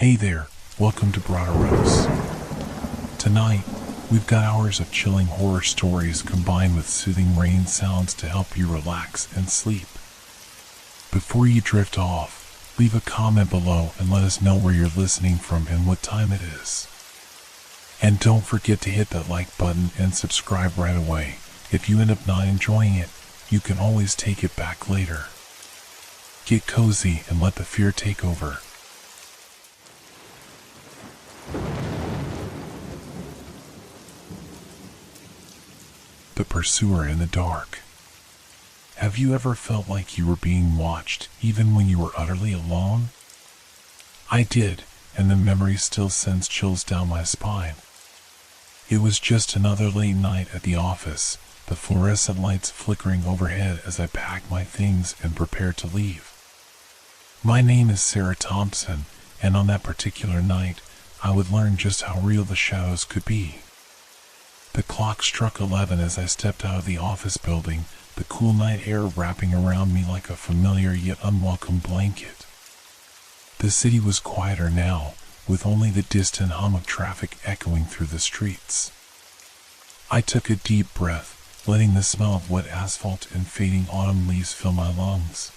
Hey there, welcome to Broderos. Tonight, we've got hours of chilling horror stories combined with soothing rain sounds to help you relax and sleep. Before you drift off, leave a comment below and let us know where you're listening from and what time it is. And don't forget to hit that like button and subscribe right away. If you end up not enjoying it, you can always take it back later. Get cozy and let the fear take over. The Pursuer in the Dark. Have you ever felt like you were being watched, even when you were utterly alone? I did, and the memory still sends chills down my spine. It was just another late night at the office, the fluorescent lights flickering overhead as I packed my things and prepared to leave. My name is Sarah Thompson, and on that particular night, I would learn just how real the shadows could be. The clock struck 11 as I stepped out of the office building, the cool night air wrapping around me like a familiar yet unwelcome blanket. The city was quieter now, with only the distant hum of traffic echoing through the streets. I took a deep breath, letting the smell of wet asphalt and fading autumn leaves fill my lungs.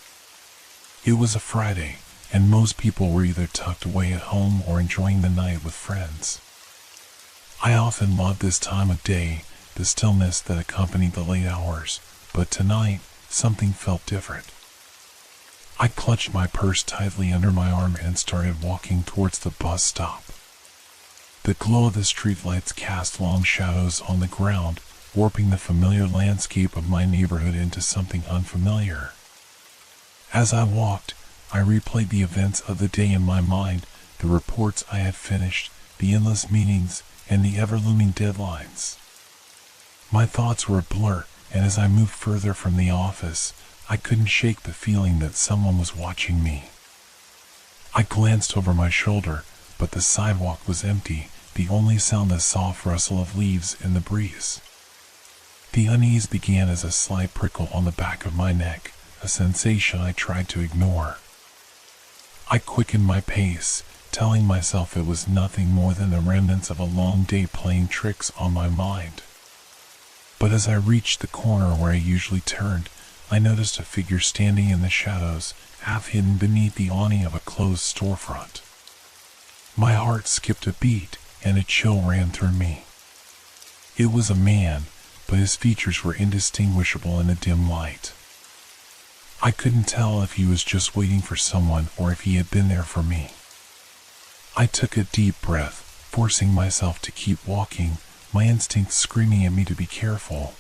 It was a Friday, and most people were either tucked away at home or enjoying the night with friends. I often loved this time of day, the stillness that accompanied the late hours, but tonight, something felt different. I clutched my purse tightly under my arm and started walking towards the bus stop. The glow of the streetlights cast long shadows on the ground, warping the familiar landscape of my neighborhood into something unfamiliar. As I walked, I replayed the events of the day in my mind, the reports I had finished, the endless meetings, and the ever-looming deadlines. My thoughts were a blur, and as I moved further from the office, I couldn't shake the feeling that someone was watching me. I glanced over my shoulder, but the sidewalk was empty, the only sound the soft rustle of leaves in the breeze. The unease began as a slight prickle on the back of my neck, a sensation I tried to ignore. I quickened my pace, telling myself it was nothing more than the remnants of a long day playing tricks on my mind. But as I reached the corner where I usually turned, I noticed a figure standing in the shadows, half hidden beneath the awning of a closed storefront. My heart skipped a beat, and a chill ran through me. It was a man, but his features were indistinguishable in the dim light. I couldn't tell if he was just waiting for someone or if he had been there for me. I took a deep breath, forcing myself to keep walking, my instincts screaming at me to be careful.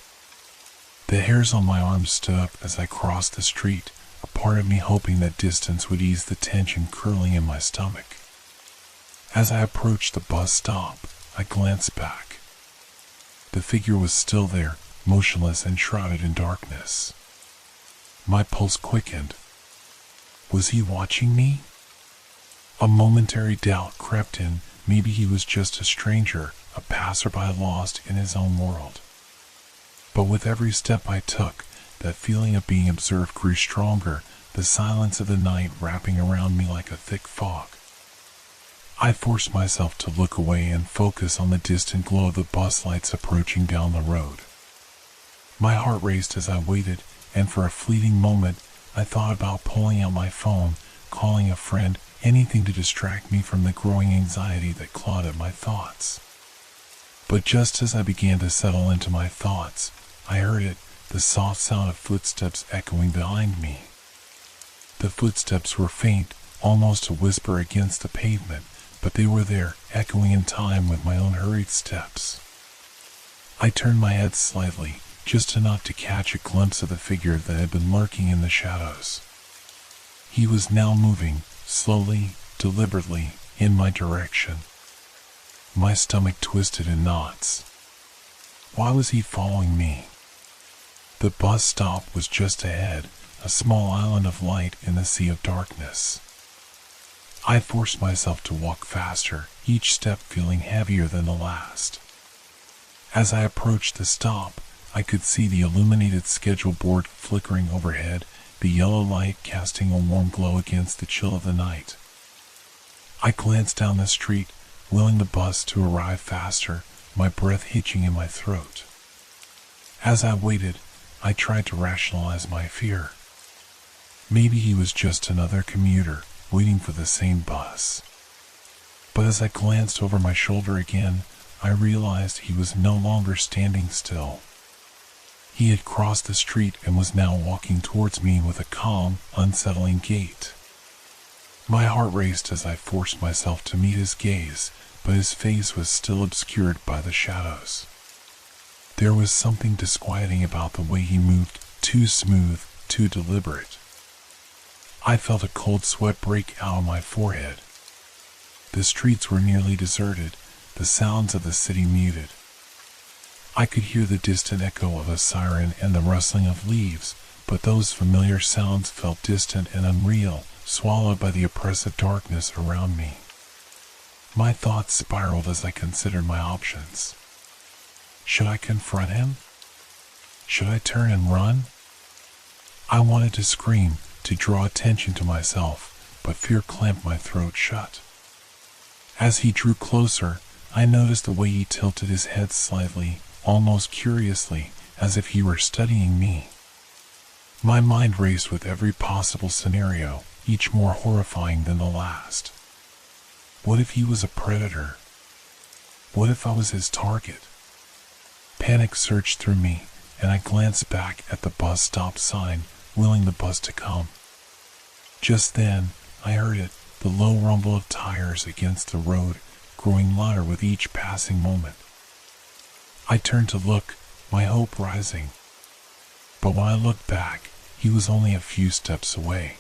The hairs on my arms stood up as I crossed the street, a part of me hoping that distance would ease the tension curling in my stomach. As I approached the bus stop, I glanced back. The figure was still there, motionless and shrouded in darkness. My pulse quickened. Was he watching me? A momentary doubt crept in. Maybe he was just a stranger, a passerby lost in his own world. But with every step I took, that feeling of being observed grew stronger, the silence of the night wrapping around me like a thick fog. I forced myself to look away and focus on the distant glow of the bus lights approaching down the road. My heart raced as I waited, and for a fleeting moment, I thought about pulling out my phone, calling a friend, anything to distract me from the growing anxiety that clawed at my thoughts. But just as I began to settle into my thoughts, I heard it, the soft sound of footsteps echoing behind me. The footsteps were faint, almost a whisper against the pavement, but they were there, echoing in time with my own hurried steps. I turned my head slightly, just enough to catch a glimpse of the figure that had been lurking in the shadows. He was now moving, slowly, deliberately, in my direction. My stomach twisted in knots. Why was he following me? The bus stop was just ahead, a small island of light in the sea of darkness. I forced myself to walk faster, each step feeling heavier than the last. As I approached the stop, I could see the illuminated schedule board flickering overhead, the yellow light casting a warm glow against the chill of the night. I glanced down the street, willing the bus to arrive faster, my breath hitching in my throat. As I waited, I tried to rationalize my fear. Maybe he was just another commuter, waiting for the same bus. But as I glanced over my shoulder again, I realized he was no longer standing still. He had crossed the street and was now walking towards me with a calm, unsettling gait. My heart raced as I forced myself to meet his gaze, but his face was still obscured by the shadows. There was something disquieting about the way he moved, too smooth, too deliberate. I felt a cold sweat break out on my forehead. The streets were nearly deserted, the sounds of the city muted. I could hear the distant echo of a siren and the rustling of leaves, but those familiar sounds felt distant and unreal, swallowed by the oppressive darkness around me. My thoughts spiraled as I considered my options. Should I confront him? Should I turn and run? I wanted to scream, to draw attention to myself, but fear clamped my throat shut. As he drew closer, I noticed the way he tilted his head slightly, almost curiously, as if he were studying me. My mind raced with every possible scenario, each more horrifying than the last. What if he was a predator? What if I was his target? Panic surged through me, and I glanced back at the bus stop sign, willing the bus to come. Just then, I heard it, the low rumble of tires against the road, growing louder with each passing moment. I turned to look, my hope rising. But when I looked back, he was only a few steps away.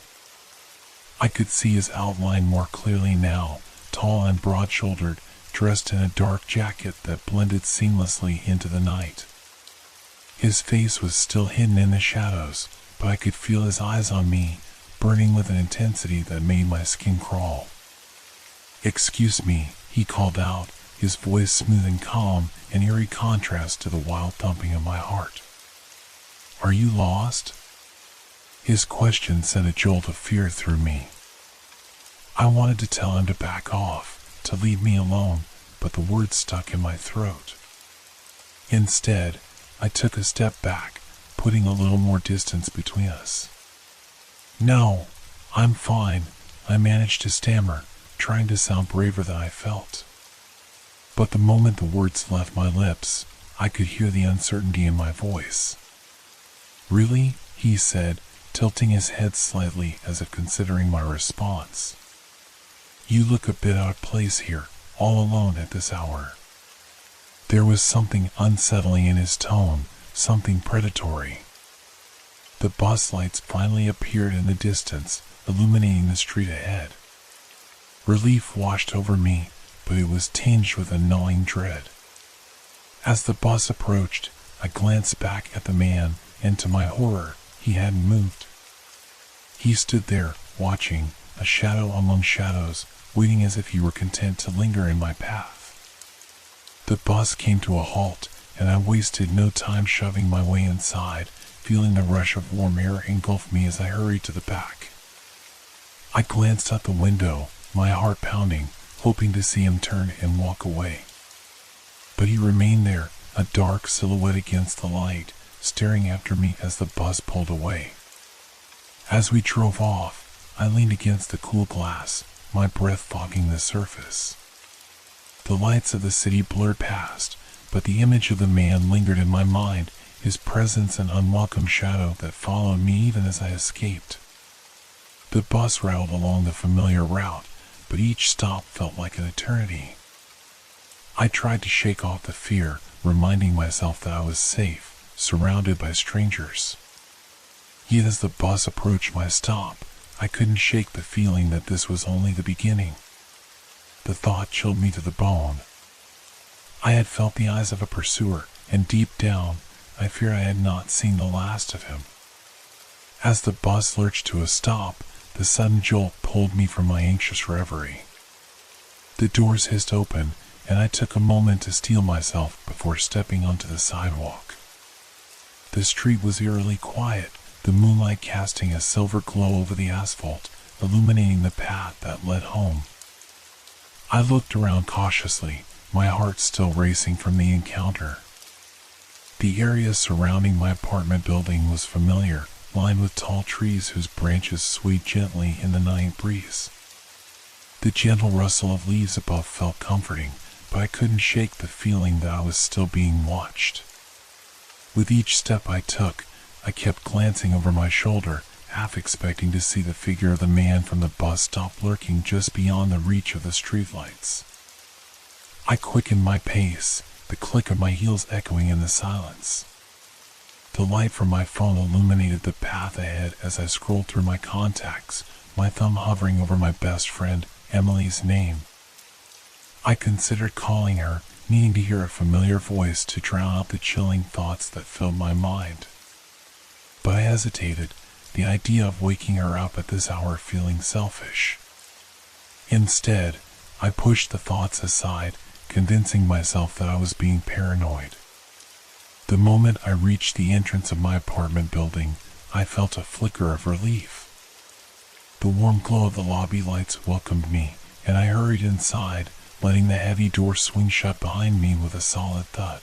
I could see his outline more clearly now, tall and broad-shouldered, dressed in a dark jacket that blended seamlessly into the night. His face was still hidden in the shadows, but I could feel his eyes on me, burning with an intensity that made my skin crawl. "Excuse me," he called out, his voice smooth and calm, an eerie contrast to the wild thumping of my heart. "Are you lost?" His question sent a jolt of fear through me. I wanted to tell him to back off, to leave me alone, but the words stuck in my throat. Instead, I took a step back, putting a little more distance between us. "No, I'm fine," I managed to stammer, trying to sound braver than I felt. But the moment the words left my lips, I could hear the uncertainty in my voice. "Really?" he said, tilting his head slightly as if considering my response. "You look a bit out of place here, all alone at this hour." There was something unsettling in his tone, something predatory. The bus lights finally appeared in the distance, illuminating the street ahead. Relief washed over me, but it was tinged with a gnawing dread. As the bus approached, I glanced back at the man, and to my horror, he hadn't moved. He stood there, watching, a shadow among shadows, waiting as if he were content to linger in my path. The bus came to a halt, and I wasted no time shoving my way inside, feeling the rush of warm air engulf me as I hurried to the back. I glanced out the window, my heart pounding, hoping to see him turn and walk away. But he remained there, a dark silhouette against the light, staring after me as the bus pulled away. As we drove off, I leaned against the cool glass, my breath fogging the surface. The lights of the city blurred past, but the image of the man lingered in my mind, his presence an unwelcome shadow that followed me even as I escaped. The bus rattled along the familiar route, but each stop felt like an eternity. I tried to shake off the fear, reminding myself that I was safe, surrounded by strangers. Yet as the bus approached my stop, I couldn't shake the feeling that this was only the beginning. The thought chilled me to the bone. I had felt the eyes of a pursuer, and deep down, I feared I had not seen the last of him. As the bus lurched to a stop, the sudden jolt pulled me from my anxious reverie. The doors hissed open, and I took a moment to steel myself before stepping onto the sidewalk. The street was eerily quiet, the moonlight casting a silver glow over the asphalt, illuminating the path that led home. I looked around cautiously, my heart still racing from the encounter. The area surrounding my apartment building was familiar, lined with tall trees whose branches swayed gently in the night breeze. The gentle rustle of leaves above felt comforting, but I couldn't shake the feeling that I was still being watched. With each step I took, I kept glancing over my shoulder, half expecting to see the figure of the man from the bus stop lurking just beyond the reach of the streetlights. I quickened my pace, the click of my heels echoing in the silence. The light from my phone illuminated the path ahead as I scrolled through my contacts, my thumb hovering over my best friend, Emily's name. I considered calling her, needing to hear a familiar voice to drown out the chilling thoughts that filled my mind. But I hesitated, the idea of waking her up at this hour feeling selfish. Instead, I pushed the thoughts aside, convincing myself that I was being paranoid. The moment I reached the entrance of my apartment building, I felt a flicker of relief. The warm glow of the lobby lights welcomed me, and I hurried inside, letting the heavy door swing shut behind me with a solid thud.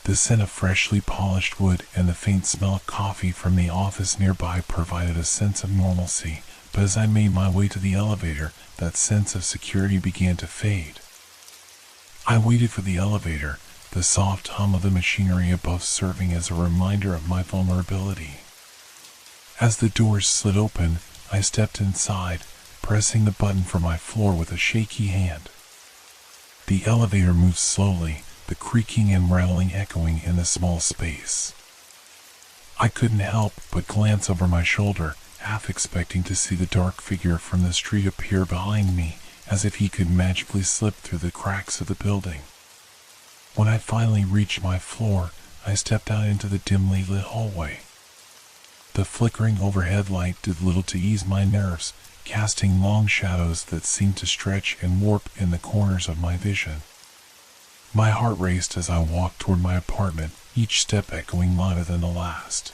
The scent of freshly polished wood and the faint smell of coffee from the office nearby provided a sense of normalcy, but as I made my way to the elevator, that sense of security began to fade. I waited for the elevator, the soft hum of the machinery above serving as a reminder of my vulnerability. As the doors slid open, I stepped inside, pressing the button for my floor with a shaky hand. The elevator moved slowly, the creaking and rattling echoing in the small space. I couldn't help but glance over my shoulder, half expecting to see the dark figure from the street appear behind me, as if he could magically slip through the cracks of the building. When I finally reached my floor, I stepped out into the dimly lit hallway. The flickering overhead light did little to ease my nerves, casting long shadows that seemed to stretch and warp in the corners of my vision. My heart raced as I walked toward my apartment, each step echoing louder than the last.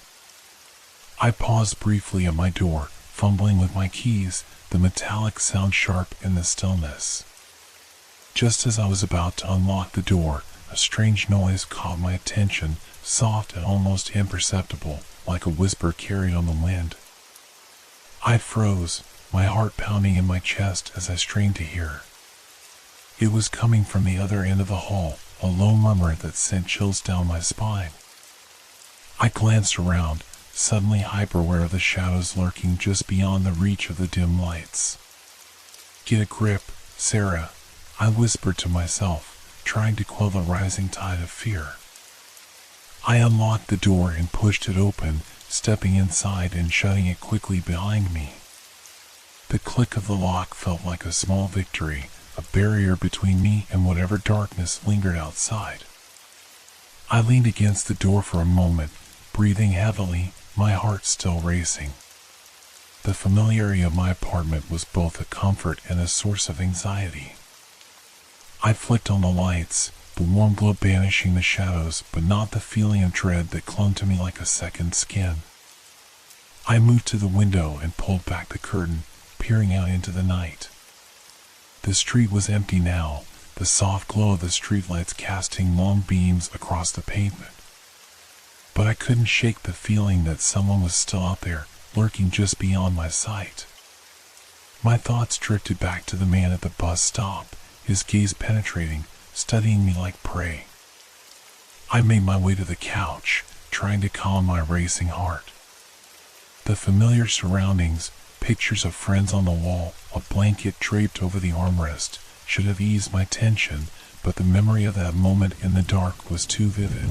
I paused briefly at my door, fumbling with my keys, the metallic sound sharp in the stillness. Just as I was about to unlock the door, a strange noise caught my attention, soft and almost imperceptible, like a whisper carried on the wind. I froze, my heart pounding in my chest as I strained to hear. It was coming from the other end of the hall, a low murmur that sent chills down my spine. I glanced around, suddenly hyper-aware of the shadows lurking just beyond the reach of the dim lights. "Get a grip, Sarah," I whispered to myself, trying to quell the rising tide of fear. I unlocked the door and pushed it open, stepping inside and shutting it quickly behind me. The click of the lock felt like a small victory, a barrier between me and whatever darkness lingered outside. I leaned against the door for a moment, breathing heavily, my heart still racing. The familiarity of my apartment was both a comfort and a source of anxiety. I flicked on the lights, the warm glow banishing the shadows, but not the feeling of dread that clung to me like a second skin. I moved to the window and pulled back the curtain, peering out into the night. The street was empty now, the soft glow of the streetlights casting long beams across the pavement. But I couldn't shake the feeling that someone was still out there, lurking just beyond my sight. My thoughts drifted back to the man at the bus stop, his gaze penetrating, studying me like prey. I made my way to the couch, trying to calm my racing heart. The familiar surroundings, pictures of friends on the wall, a blanket draped over the armrest, should have eased my tension, but the memory of that moment in the dark was too vivid.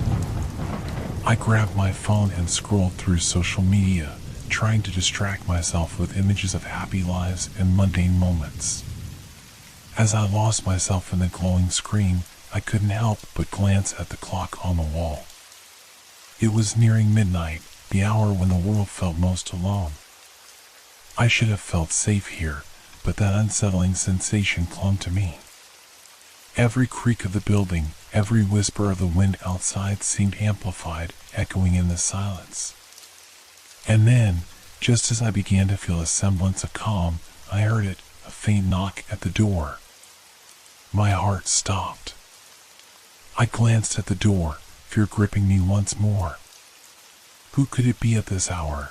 I grabbed my phone and scrolled through social media, trying to distract myself with images of happy lives and mundane moments. As I lost myself in the glowing screen, I couldn't help but glance at the clock on the wall. It was nearing midnight, the hour when the world felt most alone. I should have felt safe here, but that unsettling sensation clung to me. Every creak of the building, every whisper of the wind outside seemed amplified, echoing in the silence. And then, just as I began to feel a semblance of calm, I heard it, a faint knock at the door. My heart stopped. I glanced at the door, fear gripping me once more. Who could it be at this hour?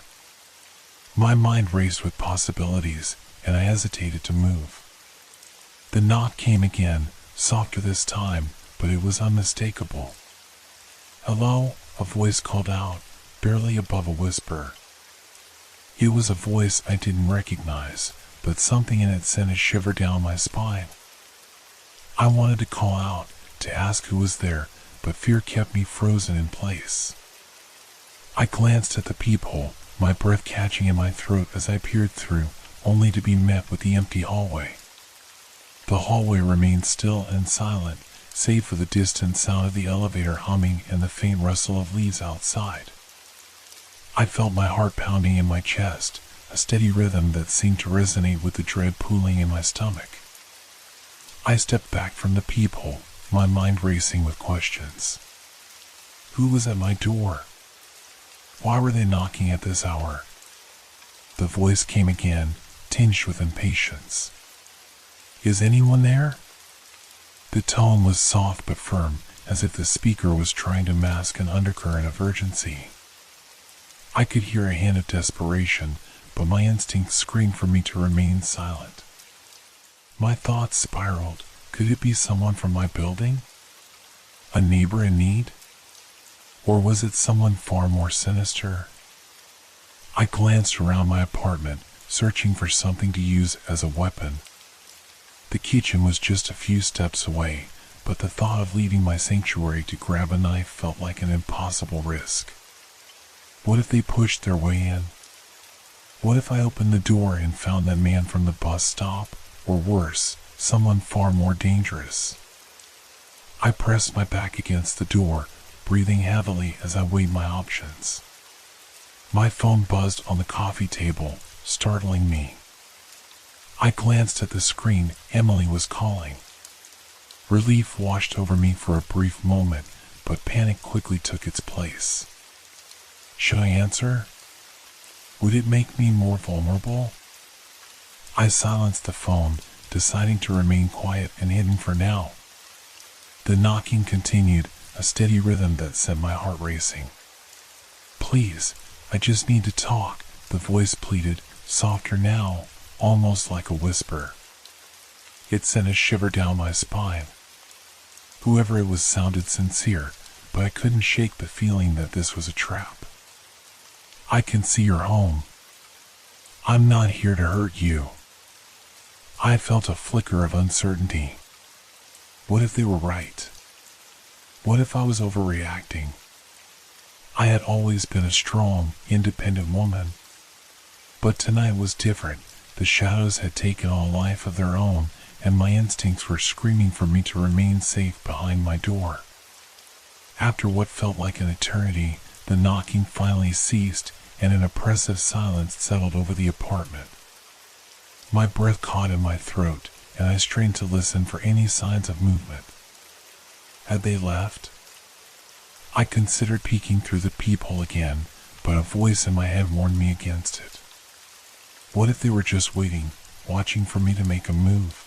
My mind raced with possibilities, and I hesitated to move. The knock came again, softer this time, but it was unmistakable. "Hello," a voice called out, barely above a whisper. It was a voice I didn't recognize, but something in it sent a shiver down my spine. I wanted to call out, to ask who was there, but fear kept me frozen in place. I glanced at the peephole, my breath catching in my throat as I peered through, only to be met with the empty hallway. The hallway remained still and silent, save for the distant sound of the elevator humming and the faint rustle of leaves outside. I felt my heart pounding in my chest, a steady rhythm that seemed to resonate with the dread pooling in my stomach. I stepped back from the peephole, my mind racing with questions. Who was at my door? Why were they knocking at this hour? The voice came again, tinged with impatience. "Is anyone there?" The tone was soft but firm, as if the speaker was trying to mask an undercurrent of urgency. I could hear a hint of desperation, but my instinct screamed for me to remain silent. My thoughts spiraled. Could it be someone from my building? A neighbor in need? Or was it someone far more sinister? I glanced around my apartment, searching for something to use as a weapon. The kitchen was just a few steps away, but the thought of leaving my sanctuary to grab a knife felt like an impossible risk. What if they pushed their way in? What if I opened the door and found that man from the bus stop? Or worse, someone far more dangerous? I pressed my back against the door, breathing heavily as I weighed my options. My phone buzzed on the coffee table, startling me. I glanced at the screen. Emily was calling. Relief washed over me for a brief moment, but panic quickly took its place. Should I answer? Would it make me more vulnerable? I silenced the phone, deciding to remain quiet and hidden for now. The knocking continued, a steady rhythm that sent my heart racing. "Please, I just need to talk," the voice pleaded, softer now, almost like a whisper. It sent a shiver down my spine. Whoever it was sounded sincere, but I couldn't shake the feeling that this was a trap. "I can see you're home. I'm not here to hurt you." I felt a flicker of uncertainty. What if they were right? What if I was overreacting? I had always been a strong, independent woman. But tonight was different. The shadows had taken on a life of their own, and my instincts were screaming for me to remain safe behind my door. After what felt like an eternity, the knocking finally ceased, and an oppressive silence settled over the apartment. My breath caught in my throat, and I strained to listen for any signs of movement. Had they left? I considered peeking through the peephole again, but a voice in my head warned me against it. What if they were just waiting, watching for me to make a move?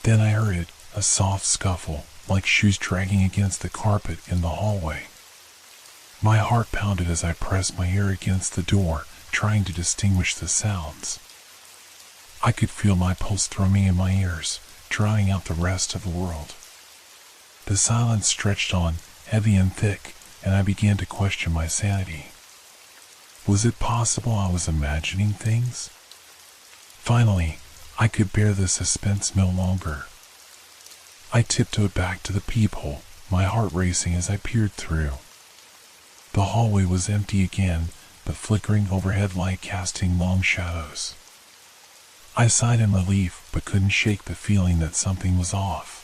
Then I heard it, a soft scuffle, like shoes dragging against the carpet in the hallway. My heart pounded as I pressed my ear against the door, trying to distinguish the sounds. I could feel my pulse thrumming in my ears, drowning out the rest of the world. The silence stretched on, heavy and thick, and I began to question my sanity. Was it possible I was imagining things? Finally, I could bear the suspense no longer. I tiptoed back to the peephole, my heart racing as I peered through. The hallway was empty again, the flickering overhead light casting long shadows. I sighed in relief, but couldn't shake the feeling that something was off.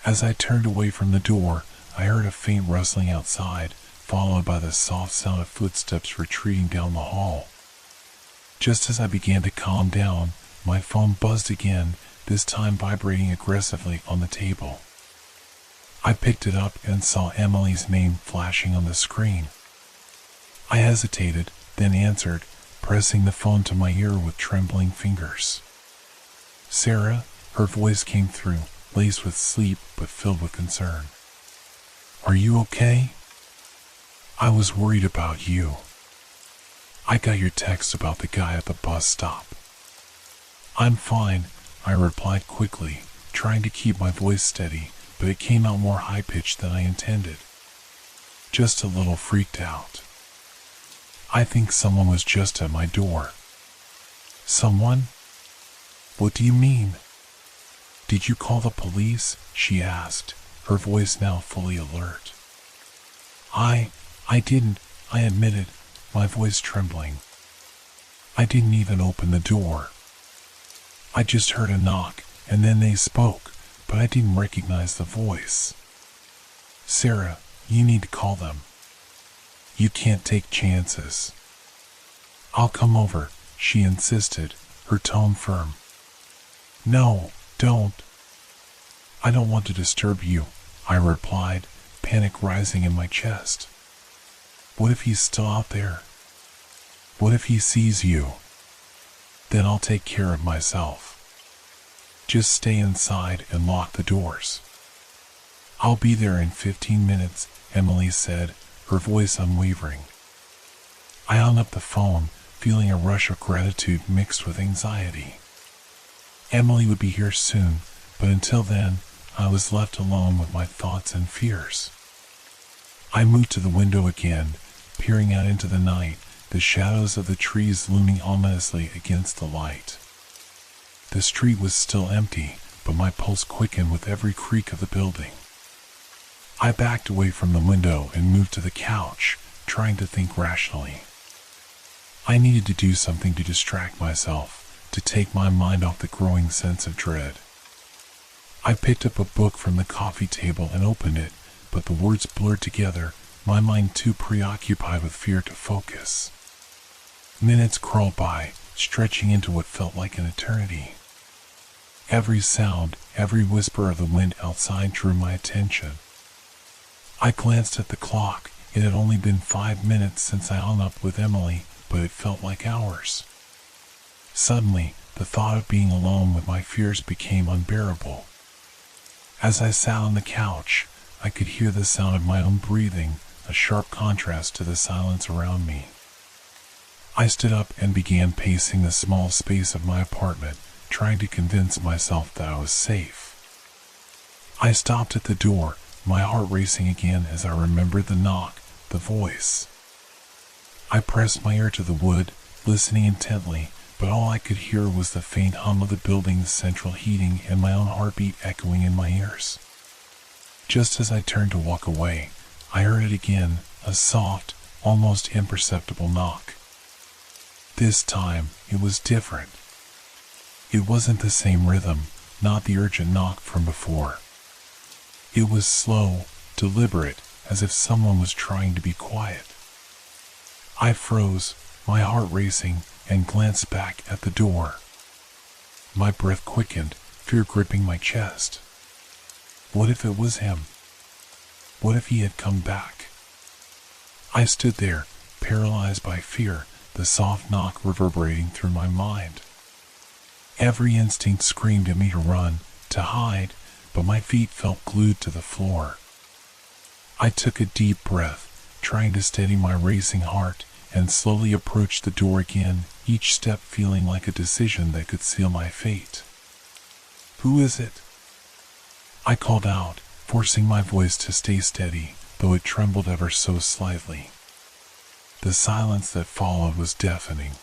As I turned away from the door, I heard a faint rustling outside, followed by the soft sound of footsteps retreating down the hall. Just as I began to calm down, my phone buzzed again, this time vibrating aggressively on the table. I picked it up and saw Emily's name flashing on the screen. I hesitated, then answered, pressing the phone to my ear with trembling fingers. "Sarah," Her voice came through, laced with sleep but filled with concern. "Are you okay? I was worried about you. I got your text about the guy at the bus stop." "I'm fine," I replied quickly, trying to keep my voice steady, but it came out more high-pitched than I intended. "Just a little freaked out. I think someone was just at my door." "Someone? What do you mean?" "Did you call the police?" she asked, her voice now fully alert. I didn't," I admitted, my voice trembling. "I didn't even open the door. I just heard a knock, and then they spoke, but I didn't recognize the voice." "Sarah, you need to call them. You can't take chances." "I'll come over," she insisted, her tone firm. "No, don't." "I don't want to disturb you," I replied, panic rising in my chest. "What if he's still out there? What if he sees you? Then I'll take care of myself. Just stay inside and lock the doors." "I'll be there in 15 minutes, Emily said, her voice unwavering. I hung up the phone, feeling a rush of gratitude mixed with anxiety. Emily would be here soon, but until then, I was left alone with my thoughts and fears. I moved to the window again, peering out into the night, the shadows of the trees looming ominously against the light. The street was still empty, but my pulse quickened with every creak of the building. I backed away from the window and moved to the couch, trying to think rationally. I needed to do something to distract myself, to take my mind off the growing sense of dread. I picked up a book from the coffee table and opened it, but the words blurred together, my mind too preoccupied with fear to focus. Minutes crawled by, stretching into what felt like an eternity. Every sound, every whisper of the wind outside drew my attention. I glanced at the clock. It had only been 5 minutes since I hung up with Emily, but it felt like hours. Suddenly, the thought of being alone with my fears became unbearable. As I sat on the couch, I could hear the sound of my own breathing, a sharp contrast to the silence around me. I stood up and began pacing the small space of my apartment, trying to convince myself that I was safe. I stopped at the door, my heart racing again as I remembered the knock, the voice. I pressed my ear to the wood, listening intently, but all I could hear was the faint hum of the building's central heating and my own heartbeat echoing in my ears. Just as I turned to walk away, I heard it again, a soft, almost imperceptible knock. This time, it was different. It wasn't the same rhythm, not the urgent knock from before. It was slow, deliberate, as if someone was trying to be quiet. I froze, my heart racing, and glanced back at the door. My breath quickened, fear gripping my chest. What if it was him? What if he had come back? I stood there, paralyzed by fear, the soft knock reverberating through my mind. Every instinct screamed at me to run, to hide, but my feet felt glued to the floor. I took a deep breath, trying to steady my racing heart, and slowly approached the door again, each step feeling like a decision that could seal my fate. "Who is it?" I called out, forcing my voice to stay steady, though it trembled ever so slightly. The silence that followed was deafening.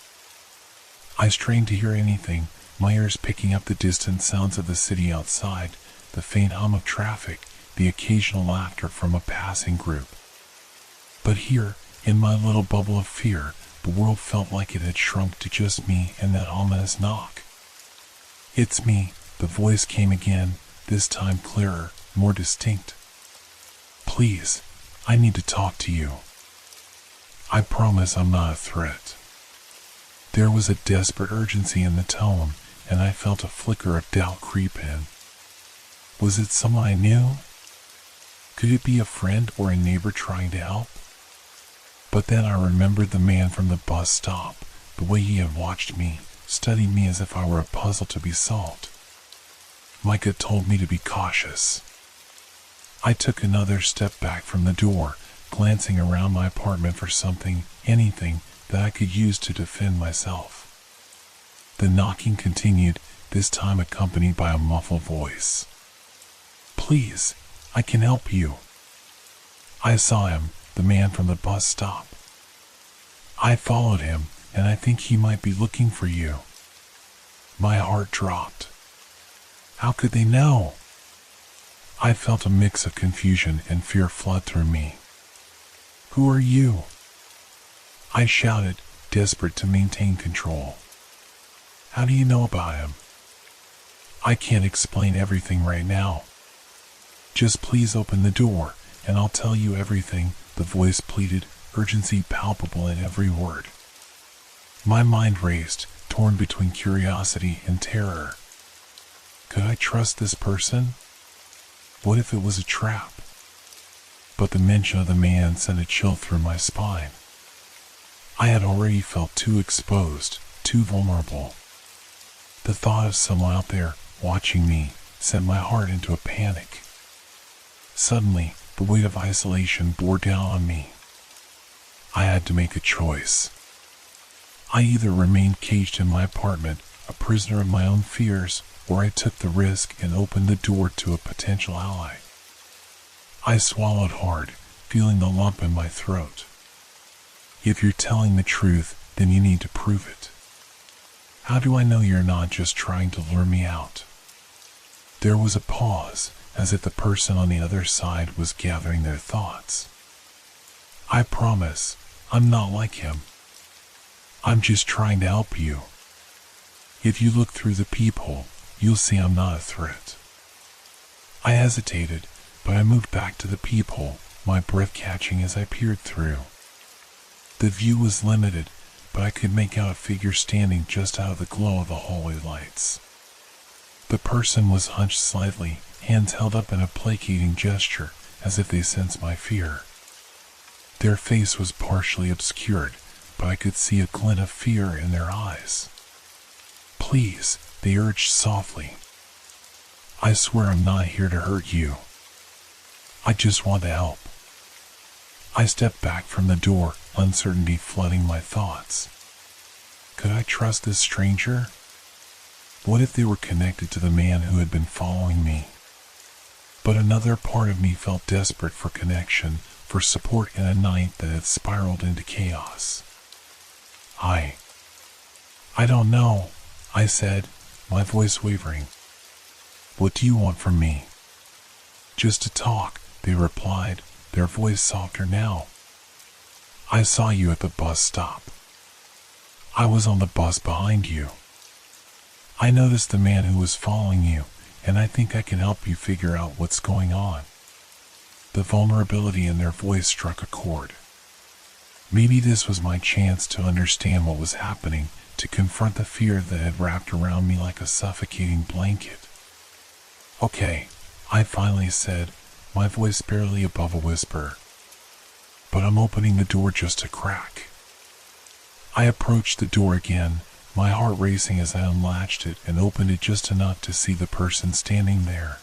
I strained to hear anything, my ears picking up the distant sounds of the city outside, the faint hum of traffic, the occasional laughter from a passing group. But here, in my little bubble of fear, the world felt like it had shrunk to just me and that ominous knock. "It's me," the voice came again, this time clearer, more distinct. "Please, I need to talk to you. I promise I'm not a threat." There was a desperate urgency in the tone, and I felt a flicker of doubt creep in. Was it someone I knew? Could it be a friend or a neighbor trying to help? But then I remembered the man from the bus stop, the way he had watched me, studied me as if I were a puzzle to be solved. My gut told me to be cautious. I took another step back from the door, glancing around my apartment for something, anything, that I could use to defend myself. The knocking continued, this time accompanied by a muffled voice. "Please, I can help you." I saw him, the man from the bus stop. I followed him, and I think he might be looking for you. My heart dropped. How could they know? I felt a mix of confusion and fear flood through me. "Who are you?" I shouted, desperate to maintain control. "How do you know about him?" "I can't explain everything right now. Just please open the door, and I'll tell you everything," the voice pleaded, urgency palpable in every word. My mind raced, torn between curiosity and terror. Could I trust this person? What if it was a trap? But the mention of the man sent a chill through my spine. I had already felt too exposed, too vulnerable. The thought of someone out there, watching me, sent my heart into a panic. Suddenly, the weight of isolation bore down on me. I had to make a choice. I either remained caged in my apartment, a prisoner of my own fears, or I took the risk and opened the door to a potential ally. I swallowed hard, feeling the lump in my throat. "If you're telling the truth, then you need to prove it. How do I know you're not just trying to lure me out?" There was a pause, as if the person on the other side was gathering their thoughts. "I promise, I'm not like him. I'm just trying to help you. If you look through the peephole, you'll see I'm not a threat." I hesitated, but I moved back to the peephole, my breath catching as I peered through. The view was limited, but I could make out a figure standing just out of the glow of the hallway lights. The person was hunched slightly, hands held up in a placating gesture, as if they sensed my fear. Their face was partially obscured, but I could see a glint of fear in their eyes. "Please," they urged softly. "I swear I'm not here to hurt you. I just want to help." I stepped back from the door, uncertainty flooding my thoughts. Could I trust this stranger? What if they were connected to the man who had been following me? But another part of me felt desperate for connection, for support in a night that had spiraled into chaos. I don't know," I said, my voice wavering. "What do you want from me?" "Just to talk," they replied, their voice softer now. "I saw you at the bus stop. I was on the bus behind you. I noticed the man who was following you, and I think I can help you figure out what's going on." The vulnerability in their voice struck a chord. Maybe this was my chance to understand what was happening, to confront the fear that had wrapped around me like a suffocating blanket. "Okay," I finally said, my voice barely above a whisper. "But I'm opening the door just a crack." I approached the door again, my heart racing as I unlatched it and opened it just enough to see the person standing there.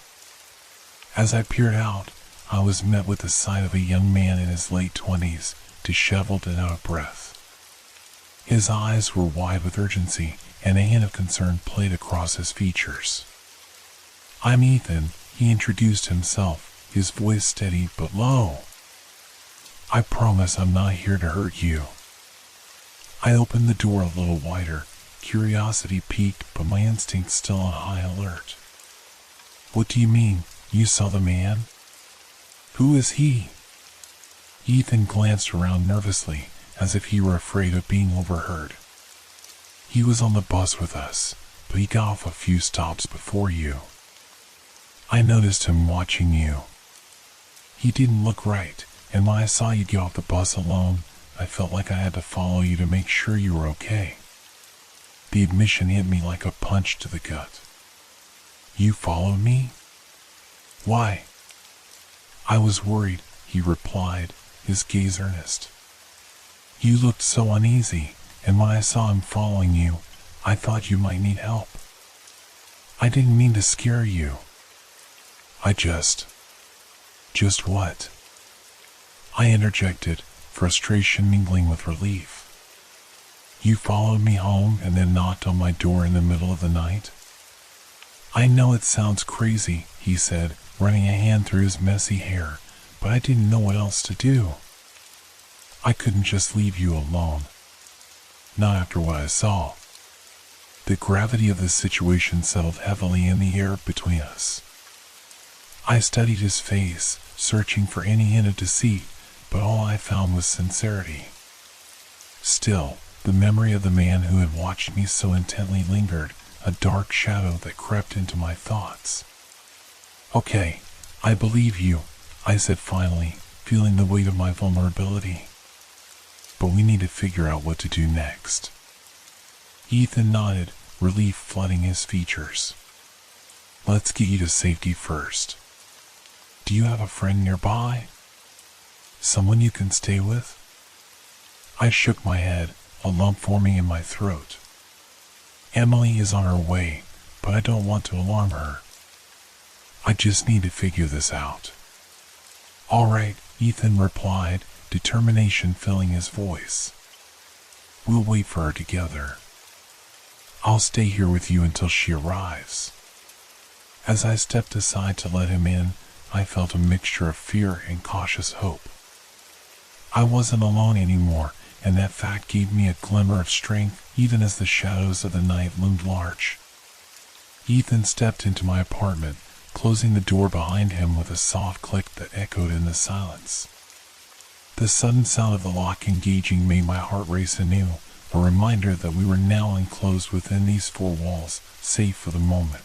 As I peered out, I was met with the sight of a young man in his late 20s, disheveled and out of breath. His eyes were wide with urgency, and a hint of concern played across his features. "I'm Ethan," he introduced himself, his voice steady but low. "I promise I'm not here to hurt you." I opened the door a little wider, curiosity piqued but my instincts still on high alert. "What do you mean, you saw the man? Who is he?" Ethan glanced around nervously, as if he were afraid of being overheard. "He was on the bus with us, but he got off a few stops before you. I noticed him watching you. He didn't look right, and when I saw you get off the bus alone, I felt like I had to follow you to make sure you were okay." The admission hit me like a punch to the gut. "You followed me? Why?" "I was worried," he replied, his gaze earnest. "You looked so uneasy, and when I saw him following you, I thought you might need help." I didn't mean to scare you. I just what? I interjected, frustration mingling with relief. You followed me home and then knocked on my door in the middle of the night? I know it sounds crazy, he said, running a hand through his messy hair, but I didn't know what else to do. I couldn't just leave you alone. Not after what I saw. The gravity of the situation settled heavily in the air between us. I studied his face, searching for any hint of deceit, but all I found was sincerity. Still, the memory of the man who had watched me so intently lingered, a dark shadow that crept into my thoughts. Okay, I believe you, I said finally, feeling the weight of my vulnerability. But we need to figure out what to do next. Ethan nodded, relief flooding his features. Let's get you to safety first. Do you have a friend nearby? Someone you can stay with? I shook my head, a lump forming in my throat. Emily is on her way, but I don't want to alarm her. I just need to figure this out. All right, Ethan replied, determination filling his voice. We'll wait for her together. I'll stay here with you until she arrives. As I stepped aside to let him in, I felt a mixture of fear and cautious hope. I wasn't alone anymore, and that fact gave me a glimmer of strength even as the shadows of the night loomed large. Ethan stepped into my apartment, closing the door behind him with a soft click that echoed in the silence. The sudden sound of the lock engaging made my heart race anew, a reminder that we were now enclosed within these four walls, safe for the moment.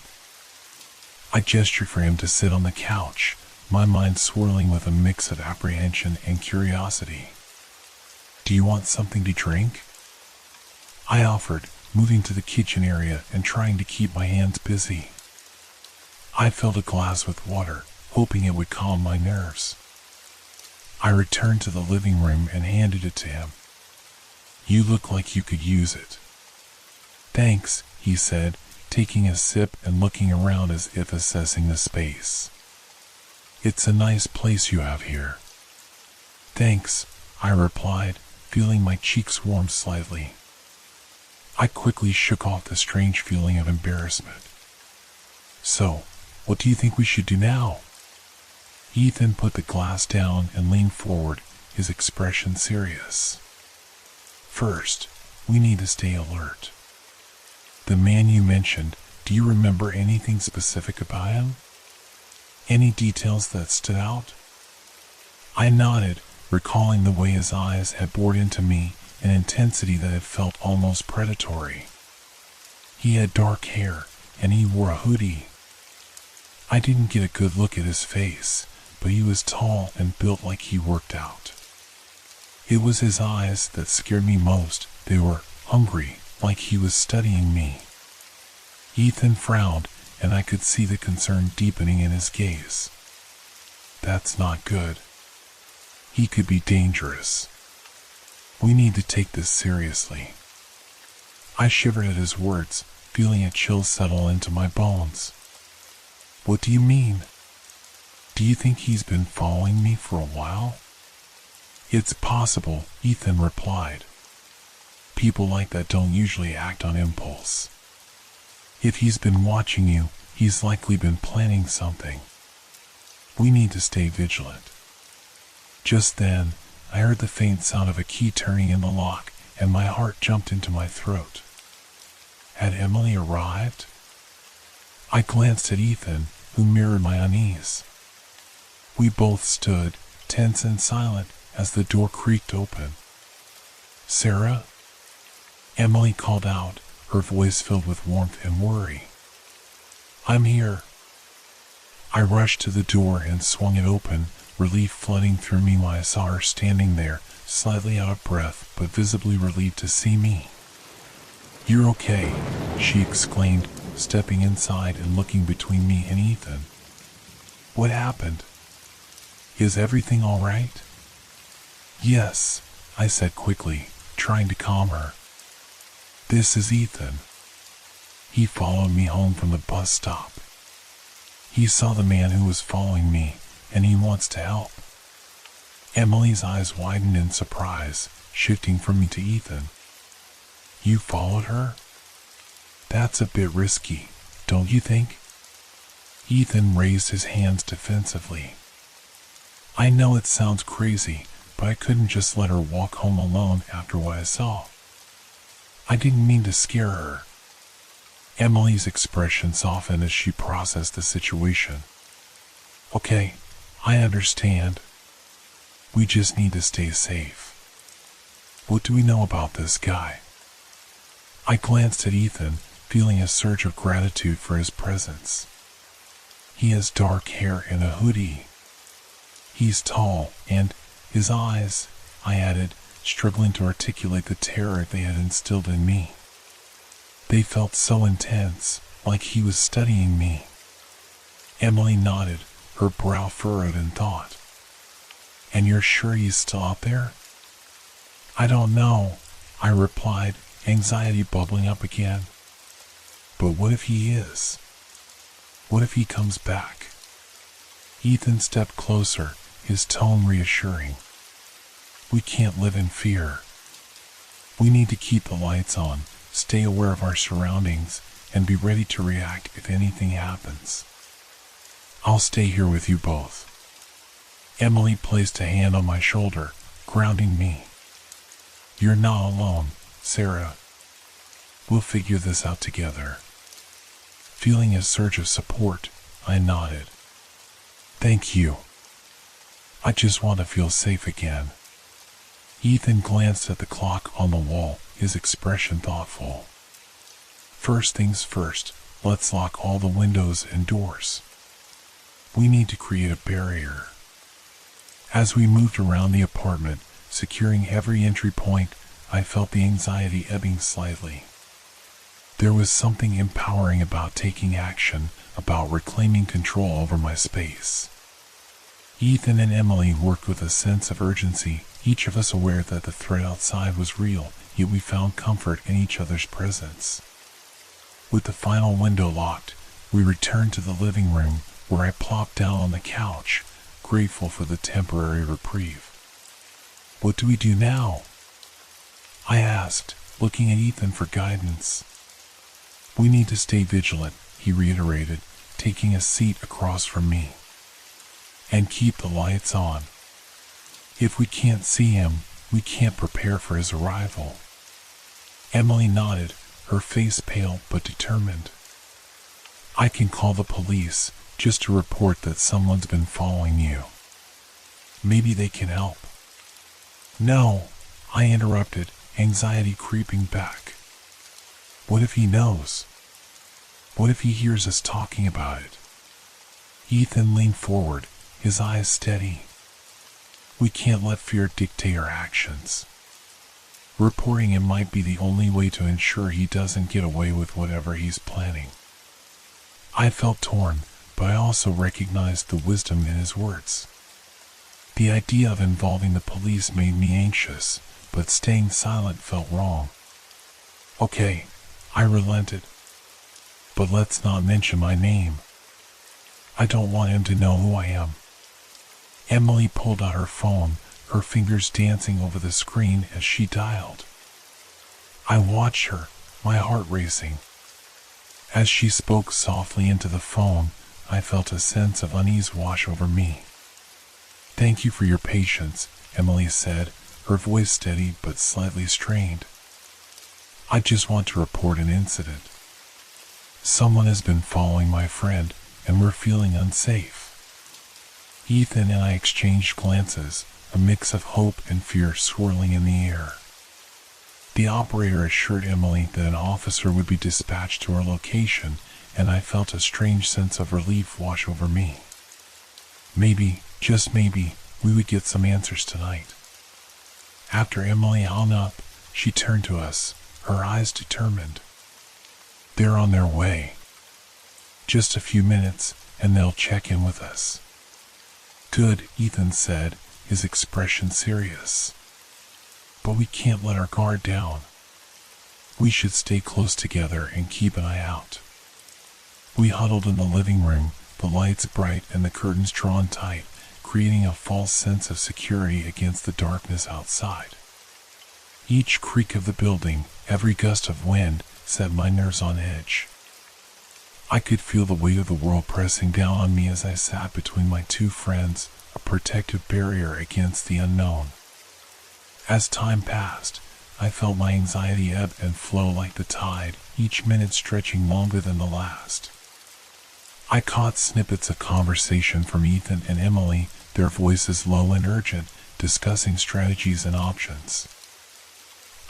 I gestured for him to sit on the couch, my mind swirling with a mix of apprehension and curiosity. Do you want something to drink? I offered, moving to the kitchen area and trying to keep my hands busy. I filled a glass with water, hoping it would calm my nerves. I returned to the living room and handed it to him. You look like you could use it. Thanks, he said, taking a sip and looking around as if assessing the space. It's a nice place you have here. Thanks, I replied, feeling my cheeks warm slightly. I quickly shook off the strange feeling of embarrassment. So, what do you think we should do now? Ethan put the glass down and leaned forward, his expression serious. First, we need to stay alert. The man you mentioned, do you remember anything specific about him? Any details that stood out? I nodded, recalling the way his eyes had bored into me, an intensity that had felt almost predatory. He had dark hair, and he wore a hoodie. I didn't get a good look at his face, but he was tall and built like he worked out. It was his eyes that scared me most. They were hungry, like he was studying me. Ethan frowned, and I could see the concern deepening in his gaze. That's not good. He could be dangerous. We need to take this seriously. I shivered at his words, feeling a chill settle into my bones. What do you mean? Do you think he's been following me for a while? It's possible, Ethan replied. People like that don't usually act on impulse. If he's been watching you, he's likely been planning something. We need to stay vigilant. Just then, I heard the faint sound of a key turning in the lock, and my heart jumped into my throat. Had Emily arrived? I glanced at Ethan, who mirrored my unease. We both stood, tense and silent, as the door creaked open. Sarah? Emily called out, her voice filled with warmth and worry. I'm here. I rushed to the door and swung it open, relief flooding through me when I saw her standing there, slightly out of breath but visibly relieved to see me. You're okay, she exclaimed, stepping inside and looking between me and Ethan. What happened? Is everything all right? Yes, I said quickly, trying to calm her. This is Ethan. He followed me home from the bus stop. He saw the man who was following me, and he wants to help. Emily's eyes widened in surprise, shifting from me to Ethan. You followed her? That's a bit risky, don't you think? Ethan raised his hands defensively. I know it sounds crazy, but I couldn't just let her walk home alone after what I saw. I didn't mean to scare her. Emily's expression softened as she processed the situation. Okay, I understand. We just need to stay safe. What do we know about this guy? I glanced at Ethan, feeling a surge of gratitude for his presence. He has dark hair and a hoodie. He's tall, and his eyes, I added, struggling to articulate the terror they had instilled in me. They felt so intense, like he was studying me. Emily nodded, her brow furrowed in thought. And you're sure he's still out there? I don't know, I replied, anxiety bubbling up again. But what if he is? What if he comes back? Ethan stepped closer, his tone reassuring. We can't live in fear. We need to keep the lights on, stay aware of our surroundings, and be ready to react if anything happens. I'll stay here with you both. Emily placed a hand on my shoulder, grounding me. You're not alone, Sarah. We'll figure this out together. Feeling a surge of support, I nodded. Thank you. I just want to feel safe again. Ethan glanced at the clock on the wall, his expression thoughtful. First things first, let's lock all the windows and doors. We need to create a barrier. As we moved around the apartment, securing every entry point, I felt the anxiety ebbing slightly. There was something empowering about taking action, about reclaiming control over my space. Ethan and Emily worked with a sense of urgency, each of us aware that the threat outside was real, yet we found comfort in each other's presence. With the final window locked, we returned to the living room, where I plopped down on the couch, grateful for the temporary reprieve. What do we do now? I asked, looking at Ethan for guidance. We need to stay vigilant, he reiterated, taking a seat across from me. And keep the lights on. If we can't see him, we can't prepare for his arrival. Emily nodded, her face pale but determined. I can call the police, just to report that someone's been following you. Maybe they can help. No, I interrupted, anxiety creeping back. What if he knows? What if he hears us talking about it? Ethan leaned forward, his eyes steady. We can't let fear dictate our actions. Reporting him might be the only way to ensure he doesn't get away with whatever he's planning. I felt torn, but I also recognized the wisdom in his words. The idea of involving the police made me anxious, but staying silent felt wrong. Okay, I relented. But let's not mention my name. I don't want him to know who I am. Emily pulled out her phone, her fingers dancing over the screen as she dialed. I watched her, my heart racing. As she spoke softly into the phone, I felt a sense of unease wash over me. Thank you for your patience, Emily said, her voice steady but slightly strained. I just want to report an incident. Someone has been following my friend, and we're feeling unsafe. Ethan and I exchanged glances, a mix of hope and fear swirling in the air. The operator assured Emily that an officer would be dispatched to our location, and I felt a strange sense of relief wash over me. Maybe, just maybe, we would get some answers tonight. After Emily hung up, she turned to us, her eyes determined. They're on their way. Just a few minutes, and they'll check in with us. Good, Ethan said, his expression serious. But we can't let our guard down. We should stay close together and keep an eye out. We huddled in the living room, the lights bright and the curtains drawn tight, creating a false sense of security against the darkness outside. Each creak of the building, every gust of wind, set my nerves on edge. I could feel the weight of the world pressing down on me as I sat between my two friends, a protective barrier against the unknown. As time passed, I felt my anxiety ebb and flow like the tide, each minute stretching longer than the last. I caught snippets of conversation from Ethan and Emily, their voices low and urgent, discussing strategies and options.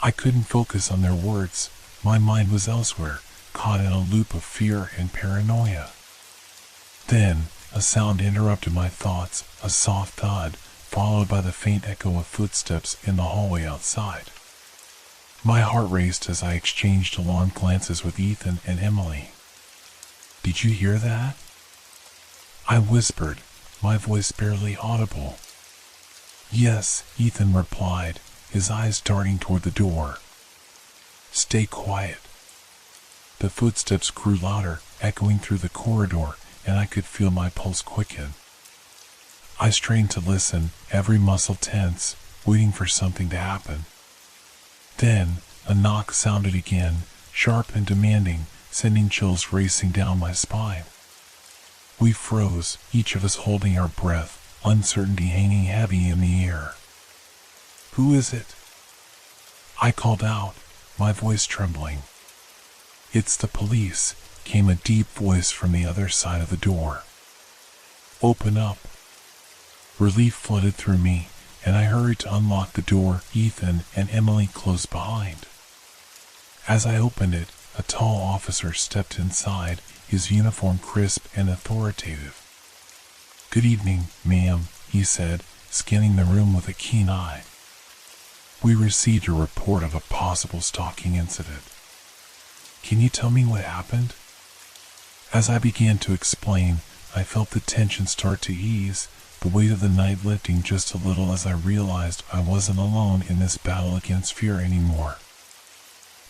I couldn't focus on their words. My mind was elsewhere, caught in a loop of fear and paranoia. Then, a sound interrupted my thoughts, a soft thud, followed by the faint echo of footsteps in the hallway outside. My heart raced as I exchanged alarmed glances with Ethan and Emily. "Did you hear that?" I whispered, my voice barely audible. "Yes," Ethan replied, his eyes darting toward the door. "Stay quiet." The footsteps grew louder, echoing through the corridor, and I could feel my pulse quicken. I strained to listen, every muscle tense, waiting for something to happen. Then, a knock sounded again, sharp and demanding, sending chills racing down my spine. We froze, each of us holding our breath, uncertainty hanging heavy in the air. "Who is it?" I called out, my voice trembling. "It's the police," came a deep voice from the other side of the door. "Open up." Relief flooded through me, and I hurried to unlock the door, Ethan and Emily close behind. As I opened it, a tall officer stepped inside, his uniform crisp and authoritative. "Good evening, ma'am," he said, scanning the room with a keen eye. "We received a report of a possible stalking incident. Can you tell me what happened?" As I began to explain, I felt the tension start to ease, the weight of the night lifting just a little as I realized I wasn't alone in this battle against fear anymore.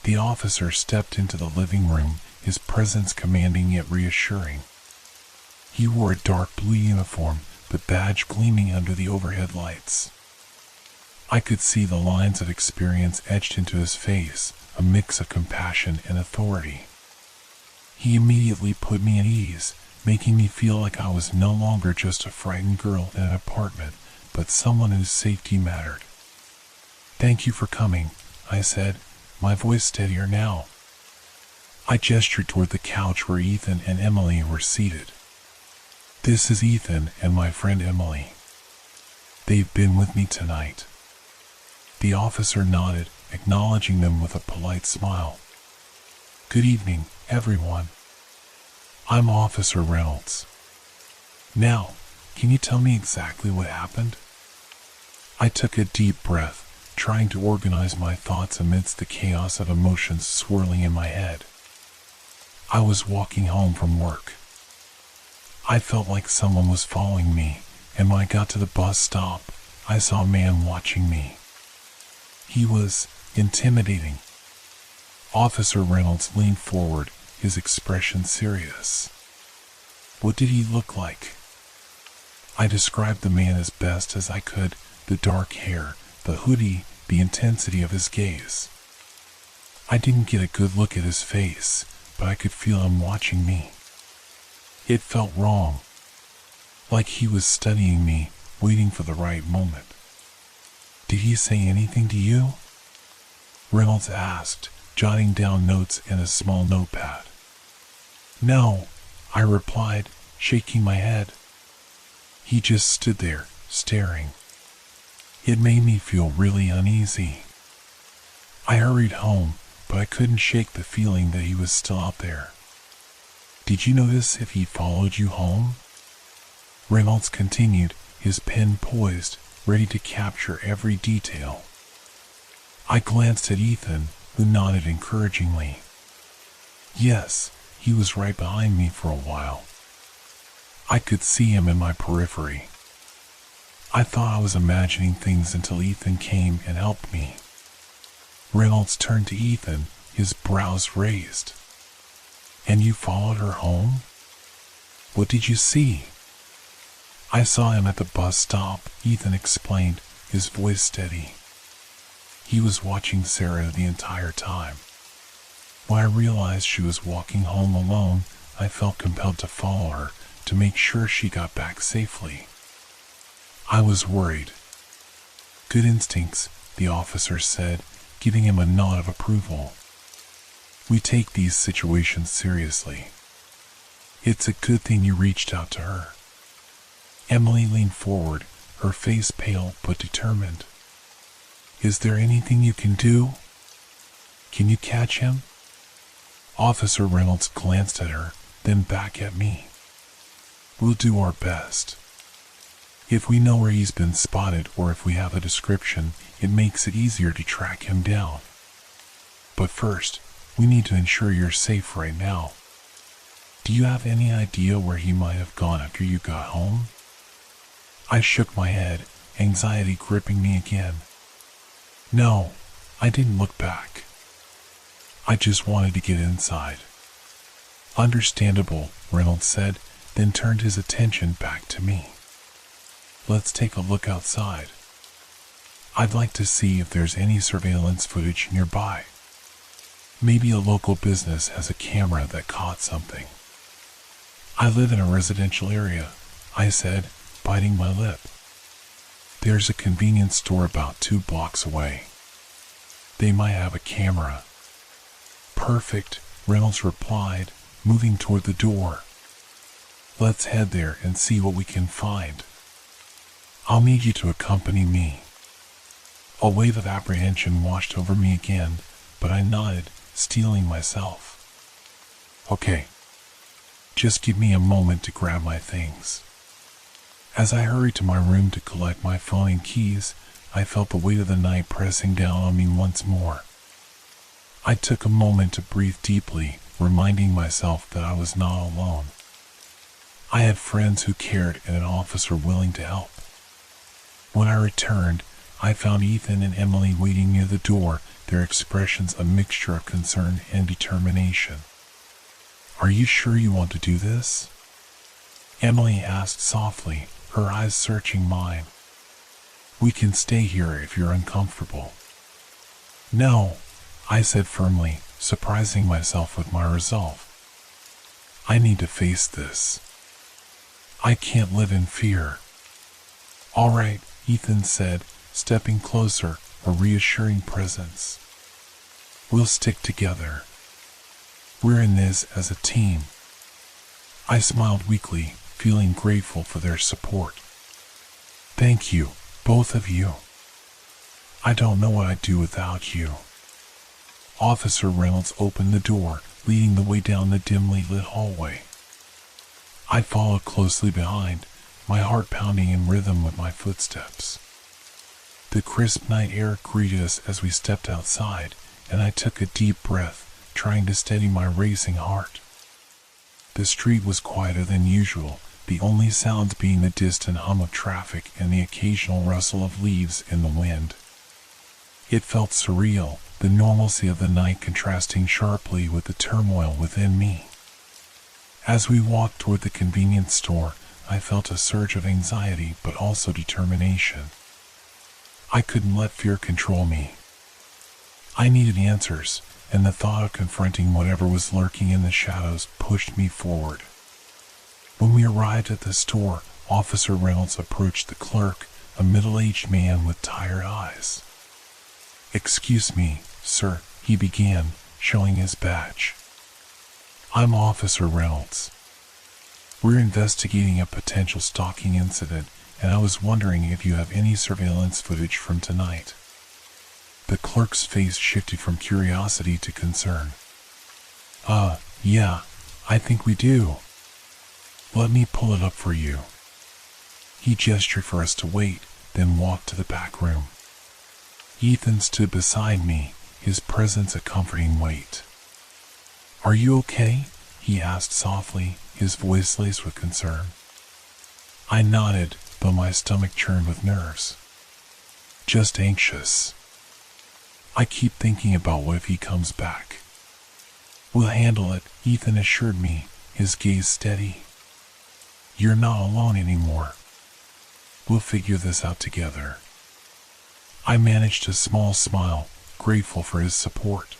The officer stepped into the living room, his presence commanding yet reassuring. He wore a dark blue uniform, the badge gleaming under the overhead lights. I could see the lines of experience etched into his face, a mix of compassion and authority. He immediately put me at ease, making me feel like I was no longer just a frightened girl in an apartment, but someone whose safety mattered. "Thank you for coming," I said, my voice steadier now. I gestured toward the couch where Ethan and Emily were seated. "This is Ethan and my friend Emily. They've been with me tonight." The officer nodded, acknowledging them with a polite smile. "Good evening, everyone. I'm Officer Reynolds. Now, can you tell me exactly what happened?" I took a deep breath, trying to organize my thoughts amidst the chaos of emotions swirling in my head. I was walking home from work. I felt like someone was following me, and when I got to the bus stop, I saw a man watching me. He was intimidating. Officer Reynolds leaned forward, his expression serious. "What did he look like?" I described the man as best as I could, the dark hair, the hoodie, the intensity of his gaze. I didn't get a good look at his face, but I could feel him watching me. It felt wrong, like he was studying me, waiting for the right moment. "Did he say anything to you?" Reynolds asked, jotting down notes in a small notepad. "No," I replied, shaking my head. He just stood there, staring. It made me feel really uneasy. I hurried home, but I couldn't shake the feeling that he was still out there. "Did you notice if he followed you home?" Reynolds continued, his pen poised, ready to capture every detail. I glanced at Ethan, who nodded encouragingly. "Yes, he was right behind me for a while. I could see him in my periphery." I thought I was imagining things until Ethan came and helped me. Reynolds turned to Ethan, his brows raised. And you followed her home? What did you see? I saw him at the bus stop, Ethan explained, his voice steady. He was watching Sarah the entire time. When I realized she was walking home alone, I felt compelled to follow her to make sure she got back safely. I was worried. Good instincts, the officer said, giving him a nod of approval. We take these situations seriously. It's a good thing you reached out to her. Emily leaned forward, her face pale but determined. Is there anything you can do? Can you catch him? Officer Reynolds glanced at her, then back at me. We'll do our best. If we know where he's been spotted or if we have a description, it makes it easier to track him down. But first, we need to ensure you're safe right now. Do you have any idea where he might have gone after you got home? I shook my head, anxiety gripping me again. No, I didn't look back. I just wanted to get inside. Understandable, Reynolds said, then turned his attention back to me. Let's take a look outside. I'd like to see if there's any surveillance footage nearby. Maybe a local business has a camera that caught something. I live in a residential area, I said, biting my lip. There's a convenience store about 2 blocks away. They might have a camera. Perfect, Reynolds replied, moving toward the door. Let's head there and see what we can find. I'll need you to accompany me. A wave of apprehension washed over me again, but I nodded, steeling myself. Okay. Just give me a moment to grab my things. As I hurried to my room to collect my phone and keys, I felt the weight of the night pressing down on me once more. I took a moment to breathe deeply, reminding myself that I was not alone. I had friends who cared and an officer willing to help. When I returned, I found Ethan and Emily waiting near the door, their expressions a mixture of concern and determination. Are you sure you want to do this? Emily asked softly, her eyes searching mine. We can stay here if you're uncomfortable. No, I said firmly, surprising myself with my resolve. I need to face this. I can't live in fear. All right, Ethan said, stepping closer, a reassuring presence. We'll stick together. We're in this as a team. I smiled weakly, feeling grateful for their support. Thank you, both of you. I don't know what I'd do without you. Officer Reynolds opened the door, leading the way down the dimly lit hallway. I followed closely behind, my heart pounding in rhythm with my footsteps. The crisp night air greeted us as we stepped outside, and I took a deep breath, trying to steady my racing heart. The street was quieter than usual, the only sounds being the distant hum of traffic and the occasional rustle of leaves in the wind. It felt surreal, the normalcy of the night contrasting sharply with the turmoil within me. As we walked toward the convenience store, I felt a surge of anxiety but also determination. I couldn't let fear control me. I needed answers, and the thought of confronting whatever was lurking in the shadows pushed me forward. When we arrived at the store, Officer Reynolds approached the clerk, a middle-aged man with tired eyes. Excuse me, sir, he began, showing his badge. I'm Officer Reynolds. We're investigating a potential stalking incident, and I was wondering if you have any surveillance footage from tonight. The clerk's face shifted from curiosity to concern. Yeah, I think we do. Let me pull it up for you. He gestured for us to wait, then walked to the back room. Ethan stood beside me, his presence a comforting weight. Are you okay? He asked softly, his voice laced with concern. I nodded, but my stomach churned with nerves. Just anxious. I keep thinking about what if he comes back. We'll handle it, Ethan assured me, his gaze steady. You're not alone anymore. We'll figure this out together. I managed a small smile, grateful for his support.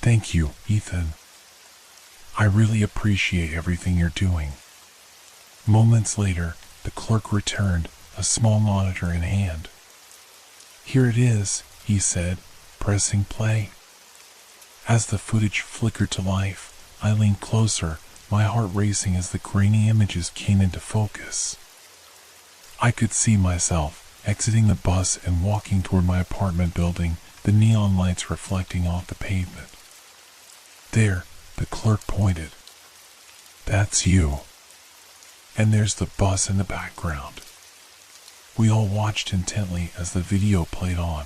Thank you, Ethan. I really appreciate everything you're doing. Moments later, the clerk returned, a small monitor in hand. Here it is, he said, pressing play. As the footage flickered to life, I leaned closer, my heart racing as the grainy images came into focus. I could see myself exiting the bus and walking toward my apartment building, the neon lights reflecting off the pavement. There, the clerk pointed. That's you. And there's the bus in the background. We all watched intently as the video played on.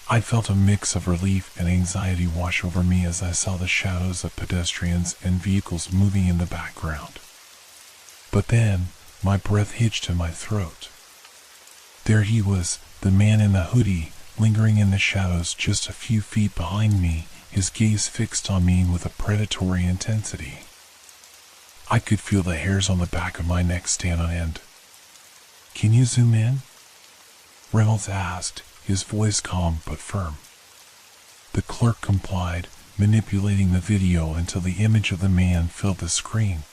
I felt a mix of relief and anxiety wash over me as I saw the shadows of pedestrians and vehicles moving in the background. But then, my breath hitched in my throat. There he was, the man in the hoodie, lingering in the shadows just a few feet behind me, his gaze fixed on me with a predatory intensity. I could feel the hairs on the back of my neck stand on end. Can you zoom in? Reynolds asked, his voice calm but firm. The clerk complied, manipulating the video until the image of the man filled the screen.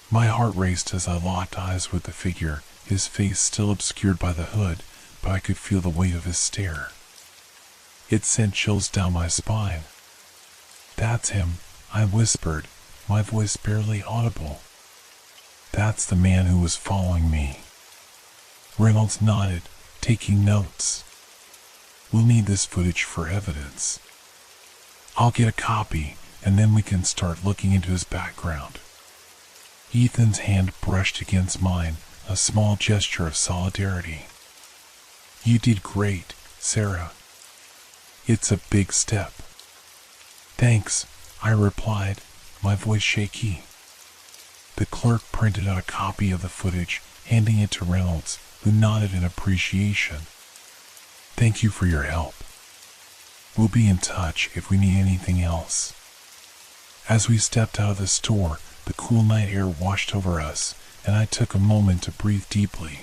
My heart raced as I locked eyes with the figure, his face still obscured by the hood, but I could feel the weight of his stare. It sent chills down my spine. That's him, I whispered, my voice barely audible. That's the man who was following me. Reynolds nodded, taking notes. We'll need this footage for evidence. I'll get a copy, and then we can start looking into his background. Ethan's hand brushed against mine, a small gesture of solidarity. You did great, Sarah. It's a big step. Thanks, I replied, my voice shaky. The clerk printed out a copy of the footage, handing it to Reynolds, who nodded in appreciation. Thank you for your help. We'll be in touch if we need anything else. As we stepped out of the store, the cool night air washed over us, and I took a moment to breathe deeply.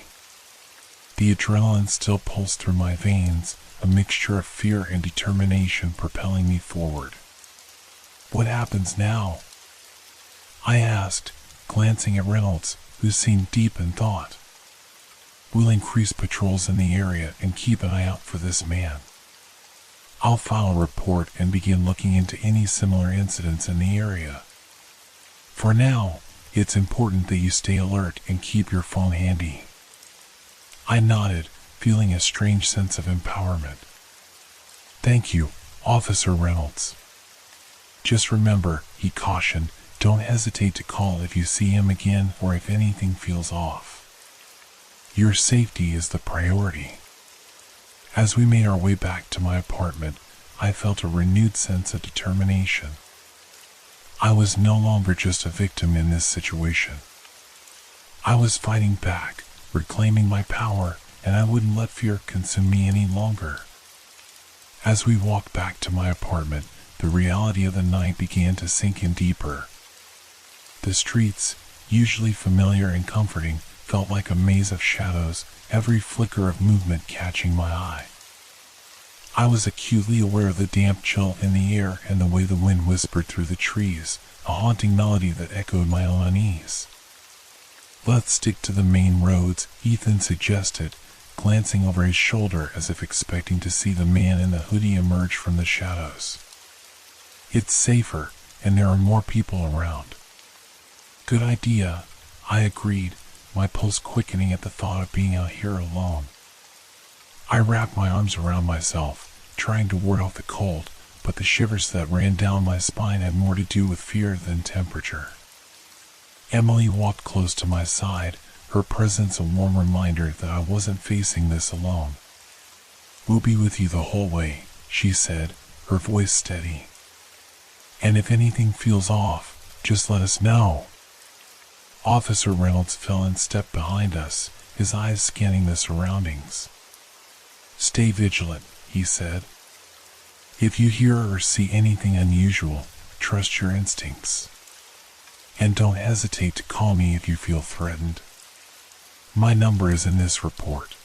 The adrenaline still pulsed through my veins, a mixture of fear and determination propelling me forward. What happens now? I asked, glancing at Reynolds, who seemed deep in thought. We'll increase patrols in the area and keep an eye out for this man. I'll file a report and begin looking into any similar incidents in the area. For now, it's important that you stay alert and keep your phone handy. I nodded, feeling a strange sense of empowerment. Thank you, Officer Reynolds. Just remember, he cautioned, don't hesitate to call if you see him again or if anything feels off. Your safety is the priority. As we made our way back to my apartment, I felt a renewed sense of determination. I was no longer just a victim in this situation. I was fighting back, reclaiming my power, and I wouldn't let fear consume me any longer. As we walked back to my apartment, the reality of the night began to sink in deeper. The streets, usually familiar and comforting, felt like a maze of shadows, every flicker of movement catching my eye. I was acutely aware of the damp chill in the air and the way the wind whispered through the trees, a haunting melody that echoed my own unease. Let's stick to the main roads, Ethan suggested, glancing over his shoulder as if expecting to see the man in the hoodie emerge from the shadows. It's safer, and there are more people around. Good idea, I agreed, my pulse quickening at the thought of being out here alone. I wrapped my arms around myself, trying to ward off the cold, but the shivers that ran down my spine had more to do with fear than temperature. Emily walked close to my side, her presence a warm reminder that I wasn't facing this alone. We'll be with you the whole way, she said, her voice steady. And if anything feels off, just let us know. Officer Reynolds fell in step behind us, his eyes scanning the surroundings. Stay vigilant, he said. If you hear or see anything unusual, trust your instincts. And don't hesitate to call me if you feel threatened. My number is in this report.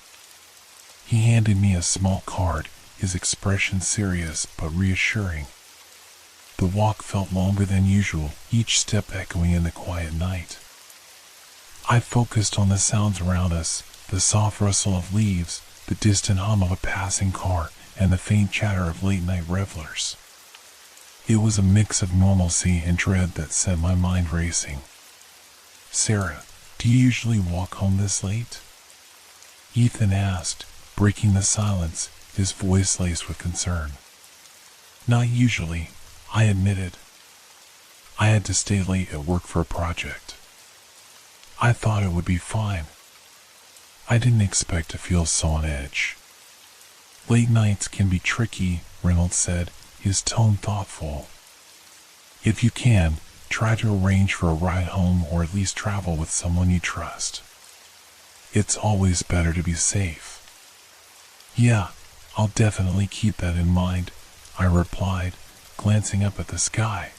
He handed me a small card, his expression serious but reassuring. The walk felt longer than usual, each step echoing in the quiet night. I focused on the sounds around us, the soft rustle of leaves, the distant hum of a passing car, and the faint chatter of late-night revelers. It was a mix of normalcy and dread that sent my mind racing. Sarah, do you usually walk home this late? Ethan asked, breaking the silence, his voice laced with concern. Not usually, I admitted. I had to stay late at work for a project. I thought it would be fine. I didn't expect to feel so on edge. Late nights can be tricky, Reynolds said, his tone thoughtful. If you can, try to arrange for a ride home or at least travel with someone you trust. It's always better to be safe. Yeah, I'll definitely keep that in mind, I replied, glancing up at the sky.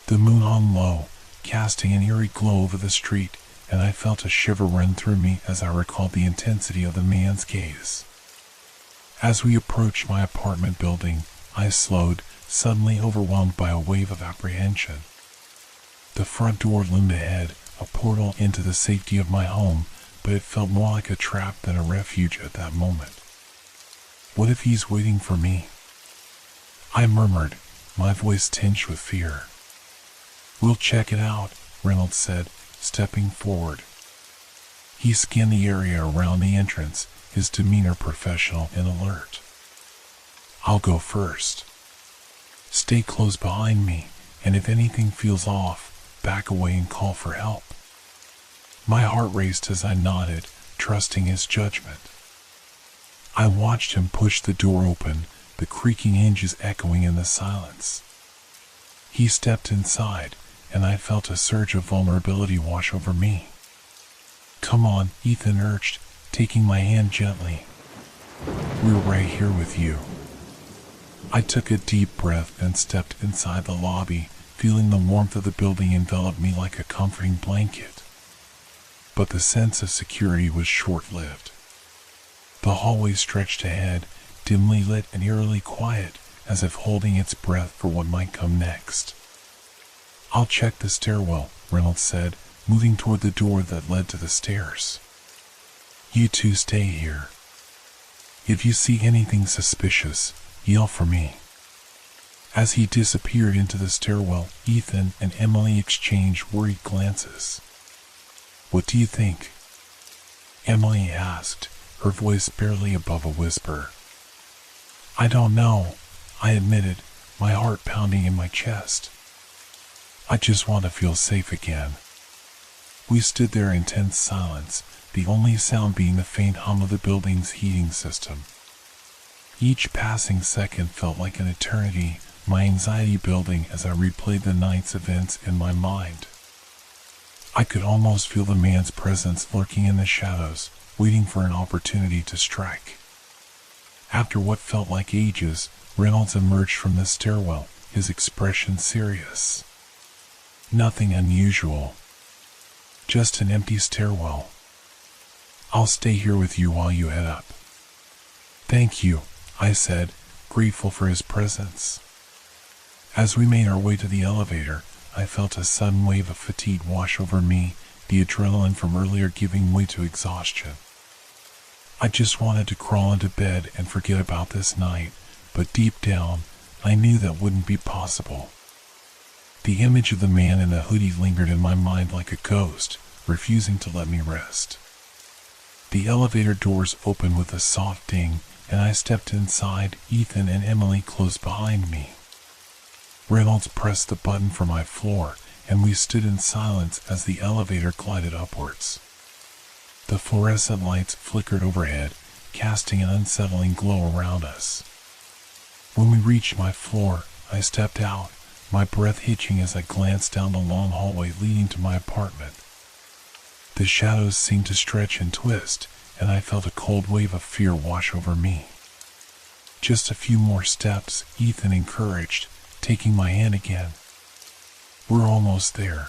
The moon hung low, casting an eerie glow over the street, and I felt a shiver run through me as I recalled the intensity of the man's gaze. As we approached my apartment building, I slowed, suddenly overwhelmed by a wave of apprehension. The front door loomed ahead, a portal into the safety of my home, but it felt more like a trap than a refuge at that moment. What if he's waiting for me? I murmured, my voice tinged with fear. We'll check it out, Reynolds said, stepping forward. He scanned the area around the entrance, his demeanor professional and alert. I'll go first. Stay close behind me, and if anything feels off, back away and call for help. My heart raced as I nodded, trusting his judgment. I watched him push the door open, the creaking hinges echoing in the silence. He stepped inside, and I felt a surge of vulnerability wash over me. Come on, Ethan urged, taking my hand gently. We're right here with you. I took a deep breath and stepped inside the lobby, feeling the warmth of the building envelop me like a comforting blanket. But the sense of security was short-lived. The hallway stretched ahead, dimly lit and eerily quiet, as if holding its breath for what might come next. I'll check the stairwell, Reynolds said, moving toward the door that led to the stairs. You two stay here. If you see anything suspicious, yell for me. As he disappeared into the stairwell, Ethan and Emily exchanged worried glances. What do you think? Emily asked, her voice barely above a whisper. I don't know, I admitted, my heart pounding in my chest. I just want to feel safe again. We stood there in tense silence, the only sound being the faint hum of the building's heating system. Each passing second felt like an eternity, my anxiety building as I replayed the night's events in my mind. I could almost feel the man's presence lurking in the shadows, waiting for an opportunity to strike. After what felt like ages, Reynolds emerged from the stairwell, his expression serious. Nothing unusual. Just an empty stairwell. I'll stay here with you while you head up. Thank you, I said, grateful for his presence. As we made our way to the elevator, I felt a sudden wave of fatigue wash over me, the adrenaline from earlier giving way to exhaustion. I just wanted to crawl into bed and forget about this night, but deep down, I knew that wouldn't be possible. The image of the man in the hoodie lingered in my mind like a ghost, refusing to let me rest. The elevator doors opened with a soft ding, and I stepped inside, Ethan and Emily close behind me. Reynolds pressed the button for my floor, and we stood in silence as the elevator glided upwards. The fluorescent lights flickered overhead, casting an unsettling glow around us. When we reached my floor, I stepped out, my breath hitching as I glanced down the long hallway leading to my apartment. The shadows seemed to stretch and twist, and I felt a cold wave of fear wash over me. Just a few more steps, Ethan encouraged, taking my hand again. We're almost there.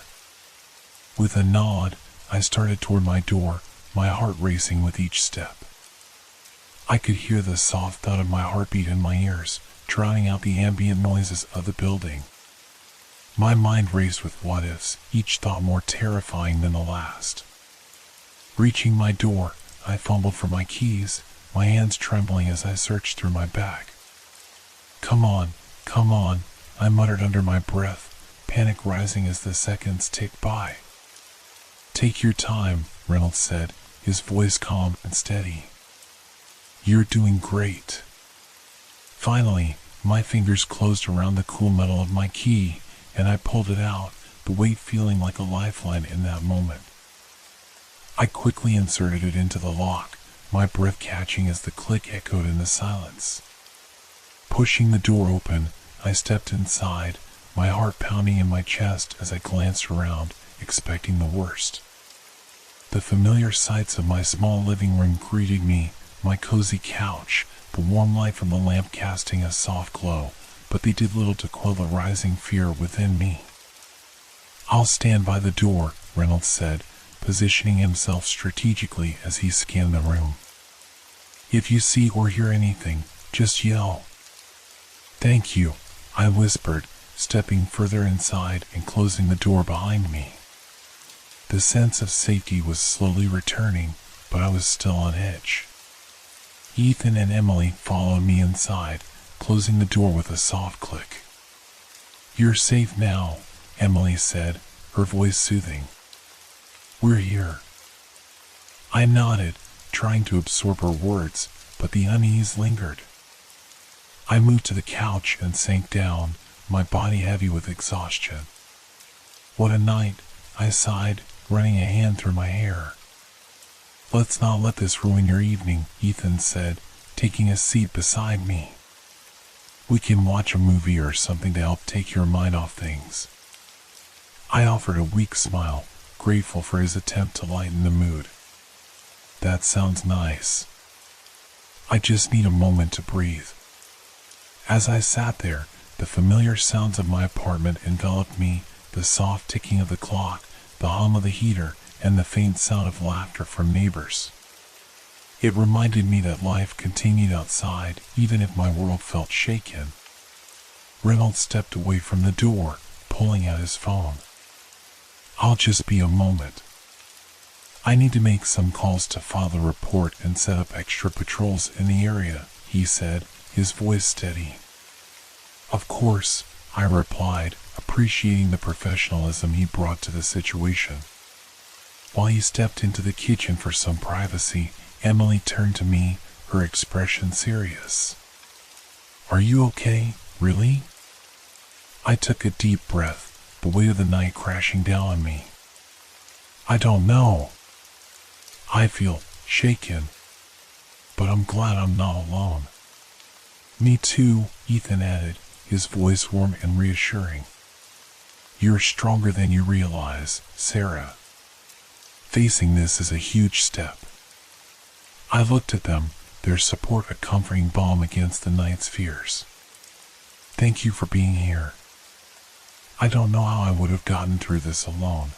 With a nod, I started toward my door, my heart racing with each step. I could hear the soft thud of my heartbeat in my ears, drowning out the ambient noises of the building. My mind raced with what-ifs, each thought more terrifying than the last. Reaching my door, I fumbled for my keys, my hands trembling as I searched through my bag. Come on, I muttered under my breath, panic rising as the seconds ticked by. Take your time, Reynolds said, his voice calm and steady. You're doing great. Finally, my fingers closed around the cool metal of my key, and I pulled it out, the weight feeling like a lifeline in that moment. I quickly inserted it into the lock, my breath catching as the click echoed in the silence. Pushing the door open, I stepped inside, my heart pounding in my chest as I glanced around, expecting the worst. The familiar sights of my small living room greeted me, my cozy couch, the warm light from the lamp casting a soft glow, but they did little to quell the rising fear within me. I'll stand by the door, Reynolds said, positioning himself strategically as he scanned the room. If you see or hear anything, just yell. Thank you, I whispered, stepping further inside and closing the door behind me. The sense of safety was slowly returning, but I was still on edge. Ethan and Emily followed me inside, closing the door with a soft click. You're safe now, Emily said, her voice soothing. We're here. I nodded, trying to absorb her words, but the unease lingered. I moved to the couch and sank down, my body heavy with exhaustion. What a night, I sighed, running a hand through my hair. Let's not let this ruin your evening, Ethan said, taking a seat beside me. We can watch a movie or something to help take your mind off things. I offered a weak smile, grateful for his attempt to lighten the mood. That sounds nice. I just need a moment to breathe. As I sat there, the familiar sounds of my apartment enveloped me, the soft ticking of the clock, the hum of the heater, and the faint sound of laughter from neighbors. It reminded me that life continued outside, even if my world felt shaken. Reynolds stepped away from the door, pulling out his phone. I'll just be a moment. I need to make some calls to file the report and set up extra patrols in the area, he said, his voice steady. Of course, I replied, appreciating the professionalism he brought to the situation. While he stepped into the kitchen for some privacy, Emily turned to me, her expression serious. Are you okay, really? I took a deep breath, the weight of the night crashing down on me. I don't know. I feel shaken, but I'm glad I'm not alone. Me too, Ethan added, his voice warm and reassuring. You're stronger than you realize, Sarah. Facing this is a huge step. I looked at them, their support a comforting balm against the night's fears. Thank you for being here. I don't know how I would have gotten through this alone.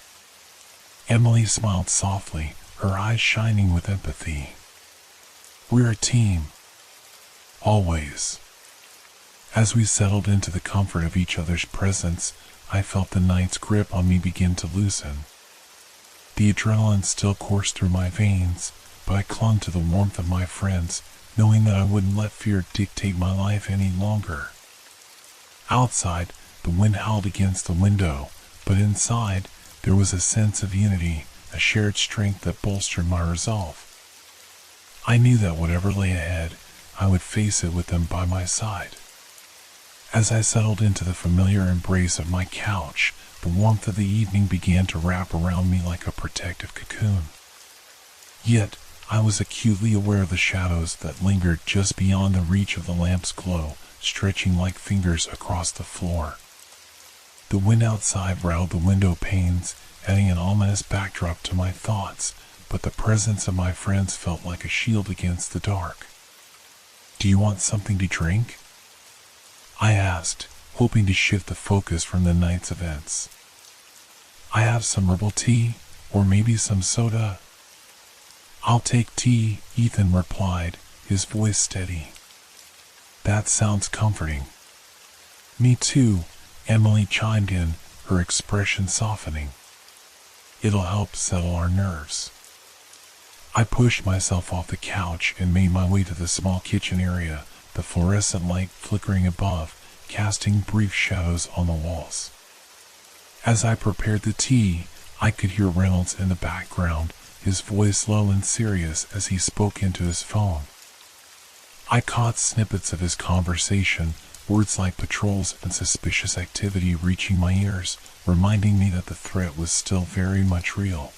Emily smiled softly, her eyes shining with empathy. We're a team. Always. As we settled into the comfort of each other's presence, I felt the night's grip on me begin to loosen. The adrenaline still coursed through my veins, but I clung to the warmth of my friends, knowing that I wouldn't let fear dictate my life any longer. Outside, the wind howled against the window, but inside, there was a sense of unity, a shared strength that bolstered my resolve. I knew that whatever lay ahead, I would face it with them by my side. As I settled into the familiar embrace of my couch, the warmth of the evening began to wrap around me like a protective cocoon. Yet, I was acutely aware of the shadows that lingered just beyond the reach of the lamp's glow, stretching like fingers across the floor. The wind outside rattled the window panes, adding an ominous backdrop to my thoughts, but the presence of my friends felt like a shield against the dark. Do you want something to drink? I asked, hoping to shift the focus from the night's events. I have some herbal tea, or maybe some soda. I'll take tea, Ethan replied, his voice steady. That sounds comforting. Me too, Emily chimed in, her expression softening. It'll help settle our nerves. I pushed myself off the couch and made my way to the small kitchen area, the fluorescent light flickering above, casting brief shadows on the walls. As I prepared the tea, I could hear Reynolds in the background, his voice low and serious as he spoke into his phone. I caught snippets of his conversation, words like patrols and suspicious activity reaching my ears, reminding me that the threat was still very much real.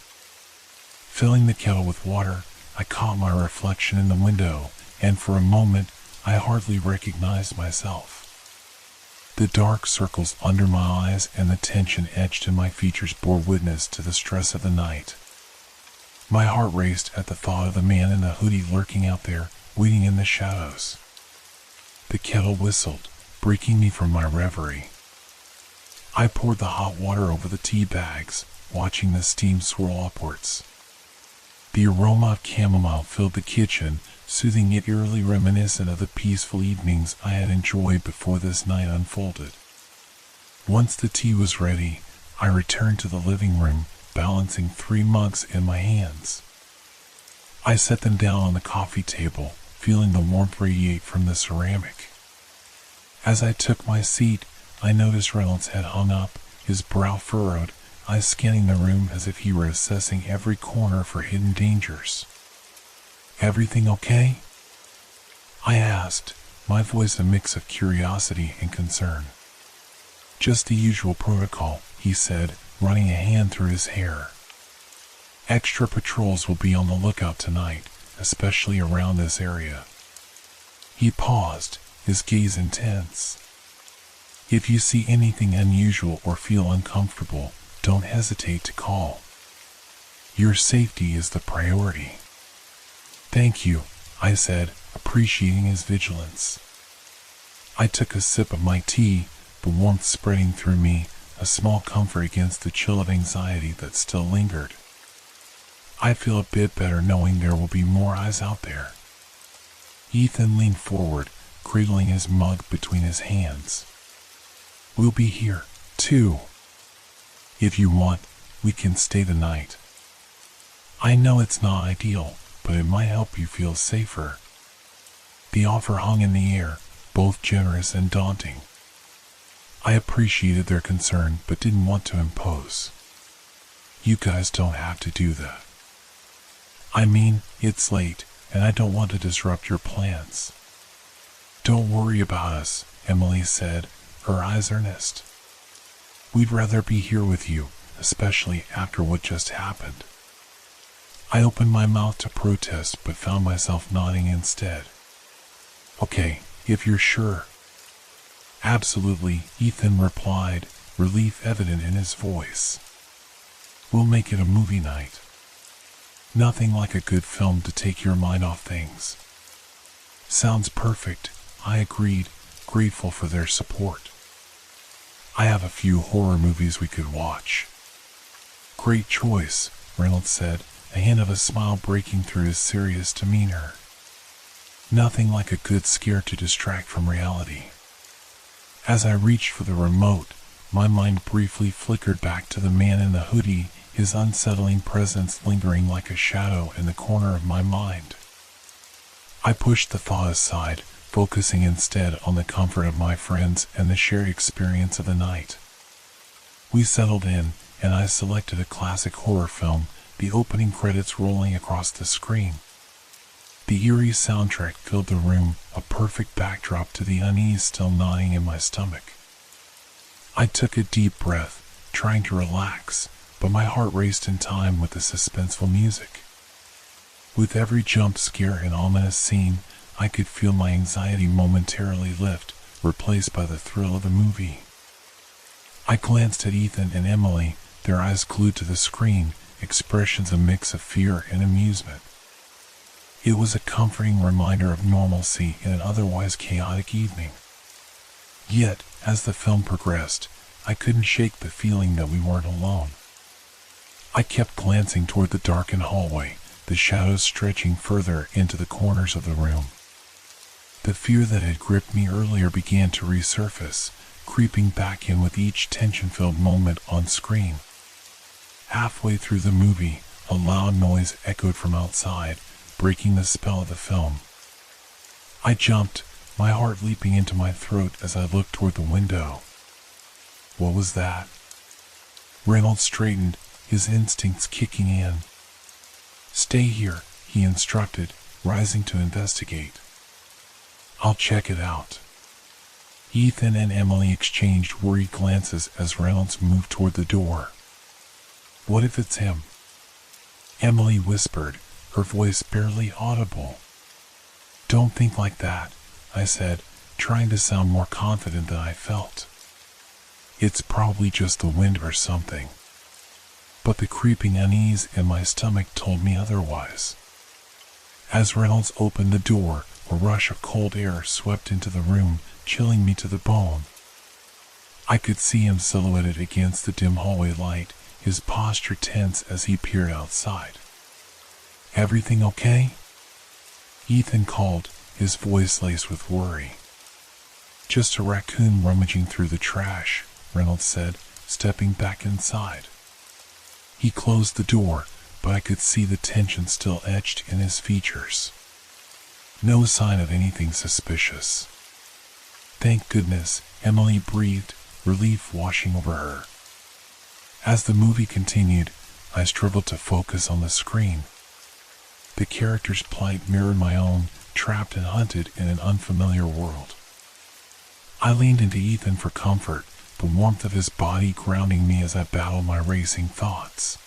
Filling the kettle with water, I caught my reflection in the window, and for a moment, I hardly recognized myself. The dark circles under my eyes and the tension etched in my features bore witness to the stress of the night. My heart raced at the thought of the man in the hoodie lurking out there, waiting in the shadows. The kettle whistled, breaking me from my reverie. I poured the hot water over the tea bags, watching the steam swirl upwards. The aroma of chamomile filled the kitchen, soothing yet eerily reminiscent of the peaceful evenings I had enjoyed before this night unfolded. Once the tea was ready, I returned to the living room, balancing 3 mugs in my hands. I set them down on the coffee table, feeling the warmth radiate from the ceramic. As I took my seat, I noticed Reynolds had hung up, his brow furrowed, eyes scanning the room as if he were assessing every corner for hidden dangers. Everything okay? I asked, my voice a mix of curiosity and concern. Just the usual protocol, he said, running a hand through his hair. Extra patrols will be on the lookout tonight, especially around this area. He paused, his gaze intense. If you see anything unusual or feel uncomfortable, don't hesitate to call. Your safety is the priority. Thank you, I said, appreciating his vigilance. I took a sip of my tea, the warmth spreading through me, a small comfort against the chill of anxiety that still lingered. I feel a bit better knowing there will be more eyes out there. Ethan leaned forward, cradling his mug between his hands. We'll be here, too. If you want, we can stay the night. I know it's not ideal, but it might help you feel safer. The offer hung in the air, both generous and daunting. I appreciated their concern, but didn't want to impose. You guys don't have to do that. I mean, it's late, and I don't want to disrupt your plans. Don't worry about us, Emily said, her eyes earnest. We'd rather be here with you, especially after what just happened. I opened my mouth to protest, but found myself nodding instead. Okay, if you're sure. Absolutely, Ethan replied, relief evident in his voice. We'll make it a movie night. Nothing like a good film to take your mind off things. Sounds perfect, I agreed, grateful for their support. I have a few horror movies we could watch. Great choice, Reynolds said, a hint of a smile breaking through his serious demeanor. Nothing like a good scare to distract from reality. As I reached for the remote, my mind briefly flickered back to the man in the hoodie, his unsettling presence lingering like a shadow in the corner of my mind. I pushed the thought aside, focusing instead on the comfort of my friends and the shared experience of the night. We settled in, and I selected a classic horror film, the opening credits rolling across the screen. The eerie soundtrack filled the room, a perfect backdrop to the unease still gnawing in my stomach. I took a deep breath, trying to relax, but my heart raced in time with the suspenseful music. With every jump scare and ominous scene, I could feel my anxiety momentarily lift, replaced by the thrill of the movie. I glanced at Ethan and Emily, their eyes glued to the screen, expressions a mix of fear and amusement. It was a comforting reminder of normalcy in an otherwise chaotic evening. Yet, as the film progressed, I couldn't shake the feeling that we weren't alone. I kept glancing toward the darkened hallway, the shadows stretching further into the corners of the room. The fear that had gripped me earlier began to resurface, creeping back in with each tension-filled moment on screen. Halfway through the movie, a loud noise echoed from outside, breaking the spell of the film. I jumped, my heart leaping into my throat as I looked toward the window. What was that? Reynolds straightened, his instincts kicking in. "Stay here," he instructed, rising to investigate. "I'll check it out." Ethan and Emily exchanged worried glances as Reynolds moved toward the door. "What if it's him?" Emily whispered, her voice barely audible. "Don't think like that," I said, trying to sound more confident than I felt. "It's probably just the wind or something." But the creeping unease in my stomach told me otherwise. As Reynolds opened the door, a rush of cold air swept into the room, chilling me to the bone. I could see him silhouetted against the dim hallway light, his posture tense as he peered outside. "Everything okay?" Ethan called, his voice laced with worry. "Just a raccoon rummaging through the trash," Reynolds said, stepping back inside. He closed the door, but I could see the tension still etched in his features. No sign of anything suspicious. "Thank goodness," Emily breathed, relief washing over her. As the movie continued, I struggled to focus on the screen. The character's plight mirrored my own, trapped and hunted in an unfamiliar world. I leaned into Ethan for comfort, the warmth of his body grounding me as I battled my racing thoughts.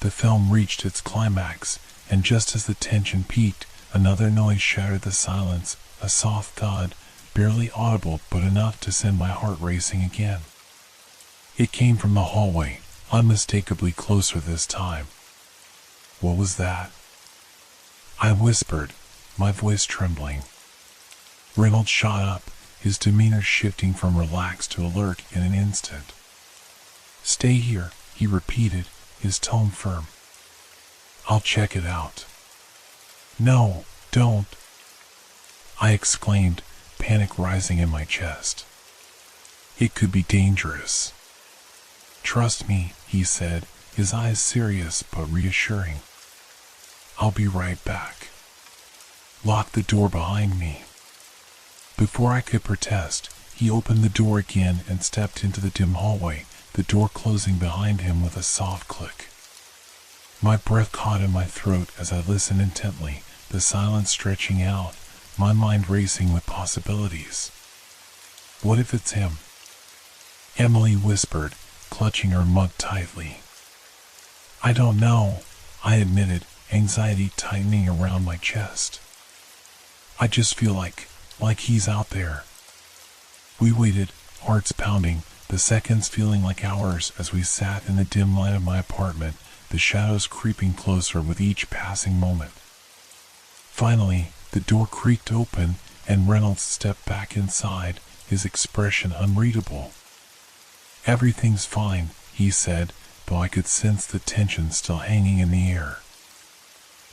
The film reached its climax, and just as the tension peaked, another noise shattered the silence, a soft thud, barely audible but enough to send my heart racing again. It came from the hallway, unmistakably closer this time. "What was that?" I whispered, my voice trembling. Reynolds shot up, his demeanor shifting from relaxed to alert in an instant. "Stay here," he repeated, his tone firm. "I'll check it out." "No, don't," I exclaimed, panic rising in my chest. "It could be dangerous." "Trust me," he said, his eyes serious but reassuring. "I'll be right back." Lock the door behind me. Before I could protest, he opened the door again and stepped into the dim hallway, the door closing behind him with a soft click. My breath caught in my throat as I listened intently, the silence stretching out, my mind racing with possibilities. "What if it's him?" Emily whispered, clutching her mug tightly. "I don't know," I admitted, anxiety tightening around my chest. "I just feel like he's out there." We waited, hearts pounding, the seconds feeling like hours as we sat in the dim light of my apartment, the shadows creeping closer with each passing moment. Finally, the door creaked open, and Reynolds stepped back inside, his expression unreadable. "Everything's fine," he said, though I could sense the tension still hanging in the air.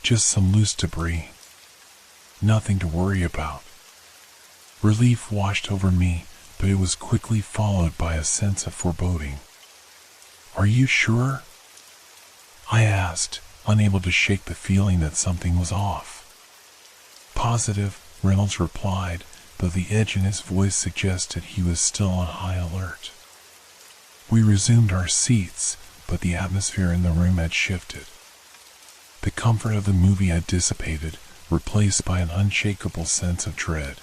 "Just some loose debris. Nothing to worry about." Relief washed over me, but it was quickly followed by a sense of foreboding. "Are you sure?" I asked, unable to shake the feeling that something was off. "Positive," Reynolds replied, though the edge in his voice suggested he was still on high alert. We resumed our seats, but the atmosphere in the room had shifted. The comfort of the movie had dissipated, replaced by an unshakable sense of dread.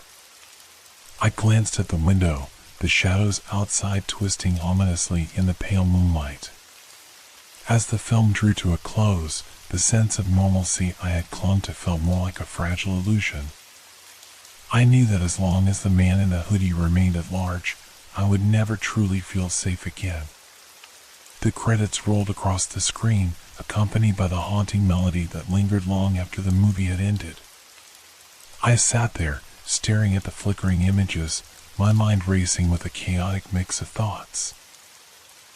I glanced at the window, the shadows outside twisting ominously in the pale moonlight. As the film drew to a close, the sense of normalcy I had clung to felt more like a fragile illusion. I knew that as long as the man in the hoodie remained at large, I would never truly feel safe again. The credits rolled across the screen, accompanied by the haunting melody that lingered long after the movie had ended. I sat there, staring at the flickering images, my mind racing with a chaotic mix of thoughts.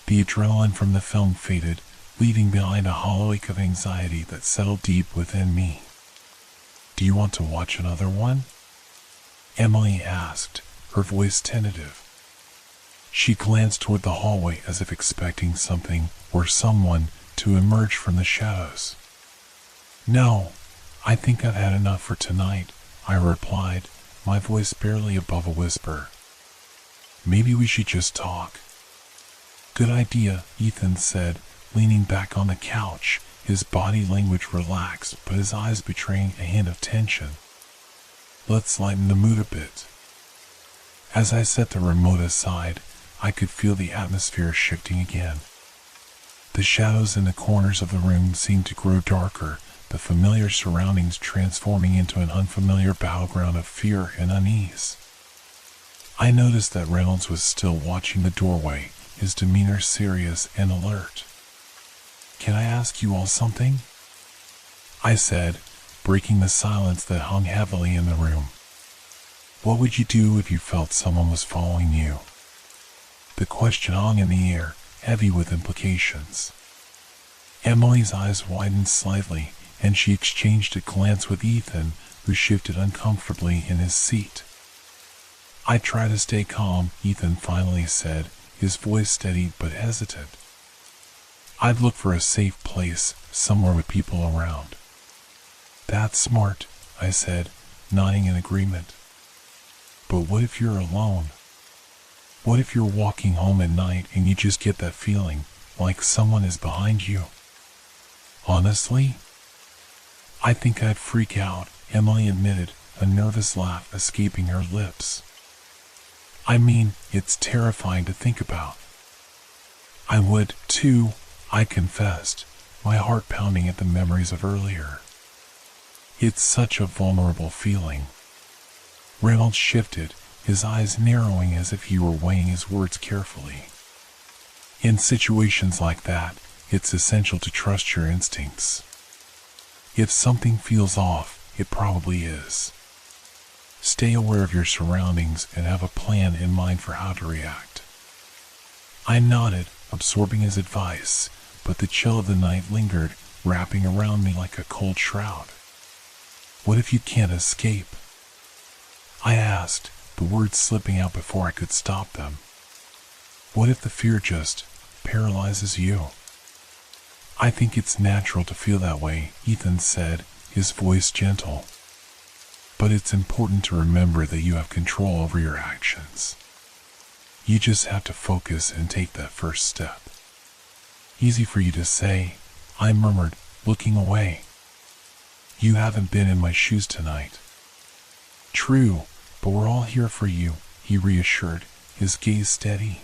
The adrenaline from the film faded, leaving behind a hollow ache of anxiety that settled deep within me. "Do you want to watch another one?" Emily asked, her voice tentative. She glanced toward the hallway as if expecting something or someone to emerge from the shadows. "No, I think I've had enough for tonight," I replied, my voice barely above a whisper. "Maybe we should just talk." "Good idea," Ethan said, leaning back on the couch, his body language relaxed but his eyes betraying a hint of tension. "Let's lighten the mood a bit." As I set the remote aside, I could feel the atmosphere shifting again. The shadows in the corners of the room seemed to grow darker, the familiar surroundings transforming into an unfamiliar battleground of fear and unease. I noticed that Reynolds was still watching the doorway, his demeanor serious and alert. "Can I ask you all something?" I said, breaking the silence that hung heavily in the room. "What would you do if you felt someone was following you?" The question hung in the air, heavy with implications. Emily's eyes widened slightly, and she exchanged a glance with Ethan, who shifted uncomfortably in his seat. "I try to stay calm," Ethan finally said, his voice steady but hesitant. "I'd look for a safe place, somewhere with people around." "That's smart," I said, nodding in agreement. "But what if you're alone? What if you're walking home at night and you just get that feeling, like someone is behind you?" "Honestly, I think I'd freak out," Emily admitted, a nervous laugh escaping her lips. "I mean, it's terrifying to think about." "I would, too," I confessed, my heart pounding at the memories of earlier. "It's such a vulnerable feeling." Reynolds shifted, his eyes narrowing as if he were weighing his words carefully. "In situations like that, it's essential to trust your instincts. If something feels off, it probably is. Stay aware of your surroundings and have a plan in mind for how to react." I nodded, absorbing his advice, but the chill of the night lingered, wrapping around me like a cold shroud. "What if you can't escape?" I asked, the words slipping out before I could stop them. "What if the fear just paralyzes you?" "I think it's natural to feel that way," Ethan said, his voice gentle. "But it's important to remember that you have control over your actions. You just have to focus and take that first step." "Easy for you to say," I murmured, looking away. "You haven't been in my shoes tonight." "True, but we're all here for you," he reassured, his gaze steady.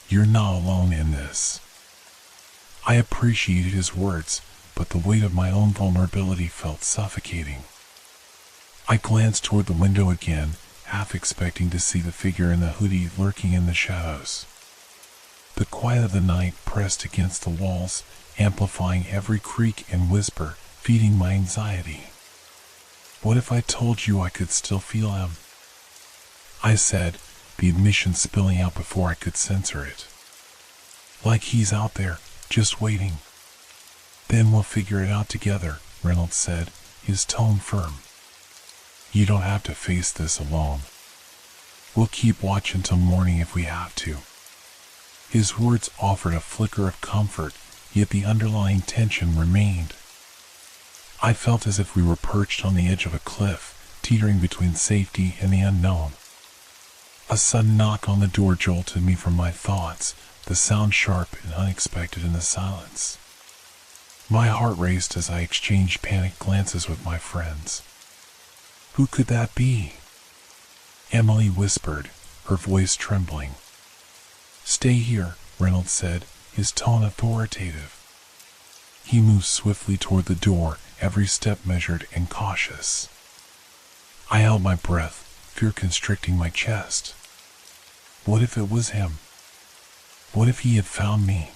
"You're not alone in this." I appreciated his words, but the weight of my own vulnerability felt suffocating. I glanced toward the window again, half expecting to see the figure in the hoodie lurking in the shadows. The quiet of the night pressed against the walls, amplifying every creak and whisper, feeding my anxiety. "What if I told you I could still feel him?" I said, the admission spilling out before I could censor it. "Like he's out there, just waiting." "Then we'll figure it out together," Reynolds said, his tone firm. "You don't have to face this alone. We'll keep watch until morning if we have to." His words offered a flicker of comfort, yet the underlying tension remained. I felt as if we were perched on the edge of a cliff, teetering between safety and the unknown. A sudden knock on the door jolted me from my thoughts, the sound sharp and unexpected in the silence. My heart raced as I exchanged panicked glances with my friends. "Who could that be?" Emily whispered, her voice trembling. "Stay here," Reynolds said, his tone authoritative. He moved swiftly toward the door, every step measured and cautious. I held my breath, fear constricting my chest. What if it was him? What if he had found me?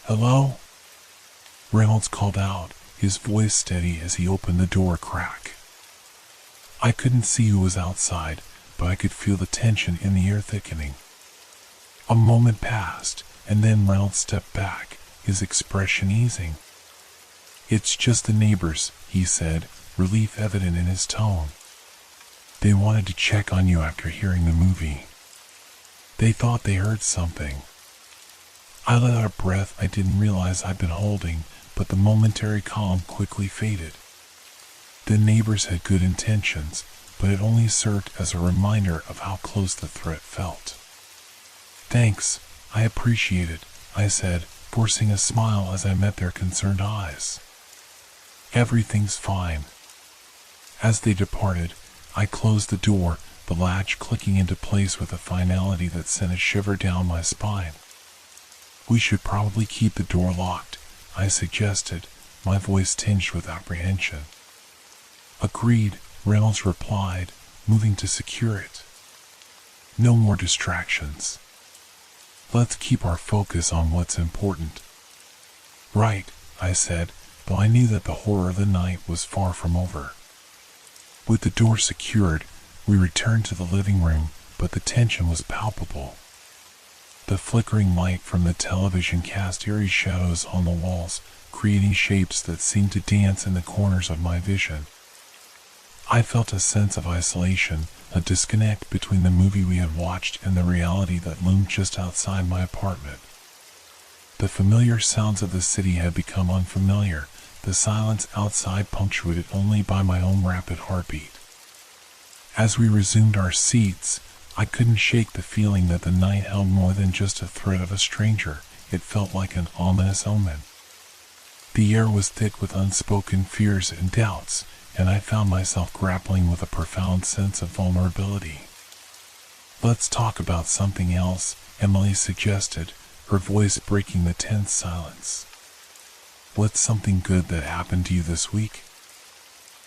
"Hello?" Reynolds called out, his voice steady as he opened the door a crack. I couldn't see who was outside, but I could feel the tension in the air thickening. A moment passed, and then Reynolds stepped back, his expression easing. "It's just the neighbors," he said, relief evident in his tone. "They wanted to check on you after hearing the movie. They thought they heard something." I let out a breath I didn't realize I'd been holding, but the momentary calm quickly faded. The neighbors had good intentions, but it only served as a reminder of how close the threat felt. "Thanks, I appreciate it," I said, forcing a smile as I met their concerned eyes. "Everything's fine." As they departed, I closed the door, the latch clicking into place with a finality that sent a shiver down my spine. "We should probably keep the door locked," I suggested, my voice tinged with apprehension. "Agreed," Reynolds replied, moving to secure it. "No more distractions. Let's keep our focus on what's important." "Right," I said, though I knew that the horror of the night was far from over. With the door secured, we returned to the living room, but the tension was palpable. The flickering light from the television cast eerie shadows on the walls, creating shapes that seemed to dance in the corners of my vision. I felt a sense of isolation, a disconnect between the movie we had watched and the reality that loomed just outside my apartment. The familiar sounds of the city had become unfamiliar, the silence outside punctuated only by my own rapid heartbeat. As we resumed our seats, I couldn't shake the feeling that the night held more than just a threat of a stranger. It felt like an ominous omen. The air was thick with unspoken fears and doubts, and I found myself grappling with a profound sense of vulnerability. "Let's talk about something else," Emily suggested, her voice breaking the tense silence. "What's something good that happened to you this week?"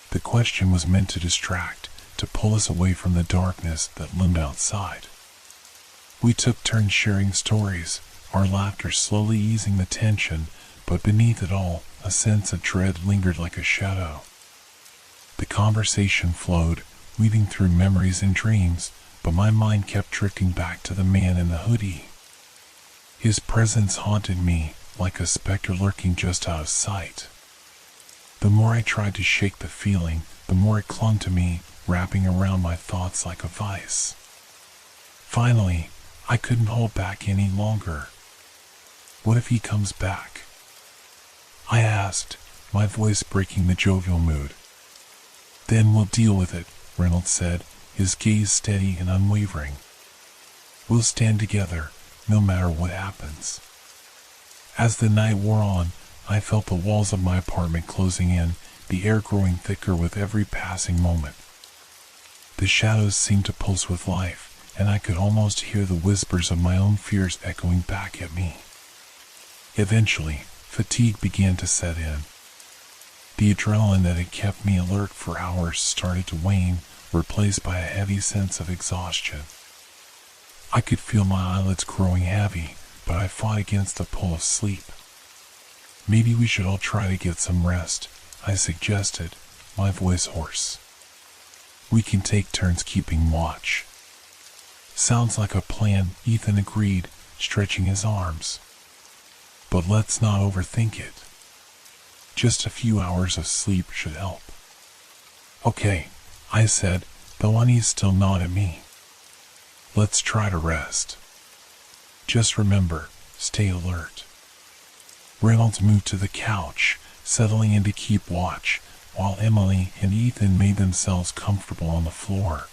The question was meant to distract, to pull us away from the darkness that loomed outside. We took turns sharing stories, our laughter slowly easing the tension, but beneath it all, a sense of dread lingered like a shadow. The conversation flowed, weaving through memories and dreams, but my mind kept drifting back to the man in the hoodie. His presence haunted me, like a specter lurking just out of sight. The more I tried to shake the feeling, the more it clung to me, wrapping around my thoughts like a vice. Finally, I couldn't hold back any longer. "What if he comes back?" I asked, my voice breaking the jovial mood. "Then we'll deal with it," Reynolds said, his gaze steady and unwavering. "We'll stand together, no matter what happens." As the night wore on, I felt the walls of my apartment closing in, the air growing thicker with every passing moment. The shadows seemed to pulse with life, and I could almost hear the whispers of my own fears echoing back at me. Eventually, fatigue began to set in. The adrenaline that had kept me alert for hours started to wane, replaced by a heavy sense of exhaustion. I could feel my eyelids growing heavy, but I fought against the pull of sleep. "Maybe we should all try to get some rest," I suggested, my voice hoarse. "We can take turns keeping watch." "Sounds like a plan," Ethan agreed, stretching his arms. "But let's not overthink it. Just a few hours of sleep should help." "Okay," I said, though unease still gnawed at me. "Let's try to rest. Just remember, stay alert." Reynolds moved to the couch, settling in to keep watch, while Emily and Ethan made themselves comfortable on the floor.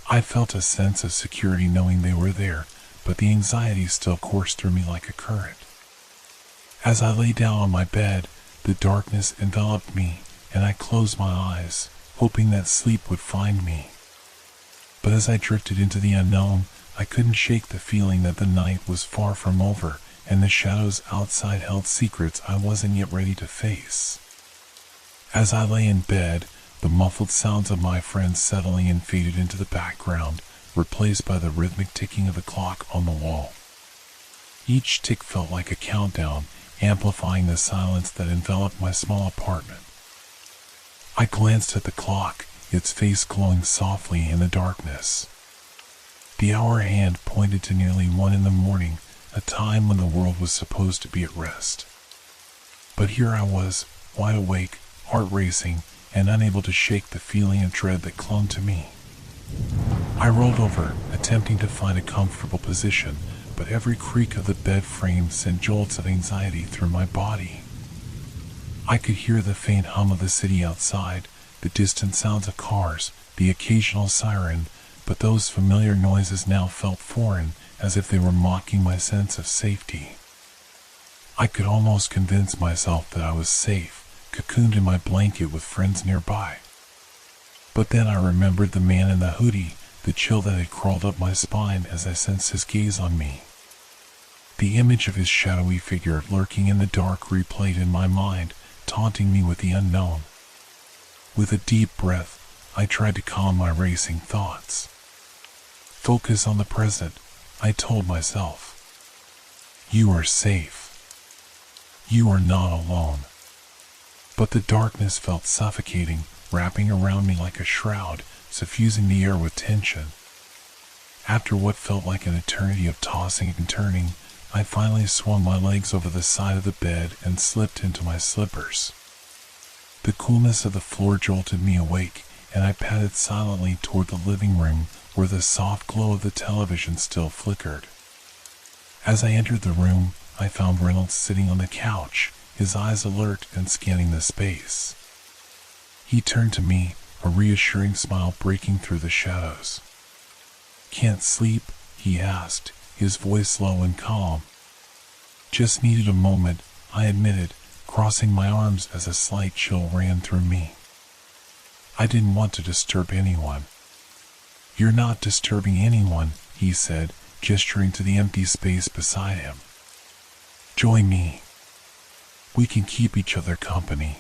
I felt a sense of security knowing they were there, but the anxiety still coursed through me like a current. As I lay down on my bed, the darkness enveloped me, and I closed my eyes, hoping that sleep would find me. But as I drifted into the unknown, I couldn't shake the feeling that the night was far from over, and the shadows outside held secrets I wasn't yet ready to face. As I lay in bed, the muffled sounds of my friends settling in faded into the background, replaced by the rhythmic ticking of the clock on the wall. Each tick felt like a countdown, amplifying the silence that enveloped my small apartment. I glanced at the clock, its face glowing softly in the darkness. The hour hand pointed to nearly 1 in the morning, a time when the world was supposed to be at rest. But here I was, wide awake, heart racing, and unable to shake the feeling of dread that clung to me. I rolled over, attempting to find a comfortable position, but every creak of the bed frame sent jolts of anxiety through my body. I could hear the faint hum of the city outside, the distant sounds of cars, the occasional siren, but those familiar noises now felt foreign, as if they were mocking my sense of safety. I could almost convince myself that I was safe, cocooned in my blanket with friends nearby. But then I remembered the man in the hoodie, the chill that had crawled up my spine as I sensed his gaze on me. The image of his shadowy figure lurking in the dark replayed in my mind, taunting me with the unknown. With a deep breath, I tried to calm my racing thoughts. Focus on the present, I told myself. You are safe. You are not alone. But the darkness felt suffocating, wrapping around me like a shroud, suffusing the air with tension. After what felt like an eternity of tossing and turning, I finally swung my legs over the side of the bed and slipped into my slippers. The coolness of the floor jolted me awake, and I padded silently toward the living room where the soft glow of the television still flickered. As I entered the room, I found Reynolds sitting on the couch, his eyes alert and scanning the space. He turned to me, a reassuring smile breaking through the shadows. "Can't sleep?" he asked, his voice low and calm. "Just needed a moment," I admitted, crossing my arms as a slight chill ran through me. I didn't want to disturb anyone. "You're not disturbing anyone," he said, gesturing to the empty space beside him. "Join me. We can keep each other company."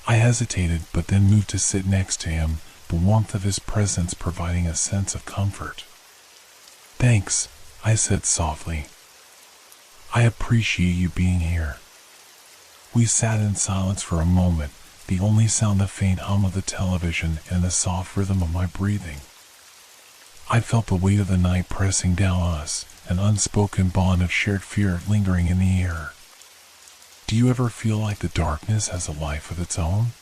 I hesitated, but then moved to sit next to him, the warmth of his presence providing a sense of comfort. "Thanks," I said softly. "I appreciate you being here." We sat in silence for a moment, the only sound the faint hum of the television and the soft rhythm of my breathing. I felt the weight of the night pressing down on us, an unspoken bond of shared fear lingering in the air. "Do you ever feel like the darkness has a life of its own?"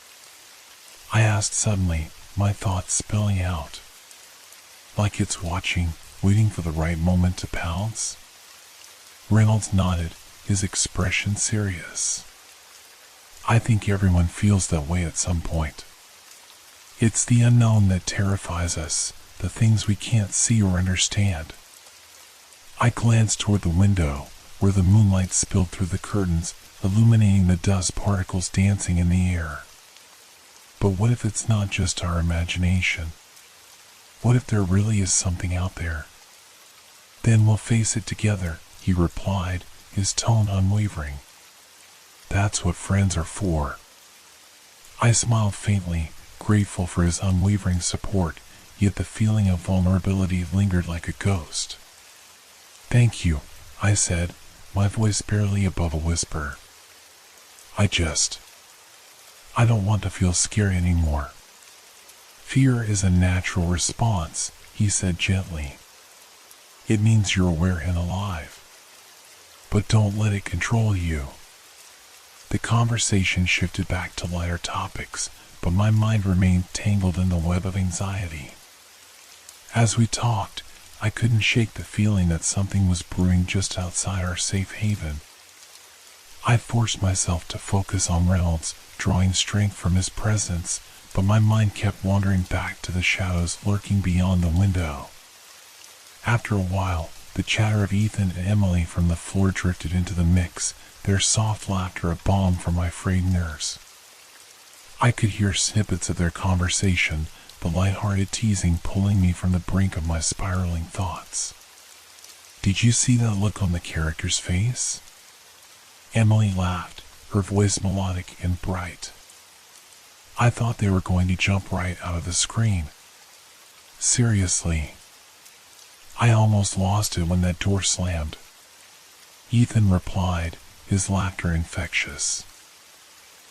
I asked suddenly, my thoughts spilling out. "Like it's watching, waiting for the right moment to pounce?" Reynolds nodded, his expression serious. "I think everyone feels that way at some point. It's the unknown that terrifies us, the things we can't see or understand." I glanced toward the window, where the moonlight spilled through the curtains, illuminating the dust particles dancing in the air. But what if it's not just our imagination? What if there really is something out there? "Then we'll face it together," he replied, his tone unwavering. "That's what friends are for." I smiled faintly, grateful for his unwavering support, yet the feeling of vulnerability lingered like a ghost. "Thank you," I said, my voice barely above a whisper. I don't want to feel scared anymore." "Fear is a natural response," he said gently. "It means you're aware and alive. But don't let it control you." The conversation shifted back to lighter topics, but my mind remained tangled in the web of anxiety. As we talked, I couldn't shake the feeling that something was brewing just outside our safe haven. I forced myself to focus on Reynolds, drawing strength from his presence, but my mind kept wandering back to the shadows lurking beyond the window. After a while, the chatter of Ethan and Emily from the floor drifted into the mix, their soft laughter a balm for my frayed nerves. I could hear snippets of their conversation, the light-hearted teasing pulling me from the brink of my spiraling thoughts. "Did you see that look on the character's face?" Emily laughed, her voice melodic and bright. "I thought they were going to jump right out of the screen. Seriously. I almost lost it when that door slammed." Ethan replied, his laughter infectious.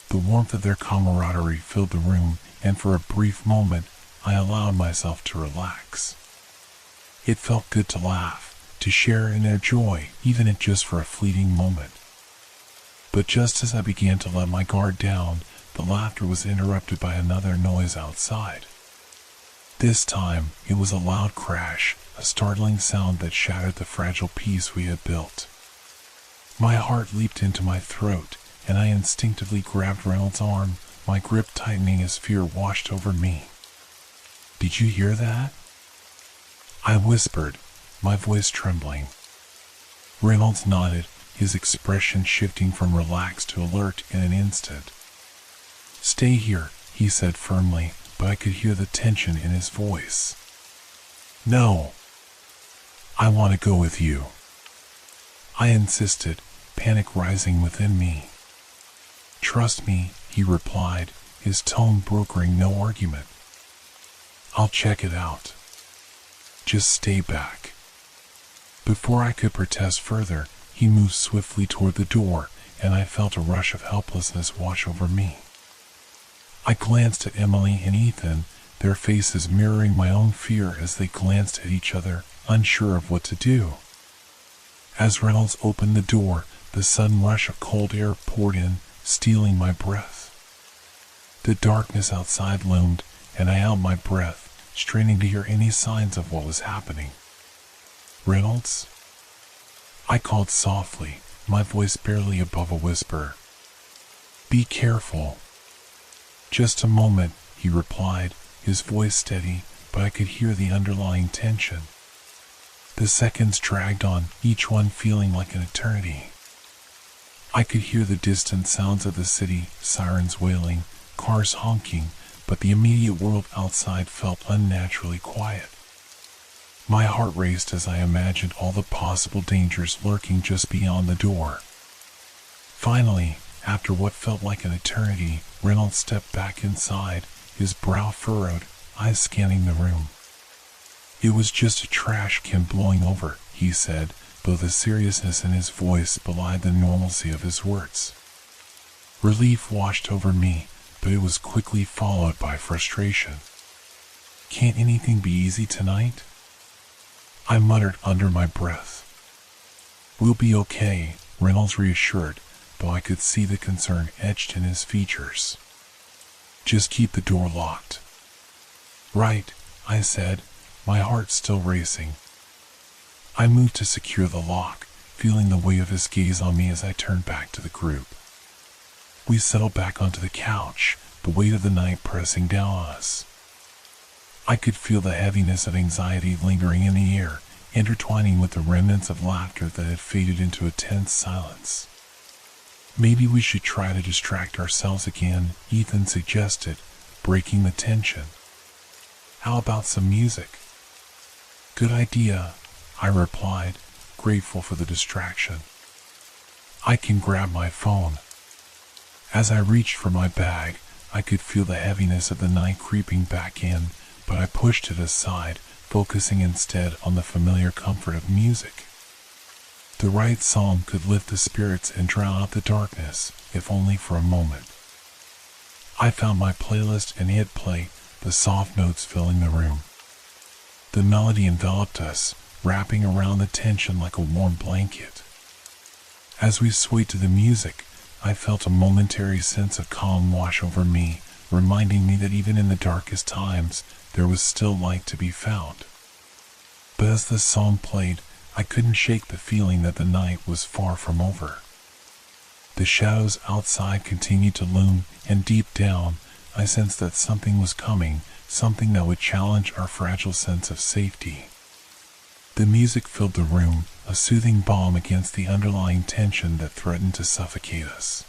The warmth of their camaraderie filled the room, and for a brief moment, I allowed myself to relax. It felt good to laugh, to share in their joy, even if just for a fleeting moment. But just as I began to let my guard down, the laughter was interrupted by another noise outside. This time, it was a loud crash, a startling sound that shattered the fragile peace we had built. My heart leaped into my throat, and I instinctively grabbed Reynolds' arm, my grip tightening as fear washed over me. "Did you hear that?" I whispered, my voice trembling. Reynolds nodded, his expression shifting from relaxed to alert in an instant. "Stay here," he said firmly, but I could hear the tension in his voice. "No. I want to go with you," I insisted, panic rising within me. "Trust me," he replied, his tone brokering no argument. "I'll check it out. Just stay back." Before I could protest further, he moved swiftly toward the door, and I felt a rush of helplessness wash over me. I glanced at Emily and Ethan, their faces mirroring my own fear as they glanced at each other, unsure of what to do. As Reynolds opened the door, the sudden rush of cold air poured in, stealing my breath. The darkness outside loomed, and I held my breath, straining to hear any signs of what was happening. "Reynolds?" I called softly, my voice barely above a whisper. "Be careful." "Just a moment," he replied, his voice steady, but I could hear the underlying tension. The seconds dragged on, each one feeling like an eternity. I could hear the distant sounds of the city, sirens wailing, cars honking, but the immediate world outside felt unnaturally quiet. My heart raced as I imagined all the possible dangers lurking just beyond the door. Finally, after what felt like an eternity, Reynolds stepped back inside, his brow furrowed, eyes scanning the room. "It was just a trash can blowing over," he said, though the seriousness in his voice belied the normalcy of his words. Relief washed over me, but it was quickly followed by frustration. "Can't anything be easy tonight?" I muttered under my breath. "We'll be okay," Reynolds reassured, though I could see the concern etched in his features. "Just keep the door locked." "Right," I said, my heart still racing. I moved to secure the lock, feeling the weight of his gaze on me as I turned back to the group. We settled back onto the couch, the weight of the night pressing down on us. I could feel the heaviness of anxiety lingering in the air, intertwining with the remnants of laughter that had faded into a tense silence. "Maybe we should try to distract ourselves again," Ethan suggested, breaking the tension. "How about some music?" "Good idea," I replied, grateful for the distraction. "I can grab my phone." As I reached for my bag, I could feel the heaviness of the night creeping back in, but I pushed it aside, focusing instead on the familiar comfort of music. The right song could lift the spirits and drown out the darkness, if only for a moment. I found my playlist and hit play, the soft notes filling the room. The melody enveloped us, wrapping around the tension like a warm blanket. As we swayed to the music, I felt a momentary sense of calm wash over me, reminding me that even in the darkest times, there was still light to be found. But as the song played, I couldn't shake the feeling that the night was far from over. The shadows outside continued to loom, and deep down, I sensed that something was coming, something that would challenge our fragile sense of safety. The music filled the room, a soothing balm against the underlying tension that threatened to suffocate us.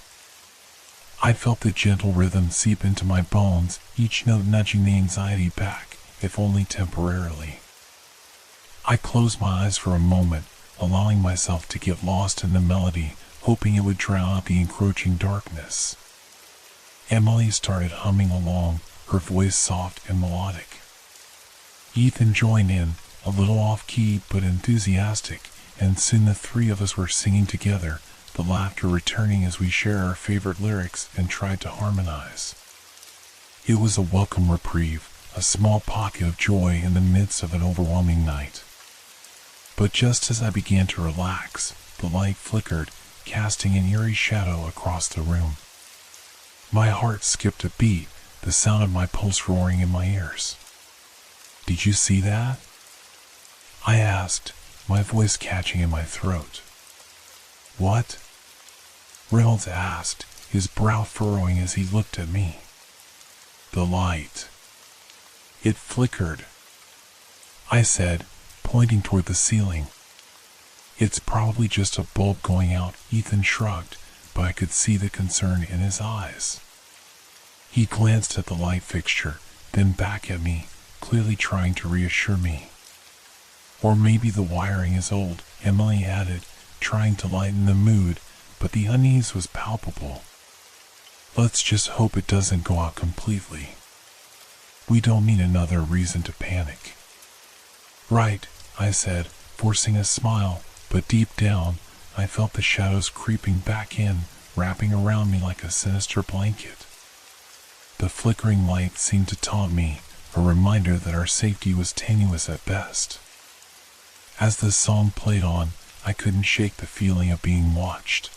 I felt the gentle rhythm seep into my bones, each note nudging the anxiety back, if only temporarily. I closed my eyes for a moment, allowing myself to get lost in the melody, hoping it would drown out the encroaching darkness. Emily started humming along, her voice soft and melodic. Ethan joined in, a little off-key but enthusiastic, and soon the three of us were singing together, the laughter returning as we shared our favorite lyrics and tried to harmonize. It was a welcome reprieve, a small pocket of joy in the midst of an overwhelming night. But just as I began to relax, the light flickered, casting an eerie shadow across the room. My heart skipped a beat, the sound of my pulse roaring in my ears. "Did you see that?" I asked, my voice catching in my throat. "What?" Reynolds asked, his brow furrowing as he looked at me. "The light. It flickered," I said, pointing toward the ceiling. "It's probably just a bulb going out," Ethan shrugged, but I could see the concern in his eyes. He glanced at the light fixture, then back at me, clearly trying to reassure me. "Or maybe the wiring is old," Emily added, trying to lighten the mood, but the unease was palpable. "Let's just hope it doesn't go out completely. We don't need another reason to panic." "Right," I said, forcing a smile, but deep down, I felt the shadows creeping back in, wrapping around me like a sinister blanket. The flickering light seemed to taunt me, a reminder that our safety was tenuous at best. As the song played on, I couldn't shake the feeling of being watched.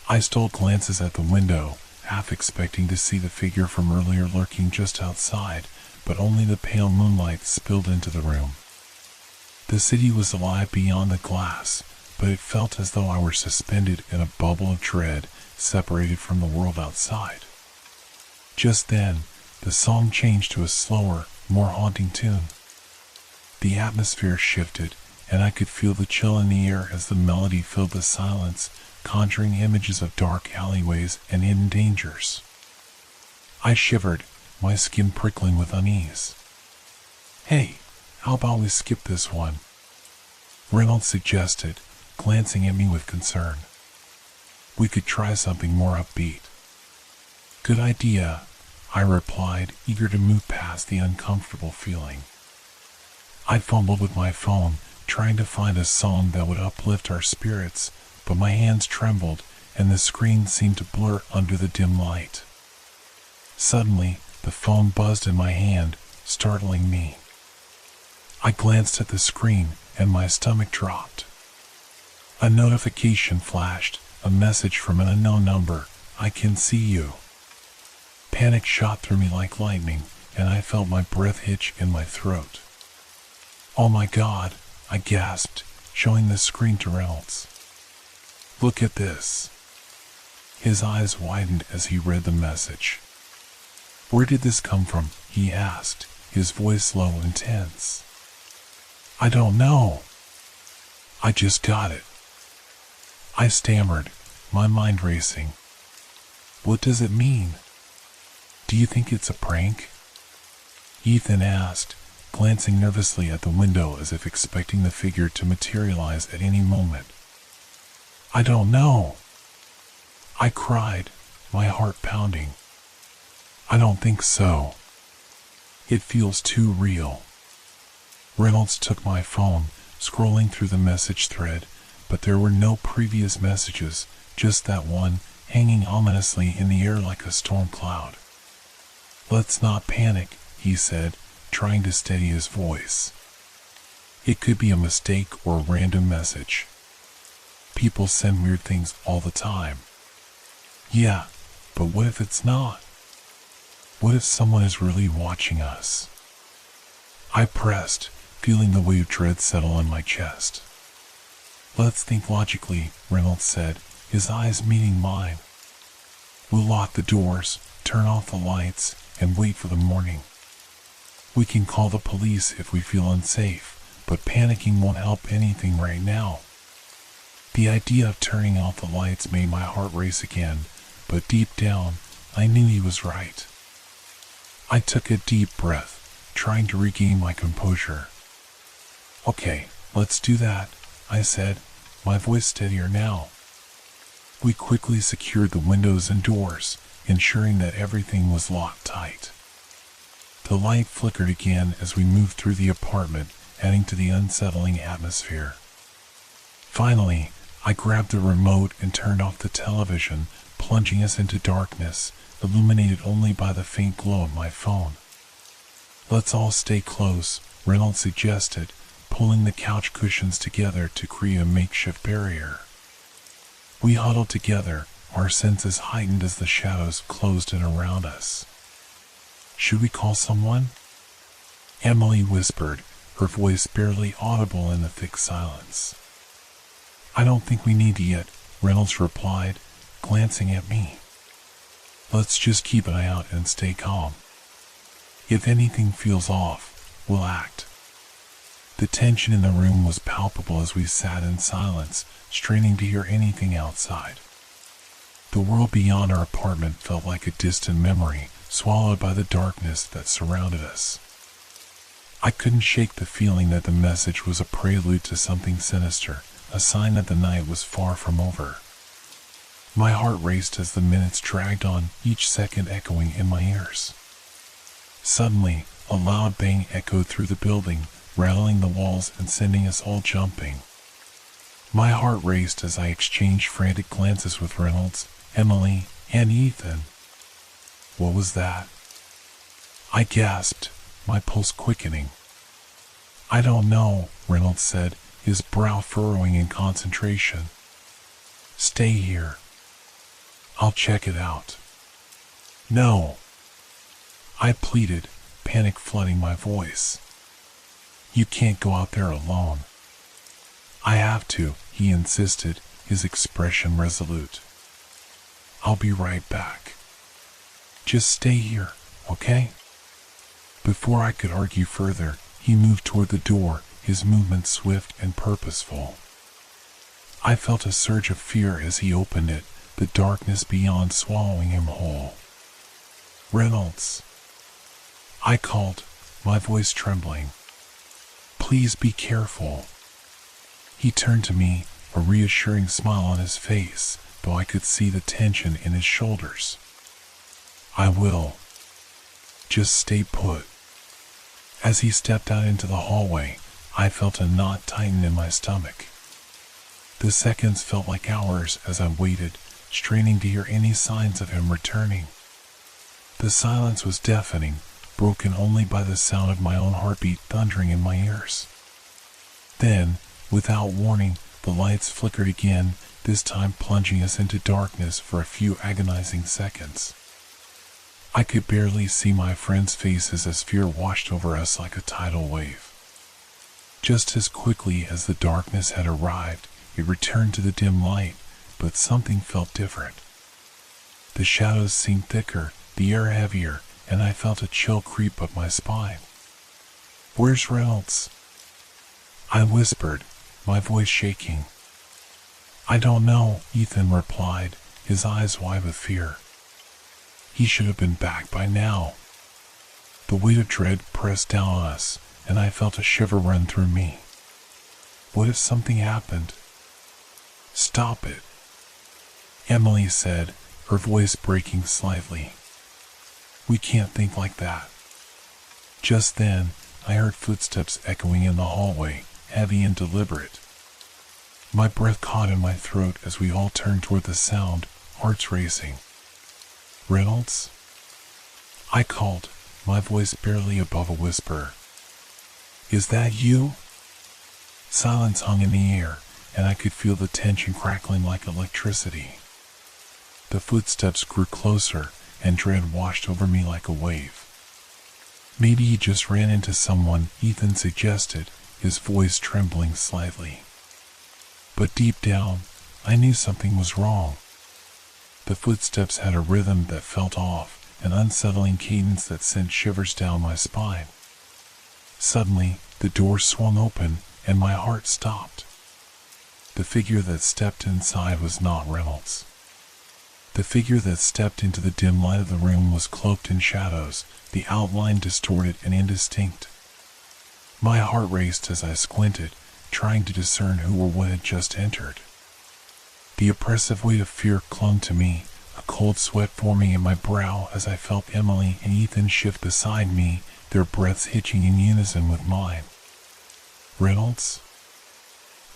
I stole glances at the window, half expecting to see the figure from earlier lurking just outside, but only the pale moonlight spilled into the room. The city was alive beyond the glass, but it felt as though I were suspended in a bubble of dread, separated from the world outside. Just then, the song changed to a slower, more haunting tune. The atmosphere shifted, and I could feel the chill in the air as the melody filled the silence, conjuring images of dark alleyways and hidden dangers. I shivered, my skin prickling with unease. "Hey, how about we skip this one?" Reynolds suggested, glancing at me with concern. "We could try something more upbeat." "Good idea," I replied, eager to move past the uncomfortable feeling. I fumbled with my phone, trying to find a song that would uplift our spirits, but my hands trembled, and the screen seemed to blur under the dim light. Suddenly, the phone buzzed in my hand, startling me. I glanced at the screen, and my stomach dropped. A notification flashed, a message from an unknown number. "I can see you." Panic shot through me like lightning, and I felt my breath hitch in my throat. "Oh my God," I gasped, showing the screen to Reynolds. "Look at this." His eyes widened as he read the message. "Where did this come from?" he asked, his voice low and tense. "I don't know. I just got it." I stammered, my mind racing. "What does it mean? Do you think it's a prank?" Ethan asked, glancing nervously at the window as if expecting the figure to materialize at any moment. "I don't know," I cried, my heart pounding. "I don't think so. It feels too real." Reynolds took my phone, scrolling through the message thread, but there were no previous messages, just that one, hanging ominously in the air like a storm cloud. "Let's not panic," he said, trying to steady his voice. "It could be a mistake or a random message. People send weird things all the time." "Yeah, but what if it's not? What if someone is really watching us?" I pressed, feeling the weight of dread settle on my chest. "Let's think logically," Reynolds said, his eyes meeting mine. "We'll lock the doors, turn off the lights, and wait for the morning. We can call the police if we feel unsafe, but panicking won't help anything right now." The idea of turning off the lights made my heart race again, but deep down, I knew he was right. I took a deep breath, trying to regain my composure. "Okay, let's do that," I said, my voice steadier now. We quickly secured the windows and doors, ensuring that everything was locked tight. The light flickered again as we moved through the apartment, adding to the unsettling atmosphere. Finally, I grabbed the remote and turned off the television, plunging us into darkness, illuminated only by the faint glow of my phone. "Let's all stay close," Reynolds suggested, pulling the couch cushions together to create a makeshift barrier. We huddled together, our senses heightened as the shadows closed in around us. "Should we call someone?" Emily whispered, her voice barely audible in the thick silence. "I don't think we need to yet," Reynolds replied, glancing at me. "Let's just keep an eye out and stay calm. If anything feels off, we'll act." The tension in the room was palpable as we sat in silence, straining to hear anything outside. The world beyond our apartment felt like a distant memory, swallowed by the darkness that surrounded us. I couldn't shake the feeling that the message was a prelude to something sinister, a sign that the night was far from over. My heart raced as the minutes dragged on, each second echoing in my ears. Suddenly, a loud bang echoed through the building, rattling the walls and sending us all jumping. My heart raced as I exchanged frantic glances with Reynolds, Emily, and Ethan. "What was that?" I gasped, my pulse quickening. "I don't know," Reynolds said, his brow furrowing in concentration. "Stay here. I'll check it out." "No," I pleaded, panic flooding my voice. "You can't go out there alone." "I have to," he insisted, his expression resolute. "I'll be right back. Just stay here, okay?" Before I could argue further, he moved toward the door, his movement swift and purposeful. I felt a surge of fear as he opened it, the darkness beyond swallowing him whole. "Reynolds," I called, my voice trembling. "Please be careful." He turned to me, a reassuring smile on his face, though I could see the tension in his shoulders. "I will. Just stay put." As he stepped out into the hallway, I felt a knot tighten in my stomach. The seconds felt like hours as I waited, straining to hear any signs of him returning. The silence was deafening, broken only by the sound of my own heartbeat thundering in my ears. Then, without warning, the lights flickered again, this time plunging us into darkness for a few agonizing seconds. I could barely see my friends' faces as fear washed over us like a tidal wave. Just as quickly as the darkness had arrived, it returned to the dim light, but something felt different. The shadows seemed thicker, the air heavier, and I felt a chill creep up my spine. "Where's Reynolds?" I whispered, my voice shaking. "I don't know," Ethan replied, his eyes wide with fear. "He should have been back by now." The weight of dread pressed down on us, and I felt a shiver run through me. What if something happened? "Stop it," Emily said, her voice breaking slightly. "We can't think like that." Just then, I heard footsteps echoing in the hallway, heavy and deliberate. My breath caught in my throat as we all turned toward the sound, hearts racing. "Reynolds?" I called, my voice barely above a whisper. "Is that you?" Silence hung in the air, and I could feel the tension crackling like electricity. The footsteps grew closer, and dread washed over me like a wave. "Maybe he just ran into someone," Ethan suggested, his voice trembling slightly. But deep down, I knew something was wrong. The footsteps had a rhythm that felt off, an unsettling cadence that sent shivers down my spine. Suddenly, the door swung open, and my heart stopped. The figure that stepped inside was not Reynolds. The figure that stepped into the dim light of the room was cloaked in shadows, the outline distorted and indistinct. My heart raced as I squinted, trying to discern who or what had just entered. The oppressive weight of fear clung to me, a cold sweat forming in my brow as I felt Emily and Ethan shift beside me, their breaths hitching in unison with mine. "Reynolds?"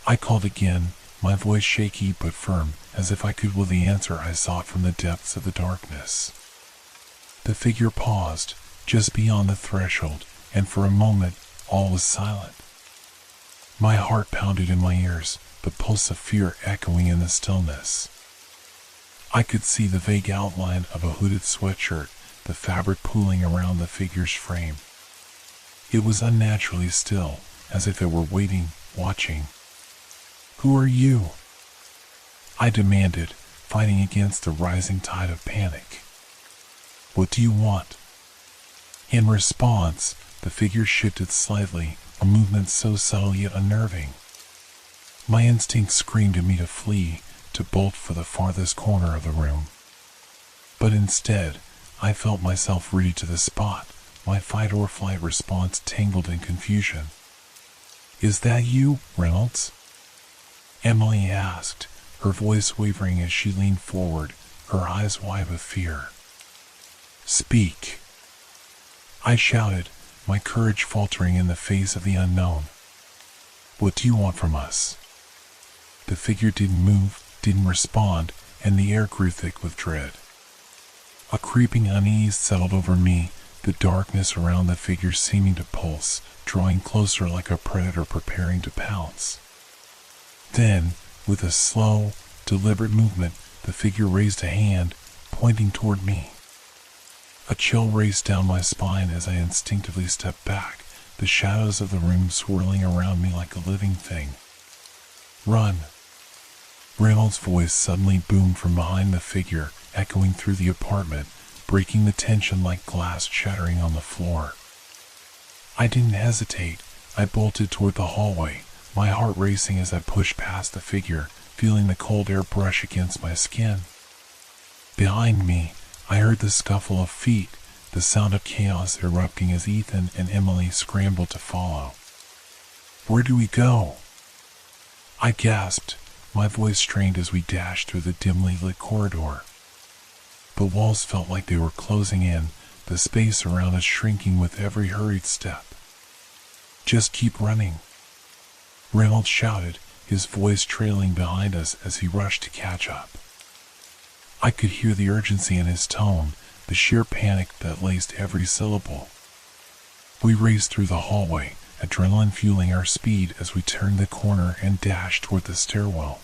I called again, my voice shaky but firm, as if I could will the answer I sought from the depths of the darkness. The figure paused, just beyond the threshold, and for a moment, all was silent. My heart pounded in my ears, the pulse of fear echoing in the stillness. I could see the vague outline of a hooded sweatshirt, the fabric pooling around the figure's frame. It was unnaturally still, as if it were waiting, watching. "Who are you?" I demanded, fighting against the rising tide of panic. "What do you want?" In response, the figure shifted slightly, a movement so subtle yet unnerving. My instinct screamed at me to flee, to bolt for the farthest corner of the room. But instead, I felt myself rooted to the spot, my fight-or-flight response tangled in confusion. "Is that you, Reynolds?" Emily asked, her voice wavering as she leaned forward, her eyes wide with fear. "Speak," I shouted, my courage faltering in the face of the unknown. "What do you want from us?" The figure didn't move, didn't respond, and the air grew thick with dread. A creeping unease settled over me, the darkness around the figure seeming to pulse, drawing closer like a predator preparing to pounce. Then, with a slow, deliberate movement, the figure raised a hand, pointing toward me. A chill raced down my spine as I instinctively stepped back, the shadows of the room swirling around me like a living thing. "Run!" Reynolds' voice suddenly boomed from behind the figure, echoing through the apartment, breaking the tension like glass shattering on the floor. I didn't hesitate. I bolted toward the hallway, my heart racing as I pushed past the figure, feeling the cold air brush against my skin. Behind me, I heard the scuffle of feet, the sound of chaos erupting as Ethan and Emily scrambled to follow. "Where do we go?" I gasped, my voice strained as we dashed through the dimly lit corridor. The walls felt like they were closing in, the space around us shrinking with every hurried step. "Just keep running," Reynolds shouted, his voice trailing behind us as he rushed to catch up. I could hear the urgency in his tone, the sheer panic that laced every syllable. We raced through the hallway, adrenaline fueling our speed as we turned the corner and dashed toward the stairwell.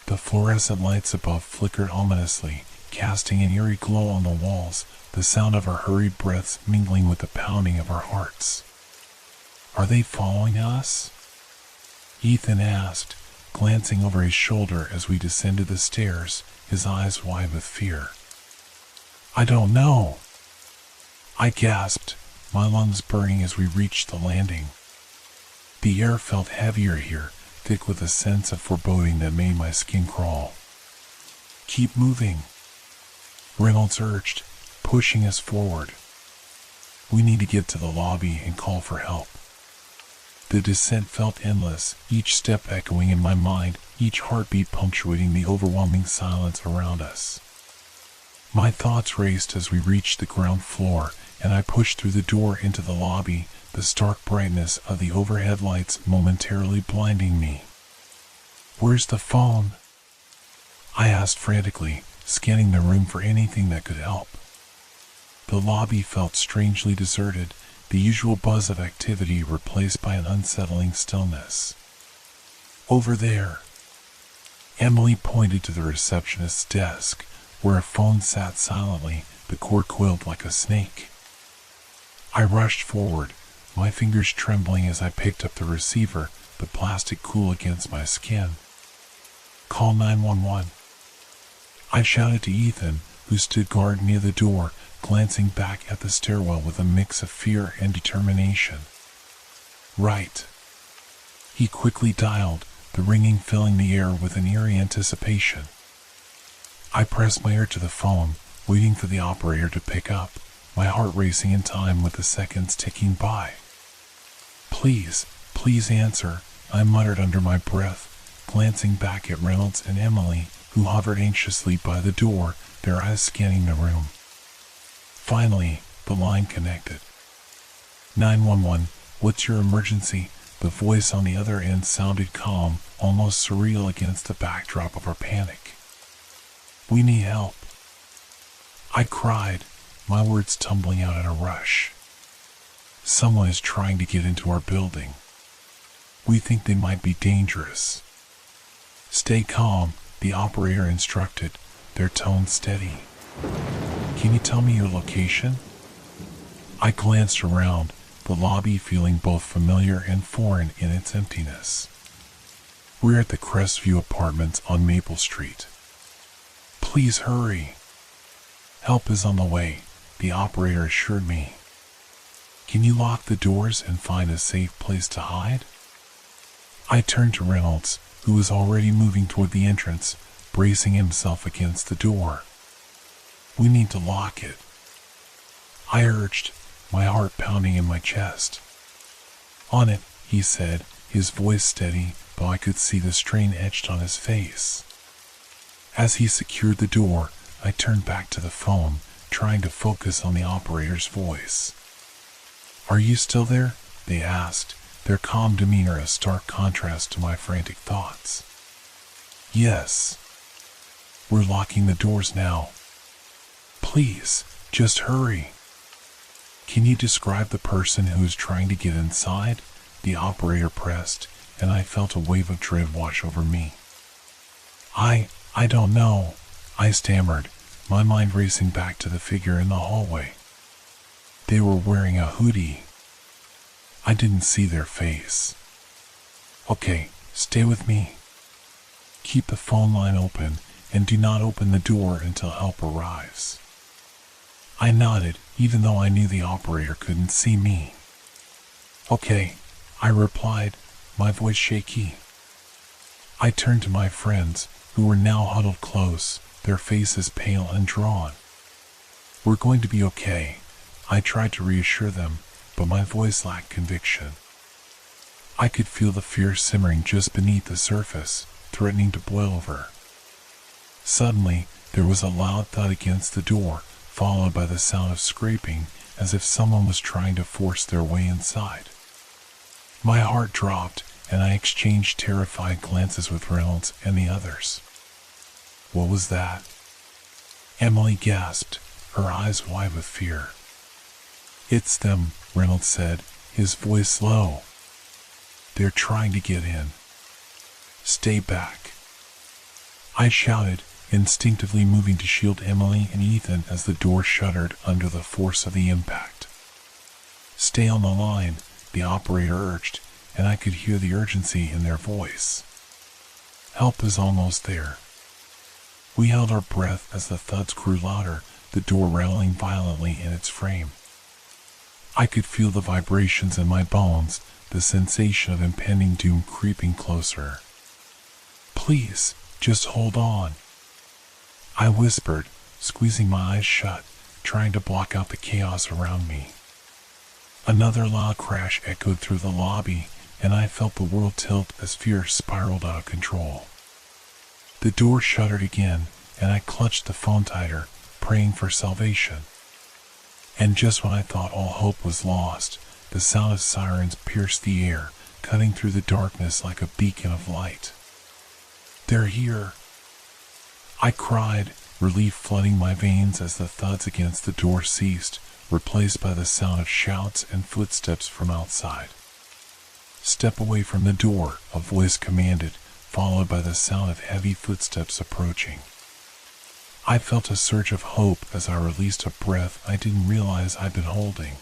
The fluorescent lights above flickered ominously, casting an eerie glow on the walls, the sound of our hurried breaths mingling with the pounding of our hearts. "Are they following us?" Ethan asked, glancing over his shoulder as we descended the stairs, his eyes wide with fear. "I don't know," I gasped, my lungs burning as we reached the landing. The air felt heavier here, thick with a sense of foreboding that made my skin crawl. "Keep moving," Reynolds urged, pushing us forward. "We need to get to the lobby and call for help." The descent felt endless, each step echoing in my mind, each heartbeat punctuating the overwhelming silence around us. My thoughts raced as we reached the ground floor, and I pushed through the door into the lobby, the stark brightness of the overhead lights momentarily blinding me. "Where's the phone?" I asked frantically, scanning the room for anything that could help. The lobby felt strangely deserted, the usual buzz of activity replaced by an unsettling stillness. "Over there." Emily pointed to the receptionist's desk, where a phone sat silently, the cord coiled like a snake. I rushed forward, my fingers trembling as I picked up the receiver, the plastic cool against my skin. "Call 911. I shouted to Ethan, who stood guard near the door, glancing back at the stairwell with a mix of fear and determination. "Right." He quickly dialed, the ringing filling the air with an eerie anticipation. I pressed my ear to the phone, waiting for the operator to pick up, my heart racing in time with the seconds ticking by. Please answer," I muttered under my breath, glancing back at Reynolds and Emily, who hovered anxiously by the door, their eyes scanning the room. Finally, the line connected. 911, what's your emergency?" The voice on the other end sounded calm, almost surreal against the backdrop of our panic. "We need help," I cried, my words tumbling out in a rush. "Someone is trying to get into our building. We think they might be dangerous." "Stay calm," the operator instructed, their tone steady. "Can you tell me your location?" I glanced around, the lobby feeling both familiar and foreign in its emptiness. "We're at the Crestview Apartments on Maple Street." "Please hurry." "Help is on the way," the operator assured me. "Can you lock the doors and find a safe place to hide?" I turned to Reynolds, who was already moving toward the entrance, bracing himself against the door. "We need to lock it," I urged, my heart pounding in my chest. "On it," he said, his voice steady, though I could see the strain etched on his face. As he secured the door, I turned back to the phone, trying to focus on the operator's voice. "Are you still there?" they asked, their calm demeanor a stark contrast to my frantic thoughts. "Yes. We're locking the doors now. Please, just hurry." "Can you describe the person who is trying to get inside?" the operator pressed, and I felt a wave of dread wash over me. I don't know," I stammered, my mind racing back to the figure in the hallway. They were wearing a hoodie. I didn't see their face. "Okay, stay with me. Keep the phone line open and do not open the door until help arrives." I nodded, even though I knew the operator couldn't see me. "Okay," I replied, my voice shaky. I turned to my friends, who were now huddled close, their faces pale and drawn. "We're going to be okay," I tried to reassure them, but my voice lacked conviction. I could feel the fear simmering just beneath the surface, threatening to boil over. Suddenly, there was a loud thud against the door, followed by the sound of scraping, as if someone was trying to force their way inside. My heart dropped, and I exchanged terrified glances with Reynolds and the others. "What was that?" Emily gasped, her eyes wide with fear. "It's them," Reynolds said, his voice low. "They're trying to get in. Stay back." I shouted, instinctively moving to shield Emily and Ethan as the door shuddered under the force of the impact. "Stay on the line," the operator urged, and I could hear the urgency in their voice. "Help is almost there." We held our breath as the thuds grew louder, the door rattling violently in its frame. I could feel the vibrations in my bones, the sensation of impending doom creeping closer. "Please, just hold on," I whispered, squeezing my eyes shut, trying to block out the chaos around me. Another loud crash echoed through the lobby, and I felt the world tilt as fear spiraled out of control. The door shuddered again, and I clutched the phone tighter, praying for salvation. And just when I thought all hope was lost, the sound of sirens pierced the air, cutting through the darkness like a beacon of light. "They're here," I cried, relief flooding my veins as the thuds against the door ceased, replaced by the sound of shouts and footsteps from outside. "Step away from the door," a voice commanded, followed by the sound of heavy footsteps approaching. I felt a surge of hope as I released a breath I didn't realize I'd been holding.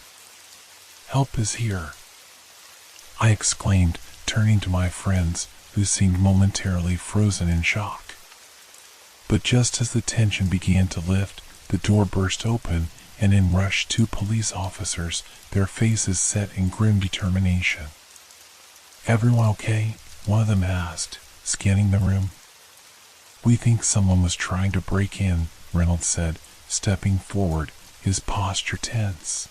"Help is here," I exclaimed, turning to my friends, who seemed momentarily frozen in shock. But just as the tension began to lift, the door burst open, and in rushed two police officers, their faces set in grim determination. "Everyone okay?" one of them asked, scanning the room. "We think someone was trying to break in," Reynolds said, stepping forward, his posture tense.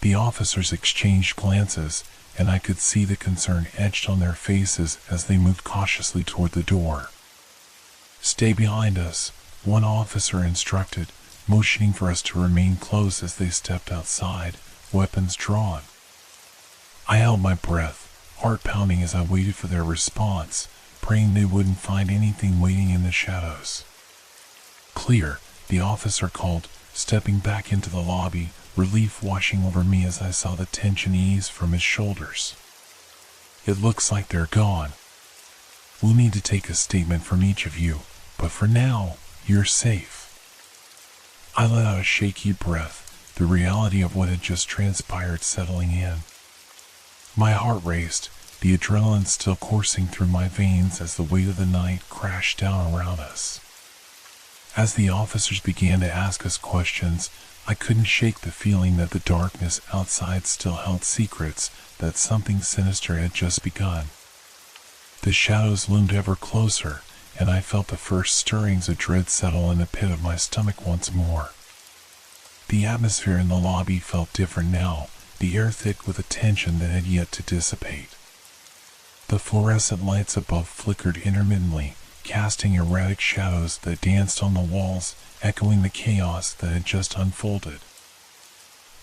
The officers exchanged glances, and I could see the concern etched on their faces as they moved cautiously toward the door. "Stay behind us," one officer instructed, motioning for us to remain close as they stepped outside, weapons drawn. I held my breath, heart pounding as I waited for their response, praying they wouldn't find anything waiting in the shadows. Clear, the officer called, stepping back into the lobby, relief washing over me as I saw the tension ease from his shoulders. It looks like they're gone. We'll need to take a statement from each of you, but for now, you're safe. I let out a shaky breath, the reality of what had just transpired settling in. My heart raced, the adrenaline still coursing through my veins as the weight of the night crashed down around us. As the officers began to ask us questions, I couldn't shake the feeling that the darkness outside still held secrets, that something sinister had just begun. The shadows loomed ever closer, and I felt the first stirrings of dread settle in the pit of my stomach once more. The atmosphere in the lobby felt different now, the air thick with a tension that had yet to dissipate. The fluorescent lights above flickered intermittently, casting erratic shadows that danced on the walls, echoing the chaos that had just unfolded.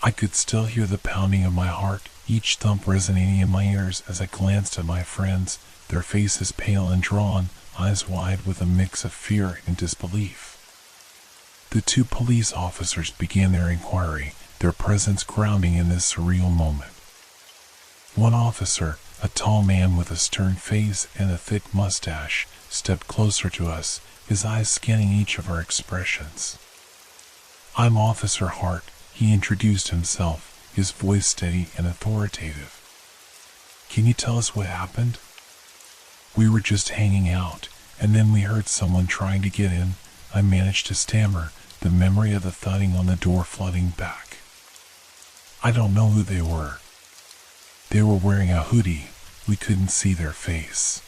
I could still hear the pounding of my heart, each thump resonating in my ears as I glanced at my friends, their faces pale and drawn, eyes wide with a mix of fear and disbelief. The two police officers began their inquiry, their presence grounding in this surreal moment. One officer, a tall man with a stern face and a thick mustache, stepped closer to us, his eyes scanning each of our expressions. "I'm Officer Hart," he introduced himself, his voice steady and authoritative. "Can you tell us what happened?" "We were just hanging out, and then we heard someone trying to get in," I managed to stammer, the memory of the thudding on the door flooding back. "I don't know who they were. They were wearing a hoodie. We couldn't see their face."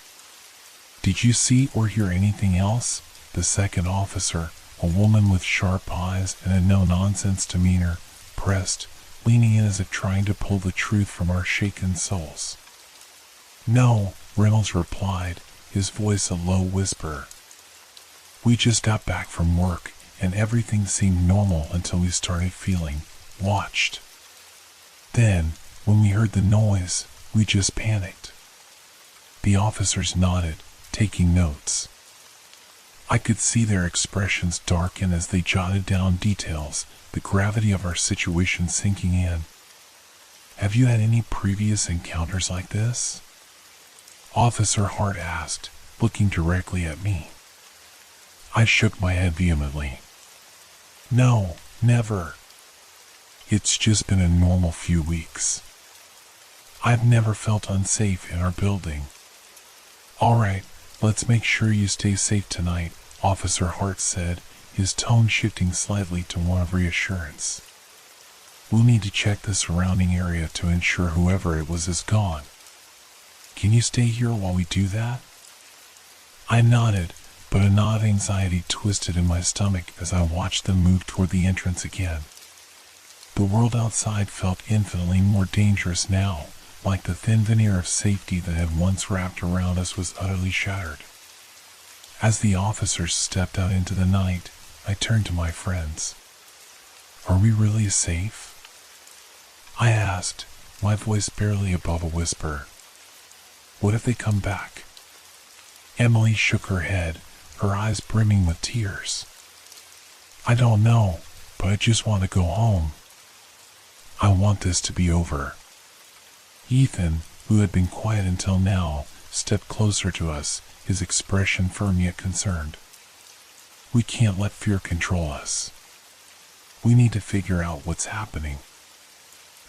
"Did you see or hear anything else?" The second officer, a woman with sharp eyes and a no-nonsense demeanor, pressed, leaning in as if trying to pull the truth from our shaken souls. "No," Reynolds replied, his voice a low whisper. "We just got back from work, and everything seemed normal until we started feeling watched. Then, when we heard the noise, we just panicked." The officers nodded, taking notes. I could see their expressions darken as they jotted down details, the gravity of our situation sinking in. "Have you had any previous encounters like this?" Officer Hart asked, looking directly at me. I shook my head vehemently. "No, never. It's just been a normal few weeks. I've never felt unsafe in our building." "All right, let's make sure you stay safe tonight," Officer Hart said, his tone shifting slightly to one of reassurance. "We'll need to check the surrounding area to ensure whoever it was is gone. Can you stay here while we do that?" I nodded, but a knot of anxiety twisted in my stomach as I watched them move toward the entrance again. The world outside felt infinitely more dangerous now, like the thin veneer of safety that had once wrapped around us was utterly shattered. As the officers stepped out into the night, I turned to my friends. "Are we really safe?" I asked, my voice barely above a whisper. "What if they come back?" Emily shook her head, her eyes brimming with tears. "I don't know, but I just want to go home. I want this to be over." Ethan, who had been quiet until now, stepped closer to us, his expression firm yet concerned. "We can't let fear control us. We need to figure out what's happening."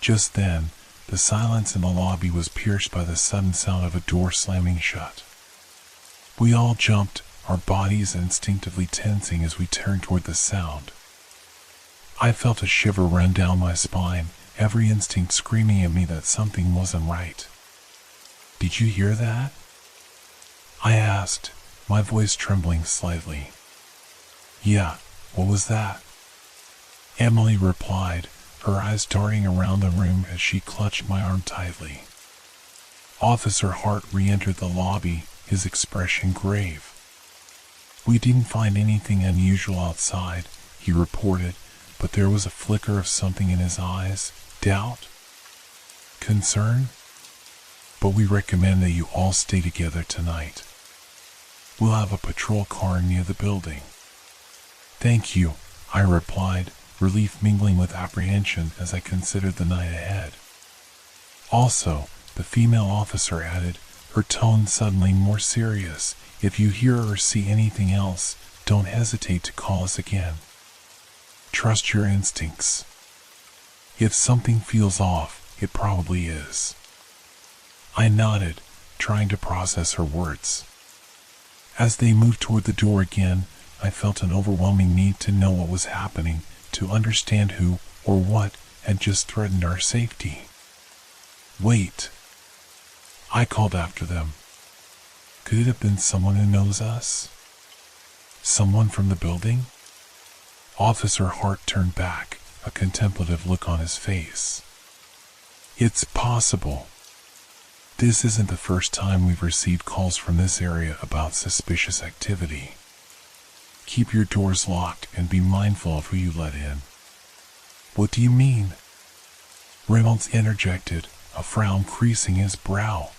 Just then, the silence in the lobby was pierced by the sudden sound of a door slamming shut. We all jumped, our bodies instinctively tensing as we turned toward the sound. I felt a shiver run down my spine, every instinct screaming at me that something wasn't right. "Did you hear that?" I asked, my voice trembling slightly. "Yeah, what was that?" Emily replied, her eyes darting around the room as she clutched my arm tightly. Officer Hart re-entered the lobby, his expression grave. "We didn't find anything unusual outside," he reported, but there was a flicker of something in his eyes. Doubt? Concern? but we recommend that you all stay together tonight. We'll have a patrol car near the building." "Thank you," I replied, relief mingling with apprehension as I considered the night ahead. "Also," the female officer added, her tone suddenly more serious, "if you hear or see anything else, don't hesitate to call us again. Trust your instincts. If something feels off, it probably is." I nodded, trying to process her words. As they moved toward the door again, I felt an overwhelming need to know what was happening, to understand who or what had just threatened our safety. "Wait," I called after them. "Could it have been someone who knows us? Someone from the building?" Officer Hart turned back, a contemplative look on his face. "It's possible. This isn't the first time we've received calls from this area about suspicious activity. Keep your doors locked and be mindful of who you let in." "What do you mean?" Reynolds interjected, a frown creasing his brow.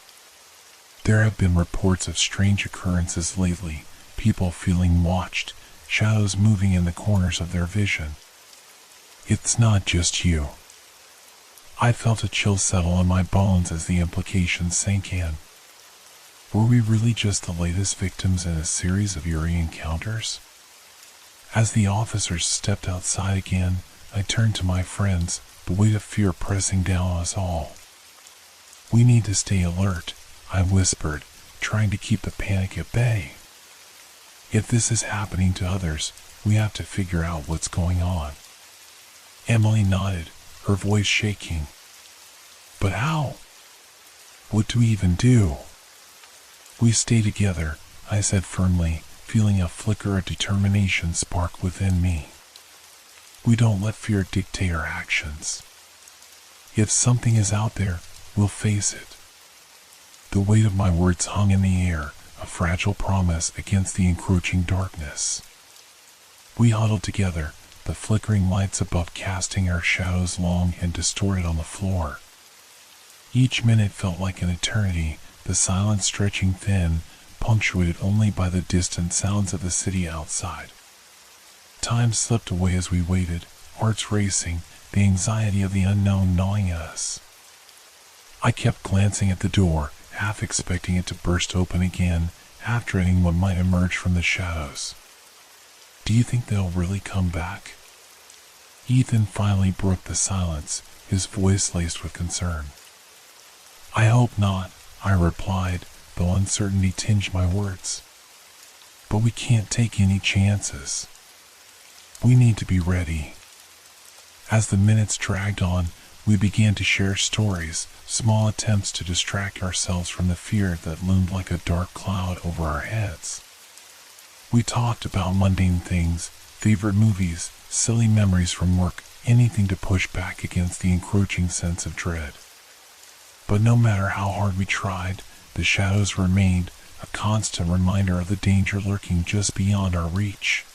"There have been reports of strange occurrences lately, people feeling watched, shadows moving in the corners of their vision. It's not just you." I felt a chill settle on my bones as the implications sank in. Were we really just the latest victims in a series of eerie encounters? As the officers stepped outside again, I turned to my friends, the weight of fear pressing down on us all. "We need to stay alert," I whispered, trying to keep the panic at bay. "If this is happening to others, we have to figure out what's going on." Emily nodded, her voice shaking. "But how? What do we even do?" "We stay together," I said firmly, feeling a flicker of determination spark within me. "We don't let fear dictate our actions. If something is out there, we'll face it." The weight of my words hung in the air, a fragile promise against the encroaching darkness. We huddled together, the flickering lights above casting our shadows long and distorted on the floor. Each minute felt like an eternity, the silence stretching thin, punctuated only by the distant sounds of the city outside. Time slipped away as we waited, hearts racing, the anxiety of the unknown gnawing at us. I kept glancing at the door, half expecting it to burst open again, half dreading what might emerge from the shadows. "Do you think they'll really come back?" Ethan finally broke the silence, his voice laced with concern. "I hope not," I replied, though uncertainty tinged my words. "But we can't take any chances. We need to be ready." As the minutes dragged on, we began to share stories, small attempts to distract ourselves from the fear that loomed like a dark cloud over our heads. We talked about mundane things, favorite movies, silly memories from work, anything to push back against the encroaching sense of dread. But no matter how hard we tried, the shadows remained, a constant reminder of the danger lurking just beyond our reach.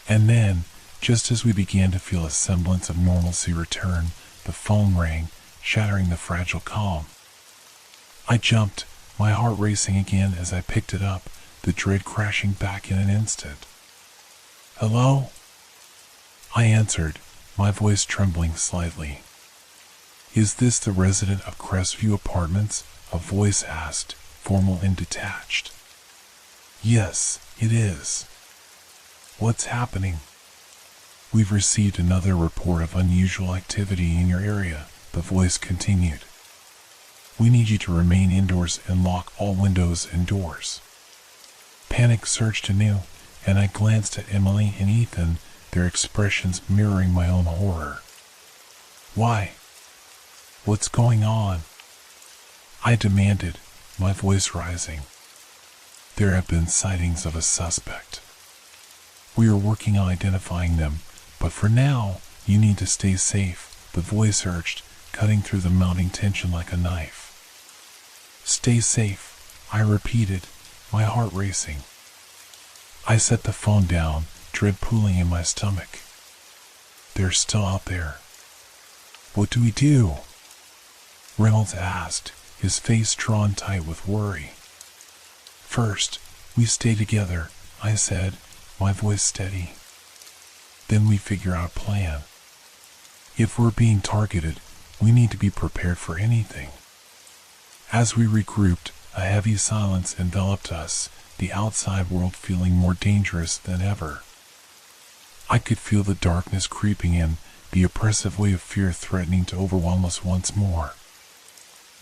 And then, just as we began to feel a semblance of normalcy return, the phone rang, shattering the fragile calm. I jumped, my heart racing again as I picked it up, the dread crashing back in an instant. "Hello?" I answered, my voice trembling slightly. "Is this the resident of Crestview Apartments?" a voice asked, formal and detached. "Yes, it is." "What's happening?" "We've received another report of unusual activity in your area," the voice continued. "We need you to remain indoors and lock all windows and doors." Panic surged anew, and I glanced at Emily and Ethan, their expressions mirroring my own horror. "Why? What's going on?" I demanded, my voice rising. "There have been sightings of a suspect. We are working on identifying them, but for now, you need to stay safe," the voice urged, cutting through the mounting tension like a knife. "Stay safe," I repeated, my heart racing. I set the phone down, dread pooling in my stomach. "They're still out there. What do we do?" Reynolds asked, his face drawn tight with worry. "First, we stay together," I said, my voice steady. "Then we figure out a plan. If we're being targeted, we need to be prepared for anything." As we regrouped, a heavy silence enveloped us, the outside world feeling more dangerous than ever. I could feel the darkness creeping in, the oppressive weight of fear threatening to overwhelm us once more.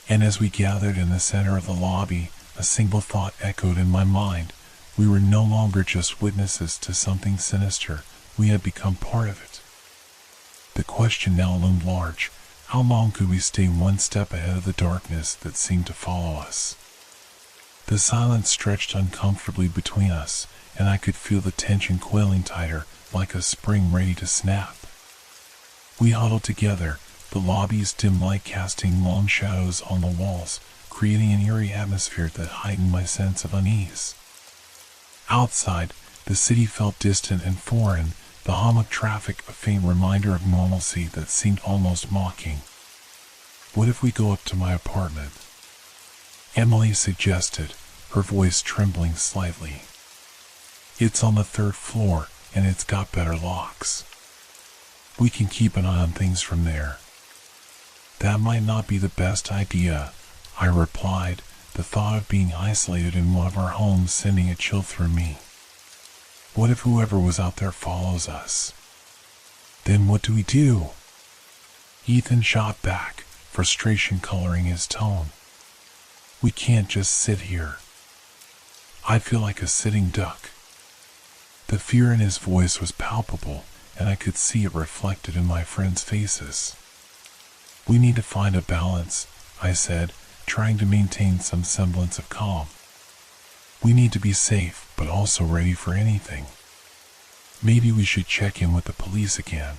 And as we gathered in the center of the lobby, a single thought echoed in my mind. We were no longer just witnesses to something sinister, we had become part of it. The question now loomed large: how long could we stay one step ahead of the darkness that seemed to follow us? The silence stretched uncomfortably between us, and I could feel the tension coiling tighter, like a spring ready to snap. We huddled together, the lobby's dim light casting long shadows on the walls, creating an eerie atmosphere that heightened my sense of unease. Outside, the city felt distant and foreign, the hum of traffic a faint reminder of normalcy that seemed almost mocking. "What if we go up to my apartment?" Emily suggested, her voice trembling slightly. "It's on the 3rd floor, and it's got better locks. We can keep an eye on things from there." "That might not be the best idea," I replied, the thought of being isolated in one of our homes sending a chill through me. "What if whoever was out there follows us? Then what do we do?" Ethan shot back, frustration coloring his tone. "We can't just sit here. I feel like a sitting duck." The fear in his voice was palpable, and I could see it reflected in my friends' faces. "We need to find a balance," I said, trying to maintain some semblance of calm. "We need to be safe, but also ready for anything. Maybe we should check in with the police again.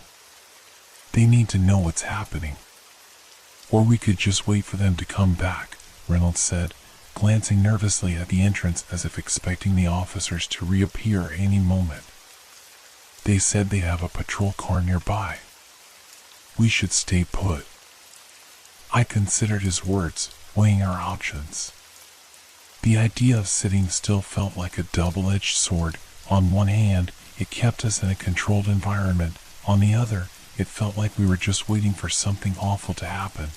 They need to know what's happening. Or we could just wait for them to come back," Reynolds said, glancing nervously at the entrance as if expecting the officers to reappear any moment. "They said they have a patrol car nearby. We should stay put." I considered his words, weighing our options. The idea of sitting still felt like a double-edged sword. On one hand, it kept us in a controlled environment. On the other, it felt like we were just waiting for something awful to happen.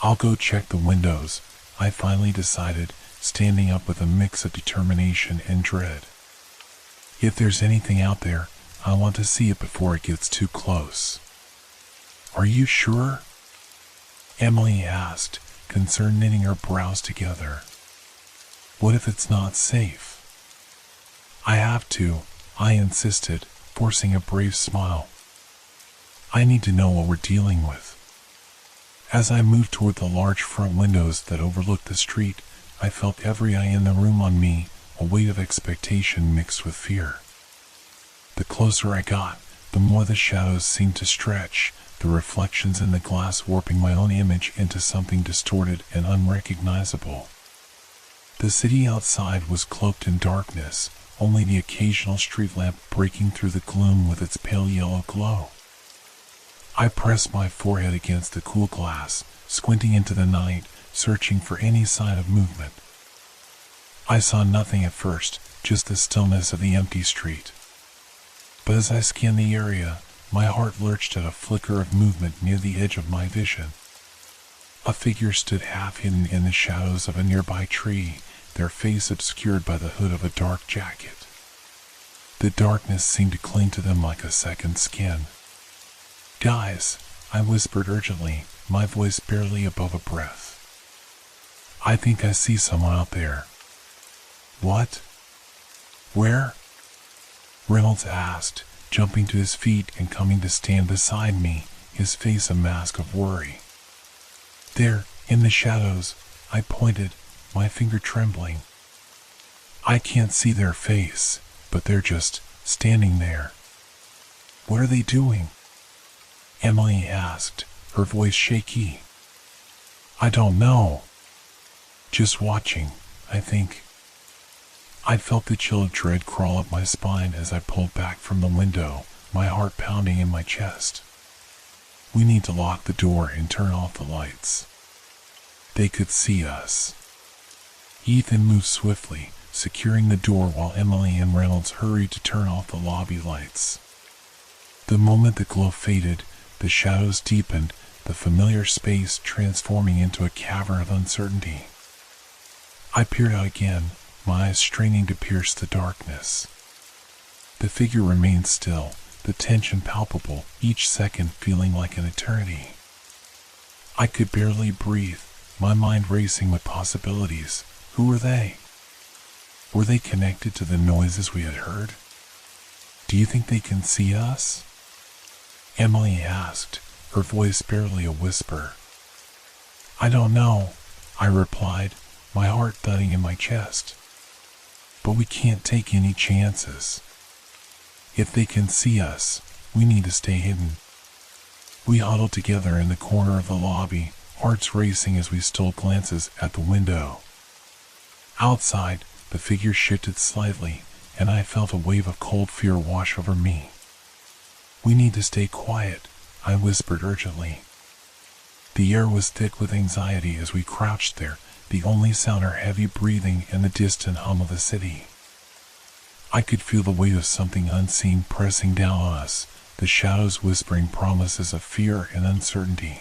"I'll go check the windows," I finally decided, standing up with a mix of determination and dread. "If there's anything out there, I want to see it before it gets too close." "Are you sure?" Emily asked, concern knitting her brows together. "What if it's not safe?" "I have to," I insisted, forcing a brave smile. "I need to know what we're dealing with." As I moved toward the large front windows that overlooked the street, I felt every eye in the room on me, a weight of expectation mixed with fear. The closer I got, the more the shadows seemed to stretch, the reflections in the glass warping my own image into something distorted and unrecognizable. The city outside was cloaked in darkness, only the occasional street lamp breaking through the gloom with its pale yellow glow. I pressed my forehead against the cool glass, squinting into the night, searching for any sign of movement. I saw nothing at first, just the stillness of the empty street. But as I scanned the area, my heart lurched at a flicker of movement near the edge of my vision. A figure stood half hidden in the shadows of a nearby tree, their face obscured by the hood of a dark jacket. The darkness seemed to cling to them like a second skin. "Guys," I whispered urgently, my voice barely above a breath. "I think I see someone out there." "What? Where?" Reynolds asked, jumping to his feet and coming to stand beside me, his face a mask of worry. "There, in the shadows," I pointed, my finger trembling. "I can't see their face, but they're just standing there." "What are they doing?" Emily asked, her voice shaky. "I don't know. Just watching, I think." I felt the chill of dread crawl up my spine as I pulled back from the window, my heart pounding in my chest. "We need to lock the door and turn off the lights." They could see us. Ethan moved swiftly, securing the door while Emily and Reynolds hurried to turn off the lobby lights. The moment the glow faded, the shadows deepened, the familiar space transforming into a cavern of uncertainty. I peered out again, my eyes straining to pierce the darkness. The figure remained still, the tension palpable, each second feeling like an eternity. I could barely breathe, my mind racing with possibilities. Who were they? Were they connected to the noises we had heard? Do you think they can see us? Emily asked, her voice barely a whisper. I don't know, I replied, my heart thudding in my chest. But we can't take any chances. If they can see us, we need to stay hidden. We huddled together in the corner of the lobby, hearts racing as we stole glances at the window. Outside, the figure shifted slightly, and I felt a wave of cold fear wash over me. We need to stay quiet, I whispered urgently. The air was thick with anxiety as we crouched there, the only sound our heavy breathing and the distant hum of the city. I could feel the weight of something unseen pressing down on us, the shadows whispering promises of fear and uncertainty.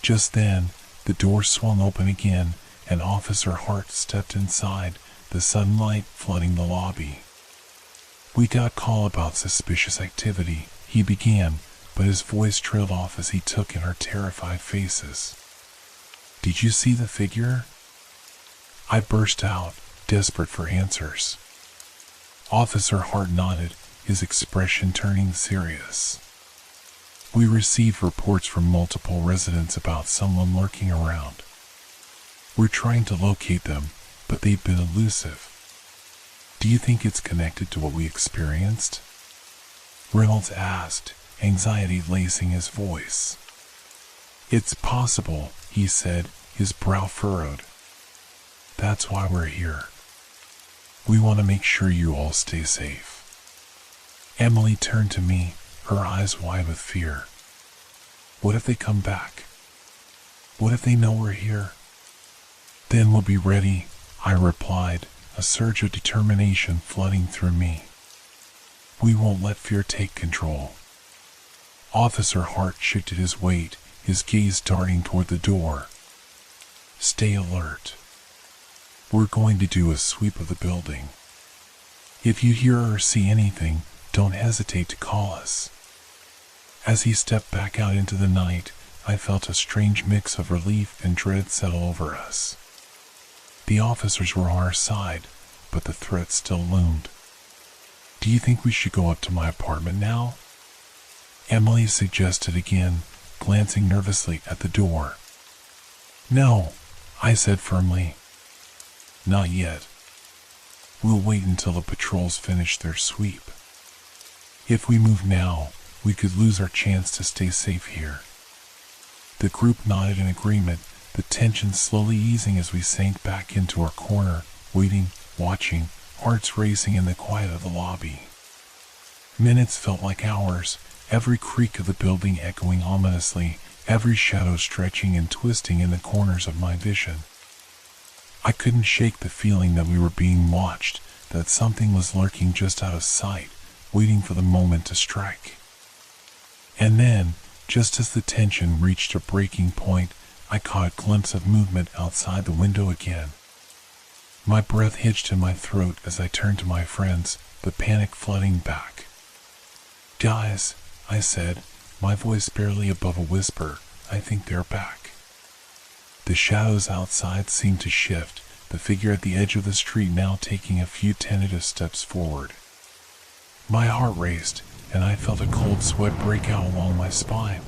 Just then, the door swung open again, and Officer Hart stepped inside, the sunlight flooding the lobby. We got a call about suspicious activity, he began, but his voice trailed off as he took in our terrified faces. Did you see the figure? I burst out, desperate for answers. Officer Hart nodded, his expression turning serious. We received reports from multiple residents about someone lurking around. We're trying to locate them, but they've been elusive. Do you think it's connected to what we experienced? Reynolds asked, anxiety lacing his voice. It's possible, he said, his brow furrowed. That's why we're here. We want to make sure you all stay safe. Emily turned to me, her eyes wide with fear. What if they come back? What if they know we're here? Then we'll be ready, I replied, a surge of determination flooding through me. We won't let fear take control. Officer Hart shifted his weight, his gaze darting toward the door. Stay alert. We're going to do a sweep of the building. If you hear or see anything, don't hesitate to call us. As he stepped back out into the night, I felt a strange mix of relief and dread settle over us. The officers were on our side, but the threat still loomed. Do you think we should go up to my apartment now? Emily suggested again, glancing nervously at the door. No, I said firmly. Not yet. We'll wait until the patrols finish their sweep. If we move now, we could lose our chance to stay safe here. The group nodded in agreement, the tension slowly easing as we sank back into our corner, waiting, watching, hearts racing in the quiet of the lobby. Minutes felt like hours, every creak of the building echoing ominously, every shadow stretching and twisting in the corners of my vision. I couldn't shake the feeling that we were being watched, that something was lurking just out of sight, waiting for the moment to strike. And then, just as the tension reached a breaking point, I caught a glimpse of movement outside the window again. My breath hitched in my throat as I turned to my friends, the panic flooding back. Guys, I said, my voice barely above a whisper, I think they're back. The shadows outside seemed to shift, the figure at the edge of the street now taking a few tentative steps forward. My heart raced, and I felt a cold sweat break out along my spine.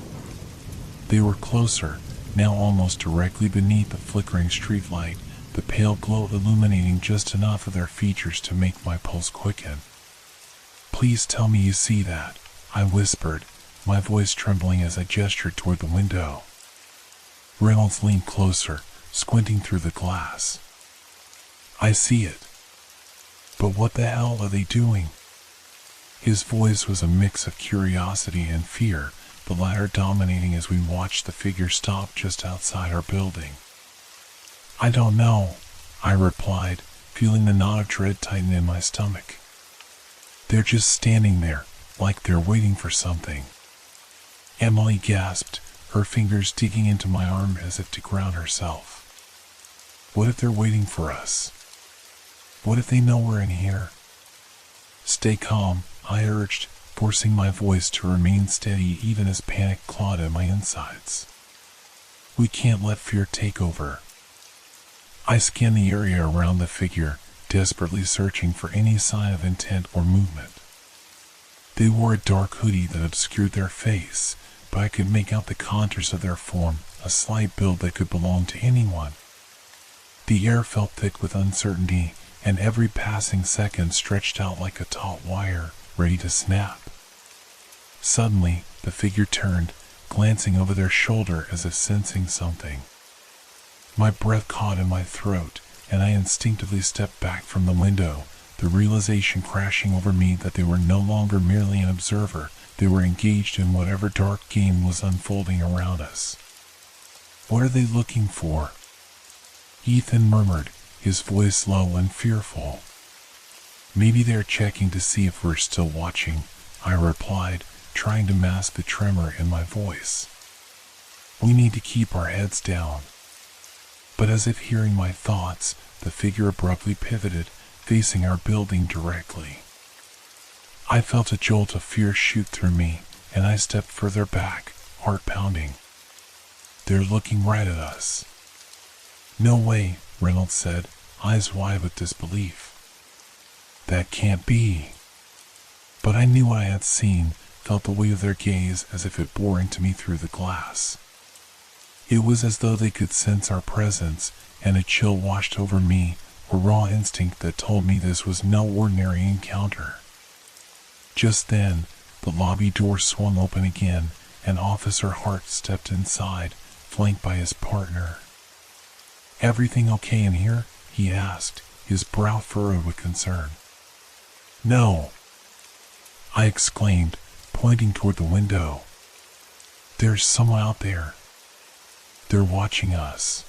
They were closer, now almost directly beneath the flickering streetlight, the pale glow illuminating just enough of their features to make my pulse quicken. Please tell me you see that, I whispered, my voice trembling as I gestured toward the window. Reynolds leaned closer, squinting through the glass. I see it. But what the hell are they doing? His voice was a mix of curiosity and fear, the latter dominating as we watched the figure stop just outside our building. I don't know, I replied, feeling the knot of dread tighten in my stomach. They're just standing there, like they're waiting for something. Emily gasped, her fingers digging into my arm as if to ground herself. What if they're waiting for us? What if they know we're in here? Stay calm, I urged, forcing my voice to remain steady even as panic clawed at my insides. We can't let fear take over. I scanned the area around the figure, desperately searching for any sign of intent or movement. They wore a dark hoodie that obscured their face, but I could make out the contours of their form, a slight build that could belong to anyone. The air felt thick with uncertainty, and every passing second stretched out like a taut wire, ready to snap. Suddenly, the figure turned, glancing over their shoulder as if sensing something. My breath caught in my throat, and I instinctively stepped back from the window, the realization crashing over me that they were no longer merely an observer, they were engaged in whatever dark game was unfolding around us. What are they looking for? Ethan murmured, his voice low and fearful. Maybe they're checking to see if we're still watching, I replied, trying to mask the tremor in my voice. We need to keep our heads down. But as if hearing my thoughts, the figure abruptly pivoted, facing our building directly. I felt a jolt of fear shoot through me, and I stepped further back, heart pounding. They're looking right at us. No way, Reynolds said, eyes wide with disbelief. That can't be. But I knew what I had seen, felt the weight of their gaze as if it bore into me through the glass. It was as though they could sense our presence, and a chill washed over me, a raw instinct that told me this was no ordinary encounter. Just then, the lobby door swung open again, and Officer Hart stepped inside, flanked by his partner. Everything okay in here? He asked, his brow furrowed with concern. No, I exclaimed, pointing toward the window. There's someone out there. They're watching us.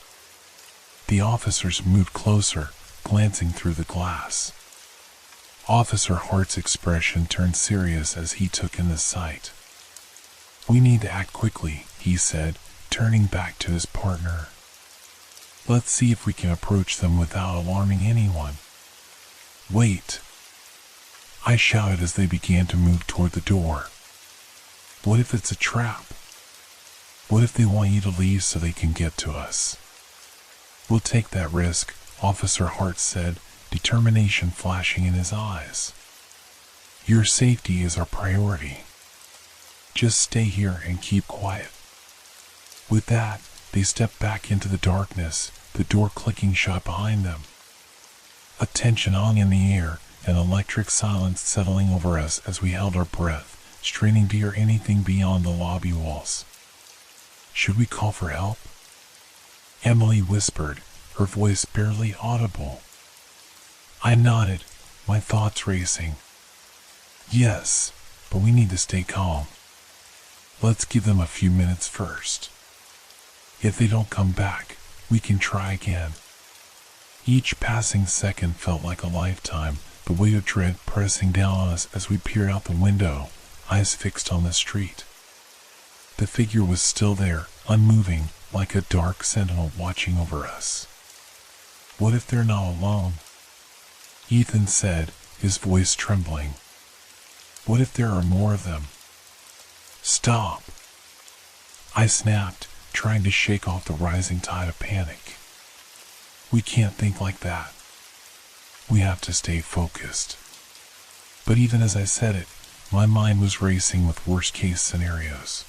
The officers moved closer, glancing through the glass. Officer Hart's expression turned serious as he took in the sight. We need to act quickly, he said, turning back to his partner. Let's see if we can approach them without alarming anyone. Wait, I shouted as they began to move toward the door. What if it's a trap? What if they want you to leave so they can get to us? We'll take that risk, Officer Hart said, determination flashing in his eyes. Your safety is our priority. Just stay here and keep quiet. With that, they stepped back into the darkness, the door clicking shut behind them. A tension hung in the air, an electric silence settling over us as we held our breath, straining to hear anything beyond the lobby walls. Should we call for help? Emily whispered, her voice barely audible. I nodded, my thoughts racing. Yes, but we need to stay calm. Let's give them a few minutes first. If they don't come back, we can try again. Each passing second felt like a lifetime, the weight of dread pressing down on us as we peered out the window, eyes fixed on the street. The figure was still there, unmoving, like a dark sentinel watching over us. What if they're not alone? Ethan said, his voice trembling. What if there are more of them? Stop! I snapped, trying to shake off the rising tide of panic. We can't think like that. We have to stay focused. But even as I said it, my mind was racing with worst-case scenarios.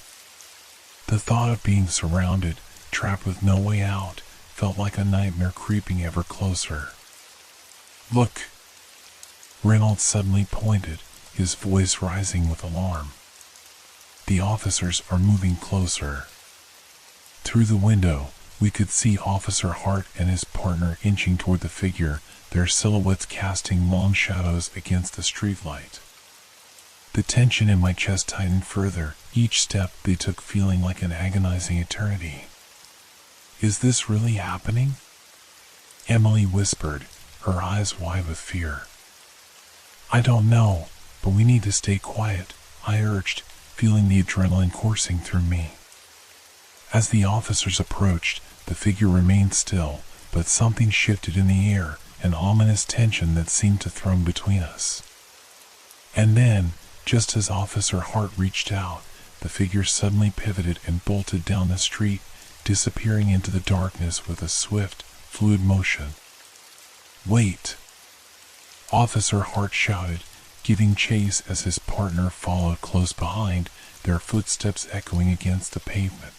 The thought of being surrounded, trapped with no way out, felt like a nightmare creeping ever closer. Look! Reynolds suddenly pointed, his voice rising with alarm. The officers are moving closer. Through the window, we could see Officer Hart and his partner inching toward the figure, their silhouettes casting long shadows against the streetlight. The tension in my chest tightened further, each step they took feeling like an agonizing eternity. Is this really happening? Emily whispered, her eyes wide with fear. I don't know, but we need to stay quiet, I urged, feeling the adrenaline coursing through me. As the officers approached, the figure remained still, but something shifted in the air, an ominous tension that seemed to throne between us. And then, just as Officer Hart reached out, the figure suddenly pivoted and bolted down the street, disappearing into the darkness with a swift, fluid motion. Wait! Officer Hart shouted, giving chase as his partner followed close behind, their footsteps echoing against the pavement.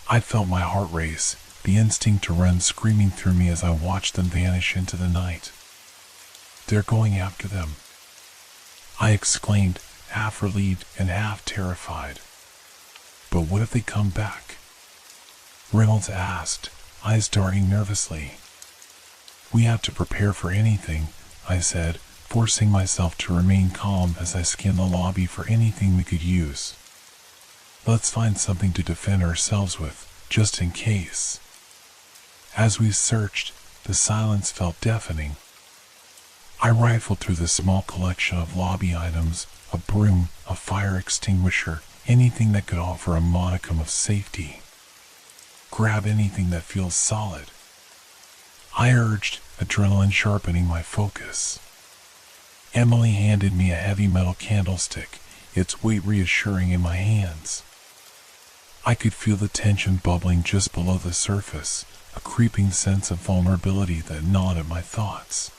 I felt my heart race, the instinct to run screaming through me as I watched them vanish into the night. They're going after them, I exclaimed, half relieved and half terrified. But what if they come back? Reynolds asked, eyes darting nervously. We have to prepare for anything, I said, forcing myself to remain calm as I scanned the lobby for anything we could use. Let's find something to defend ourselves with, just in case. As we searched, the silence felt deafening. I rifled through the small collection of lobby items, a broom, a fire extinguisher, anything that could offer a modicum of safety. Grab anything that feels solid, I urged, adrenaline sharpening my focus. Emily handed me a heavy metal candlestick, its weight reassuring in my hands. I could feel the tension bubbling just below the surface, a creeping sense of vulnerability that gnawed at my thoughts.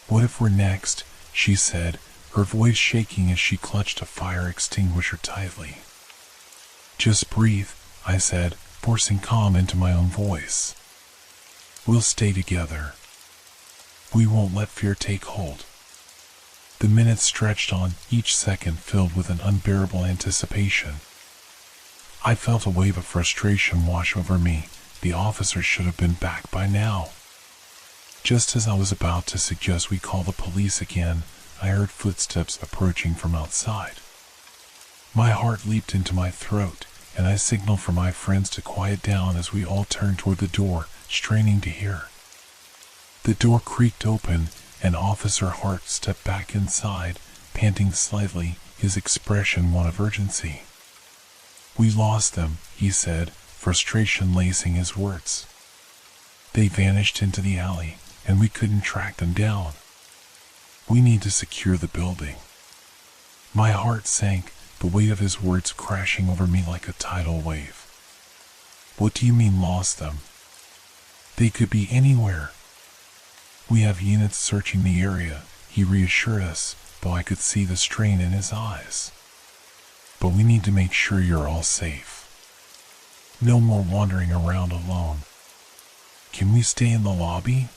What if we're next? She said, her voice shaking as she clutched a fire extinguisher tightly. Just breathe, I said, forcing calm into my own voice. We'll stay together. We won't let fear take hold. The minutes stretched on, each second filled with an unbearable anticipation. I felt a wave of frustration wash over me. The officers should have been back by now. Just as I was about to suggest we call the police again, I heard footsteps approaching from outside. My heart leaped into my throat, and I signaled for my friends to quiet down as we all turned toward the door, straining to hear. The door creaked open, and Officer Hart stepped back inside, panting slightly, his expression one of urgency. We lost them, he said, frustration lacing his words. They vanished into the alley, and we couldn't track them down. We need to secure the building. My heart sank, the weight of his words crashing over me like a tidal wave. What do you mean lost them? They could be anywhere. We have units searching the area, he reassured us, though I could see the strain in his eyes. But we need to make sure you're all safe. No more wandering around alone. Can we stay in the lobby?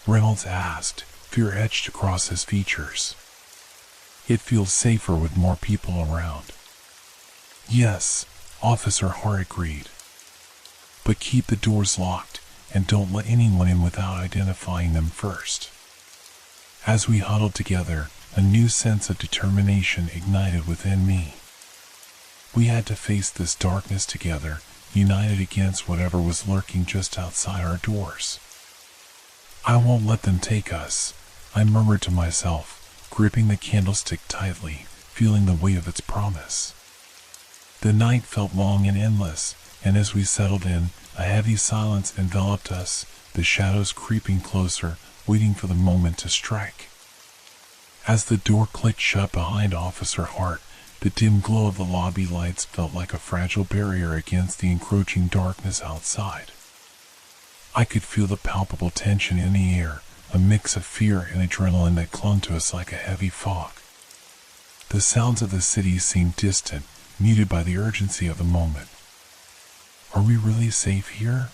Reynolds asked, fear etched across his features. It feels safer with more people around. Yes, Officer Hart agreed. But keep the doors locked, and don't let anyone in without identifying them first. As we huddled together, a new sense of determination ignited within me. We had to face this darkness together, united against whatever was lurking just outside our doors. I won't let them take us, I murmured to myself, gripping the candlestick tightly, feeling the weight of its promise. The night felt long and endless, and as we settled in, a heavy silence enveloped us, the shadows creeping closer, waiting for the moment to strike. As the door clicked shut behind Officer Hart, the dim glow of the lobby lights felt like a fragile barrier against the encroaching darkness outside. I could feel the palpable tension in the air, a mix of fear and adrenaline that clung to us like a heavy fog. The sounds of the city seemed distant, muted by the urgency of the moment. Are we really safe here?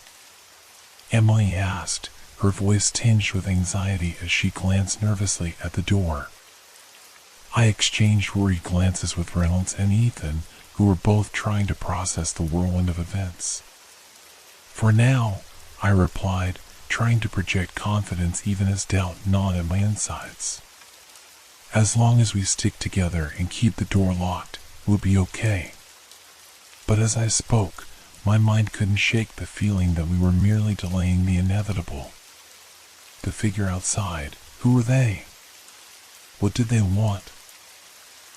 Emily asked, her voice tinged with anxiety as she glanced nervously at the door. I exchanged worried glances with Reynolds and Ethan, who were both trying to process the whirlwind of events. For now, I replied, trying to project confidence even as doubt gnawed at my insides. As long as we stick together and keep the door locked, we'll be okay. But as I spoke, My mind couldn't shake the feeling that we were merely delaying the inevitable. The figure outside, who were they? What did they want?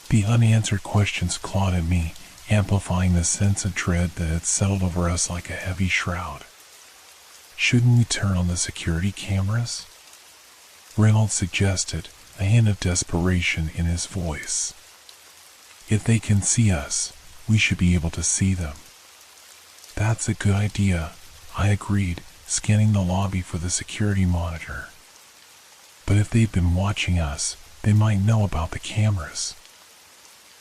The unanswered questions clawed at me, amplifying the sense of dread that had settled over us like a heavy shroud. Shouldn't we turn on the security cameras? Reynolds suggested, a hint of desperation in his voice. If they can see us, we should be able to see them. That's a good idea, I agreed, scanning the lobby for the security monitor. But if they've been watching us, they might know about the cameras.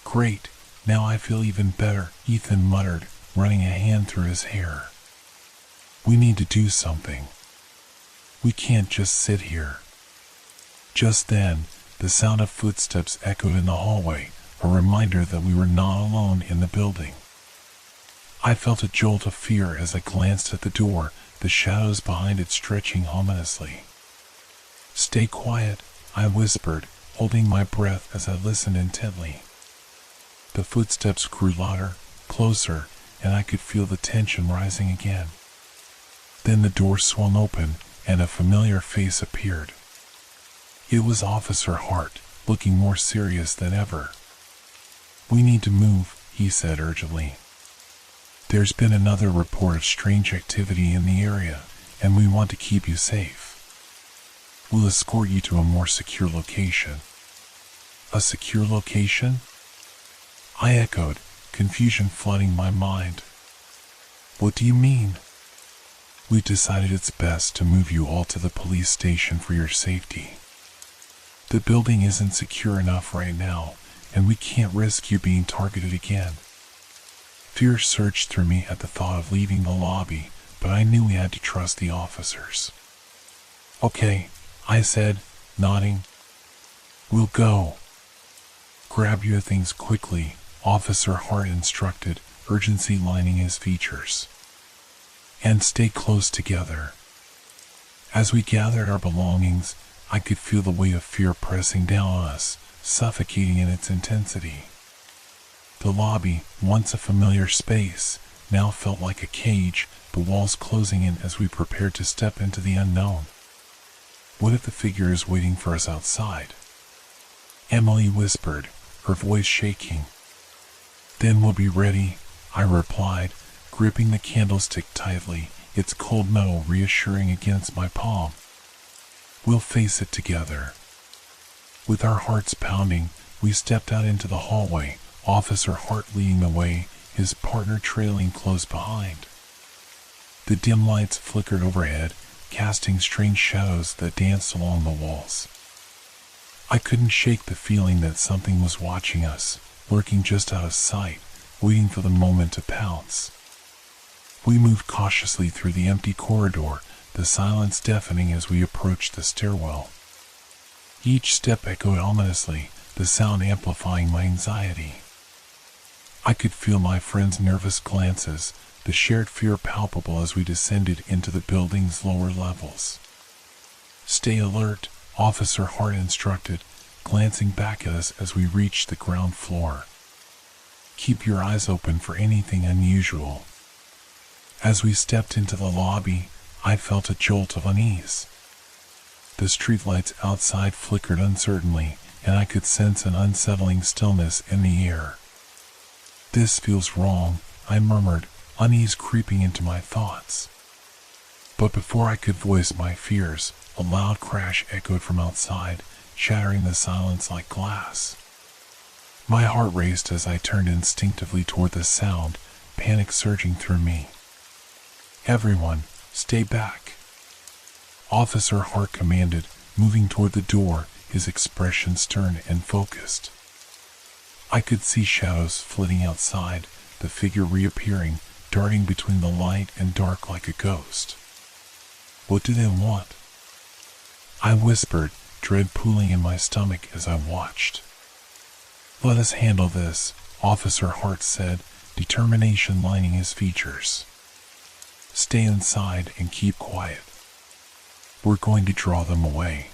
Great, now I feel even better, Ethan muttered, running a hand through his hair. We need to do something. We can't just sit here. Just then, the sound of footsteps echoed in the hallway, a reminder that we were not alone in the building. I felt a jolt of fear as I glanced at the door, the shadows behind it stretching ominously. Stay quiet, I whispered, holding my breath as I listened intently. The footsteps grew louder, closer, and I could feel the tension rising again. Then the door swung open, and a familiar face appeared. It was Officer Hart, looking more serious than ever. We need to move, he said urgently. There's been another report of strange activity in the area, and we want to keep you safe. We'll escort you to a more secure location. A secure location? I echoed, confusion flooding my mind. What do you mean? We've decided it's best to move you all to the police station for your safety. The building isn't secure enough right now, and we can't risk you being targeted again. Fear surged through me at the thought of leaving the lobby, but I knew we had to trust the officers. Okay, I said, nodding. We'll go. Grab your things quickly, Officer Hart instructed, urgency lining his features. And stay close together. As we gathered our belongings, I could feel the weight of fear pressing down on us, suffocating in its intensity. The lobby, once a familiar space, now felt like a cage, the walls closing in as we prepared to step into the unknown. What if the figure is waiting for us outside? Emily whispered, her voice shaking. Then we'll be ready, I replied, gripping the candlestick tightly, its cold metal reassuring against my palm. We'll face it together. With our hearts pounding, we stepped out into the hallway, Officer Hart leading the way, his partner trailing close behind. The dim lights flickered overhead, casting strange shadows that danced along the walls. I couldn't shake the feeling that something was watching us, lurking just out of sight, waiting for the moment to pounce. We moved cautiously through the empty corridor, the silence deafening as we approached the stairwell. Each step echoed ominously, the sound amplifying my anxiety. I could feel my friends' nervous glances, the shared fear palpable as we descended into the building's lower levels. Stay alert, Officer Hart instructed, glancing back at us as we reached the ground floor. Keep your eyes open for anything unusual. As we stepped into the lobby, I felt a jolt of unease. The streetlights outside flickered uncertainly, and I could sense an unsettling stillness in the air. This feels wrong, I murmured, unease creeping into my thoughts. But before I could voice my fears, a loud crash echoed from outside, shattering the silence like glass. My heart raced as I turned instinctively toward the sound, panic surging through me. Everyone, stay back. Officer Hart commanded, moving toward the door, his expression stern and focused. I could see shadows flitting outside, the figure reappearing, darting between the light and dark like a ghost. What do they want? I whispered, dread pooling in my stomach as I watched. Let us handle this, Officer Hart said, determination lining his features. Stay inside and keep quiet. We're going to draw them away.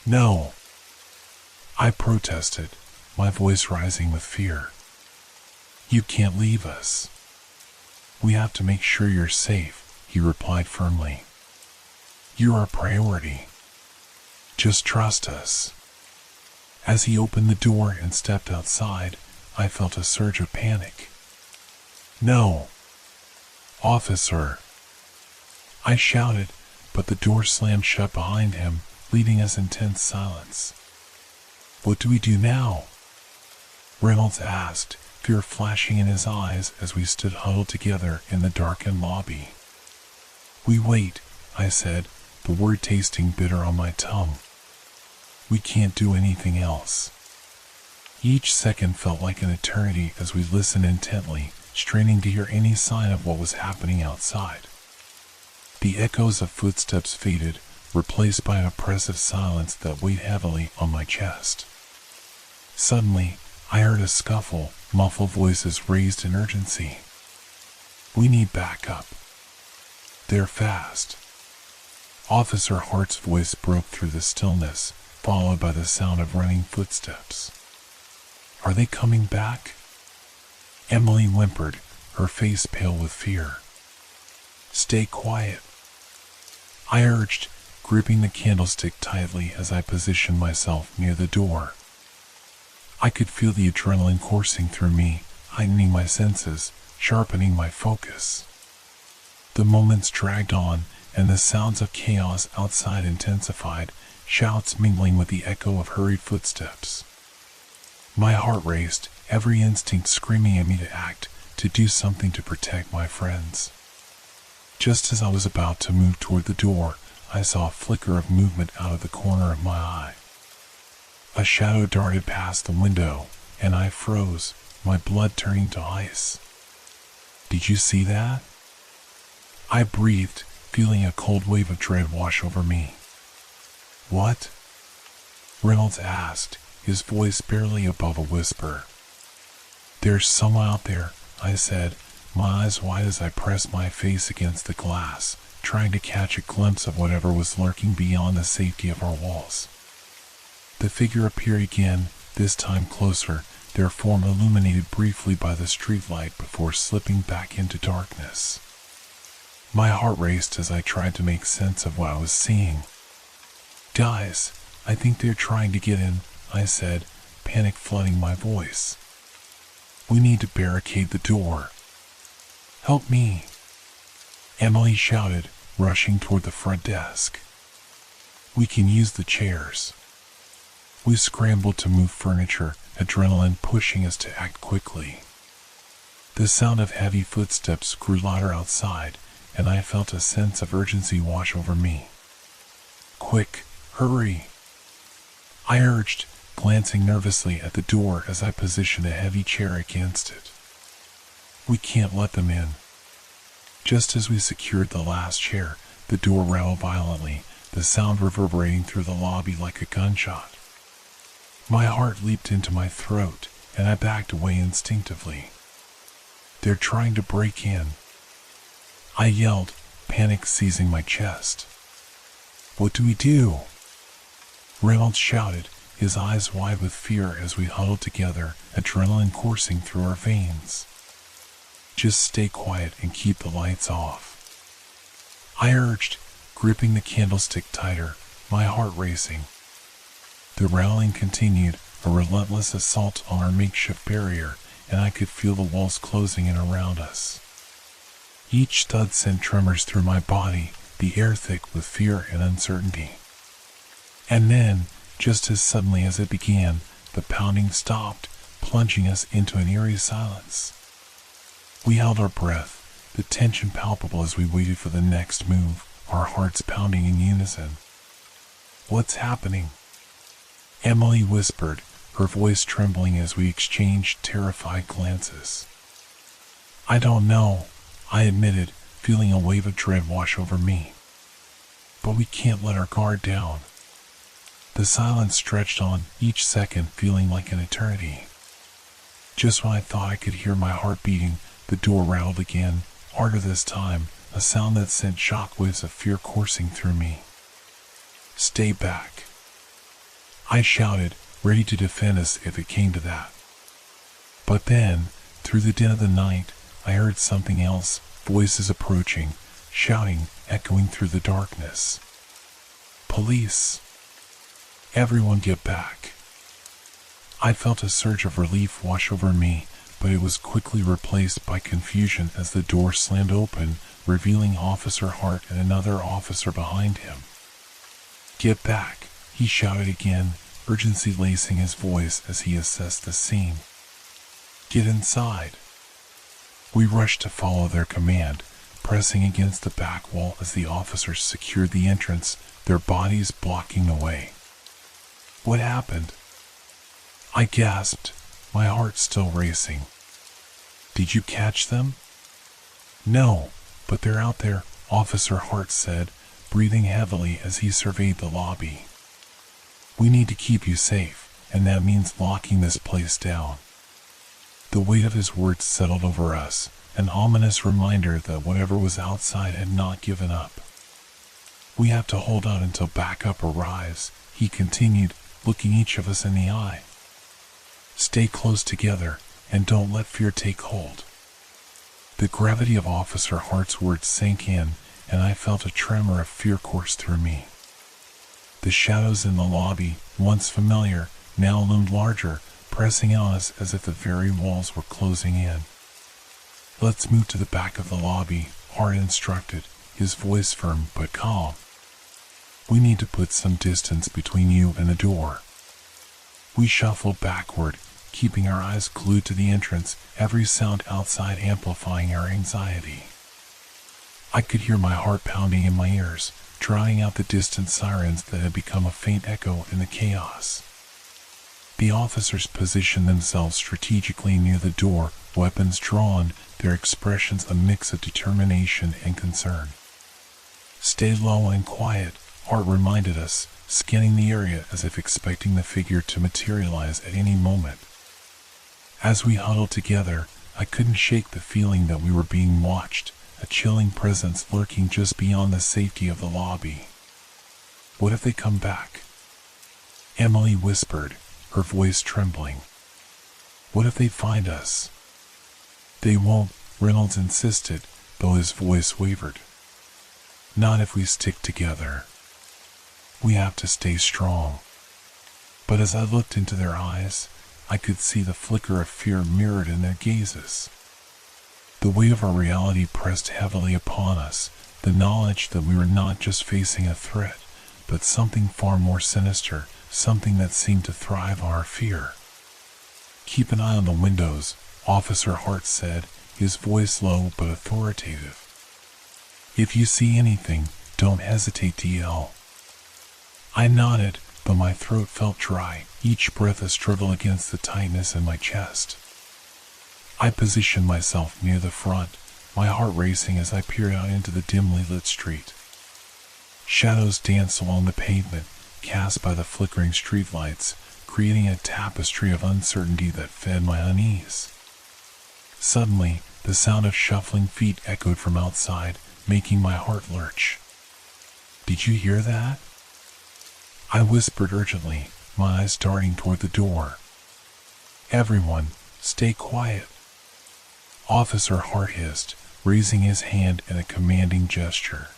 No! I protested, my voice rising with fear. You can't leave us. We have to make sure you're safe, he replied firmly. You're our priority. Just trust us. As he opened the door and stepped outside, I felt a surge of panic. No! Officer! I shouted, but the door slammed shut behind him, leaving us in tense silence. What do we do now? Reynolds asked, fear flashing in his eyes as we stood huddled together in the darkened lobby. We wait, I said, the word tasting bitter on my tongue. We can't do anything else. Each second felt like an eternity as we listened intently, straining to hear any sign of what was happening outside. The echoes of footsteps faded, replaced by an oppressive silence that weighed heavily on my chest. Suddenly, I heard a scuffle, muffled voices raised in urgency. We need backup. They're fast. Officer Hart's voice broke through the stillness, followed by the sound of running footsteps. Are they coming back? Emily whimpered, her face pale with fear. Stay quiet. I urged, gripping the candlestick tightly as I positioned myself near the door. I could feel the adrenaline coursing through me, heightening my senses, sharpening my focus. The moments dragged on, and the sounds of chaos outside intensified, shouts mingling with the echo of hurried footsteps. My heart raced, every instinct screaming at me to act, to do something to protect my friends. Just as I was about to move toward the door, I saw a flicker of movement out of the corner of my eye. A shadow darted past the window, and I froze, my blood turning to ice. Did you see that? I breathed, feeling a cold wave of dread wash over me. What? Reynolds asked, his voice barely above a whisper. There's someone out there, I said, my eyes wide as I pressed my face against the glass, trying to catch a glimpse of whatever was lurking beyond the safety of our walls. The figure appeared again, this time closer, their form illuminated briefly by the streetlight before slipping back into darkness. My heart raced as I tried to make sense of what I was seeing. Guys, I think they're trying to get in, I said, panic flooding my voice. We need to barricade the door. Help me, Emily shouted, rushing toward the front desk. We can use the chairs. We scrambled to move furniture, adrenaline pushing us to act quickly. The sound of heavy footsteps grew louder outside, and I felt a sense of urgency wash over me. Quick, hurry! I urged, glancing nervously at the door as I positioned a heavy chair against it. We can't let them in. Just as we secured the last chair, the door rattled violently, the sound reverberating through the lobby like a gunshot. My heart leaped into my throat, and I backed away instinctively. They're trying to break in. I yelled, panic seizing my chest. What do we do? Reynolds shouted, his eyes wide with fear as we huddled together, adrenaline coursing through our veins. Just stay quiet and keep the lights off. I urged, gripping the candlestick tighter, my heart racing. The rattling continued, a relentless assault on our makeshift barrier, and I could feel the walls closing in around us. Each thud sent tremors through my body, the air thick with fear and uncertainty. And then, just as suddenly as it began, the pounding stopped, plunging us into an eerie silence. We held our breath, the tension palpable as we waited for the next move, our hearts pounding in unison. What's happening? Emily whispered, her voice trembling as we exchanged terrified glances. I don't know, I admitted, feeling a wave of dread wash over me. But we can't let our guard down. The silence stretched on, each second feeling like an eternity. Just when I thought I could hear my heart beating, the door rattled again, harder this time, a sound that sent shockwaves of fear coursing through me. Stay back, I shouted, ready to defend us if it came to that. But then, through the din of the night, I heard something else, voices approaching, shouting, echoing through the darkness. Police! Everyone get back! I felt a surge of relief wash over me, but it was quickly replaced by confusion as the door slammed open, revealing Officer Hart and another officer behind him. Get back, he shouted again, urgency lacing his voice as he assessed the scene. Get inside. We rushed to follow their command, pressing against the back wall as the officers secured the entrance, their bodies blocking the way. What happened? I gasped, my heart still racing. Did you catch them? No, but they're out there, Officer Hart said, breathing heavily as he surveyed the lobby. We need to keep you safe, and that means locking this place down. The weight of his words settled over us, an ominous reminder that whatever was outside had not given up. We have to hold out until backup arrives, he continued, looking each of us in the eye. Stay close together, and don't let fear take hold. The gravity of Officer Hart's words sank in, and I felt a tremor of fear course through me. The shadows in the lobby, once familiar, now loomed larger, pressing on us as if the very walls were closing in. Let's move to the back of the lobby, Hart instructed, his voice firm but calm. We need to put some distance between you and the door. We shuffled backward, keeping our eyes glued to the entrance, every sound outside amplifying our anxiety. I could hear my heart pounding in my ears, drawing out the distant sirens that had become a faint echo in the chaos. The officers positioned themselves strategically near the door, weapons drawn, their expressions a mix of determination and concern. Stay low and quiet, Hart reminded us, scanning the area as if expecting the figure to materialize at any moment. As we huddled together, I couldn't shake the feeling that we were being watched, a chilling presence lurking just beyond the safety of the lobby. What if they come back? Emily whispered, her voice trembling. What if they find us? They won't, Reynolds insisted, though his voice wavered. Not if we stick together. We have to stay strong. But as I looked into their eyes, I could see the flicker of fear mirrored in their gazes. The weight of our reality pressed heavily upon us, the knowledge that we were not just facing a threat, but something far more sinister, something that seemed to thrive on our fear. Keep an eye on the windows, Officer Hart said, his voice low but authoritative. If you see anything, don't hesitate to yell. I nodded, but my throat felt dry, each breath a struggle against the tightness in my chest. I positioned myself near the front, my heart racing as I peered out into the dimly lit street. Shadows danced along the pavement, cast by the flickering streetlights, creating a tapestry of uncertainty that fed my unease. Suddenly, the sound of shuffling feet echoed from outside, making my heart lurch. Did you hear that? I whispered urgently, my eyes darting toward the door. Everyone, stay quiet. Officer Hart hissed, raising his hand in a commanding gesture.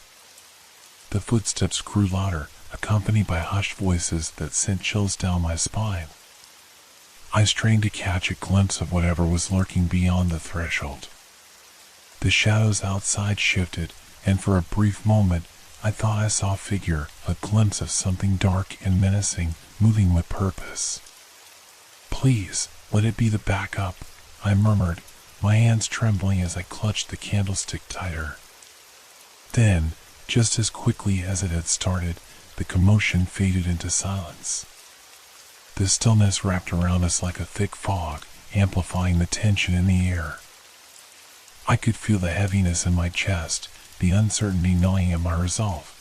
The footsteps grew louder, accompanied by hushed voices that sent chills down my spine. I strained to catch a glimpse of whatever was lurking beyond the threshold. The shadows outside shifted, and for a brief moment, I thought I saw a figure, a glimpse of something dark and menacing, moving with purpose. Please, let it be the backup, I murmured, my hands trembling as I clutched the candlestick tighter. Then, just as quickly as it had started, the commotion faded into silence. The stillness wrapped around us like a thick fog, amplifying the tension in the air. I could feel the heaviness in my chest, the uncertainty gnawing at my resolve.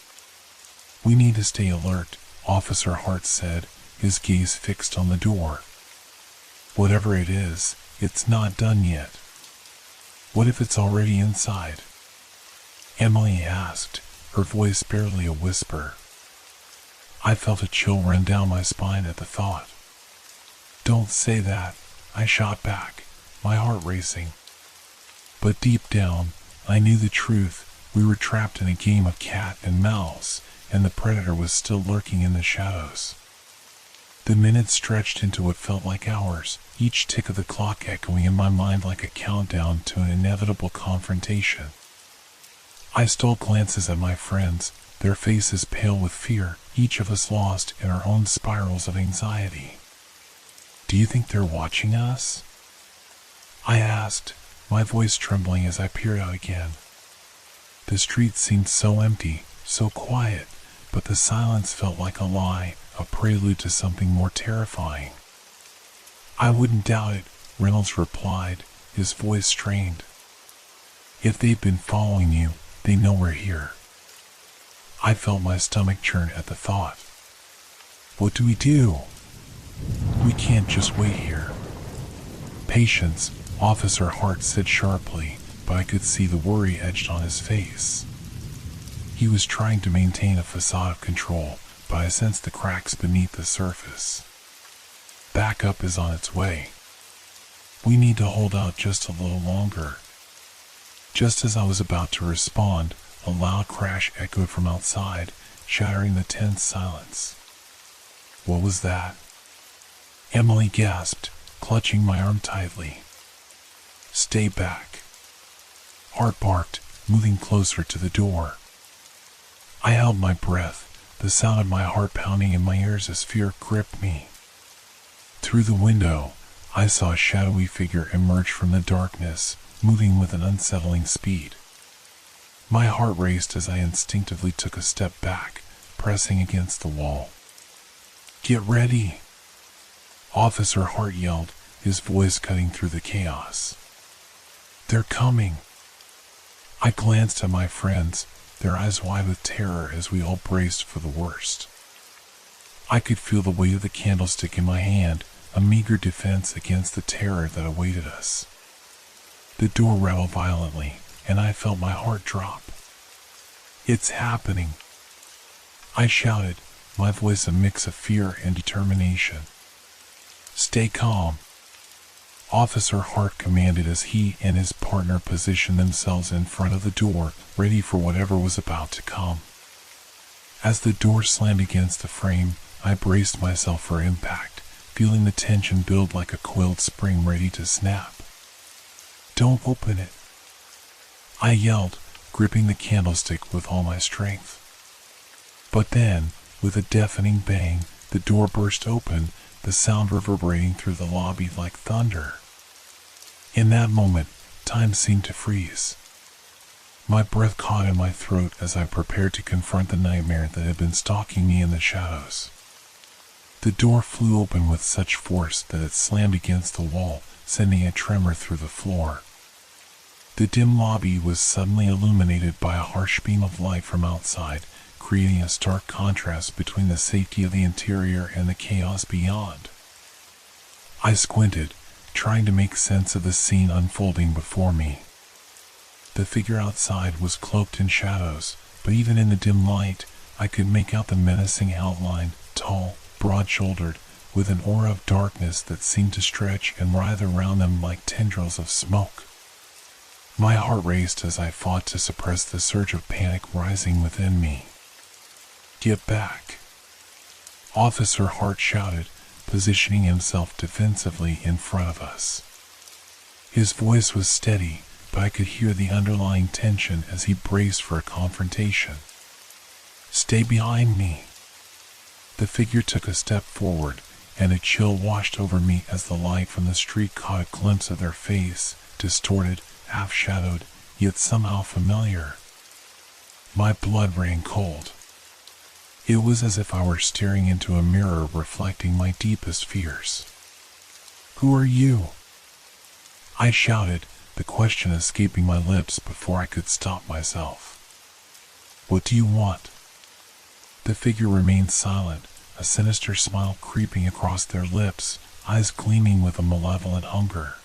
We need to stay alert, Officer Hart said, his gaze fixed on the door. Whatever it is, it's not done yet. What if it's already inside? Emily asked, her voice barely a whisper. I felt a chill run down my spine at the thought. Don't say that, I shot back, my heart racing. But deep down, I knew the truth. We were trapped in a game of cat and mouse, and the predator was still lurking in the shadows. The minutes stretched into what felt like hours, each tick of the clock echoing in my mind like a countdown to an inevitable confrontation. I stole glances at my friends, their faces pale with fear, each of us lost in our own spirals of anxiety. "Do you think they're watching us?" I asked, my voice trembling as I peered out again. The street seemed so empty, so quiet, but the silence felt like a lie, a prelude to something more terrifying. "I wouldn't doubt it," Reynolds replied, his voice strained. "If they've been following you, they know we're here." I felt my stomach churn at the thought. "What do we do?" "We can't just wait here." "Patience," Officer Hart said sharply, but I could see the worry etched on his face. He was trying to maintain a facade of control, but I sensed the cracks beneath the surface. "Backup is on its way. We need to hold out just a little longer." Just as I was about to respond, a loud crash echoed from outside, shattering the tense silence. "What was that?" Emily gasped, clutching my arm tightly. "Stay back," Hart barked, moving closer to the door. I held my breath, the sound of my heart pounding in my ears as fear gripped me. Through the window, I saw a shadowy figure emerge from the darkness, moving with an unsettling speed. My heart raced as I instinctively took a step back, pressing against the wall. "Get ready!" Officer Hart yelled, his voice cutting through the chaos. "They're coming!" I glanced at my friends, their eyes wide with terror as we all braced for the worst. I could feel the weight of the candlestick in my hand, a meager defense against the terror that awaited us. The door rattled violently, and I felt my heart drop. "It's happening!" I shouted, my voice a mix of fear and determination. "Stay calm," Officer Hart commanded as he and his partner positioned themselves in front of the door, ready for whatever was about to come. As the door slammed against the frame, I braced myself for impact, feeling the tension build like a coiled spring ready to snap. "Don't open it," I yelled, gripping the candlestick with all my strength. But then, with a deafening bang, the door burst open, the sound reverberating through the lobby like thunder. In that moment, time seemed to freeze. My breath caught in my throat as I prepared to confront the nightmare that had been stalking me in the shadows. The door flew open with such force that it slammed against the wall, sending a tremor through the floor. The dim lobby was suddenly illuminated by a harsh beam of light from outside, creating a stark contrast between the safety of the interior and the chaos beyond. I squinted, trying to make sense of the scene unfolding before me. The figure outside was cloaked in shadows, but even in the dim light, I could make out the menacing outline, tall, broad-shouldered, with an aura of darkness that seemed to stretch and writhe around them like tendrils of smoke. My heart raced as I fought to suppress the surge of panic rising within me. "Get back!" Officer Hart shouted, positioning himself defensively in front of us. His voice was steady, but I could hear the underlying tension as he braced for a confrontation. "Stay behind me!" The figure took a step forward, and a chill washed over me as the light from the street caught a glimpse of their face, distorted, half-shadowed, yet somehow familiar. My blood ran cold. It was as if I were staring into a mirror reflecting my deepest fears. "Who are you?" I shouted, the question escaping my lips before I could stop myself. "What do you want?" The figure remained silent, a sinister smile creeping across their lips, eyes gleaming with a malevolent hunger.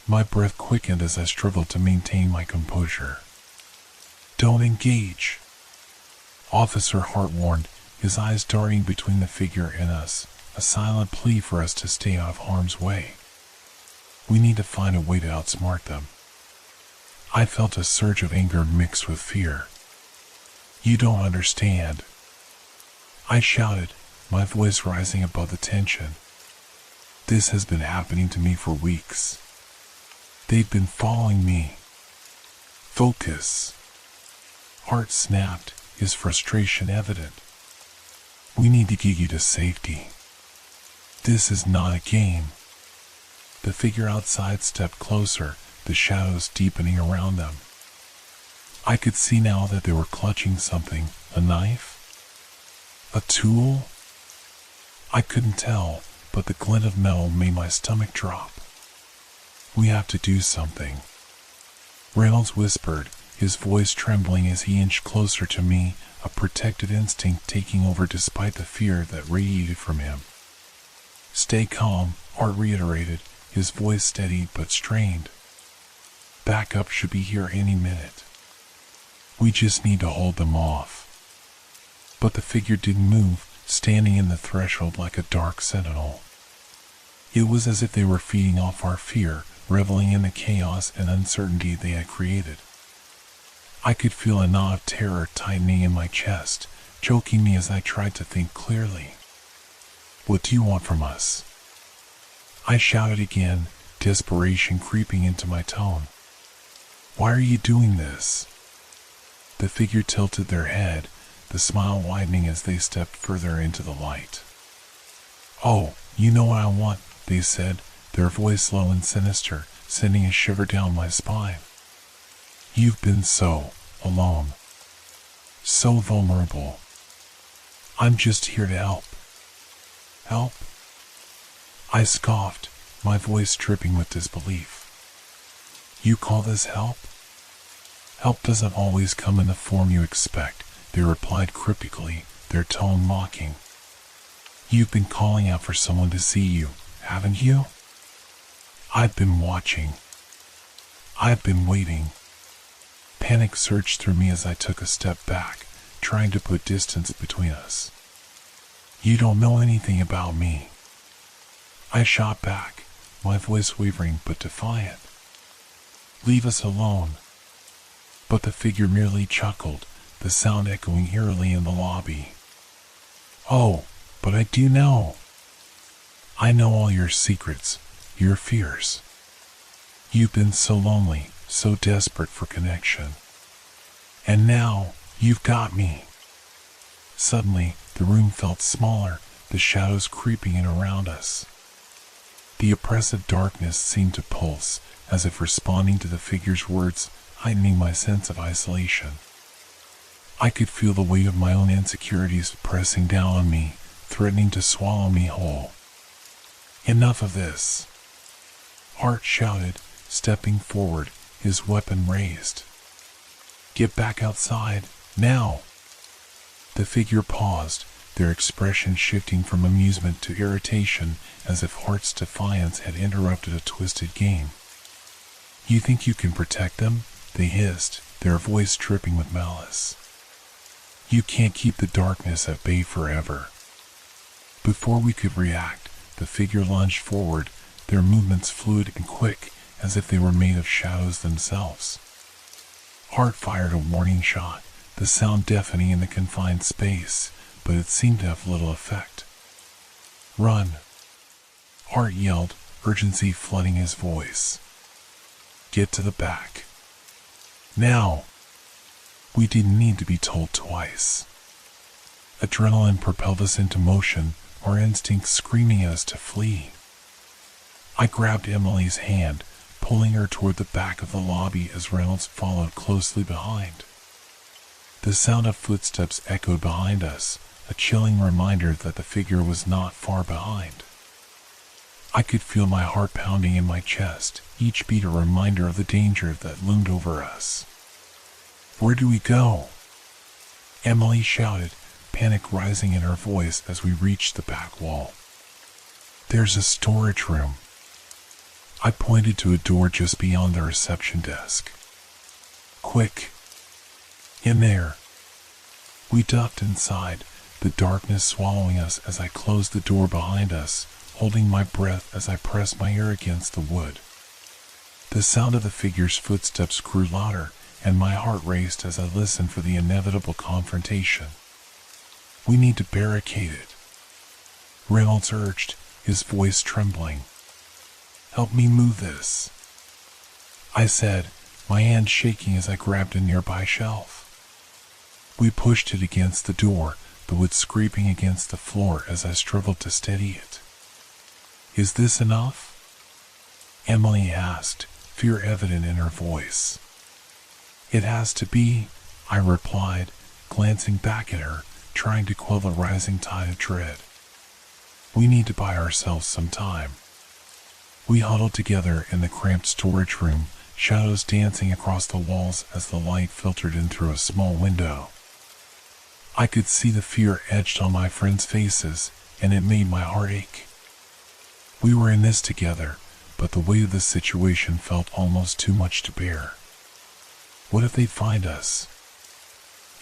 My breath quickened as I struggled to maintain my composure. "Don't engage," Officer Hart warned, his eyes darting between the figure and us, a silent plea for us to stay out of harm's way. "We need to find a way to outsmart them." I felt a surge of anger mixed with fear. "You don't understand," I shouted, my voice rising above the tension. "This has been happening to me for weeks. They've been following me." "Focus." Hart snapped, his frustration evident. "We need to get you to safety. This is not a game." The figure outside stepped closer, the shadows deepening around them. I could see now that they were clutching something, a knife? A tool? I couldn't tell, but the glint of metal made my stomach drop. "We have to do something," Reynolds whispered, his voice trembling as he inched closer to me, a protective instinct taking over despite the fear that radiated from him. "Stay calm," Hart reiterated, his voice steady but strained. "Backup should be here any minute. We just need to hold them off." But the figure didn't move, standing in the threshold like a dark sentinel. It was as if they were feeding off our fear, reveling in the chaos and uncertainty they had created. I could feel a knot of terror tightening in my chest, choking me as I tried to think clearly. "What do you want from us?" I shouted again, desperation creeping into my tone. "Why are you doing this?" The figure tilted their head, the smile widening as they stepped further into the light. "Oh, you know what I want," they said, their voice low and sinister, sending a shiver down my spine. "You've been so alone, so vulnerable. I'm just here to help." "Help?" I scoffed, my voice dripping with disbelief. "You call this help?" "Help doesn't always come in the form you expect," they replied cryptically, their tone mocking. "You've been calling out for someone to see you, haven't you?" "I've been watching. I've been waiting." Panic surged through me as I took a step back, trying to put distance between us. "You don't know anything about me," I shot back, my voice wavering but defiant. "Leave us alone." But the figure merely chuckled, the sound echoing eerily in the lobby. "Oh, but I do know. I know all your secrets, your fears. You've been so lonely, so desperate for connection. And now, you've got me." Suddenly, the room felt smaller, the shadows creeping in around us. The oppressive darkness seemed to pulse, as if responding to the figure's words, heightening my sense of isolation. I could feel the weight of my own insecurities pressing down on me, threatening to swallow me whole. "Enough of this," Hart shouted, stepping forward, his weapon raised. "Get back outside, now!" The figure paused, their expression shifting from amusement to irritation, as if Hart's defiance had interrupted a twisted game. "You think you can protect them?" they hissed, their voice dripping with malice. "You can't keep the darkness at bay forever." Before we could react, the figure lunged forward, their movements fluid and quick, as if they were made of shadows themselves. Hart fired a warning shot, the sound deafening in the confined space, but it seemed to have little effect. "Run!" Hart yelled, urgency flooding his voice. "Get to the back. Now!" We didn't need to be told twice. Adrenaline propelled us into motion, our instincts screaming at us to flee. I grabbed Emily's hand, pulling her toward the back of the lobby as Reynolds followed closely behind. The sound of footsteps echoed behind us, a chilling reminder that the figure was not far behind. I could feel my heart pounding in my chest, each beat a reminder of the danger that loomed over us. "Where do we go?" Emily shouted, panic rising in her voice as we reached the back wall. "There's a storage room." I pointed to a door just beyond the reception desk. "Quick! In there!" We ducked inside, the darkness swallowing us as I closed the door behind us, holding my breath as I pressed my ear against the wood. The sound of the figure's footsteps grew louder, and my heart raced as I listened for the inevitable confrontation. "We need to barricade it," Reynolds urged, his voice trembling. "Help me move this," I said, my hand shaking as I grabbed a nearby shelf. We pushed it against the door, the wood scraping against the floor as I struggled to steady it. "Is this enough?" Emily asked, fear evident in her voice. "It has to be," I replied, glancing back at her, trying to quell the rising tide of dread. "We need to buy ourselves some time." We huddled together in the cramped storage room, shadows dancing across the walls as the light filtered in through a small window. I could see the fear etched on my friends' faces, and it made my heart ache. We were in this together, but the weight of the situation felt almost too much to bear. "What if they find us?"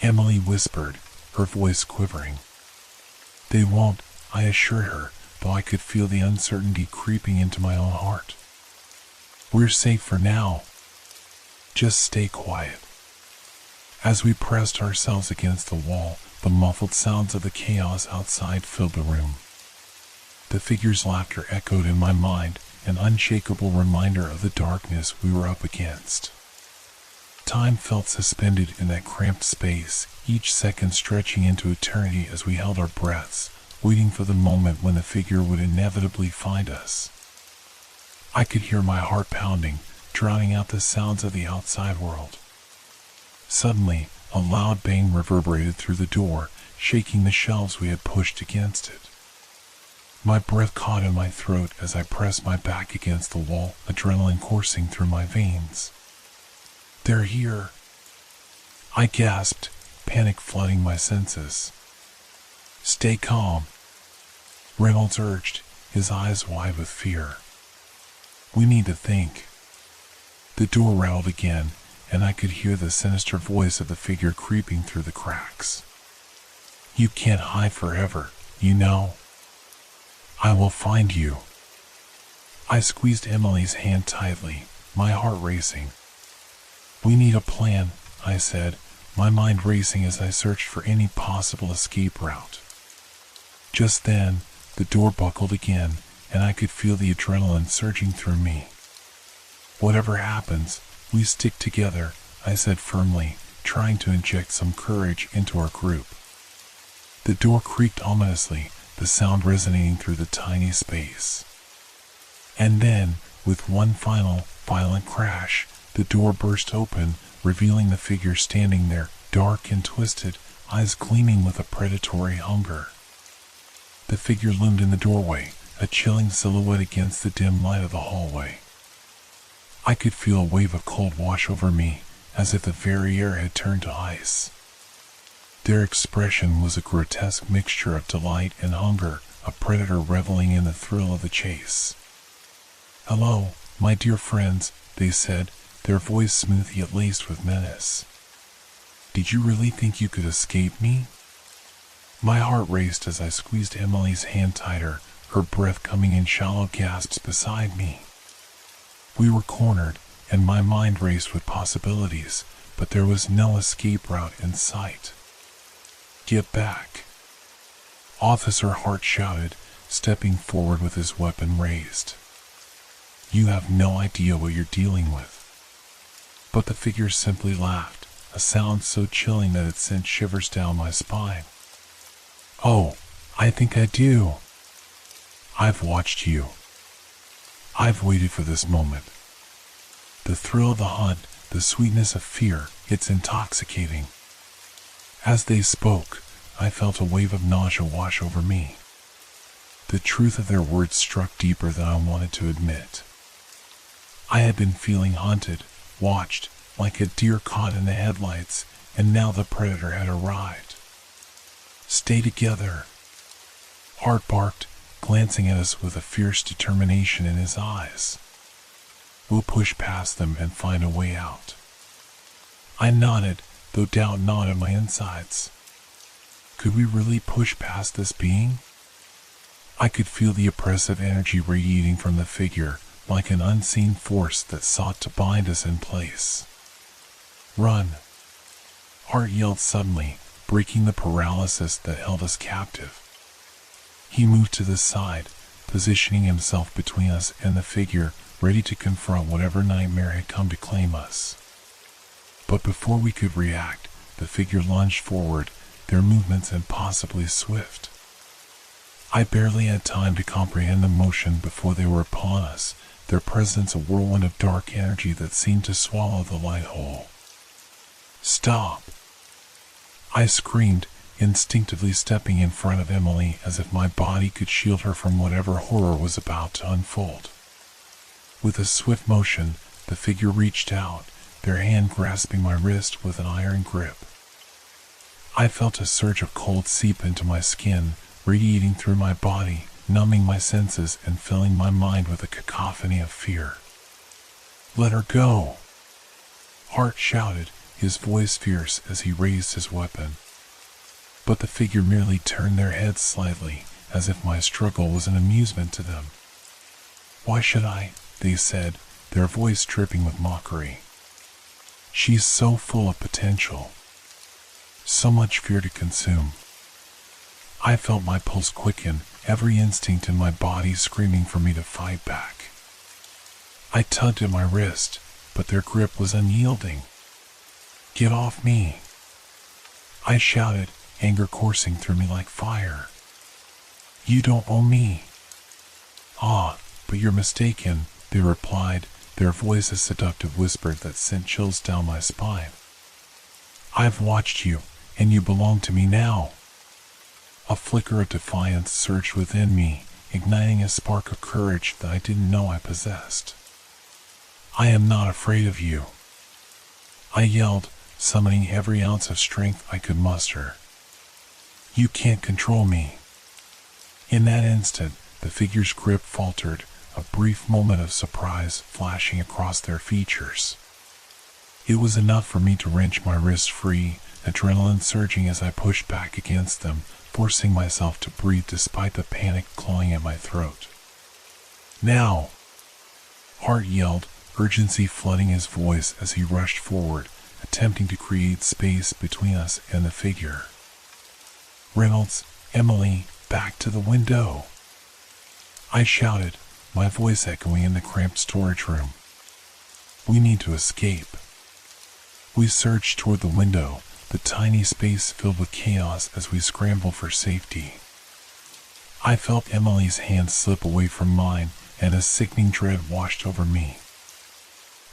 Emily whispered, her voice quivering. "They won't," I assured her, though I could feel the uncertainty creeping into my own heart. "We're safe for now. Just stay quiet." As we pressed ourselves against the wall, the muffled sounds of the chaos outside filled the room. The figure's laughter echoed in my mind, an unshakable reminder of the darkness we were up against. Time felt suspended in that cramped space, each second stretching into eternity as we held our breaths, waiting for the moment when the figure would inevitably find us. I could hear my heart pounding, drowning out the sounds of the outside world. Suddenly, a loud bang reverberated through the door, shaking the shelves we had pushed against it. My breath caught in my throat as I pressed my back against the wall, adrenaline coursing through my veins. "They're here," I gasped, panic flooding my senses. "Stay calm," Reynolds urged, his eyes wide with fear. "We need to think." The door rattled again, and I could hear the sinister voice of the figure creeping through the cracks. "You can't hide forever, you know. I will find you." I squeezed Emily's hand tightly, my heart racing. "We need a plan," I said, my mind racing as I searched for any possible escape route. Just then, the door buckled again, and I could feel the adrenaline surging through me. "Whatever happens, we stick together," I said firmly, trying to inject some courage into our group. The door creaked ominously, the sound resonating through the tiny space. And then, with one final, violent crash, the door burst open, revealing the figure standing there, dark and twisted, eyes gleaming with a predatory hunger. The figure loomed in the doorway, a chilling silhouette against the dim light of the hallway. I could feel a wave of cold wash over me, as if the very air had turned to ice. Their expression was a grotesque mixture of delight and hunger, a predator reveling in the thrill of the chase. "Hello, my dear friends," they said, their voice smooth yet laced with menace. "Did you really think you could escape me?" My heart raced as I squeezed Emily's hand tighter, her breath coming in shallow gasps beside me. We were cornered, and my mind raced with possibilities, but there was no escape route in sight. "Get back!" Officer Hart shouted, stepping forward with his weapon raised. "You have no idea what you're dealing with." But the figure simply laughed, a sound so chilling that it sent shivers down my spine. "Oh, I think I do. I've watched you. I've waited for this moment. The thrill of the hunt, the sweetness of fear, it's intoxicating." As they spoke, I felt a wave of nausea wash over me. The truth of their words struck deeper than I wanted to admit. I had been feeling hunted, watched, like a deer caught in the headlights, and now the predator had arrived. "Stay together," Hart barked, glancing at us with a fierce determination in his eyes. "We'll push past them and find a way out." I nodded, though doubt gnawed at my insides. Could we really push past this being? I could feel the oppressive energy radiating from the figure, like an unseen force that sought to bind us in place. "Run!" Hart yelled suddenly, breaking the paralysis that held us captive. He moved to the side, positioning himself between us and the figure, ready to confront whatever nightmare had come to claim us. But before we could react, the figure lunged forward, their movements impossibly swift. I barely had time to comprehend the motion before they were upon us, their presence a whirlwind of dark energy that seemed to swallow the light whole. "Stop!" I screamed, instinctively stepping in front of Emily as if my body could shield her from whatever horror was about to unfold. With a swift motion, the figure reached out, their hand grasping my wrist with an iron grip. I felt a surge of cold seep into my skin, radiating through my body, numbing my senses and filling my mind with a cacophony of fear. "Let her go!" Hart shouted, his voice fierce as he raised his weapon. But the figure merely turned their heads slightly, as if my struggle was an amusement to them. "Why should I?" they said, their voice dripping with mockery. "She's so full of potential. So much fear to consume." I felt my pulse quicken, every instinct in my body screaming for me to fight back. I tugged at my wrist, but their grip was unyielding. "Get off me!" I shouted, anger coursing through me like fire. "You don't own me." "Ah, but you're mistaken," they replied, their voice a seductive whisper that sent chills down my spine. "I've watched you, and you belong to me now." A flicker of defiance surged within me, igniting a spark of courage that I didn't know I possessed. "I am not afraid of you," I yelled, summoning every ounce of strength I could muster. "You can't control me." In that instant, the figure's grip faltered, a brief moment of surprise flashing across their features. It was enough for me to wrench my wrist free, adrenaline surging as I pushed back against them, forcing myself to breathe despite the panic clawing at my throat. "Now!" Hart yelled, urgency flooding his voice as he rushed forward, attempting to create space between us and the figure. "Reynolds, Emily, back to the window!" I shouted, my voice echoing in the cramped storage room. "We need to escape." We surged toward the window, the tiny space filled with chaos as we scrambled for safety. I felt Emily's hand slip away from mine, and a sickening dread washed over me.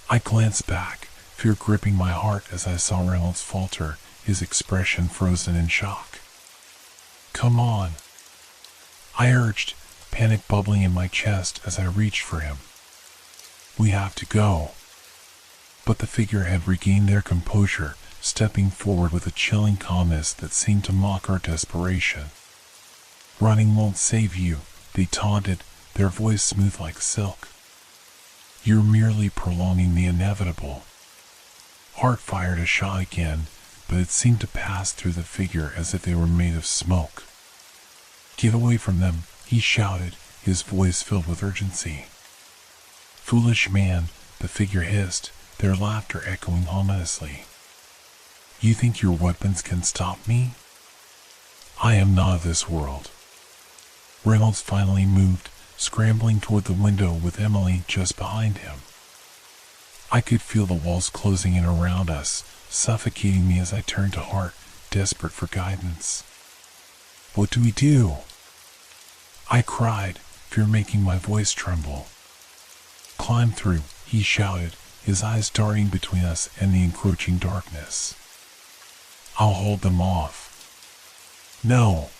I glanced back, fear gripping my heart as I saw Reynolds falter, his expression frozen in shock. "Come on," I urged, panic bubbling in my chest as I reached for him. "We have to go." But the figure had regained their composure, stepping forward with a chilling calmness that seemed to mock our desperation. "Running won't save you," they taunted, their voice smooth like silk. "You're merely prolonging the inevitable." Hart fired a shot again, but it seemed to pass through the figure as if they were made of smoke. "Get away from them," he shouted, his voice filled with urgency. "Foolish man," the figure hissed, their laughter echoing ominously. "You think your weapons can stop me? I am not of this world." Reynolds finally moved, scrambling toward the window with Emily just behind him. I could feel the walls closing in around us, suffocating me as I turned to Hart, desperate for guidance. "What do we do?" I cried, fear making my voice tremble. "Climb through," he shouted, his eyes darting between us and the encroaching darkness. "I'll hold them off." "No,"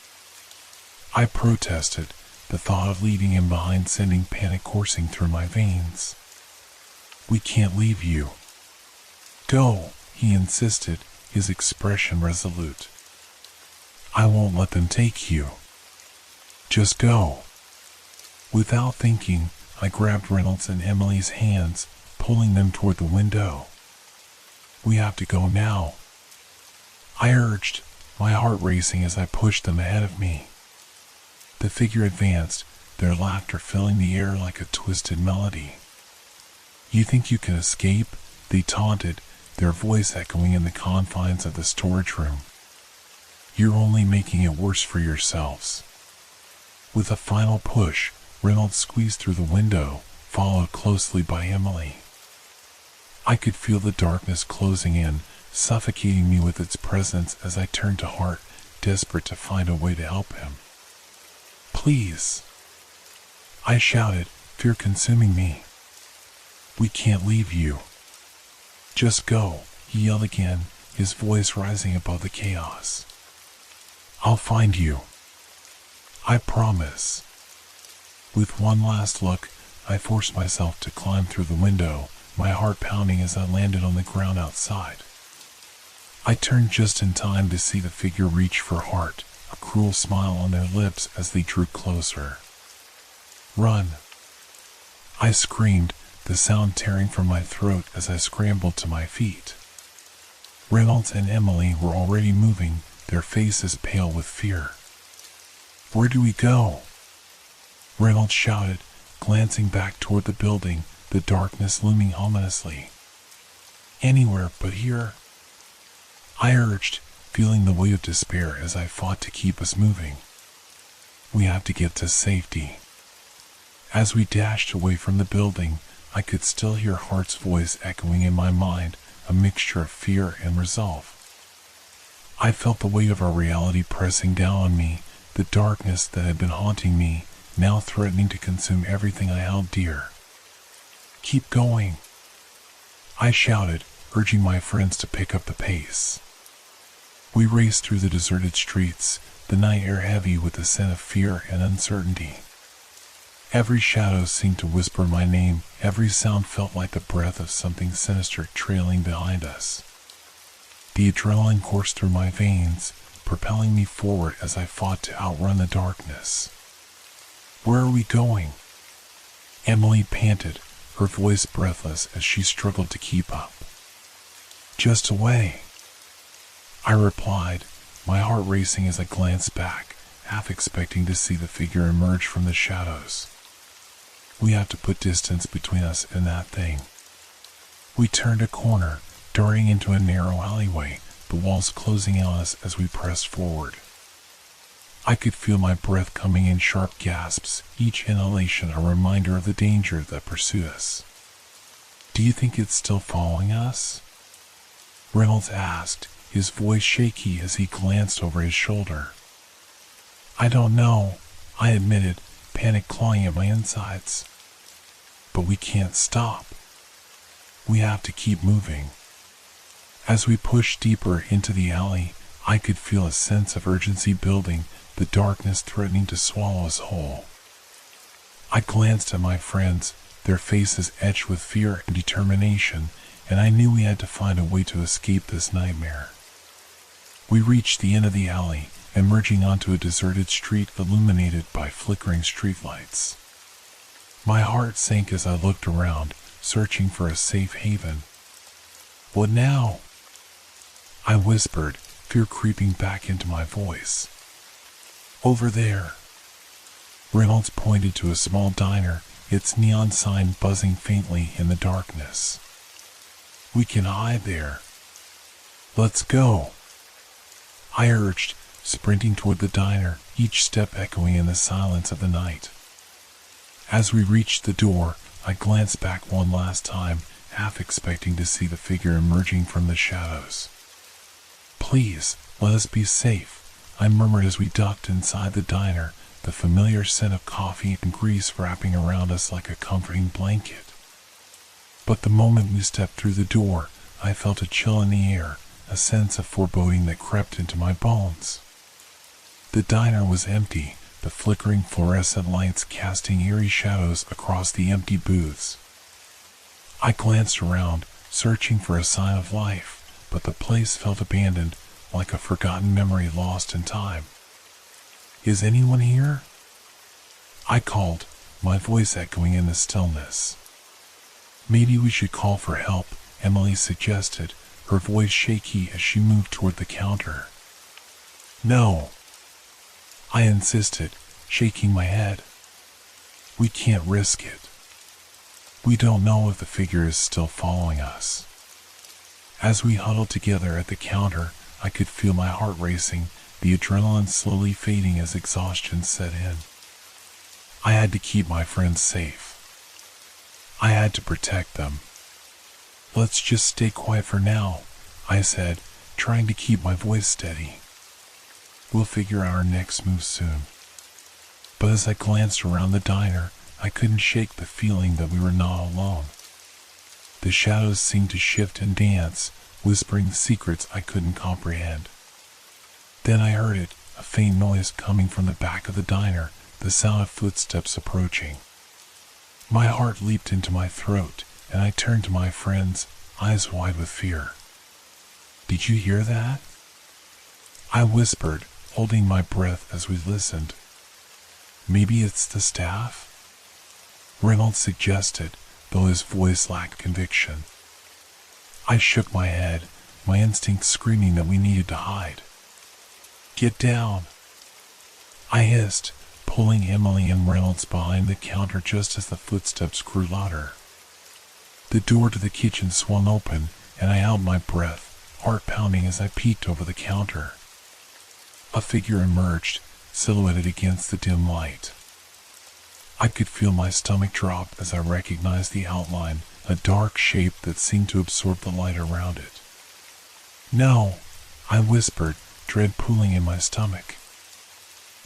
I protested, the thought of leaving him behind sending panic coursing through my veins. "We can't leave you." "Go," he insisted, his expression resolute. "I won't let them take you. Just go." Without thinking, I grabbed Reynolds and Emily's hands, pulling them toward the window. "We have to go now," I urged, my heart racing as I pushed them ahead of me. The figure advanced, their laughter filling the air like a twisted melody. You think you can escape? They taunted, their voice echoing in the confines of the storage room. You're only making it worse for yourselves. With a final push, Reynolds squeezed through the window, followed closely by Emily. I could feel the darkness closing in, suffocating me with its presence as I turned to Hart, desperate to find a way to help him. Please, I shouted, fear consuming me. We can't leave you. Just go, he yelled again, his voice rising above the chaos. I'll find you. I promise. With one last look, I forced myself to climb through the window, my heart pounding as I landed on the ground outside. I turned just in time to see the figure reach for Hart, a cruel smile on their lips as they drew closer. Run! I screamed, the sound tearing from my throat as I scrambled to my feet. Reynolds and Emily were already moving, their faces pale with fear. Where do we go? Reynolds shouted, glancing back toward the building, the darkness looming ominously. Anywhere but here. I urged, feeling the weight of despair as I fought to keep us moving. We have to get to safety. As we dashed away from the building, I could still hear Hart's voice echoing in my mind, a mixture of fear and resolve. I felt the weight of our reality pressing down on me, the darkness that had been haunting me, now threatening to consume everything I held dear. Keep going, I shouted, urging my friends to pick up the pace. We raced through the deserted streets, the night air heavy with the scent of fear and uncertainty. Every shadow seemed to whisper my name, every sound felt like the breath of something sinister trailing behind us. The adrenaline coursed through my veins, propelling me forward as I fought to outrun the darkness. Where are we going? Emily panted, her voice breathless as she struggled to keep up. Just away, I replied, my heart racing as I glanced back, half expecting to see the figure emerge from the shadows. We have to put distance between us and that thing. We turned a corner, darting into a narrow alleyway, the walls closing on us as we pressed forward. I could feel my breath coming in sharp gasps, each inhalation a reminder of the danger that pursued us. Do you think it's still following us? Reynolds asked, his voice shaky as he glanced over his shoulder. I don't know, I admitted, panic clawing at my insides. But we can't stop. We have to keep moving. As we pushed deeper into the alley, I could feel a sense of urgency building, the darkness threatening to swallow us whole. I glanced at my friends, their faces etched with fear and determination, and I knew we had to find a way to escape this nightmare. We reached the end of the alley, emerging onto a deserted street illuminated by flickering streetlights. My heart sank as I looked around, searching for a safe haven. What now? I whispered, fear creeping back into my voice. Over there. Reynolds pointed to a small diner, its neon sign buzzing faintly in the darkness. We can hide there. Let's go, I urged, sprinting toward the diner, each step echoing in the silence of the night. As we reached the door, I glanced back one last time, half expecting to see the figure emerging from the shadows. Please, let us be safe, I murmured as we ducked inside the diner, the familiar scent of coffee and grease wrapping around us like a comforting blanket. But the moment we stepped through the door, I felt a chill in the air, a sense of foreboding that crept into my bones. The diner was empty, the flickering fluorescent lights casting eerie shadows across the empty booths. I glanced around, searching for a sign of life, but the place felt abandoned, like a forgotten memory lost in time. Is anyone here? I called, my voice echoing in the stillness. Maybe we should call for help, Emily suggested, her voice shaky as she moved toward the counter. No, I insisted, shaking my head. We can't risk it. We don't know if the figure is still following us. As we huddled together at the counter, I could feel my heart racing, the adrenaline slowly fading as exhaustion set in. I had to keep my friends safe. I had to protect them. "Let's just stay quiet for now," I said, trying to keep my voice steady. "We'll figure out our next move soon." But as I glanced around the diner, I couldn't shake the feeling that we were not alone. The shadows seemed to shift and dance, whispering secrets I couldn't comprehend. Then I heard it, a faint noise coming from the back of the diner, the sound of footsteps approaching. My heart leaped into my throat, and I turned to my friends, eyes wide with fear. "Did you hear that?" I whispered, holding my breath as we listened. "Maybe it's the staff?" Reynolds suggested, though his voice lacked conviction. I shook my head, my instinct screaming that we needed to hide. "Get down!" I hissed, pulling Emily and Reynolds behind the counter just as the footsteps grew louder. The door to the kitchen swung open, and I held my breath, heart pounding as I peeked over the counter. A figure emerged, silhouetted against the dim light. I could feel my stomach drop as I recognized the outline, a dark shape that seemed to absorb the light around it. "No," I whispered, dread pooling in my stomach.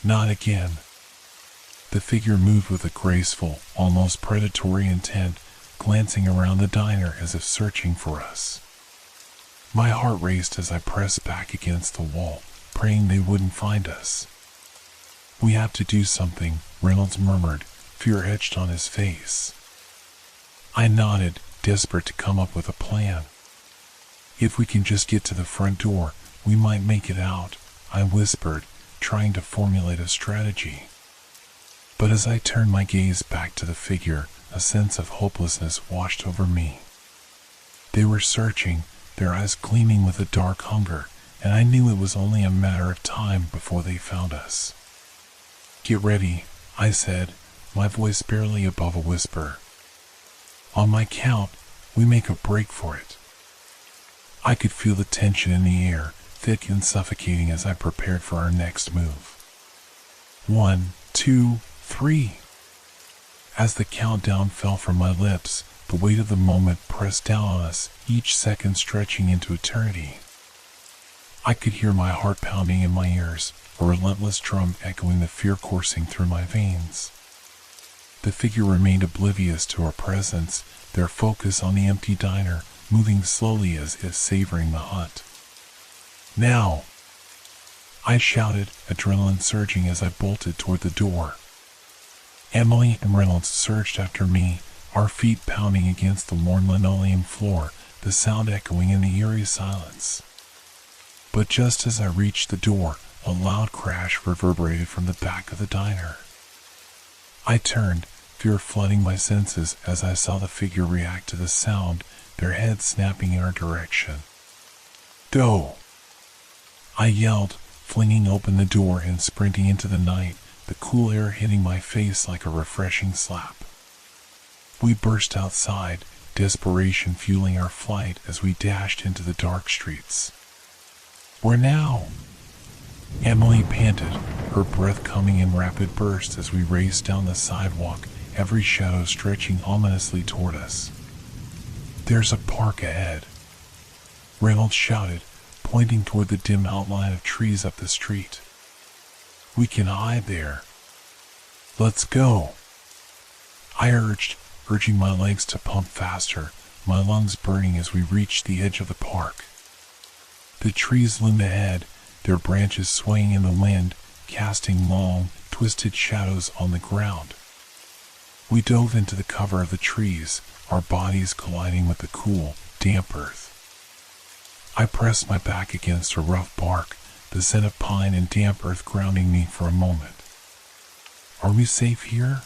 "Not again." The figure moved with a graceful, almost predatory intent, glancing around the diner as if searching for us. My heart raced as I pressed back against the wall, praying they wouldn't find us. "We have to do something," Reynolds murmured, fear etched on his face. I nodded, desperate to come up with a plan. "If we can just get to the front door, we might make it out," I whispered, trying to formulate a strategy. But as I turned my gaze back to the figure, a sense of hopelessness washed over me. They were searching, their eyes gleaming with a dark hunger, and I knew it was only a matter of time before they found us. "Get ready," I said, my voice barely above a whisper. "On my count, we make a break for it." I could feel the tension in the air, thick and suffocating as I prepared for our next move. 1, 2, 3. As the countdown fell from my lips, the weight of the moment pressed down on us, each second stretching into eternity. I could hear my heart pounding in my ears, a relentless drum echoing the fear coursing through my veins. The figure remained oblivious to our presence, their focus on the empty diner, moving slowly as if savoring the hunt. "Now!" I shouted, adrenaline surging as I bolted toward the door. Emily and Reynolds surged after me, our feet pounding against the worn linoleum floor, the sound echoing in the eerie silence. But just as I reached the door, a loud crash reverberated from the back of the diner. I turned, fear flooding my senses as I saw the figure react to the sound, their heads snapping in our direction. "Go!" I yelled, flinging open the door and sprinting into the night, the cool air hitting my face like a refreshing slap. We burst outside, desperation fueling our flight as we dashed into the dark streets. "Where now?" Emily panted, her breath coming in rapid bursts as we raced down the sidewalk, every shadow stretching ominously toward us. "There's a park ahead," Reynolds shouted, pointing toward the dim outline of trees up the street. "We can hide there." "Let's go," I urged, urging my legs to pump faster, my lungs burning as we reached the edge of the park. The trees loomed ahead, their branches swaying in the wind, casting long, twisted shadows on the ground. We dove into the cover of the trees, our bodies colliding with the cool, damp earth. I pressed my back against a rough bark, the scent of pine and damp earth grounding me for a moment. "Are we safe here?"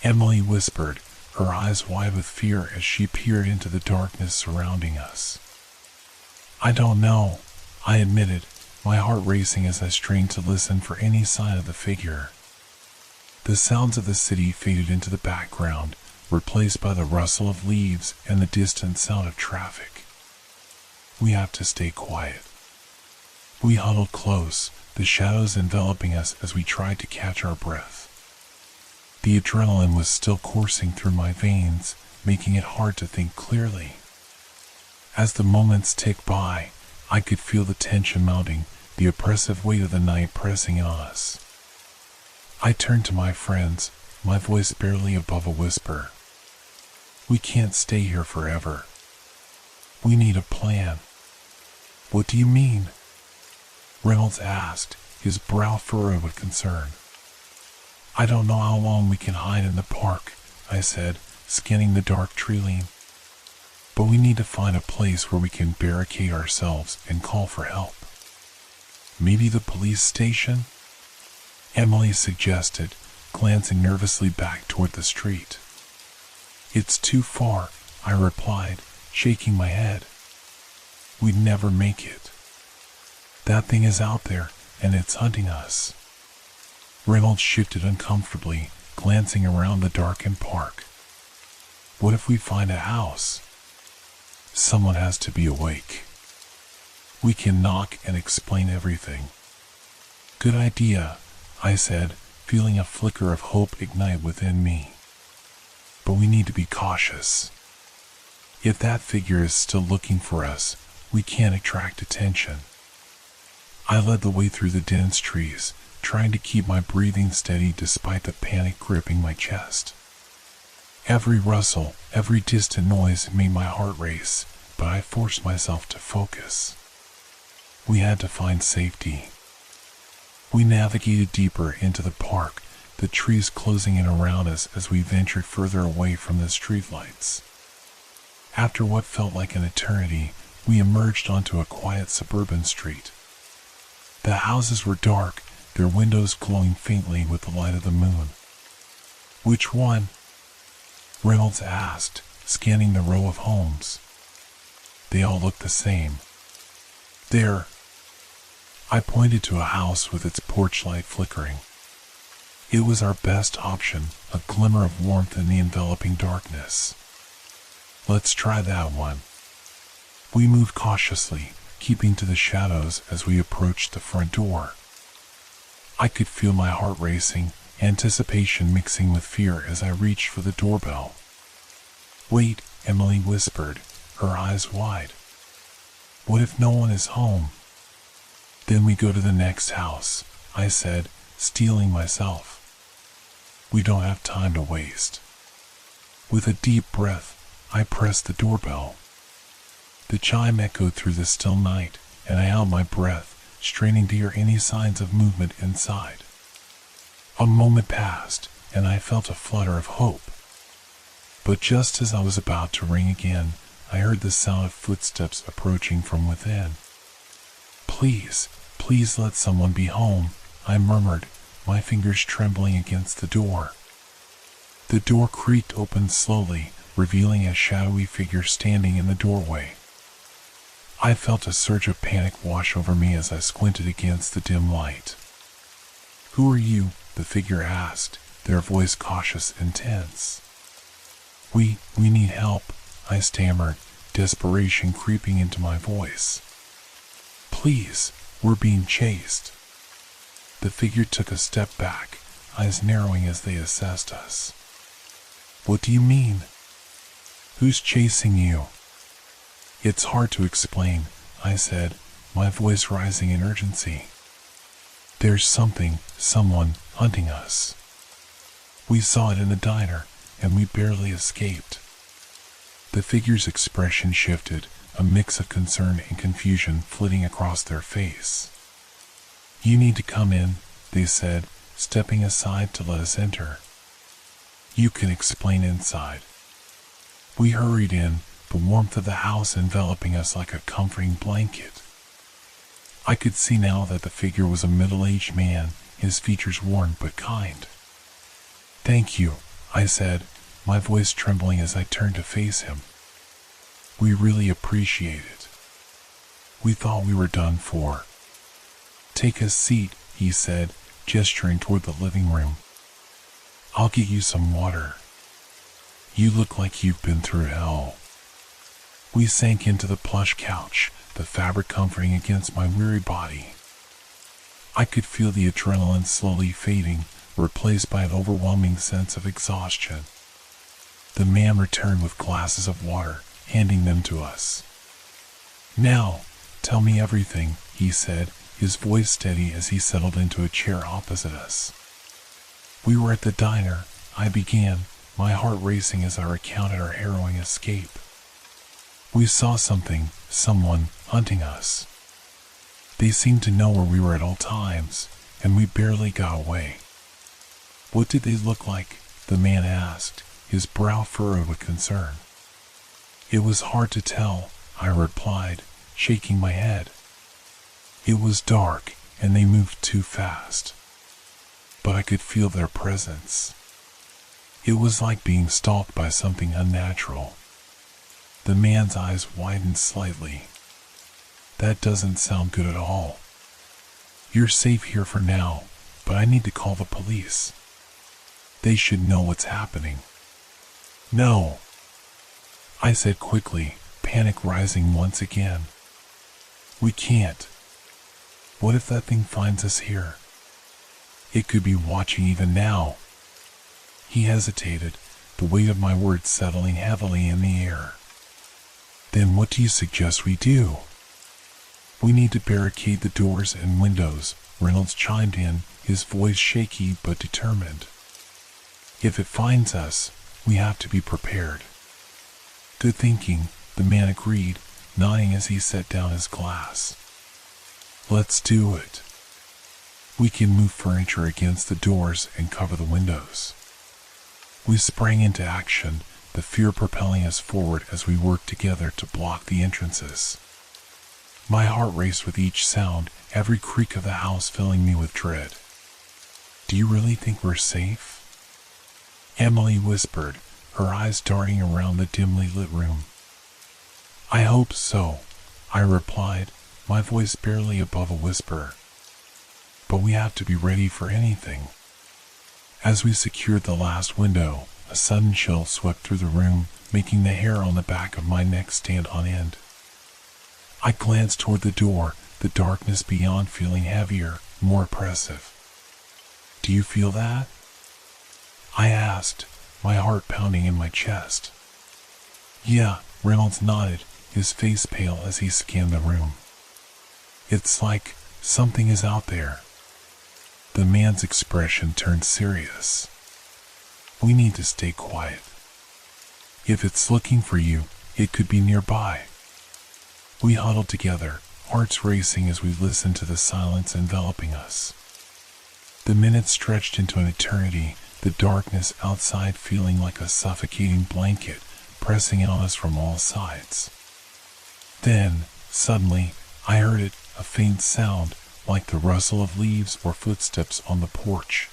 Emily whispered, her eyes wide with fear as she peered into the darkness surrounding us. "I don't know," I admitted, my heart racing as I strained to listen for any sign of the figure. The sounds of the city faded into the background, replaced by the rustle of leaves and the distant sound of traffic. We have to stay quiet. We huddled close, the shadows enveloping us as we tried to catch our breath. The adrenaline was still coursing through my veins, making it hard to think clearly. As the moments ticked by, I could feel the tension mounting, the oppressive weight of the night pressing in on us. I turned to my friends, my voice barely above a whisper. We can't stay here forever. We need a plan. What do you mean? Reynolds asked, his brow furrowed with concern. I don't know how long we can hide in the park, I said, scanning the dark tree line. But we need to find a place where we can barricade ourselves and call for help. Maybe the police station? Emily suggested, glancing nervously back toward the street. It's too far, I replied, shaking my head. We'd never make it. That thing is out there, and it's hunting us. Reynolds shifted uncomfortably, glancing around the darkened park. What if we find a house? Someone has to be awake. We can knock and explain everything. Good idea, I said, feeling a flicker of hope ignite within me. But we need to be cautious. If that figure is still looking for us, we can't attract attention. I led the way through the dense trees, trying to keep my breathing steady despite the panic gripping my chest. Every rustle, every distant noise made my heart race, but I forced myself to focus. We had to find safety. We navigated deeper into the park, the trees closing in around us as we ventured further away from the streetlights. After what felt like an eternity, we emerged onto a quiet suburban street. The houses were dark, their windows glowing faintly with the light of the moon. Which one? Reynolds asked, scanning the row of homes. They all looked the same. There. I pointed to a house with its porch light flickering. It was our best option, a glimmer of warmth in the enveloping darkness. Let's try that one. We moved cautiously, keeping to the shadows as we approached the front door. I could feel my heart racing, anticipation mixing with fear as I reached for the doorbell. Wait, Emily whispered, her eyes wide. What if no one is home? Then we go to the next house, I said, steeling myself. We don't have time to waste. With a deep breath, I pressed the doorbell. The chime echoed through the still night, and I held my breath, straining to hear any signs of movement inside. A moment passed, and I felt a flutter of hope. But just as I was about to ring again, I heard the sound of footsteps approaching from within. Please, please let someone be home, I murmured, my fingers trembling against the door. The door creaked open slowly, revealing a shadowy figure standing in the doorway. I felt a surge of panic wash over me as I squinted against the dim light. Who are you? The figure asked, their voice cautious and tense. We need help, I stammered, desperation creeping into my voice. Please, we're being chased. The figure took a step back, eyes narrowing as they assessed us. What do you mean? Who's chasing you? It's hard to explain, I said, my voice rising in urgency. There's someone hunting us. We saw it in the diner, and we barely escaped. The figure's expression shifted, a mix of concern and confusion flitting across their face. You need to come in, they said, stepping aside to let us enter. You can explain inside. We hurried in, the warmth of the house enveloping us like a comforting blanket. I could see now that the figure was a middle-aged man, his features worn but kind. Thank you, I said, my voice trembling as I turned to face him. We really appreciate it. We thought we were done for. Take a seat, he said, gesturing toward the living room. I'll get you some water. You look like you've been through hell. We sank into the plush couch, the fabric comforting against my weary body. I could feel the adrenaline slowly fading, replaced by an overwhelming sense of exhaustion. The man returned with glasses of water, handing them to us. "Now, tell me everything," he said, his voice steady as he settled into a chair opposite us. "We were at the diner," I began, my heart racing as I recounted our harrowing escape. "We saw someone, hunting us. They seemed to know where we were at all times, and we barely got away." "What did they look like?" the man asked, his brow furrowed with concern. "It was hard to tell," I replied, shaking my head. "It was dark, and they moved too fast. But I could feel their presence. It was like being stalked by something unnatural." The man's eyes widened slightly. "That doesn't sound good at all. You're safe here for now, but I need to call the police. They should know what's happening." "No," I said quickly, panic rising once again. "We can't. What if that thing finds us here? It could be watching even now." He hesitated, the weight of my words settling heavily in the air. "Then what do you suggest we do?" "We need to barricade the doors and windows," Reynolds chimed in, his voice shaky but determined. "If it finds us, we have to be prepared." "Good thinking," the man agreed, nodding as he set down his glass. "Let's do it. We can move furniture against the doors and cover the windows." We sprang into action, the fear propelling us forward as we worked together to block the entrances. My heart raced with each sound, every creak of the house filling me with dread. "Do you really think we're safe?" Emily whispered, her eyes darting around the dimly lit room. "I hope so," I replied, my voice barely above a whisper. "But we have to be ready for anything." As we secured the last window, a sudden chill swept through the room, making the hair on the back of my neck stand on end. I glanced toward the door, the darkness beyond feeling heavier, more oppressive. "Do you feel that?" I asked, my heart pounding in my chest. "Yeah," Reynolds nodded, his face pale as he scanned the room. "It's like something is out there." The man's expression turned serious. "We need to stay quiet. If it's looking for you, it could be nearby." We huddled together, hearts racing as we listened to the silence enveloping us. The minutes stretched into an eternity, the darkness outside feeling like a suffocating blanket pressing on us from all sides. Then, suddenly, I heard it, a faint sound, like the rustle of leaves or footsteps on the porch.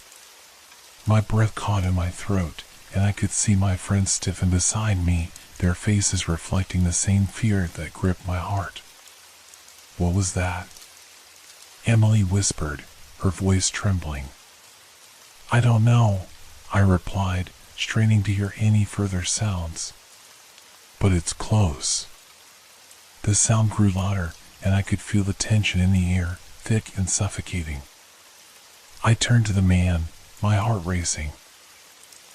My breath caught in my throat, and I could see my friends stiffen beside me, their faces reflecting the same fear that gripped my heart. "What was that?" Emily whispered, her voice trembling. "I don't know," I replied, straining to hear any further sounds. "But it's close." The sound grew louder, and I could feel the tension in the air, thick and suffocating. I turned to the man, my heart racing.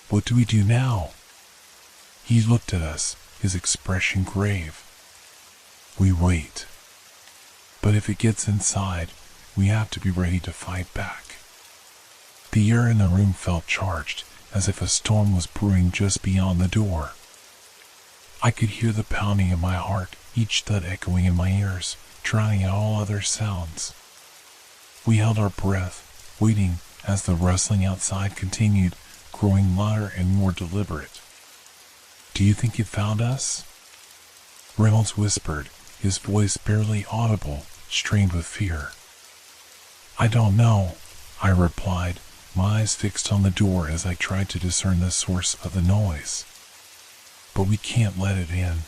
"What do we do now?" He looked at us, his expression grave. "We wait. But if it gets inside, we have to be ready to fight back." The air in the room felt charged, as if a storm was brewing just beyond the door. I could hear the pounding of my heart, each thud echoing in my ears, drowning out all other sounds. We held our breath, waiting as the rustling outside continued, growing louder and more deliberate. "Do you think it found us?" Reynolds whispered, his voice barely audible, strained with fear. "I don't know," I replied, my eyes fixed on the door as I tried to discern the source of the noise. "But we can't let it in."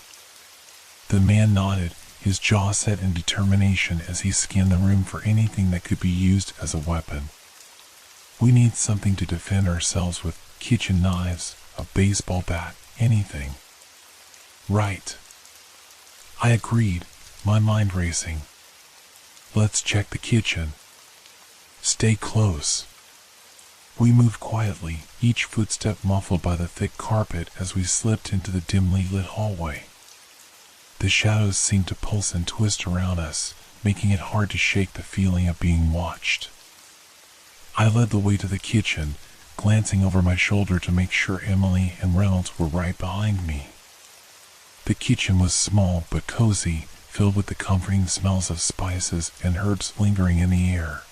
The man nodded, his jaw set in determination as he scanned the room for anything that could be used as a weapon. "We need something to defend ourselves with: kitchen knives, a baseball bat, anything. Right. I agreed, my mind racing. Let's check the kitchen. Stay close. We moved quietly, each footstep muffled by the thick carpet as we slipped into the dimly lit hallway. The shadows seemed to pulse and twist around us, making it hard to shake the feeling of being watched. I led the way to the kitchen, glancing over my shoulder to make sure Emily and Reynolds were right behind me. The kitchen was small but cozy, filled with the comforting smells of spices and herbs lingering in the air.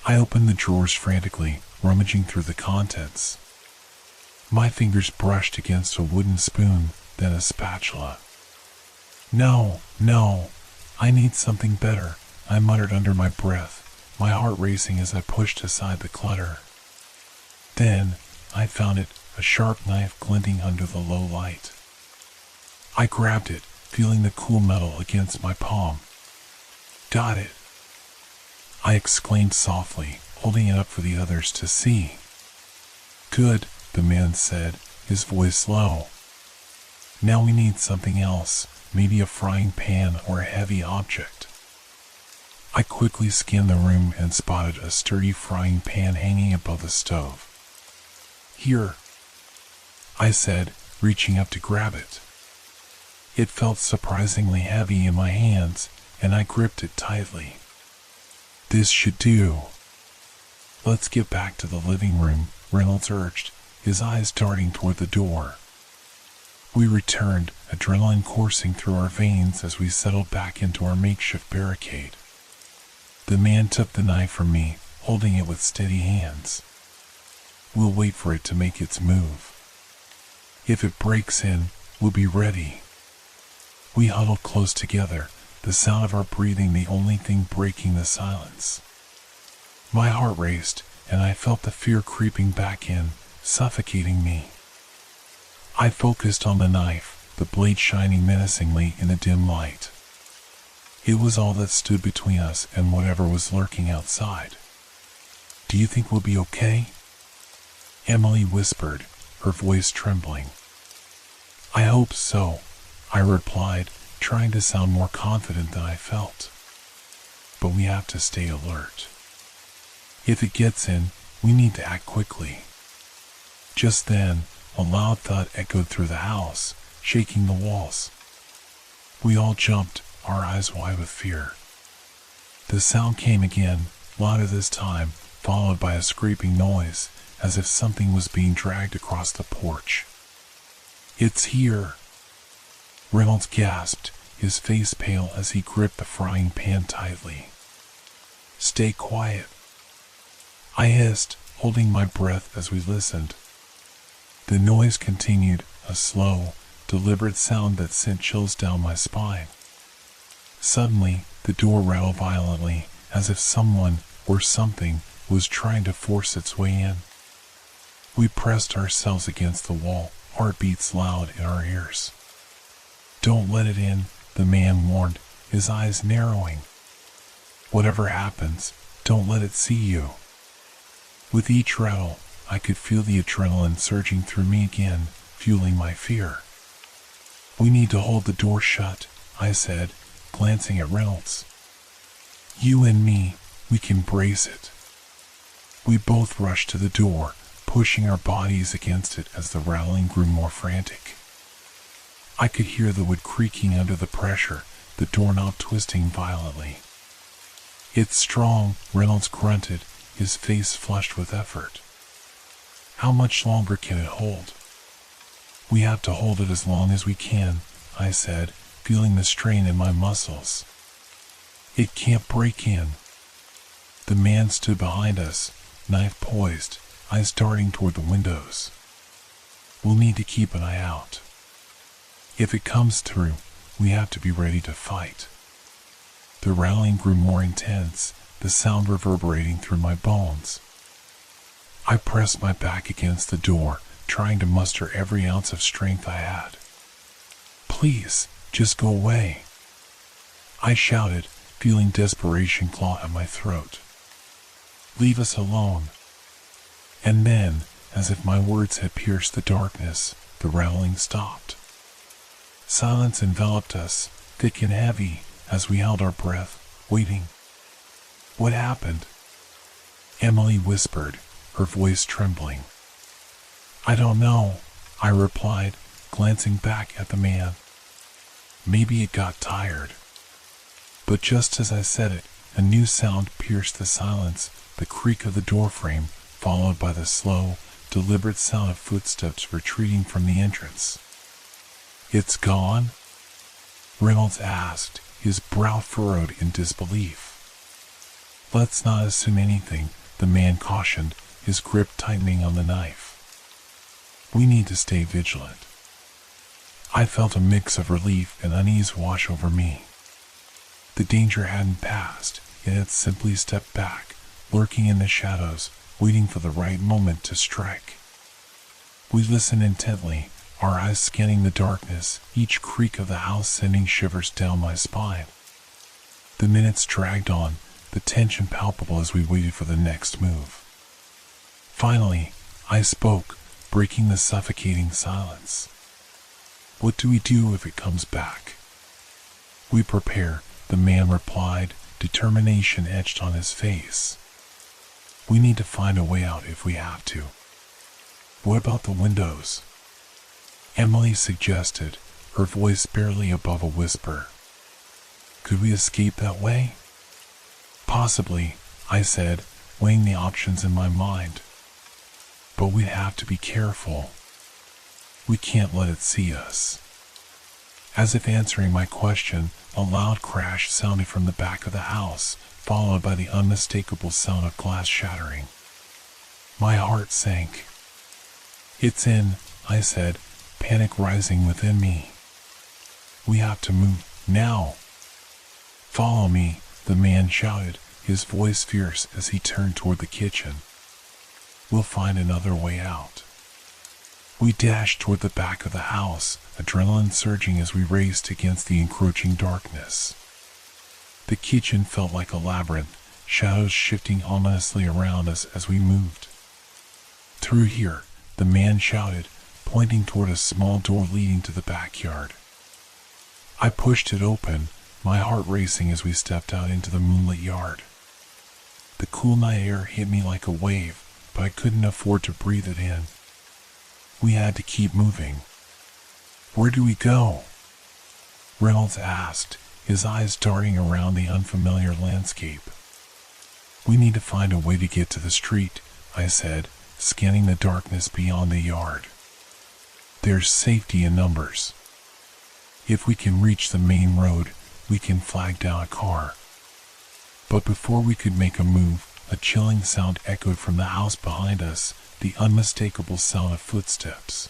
I opened the drawers frantically, rummaging through the contents. My fingers brushed against a wooden spoon, then a spatula. No, I need something better, I muttered under my breath, my heart racing as I pushed aside the clutter. Then, I found it, a sharp knife glinting under the low light. I grabbed it, feeling the cool metal against my palm. Got it, I exclaimed softly, holding it up for the others to see. Good, the man said, his voice low. Now we need something else, maybe a frying pan or a heavy object. I quickly scanned the room and spotted a sturdy frying pan hanging above the stove. Here, I said, reaching up to grab it. It felt surprisingly heavy in my hands, and I gripped it tightly. This should do. Let's get back to the living room, Reynolds urged, his eyes darting toward the door. We returned, adrenaline coursing through our veins as we settled back into our makeshift barricade. The man took the knife from me, holding it with steady hands. We'll wait for it to make its move. If it breaks in, we'll be ready. We huddled close together, the sound of our breathing the only thing breaking the silence. My heart raced, and I felt the fear creeping back in, suffocating me. I focused on the knife, the blade shining menacingly in the dim light. It was all that stood between us and whatever was lurking outside. Do you think we'll be okay? Emily whispered, her voice trembling. I hope so, I replied, trying to sound more confident than I felt. But we have to stay alert. If it gets in, we need to act quickly. Just then, a loud thud echoed through the house, shaking the walls. We all jumped, our eyes wide with fear. The sound came again, louder this time, followed by a scraping noise, as if something was being dragged across the porch. It's here! Reynolds gasped, his face pale as he gripped the frying pan tightly. Stay quiet, I hissed, holding my breath as we listened. The noise continued, a slow, deliberate sound that sent chills down my spine. Suddenly, the door rattled violently, as if someone, or something, was trying to force its way in. We pressed ourselves against the wall, heartbeats loud in our ears. Don't let it in, the man warned, his eyes narrowing. Whatever happens, don't let it see you. With each rattle, I could feel the adrenaline surging through me again, fueling my fear. We need to hold the door shut, I said, glancing at Reynolds. You and me, we can brace it. We both rushed to the door, pushing our bodies against it as the rattling grew more frantic. I could hear the wood creaking under the pressure, the doorknob twisting violently. It's strong, Reynolds grunted, his face flushed with effort. How much longer can it hold? We have to hold it as long as we can, I said, feeling the strain in my muscles. It can't break in. The man stood behind us, knife poised, eyes darting toward the windows. We'll need to keep an eye out. If it comes through, we have to be ready to fight. The rattling grew more intense, the sound reverberating through my bones. I pressed my back against the door, trying to muster every ounce of strength I had. Please, just go away, I shouted, feeling desperation claw at my throat. Leave us alone. And then, as if my words had pierced the darkness, the rattling stopped. Silence enveloped us, thick and heavy, as we held our breath, waiting. "What happened?" Emily whispered, her voice trembling. "I don't know," I replied, glancing back at the man. "Maybe it got tired." But just as I said it, a new sound pierced the silence, the creak of the doorframe, followed by the slow, deliberate sound of footsteps retreating from the entrance. "It's gone?" Reynolds asked, his brow furrowed in disbelief. "Let's not assume anything," the man cautioned, his grip tightening on the knife. "We need to stay vigilant." I felt a mix of relief and unease wash over me. The danger hadn't passed, it had simply stepped back, lurking in the shadows, waiting for the right moment to strike. We listened intently, our eyes scanning the darkness, each creak of the house sending shivers down my spine. The minutes dragged on, the tension palpable as we waited for the next move. Finally, I spoke, breaking the suffocating silence. "What do we do if it comes back?" "We prepare," the man replied, determination etched on his face. "We need to find a way out if we have to." "What about the windows?" Emily suggested, her voice barely above a whisper. "Could we escape that way?" "Possibly," I said, weighing the options in my mind. "But we'd have to be careful. We can't let it see us." As if answering my question, a loud crash sounded from the back of the house, followed by the unmistakable sound of glass shattering. My heart sank. "It's in," I said, panic rising within me. "We have to move, now." "Follow me," the man shouted, his voice fierce as he turned toward the kitchen. "We'll find another way out." We dashed toward the back of the house, adrenaline surging as we raced against the encroaching darkness. The kitchen felt like a labyrinth, shadows shifting ominously around us as we moved. "Through here," the man shouted, pointing toward a small door leading to the backyard. I pushed it open, my heart racing as we stepped out into the moonlit yard. The cool night air hit me like a wave, but I couldn't afford to breathe it in. We had to keep moving. "Where do we go?" Reynolds asked, his eyes darting around the unfamiliar landscape. "We need to find a way to get to the street," I said, scanning the darkness beyond the yard. "There's safety in numbers. If we can reach the main road, we can flag down a car." But before we could make a move, a chilling sound echoed from the house behind us, the unmistakable sound of footsteps.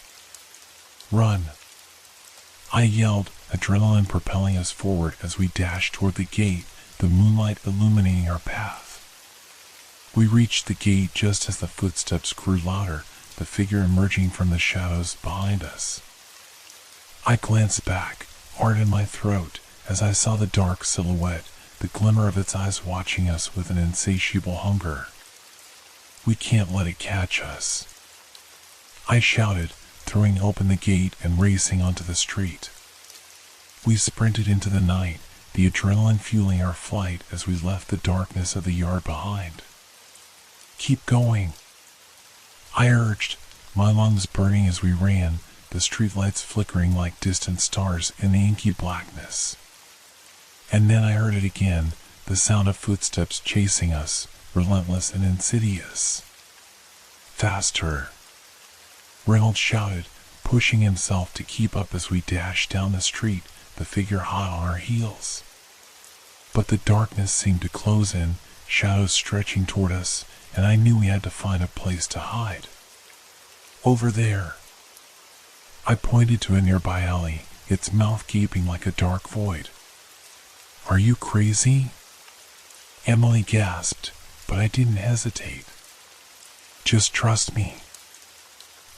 "Run!" I yelled, adrenaline propelling us forward as we dashed toward the gate, the moonlight illuminating our path. We reached the gate just as the footsteps grew louder, the figure emerging from the shadows behind us. I glanced back, heart in my throat, as I saw the dark silhouette, the glimmer of its eyes watching us with an insatiable hunger. "We can't let it catch us," I shouted, throwing open the gate and racing onto the street. We sprinted into the night, the adrenaline fueling our flight as we left the darkness of the yard behind. "Keep going," I urged, my lungs burning as we ran, the streetlights flickering like distant stars in the inky blackness. And then I heard it again, the sound of footsteps chasing us, relentless and insidious. "Faster!" Reynolds shouted, pushing himself to keep up as we dashed down the street, the figure hot on our heels. But the darkness seemed to close in, shadows stretching toward us, and I knew we had to find a place to hide. "Over there." I pointed to a nearby alley, its mouth gaping like a dark void. "Are you crazy?" Emily gasped, but I didn't hesitate. "Just trust me,"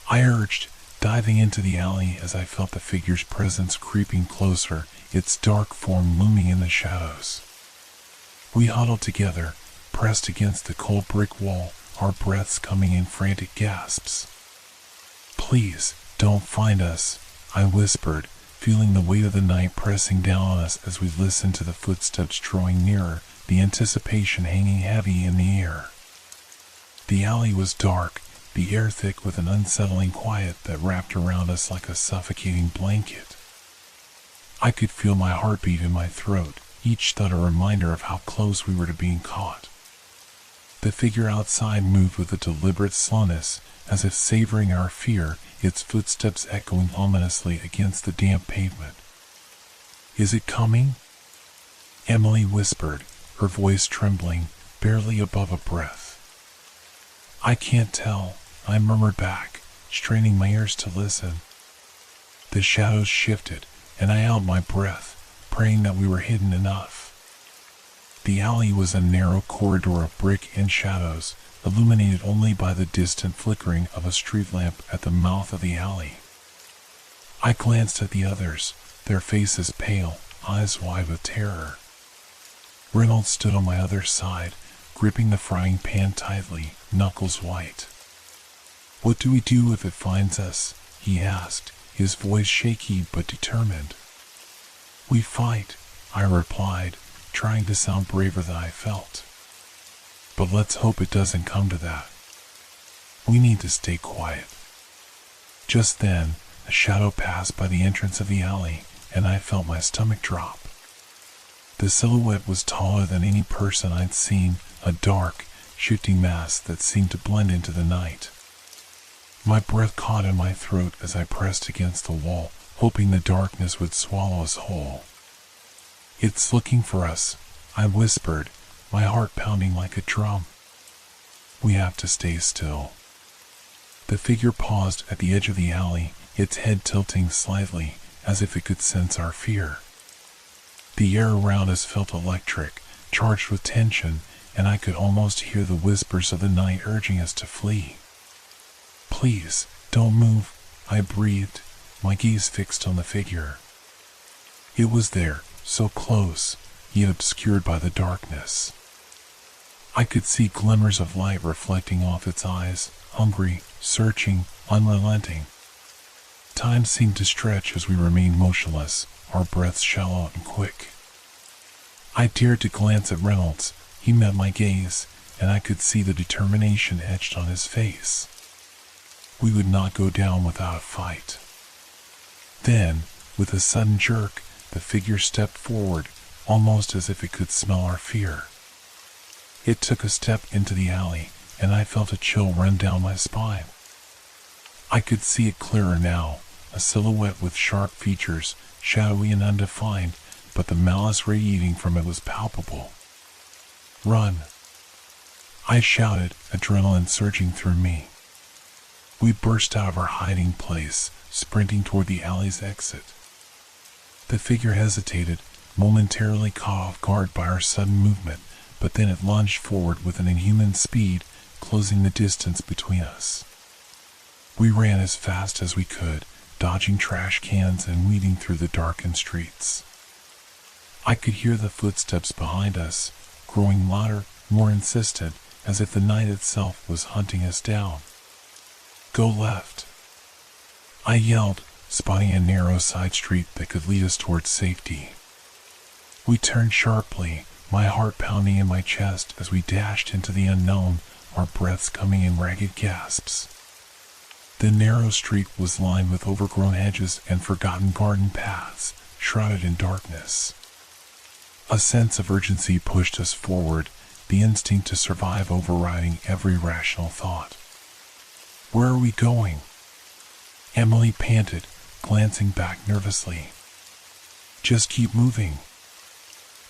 I urged, diving into the alley as I felt the figure's presence creeping closer, its dark form looming in the shadows. We huddled together, pressed against the cold brick wall, our breaths coming in frantic gasps. "Please, Don't find us, I whispered, feeling the weight of the night pressing down on us as we listened to the footsteps drawing nearer, the anticipation hanging heavy in the air. The alley was dark, the air thick with an unsettling quiet that wrapped around us like a suffocating blanket. I could feel my heartbeat in my throat, each thud a reminder of how close we were to being caught. The figure outside moved with a deliberate slowness, as if savoring our fear, its footsteps echoing ominously against the damp pavement. "Is it coming?" Emily whispered, her voice trembling, barely above a breath. "I can't tell," I murmured back, straining my ears to listen. The shadows shifted, and I held my breath, praying that we were hidden enough. The alley was a narrow corridor of brick and shadows, illuminated only by the distant flickering of a street lamp at the mouth of the alley. I glanced at the others, their faces pale, eyes wide with terror. Reynolds stood on my other side, gripping the frying pan tightly, knuckles white. "What do we do if it finds us?" he asked, his voice shaky but determined. "We fight," I replied, trying to sound braver than I felt. "But let's hope it doesn't come to that. We need to stay quiet." Just then, a shadow passed by the entrance of the alley, and I felt my stomach drop. The silhouette was taller than any person I'd seen, a dark, shifting mass that seemed to blend into the night. My breath caught in my throat as I pressed against the wall, hoping the darkness would swallow us whole. "It's looking for us," I whispered, my heart pounding like a drum. "We have to stay still." The figure paused at the edge of the alley, its head tilting slightly, as if it could sense our fear. The air around us felt electric, charged with tension, and I could almost hear the whispers of the night urging us to flee. "Please, don't move," I breathed, my gaze fixed on the figure. It was there, so close, yet obscured by the darkness. I could see glimmers of light reflecting off its eyes, hungry, searching, unrelenting. Time seemed to stretch as we remained motionless, our breaths shallow and quick. I dared to glance at Reynolds. He met my gaze, and I could see the determination etched on his face. We would not go down without a fight. Then, with a sudden jerk, the figure stepped forward, almost as if it could smell our fear. It took a step into the alley, and I felt a chill run down my spine. I could see it clearer now, a silhouette with sharp features, shadowy and undefined, but the malice radiating from it was palpable. "Run!" I shouted, adrenaline surging through me. We burst out of our hiding place, sprinting toward the alley's exit. The figure hesitated, momentarily caught off guard by our sudden movement, but then it lunged forward with an inhuman speed, closing the distance between us. We ran as fast as we could, dodging trash cans and weaving through the darkened streets. I could hear the footsteps behind us, growing louder, more insistent, as if the night itself was hunting us down. "Go left," I yelled, spotting a narrow side street that could lead us towards safety. We turned sharply, my heart pounding in my chest as we dashed into the unknown, our breaths coming in ragged gasps. The narrow street was lined with overgrown hedges and forgotten garden paths, shrouded in darkness. A sense of urgency pushed us forward, the instinct to survive overriding every rational thought. "Where are we going?" Emily panted, glancing back nervously. "Just keep moving.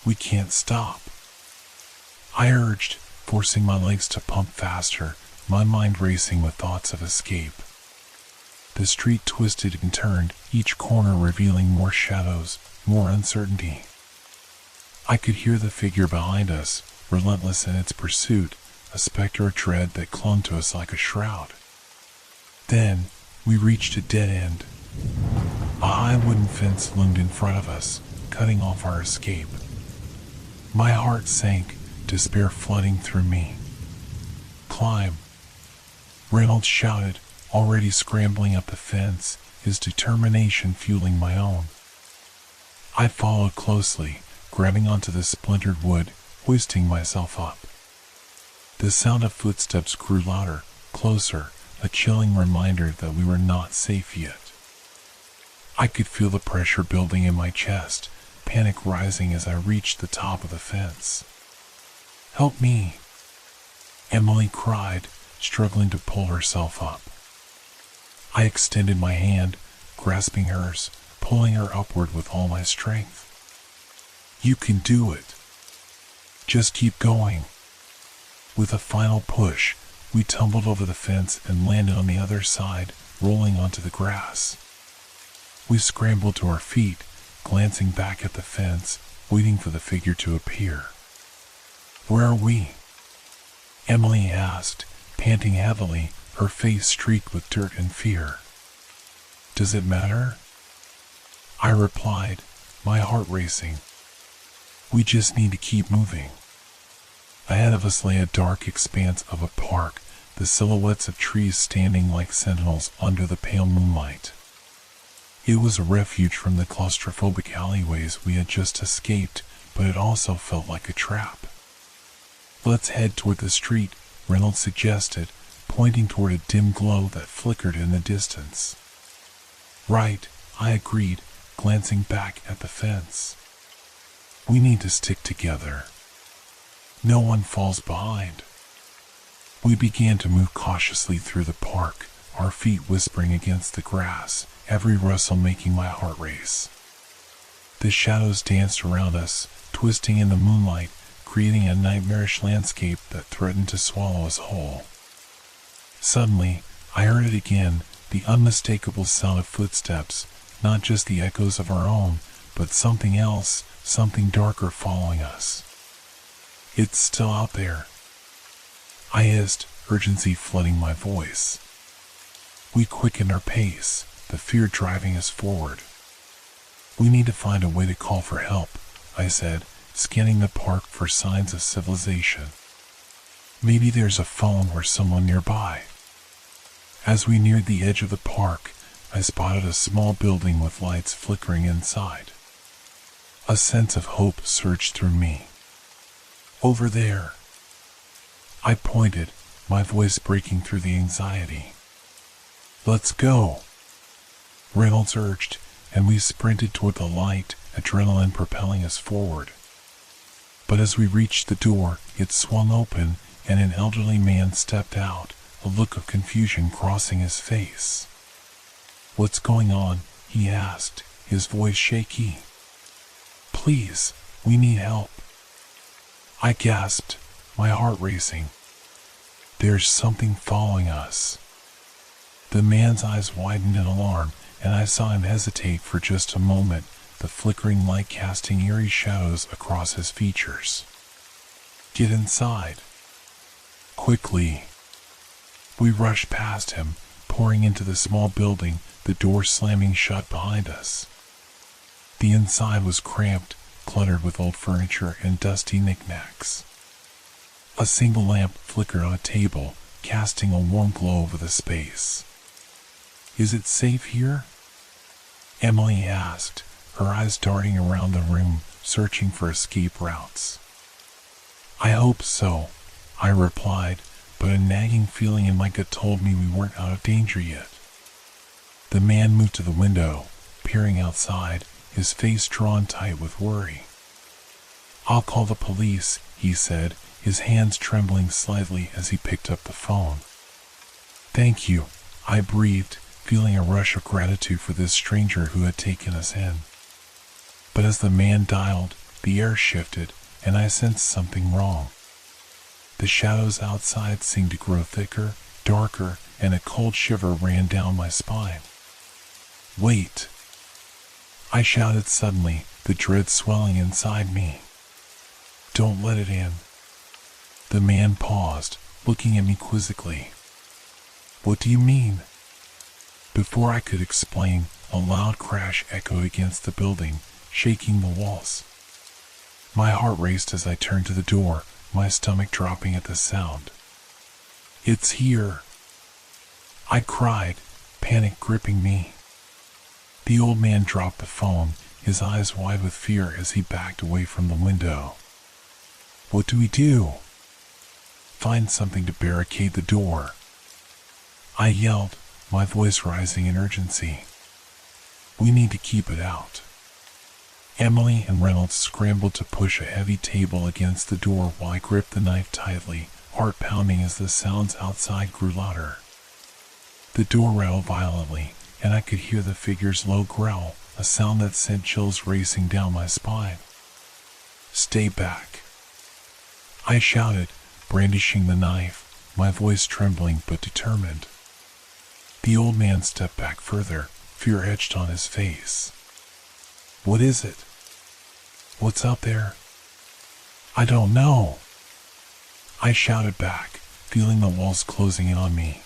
We can't stop," I urged, forcing my legs to pump faster, my mind racing with thoughts of escape. The street twisted and turned, each corner revealing more shadows, more uncertainty. I could hear the figure behind us, relentless in its pursuit, a specter of dread that clung to us like a shroud. Then, we reached a dead end. A high wooden fence loomed in front of us, cutting off our escape. My heart sank, despair flooding through me. "Climb!" Reynolds shouted, already scrambling up the fence, his determination fueling my own. I followed closely, grabbing onto the splintered wood, hoisting myself up. The sound of footsteps grew louder, closer, a chilling reminder that we were not safe yet. I could feel the pressure building in my chest, panic rising as I reached the top of the fence. "Help me!" Emily cried, struggling to pull herself up. I extended my hand, grasping hers, pulling her upward with all my strength. "You can do it. Just keep going." With a final push, we tumbled over the fence and landed on the other side, rolling onto the grass. We scrambled to our feet, glancing back at the fence, waiting for the figure to appear. "Where are we?" Emily asked, panting heavily, her face streaked with dirt and fear. "Does it matter?" I replied, my heart racing. "We just need to keep moving." Ahead of us lay a dark expanse of a park, the silhouettes of trees standing like sentinels under the pale moonlight. It was a refuge from the claustrophobic alleyways we had just escaped, but it also felt like a trap. "Let's head toward the street," Reynolds suggested, pointing toward a dim glow that flickered in the distance. "Right," I agreed, glancing back at the fence. "We need to stick together. No one falls behind." We began to move cautiously through the park, our feet whispering against the grass, every rustle making my heart race. The shadows danced around us, twisting in the moonlight, creating a nightmarish landscape that threatened to swallow us whole. Suddenly, I heard it again, the unmistakable sound of footsteps, not just the echoes of our own, but something else, something darker following us. "It's still out there," I hissed, urgency flooding my voice. We quickened our pace, the fear driving us forward. "We need to find a way to call for help," I said, scanning the park for signs of civilization. "Maybe there's a phone or someone nearby." As we neared the edge of the park, I spotted a small building with lights flickering inside. A sense of hope surged through me. "Over there." I pointed, my voice breaking through the anxiety. "Let's go," Reynolds urged, and we sprinted toward the light, adrenaline propelling us forward. But as we reached the door, it swung open, and an elderly man stepped out, a look of confusion crossing his face. "What's going on?" he asked, his voice shaky. "Please, we need help." I gasped, my heart racing. "There's something following us." The man's eyes widened in alarm, and I saw him hesitate for just a moment, the flickering light casting eerie shadows across his features. "Get inside." Quickly. We rushed past him, pouring into the small building, the door slamming shut behind us. The inside was cramped, cluttered with old furniture and dusty knickknacks. A single lamp flickered on a table, casting a warm glow over the space. "Is it safe here?" Emily asked, her eyes darting around the room, searching for escape routes. "I hope so," I replied, but a nagging feeling in my gut told me we weren't out of danger yet. The man moved to the window, peering outside, his face drawn tight with worry. "I'll call the police," he said, his hands trembling slightly as he picked up the phone. "Thank you," I breathed, feeling a rush of gratitude for this stranger who had taken us in. But as the man dialed, the air shifted, and I sensed something wrong. The shadows outside seemed to grow thicker, darker, and a cold shiver ran down my spine. "Wait!" I shouted suddenly, the dread swelling inside me. "Don't let it in." The man paused, looking at me quizzically. "What do you mean?" Before I could explain, a loud crash echoed against the building, shaking the walls. My heart raced as I turned to the door, my stomach dropping at the sound. "It's here!" I cried, panic gripping me. The old man dropped the phone, his eyes wide with fear as he backed away from the window. What do we do? Find something to barricade the door, I yelled, my voice rising in urgency. We need to keep it out. Emily and Reynolds scrambled to push a heavy table against the door while I gripped the knife tightly, heart pounding as the sounds outside grew louder. The door rattled violently, and I could hear the figure's low growl, a sound that sent chills racing down my spine. Stay back, I shouted, brandishing the knife, my voice trembling but determined. The old man stepped back further, fear etched on his face. What is it? What's out there? I don't know, I shouted back, feeling the walls closing in on me.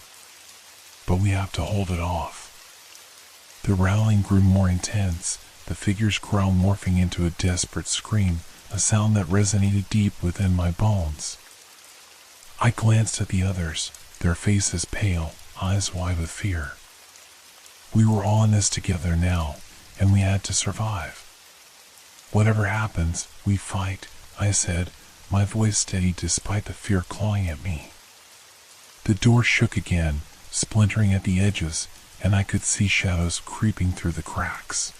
But we have to hold it off. The rattling grew more intense, the figure's growl morphing into a desperate scream, a sound that resonated deep within my bones. I glanced at the others, their faces pale, eyes wide with fear. We were all in this together now, and we had to survive. Whatever happens, we fight, I said, my voice steady despite the fear clawing at me. The door shook again, splintering at the edges, and I could see shadows creeping through the cracks.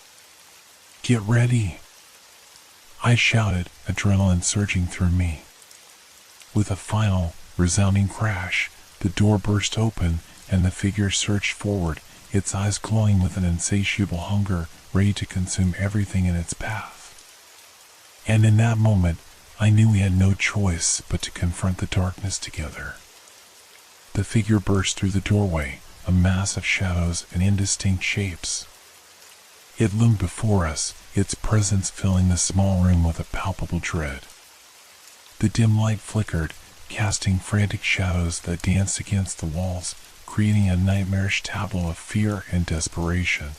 Get ready, I shouted, adrenaline surging through me. With a final, resounding crash, the door burst open, and the figure surged forward, its eyes glowing with an insatiable hunger, ready to consume everything in its path. And in that moment, I knew we had no choice but to confront the darkness together. The figure burst through the doorway, a mass of shadows and indistinct shapes. It loomed before us, its presence filling the small room with a palpable dread. The dim light flickered, casting frantic shadows that danced against the walls, creating a nightmarish tableau of fear and desperation.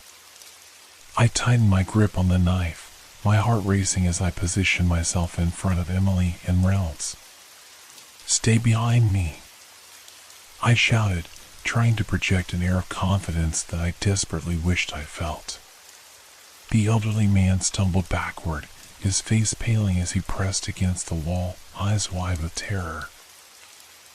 I tightened my grip on the knife, my heart racing as I positioned myself in front of Emily and Reynolds. Stay behind me, I shouted, trying to project an air of confidence that I desperately wished I felt. The elderly man stumbled backward, his face paling as he pressed against the wall, eyes wide with terror.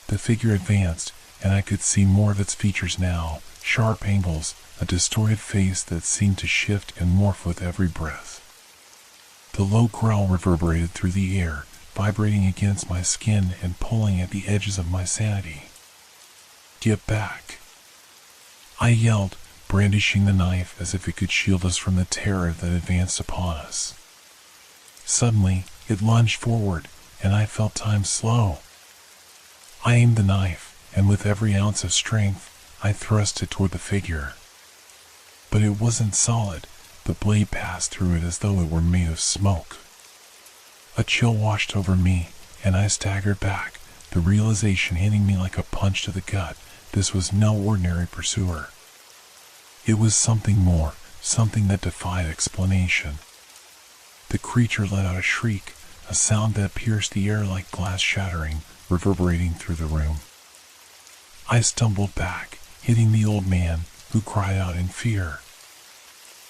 The figure advanced, and I could see more of its features now, sharp angles, a distorted face that seemed to shift and morph with every breath. The low growl reverberated through the air, vibrating against my skin and pulling at the edges of my sanity. Get back, I yelled, brandishing the knife as if it could shield us from the terror that advanced upon us. Suddenly, it lunged forward, and I felt time slow. I aimed the knife, and with every ounce of strength, I thrust it toward the figure. But it wasn't solid. The blade passed through it as though it were made of smoke. A chill washed over me, and I staggered back, the realization hitting me like a punch to the gut. This was no ordinary pursuer. It was something more, something that defied explanation. The creature let out a shriek, a sound that pierced the air like glass shattering, reverberating through the room. I stumbled back, hitting the old man, who cried out in fear.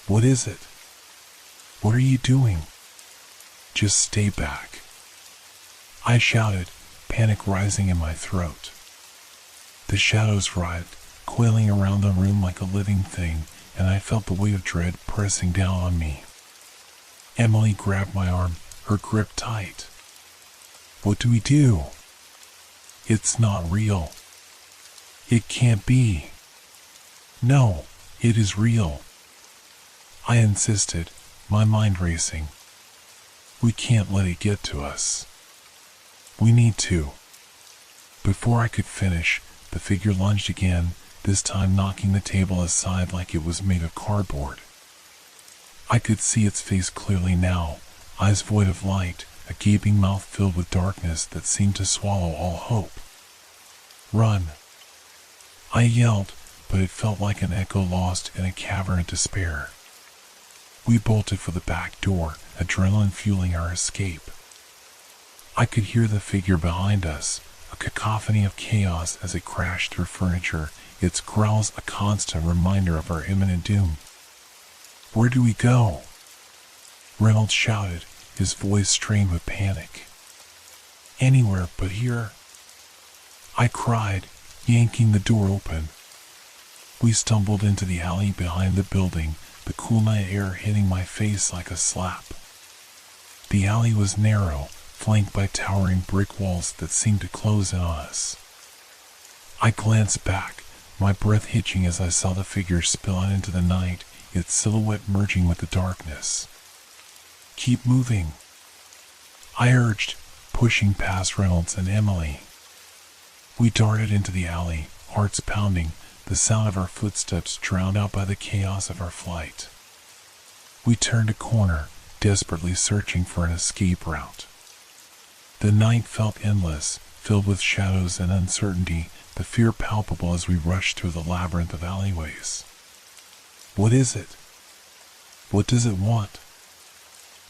What is it? What are you doing? Just stay back, I shouted, panic rising in my throat. The shadows writhed, coiling around the room like a living thing, and I felt the weight of dread pressing down on me. Emily grabbed my arm, her grip tight. What do we do? It's not real. It can't be. No, it is real, I insisted, my mind racing. We can't let it get to us. We need to. Before I could finish, the figure lunged again, this time knocking the table aside like it was made of cardboard. I could see its face clearly now, eyes void of light, a gaping mouth filled with darkness that seemed to swallow all hope. Run, I yelled, but it felt like an echo lost in a cavern of despair. We bolted for the back door, adrenaline fueling our escape. I could hear the figure behind us, a cacophony of chaos as it crashed through furniture, its growls a constant reminder of our imminent doom. "Where do we go?" Reynolds shouted, his voice strained with panic. "Anywhere but here," I cried, yanking the door open. We stumbled into the alley behind the building, the cool night air hitting my face like a slap. The alley was narrow, flanked by towering brick walls that seemed to close in on us. I glanced back, my breath hitching as I saw the figure spill out into the night, its silhouette merging with the darkness. "Keep moving," I urged, pushing past Reynolds and Emily. We darted into the alley, hearts pounding, the sound of our footsteps drowned out by the chaos of our flight. We turned a corner, desperately searching for an escape route. The night felt endless, filled with shadows and uncertainty, the fear palpable as we rushed through the labyrinth of alleyways. "What is it? What does it want?"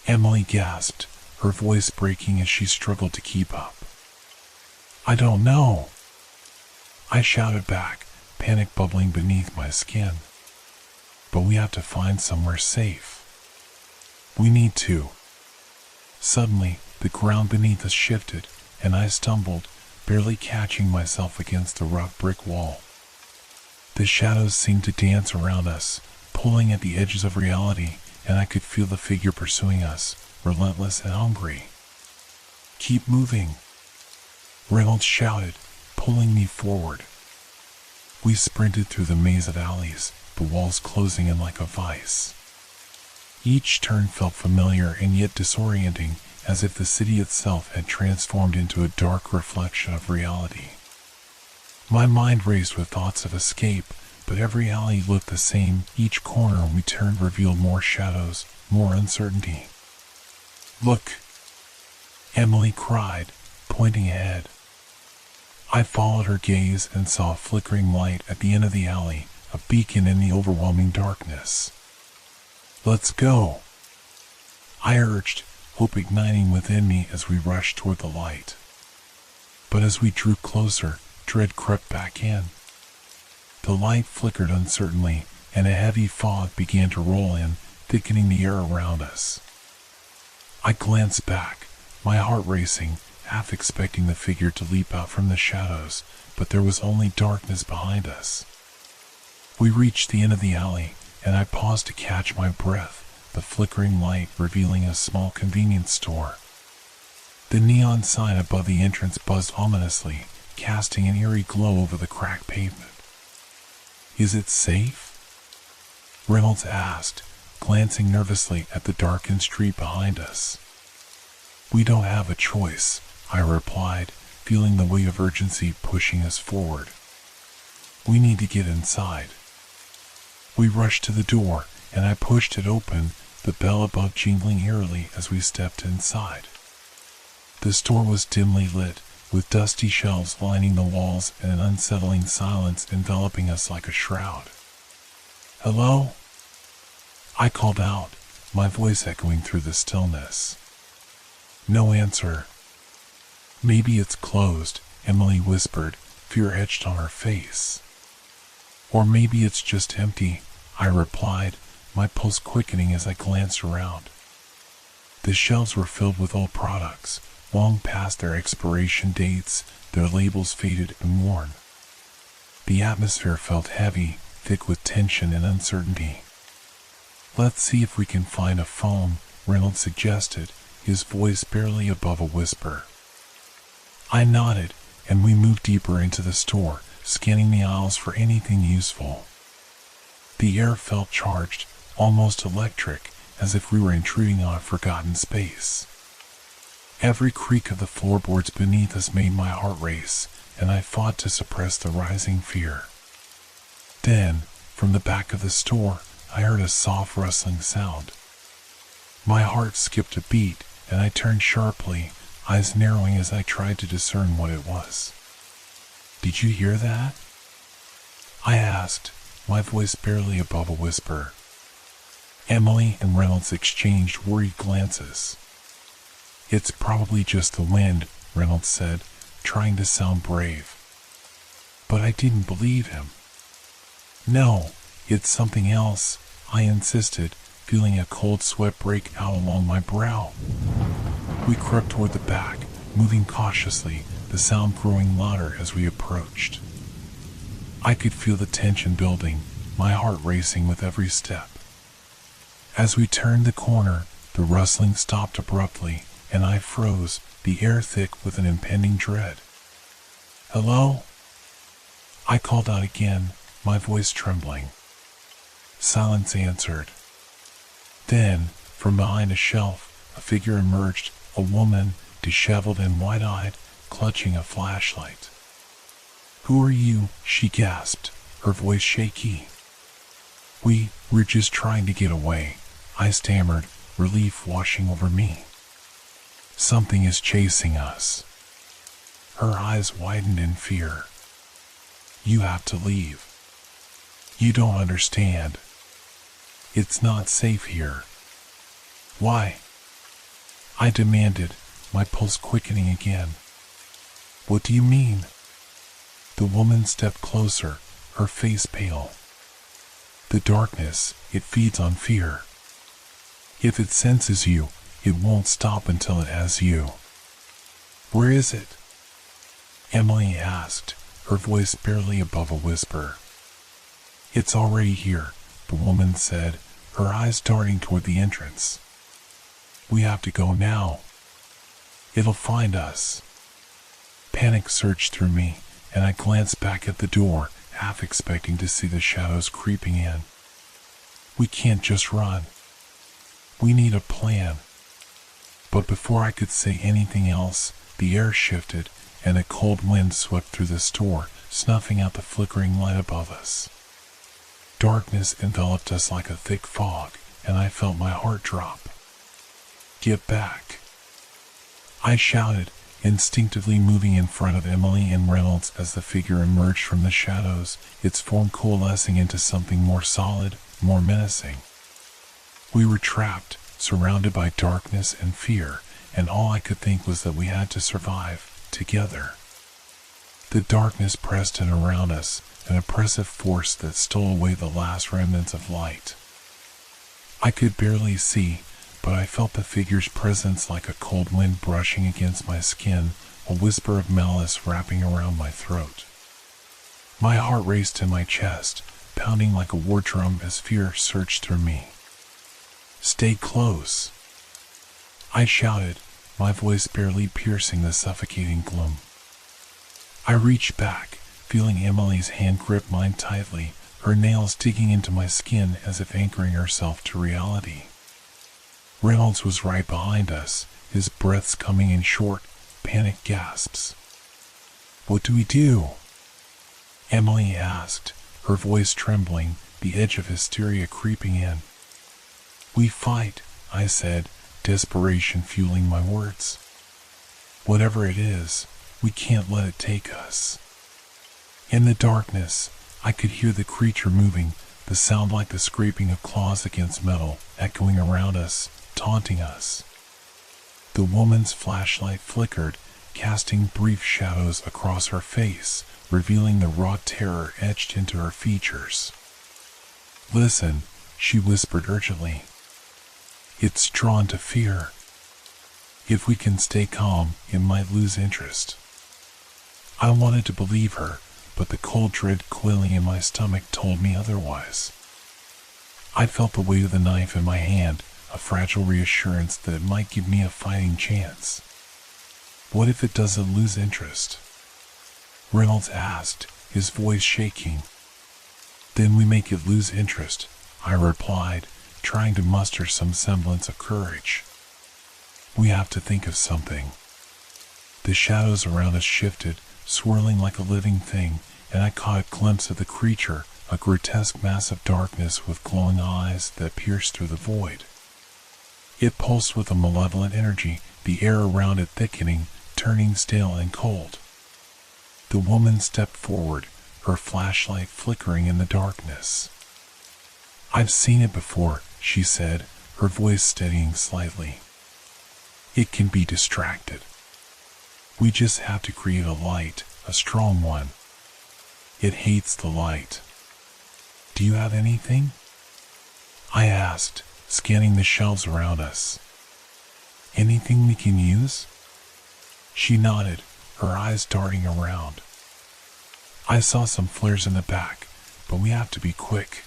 Emily gasped, her voice breaking as she struggled to keep up. "I don't know," I shouted back, panic bubbling beneath my skin. "But we have to find somewhere safe. We need to." Suddenly, the ground beneath us shifted, and I stumbled, barely catching myself against the rough brick wall. The shadows seemed to dance around us, pulling at the edges of reality, and I could feel the figure pursuing us, relentless and hungry. "Keep moving," Reynolds shouted, pulling me forward. We sprinted through the maze of alleys, the walls closing in like a vice. Each turn felt familiar and yet disorienting, as if the city itself had transformed into a dark reflection of reality. My mind raced with thoughts of escape, but every alley looked the same. Each corner we turned revealed more shadows, more uncertainty. "Look!" Emily cried, pointing ahead. I followed her gaze and saw a flickering light at the end of the alley, a beacon in the overwhelming darkness. "Let's go," I urged, hope igniting within me as we rushed toward the light. But as we drew closer, dread crept back in. The light flickered uncertainly, and a heavy fog began to roll in, thickening the air around us. I glanced back, my heart racing, half expecting the figure to leap out from the shadows, but there was only darkness behind us. We reached the end of the alley, and I paused to catch my breath, the flickering light revealing a small convenience store. The neon sign above the entrance buzzed ominously, casting an eerie glow over the cracked pavement. "Is it safe?" Reynolds asked, glancing nervously at the darkened street behind us. "We don't have a choice," I replied, feeling the weight of urgency pushing us forward. "We need to get inside." We rushed to the door, and I pushed it open, the bell above jingling eerily as we stepped inside. The store was dimly lit, with dusty shelves lining the walls and an unsettling silence enveloping us like a shroud. "Hello?" I called out, my voice echoing through the stillness. No answer. "Maybe it's closed," Emily whispered, fear etched on her face. "Or maybe it's just empty," I replied, my pulse quickening as I glanced around. The shelves were filled with old products, long past their expiration dates, their labels faded and worn. The atmosphere felt heavy, thick with tension and uncertainty. "Let's see if we can find a phone," Reynolds suggested, his voice barely above a whisper. I nodded, and we moved deeper into the store, scanning the aisles for anything useful. The air felt charged, almost electric, as if we were intruding on a forgotten space. Every creak of the floorboards beneath us made my heart race, and I fought to suppress the rising fear. Then, from the back of the store, I heard a soft rustling sound. My heart skipped a beat, and I turned sharply, eyes narrowing as I tried to discern what it was. "Did you hear that?" I asked, my voice barely above a whisper. Emily and Reynolds exchanged worried glances. "It's probably just the wind," Reynolds said, trying to sound brave. But I didn't believe him. No, it's something else, I insisted, feeling a cold sweat break out along my brow. We crept toward the back, moving cautiously, the sound growing louder as we approached. I could feel the tension building, my heart racing with every step. As we turned the corner, the rustling stopped abruptly, and I froze, the air thick with an impending dread. "Hello?" I called out again, my voice trembling. Silence answered. Then, from behind a shelf, a figure emerged, a woman, disheveled and wide-eyed, clutching a flashlight. "Who are you?" she gasped, her voice shaky. We're just trying to get away," I stammered, relief washing over me. "Something is chasing us." Her eyes widened in fear. "You have to leave. You don't understand. It's not safe here." "Why?" I demanded, my pulse quickening again. "What do you mean?" The woman stepped closer, her face pale. "The darkness, it feeds on fear. If it senses you, it won't stop until it has you." "Where is it?" Emily asked, her voice barely above a whisper. "It's already here," the woman said, her eyes darting toward the entrance. "We have to go now. It'll find us." Panic surged through me, and I glanced back at the door, half expecting to see the shadows creeping in. "We can't just run. We need a plan." But before I could say anything else, the air shifted, and a cold wind swept through the store, snuffing out the flickering light above us. Darkness enveloped us like a thick fog, and I felt my heart drop. "Get back!" I shouted, instinctively moving in front of Emily and Reynolds as the figure emerged from the shadows, its form coalescing into something more solid, more menacing. We were trapped, surrounded by darkness and fear, and all I could think was that we had to survive, together. The darkness pressed in around us, an oppressive force that stole away the last remnants of light. I could barely see, but I felt the figure's presence like a cold wind brushing against my skin, a whisper of malice wrapping around my throat. My heart raced in my chest, pounding like a war drum as fear surged through me. "Stay close," I shouted, my voice barely piercing the suffocating gloom. I reached back, feeling Emily's hand grip mine tightly, her nails digging into my skin as if anchoring herself to reality. Reynolds was right behind us, his breaths coming in short, panicked gasps. "What do we do?" Emily asked, her voice trembling, the edge of hysteria creeping in. "We fight," I said, desperation fueling my words. "Whatever it is, we can't let it take us." In the darkness, I could hear the creature moving, the sound like the scraping of claws against metal, echoing around us, taunting us. The woman's flashlight flickered, casting brief shadows across her face, revealing the raw terror etched into her features. "Listen," she whispered urgently. "It's drawn to fear. If we can stay calm, it might lose interest." I wanted to believe her, but the cold dread coiling in my stomach told me otherwise. I felt the weight of the knife in my hand, a fragile reassurance that it might give me a fighting chance. "What if it doesn't lose interest?" Reynolds asked, his voice shaking. "Then we make it lose interest," I replied, trying to muster some semblance of courage. "We have to think of something." The shadows around us shifted, swirling like a living thing, and I caught a glimpse of the creature, a grotesque mass of darkness with glowing eyes that pierced through the void. It pulsed with a malevolent energy, the air around it thickening, turning stale and cold. The woman stepped forward, her flashlight flickering in the darkness. "I've seen it before," she said, her voice steadying slightly. "It can be distracted. We just have to create a light, a strong one. It hates the light." Do you have anything?" I asked, scanning the shelves around us. "Anything we can use?" She nodded, her eyes darting around. "I saw some flares in the back, but we have to be quick.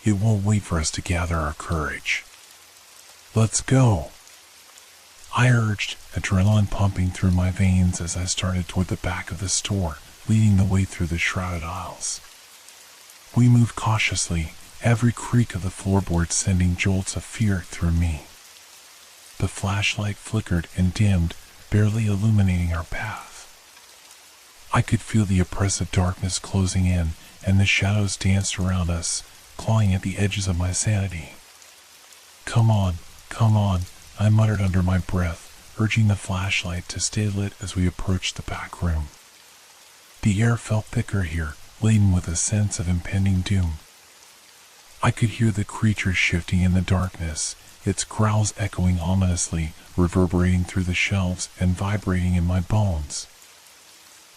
It won't wait for us to gather our courage. Let's go." I urged, adrenaline pumping through my veins as I started toward the back of the store, leading the way through the shrouded aisles. We moved cautiously, every creak of the floorboard sending jolts of fear through me. The flashlight flickered and dimmed, barely illuminating our path. I could feel the oppressive darkness closing in, and the shadows danced around us, clawing at the edges of my sanity. Come on," I muttered under my breath, urging the flashlight to stay lit as we approached the back room. The air felt thicker here, laden with a sense of impending doom. I could hear the creature shifting in the darkness, its growls echoing ominously, reverberating through the shelves and vibrating in my bones.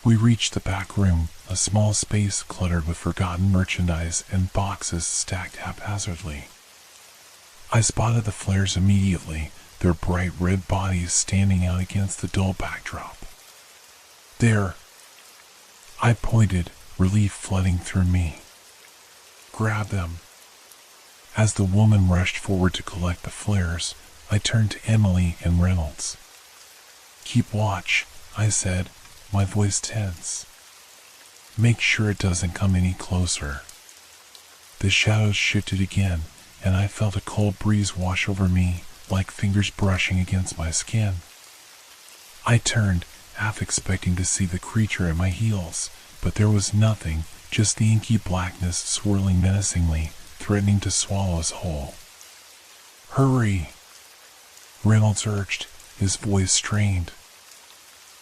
We reached the back room, a small space cluttered with forgotten merchandise and boxes stacked haphazardly. I spotted the flares immediately, their bright red bodies standing out against the dull backdrop. "There!" I pointed, relief flooding through me. "Grab them." As the woman rushed forward to collect the flares, I turned to Emily and Reynolds. "Keep watch," I said, my voice tense. "Make sure it doesn't come any closer." The shadows shifted again, and I felt a cold breeze wash over me, like fingers brushing against my skin. I turned, half expecting to see the creature at my heels, but there was nothing, just the inky blackness swirling menacingly, threatening to swallow us whole. "Hurry!" Reynolds urged, his voice strained.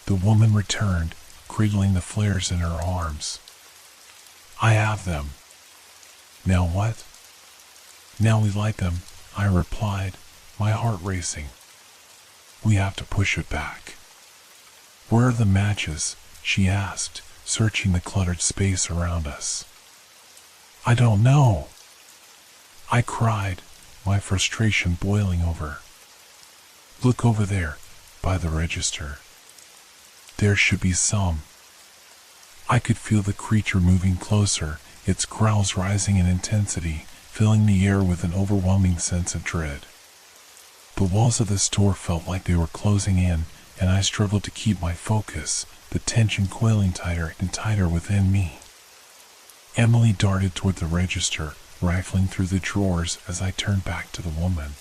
The woman returned, cradling the flares in her arms. "I have them." "Now what?" "Now we light them," I replied, my heart racing. "We have to push it back." "Where are the matches?" she asked, searching the cluttered space around us. "I don't know," I cried, my frustration boiling over. "Look over there, by the register. There should be some." I could feel the creature moving closer, its growls rising in intensity, filling the air with an overwhelming sense of dread. The walls of the store felt like they were closing in, and I struggled to keep my focus, the tension coiling tighter and tighter within me. Emily darted toward the register, rifling through the drawers as I turned back to the woman.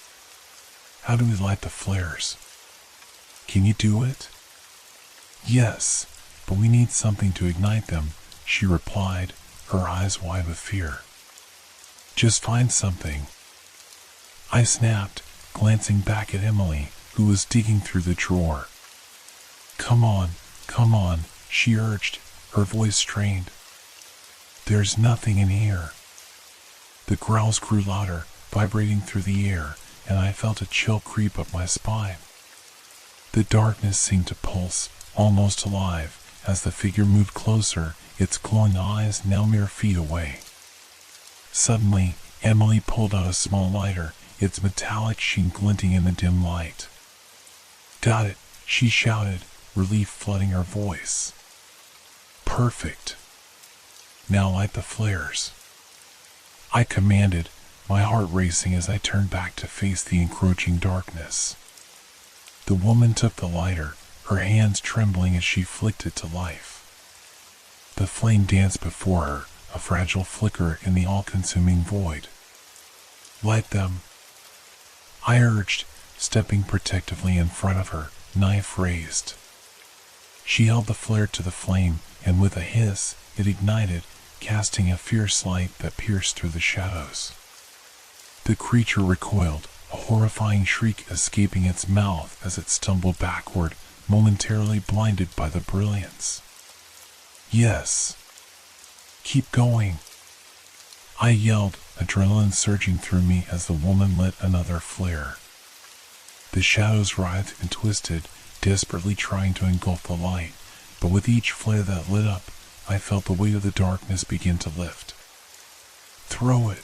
"How do we light the flares? Can you do it?" "Yes, but we need something to ignite them," she replied, her eyes wide with fear. "Just find something," I snapped, glancing back at Emily, who was digging through the drawer. Come on," she urged, her voice strained. "There's nothing in here." The growls grew louder, vibrating through the air, and I felt a chill creep up my spine. The darkness seemed to pulse, almost alive, as the figure moved closer, its glowing eyes now mere feet away. Suddenly, Emily pulled out a small lighter, its metallic sheen glinting in the dim light. "Got it," she shouted, relief flooding her voice. "Perfect. Now light the flares," I commanded, my heart racing as I turned back to face the encroaching darkness. The woman took the lighter, her hands trembling as she flicked it to life. The flame danced before her, a fragile flicker in the all-consuming void. "Light them," I urged, stepping protectively in front of her, knife raised. She held the flare to the flame, and with a hiss, it ignited, casting a fierce light that pierced through the shadows. The creature recoiled, a horrifying shriek escaping its mouth as it stumbled backward, momentarily blinded by the brilliance. "Yes. Keep going," I yelled, adrenaline surging through me as the woman lit another flare. The shadows writhed and twisted, desperately trying to engulf the light, but with each flare that lit up, I felt the weight of the darkness begin to lift. throw it,"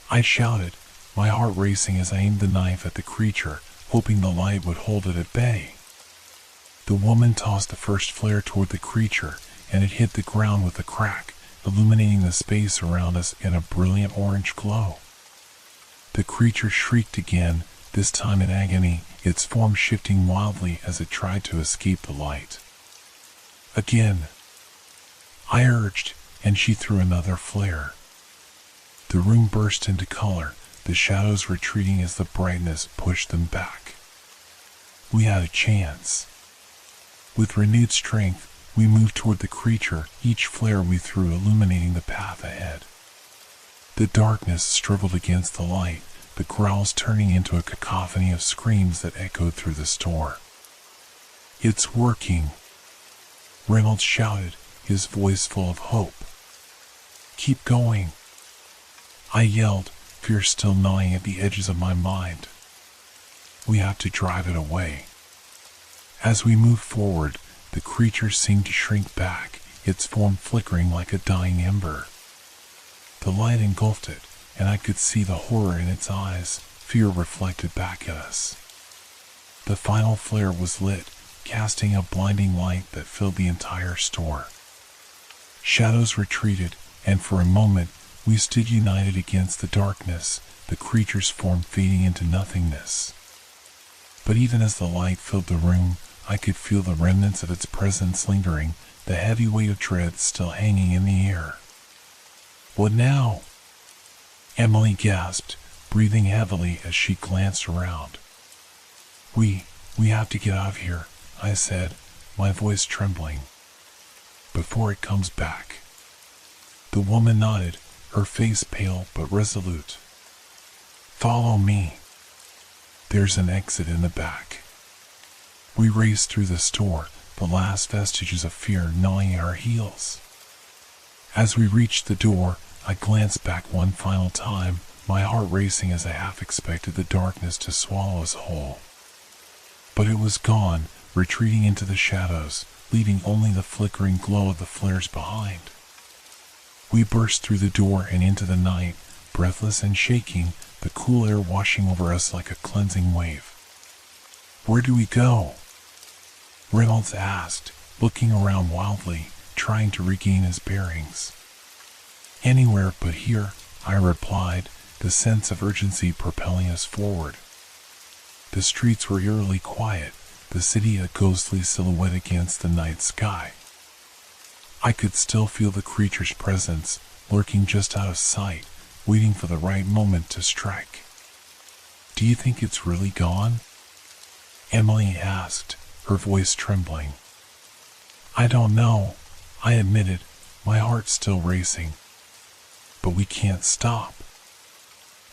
I shouted, my heart racing as I aimed the knife at the creature, hoping the light would hold it at bay. The woman tossed the first flare toward the creature, and it hit the ground with a crack, illuminating the space around us in a brilliant orange glow. The creature shrieked again, this time in agony, its form shifting wildly as it tried to escape the light. Again, I urged, and she threw another flare. The room burst into color, the shadows retreating as the brightness pushed them back. We had a chance. With renewed strength, we moved toward the creature, each flare we threw illuminating the path ahead. The darkness struggled against the light, the growls turning into a cacophony of screams that echoed through the store. "It's working," Reynolds shouted, his voice full of hope. "Keep going," I yelled, fear still gnawing at the edges of my mind. "We have to drive it away." As we moved forward, the creature seemed to shrink back, its form flickering like a dying ember. The light engulfed it, and I could see the horror in its eyes, fear reflected back at us. The final flare was lit, casting a blinding light that filled the entire store. Shadows retreated, and for a moment, we stood united against the darkness, the creature's form fading into nothingness. But even as the light filled the room, I could feel the remnants of its presence lingering, the heavy weight of dread still hanging in the air. "What now?" Emily gasped, breathing heavily as she glanced around. We have to get out of here," I said, my voice trembling. "Before it comes back." The woman nodded, her face pale but resolute. "Follow me. There's an exit in the back." We raced through the store, the last vestiges of fear gnawing at our heels. As we reached the door, I glanced back one final time, my heart racing as I half expected the darkness to swallow us whole. But it was gone, retreating into the shadows, leaving only the flickering glow of the flares behind. We burst through the door and into the night, breathless and shaking, the cool air washing over us like a cleansing wave. "Where do we go?" Reynolds asked, looking around wildly, trying to regain his bearings. "Anywhere but here," I replied, the sense of urgency propelling us forward. The streets were eerily quiet, the city a ghostly silhouette against the night sky. I could still feel the creature's presence, lurking just out of sight, waiting for the right moment to strike. "Do you think it's really gone?" Emily asked, her voice trembling. "I don't know," I admitted, my heart still racing. "But we can't stop.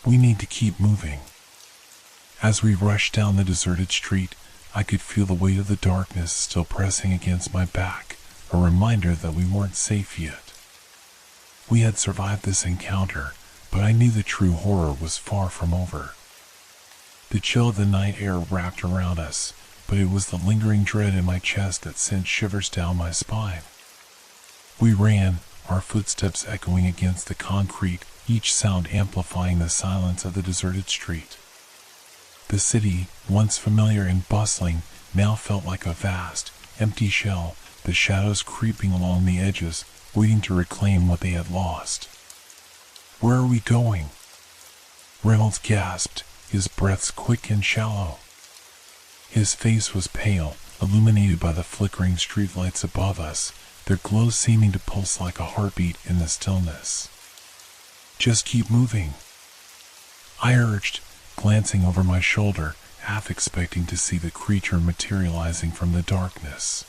We need to keep moving." As we rushed down the deserted street, I could feel the weight of the darkness still pressing against my back, a reminder that we weren't safe yet. We had survived this encounter, but I knew the true horror was far from over. The chill of the night air wrapped around us, but it was the lingering dread in my chest that sent shivers down my spine. We ran, our footsteps echoing against the concrete, each sound amplifying the silence of the deserted street. The city, once familiar and bustling, now felt like a vast, empty shell, the shadows creeping along the edges, waiting to reclaim what they had lost. "Where are we going?" Reynolds gasped, his breaths quick and shallow. His face was pale, illuminated by the flickering streetlights above us, their glow seeming to pulse like a heartbeat in the stillness. "Just keep moving," I urged, glancing over my shoulder, half expecting to see the creature materializing from the darkness.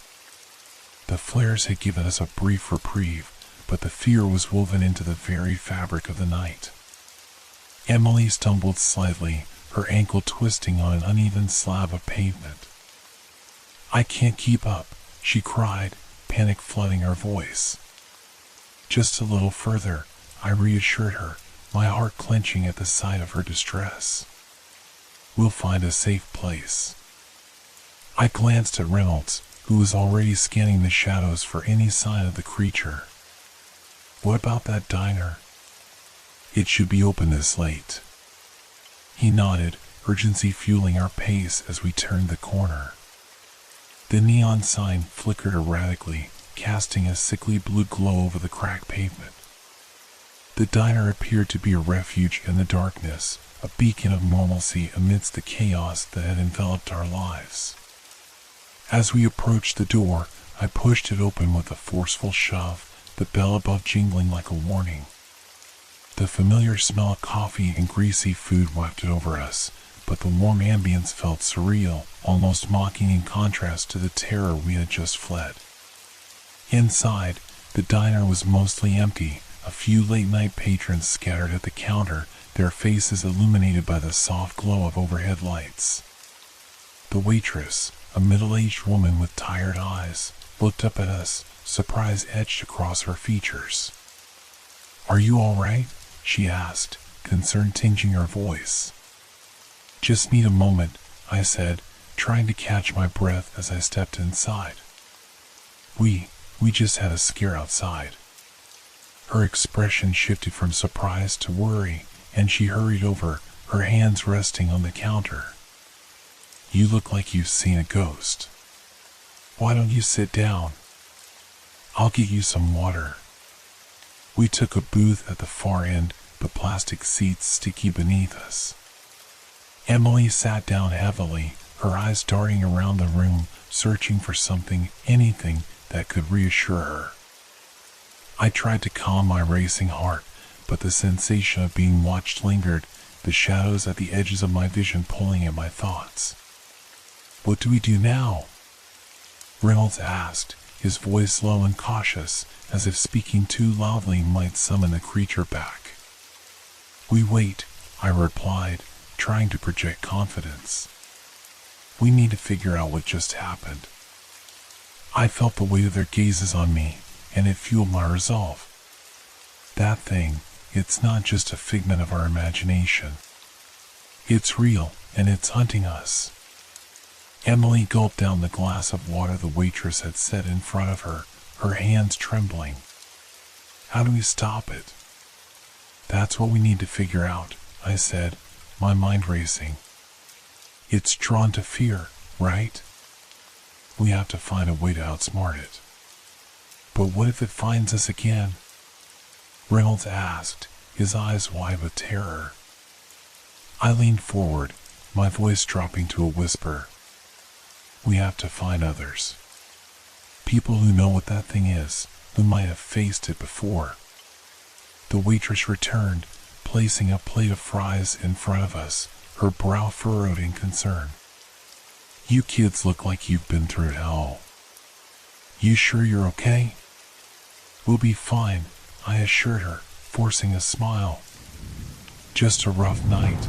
The flares had given us a brief reprieve, but the fear was woven into the very fabric of the night. Emily stumbled slightly, her ankle twisting on an uneven slab of pavement. "I can't keep up," she cried, panic flooding her voice. "Just a little further," I reassured her, my heart clenching at the sight of her distress. "We'll find a safe place." I glanced at Reynolds, who was already scanning the shadows for any sign of the creature. "What about that diner?" It should be open this late. He nodded, urgency fueling our pace as we turned the corner. The neon sign flickered erratically, casting a sickly blue glow over the cracked pavement. The diner appeared to be a refuge in the darkness, a beacon of normalcy amidst the chaos that had enveloped our lives. As we approached the door, I pushed it open with a forceful shove, the bell above jingling like a warning. The familiar smell of coffee and greasy food wafted over us, but the warm ambience felt surreal, almost mocking in contrast to the terror we had just fled. Inside, the diner was mostly empty, a few late-night patrons scattered at the counter, their faces illuminated by the soft glow of overhead lights. The waitress, a middle-aged woman with tired eyes, looked up at us, surprise etched across her features. "Are you all right?" she asked, concern tinging her voice. "Just need a moment," I said, trying to catch my breath as I stepped inside. We just had a scare outside." Her expression shifted from surprise to worry, and she hurried over, her hands resting on the counter. "You look like you've seen a ghost. Why don't you sit down? I'll get you some water." We took a booth at the far end, the plastic seats sticky beneath us. Emily sat down heavily, her eyes darting around the room, searching for something, anything, that could reassure her. I tried to calm my racing heart, but the sensation of being watched lingered, the shadows at the edges of my vision pulling at my thoughts. "What do we do now?" Reynolds asked, his voice low and cautious, as if speaking too loudly might summon the creature back. "We wait," I replied, trying to project confidence. "We need to figure out what just happened." I felt the weight of their gazes on me, and it fueled my resolve. That thing, it's not just a figment of our imagination. It's real, and it's hunting us. Emily gulped down the glass of water the waitress had set in front of her, her hands trembling. "How do we stop it?" "That's what we need to figure out," I said, my mind racing. "It's drawn to fear, right? We have to find a way to outsmart it." "But what if it finds us again?" Reynolds asked, his eyes wide with terror. I leaned forward, my voice dropping to a whisper. "We have to find others. People who know what that thing is, who might have faced it before." The waitress returned, placing a plate of fries in front of us, her brow furrowed in concern. "You kids look like you've been through hell. You sure you're okay?" "We'll be fine," I assured her, forcing a smile. "Just a rough night."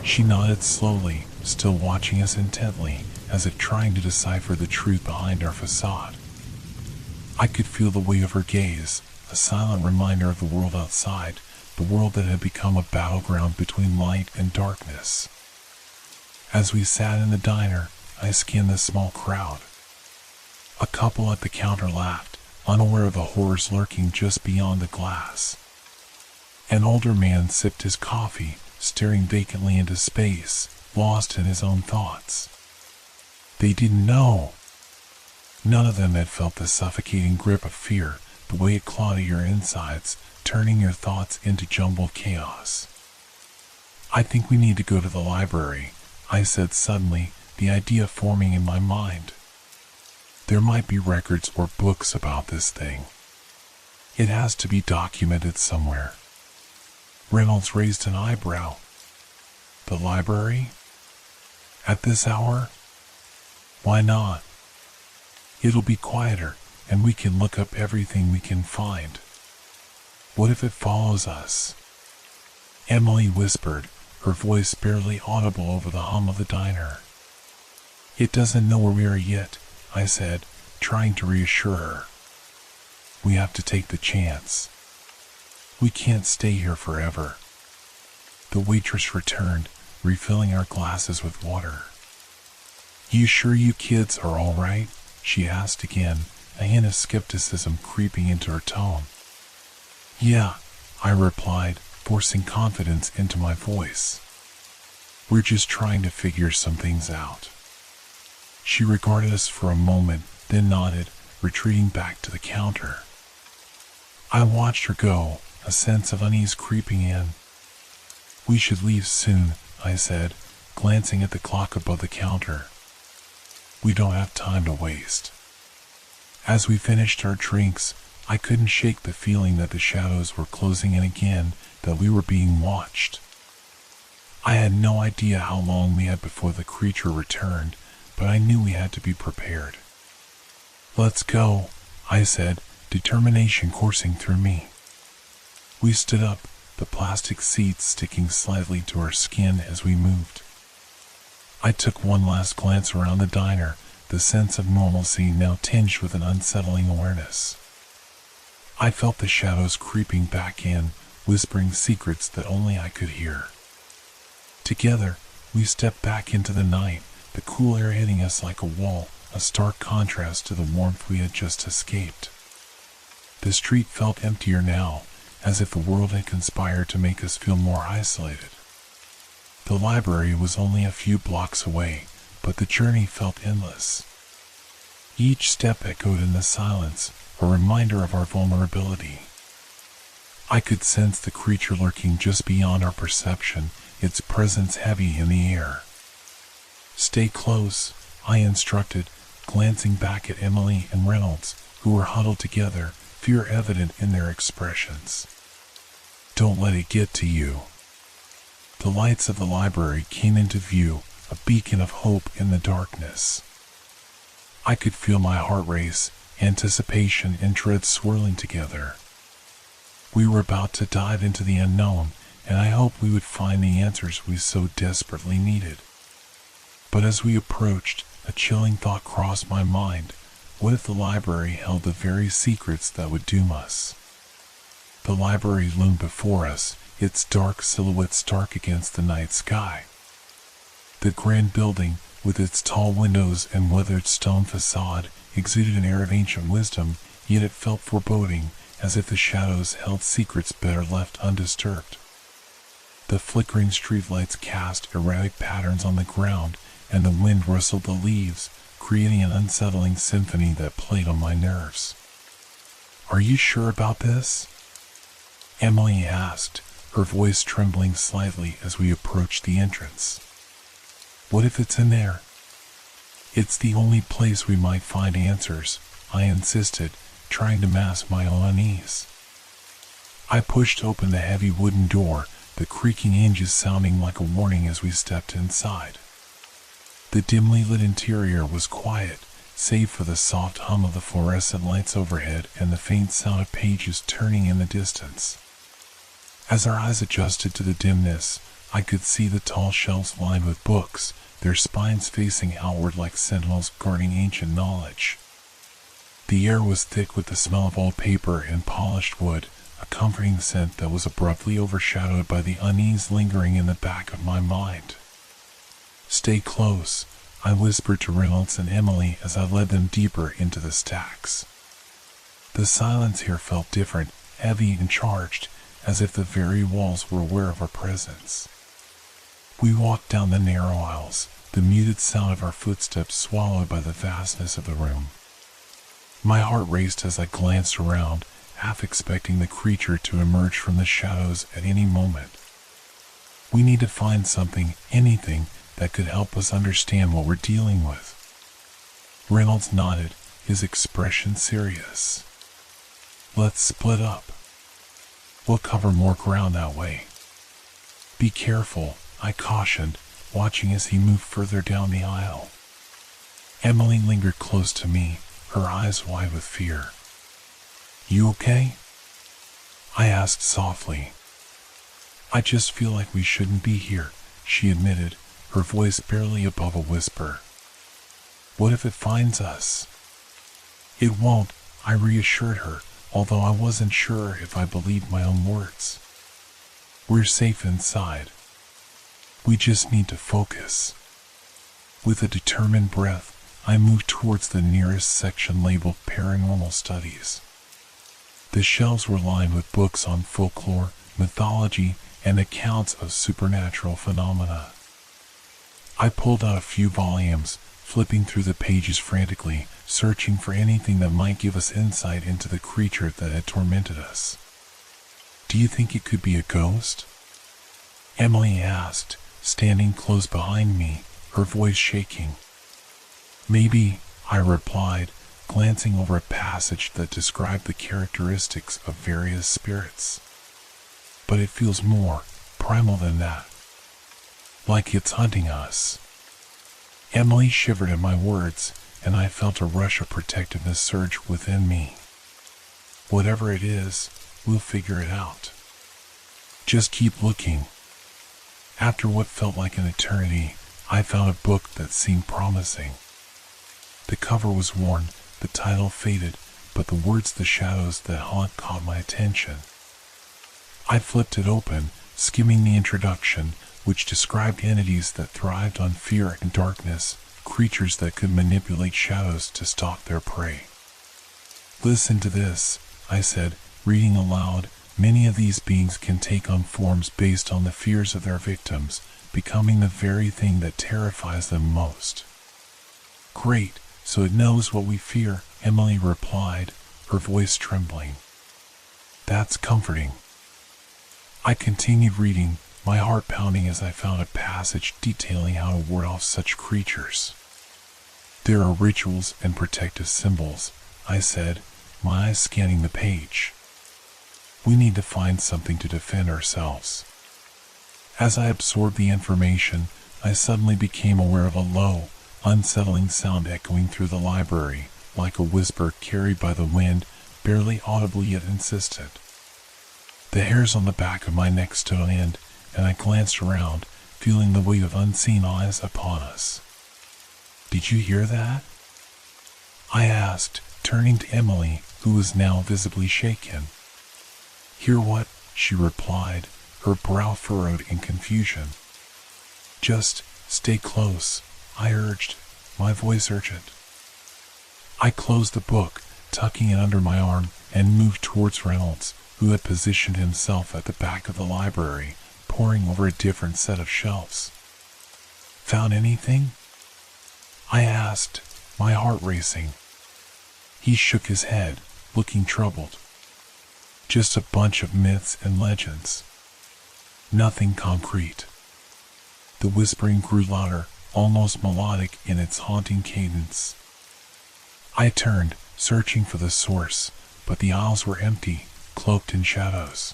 She nodded slowly, still watching us intently, as if trying to decipher the truth behind our facade. I could feel the weight of her gaze, a silent reminder of the world outside, the world that had become a battleground between light and darkness. As we sat in the diner, I scanned the small crowd. A couple at the counter laughed, unaware of the horrors lurking just beyond the glass. An older man sipped his coffee, staring vacantly into space, lost in his own thoughts. They didn't know. None of them had felt the suffocating grip of fear, the way it clawed at your insides, turning your thoughts into jumbled chaos. "I think we need to go to the library," I said suddenly, the idea forming in my mind. "There might be records or books about this thing. It has to be documented somewhere." Reynolds raised an eyebrow. "The library? At this hour? Why not? It'll be quieter, and we can look up everything we can find. What if it follows us?" Emily whispered, her voice barely audible over the hum of the diner. "It doesn't know where we are yet," I said, trying to reassure her. "We have to take the chance. We can't stay here forever." The waitress returned, refilling our glasses with water. "You sure you kids are all right?" she asked again, a hint of skepticism creeping into her tone. "Yeah," I replied, forcing confidence into my voice. "We're just trying to figure some things out." She regarded us for a moment, then nodded, retreating back to the counter. I watched her go, a sense of unease creeping in. "We should leave soon," I said, glancing at the clock above the counter. "We don't have time to waste." As we finished our drinks, I couldn't shake the feeling that the shadows were closing in again, that we were being watched. I had no idea how long we had before the creature returned, but I knew we had to be prepared. "Let's go," I said, determination coursing through me. We stood up, the plastic seats sticking slightly to our skin as we moved. I took one last glance around the diner, the sense of normalcy now tinged with an unsettling awareness. I felt the shadows creeping back in, whispering secrets that only I could hear. Together, we stepped back into the night, the cool air hitting us like a wall, a stark contrast to the warmth we had just escaped. The street felt emptier now, as if the world had conspired to make us feel more isolated. The library was only a few blocks away, but the journey felt endless. Each step echoed in the silence, a reminder of our vulnerability. I could sense the creature lurking just beyond our perception, its presence heavy in the air. "Stay close," I instructed, glancing back at Emily and Reynolds, who were huddled together, fear evident in their expressions. "Don't let it get to you." The lights of the library came into view, a beacon of hope in the darkness. I could feel my heart race, anticipation and dread swirling together. We were about to dive into the unknown, and I hoped we would find the answers we so desperately needed. But as we approached, a chilling thought crossed my mind. What if the library held the very secrets that would doom us? The library loomed before us, its dark silhouette stark against the night sky. The grand building, with its tall windows and weathered stone facade, exuded an air of ancient wisdom, yet it felt foreboding, as if the shadows held secrets better left undisturbed. The flickering streetlights cast erratic patterns on the ground, and the wind rustled the leaves, creating an unsettling symphony that played on my nerves. "Are you sure about this?" Emily asked, her voice trembling slightly as we approached the entrance. "What if it's in there?" "It's the only place we might find answers," I insisted, trying to mask my own unease. I pushed open the heavy wooden door, the creaking hinges sounding like a warning as we stepped inside. The dimly lit interior was quiet, save for the soft hum of the fluorescent lights overhead and the faint sound of pages turning in the distance. As our eyes adjusted to the dimness, I could see the tall shelves lined with books, their spines facing outward like sentinels guarding ancient knowledge. The air was thick with the smell of old paper and polished wood, a comforting scent that was abruptly overshadowed by the unease lingering in the back of my mind. "Stay close," I whispered to Reynolds and Emily as I led them deeper into the stacks. The silence here felt different, heavy and charged, as if the very walls were aware of our presence. We walked down the narrow aisles, the muted sound of our footsteps swallowed by the vastness of the room. My heart raced as I glanced around, half expecting the creature to emerge from the shadows at any moment. We need to find something, anything, that could help us understand what we're dealing with. Reynolds nodded, his expression serious. "Let's split up. We'll cover more ground that way." "Be careful," I cautioned, watching as he moved further down the aisle. Emily lingered close to me, her eyes wide with fear. "You okay?" I asked softly. "I just feel like we shouldn't be here," she admitted, her voice barely above a whisper. "What if it finds us?" "It won't," I reassured her, although I wasn't sure if I believed my own words. "We're safe inside. We just need to focus." With a determined breath, I moved towards the nearest section labeled Paranormal Studies. The shelves were lined with books on folklore, mythology, and accounts of supernatural phenomena. I pulled out a few volumes, flipping through the pages frantically, searching for anything that might give us insight into the creature that had tormented us. "Do you think it could be a ghost?" Emily asked, standing close behind me, her voice shaking. "Maybe," I replied, glancing over a passage that described the characteristics of various spirits. "But it feels more primal than that. Like it's hunting us." Emily shivered at my words, and I felt a rush of protectiveness surge within me. "Whatever it is, we'll figure it out. Just keep looking." After what felt like an eternity, I found a book that seemed promising. The cover was worn, the title faded, but the words "The Shadows That Haunt" caught my attention. I flipped it open, skimming the introduction, which described entities that thrived on fear and darkness, creatures that could manipulate shadows to stalk their prey. "Listen to this," I said, reading aloud. "Many of these beings can take on forms based on the fears of their victims, becoming the very thing that terrifies them most." "Great, so it knows what we fear," Emily replied, her voice trembling. "That's comforting." I continued reading, my heart pounding as I found a passage detailing how to ward off such creatures. "There are rituals and protective symbols," I said, my eyes scanning the page. "We need to find something to defend ourselves." As I absorbed the information, I suddenly became aware of a low, unsettling sound echoing through the library, like a whisper carried by the wind, barely audible yet insistent. The hairs on the back of my neck stood on end, and I glanced around, feeling the weight of unseen eyes upon us. "Did you hear that?" I asked, turning to Emily, who was now visibly shaken. "Hear what?" she replied, her brow furrowed in confusion. "Just stay close," I urged, my voice urgent. I closed the book, tucking it under my arm, and moved towards Reynolds, who had positioned himself at the back of the library, poring over a different set of shelves. "Found anything?" I asked, my heart racing. He shook his head, looking troubled. "Just a bunch of myths and legends. Nothing concrete." The whispering grew louder, almost melodic in its haunting cadence. I turned, searching for the source, but the aisles were empty, cloaked in shadows.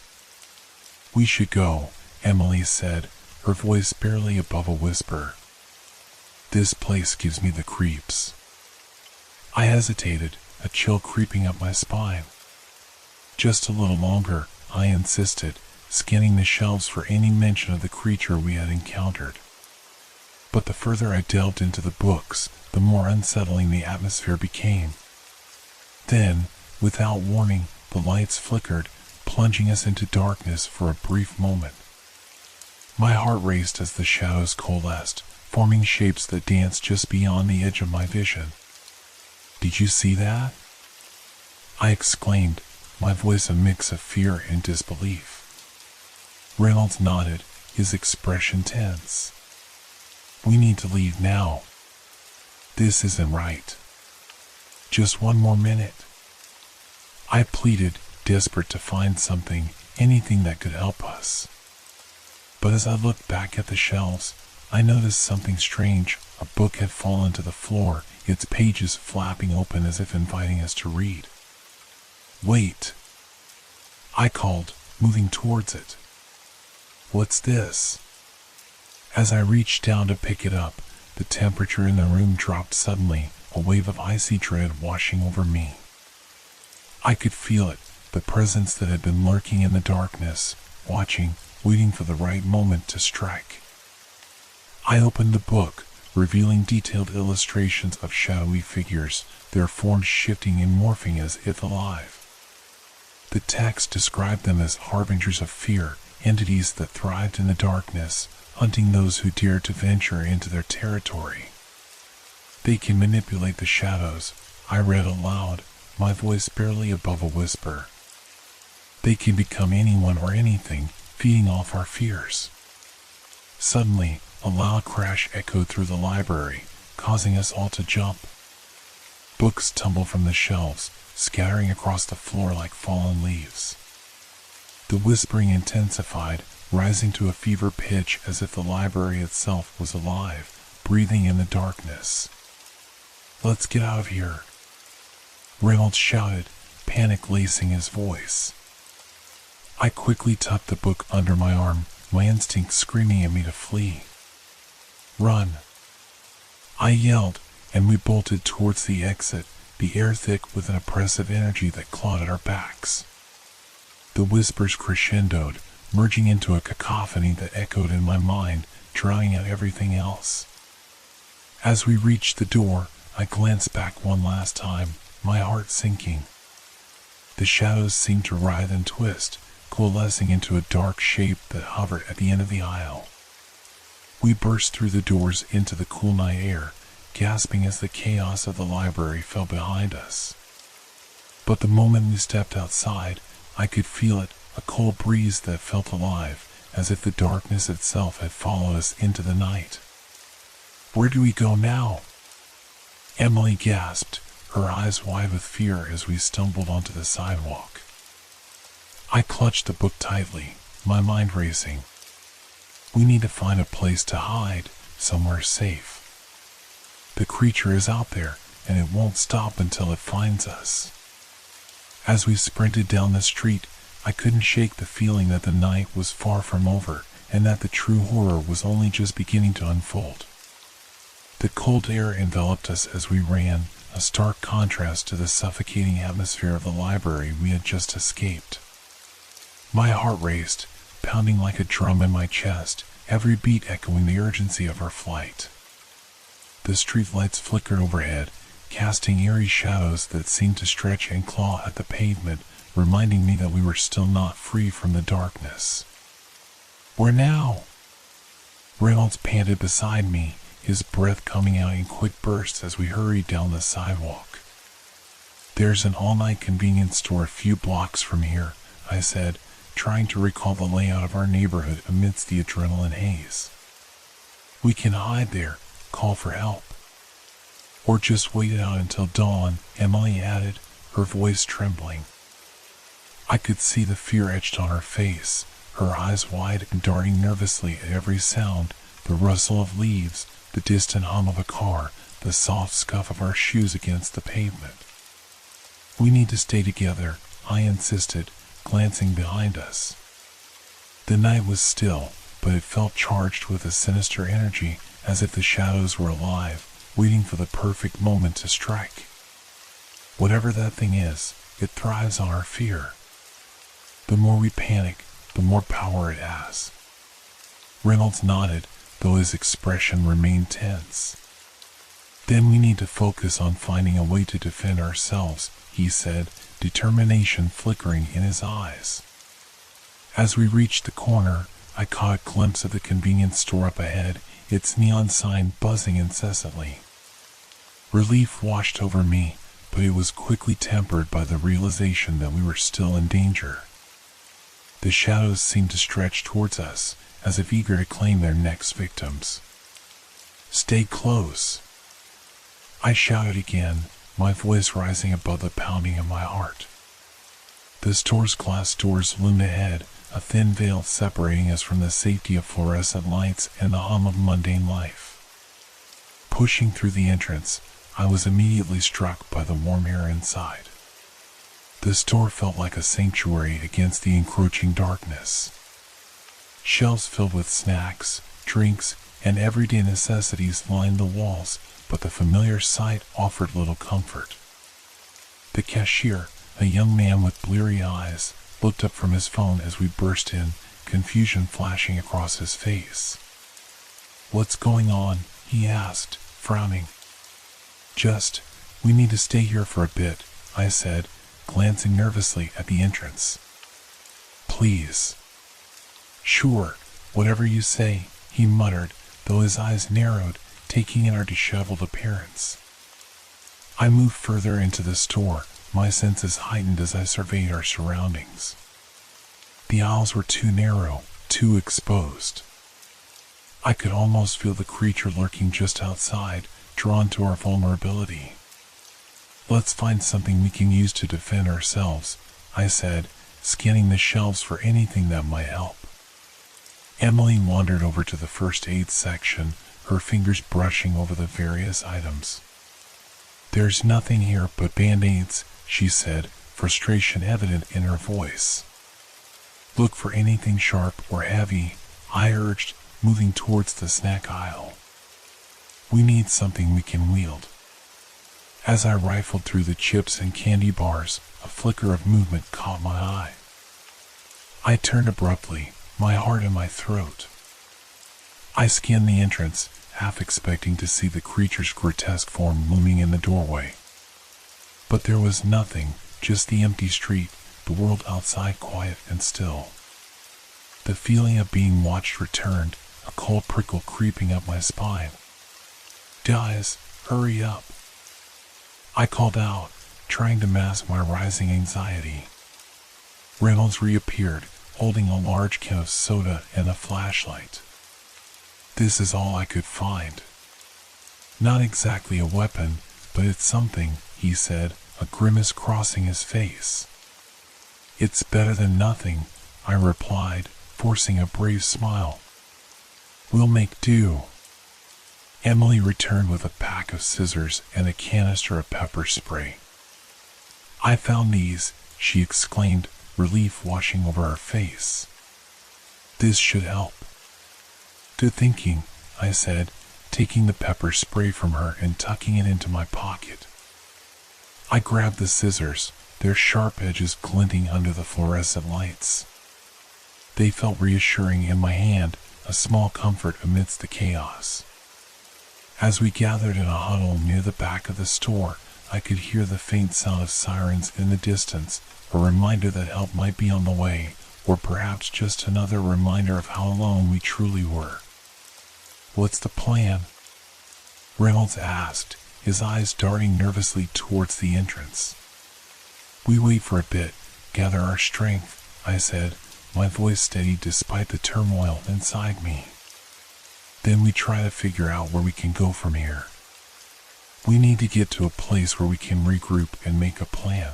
"We should go," Emily said, her voice barely above a whisper. "This place gives me the creeps." I hesitated, a chill creeping up my spine. "Just a little longer," I insisted, scanning the shelves for any mention of the creature we had encountered. But the further I delved into the books, the more unsettling the atmosphere became. Then, without warning, the lights flickered, plunging us into darkness for a brief moment. My heart raced as the shadows coalesced, forming shapes that danced just beyond the edge of my vision. "Did you see that?" I exclaimed, my voice a mix of fear and disbelief. Reynolds nodded, his expression tense. "We need to leave now. This isn't right. Just one more minute." I pleaded, desperate to find something, anything that could help us. But as I looked back at the shelves, I noticed something strange. A book had fallen to the floor, its pages flapping open as if inviting us to read. "Wait," I called, moving towards it. "What's this?" As I reached down to pick it up, the temperature in the room dropped suddenly, a wave of icy dread washing over me. I could feel it, the presence that had been lurking in the darkness, watching, waiting for the right moment to strike. I opened the book, revealing detailed illustrations of shadowy figures, their forms shifting and morphing as if alive. The text described them as harbingers of fear, entities that thrived in the darkness, hunting those who dared to venture into their territory. "They can manipulate the shadows," I read aloud, my voice barely above a whisper. They can become anyone or anything, feeding off our fears. Suddenly, a loud crash echoed through the library, causing us all to jump. Books tumbled from the shelves, scattering across the floor like fallen leaves. The whispering intensified, rising to a fever pitch as if the library itself was alive, breathing in the darkness. "Let's get out of here," Reynolds shouted, panic lacing his voice. I quickly tucked the book under my arm, my instinct screaming at me to flee. "Run!" I yelled, and we bolted towards the exit, the air thick with an oppressive energy that clawed at our backs. The whispers crescendoed, merging into a cacophony that echoed in my mind, drowning out everything else. As we reached the door, I glanced back one last time, my heart sinking. The shadows seemed to writhe and twist, coalescing into a dark shape that hovered at the end of the aisle. We burst through the doors into the cool night air, gasping as the chaos of the library fell behind us. But the moment we stepped outside, I could feel it, a cold breeze that felt alive, as if the darkness itself had followed us into the night. "Where do we go now?" Emily gasped, her eyes wide with fear as we stumbled onto the sidewalk. I clutched the book tightly, my mind racing. We need to find a place to hide, somewhere safe. The creature is out there, and it won't stop until it finds us. As we sprinted down the street, I couldn't shake the feeling that the night was far from over, and that the true horror was only just beginning to unfold. The cold air enveloped us as we ran, a stark contrast to the suffocating atmosphere of the library we had just escaped. My heart raced, pounding like a drum in my chest, every beat echoing the urgency of our flight. The street lights flickered overhead, casting eerie shadows that seemed to stretch and claw at the pavement, reminding me that we were still not free from the darkness. "Where now?" Reynolds panted beside me, his breath coming out in quick bursts as we hurried down the sidewalk. "There's an all-night convenience store a few blocks from here," I said, trying to recall the layout of our neighborhood amidst the adrenaline haze. "We can hide there, call for help. Or just wait it out until dawn," Emily added, her voice trembling. I could see the fear etched on her face, her eyes wide and darting nervously at every sound, the rustle of leaves, the distant hum of a car, the soft scuff of our shoes against the pavement. "We need to stay together," I insisted, glancing behind us. The night was still, but it felt charged with a sinister energy, as if the shadows were alive, waiting for the perfect moment to strike. Whatever that thing is, it thrives on our fear. The more we panic, the more power it has. Reynolds nodded, though his expression remained tense. "Then we need to focus on finding a way to defend ourselves," he said, determination flickering in his eyes. As we reached the corner, I caught a glimpse of the convenience store up ahead, its neon sign buzzing incessantly. Relief washed over me, but it was quickly tempered by the realization that we were still in danger. The shadows seemed to stretch towards us, as if eager to claim their next victims. "Stay close," I shouted again, my voice rising above the pounding of my heart. The store's glass doors loomed ahead, a thin veil separating us from the safety of fluorescent lights and the hum of mundane life. Pushing through the entrance, I was immediately struck by the warm air inside. The store felt like a sanctuary against the encroaching darkness. Shelves filled with snacks, drinks, and everyday necessities lined the walls, but the familiar sight offered little comfort. The cashier, a young man with bleary eyes, looked up from his phone as we burst in, confusion flashing across his face. "What's going on?" he asked, frowning. We need to stay here for a bit," I said, glancing nervously at the entrance. "Please." "Sure, whatever you say," he muttered, though his eyes narrowed, taking in our disheveled appearance. I moved further into the store, my senses heightened as I surveyed our surroundings. The aisles were too narrow, too exposed. I could almost feel the creature lurking just outside, drawn to our vulnerability. "Let's find something we can use to defend ourselves," I said, scanning the shelves for anything that might help. Emily wandered over to the first aid section, her fingers brushing over the various items. "There's nothing here but band-aids," she said, frustration evident in her voice. "Look for anything sharp or heavy," I urged, moving towards the snack aisle. "We need something we can wield." As I rifled through the chips and candy bars, a flicker of movement caught my eye. I turned abruptly, my heart in my throat. I scanned the entrance, half expecting to see the creature's grotesque form looming in the doorway. But there was nothing, just the empty street, the world outside quiet and still. The feeling of being watched returned, a cold prickle creeping up my spine. "Guys, hurry up!" I called out, trying to mask my rising anxiety. Reynolds reappeared, holding a large can of soda and a flashlight. "This is all I could find." "Not exactly a weapon, but it's something," he said, a grimace crossing his face. "It's better than nothing," I replied, forcing a brave smile. "We'll make do." Emily returned with a pack of scissors and a canister of pepper spray. "I found these," she exclaimed, relief washing over her face. "This should help." "Good thinking," I said, taking the pepper spray from her and tucking it into my pocket. I grabbed the scissors, their sharp edges glinting under the fluorescent lights. They felt reassuring in my hand, a small comfort amidst the chaos. As we gathered in a huddle near the back of the store, I could hear the faint sound of sirens in the distance, a reminder that help might be on the way, or perhaps just another reminder of how alone we truly were. "What's the plan?" Reynolds asked, his eyes darting nervously towards the entrance. "We wait for a bit, gather our strength," I said, my voice steady despite the turmoil inside me. "Then we try to figure out where we can go from here. We need to get to a place where we can regroup and make a plan."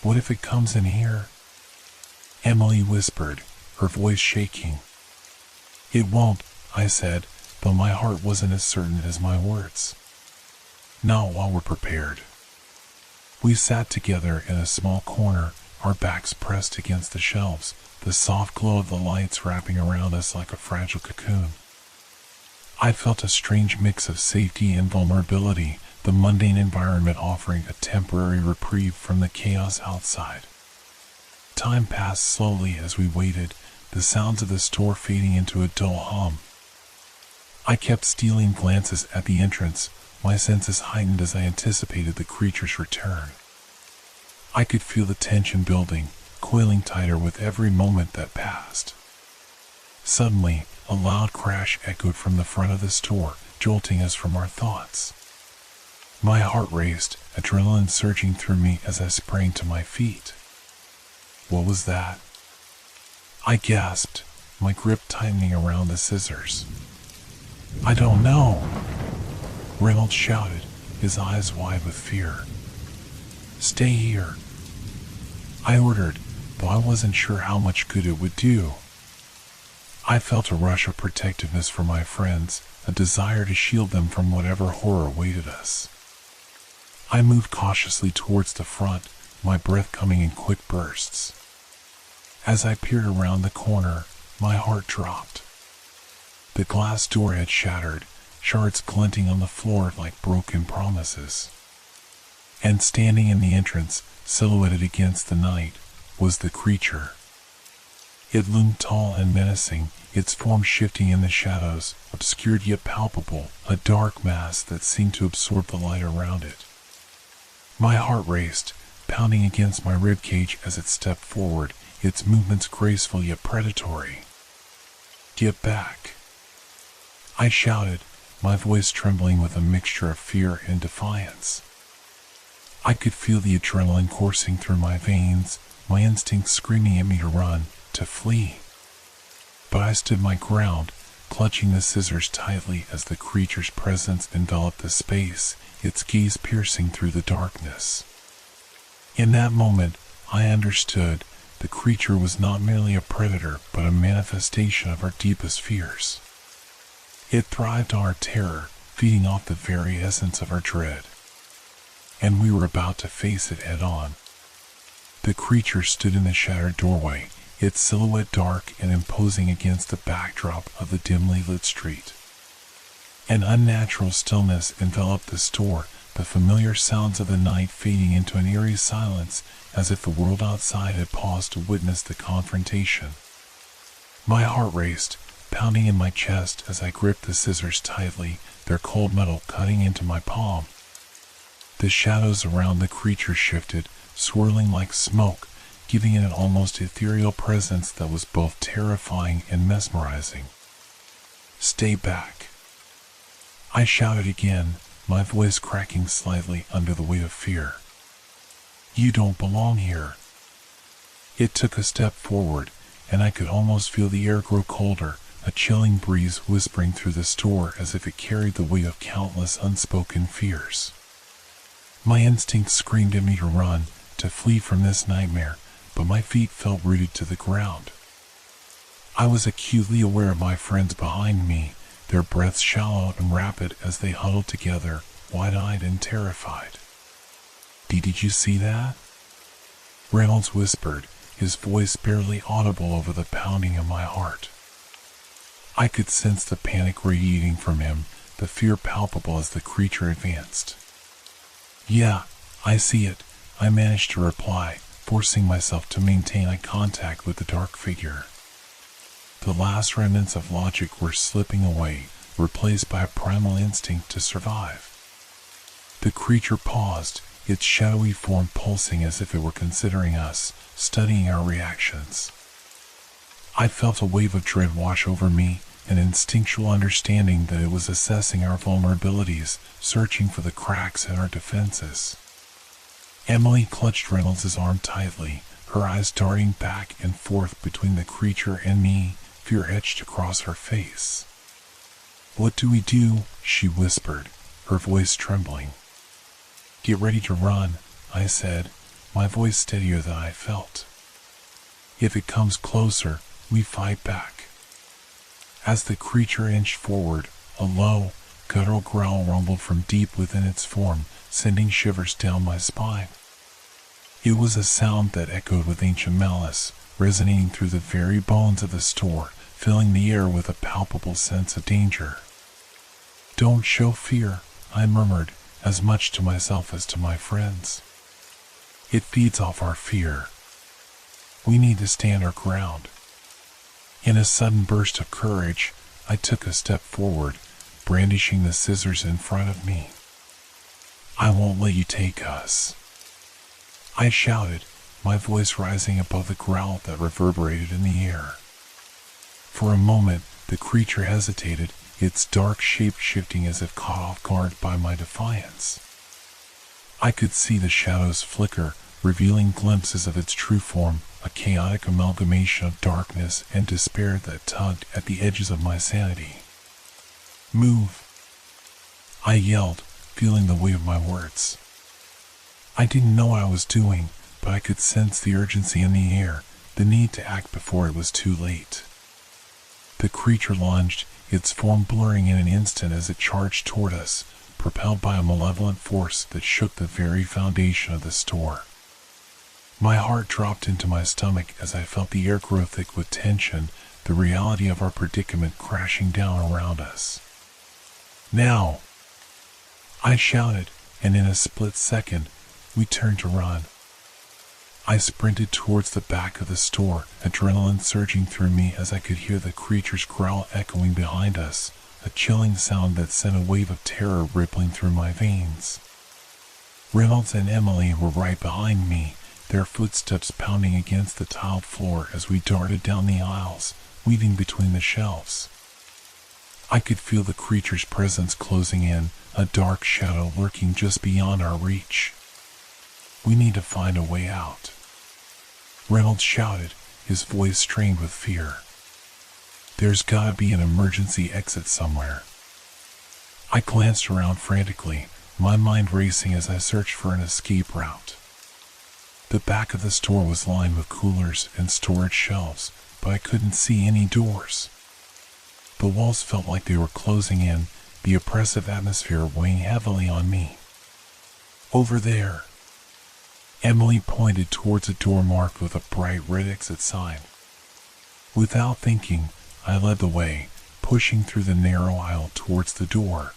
"What if it comes in here?" Emily whispered, her voice shaking. "It won't," I said, but my heart wasn't as certain as my words. "Not while we're prepared." We sat together in a small corner, our backs pressed against the shelves, the soft glow of the lights wrapping around us like a fragile cocoon. I felt a strange mix of safety and vulnerability, the mundane environment offering a temporary reprieve from the chaos outside. Time passed slowly as we waited, the sounds of the store fading into a dull hum. I kept stealing glances at the entrance, my senses heightened as I anticipated the creature's return. I could feel the tension building, coiling tighter with every moment that passed. Suddenly, a loud crash echoed from the front of the store, jolting us from our thoughts. My heart raced, adrenaline surging through me as I sprang to my feet. "What was that?" I gasped, my grip tightening around the scissors. "I don't know," Reynolds shouted, his eyes wide with fear. "Stay here," I ordered, though I wasn't sure how much good it would do. I felt a rush of protectiveness for my friends, a desire to shield them from whatever horror awaited us. I moved cautiously towards the front, my breath coming in quick bursts. As I peered around the corner, my heart dropped. The glass door had shattered, shards glinting on the floor like broken promises. And standing in the entrance, silhouetted against the night, was the creature. It loomed tall and menacing, its form shifting in the shadows, obscured yet palpable, a dark mass that seemed to absorb the light around it. My heart raced, pounding against my ribcage as it stepped forward, its movements graceful yet predatory. "Get back!" I shouted, my voice trembling with a mixture of fear and defiance. I could feel the adrenaline coursing through my veins, my instinct screaming at me to run, to flee. But I stood my ground, clutching the scissors tightly as the creature's presence enveloped the space, its gaze piercing through the darkness. In that moment, I understood the creature was not merely a predator but a manifestation of our deepest fears. It thrived on our terror, feeding off the very essence of our dread. And we were about to face it head-on. The creature stood in the shattered doorway, its silhouette dark and imposing against the backdrop of the dimly lit street. An unnatural stillness enveloped the store, the familiar sounds of the night fading into an eerie silence, as if the world outside had paused to witness the confrontation. My heart raced, pounding in my chest as I gripped the scissors tightly, their cold metal cutting into my palm. The shadows around the creature shifted, swirling like smoke, giving it an almost ethereal presence that was both terrifying and mesmerizing. "Stay back!" I shouted again, my voice cracking slightly under the weight of fear. "You don't belong here." It took a step forward, and I could almost feel the air grow colder, a chilling breeze whispering through the store as if it carried the weight of countless unspoken fears. My instinct screamed at me to run, to flee from this nightmare, but my feet felt rooted to the ground. I was acutely aware of my friends behind me, their breaths shallow and rapid as they huddled together, wide-eyed and terrified. Did you see that?" Reynolds whispered, his voice barely audible over the pounding of my heart. I could sense the panic radiating from him, the fear palpable as the creature advanced. "Yeah, I see it," I managed to reply, forcing myself to maintain eye contact with the dark figure. The last remnants of logic were slipping away, replaced by a primal instinct to survive. The creature paused, its shadowy form pulsing as if it were considering us, studying our reactions. I felt a wave of dread wash over me, an instinctual understanding that it was assessing our vulnerabilities, searching for the cracks in our defenses. Emily clutched Reynolds' arm tightly, her eyes darting back and forth between the creature and me, fear etched across her face. "What do we do?" she whispered, her voice trembling. "Get ready to run," I said, my voice steadier than I felt. "If it comes closer, we fight back." As the creature inched forward, a low, guttural growl rumbled from deep within its form, sending shivers down my spine. It was a sound that echoed with ancient malice, resonating through the very bones of the store, filling the air with a palpable sense of danger. "Don't show fear," I murmured, as much to myself as to my friends. "It feeds off our fear. We need to stand our ground." In a sudden burst of courage, I took a step forward, brandishing the scissors in front of me. "I won't let you take us," I shouted, my voice rising above the growl that reverberated in the air. For a moment, the creature hesitated, its dark shape shifting as if caught off guard by my defiance. I could see the shadows flicker, revealing glimpses of its true form, a chaotic amalgamation of darkness and despair that tugged at the edges of my sanity. "Move!" I yelled, feeling the weight of my words. I didn't know what I was doing, but I could sense the urgency in the air, the need to act before it was too late. The creature lunged, its form blurring in an instant as it charged toward us, propelled by a malevolent force that shook the very foundation of the store. My heart dropped into my stomach as I felt the air grow thick with tension, the reality of our predicament crashing down around us. "Now!" I shouted, and in a split second, we turned to run. I sprinted towards the back of the store, adrenaline surging through me as I could hear the creature's growl echoing behind us, a chilling sound that sent a wave of terror rippling through my veins. Reynolds and Emily were right behind me, their footsteps pounding against the tiled floor as we darted down the aisles, weaving between the shelves. I could feel the creature's presence closing in, a dark shadow lurking just beyond our reach. "We need to find a way out." Reynolds shouted, his voice strained with fear. "There's gotta be an emergency exit somewhere." I glanced around frantically, my mind racing as I searched for an escape route. The back of the store was lined with coolers and storage shelves, but I couldn't see any doors. The walls felt like they were closing in, the oppressive atmosphere weighing heavily on me. "Over there." Emily pointed towards a door marked with a bright red exit sign. Without thinking, I led the way, pushing through the narrow aisle towards the door.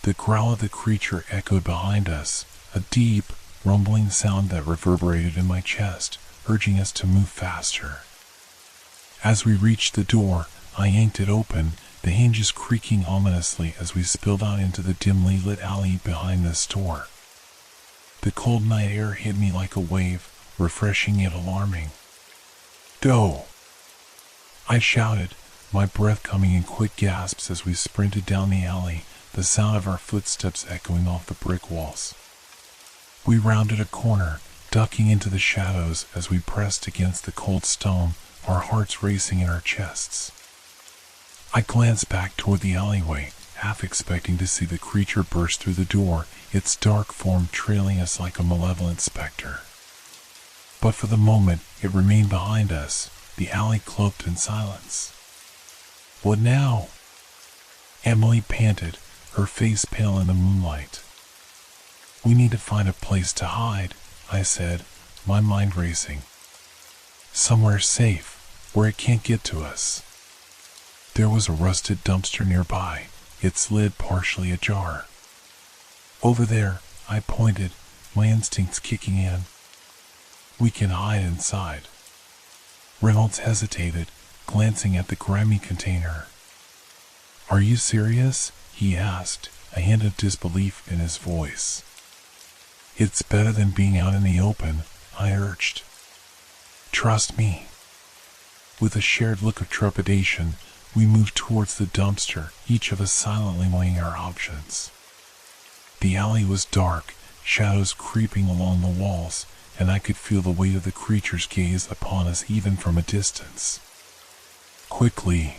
The growl of the creature echoed behind us, a deep, rumbling sound that reverberated in my chest, urging us to move faster. As we reached the door, I yanked it open, the hinges creaking ominously as we spilled out into the dimly lit alley behind the store. The cold night air hit me like a wave, refreshing yet alarming. "Go!" I shouted, my breath coming in quick gasps as we sprinted down the alley, the sound of our footsteps echoing off the brick walls. We rounded a corner, ducking into the shadows as we pressed against the cold stone, our hearts racing in our chests. I glanced back toward the alleyway, half expecting to see the creature burst through the door, its dark form trailing us like a malevolent specter. But for the moment, it remained behind us, the alley cloaked in silence. "What now?" Emily panted, her face pale in the moonlight. "We need to find a place to hide," I said, my mind racing. "Somewhere safe, where it can't get to us." There was a rusted dumpster nearby, its lid partially ajar. "Over there," I pointed, my instincts kicking in. "We can hide inside." Reynolds hesitated, glancing at the grimy container. "Are you serious?" he asked, a hint of disbelief in his voice. "It's better than being out in the open," I urged. "Trust me." With a shared look of trepidation, we moved towards the dumpster, each of us silently weighing our options. The alley was dark, shadows creeping along the walls, and I could feel the weight of the creature's gaze upon us even from a distance. "Quickly,"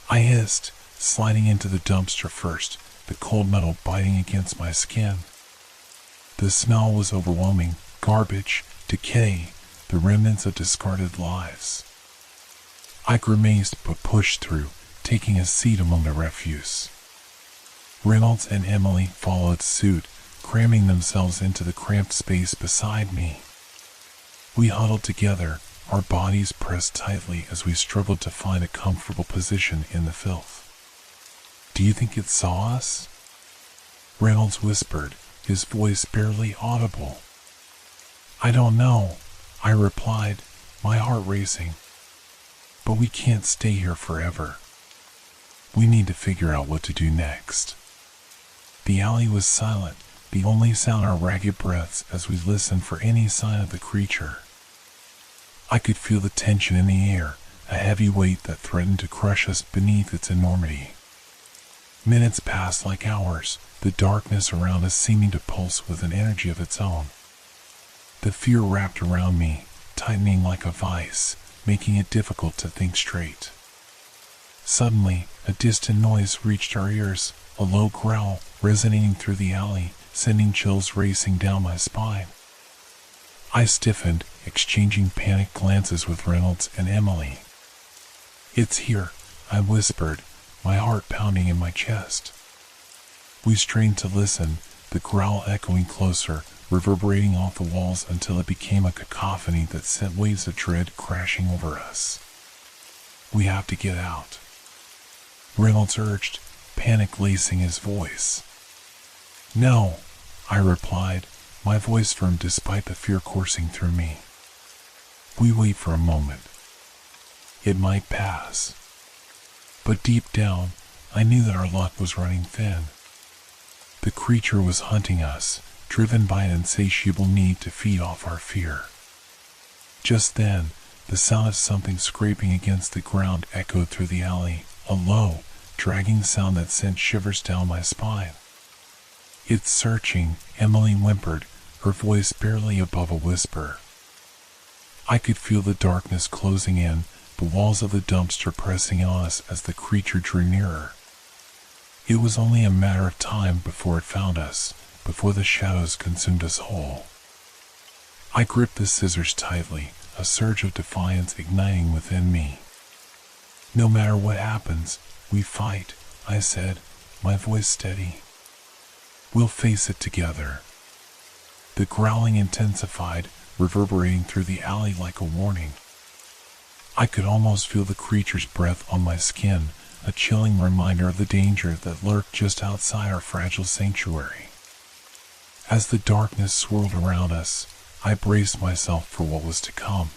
I hissed, sliding into the dumpster first, the cold metal biting against my skin. The smell was overwhelming, garbage, decay, the remnants of discarded lives. I grimaced but pushed through, taking a seat among the refuse. Reynolds and Emily followed suit, cramming themselves into the cramped space beside me. We huddled together, our bodies pressed tightly as we struggled to find a comfortable position in the filth. "Do you think it saw us?" Reynolds whispered, his voice barely audible. "I don't know," I replied, my heart racing. "But we can't stay here forever. We need to figure out what to do next." The alley was silent, the only sound our ragged breaths as we listened for any sign of the creature. I could feel the tension in the air, a heavy weight that threatened to crush us beneath its enormity. Minutes passed like hours, the darkness around us seeming to pulse with an energy of its own. The fear wrapped around me, tightening like a vice, making it difficult to think straight. Suddenly, a distant noise reached our ears, a low growl resonating through the alley, sending chills racing down my spine. I stiffened, exchanging panicked glances with Reynolds and Emily. "It's here," I whispered, my heart pounding in my chest. We strained to listen, the growl echoing closer, reverberating off the walls until it became a cacophony that sent waves of dread crashing over us. "We have to get out," Reynolds urged, panic lacing his voice. "No," I replied, my voice firm despite the fear coursing through me. We wait for a moment. It might pass. But deep down, I knew that our luck was running thin. The creature was hunting us, driven by an insatiable need to feed off our fear. Just then, the sound of something scraping against the ground echoed through the alley, a low, dragging sound that sent shivers down my spine. "It's searching," Emily whimpered, her voice barely above a whisper. I could feel the darkness closing in, the walls of the dumpster pressing on us as the creature drew nearer. It was only a matter of time before it found us, before the shadows consumed us whole. I gripped the scissors tightly, a surge of defiance igniting within me. "No matter what happens, we fight," I said, my voice steady. "We'll face it together." The growling intensified, reverberating through the alley like a warning. I could almost feel the creature's breath on my skin, a chilling reminder of the danger that lurked just outside our fragile sanctuary. As the darkness swirled around us, I braced myself for what was to come.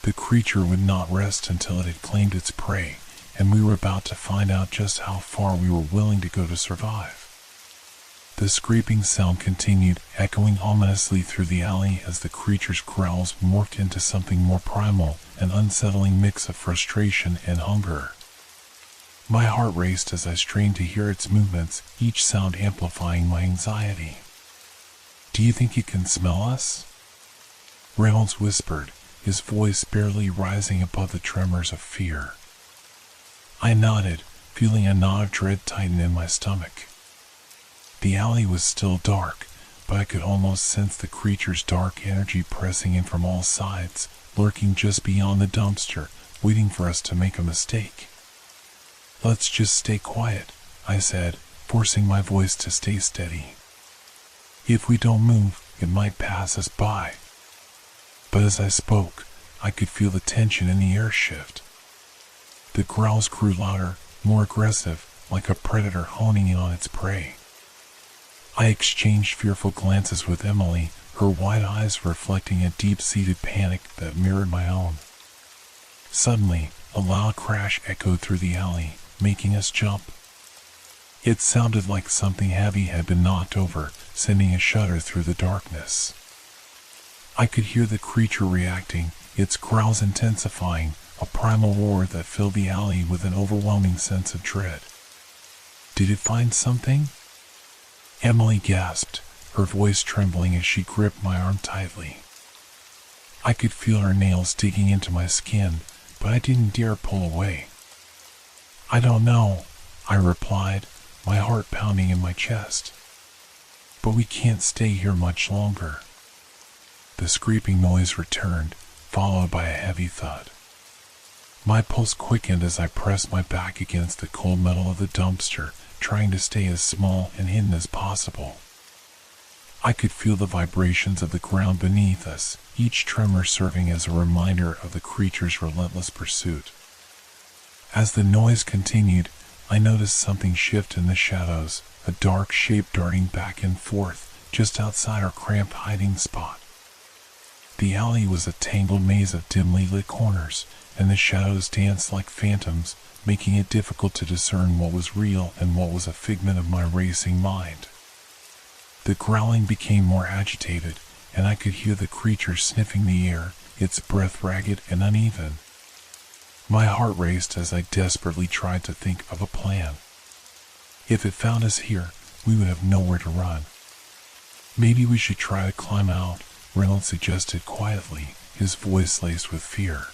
The creature would not rest until it had claimed its prey, and we were about to find out just how far we were willing to go to survive. The scraping sound continued, echoing ominously through the alley as the creature's growls morphed into something more primal, an unsettling mix of frustration and hunger. My heart raced as I strained to hear its movements, each sound amplifying my anxiety. "Do you think it can smell us?" Reynolds whispered, his voice barely rising above the tremors of fear. I nodded, feeling a knot of dread tighten in my stomach. The alley was still dark, but I could almost sense the creature's dark energy pressing in from all sides, lurking just beyond the dumpster, waiting for us to make a mistake. "Let's just stay quiet," I said, forcing my voice to stay steady. "If we don't move, it might pass us by." But as I spoke, I could feel the tension in the air shift. The growls grew louder, more aggressive, like a predator honing in on its prey. I exchanged fearful glances with Emily, her wide eyes reflecting a deep-seated panic that mirrored my own. Suddenly, a loud crash echoed through the alley, making us jump. It sounded like something heavy had been knocked over, sending a shudder through the darkness. I could hear the creature reacting, its growls intensifying, a primal roar that filled the alley with an overwhelming sense of dread. "Did it find something?" Emily gasped, her voice trembling as she gripped my arm tightly. I could feel her nails digging into my skin, but I didn't dare pull away. "I don't know," I replied, my heart pounding in my chest. "But we can't stay here much longer." The scraping noise returned, followed by a heavy thud. My pulse quickened as I pressed my back against the cold metal of the dumpster, trying to stay as small and hidden as possible. I could feel the vibrations of the ground beneath us, each tremor serving as a reminder of the creature's relentless pursuit. As the noise continued, I noticed something shift in the shadows, a dark shape darting back and forth, just outside our cramped hiding spot. The alley was a tangled maze of dimly lit corners, and the shadows danced like phantoms, making it difficult to discern what was real and what was a figment of my racing mind. The growling became more agitated, and I could hear the creature sniffing the air, its breath ragged and uneven. My heart raced as I desperately tried to think of a plan. If it found us here, we would have nowhere to run. "Maybe we should try to climb out," Reynolds suggested quietly, his voice laced with fear.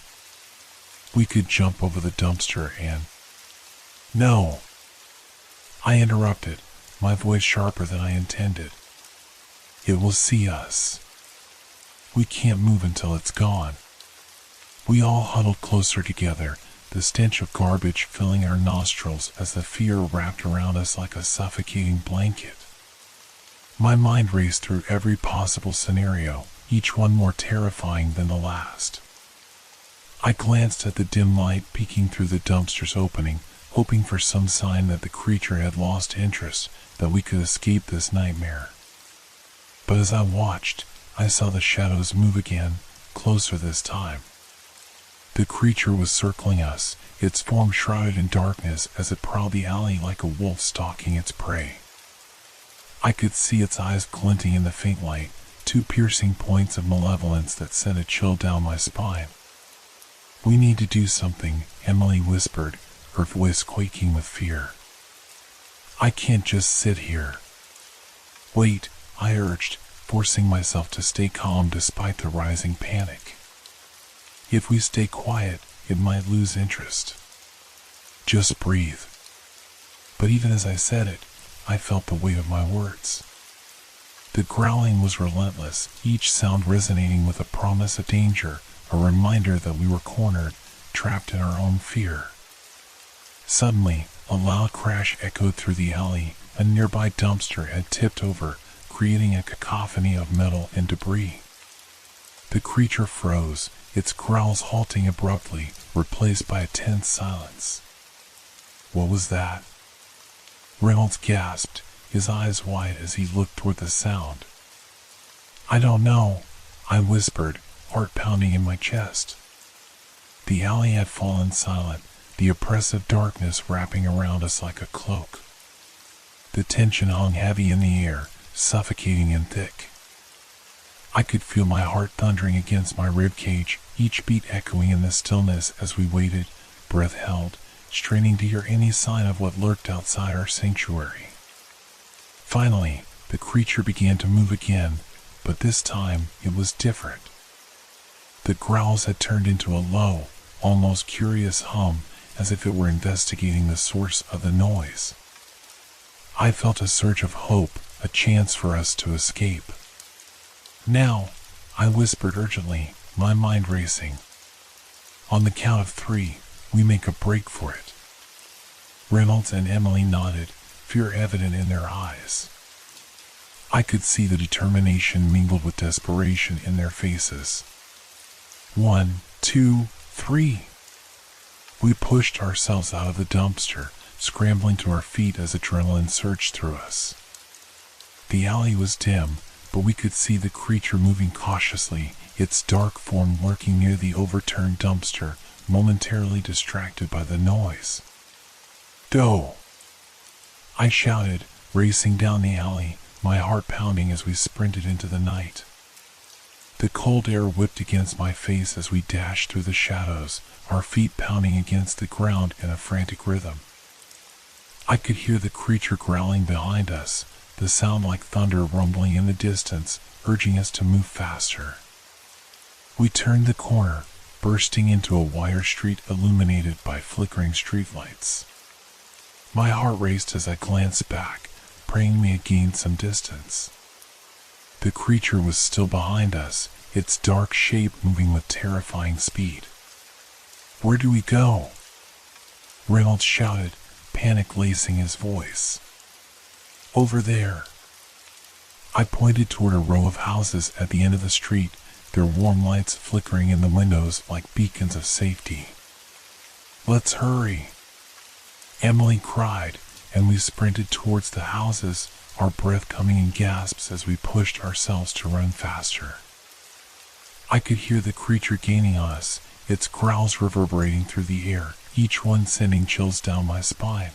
"We could jump over the dumpster and—" "No!" I interrupted, my voice sharper than I intended. "It will see us. We can't move until it's gone." We all huddled closer together, the stench of garbage filling our nostrils as the fear wrapped around us like a suffocating blanket. My mind raced through every possible scenario, each one more terrifying than the last. I glanced at the dim light peeking through the dumpster's opening, hoping for some sign that the creature had lost interest, that we could escape this nightmare. But as I watched, I saw the shadows move again, closer this time. The creature was circling us, its form shrouded in darkness as it prowled the alley like a wolf stalking its prey. I could see its eyes glinting in the faint light, two piercing points of malevolence that sent a chill down my spine. "We need to do something," Emily whispered, her voice quaking with fear. "I can't just sit here." "Wait," I urged, forcing myself to stay calm despite the rising panic. If we stay quiet, it might lose interest. Just breathe. But even as I said it, I felt the weight of my words. The growling was relentless, each sound resonating with a promise of danger, a reminder that we were cornered, trapped in our own fear. Suddenly, a loud crash echoed through the alley. A nearby dumpster had tipped over, creating a cacophony of metal and debris. The creature froze, its growls halting abruptly, replaced by a tense silence. What was that? Reynolds gasped, his eyes wide as he looked toward the sound. I don't know, I whispered, heart pounding in my chest. The alley had fallen silent, the oppressive darkness wrapping around us like a cloak. The tension hung heavy in the air, suffocating and thick. I could feel my heart thundering against my ribcage, each beat echoing in the stillness as we waited, breath held, straining to hear any sign of what lurked outside our sanctuary. Finally, the creature began to move again, but this time it was different. The growls had turned into a low, almost curious hum, as if it were investigating the source of the noise. I felt a surge of hope, a chance for us to escape. Now, I whispered urgently, my mind racing. On the count of 3, we make a break for it. Reynolds and Emily nodded, fear evident in their eyes. I could see the determination mingled with desperation in their faces. 1, 2, 3. We pushed ourselves out of the dumpster, scrambling to our feet as adrenaline surged through us. The alley was dim, but we could see the creature moving cautiously, its dark form lurking near the overturned dumpster, momentarily distracted by the noise. Go! I shouted, racing down the alley, my heart pounding as we sprinted into the night. The cold air whipped against my face as we dashed through the shadows, our feet pounding against the ground in a frantic rhythm. I could hear the creature growling behind us, the sound like thunder rumbling in the distance, urging us to move faster. We turned the corner, bursting into a wire street illuminated by flickering streetlights. My heart raced as I glanced back, praying we had gained some distance. The creature was still behind us, its dark shape moving with terrifying speed. Where do we go? Reynolds shouted, panic lacing his voice. Over there. I pointed toward a row of houses at the end of the street, their warm lights flickering in the windows like beacons of safety. Let's hurry, Emily cried, and we sprinted towards the houses, our breath coming in gasps as we pushed ourselves to run faster. I could hear the creature gaining on us, its growls reverberating through the air, each one sending chills down my spine.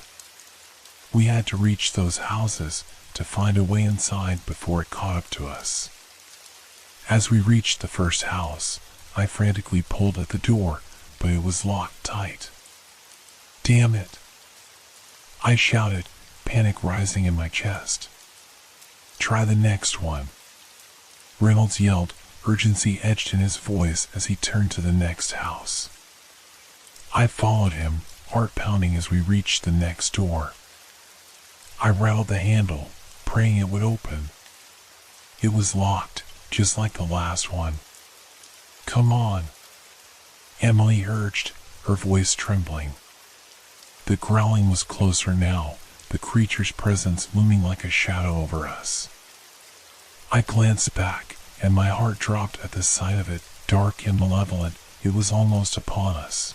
We had to reach those houses, to find a way inside before it caught up to us. As we reached the first house, I frantically pulled at the door, but it was locked tight. Damn it! I shouted, panic rising in my chest. Try the next one. Reynolds yelled, urgency etched in his voice as he turned to the next house. I followed him, heart pounding as we reached the next door. I rattled the handle, praying it would open. It was locked, just like the last one. Come on, Emily urged, her voice trembling. The growling was closer now, the creature's presence looming like a shadow over us. I glanced back, and my heart dropped at the sight of it, dark and malevolent. It was almost upon us.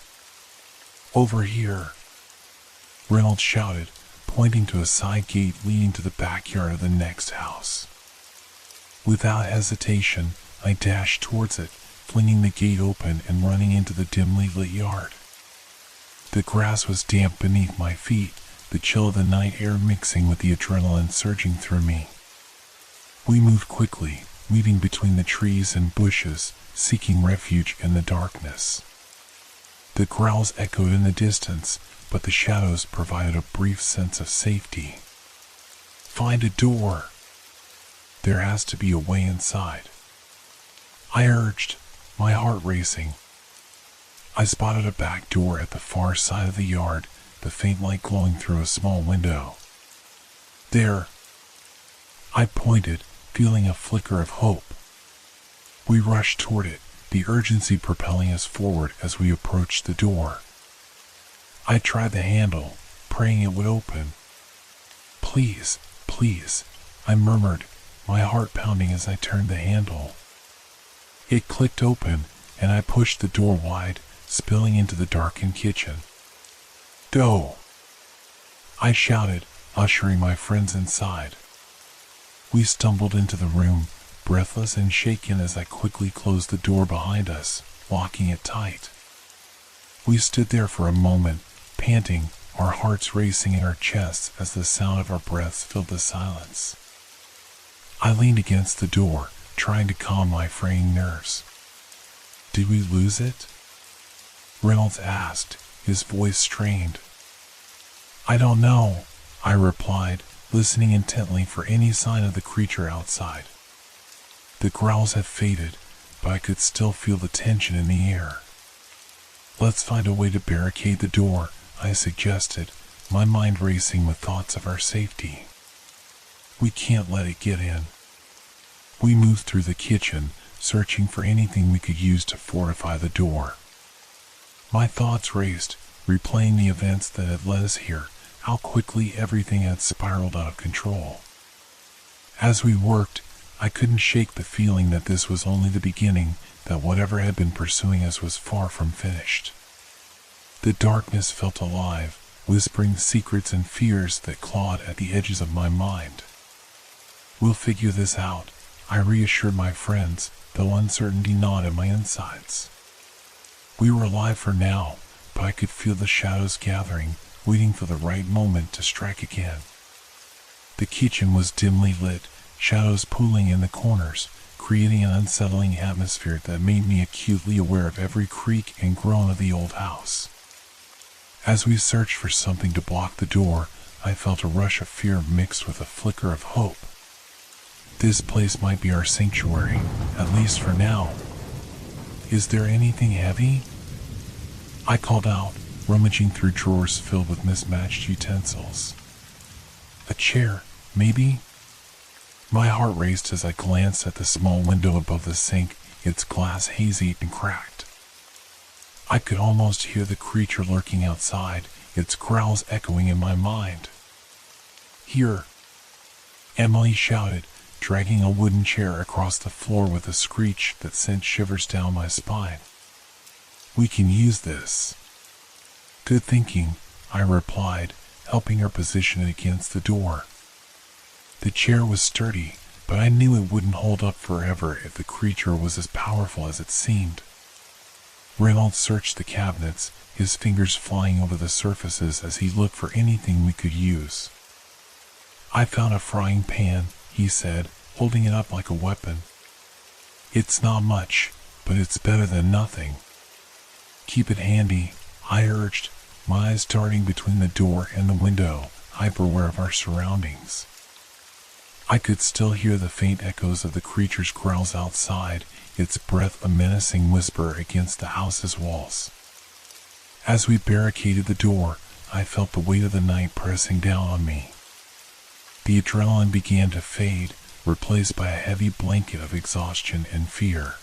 Over here, Reynolds shouted, pointing to a side gate leading to the backyard of the next house. Without hesitation, I dashed towards it, flinging the gate open and running into the dimly lit yard. The grass was damp beneath my feet, the chill of the night air mixing with the adrenaline surging through me. We moved quickly, weaving between the trees and bushes, seeking refuge in the darkness. The growls echoed in the distance, but the shadows provided a brief sense of safety. Find a door. There has to be a way inside, I urged, my heart racing. I spotted a back door at the far side of the yard, the faint light glowing through a small window. There, I pointed, feeling a flicker of hope. We rushed toward it, the urgency propelling us forward as we approached the door. I tried the handle, praying it would open. Please, please, I murmured, my heart pounding as I turned the handle. It clicked open, and I pushed the door wide, spilling into the darkened kitchen. "Go!" I shouted, ushering my friends inside. We stumbled into the room, breathless and shaken as I quickly closed the door behind us, locking it tight. We stood there for a moment, panting, our hearts racing in our chests as the sound of our breaths filled the silence. I leaned against the door, trying to calm my fraying nerves. "Did we lose it?" Reynolds asked, his voice strained. "I don't know," I replied, listening intently for any sign of the creature outside. The growls had faded, but I could still feel the tension in the air. "Let's find a way to barricade the door," I suggested, my mind racing with thoughts of our safety. "We can't let it get in." We moved through the kitchen, searching for anything we could use to fortify the door. My thoughts raced, replaying the events that had led us here, how quickly everything had spiraled out of control. As we worked, I couldn't shake the feeling that this was only the beginning, that whatever had been pursuing us was far from finished. The darkness felt alive, whispering secrets and fears that clawed at the edges of my mind. "We'll figure this out," I reassured my friends, though uncertainty gnawed at my insides. We were alive for now, but I could feel the shadows gathering, waiting for the right moment to strike again. The kitchen was dimly lit, shadows pooling in the corners, creating an unsettling atmosphere that made me acutely aware of every creak and groan of the old house. As we searched for something to block the door, I felt a rush of fear mixed with a flicker of hope. This place might be our sanctuary, at least for now. "Is there anything heavy?" I called out, rummaging through drawers filled with mismatched utensils. "A chair, maybe?" My heart raced as I glanced at the small window above the sink, its glass hazy and cracked. I could almost hear the creature lurking outside, its growls echoing in my mind. "Here!" Emily shouted, dragging a wooden chair across the floor with a screech that sent shivers down my spine. "We can use this." "Good thinking," I replied, helping her position it against the door. The chair was sturdy, but I knew it wouldn't hold up forever if the creature was as powerful as it seemed. Reynolds searched the cabinets, his fingers flying over the surfaces as he looked for anything we could use. "I found a frying pan," he said, holding it up like a weapon. "It's not much, but it's better than nothing." "Keep it handy," I urged, my eyes darting between the door and the window, hyper-aware of our surroundings. I could still hear the faint echoes of the creature's growls outside, its breath a menacing whisper against the house's walls. As we barricaded the door, I felt the weight of the night pressing down on me. The adrenaline began to fade, replaced by a heavy blanket of exhaustion and fear.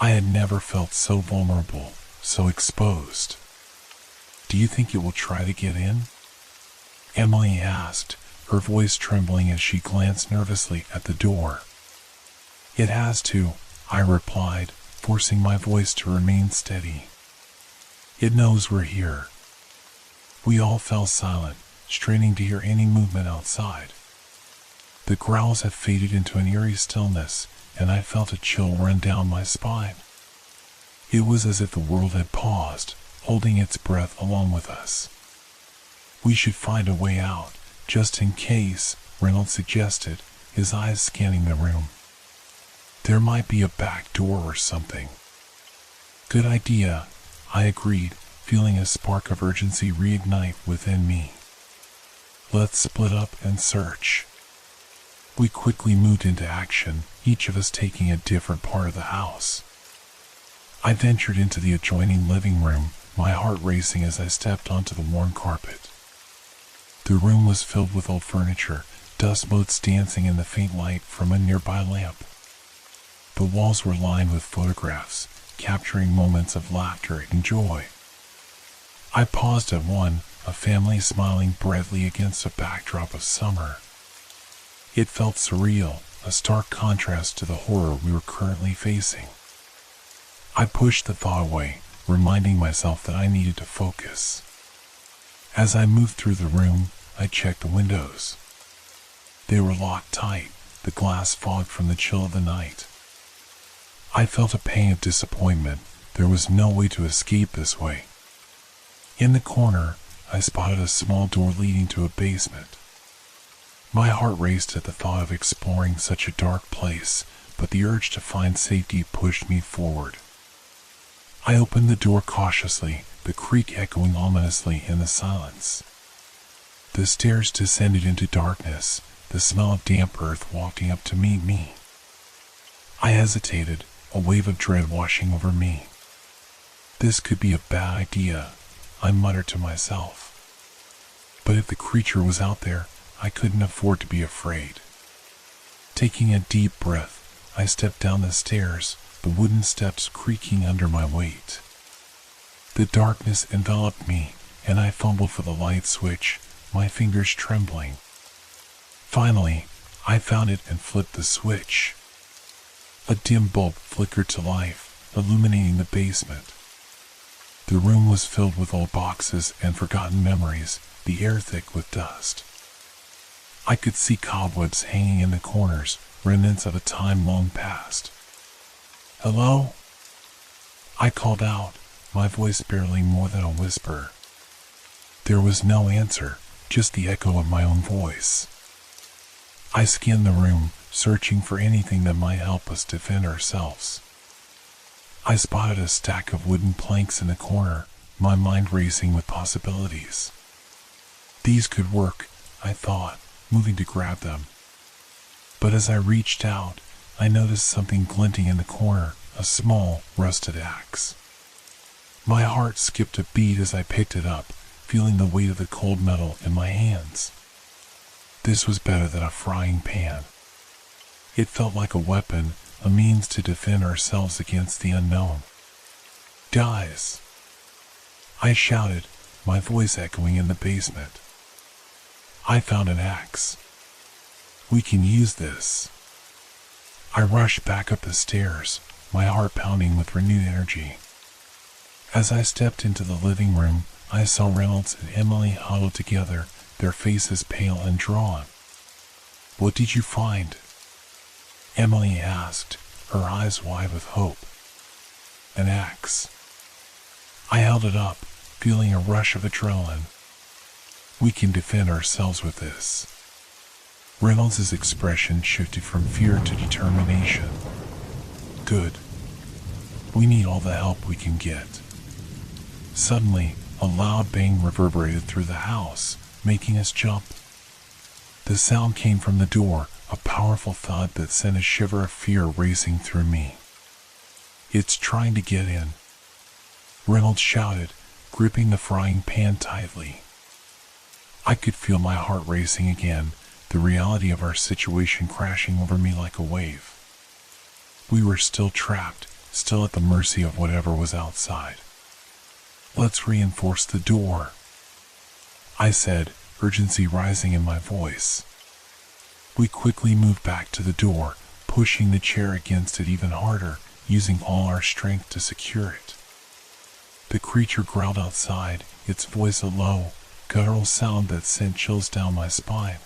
I had never felt so vulnerable, so exposed. "Do you think it will try to get in?" Emily asked, her voice trembling as she glanced nervously at the door. "It has to," I replied, forcing my voice to remain steady. "It knows we're here." We all fell silent, straining to hear any movement outside. The growls had faded into an eerie stillness, and I felt a chill run down my spine. It was as if the world had paused, holding its breath along with us. "We should find a way out, just in case," Reynolds suggested, his eyes scanning the room. "There might be a back door or something." "Good idea," I agreed, feeling a spark of urgency reignite within me. "Let's split up and search." We quickly moved into action, each of us taking a different part of the house. I ventured into the adjoining living room, my heart racing as I stepped onto the worn carpet. The room was filled with old furniture, dust motes dancing in the faint light from a nearby lamp. The walls were lined with photographs, capturing moments of laughter and joy. I paused at one, a family smiling brightly against a backdrop of summer. It felt surreal, a stark contrast to the horror we were currently facing. I pushed the thought away, reminding myself that I needed to focus. As I moved through the room, I checked the windows. They were locked tight, the glass fogged from the chill of the night. I felt a pang of disappointment. There was no way to escape this way. In the corner, I spotted a small door leading to a basement. My heart raced at the thought of exploring such a dark place, but the urge to find safety pushed me forward. I opened the door cautiously, the creak echoing ominously in the silence. The stairs descended into darkness, the smell of damp earth wafting up to meet me. I hesitated, a wave of dread washing over me. This could be a bad idea, I muttered to myself. But if the creature was out there, I couldn't afford to be afraid. Taking a deep breath, I stepped down the stairs, the wooden steps creaking under my weight. The darkness enveloped me, and I fumbled for the light switch, my fingers trembling. Finally, I found it and flipped the switch. A dim bulb flickered to life, illuminating the basement. The room was filled with old boxes and forgotten memories, the air thick with dust. I could see cobwebs hanging in the corners, remnants of a time long past. "Hello?" I called out, my voice barely more than a whisper. There was no answer, just the echo of my own voice. I scanned the room, searching for anything that might help us defend ourselves. I spotted a stack of wooden planks in the corner, my mind racing with possibilities. These could work, I thought, moving to grab them. But as I reached out, I noticed something glinting in the corner, a small, rusted axe. My heart skipped a beat as I picked it up, feeling the weight of the cold metal in my hands. This was better than a frying pan. It felt like a weapon, a means to defend ourselves against the unknown. "Guys!" I shouted, my voice echoing in the basement. "I found an axe. We can use this." I rushed back up the stairs, my heart pounding with renewed energy. As I stepped into the living room, I saw Reynolds and Emily huddled together, their faces pale and drawn. "What did you find?" Emily asked, her eyes wide with hope. "An axe." I held it up, feeling a rush of adrenaline. "We can defend ourselves with this." Reynolds' expression shifted from fear to determination. "Good. We need all the help we can get." Suddenly, a loud bang reverberated through the house, making us jump. The sound came from the door, a powerful thud that sent a shiver of fear racing through me. "It's trying to get in," Reynolds shouted, gripping the frying pan tightly. I could feel my heart racing again, the reality of our situation crashing over me like a wave. We were still trapped, still at the mercy of whatever was outside. "Let's reinforce the door," I said, urgency rising in my voice. We quickly moved back to the door, pushing the chair against it even harder, using all our strength to secure it. The creature growled outside, its voice a low, guttural sound that sent chills down my spine.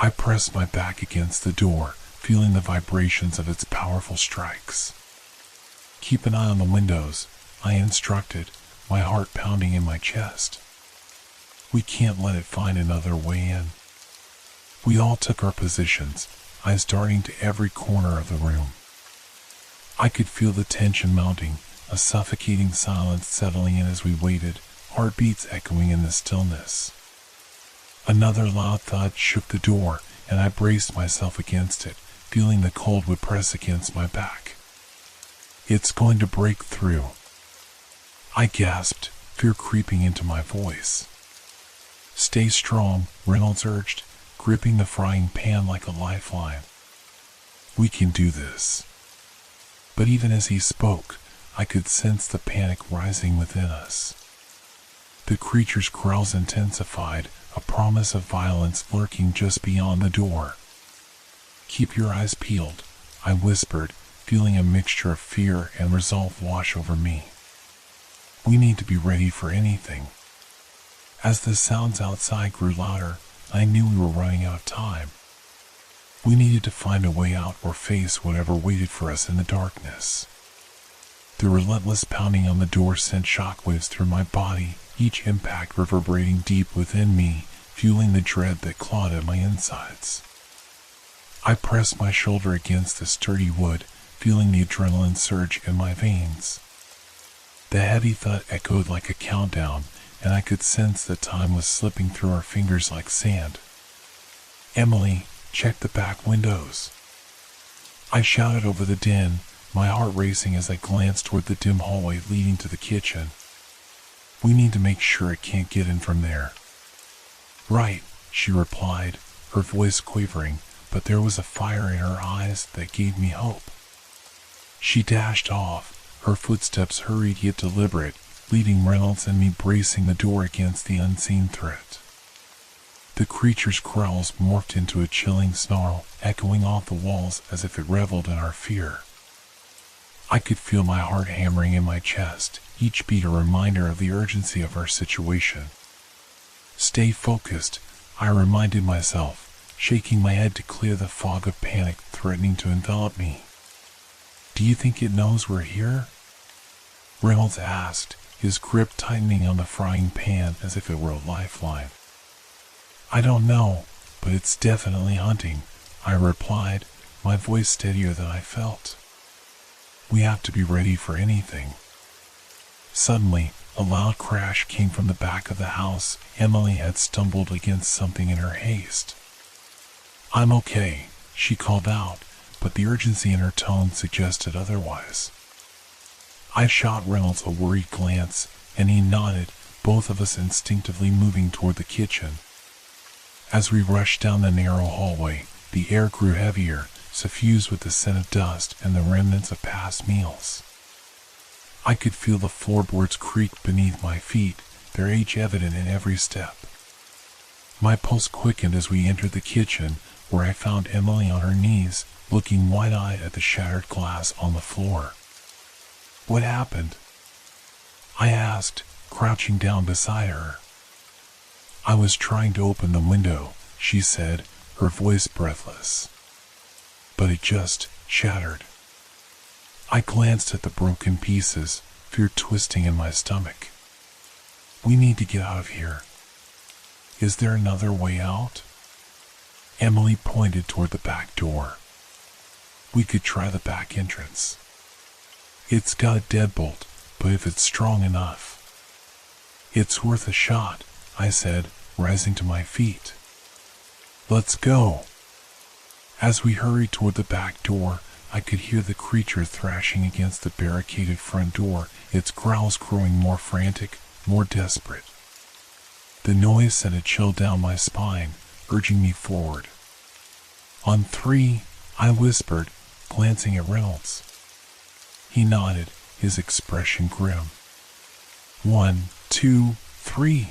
I pressed my back against the door, feeling the vibrations of its powerful strikes. "Keep an eye on the windows," I instructed, my heart pounding in my chest. "We can't let it find another way in." We all took our positions, eyes darting to every corner of the room. I could feel the tension mounting, a suffocating silence settling in as we waited, heartbeats echoing in the stillness. Another loud thud shook the door, and I braced myself against it, feeling the cold would press against my back. It's going to break through. I gasped, fear creeping into my voice. Stay strong, Reynolds urged, gripping the frying pan like a lifeline. We can do this. But even as he spoke, I could sense the panic rising within us. The creature's growls intensified, a promise of violence lurking just beyond the door. Keep your eyes peeled, I whispered, feeling a mixture of fear and resolve wash over me. We need to be ready for anything. As the sounds outside grew louder, I knew we were running out of time. We needed to find a way out or face whatever waited for us in the darkness. The relentless pounding on the door sent shockwaves through my body, each impact reverberating deep within me, fueling the dread that clawed at my insides. I pressed my shoulder against the sturdy wood, feeling the adrenaline surge in my veins. The heavy thud echoed like a countdown, and I could sense that time was slipping through our fingers like sand. Emily, check the back windows. I shouted over the din, my heart racing as I glanced toward the dim hallway leading to the kitchen. We need to make sure it can't get in from there. Right, she replied, her voice quavering, but there was a fire in her eyes that gave me hope. She dashed off, her footsteps hurried yet deliberate, leaving Reynolds and me bracing the door against the unseen threat. The creature's growls morphed into a chilling snarl, echoing off the walls as if it reveled in our fear. I could feel my heart hammering in my chest, each beat a reminder of the urgency of our situation. Stay focused, I reminded myself, shaking my head to clear the fog of panic threatening to envelop me. Do you think it knows we're here? Reynolds asked, his grip tightening on the frying pan as if it were a lifeline. I don't know, but it's definitely hunting, I replied, my voice steadier than I felt. We have to be ready for anything. Suddenly, a loud crash came from the back of the house. Emily had stumbled against something in her haste. I'm okay, she called out, but the urgency in her tone suggested otherwise. I shot Reynolds a worried glance, and he nodded, both of us instinctively moving toward the kitchen. As we rushed down the narrow hallway, the air grew heavier, suffused with the scent of dust and the remnants of past meals. I could feel the floorboards creak beneath my feet, their age evident in every step. My pulse quickened as we entered the kitchen, where I found Emily on her knees, looking wide-eyed at the shattered glass on the floor. What happened? I asked, crouching down beside her. I was trying to open the window, she said, her voice breathless. But it just shattered. I glanced at the broken pieces, fear twisting in my stomach. We need to get out of here. Is there another way out? Emily pointed toward the back door. We could try the back entrance. It's got a deadbolt, but if it's strong enough. It's worth a shot, I said, rising to my feet. Let's go. As we hurried toward the back door, I could hear the creature thrashing against the barricaded front door, its growls growing more frantic, more desperate. The noise sent a chill down my spine, urging me forward. On 3, I whispered, glancing at Reynolds. He nodded, his expression grim. 1, 2, 3.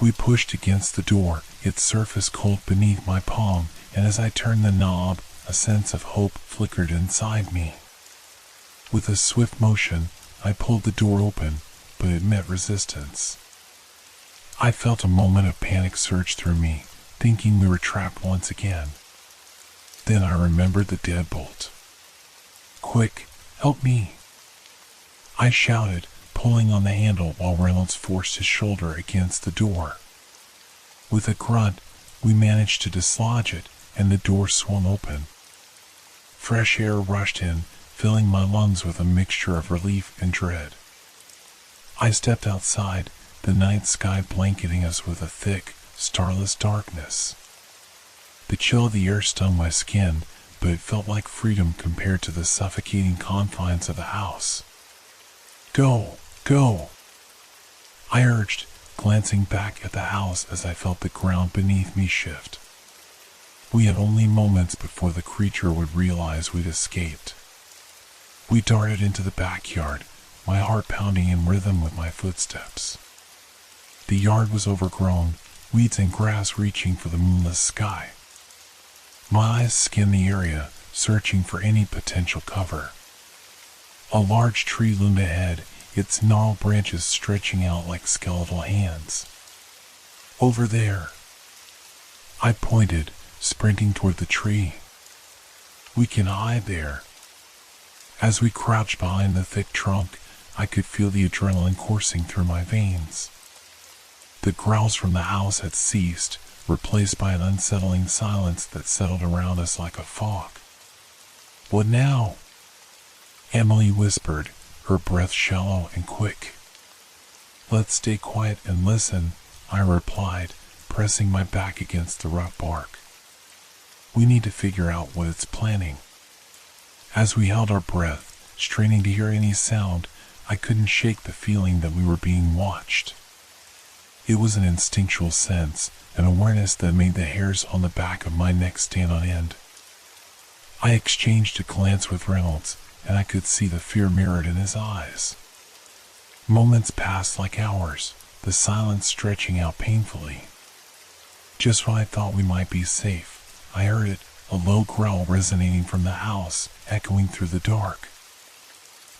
We pushed against the door, its surface cold beneath my palm, and as I turned the knob, a sense of hope flickered inside me. With a swift motion, I pulled the door open, but it met resistance. I felt a moment of panic surge through me, thinking we were trapped once again. Then I remembered the deadbolt. Quick, help me! I shouted, pulling on the handle while Reynolds forced his shoulder against the door. With a grunt, we managed to dislodge it, and the door swung open. Fresh air rushed in, filling my lungs with a mixture of relief and dread. I stepped outside, the night sky blanketing us with a thick, starless darkness. The chill of the air stung my skin, but it felt like freedom compared to the suffocating confines of the house. Go, go, I urged, glancing back at the house as I felt the ground beneath me shift. We had only moments before the creature would realize we'd escaped. We darted into the backyard, my heart pounding in rhythm with my footsteps. The yard was overgrown, weeds and grass reaching for the moonless sky. My eyes scanned the area, searching for any potential cover. A large tree loomed ahead, its gnarled branches stretching out like skeletal hands. Over there, I pointed, sprinting toward the tree. We can hide there. As we crouched behind the thick trunk, I could feel the adrenaline coursing through my veins. The growls from the house had ceased, replaced by an unsettling silence that settled around us like a fog. What now? Emily whispered, her breath shallow and quick. Let's stay quiet and listen, I replied, pressing my back against the rough bark. We need to figure out what it's planning. As we held our breath, straining to hear any sound, I couldn't shake the feeling that we were being watched. It was an instinctual sense, an awareness that made the hairs on the back of my neck stand on end. I exchanged a glance with Reynolds, and I could see the fear mirrored in his eyes. Moments passed like hours, the silence stretching out painfully. Just when I thought we might be safe, I heard it, a low growl resonating from the house, echoing through the dark.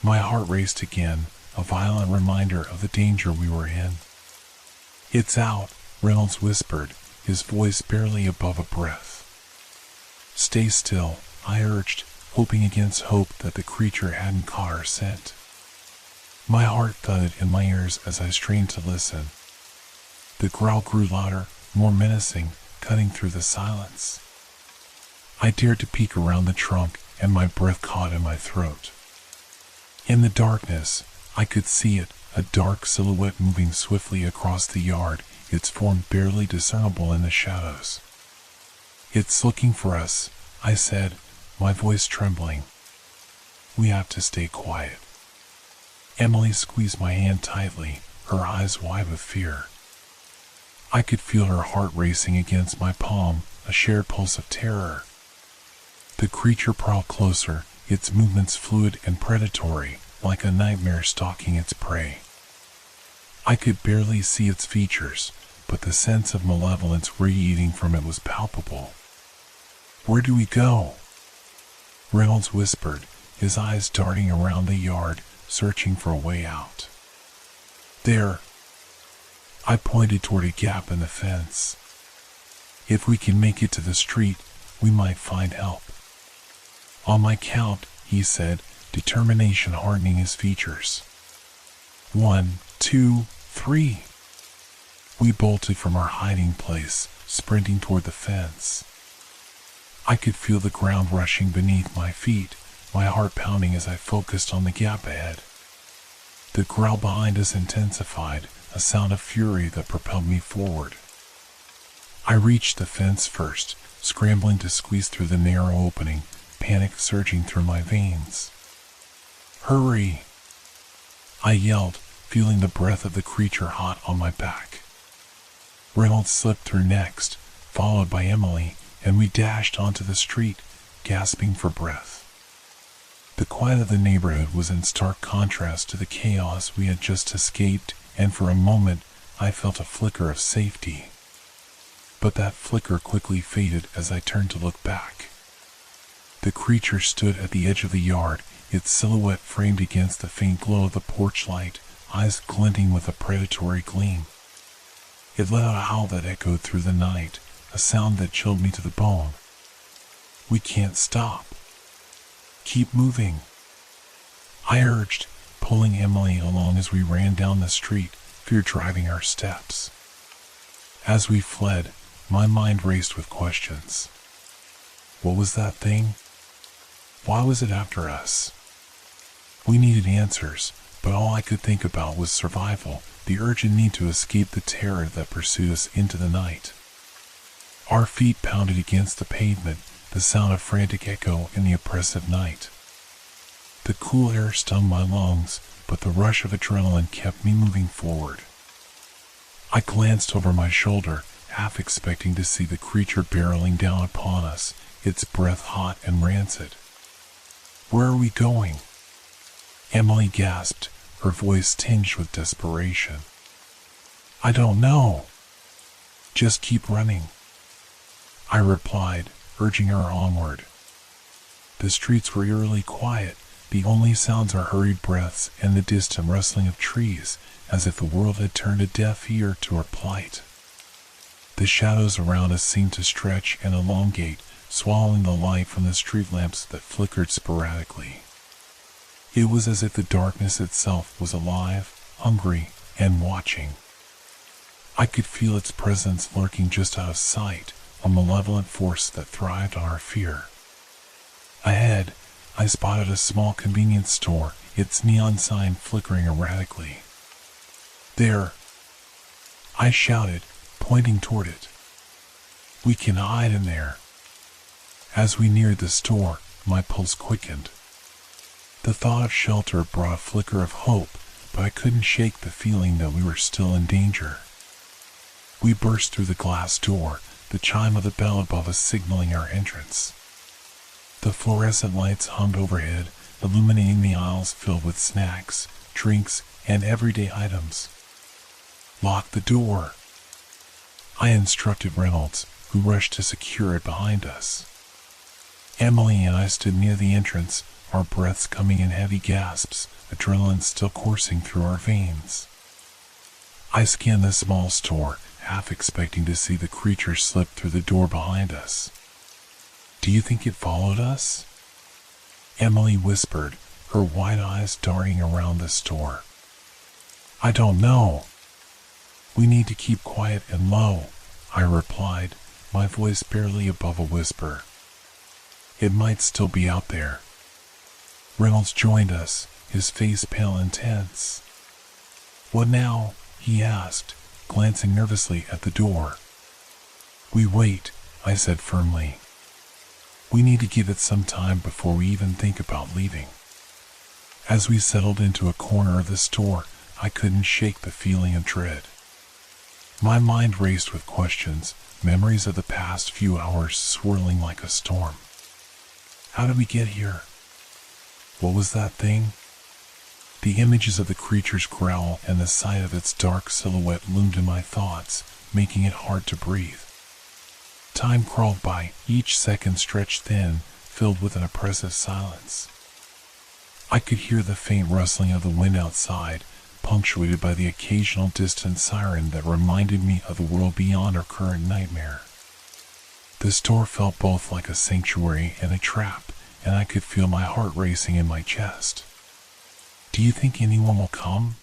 My heart raced again, a violent reminder of the danger we were in. It's out, Reynolds whispered, his voice barely above a breath. Stay still, I urged, hoping against hope that the creature hadn't caught our scent. My heart thudded in my ears as I strained to listen. The growl grew louder, more menacing, cutting through the silence. I dared to peek around the trunk, and my breath caught in my throat. In the darkness, I could see it, a dark silhouette moving swiftly across the yard, its form barely discernible in the shadows. It's looking for us, I said, my voice trembling. We have to stay quiet. Emily squeezed my hand tightly, her eyes wide with fear. I could feel her heart racing against my palm, a shared pulse of terror. The creature prowled closer, its movements fluid and predatory, like a nightmare stalking its prey. I could barely see its features, but the sense of malevolence radiating from it was palpable. Where do we go? Reynolds whispered, his eyes darting around the yard, searching for a way out. There. I pointed toward a gap in the fence. If we can make it to the street, we might find help. On my count, he said, determination hardening his features. 1, 2, 3. We bolted from our hiding place, sprinting toward the fence. I could feel the ground rushing beneath my feet, my heart pounding as I focused on the gap ahead. The growl behind us intensified, a sound of fury that propelled me forward. I reached the fence first, scrambling to squeeze through the narrow opening, panic surging through my veins. Hurry! I yelled, feeling the breath of the creature hot on my back. Reynolds slipped through next, followed by Emily, and we dashed onto the street, gasping for breath. The quiet of the neighborhood was in stark contrast to the chaos we had just escaped, and for a moment I felt a flicker of safety. But that flicker quickly faded as I turned to look back. The creature stood at the edge of the yard, its silhouette framed against the faint glow of the porch light, eyes glinting with a predatory gleam. It let out a howl that echoed through the night, a sound that chilled me to the bone. We can't stop. Keep moving, I urged, pulling Emily along as we ran down the street, fear driving our steps. As we fled, my mind raced with questions. What was that thing? Why was it after us? We needed answers, but all I could think about was survival, the urgent need to escape the terror that pursued us into the night. Our feet pounded against the pavement, the sound of frantic echo in the oppressive night. The cool air stung my lungs, but the rush of adrenaline kept me moving forward. I glanced over my shoulder, half expecting to see the creature barreling down upon us, its breath hot and rancid. "Where are we going?" Emily gasped, her voice tinged with desperation. "I don't know. Just keep running," I replied, urging her onward. The streets were eerily quiet. The only sounds are hurried breaths and the distant rustling of trees, as if the world had turned a deaf ear to our plight. The shadows around us seemed to stretch and elongate, swallowing the light from the street lamps that flickered sporadically. It was as if the darkness itself was alive, hungry, and watching. I could feel its presence lurking just out of sight, a malevolent force that thrived on our fear. Ahead, I spotted a small convenience store, its neon sign flickering erratically. "There!" I shouted, pointing toward it. "We can hide in there." As we neared the store, my pulse quickened. The thought of shelter brought a flicker of hope, but I couldn't shake the feeling that we were still in danger. We burst through the glass door, the chime of the bell above us signaling our entrance. The fluorescent lights hummed overhead, illuminating the aisles filled with snacks, drinks, and everyday items. "Lock the door," I instructed Reynolds, who rushed to secure it behind us. Emily and I stood near the entrance, our breaths coming in heavy gasps, adrenaline still coursing through our veins. I scanned the small store, half expecting to see the creature slip through the door behind us. "Do you think it followed us?" Emily whispered, her wide eyes darting around the store. "I don't know. We need to keep quiet and low," I replied, my voice barely above a whisper. "It might still be out there." Reynolds joined us, his face pale and tense. "What now?" he asked, glancing nervously at the door. "We wait," I said firmly. "We need to give it some time before we even think about leaving." As we settled into a corner of the store, I couldn't shake the feeling of dread. My mind raced with questions, memories of the past few hours swirling like a storm. How did we get here? What was that thing? The images of the creature's growl and the sight of its dark silhouette loomed in my thoughts, making it hard to breathe. Time crawled by, each second stretched thin, filled with an oppressive silence. I could hear the faint rustling of the wind outside, punctuated by the occasional distant siren that reminded me of the world beyond our current nightmare. The store felt both like a sanctuary and a trap, and I could feel my heart racing in my chest. "Do you think anyone will come?"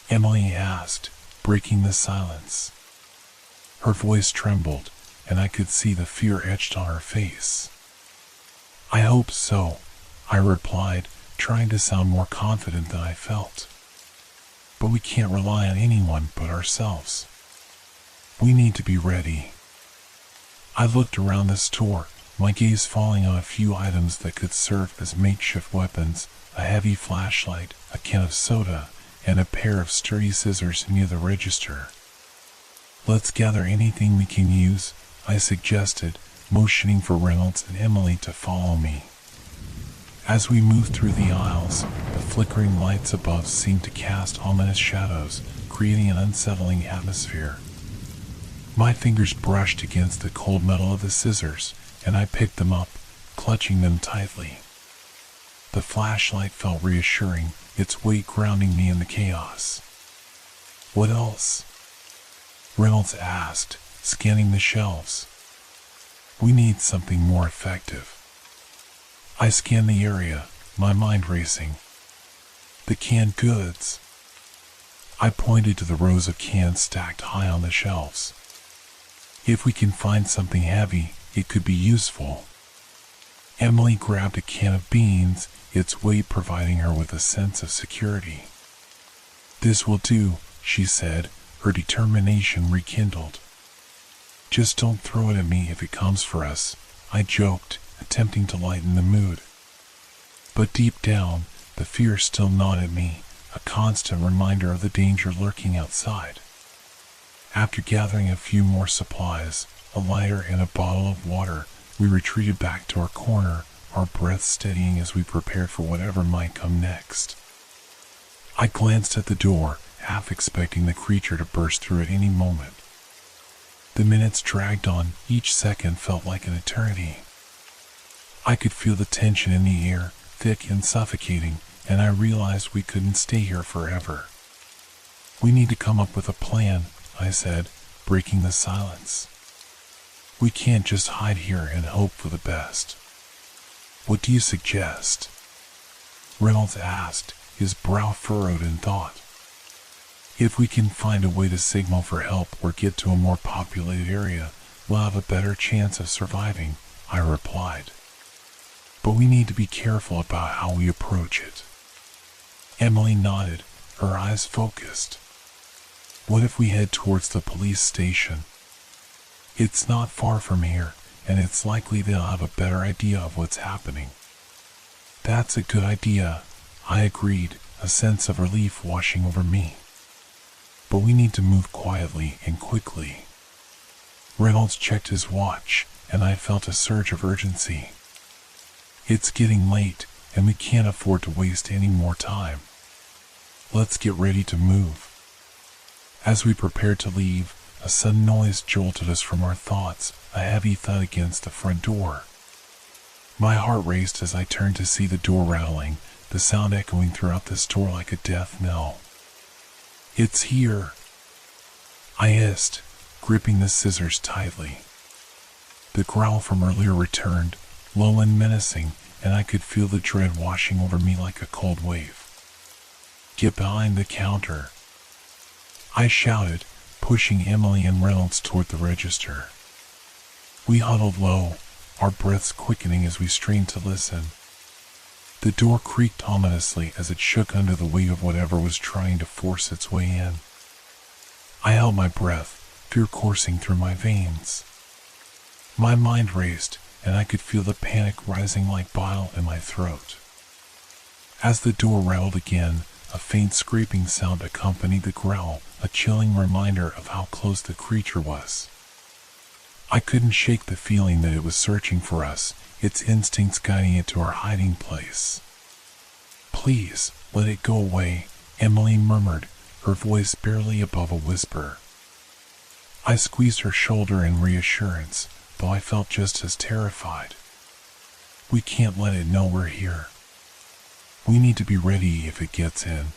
Emily asked, breaking the silence. Her voice trembled, and I could see the fear etched on her face. "I hope so," I replied, trying to sound more confident than I felt. "But we can't rely on anyone but ourselves. We need to be ready." I looked around the store, my gaze falling on a few items that could serve as makeshift weapons, a heavy flashlight, a can of soda, and a pair of sturdy scissors near the register. "Let's gather anything we can use," I suggested, motioning for Reynolds and Emily to follow me. As we moved through the aisles, the flickering lights above seemed to cast ominous shadows, creating an unsettling atmosphere. My fingers brushed against the cold metal of the scissors, and I picked them up, clutching them tightly. The flashlight felt reassuring, its weight grounding me in the chaos. "What else?" Reynolds asked, scanning the shelves. "We need something more effective." I scanned the area, my mind racing. "The canned goods." I pointed to the rows of cans stacked high on the shelves. "If we can find something heavy, it could be useful." Emily grabbed a can of beans, its weight providing her with a sense of security. "This will do," she said, her determination rekindled. "Just don't throw it at me if it comes for us," I joked, attempting to lighten the mood. But deep down, the fear still gnawed at me, a constant reminder of the danger lurking outside. After gathering a few more supplies, a lighter and a bottle of water, we retreated back to our corner, our breath steadying as we prepared for whatever might come next. I glanced at the door, half expecting the creature to burst through at any moment. The minutes dragged on, each second felt like an eternity. I could feel the tension in the air, thick and suffocating, and I realized we couldn't stay here forever. "We need to come up with a plan," I said, breaking the silence. "We can't just hide here and hope for the best." "What do you suggest?" Reynolds asked, his brow furrowed in thought. "If we can find a way to signal for help or get to a more populated area, we'll have a better chance of surviving," I replied. "But we need to be careful about how we approach it." Emily nodded, her eyes focused. "What if we head towards the police station? It's not far from here, and it's likely they'll have a better idea of what's happening." "That's a good idea," I agreed, a sense of relief washing over me. "But we need to move quietly and quickly." Reynolds checked his watch, and I felt a surge of urgency. "It's getting late, and we can't afford to waste any more time. Let's get ready to move." As we prepared to leave, a sudden noise jolted us from our thoughts, a heavy thud against the front door. My heart raced as I turned to see the door rattling, the sound echoing throughout the store like a death knell. "It's here," I hissed, gripping the scissors tightly. The growl from earlier returned, low and menacing, and I could feel the dread washing over me like a cold wave. "Get behind the counter," I shouted, pushing Emily and Reynolds toward the register. We huddled low, our breaths quickening as we strained to listen. The door creaked ominously as it shook under the weight of whatever was trying to force its way in. I held my breath, fear coursing through my veins. My mind raced, and I could feel the panic rising like bile in my throat. As the door rattled again, a faint scraping sound accompanied the growl, a chilling reminder of how close the creature was. I couldn't shake the feeling that it was searching for us, its instincts guiding it to our hiding place. "Please, let it go away," Emily murmured, her voice barely above a whisper. I squeezed her shoulder in reassurance, though I felt just as terrified. "We can't let it know we're here. We need to be ready if it gets in."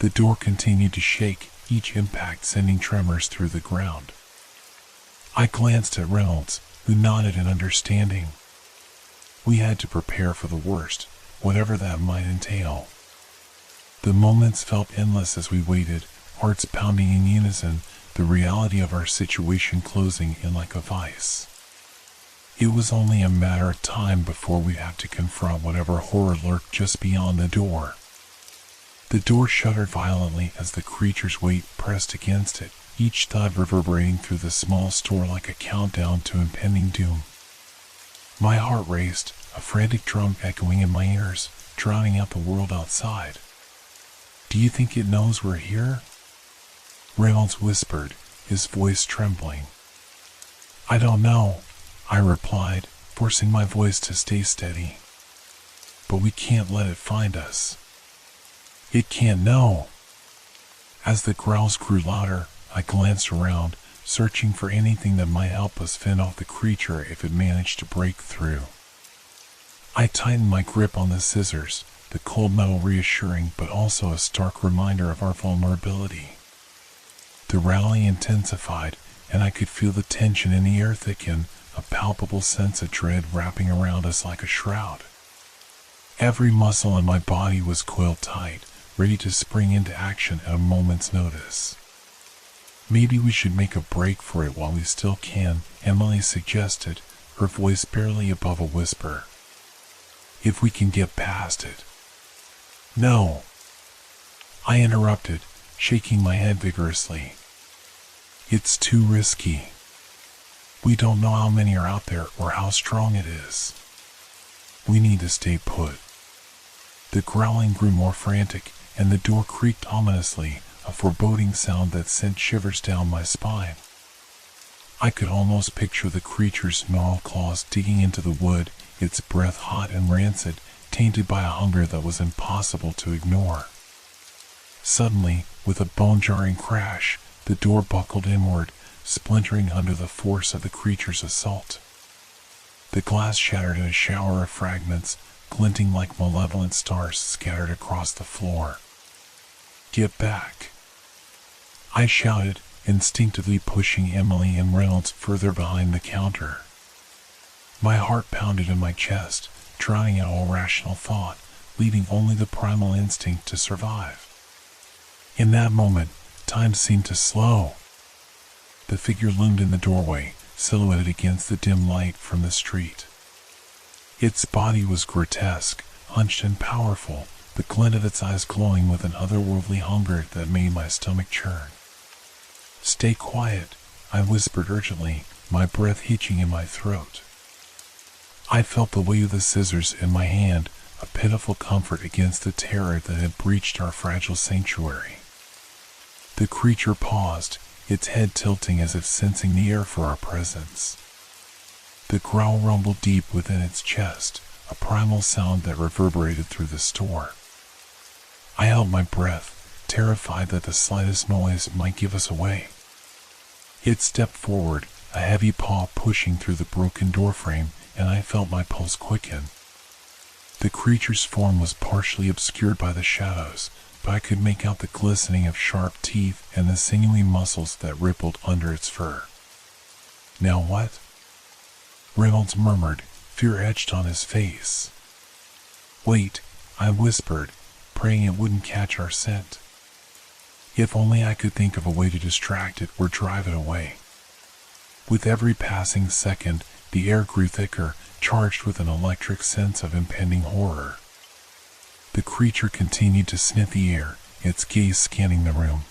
The door continued to shake, each impact sending tremors through the ground. I glanced at Reynolds, who nodded in understanding. We had to prepare for the worst, whatever that might entail. The moments felt endless as we waited, hearts pounding in unison, the reality of our situation closing in like a vice. It was only a matter of time before we'd have to confront whatever horror lurked just beyond the door. The door shuddered violently as the creature's weight pressed against it, each thud reverberating through the small store like a countdown to impending doom. My heart raced, a frantic drum echoing in my ears, drowning out the world outside. "Do you think it knows we're here?" Reynolds whispered, his voice trembling. "I don't know," I replied, forcing my voice to stay steady. "But we can't let it find us. It can't know." As the growls grew louder, I glanced around, searching for anything that might help us fend off the creature if it managed to break through. I tightened my grip on the scissors, the cold metal reassuring but also a stark reminder of our vulnerability. The rattling intensified, and I could feel the tension in the air thicken, a palpable sense of dread wrapping around us like a shroud. Every muscle in my body was coiled tight, ready to spring into action at a moment's notice. "Maybe we should make a break for it while we still can," Emily suggested, her voice barely above a whisper. "If we can get past it." "No," I interrupted, shaking my head vigorously. "It's too risky. We don't know how many are out there or how strong it is. We need to stay put. The growling grew more frantic, and the door creaked ominously, a foreboding sound that sent shivers down my spine. I could almost picture the creature's gnarled claws digging into the wood, its breath hot and rancid, tainted by a hunger that was impossible to ignore. Suddenly, with a bone-jarring crash, the door buckled inward, splintering under the force of the creature's assault. The glass shattered in a shower of fragments, glinting like malevolent stars scattered across the floor. "Get back!" I shouted, instinctively pushing Emily and Reynolds further behind the counter. My heart pounded in my chest, drowning out all rational thought, leaving only the primal instinct to survive. In that moment, time seemed to slow. The figure loomed in the doorway, silhouetted against the dim light from the street. Its body was grotesque, hunched and powerful, the glint of its eyes glowing with an otherworldly hunger that made my stomach churn. "Stay quiet," I whispered urgently, my breath hitching in my throat. I felt the weight of the scissors in my hand, a pitiful comfort against the terror that had breached our fragile sanctuary. The creature paused, its head tilting as if sensing the air for our presence. The growl rumbled deep within its chest, a primal sound that reverberated through the store. I held my breath, terrified that the slightest noise might give us away. It stepped forward, a heavy paw pushing through the broken doorframe, and I felt my pulse quicken. The creature's form was partially obscured by the shadows, but I could make out the glistening of sharp teeth and the sinewy muscles that rippled under its fur. "Now what?" Reynolds murmured, fear etched on his face. "Wait," I whispered, praying it wouldn't catch our scent. If only I could think of a way to distract it or drive it away. With every passing second, the air grew thicker, charged with an electric sense of impending horror. The creature continued to sniff the air, its gaze scanning the room.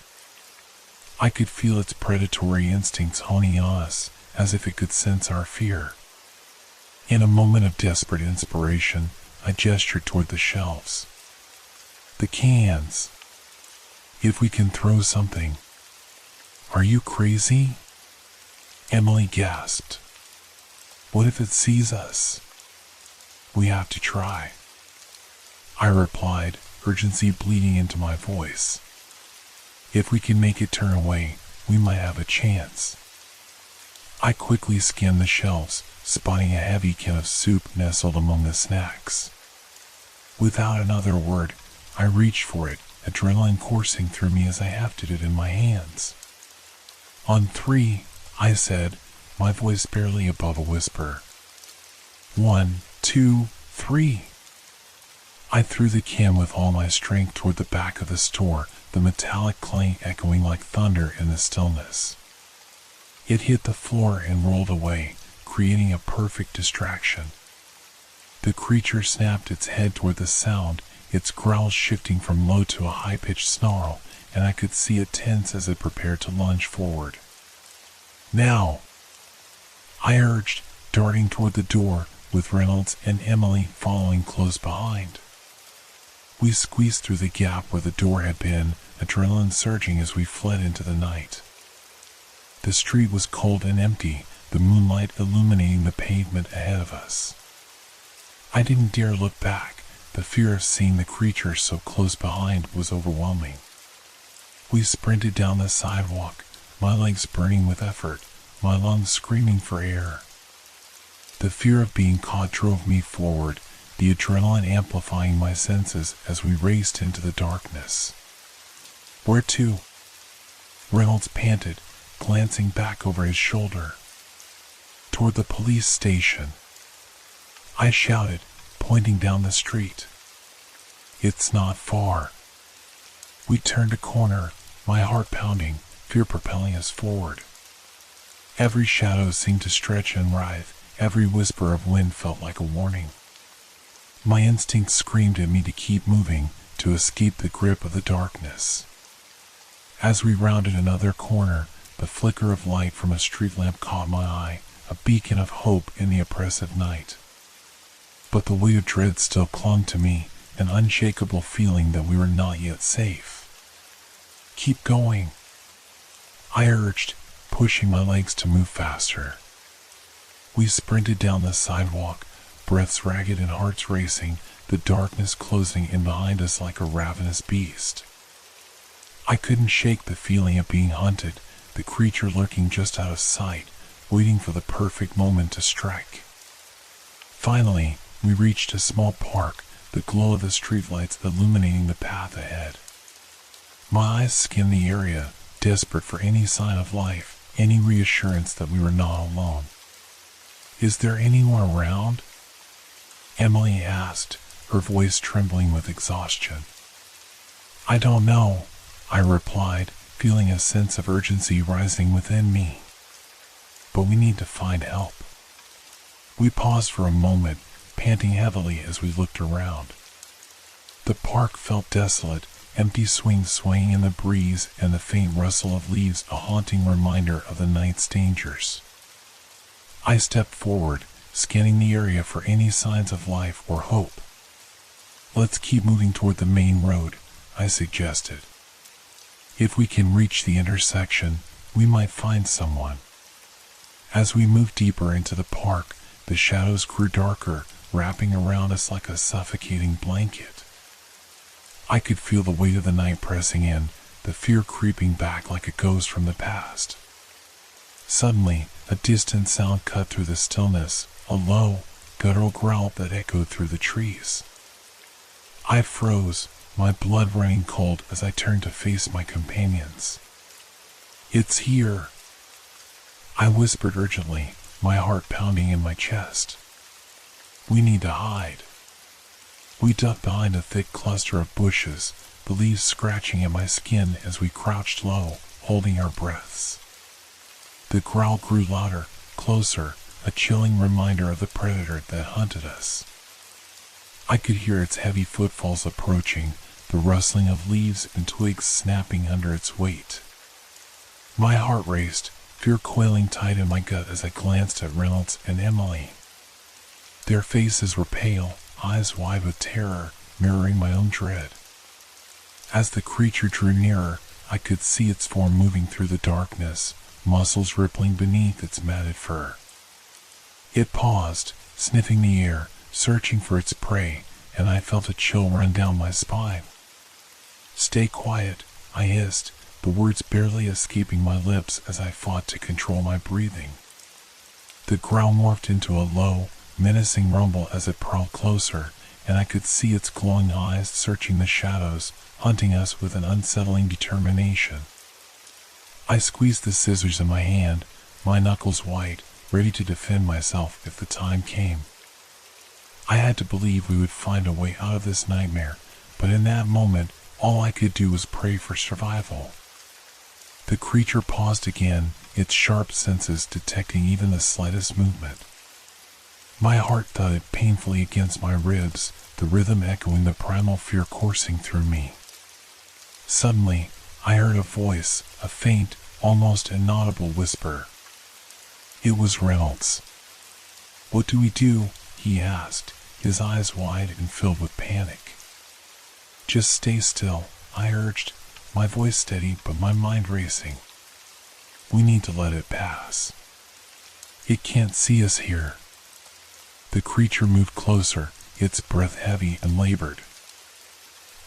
I could feel its predatory instincts honing on us, as if it could sense our fear. In a moment of desperate inspiration, I gestured toward the shelves. "The cans. If we can throw something." "Are you crazy?" Emily gasped. "What if it sees us?" "We have to try," I replied, urgency bleeding into my voice. "If we can make it turn away, we might have a chance." I quickly scanned the shelves, spotting a heavy can of soup nestled among the snacks. Without another word, I reached for it, adrenaline coursing through me as I hefted it in my hands. "On 3, I said, my voice barely above a whisper. 1, 2, 3. I threw the can with all my strength toward the back of the store, the metallic clang echoing like thunder in the stillness. It hit the floor and rolled away, creating a perfect distraction. The creature snapped its head toward the sound, its growls shifting from low to a high-pitched snarl, and I could see it tense as it prepared to lunge forward. "Now!" I urged, darting toward the door, with Reynolds and Emily following close behind. We squeezed through the gap where the door had been, adrenaline surging as we fled into the night. The street was cold and empty, the moonlight illuminating the pavement ahead of us. I didn't dare look back. The fear of seeing the creature so close behind was overwhelming. We sprinted down the sidewalk, my legs burning with effort, my lungs screaming for air. The fear of being caught drove me forward, the adrenaline amplifying my senses as we raced into the darkness. "Where to?" Reynolds panted, glancing back over his shoulder. "Toward the police station," I shouted, pointing down the street. "It's not far." We turned a corner, my heart pounding, fear propelling us forward. Every shadow seemed to stretch and writhe, every whisper of wind felt like a warning. My instinct screamed at me to keep moving, to escape the grip of the darkness. As we rounded another corner, the flicker of light from a street lamp caught my eye, a beacon of hope in the oppressive night. But the weight of dread still clung to me, an unshakable feeling that we were not yet safe. "Keep going," I urged, pushing my legs to move faster. We sprinted down the sidewalk, breaths ragged and hearts racing, the darkness closing in behind us like a ravenous beast. I couldn't shake the feeling of being hunted, the creature lurking just out of sight, waiting for the perfect moment to strike. Finally, we reached a small park, the glow of the streetlights illuminating the path ahead. My eyes scanned the area, desperate for any sign of life, any reassurance that we were not alone. "Is there anyone around?" Emily asked, her voice trembling with exhaustion. "I don't know," I replied, feeling a sense of urgency rising within me. "But we need to find help." We paused for a moment, panting heavily as we looked around. The park felt desolate, empty swings swaying in the breeze and the faint rustle of leaves a haunting reminder of the night's dangers. I stepped forward, scanning the area for any signs of life or hope. "Let's keep moving toward the main road," I suggested. "If we can reach the intersection, we might find someone." As we moved deeper into the park, the shadows grew darker, wrapping around us like a suffocating blanket. I could feel the weight of the night pressing in, the fear creeping back like a ghost from the past. Suddenly, a distant sound cut through the stillness, a low, guttural growl that echoed through the trees. I froze, my blood running cold as I turned to face my companions. "It's here," I whispered urgently, my heart pounding in my chest. "We need to hide." We ducked behind a thick cluster of bushes, the leaves scratching at my skin as we crouched low, holding our breaths. The growl grew louder, closer, a chilling reminder of the predator that hunted us. I could hear its heavy footfalls approaching, the rustling of leaves and twigs snapping under its weight. My heart raced, fear coiling tight in my gut as I glanced at Reynolds and Emily. Their faces were pale, eyes wide with terror, mirroring my own dread. As the creature drew nearer, I could see its form moving through the darkness, muscles rippling beneath its matted fur. It paused, sniffing the air, searching for its prey, and I felt a chill run down my spine. "Stay quiet," I hissed, the words barely escaping my lips as I fought to control my breathing. The growl morphed into a low, menacing rumble as it prowled closer, and I could see its glowing eyes searching the shadows, hunting us with an unsettling determination. I squeezed the scissors in my hand, my knuckles white, ready to defend myself if the time came. I had to believe we would find a way out of this nightmare, but in that moment, all I could do was pray for survival. The creature paused again, its sharp senses detecting even the slightest movement. My heart thudded painfully against my ribs, the rhythm echoing the primal fear coursing through me. Suddenly, I heard a voice, a faint, almost inaudible whisper. It was Reynolds. "What do we do?" he asked, his eyes wide and filled with panic. "Just stay still," I urged, my voice steady but my mind racing. "We need to let it pass. It can't see us here." The creature moved closer, its breath heavy and labored.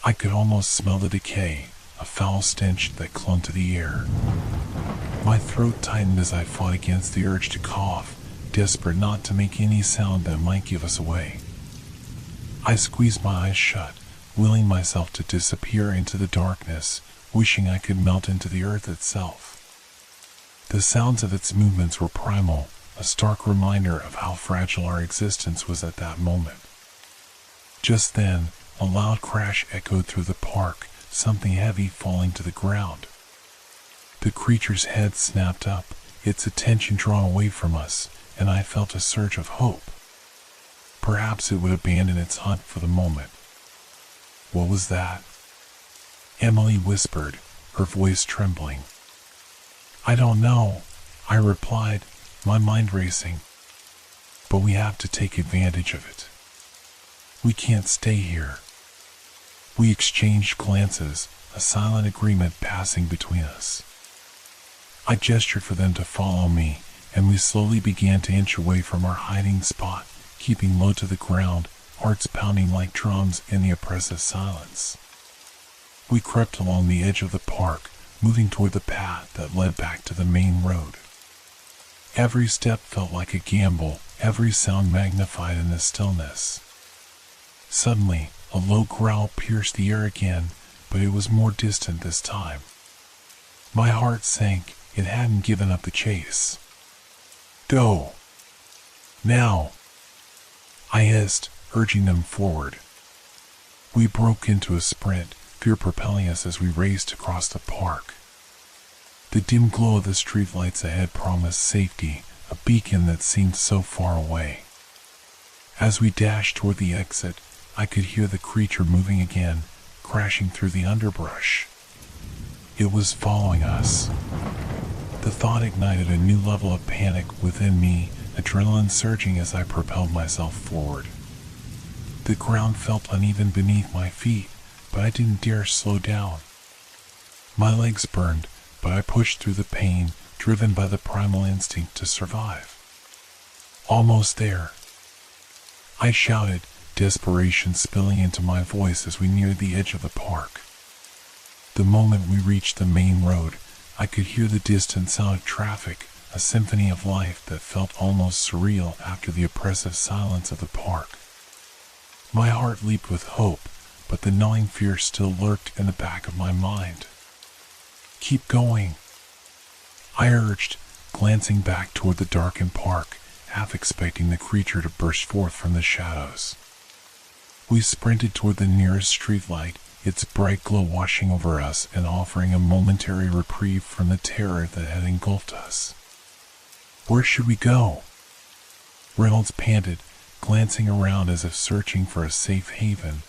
I could almost smell the decay, a foul stench that clung to the air. My throat tightened as I fought against the urge to cough, desperate not to make any sound that might give us away. I squeezed my eyes shut, willing myself to disappear into the darkness, wishing I could melt into the earth itself. The sounds of its movements were primal, a stark reminder of how fragile our existence was at that moment. Just then, a loud crash echoed through the park, something heavy falling to the ground. The creature's head snapped up, its attention drawn away from us, and I felt a surge of hope. Perhaps it would abandon its hunt for the moment. "What was that?" Emily whispered, her voice trembling. "I don't know," I replied, my mind racing. But we have to take advantage of it. We can't stay here. We exchanged glances, a silent agreement passing between us. I gestured for them to follow me, and we slowly began to inch away from our hiding spot, keeping low to the ground, hearts pounding like drums in the oppressive silence. We crept along the edge of the park, moving toward the path that led back to the main road. Every step felt like a gamble, every sound magnified in the stillness. Suddenly, a low growl pierced the air again, but it was more distant this time. My heart sank. It hadn't given up the chase. Go! Now! I hissed, urging them forward. We broke into a sprint, fear propelling us as we raced across the park. The dim glow of the streetlights ahead promised safety, a beacon that seemed so far away. As we dashed toward the exit, I could hear the creature moving again, crashing through the underbrush. It was following us. The thought ignited a new level of panic within me, adrenaline surging as I propelled myself forward. The ground felt uneven beneath my feet, but I didn't dare slow down. My legs burned, but I pushed through the pain, driven by the primal instinct to survive. Almost there. I shouted, desperation spilling into my voice as we neared the edge of the park. The moment we reached the main road, I could hear the distant sound of traffic, a symphony of life that felt almost surreal after the oppressive silence of the park. My heart leaped with hope, but the gnawing fear still lurked in the back of my mind. Keep going, I urged, glancing back toward the darkened park, half expecting the creature to burst forth from the shadows. We sprinted toward the nearest streetlight, its bright glow washing over us and offering a momentary reprieve from the terror that had engulfed us. Where should we go? Reynolds panted, glancing around as if searching for a safe haven.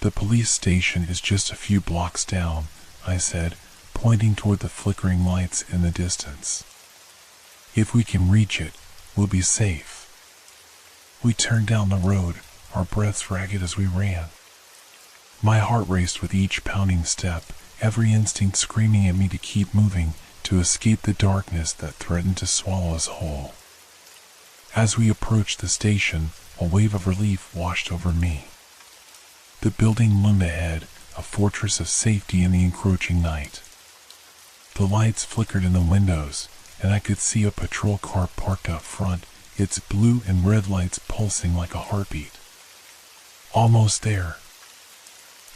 The police station is just a few blocks down, I said, pointing toward the flickering lights in the distance. If we can reach it, we'll be safe. We turned down the road, our breaths ragged as we ran. My heart raced with each pounding step, every instinct screaming at me to keep moving, to escape the darkness that threatened to swallow us whole. As we approached the station, a wave of relief washed over me. The building loomed ahead, a fortress of safety in the encroaching night. The lights flickered in the windows, and I could see a patrol car parked out front, its blue and red lights pulsing like a heartbeat. Almost there,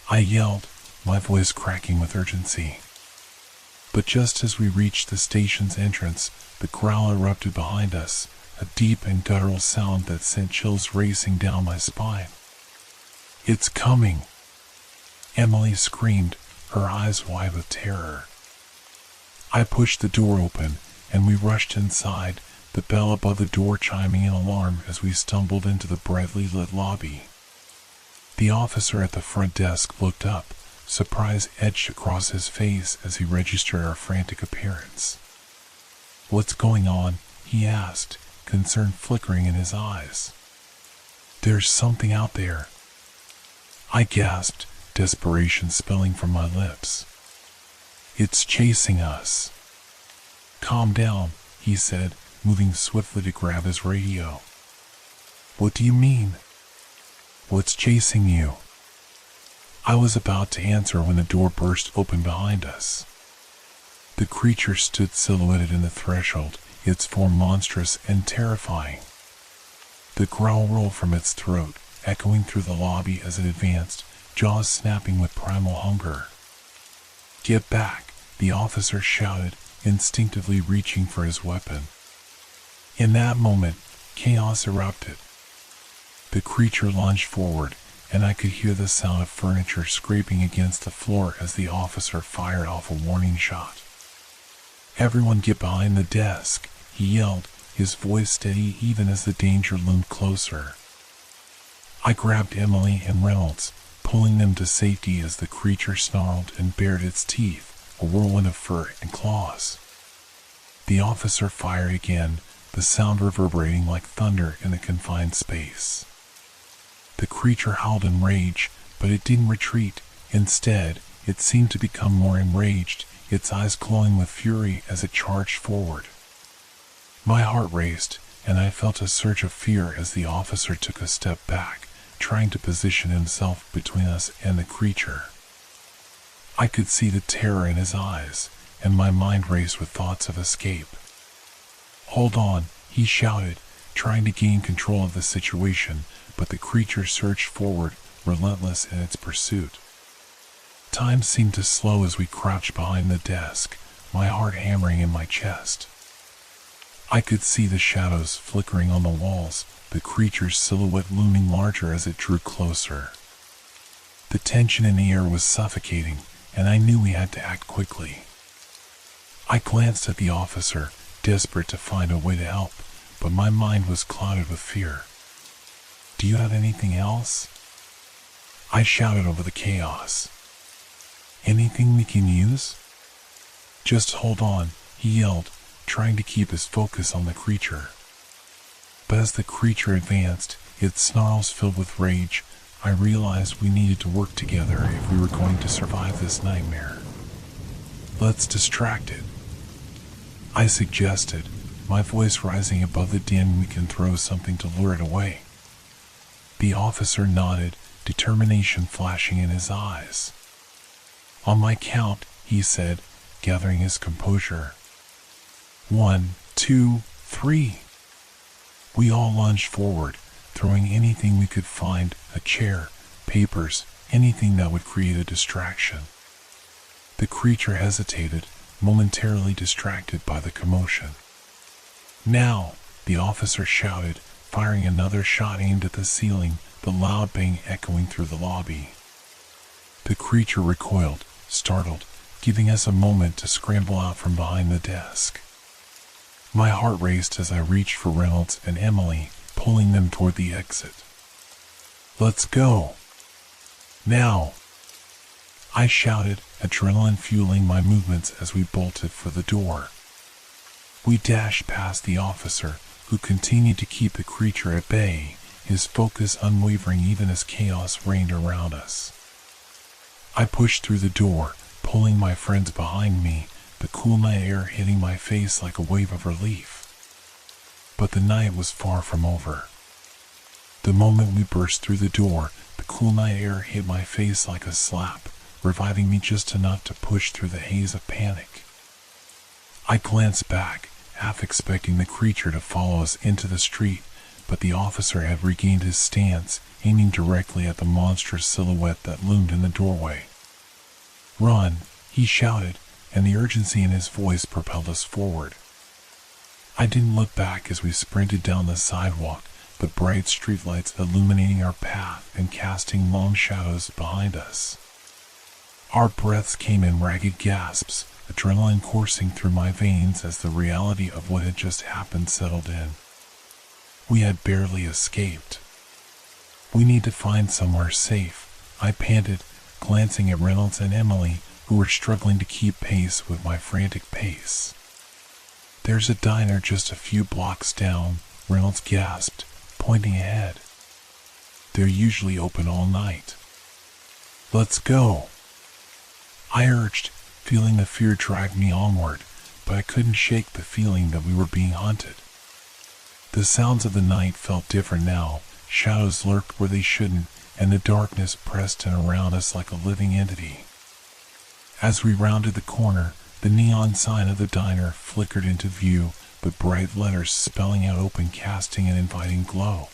I yelled, my voice cracking with urgency. But just as we reached the station's entrance, the growl erupted behind us, a deep and guttural sound that sent chills racing down my spine. It's coming! Emily screamed, her eyes wide with terror. I pushed the door open, and we rushed inside, the bell above the door chiming in alarm as we stumbled into the brightly lit lobby. The officer at the front desk looked up, surprise etched across his face as he registered our frantic appearance. What's going on? He asked, concern flickering in his eyes. There's something out there, I gasped, desperation spilling from my lips. It's chasing us. Calm down, he said, moving swiftly to grab his radio. What do you mean? What's chasing you? I was about to answer when the door burst open behind us. The creature stood silhouetted in the threshold, its form monstrous and terrifying. The growl rolled from its throat, echoing through the lobby as it advanced, jaws snapping with primal hunger. Get back, the officer shouted, instinctively reaching for his weapon. In that moment, chaos erupted. The creature lunged forward, and I could hear the sound of furniture scraping against the floor as the officer fired off a warning shot. Everyone get behind the desk, he yelled, his voice steady even as the danger loomed closer. I grabbed Emily and Reynolds, pulling them to safety as the creature snarled and bared its teeth, a whirlwind of fur and claws. The officer fired again, the sound reverberating like thunder in a confined space. The creature howled in rage, but it didn't retreat. Instead, it seemed to become more enraged, its eyes glowing with fury as it charged forward. My heart raced, and I felt a surge of fear as the officer took a step back, trying to position himself between us and the creature. I could see the terror in his eyes, and my mind raced with thoughts of escape. "Hold on," he shouted, trying to gain control of the situation, but the creature surged forward, relentless in its pursuit. Time seemed to slow as we crouched behind the desk, my heart hammering in my chest. I could see the shadows flickering on the walls, the creature's silhouette looming larger as it drew closer. The tension in the air was suffocating, and I knew we had to act quickly. I glanced at the officer, desperate to find a way to help, but my mind was clouded with fear. "Do you have anything else?" I shouted over the chaos. "Anything we can use?" "Just hold on," he yelled, trying to keep his focus on the creature. But as the creature advanced, its snarls filled with rage, I realized we needed to work together if we were going to survive this nightmare. "Let's distract it," I suggested, my voice rising above the din. "We can throw something to lure it away." The officer nodded, determination flashing in his eyes. "On my count," he said, gathering his composure. 1, 2, 3. We all lunged forward, throwing anything we could find, a chair, papers, anything that would create a distraction. The creature hesitated, momentarily distracted by the commotion. "Now!" the officer shouted, firing another shot aimed at the ceiling, the loud bang echoing through the lobby. The creature recoiled, startled, giving us a moment to scramble out from behind the desk. My heart raced as I reached for Reynolds and Emily, pulling them toward the exit. "Let's go! Now!" I shouted, adrenaline fueling my movements as we bolted for the door. We dashed past the officer, who continued to keep the creature at bay, his focus unwavering even as chaos reigned around us. I pushed through the door, pulling my friends behind me, the cool night air hitting my face like a wave of relief. But the night was far from over. The moment we burst through the door, the cool night air hit my face like a slap, reviving me just enough to push through the haze of panic. I glanced back, half expecting the creature to follow us into the street, but the officer had regained his stance, aiming directly at the monstrous silhouette that loomed in the doorway. "Run!" he shouted, and the urgency in his voice propelled us forward. I didn't look back as we sprinted down the sidewalk, the bright streetlights illuminating our path and casting long shadows behind us. Our breaths came in ragged gasps, adrenaline coursing through my veins as the reality of what had just happened settled in. We had barely escaped. "We need to find somewhere safe," I panted, glancing at Reynolds and Emily, who were struggling to keep pace with my frantic pace. "There's a diner just a few blocks down," Reynolds gasped, pointing ahead. "They're usually open all night." "Let's go," I urged, feeling the fear drag me onward, but I couldn't shake the feeling that we were being hunted. The sounds of the night felt different now, shadows lurked where they shouldn't, and the darkness pressed in around us like a living entity. As we rounded the corner, the neon sign of the diner flickered into view, the bright letters spelling out open, casting an inviting glow.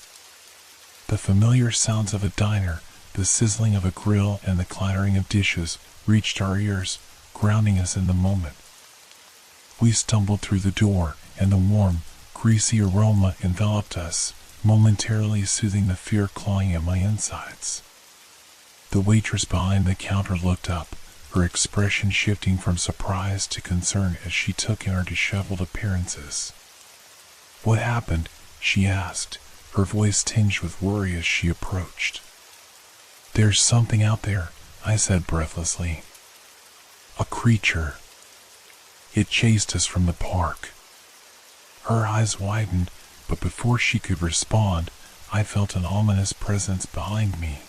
The familiar sounds of a diner, the sizzling of a grill and the clattering of dishes, reached our ears, grounding us in the moment. We stumbled through the door, and the warm, greasy aroma enveloped us, momentarily soothing the fear clawing at my insides. The waitress behind the counter looked up, her expression shifting from surprise to concern as she took in our disheveled appearances. "What happened?" she asked, her voice tinged with worry as she approached. "There's something out there," I said breathlessly. "A creature. It chased us from the park." Her eyes widened, but before she could respond, I felt an ominous presence behind me.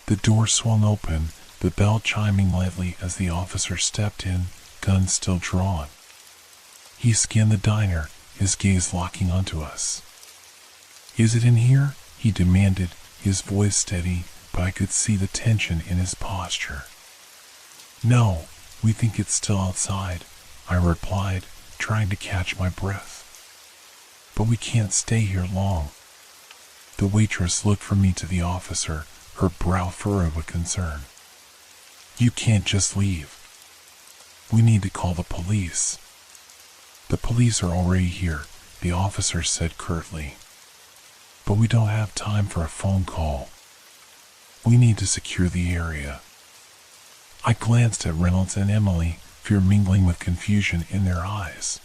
The door swung open, the bell chiming lightly as the officer stepped in, gun still drawn. He scanned the diner, his gaze locking onto us. "Is it in here?" he demanded, his voice steady, but I could see the tension in his posture. "No, we think it's still outside," I replied, trying to catch my breath. "But we can't stay here long." The waitress looked from me to the officer, her brow furrowed with concern. "You can't just leave. We need to call the police." "The police are already here," the officer said curtly. "But we don't have time for a phone call. We need to secure the area." I glanced at Reynolds and Emily, fear mingling with confusion in their eyes.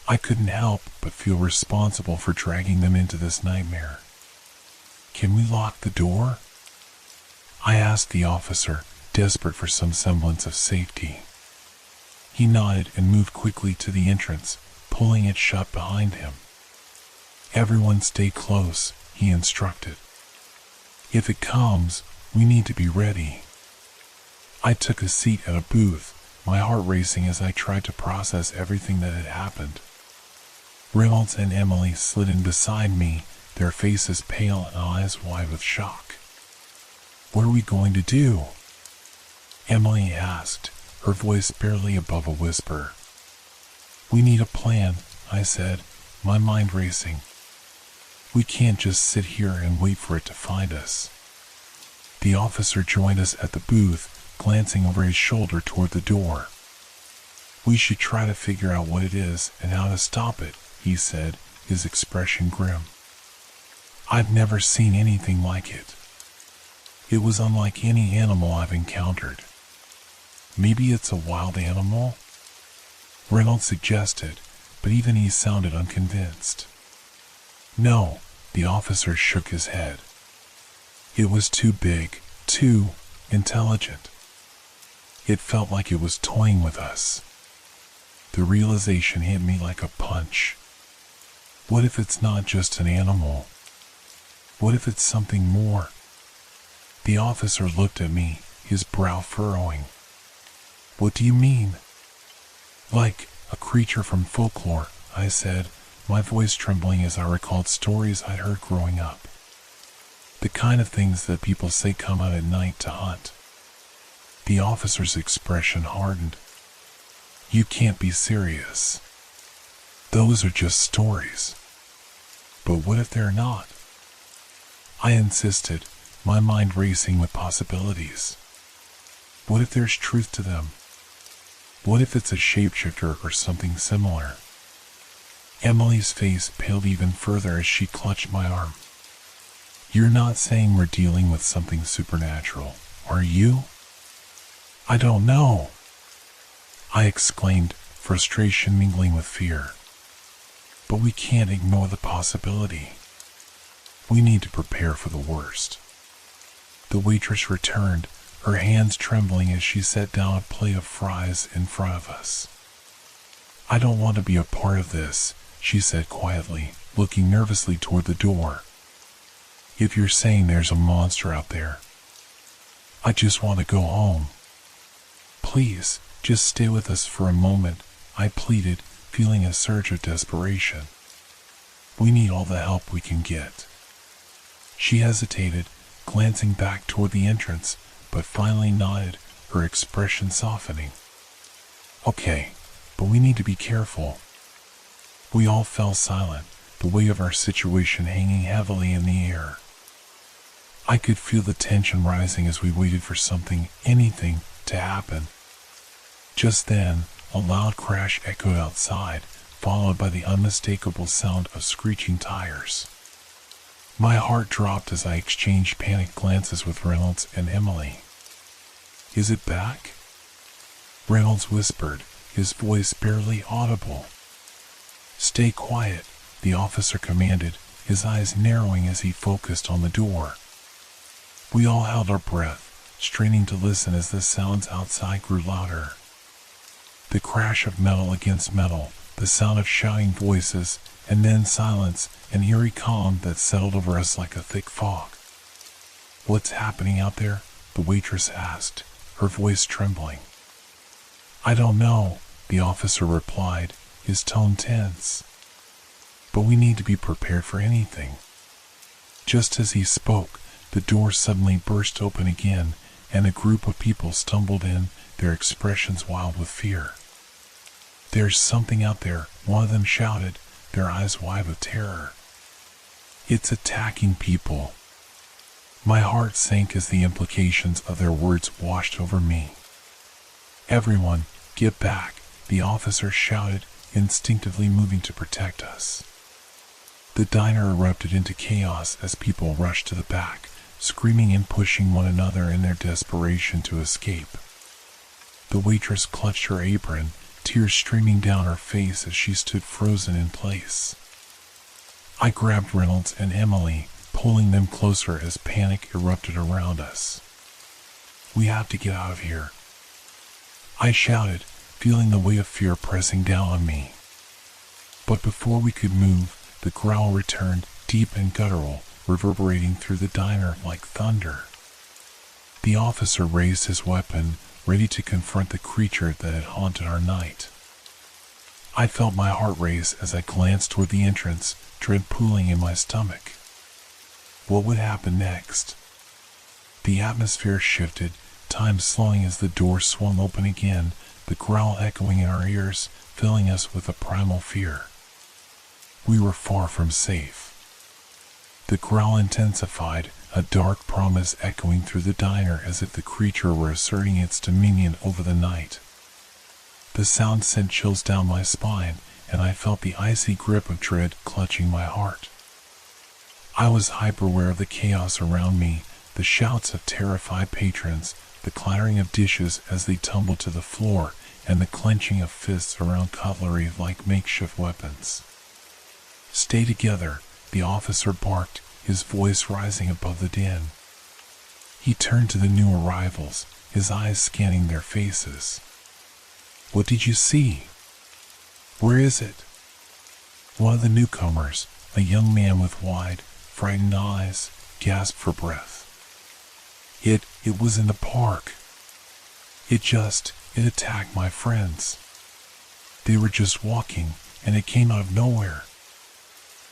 I couldn't help but feel responsible for dragging them into this nightmare. "Can we lock the door?" I asked the officer, desperate for some semblance of safety. He nodded and moved quickly to the entrance, pulling it shut behind him. "Everyone stay close," he instructed. "If it comes, we need to be ready." I took a seat at a booth, my heart racing as I tried to process everything that had happened. Reynolds and Emily slid in beside me, their faces pale and eyes wide with shock. "What are we going to do?" Emily asked, her voice barely above a whisper. "We need a plan," I said, my mind racing. "We can't just sit here and wait for it to find us." The officer joined us at the booth, glancing over his shoulder toward the door. "We should try to figure out what it is and how to stop it," he said, his expression grim. "I've never seen anything like it. It was unlike any animal I've encountered." "Maybe it's a wild animal?" Reynolds suggested, but even he sounded unconvinced. "No," the officer shook his head. "It was too big, too intelligent. It felt like it was toying with us." The realization hit me like a punch. What if it's not just an animal? What if it's something more? The officer looked at me, his brow furrowing. "What do you mean?" "Like a creature from folklore," I said, my voice trembling as I recalled stories I'd heard growing up. "The kind of things that people say come out at night to hunt." The officer's expression hardened. "You can't be serious. Those are just stories." "But what if they're not?" I insisted, my mind racing with possibilities. What if there's truth to them? What if it's a shapeshifter or something similar? Emily's face paled even further as she clutched my arm. "You're not saying we're dealing with something supernatural, are you?" "I don't know," I exclaimed, frustration mingling with fear. "But we can't ignore the possibility. We need to prepare for the worst." The waitress returned, her hands trembling as she set down a plate of fries in front of us. "I don't want to be a part of this," she said quietly, looking nervously toward the door. "If you're saying there's a monster out there, I just want to go home." "Please, just stay with us for a moment," I pleaded, feeling a surge of desperation. "We need all the help we can get." She hesitated, glancing back toward the entrance, but finally nodded, her expression softening. "Okay, but we need to be careful." We all fell silent, the weight of our situation hanging heavily in the air. I could feel the tension rising as we waited for something, anything, to happen. Just then, a loud crash echoed outside, followed by the unmistakable sound of screeching tires. My heart dropped as I exchanged panicked glances with Reynolds and Emily. "Is it back?" Reynolds whispered, his voice barely audible. "Stay quiet," the officer commanded, his eyes narrowing as he focused on the door. We all held our breath, straining to listen as the sounds outside grew louder. The crash of metal against metal, the sound of shouting voices, and then silence, an eerie calm that settled over us like a thick fog. "What's happening out there?" the waitress asked, her voice trembling. "I don't know," the officer replied, his tone tense. "But we need to be prepared for anything." Just as he spoke, the door suddenly burst open again, and a group of people stumbled in, their expressions wild with fear. "There's something out there," one of them shouted, their eyes wide with terror. "It's attacking people." My heart sank as the implications of their words washed over me. "Everyone, get back," the officer shouted, instinctively moving to protect us. The diner erupted into chaos as people rushed to the back, screaming and pushing one another in their desperation to escape. The waitress clutched her apron, tears streaming down her face as she stood frozen in place. I grabbed Reynolds and Emily, pulling them closer as panic erupted around us. "We have to get out of here," I shouted, feeling the weight of fear pressing down on me. But before we could move, the growl returned, deep and guttural, reverberating through the diner like thunder. The officer raised his weapon, ready to confront the creature that had haunted our night. I felt my heart race as I glanced toward the entrance, dread pooling in my stomach. What would happen next? The atmosphere shifted, time slowing as the door swung open again, the growl echoing in our ears, filling us with a primal fear. We were far from safe. The growl intensified, a dark promise echoing through the diner as if the creature were asserting its dominion over the night. The sound sent chills down my spine, and I felt the icy grip of dread clutching my heart. I was hyper-aware of the chaos around me, the shouts of terrified patrons, the clattering of dishes as they tumbled to the floor, and the clenching of fists around cutlery like makeshift weapons. "Stay together," the officer barked, his voice rising above the din. He turned to the new arrivals, his eyes scanning their faces. "What did you see? Where is it?" One of the newcomers, a young man with wide, frightened eyes, gasped for breath. It was in the park. It attacked my friends. They were just walking, and it came out of nowhere."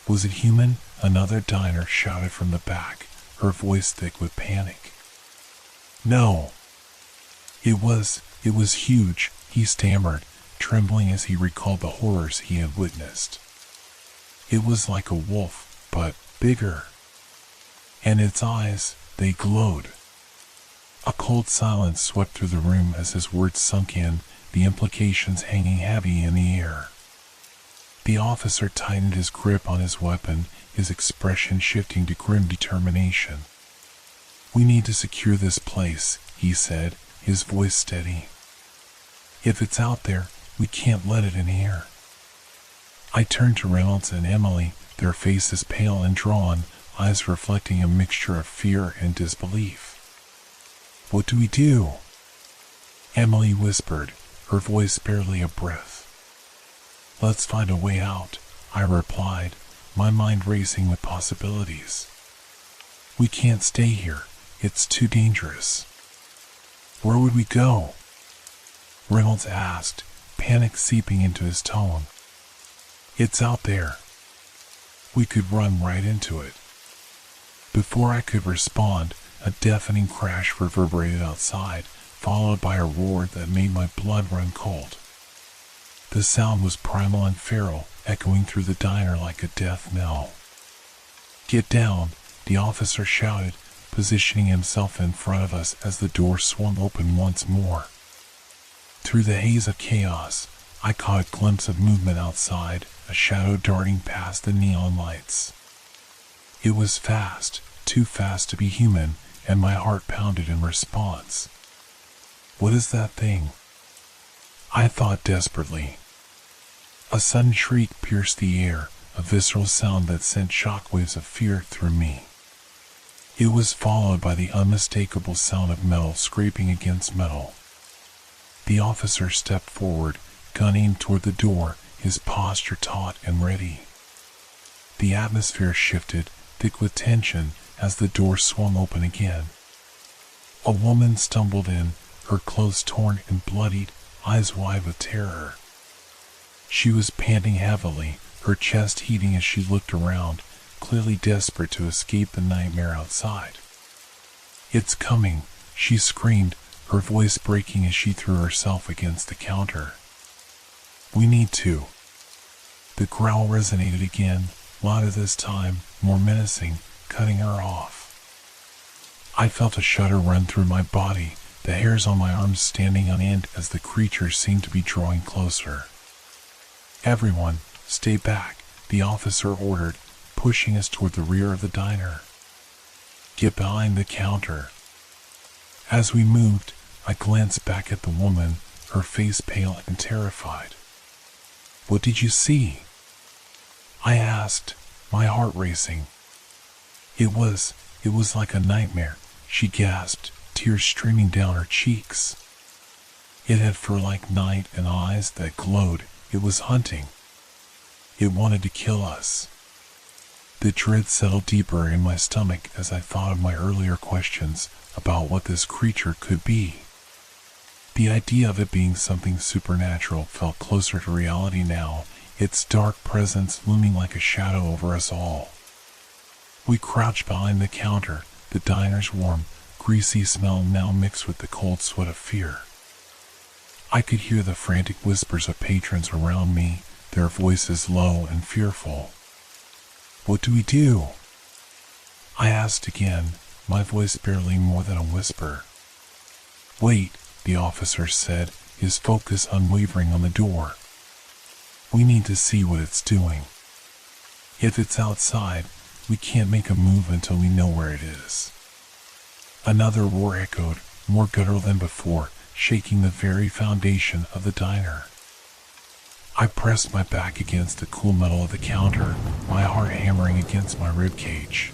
"Was it human?" another diner shouted from the back, her voice thick with panic. "No. It was huge," he stammered, trembling as he recalled the horrors he had witnessed. "It was like a wolf, but bigger. And its eyes, they glowed." A cold silence swept through the room as his words sunk in, the implications hanging heavy in the air. The officer tightened his grip on his weapon, his expression shifting to grim determination. "We need to secure this place," he said, his voice steady. "If it's out there, we can't let it in here." I turned to Reynolds and Emily, their faces pale and drawn, eyes reflecting a mixture of fear and disbelief. "What do we do?" Emily whispered, her voice barely a breath. "Let's find a way out," I replied, my mind racing with possibilities. "We can't stay here. It's too dangerous." "Where would we go?" Reynolds asked, panic seeping into his tone. "It's out there. We could run right into it." Before I could respond, a deafening crash reverberated outside, followed by a roar that made my blood run cold. The sound was primal and feral, echoing through the diner like a death knell. "Get down," the officer shouted, positioning himself in front of us as the door swung open once more. Through the haze of chaos, I caught a glimpse of movement outside, a shadow darting past the neon lights. It was fast, too fast to be human, and my heart pounded in response. "What is that thing?" I thought desperately. A sudden shriek pierced the air, a visceral sound that sent shockwaves of fear through me. It was followed by the unmistakable sound of metal scraping against metal. The officer stepped forward, gun aimed toward the door, his posture taut and ready. The atmosphere shifted, thick with tension, as the door swung open again. A woman stumbled in, her clothes torn and bloodied, eyes wide with terror. She was panting heavily, her chest heaving as she looked around, clearly desperate to escape the nightmare outside. "It's coming," she screamed, her voice breaking as she threw herself against the counter. "We need to." The growl resonated again, louder this time, more menacing, cutting her off. I felt a shudder run through my body, the hairs on my arms standing on end as the creature seemed to be drawing closer. "Everyone, stay back," the officer ordered, pushing us toward the rear of the diner. "Get behind the counter." As we moved, I glanced back at the woman, her face pale and terrified. "What did you see?" I asked, my heart racing. It was like a nightmare," she gasped, tears streaming down her cheeks. "It had fur like night and eyes that glowed. It was hunting. It wanted to kill us." The dread settled deeper in my stomach as I thought of my earlier questions about what this creature could be. The idea of it being something supernatural felt closer to reality now, its dark presence looming like a shadow over us all. We crouched behind the counter, the diner's warm, greasy smell now mixed with the cold sweat of fear. I could hear the frantic whispers of patrons around me, their voices low and fearful. "What do we do?" I asked again, my voice barely more than a whisper. "Wait," the officer said, his focus unwavering on the door. "We need to see what it's doing. If it's outside, we can't make a move until we know where it is." Another roar echoed, more guttural than before, shaking the very foundation of the diner. I pressed my back against the cool metal of the counter, my heart hammering against my ribcage.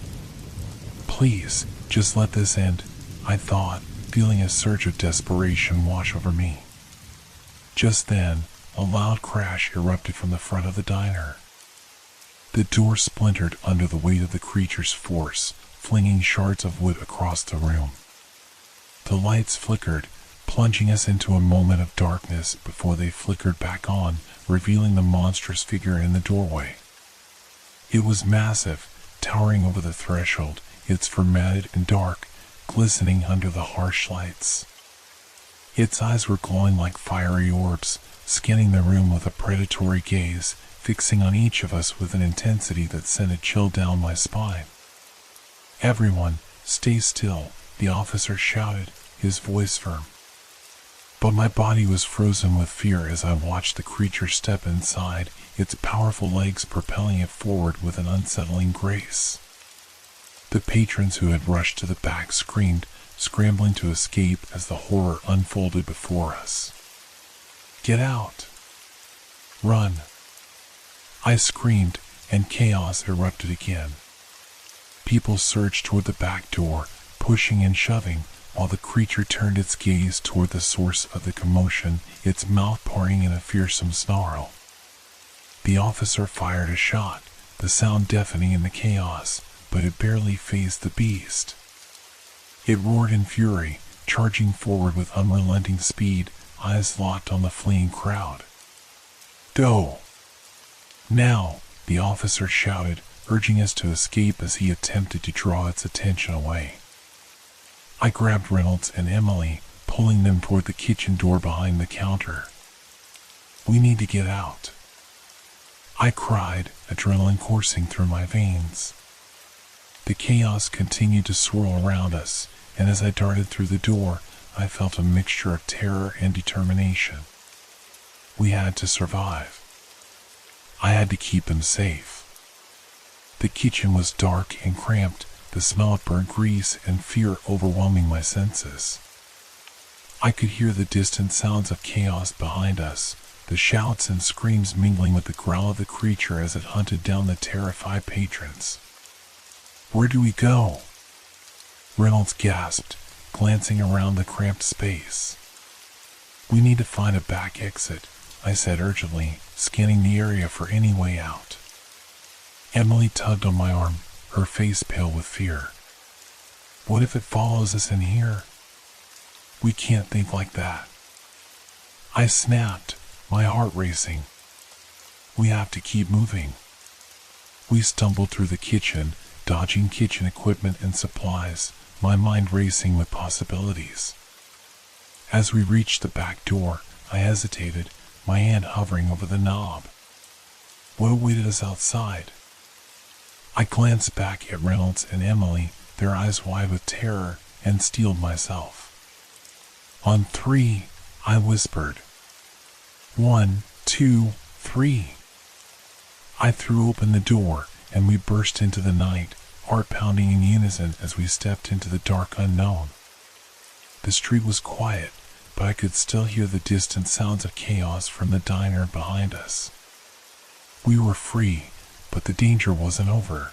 "Please, just let this end," I thought, feeling a surge of desperation wash over me. Just then, a loud crash erupted from the front of the diner. The door splintered under the weight of the creature's force, flinging shards of wood across the room. The lights flickered, plunging us into a moment of darkness before they flickered back on, revealing the monstrous figure in the doorway. It was massive, towering over the threshold, its fur matted and dark, glistening under the harsh lights. Its eyes were glowing like fiery orbs, scanning the room with a predatory gaze, fixing on each of us with an intensity that sent a chill down my spine. "Everyone, stay still," the officer shouted, his voice firm. But my body was frozen with fear as I watched the creature step inside, its powerful legs propelling it forward with an unsettling grace. The patrons who had rushed to the back screamed, scrambling to escape as the horror unfolded before us. "Get out! Run!" I screamed, and chaos erupted again. People surged toward the back door, pushing and shoving, while the creature turned its gaze toward the source of the commotion, its mouth pouring in a fearsome snarl. The officer fired a shot, the sound deafening in the chaos, but it barely fazed the beast. It roared in fury, charging forward with unrelenting speed, eyes locked on the fleeing crowd. "Go! Now!" the officer shouted, urging us to escape as he attempted to draw its attention away. I grabbed Reynolds and Emily, pulling them toward the kitchen door behind the counter. "We need to get out," I cried, adrenaline coursing through my veins. The chaos continued to swirl around us, and as I darted through the door, I felt a mixture of terror and determination. We had to survive. I had to keep them safe. The kitchen was dark and cramped, the smell of burnt grease and fear overwhelming my senses. I could hear the distant sounds of chaos behind us, the shouts and screams mingling with the growl of the creature as it hunted down the terrified patrons. "Where do we go?" Reynolds gasped, glancing around the cramped space. "We need to find a back exit," I said urgently, scanning the area for any way out. Emily tugged on my arm, her face pale with fear. What if it follows us in here? We can't think like that. I snapped, my heart racing. We have to keep moving. We stumbled through the kitchen, dodging kitchen equipment and supplies, my mind racing with possibilities. As we reached the back door, I hesitated, my hand hovering over the knob. What awaited us outside? I glanced back at Reynolds and Emily, their eyes wide with terror, and steeled myself. On 3, I whispered. 1, 2, 3. I threw open the door, and we burst into the night, heart pounding in unison as we stepped into the dark unknown. The street was quiet, but I could still hear the distant sounds of chaos from the diner behind us. We were free, but the danger wasn't over.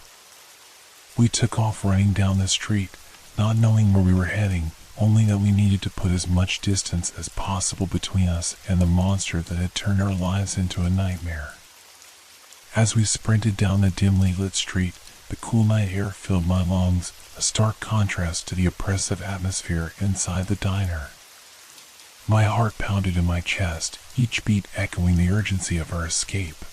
We took off running down the street, not knowing where we were heading, only that we needed to put as much distance as possible between us and the monster that had turned our lives into a nightmare. As we sprinted down the dimly lit street, the cool night air filled my lungs, a stark contrast to the oppressive atmosphere inside the diner. My heart pounded in my chest, each beat echoing the urgency of our escape.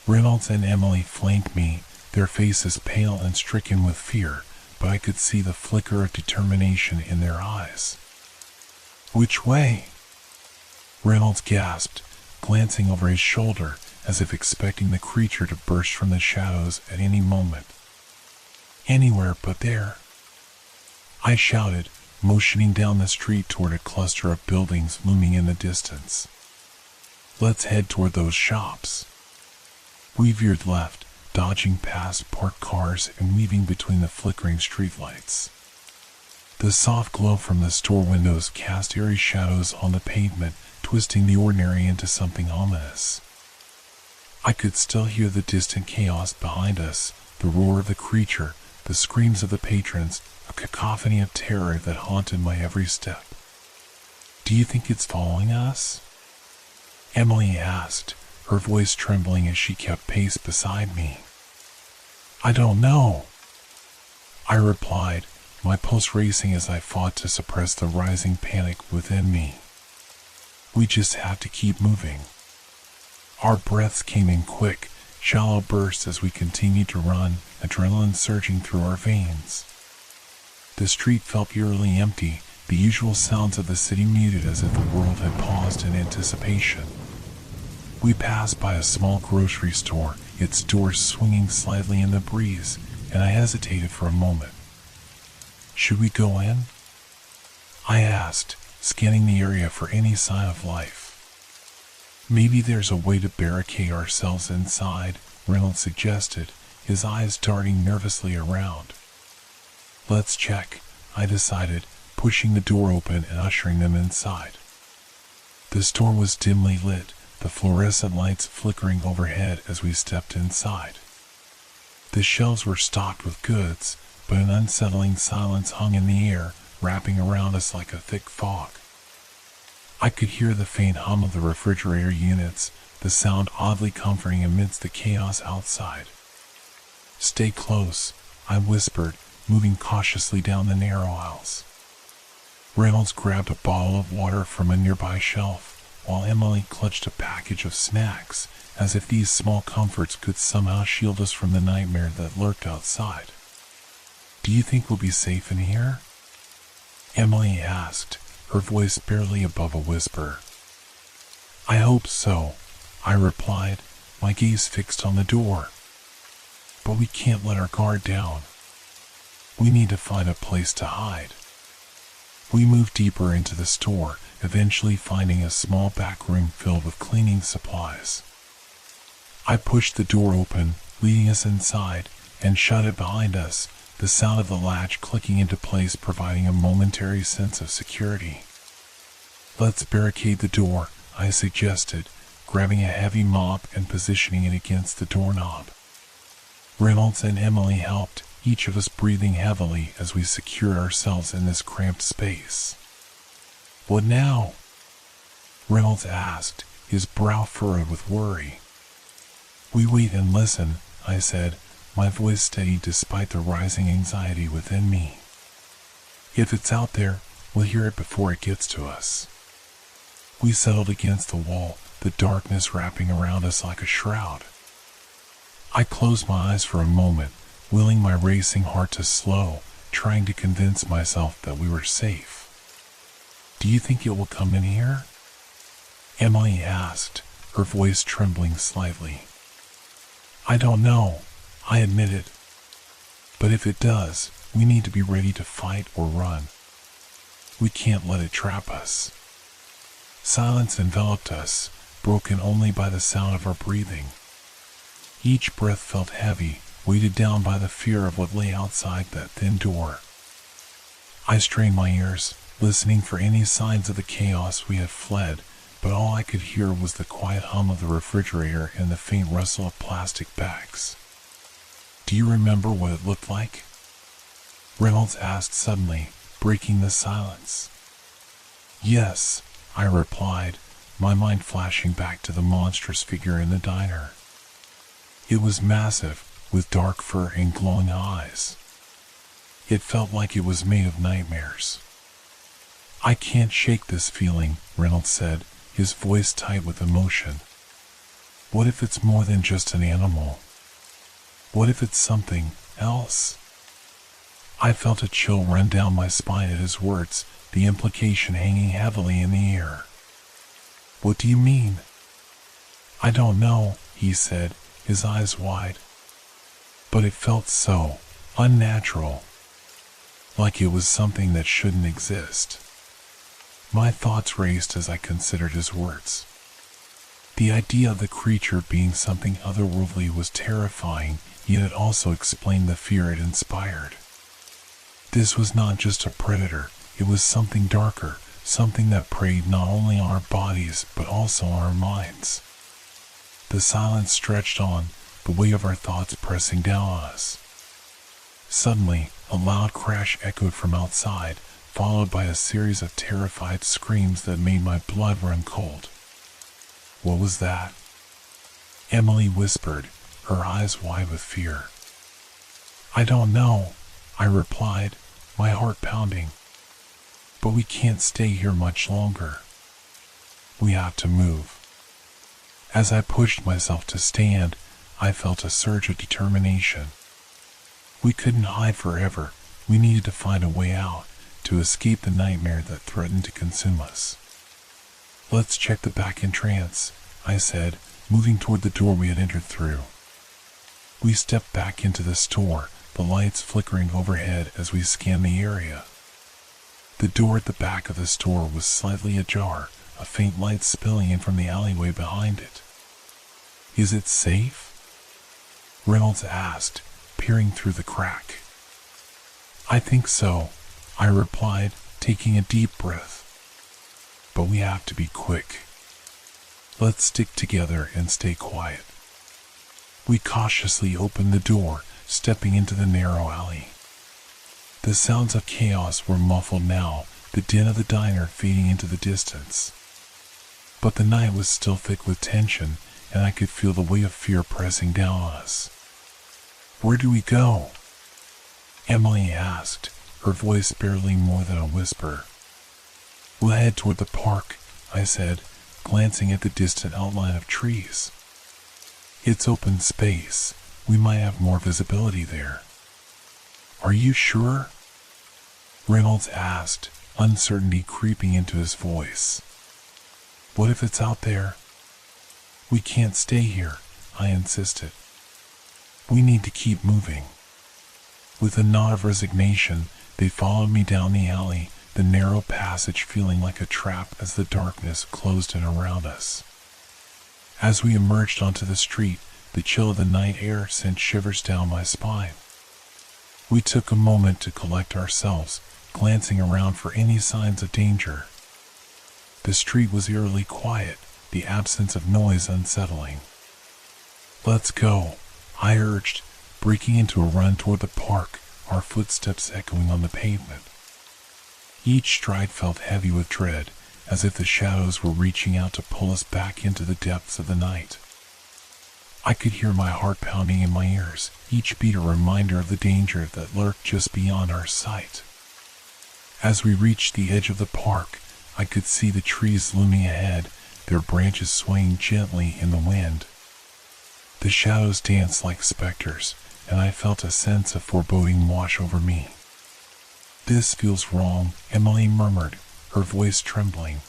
Reynolds and Emily flanked me, their faces pale and stricken with fear, but I could see the flicker of determination in their eyes. Which way? Reynolds gasped, glancing over his shoulder, as if expecting the creature to burst from the shadows at any moment. Anywhere but there. I shouted, motioning down the street toward a cluster of buildings looming in the distance. Let's head toward those shops. We veered left, dodging past parked cars and weaving between the flickering streetlights. The soft glow from the store windows cast eerie shadows on the pavement, twisting the ordinary into something ominous. I could still hear the distant chaos behind us, the roar of the creature, the screams of the patrons, a cacophony of terror that haunted my every step. Do you think it's following us? Emily asked, her voice trembling as she kept pace beside me. I don't know, I replied, my pulse racing as I fought to suppress the rising panic within me. We just have to keep moving. Our breaths came in quick, shallow bursts as we continued to run, adrenaline surging through our veins. The street felt eerily empty, the usual sounds of the city muted as if the world had paused in anticipation. We passed by a small grocery store, its doors swinging slightly in the breeze, and I hesitated for a moment. Should we go in? I asked, scanning the area for any sign of life. Maybe there's a way to barricade ourselves inside, Reynolds suggested, his eyes darting nervously around. Let's check, I decided, pushing the door open and ushering them inside. The store was dimly lit, the fluorescent lights flickering overhead as we stepped inside. The shelves were stocked with goods, but an unsettling silence hung in the air, wrapping around us like a thick fog. I could hear the faint hum of the refrigerator units, the sound oddly comforting amidst the chaos outside. Stay close, I whispered, moving cautiously down the narrow aisles. Reynolds grabbed a bottle of water from a nearby shelf, while Emily clutched a package of snacks, as if these small comforts could somehow shield us from the nightmare that lurked outside. Do you think we'll be safe in here? Emily asked, her voice barely above a whisper. I hope so, I replied, my gaze fixed on the door. But we can't let our guard down. We need to find a place to hide. We moved deeper into the store, eventually finding a small back room filled with cleaning supplies. I pushed the door open, leading us inside, and shut it behind us, the sound of the latch clicking into place providing a momentary sense of security. Let's barricade the door, I suggested, grabbing a heavy mop and positioning it against the doorknob. Reynolds and Emily helped, each of us breathing heavily as we secured ourselves in this cramped space. What now? Reynolds asked, his brow furrowed with worry. "We wait and listen," I said, my voice steady despite the rising anxiety within me. "If it's out there, we'll hear it before it gets to us." We settled against the wall, the darkness wrapping around us like a shroud. I closed my eyes for a moment, willing my racing heart to slow, trying to convince myself that we were safe. "Do you think it will come in here?" Emily asked, her voice trembling slightly. "I don't know," I admitted. "But if it does, we need to be ready to fight or run. We can't let it trap us." Silence enveloped us, broken only by the sound of our breathing. Each breath felt heavy, weighted down by the fear of what lay outside that thin door. I strained my ears, listening for any signs of the chaos we had fled, but all I could hear was the quiet hum of the refrigerator and the faint rustle of plastic bags. "Do you remember what it looked like?" Reynolds asked suddenly, breaking the silence. "Yes," I replied, my mind flashing back to the monstrous figure in the diner. It was massive, with dark fur and glowing eyes. It felt like it was made of nightmares. "I can't shake this feeling," Reynolds said, his voice tight with emotion. "What if it's more than just an animal? What if it's something else?" I felt a chill run down my spine at his words, the implication hanging heavily in the air. "What do you mean?" "I don't know," he said, his eyes wide. But it felt so unnatural, like it was something that shouldn't exist. My thoughts raced as I considered his words. The idea of the creature being something otherworldly was terrifying, yet it also explained the fear it inspired. This was not just a predator, it was something darker, something that preyed not only on our bodies but also on our minds. The silence stretched on, the weight of our thoughts pressing down on us. Suddenly, a loud crash echoed from outside, followed by a series of terrified screams that made my blood run cold. "What was that?" Emily whispered, her eyes wide with fear. "I don't know," I replied, my heart pounding. "But we can't stay here much longer. We have to move." As I pushed myself to stand, I felt a surge of determination. We couldn't hide forever. We needed to find a way out, to escape the nightmare that threatened to consume us. "Let's check the back entrance," I said, moving toward the door we had entered through. We stepped back into the store, the lights flickering overhead as we scanned the area. The door at the back of the store was slightly ajar, a faint light spilling in from the alleyway behind it. "Is it safe?" Reynolds asked, peering through the crack. "I think so," I replied, taking a deep breath. "But we have to be quick. Let's stick together and stay quiet." We cautiously opened the door, stepping into the narrow alley. The sounds of chaos were muffled now, the din of the diner fading into the distance. But the night was still thick with tension, and I could feel the weight of fear pressing down on us. "Where do we go?" Emily asked, her voice barely more than a whisper. "We'll head toward the park," I said, glancing at the distant outline of trees. "It's open space. We might have more visibility there." "Are you sure?" Reynolds asked, uncertainty creeping into his voice. "What if it's out there?" "We can't stay here," I insisted. "We need to keep moving." With a nod of resignation, they followed me down the alley, the narrow passage feeling like a trap as the darkness closed in around us. As we emerged onto the street, the chill of the night air sent shivers down my spine. We took a moment to collect ourselves, glancing around for any signs of danger. The street was eerily quiet, the absence of noise unsettling. "Let's go," I urged, breaking into a run toward the park, our footsteps echoing on the pavement. Each stride felt heavy with dread, as if the shadows were reaching out to pull us back into the depths of the night. I could hear my heart pounding in my ears, each beat a reminder of the danger that lurked just beyond our sight. As we reached the edge of the park, I could see the trees looming ahead, their branches swaying gently in the wind. The shadows danced like specters, and I felt a sense of foreboding wash over me. "This feels wrong," Emily murmured, her voice trembling.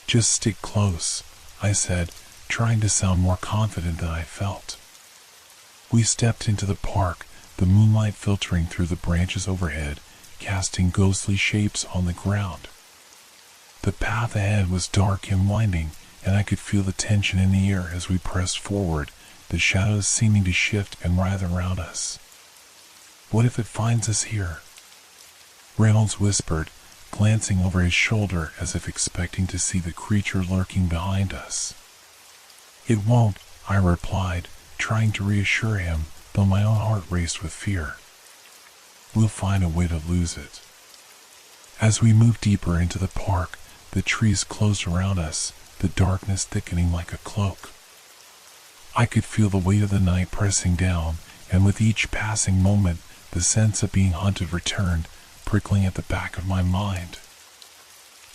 "Just stick close," I said, trying to sound more confident than I felt. We stepped into the park, the moonlight filtering through the branches overhead, casting ghostly shapes on the ground. The path ahead was dark and winding, and I could feel the tension in the air as we pressed forward, the shadows seeming to shift and writhe around us. "What if it finds us here?" Reynolds whispered, glancing over his shoulder as if expecting to see the creature lurking behind us. "It won't," I replied, trying to reassure him, though my own heart raced with fear. "We'll find a way to lose it." As we moved deeper into the park, the trees closed around us, the darkness thickening like a cloak. I could feel the weight of the night pressing down, and with each passing moment, the sense of being hunted returned, prickling at the back of my mind.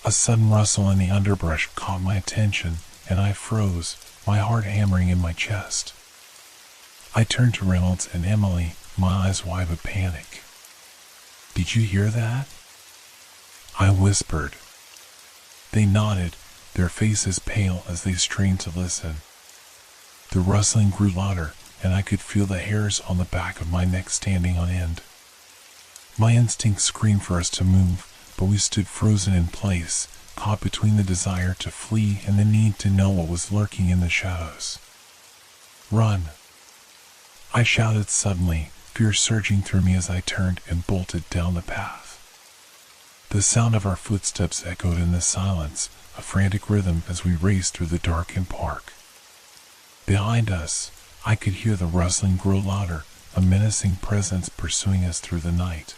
A sudden rustle in the underbrush caught my attention, and I froze, my heart hammering in my chest. I turned to Reynolds and Emily, my eyes wide with panic. "Did you hear that?" I whispered. They nodded, their faces pale as they strained to listen. The rustling grew louder, and I could feel the hairs on the back of my neck standing on end. My instinct screamed for us to move, but we stood frozen in place, caught between the desire to flee and the need to know what was lurking in the shadows. "Run!" I shouted suddenly, fear surging through me as I turned and bolted down the path. The sound of our footsteps echoed in the silence, a frantic rhythm as we raced through the darkened park. Behind us, I could hear the rustling grow louder, a menacing presence pursuing us through the night.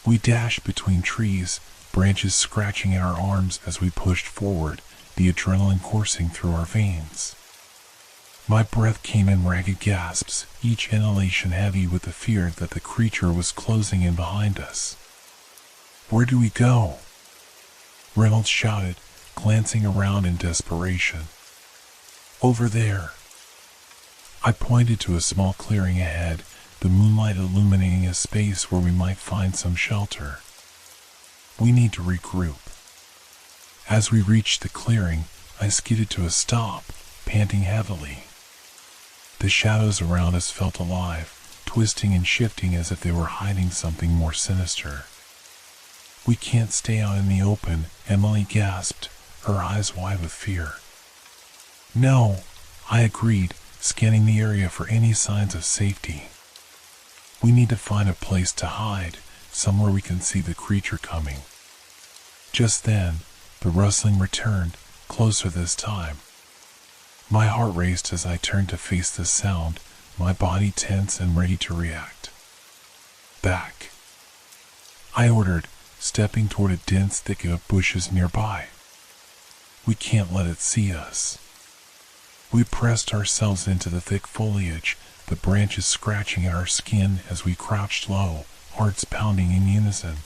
We dashed between trees, branches scratching at our arms as we pushed forward, the adrenaline coursing through our veins. My breath came in ragged gasps, each inhalation heavy with the fear that the creature was closing in behind us. "Where do we go?" Reynolds shouted, glancing around in desperation. "Over there." I pointed to a small clearing ahead, the moonlight illuminating a space where we might find some shelter. "We need to regroup." As we reached the clearing, I skidded to a stop, panting heavily. The shadows around us felt alive, twisting and shifting as if they were hiding something more sinister. "We can't stay out in the open," Emily gasped, her eyes wide with fear. "No," I agreed, scanning the area for any signs of safety. "We need to find a place to hide, somewhere we can see the creature coming." Just then, the rustling returned, closer this time. My heart raced as I turned to face the sound, my body tense and ready to react. "Back," I ordered, stepping toward a dense thicket of bushes nearby. "We can't let it see us." We pressed ourselves into the thick foliage, the branches scratching at our skin as we crouched low, hearts pounding in unison.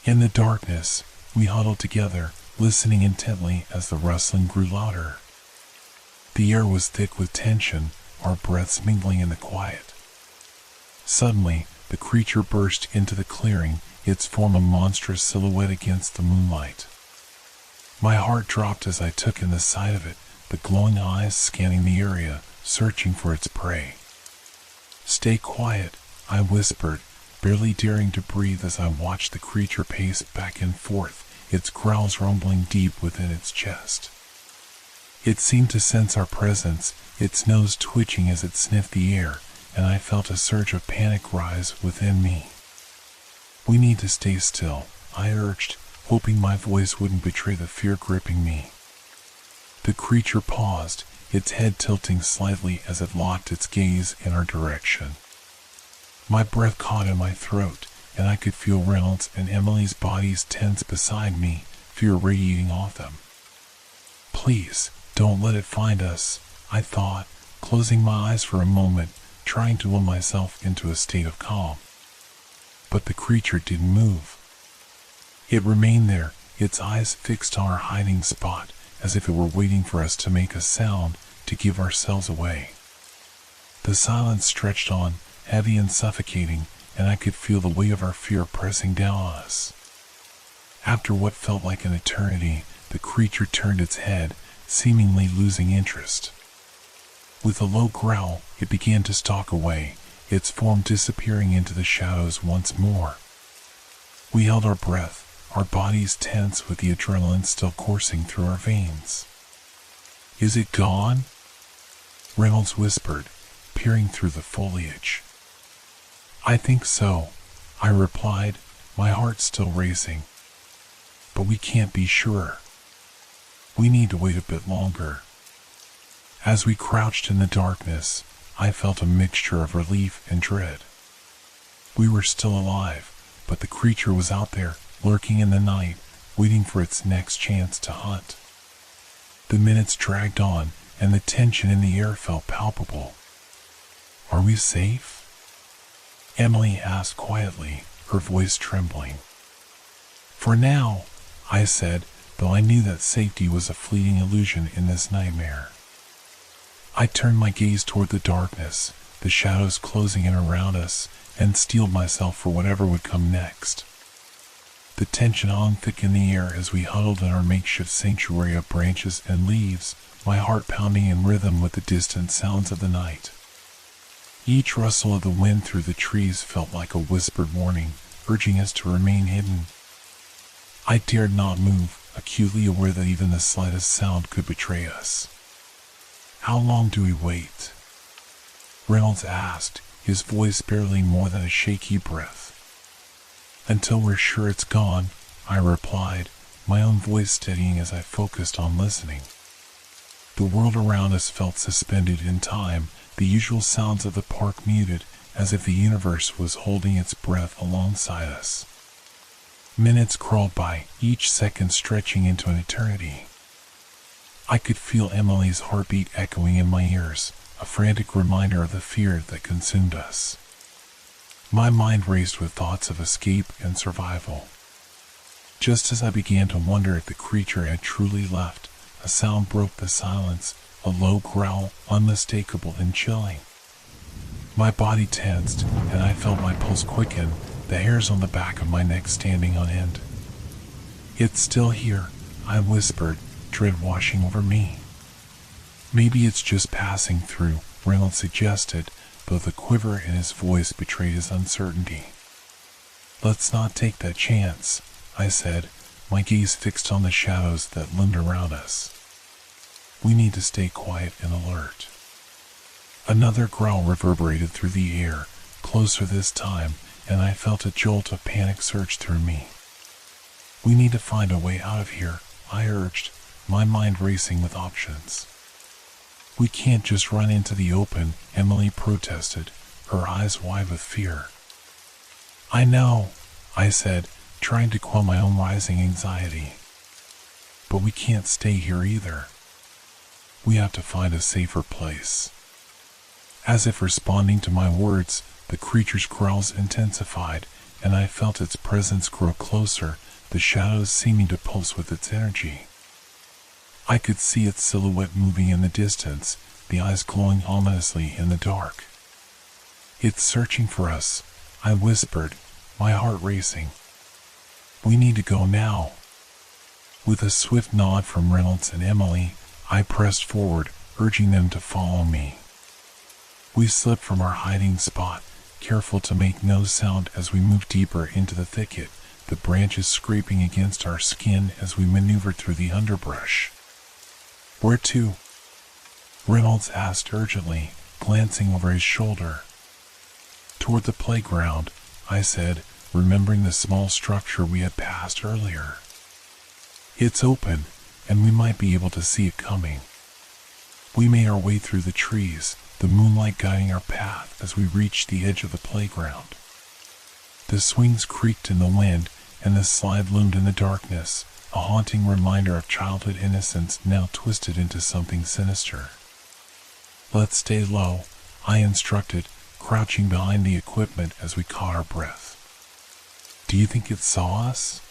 In the darkness, we huddled together, listening intently as the rustling grew louder. The air was thick with tension, our breaths mingling in the quiet. Suddenly, the creature burst into the clearing, its form a monstrous silhouette against the moonlight. My heart dropped as I took in the sight of it, the glowing eyes scanning the area, searching for its prey. "Stay quiet," I whispered, barely daring to breathe as I watched the creature pace back and forth, its growls rumbling deep within its chest. It seemed to sense our presence, its nose twitching as it sniffed the air, and I felt a surge of panic rise within me. "We need to stay still," I urged, hoping my voice wouldn't betray the fear gripping me. The creature paused, its head tilting slightly as it locked its gaze in our direction. My breath caught in my throat, and I could feel Reynolds and Emily's bodies tense beside me, fear radiating off them. Please, don't let it find us, I thought, closing my eyes for a moment, trying to will myself into a state of calm. But the creature didn't move. It remained there, its eyes fixed on our hiding spot, as if it were waiting for us to make a sound to give ourselves away. The silence stretched on, heavy and suffocating, and I could feel the weight of our fear pressing down on us. After what felt like an eternity, the creature turned its head, seemingly losing interest. With a low growl, it began to stalk away, its form disappearing into the shadows once more. We held our breath, our bodies tense with the adrenaline still coursing through our veins. Is it gone? Reynolds whispered, peering through the foliage. I think so, I replied, my heart still racing. But we can't be sure. We need to wait a bit longer. As we crouched in the darkness, I felt a mixture of relief and dread. We were still alive, but the creature was out there, lurking in the night, waiting for its next chance to hunt. The minutes dragged on, and the tension in the air felt palpable. Are we safe? Emily asked quietly, her voice trembling. For now, I said, though I knew that safety was a fleeting illusion in this nightmare. I turned my gaze toward the darkness, the shadows closing in around us, and steeled myself for whatever would come next. The tension hung thick in the air as we huddled in our makeshift sanctuary of branches and leaves, my heart pounding in rhythm with the distant sounds of the night. Each rustle of the wind through the trees felt like a whispered warning, urging us to remain hidden. I dared not move, acutely aware that even the slightest sound could betray us. How long do we wait? Reynolds asked, his voice barely more than a shaky breath. Until we're sure it's gone, I replied, my own voice steadying as I focused on listening. The world around us felt suspended in time, the usual sounds of the park muted, as if the universe was holding its breath alongside us. Minutes crawled by, each second stretching into an eternity. I could feel Emily's heartbeat echoing in my ears, a frantic reminder of the fear that consumed us. My mind raced with thoughts of escape and survival. Just as I began to wonder if the creature had truly left, a sound broke the silence, a low growl, unmistakable and chilling. My body tensed, and I felt my pulse quicken, the hairs on the back of my neck standing on end. It's still here, I whispered, dread washing over me. Maybe it's just passing through, Reynolds suggested, though the quiver in his voice betrayed his uncertainty. Let's not take that chance, I said, my gaze fixed on the shadows that loomed around us. We need to stay quiet and alert. Another growl reverberated through the air, closer this time, and I felt a jolt of panic surge through me. We need to find a way out of here, I urged, my mind racing with options. We can't just run into the open, Emily protested, her eyes wide with fear. I know, I said, trying to quell my own rising anxiety. But we can't stay here either. We have to find a safer place. As if responding to my words, the creature's growls intensified, and I felt its presence grow closer, the shadows seeming to pulse with its energy. I could see its silhouette moving in the distance, the eyes glowing ominously in the dark. It's searching for us, I whispered, my heart racing. We need to go now. With a swift nod from Reynolds and Emily, I pressed forward, urging them to follow me. We slipped from our hiding spot, careful to make no sound as we moved deeper into the thicket, the branches scraping against our skin as we maneuvered through the underbrush. Where to? Reynolds asked urgently, glancing over his shoulder. Toward the playground, I said, remembering the small structure we had passed earlier. It's open, and we might be able to see it coming. We made our way through the trees, the moonlight guiding our path as we reached the edge of the playground. The swings creaked in the wind, and the slide loomed in the darkness, a haunting reminder of childhood innocence now twisted into something sinister. "Let's stay low," I instructed, crouching behind the equipment as we caught our breath. "Do you think it saw us?"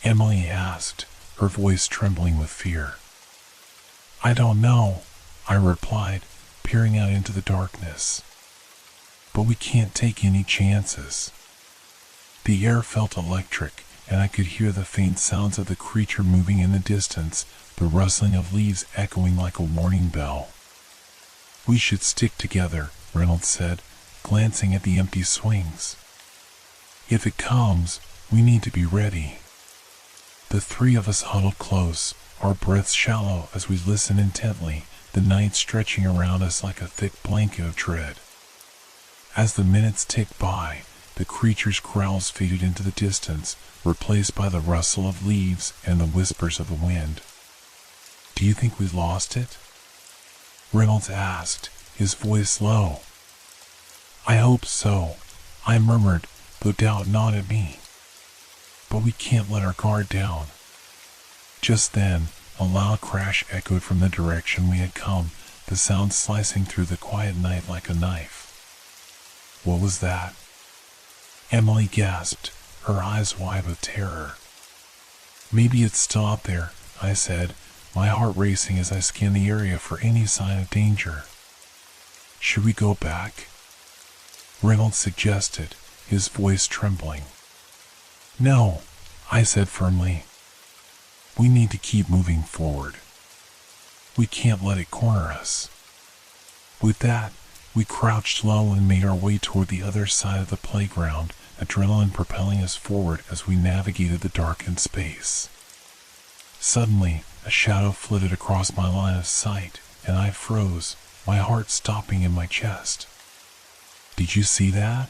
Emily asked, her voice trembling with fear. "I don't know," I replied, peering out into the darkness. "But we can't take any chances." The air felt electric, and I could hear the faint sounds of the creature moving in the distance, the rustling of leaves echoing like a warning bell. "We should stick together," Reynolds said, glancing at the empty swings. "If it comes, we need to be ready." The three of us huddled close, our breaths shallow as we listened intently, the night stretching around us like a thick blanket of dread. As the minutes ticked by, the creature's growls faded into the distance, replaced by the rustle of leaves and the whispers of the wind. "Do you think we lost it?" Reynolds asked, his voice low. "I hope so," I murmured, though doubt gnawed at me. "But we can't let our guard down." Just then, a loud crash echoed from the direction we had come, the sound slicing through the quiet night like a knife. "What was that?" Emily gasped, her eyes wide with terror. "Maybe it's still out there," I said, my heart racing as I scanned the area for any sign of danger. "Should we go back?" Reynolds suggested, his voice trembling. "No," I said firmly. "We need to keep moving forward. We can't let it corner us." With that, we crouched low and made our way toward the other side of the playground, adrenaline propelling us forward as we navigated the darkened space. Suddenly, a shadow flitted across my line of sight, and I froze, my heart stopping in my chest. "Did you see that?"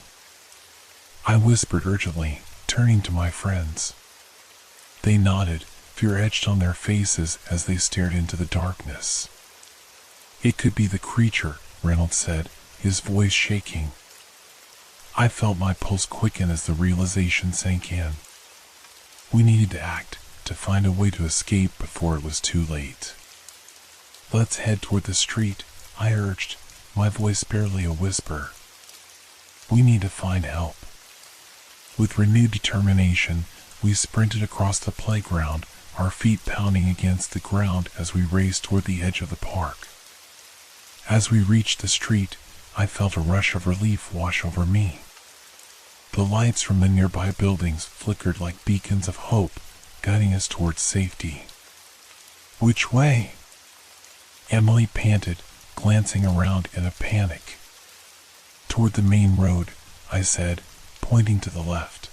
I whispered urgently, turning to my friends. They nodded, fear etched on their faces as they stared into the darkness. "It could be the creature," Reynolds said, his voice shaking. I felt my pulse quicken as the realization sank in. We needed to act, to find a way to escape before it was too late. "Let's head toward the street," I urged, my voice barely a whisper. "We need to find help." With renewed determination, we sprinted across the playground, our feet pounding against the ground as we raced toward the edge of the park. As we reached the street, I felt a rush of relief wash over me. The lights from the nearby buildings flickered like beacons of hope, guiding us towards safety. "Which way?" Emily panted, glancing around in a panic. "Toward the main road," I said, pointing to the left.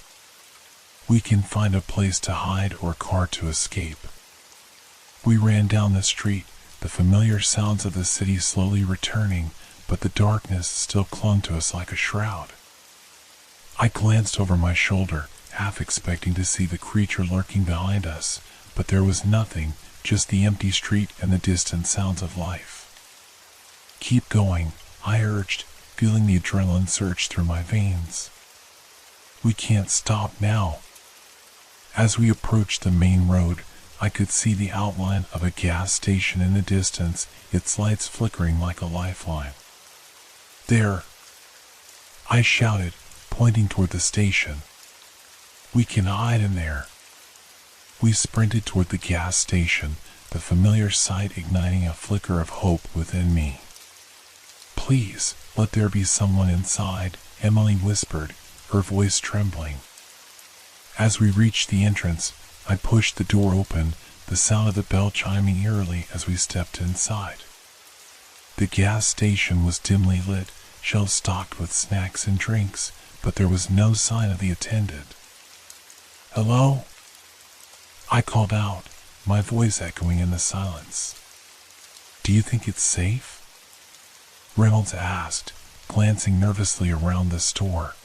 "We can find a place to hide or a car to escape." We ran down the street, the familiar sounds of the city slowly returning, but the darkness still clung to us like a shroud. I glanced over my shoulder, half expecting to see the creature lurking behind us, but there was nothing, just the empty street and the distant sounds of life. "Keep going," I urged, feeling the adrenaline surge through my veins. "We can't stop now." As we approached the main road, I could see the outline of a gas station in the distance, its lights flickering like a lifeline. "There!" I shouted, pointing toward the station. "We can hide in there." We sprinted toward the gas station, the familiar sight igniting a flicker of hope within me. "Please, let there be someone inside," Emily whispered, her voice trembling. As we reached the entrance, I pushed the door open, the sound of the bell chiming eerily as we stepped inside. The gas station was dimly lit, shelves stocked with snacks and drinks, but there was no sign of the attendant. "Hello?" I called out, my voice echoing in the silence. "Do you think it's safe?" Reynolds asked, glancing nervously around the store.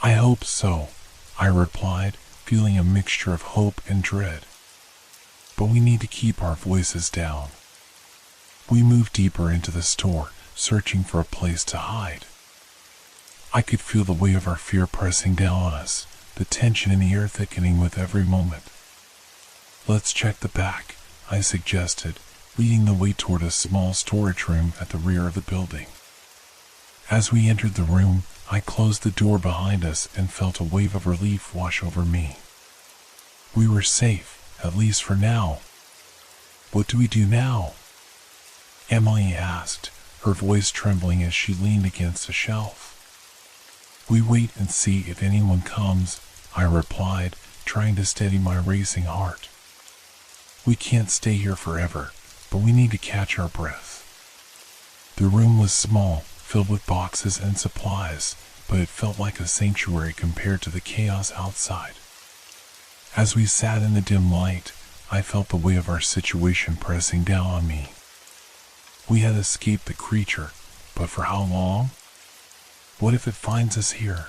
"I hope so," I replied, feeling a mixture of hope and dread. "But we need to keep our voices down." We moved deeper into the store, searching for a place to hide. I could feel the weight of our fear pressing down on us, the tension in the air thickening with every moment. "Let's check the back," I suggested, leading the way toward a small storage room at the rear of the building. As we entered the room, I closed the door behind us and felt a wave of relief wash over me. We were safe, at least for now. "What do we do now?" Emily asked, her voice trembling as she leaned against a shelf. "We wait and see if anyone comes," I replied, trying to steady my racing heart. "We can't stay here forever, but we need to catch our breath." The room was small, filled with boxes and supplies, but it felt like a sanctuary compared to the chaos outside. As we sat in the dim light, I felt the weight of our situation pressing down on me. We had escaped the creature, but for how long? What if it finds us here?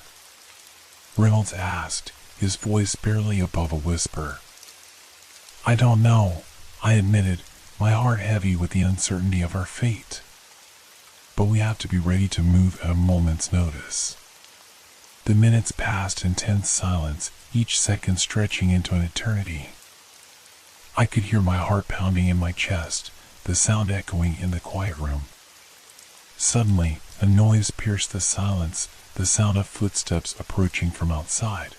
Reynolds asked, his voice barely above a whisper. "I don't know," I admitted, my heart heavy with the uncertainty of our fate. "But we have to be ready to move at a moment's notice." The minutes passed in tense silence, each second stretching into an eternity. I could hear my heart pounding in my chest, the sound echoing in the quiet room. Suddenly, a noise pierced the silence, the sound of footsteps approaching from outside.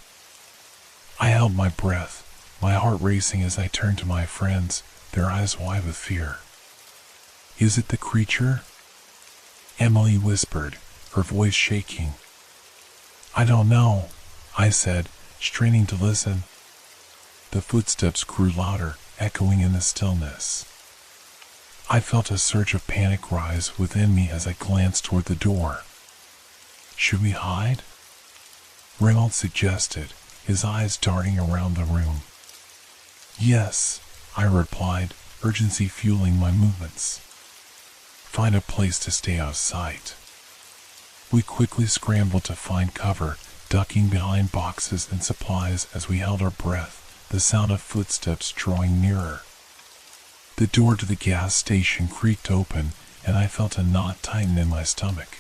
I held my breath, my heart racing as I turned to my friends, their eyes wide with fear. "Is it the creature?" Emily whispered, her voice shaking. "I don't know," I said, straining to listen. The footsteps grew louder, echoing in the stillness. I felt a surge of panic rise within me as I glanced toward the door. "Should we hide?" Reynolds suggested, his eyes darting around the room. "Yes," I replied, urgency fueling my movements. "Find a place to stay out of sight." We quickly scrambled to find cover, ducking behind boxes and supplies as we held our breath, the sound of footsteps drawing nearer. The door to the gas station creaked open, and I felt a knot tighten in my stomach.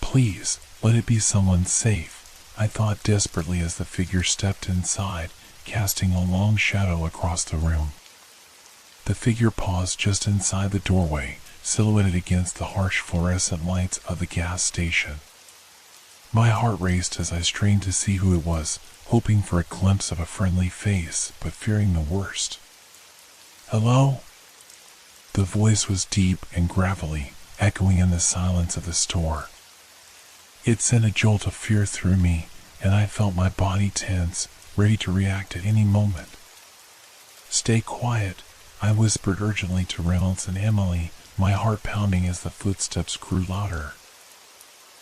"Please, let it be someone safe," I thought desperately as the figure stepped inside, casting a long shadow across the room. The figure paused just inside the doorway, silhouetted against the harsh fluorescent lights of the gas station. My heart raced as I strained to see who it was, hoping for a glimpse of a friendly face, but fearing the worst. "Hello?" The voice was deep and gravelly, echoing in the silence of the store. It sent a jolt of fear through me, and I felt my body tense, ready to react at any moment. "Stay quiet," I whispered urgently to Reynolds and Emily, my heart pounding as the footsteps grew louder.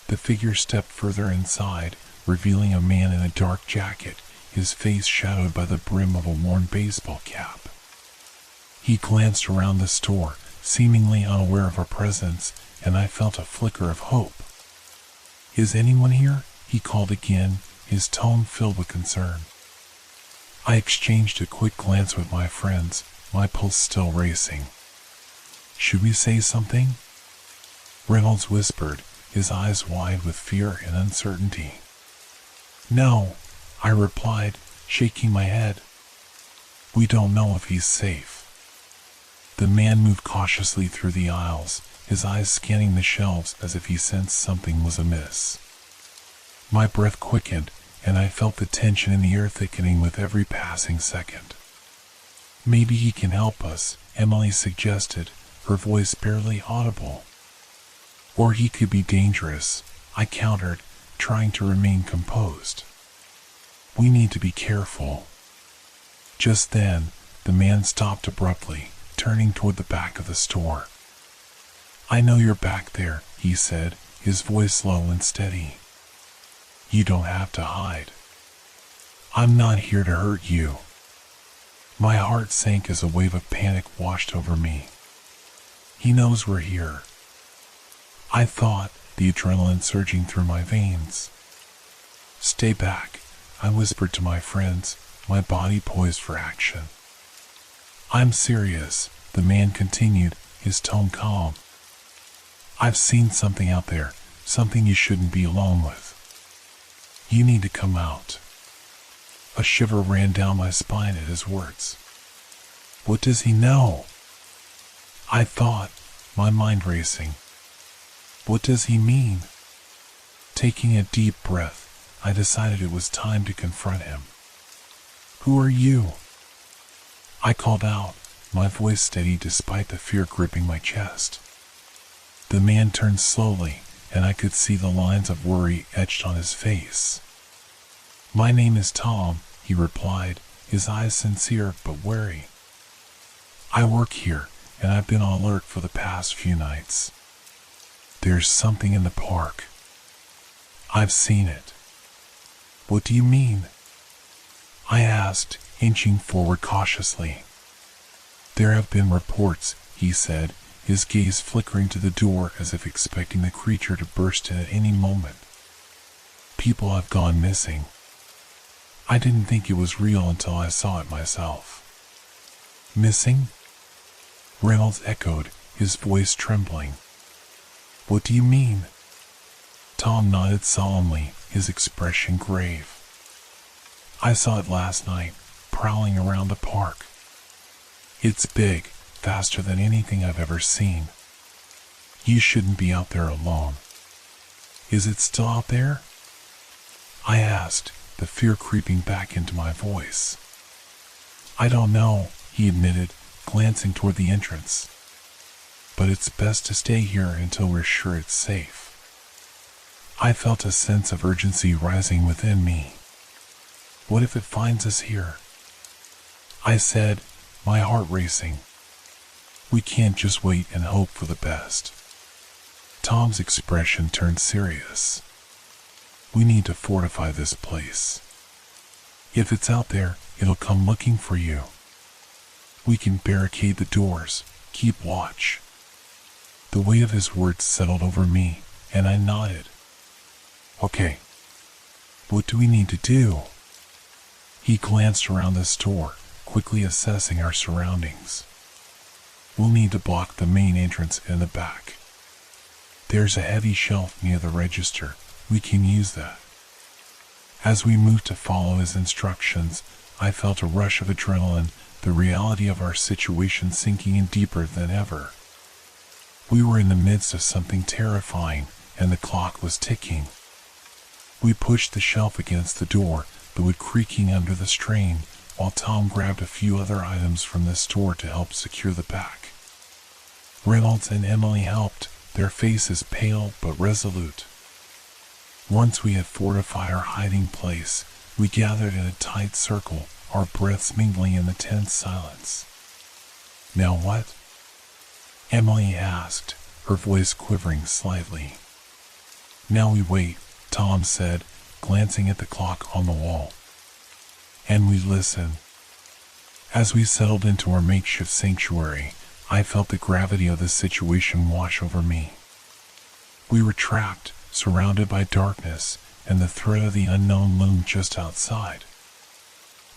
The figure stepped further inside, revealing a man in a dark jacket, his face shadowed by the brim of a worn baseball cap. He glanced around the store, seemingly unaware of our presence, and I felt a flicker of hope. "Is anyone here?" he called again, his tone filled with concern. I exchanged a quick glance with my friends, my pulse still racing. "Should we say something?" Reynolds whispered, his eyes wide with fear and uncertainty. "No," I replied, shaking my head. "We don't know if he's safe." The man moved cautiously through the aisles, his eyes scanning the shelves as if he sensed something was amiss. My breath quickened, and I felt the tension in the air thickening with every passing second. "Maybe he can help us," Emily suggested, her voice barely audible. "Or he could be dangerous," I countered, trying to remain composed. "We need to be careful." Just then, the man stopped abruptly, turning toward the back of the store. "I know you're back there," he said, his voice low and steady. "You don't have to hide. I'm not here to hurt you." My heart sank as a wave of panic washed over me. "He knows we're here," I thought, the adrenaline surging through my veins. "Stay back," I whispered to my friends, my body poised for action. "I'm serious," the man continued, his tone calm. "I've seen something out there, something you shouldn't be alone with. You need to come out." A shiver ran down my spine at his words. What does he know? I thought, my mind racing. What does he mean? Taking a deep breath, I decided it was time to confront him. Who are you? I called out, my voice steady despite the fear gripping my chest. The man turned slowly, and I could see the lines of worry etched on his face. My name is Tom, he replied, his eyes sincere but wary. I work here, and I've been on alert for the past few nights. There's something in the park. I've seen it. What do you mean? I asked, inching forward cautiously. There have been reports, he said, his gaze flickering to the door as if expecting the creature to burst in at any moment. People have gone missing. I didn't think it was real until I saw it myself. Missing? Reynolds echoed, his voice trembling. What do you mean? Tom nodded solemnly, his expression grave. I saw it last night, prowling around the park. It's big, faster than anything I've ever seen. You shouldn't be out there alone. Is it still out there? I asked, the fear creeping back into my voice. I don't know, he admitted, glancing toward the entrance. But it's best to stay here until we're sure it's safe. I felt a sense of urgency rising within me. What if it finds us here? I said, my heart racing. We can't just wait and hope for the best. Tom's expression turned serious. We need to fortify this place. If it's out there, it'll come looking for you. We can barricade the doors, keep watch. The weight of his words settled over me, and I nodded. Okay. What do we need to do? He glanced around the store, quickly assessing our surroundings. We'll need to block the main entrance in the back. There's a heavy shelf near the register. We can use that. As we moved to follow his instructions, I felt a rush of adrenaline, the reality of our situation sinking in deeper than ever. We were in the midst of something terrifying, and the clock was ticking. We pushed the shelf against the door, the wood creaking under the strain, while Tom grabbed a few other items from the store to help secure the back. Reynolds and Emily helped, their faces pale but resolute. Once we had fortified our hiding place, we gathered in a tight circle, our breaths mingling in the tense silence. Now what? Emily asked, her voice quivering slightly. Now we wait, Tom said, glancing at the clock on the wall. And we listen. As we settled into our makeshift sanctuary, I felt the gravity of the situation wash over me. We were trapped, surrounded by darkness, and the threat of the unknown loomed just outside.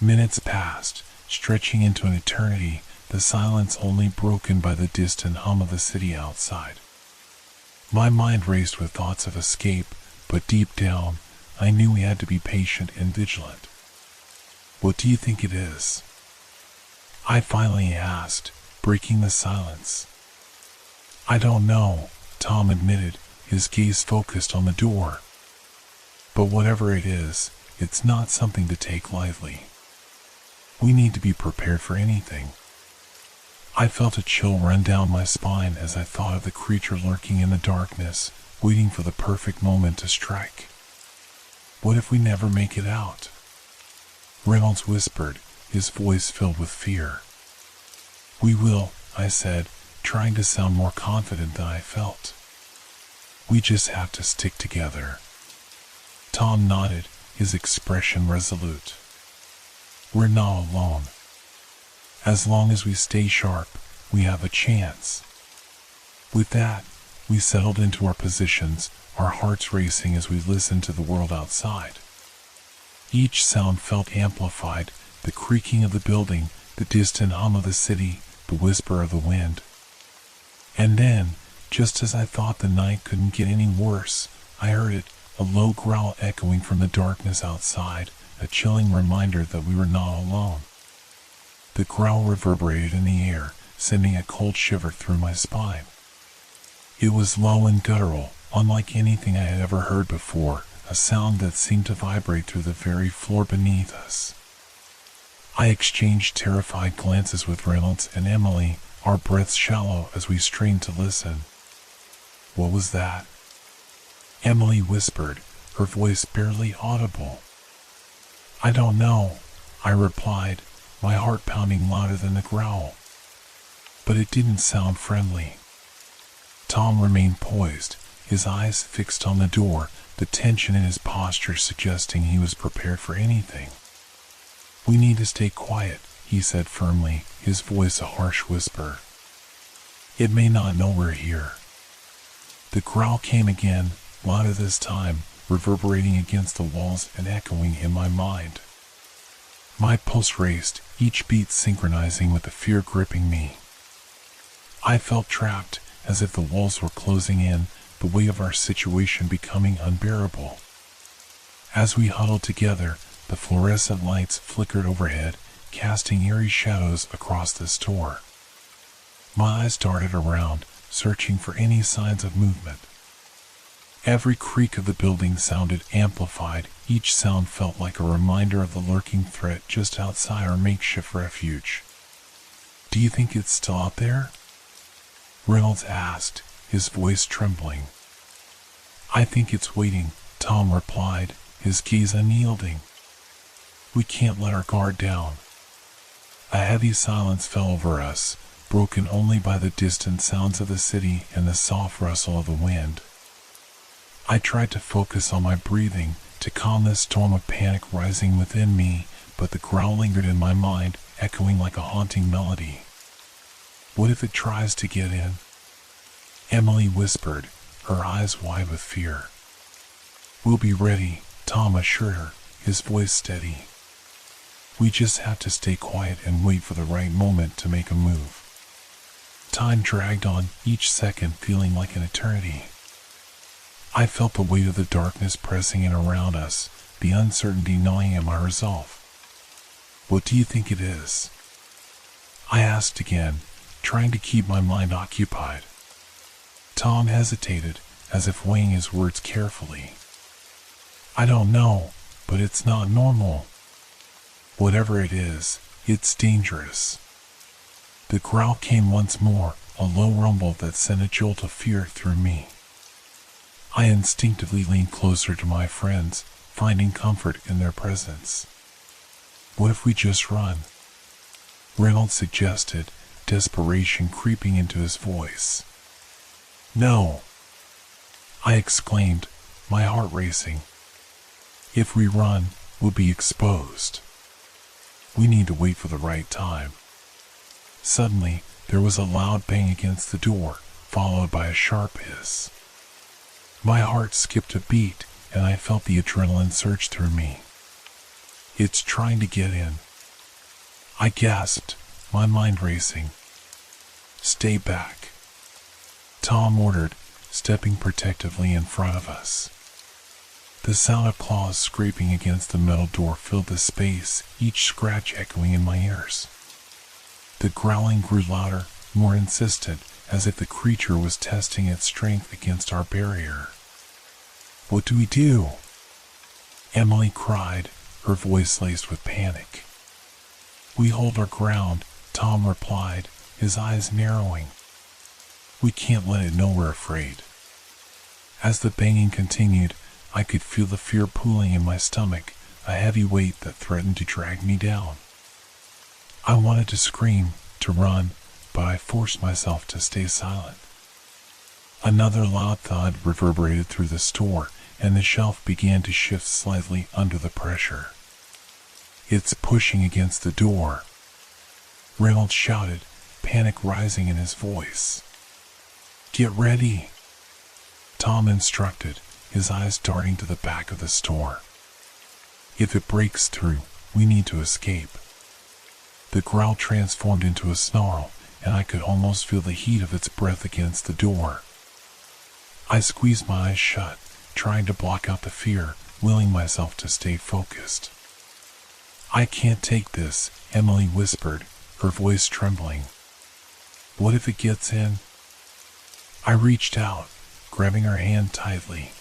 Minutes passed, stretching into an eternity, the silence only broken by the distant hum of the city outside. My mind raced with thoughts of escape, but deep down, I knew we had to be patient and vigilant. What do you think it is? I finally asked, breaking the silence. I don't know, Tom admitted, his gaze focused on the door. But whatever it is, it's not something to take lightly. We need to be prepared for anything. I felt a chill run down my spine as I thought of the creature lurking in the darkness, waiting for the perfect moment to strike. What if we never make it out? Reynolds whispered, his voice filled with fear. We will, I said, trying to sound more confident than I felt. We just have to stick together. Tom nodded, his expression resolute. We're not alone. As long as we stay sharp, we have a chance. With that, we settled into our positions, our hearts racing as we listened to the world outside. Each sound felt amplified, the creaking of the building, the distant hum of the city, the whisper of the wind. And then, just as I thought the night couldn't get any worse, I heard it, a low growl echoing from the darkness outside, a chilling reminder that we were not alone. The growl reverberated in the air, sending a cold shiver through my spine. It was low and guttural, unlike anything I had ever heard before, a sound that seemed to vibrate through the very floor beneath us. I exchanged terrified glances with Reynolds and Emily, our breaths shallow as we strained to listen. "What was that?" Emily whispered, her voice barely audible. "I don't know," I replied, my heart pounding louder than the growl. But it didn't sound friendly. Tom remained poised, his eyes fixed on the door, the tension in his posture suggesting he was prepared for anything. "We need to stay quiet," he said firmly, his voice a harsh whisper. "It may not know we're here." The growl came again, louder this time, reverberating against the walls and echoing in my mind. My pulse raced, each beat synchronizing with the fear gripping me. I felt trapped, as if the walls were closing in, the weight of our situation becoming unbearable. As we huddled together, the fluorescent lights flickered overhead, casting eerie shadows across the store. My eyes darted around, searching for any signs of movement. Every creak of the building sounded amplified, each sound felt like a reminder of the lurking threat just outside our makeshift refuge. "Do you think it's still out there?" Reynolds asked, his voice trembling. "I think it's waiting," Tom replied, his gaze unyielding. "We can't let our guard down." A heavy silence fell over us, broken only by the distant sounds of the city and the soft rustle of the wind. I tried to focus on my breathing, to calm the storm of panic rising within me, but the growl lingered in my mind, echoing like a haunting melody. "What if it tries to get in?" Emily whispered, her eyes wide with fear. "We'll be ready," Tom assured her, his voice steady. "We just have to stay quiet and wait for the right moment to make a move." Time dragged on, each second feeling like an eternity. I felt the weight of the darkness pressing in around us, the uncertainty gnawing at my resolve. "What do you think it is?" I asked again, trying to keep my mind occupied. Tom hesitated, as if weighing his words carefully. "I don't know, but it's not normal. Whatever it is, it's dangerous." The growl came once more, a low rumble that sent a jolt of fear through me. I instinctively leaned closer to my friends, finding comfort in their presence. "What if we just run?" Reynolds suggested, desperation creeping into his voice. "No!" I exclaimed, my heart racing. "If we run, we'll be exposed. We need to wait for the right time." Suddenly, there was a loud bang against the door, followed by a sharp hiss. My heart skipped a beat, and I felt the adrenaline surge through me. "It's trying to get in." I gasped, my mind racing. "Stay back," Tom ordered, stepping protectively in front of us. The sound of claws scraping against the metal door filled the space, each scratch echoing in my ears. The growling grew louder, more insistent, as if the creature was testing its strength against our barrier. "What do we do?" Emily cried, her voice laced with panic. "We hold our ground," Tom replied, his eyes narrowing. "We can't let it know we're afraid." As the banging continued, I could feel the fear pooling in my stomach, a heavy weight that threatened to drag me down. I wanted to scream, to run, but I forced myself to stay silent. Another loud thud reverberated through the store, and the shelf began to shift slightly under the pressure. "It's pushing against the door," Reynolds shouted, panic rising in his voice. "Get ready," Tom instructed, his eyes darting to the back of the store. "If it breaks through, we need to escape." The growl transformed into a snarl, and I could almost feel the heat of its breath against the door. I squeezed my eyes shut, trying to block out the fear, willing myself to stay focused. "I can't take this," Emily whispered, her voice trembling. "What if it gets in?" I reached out, grabbing her hand tightly.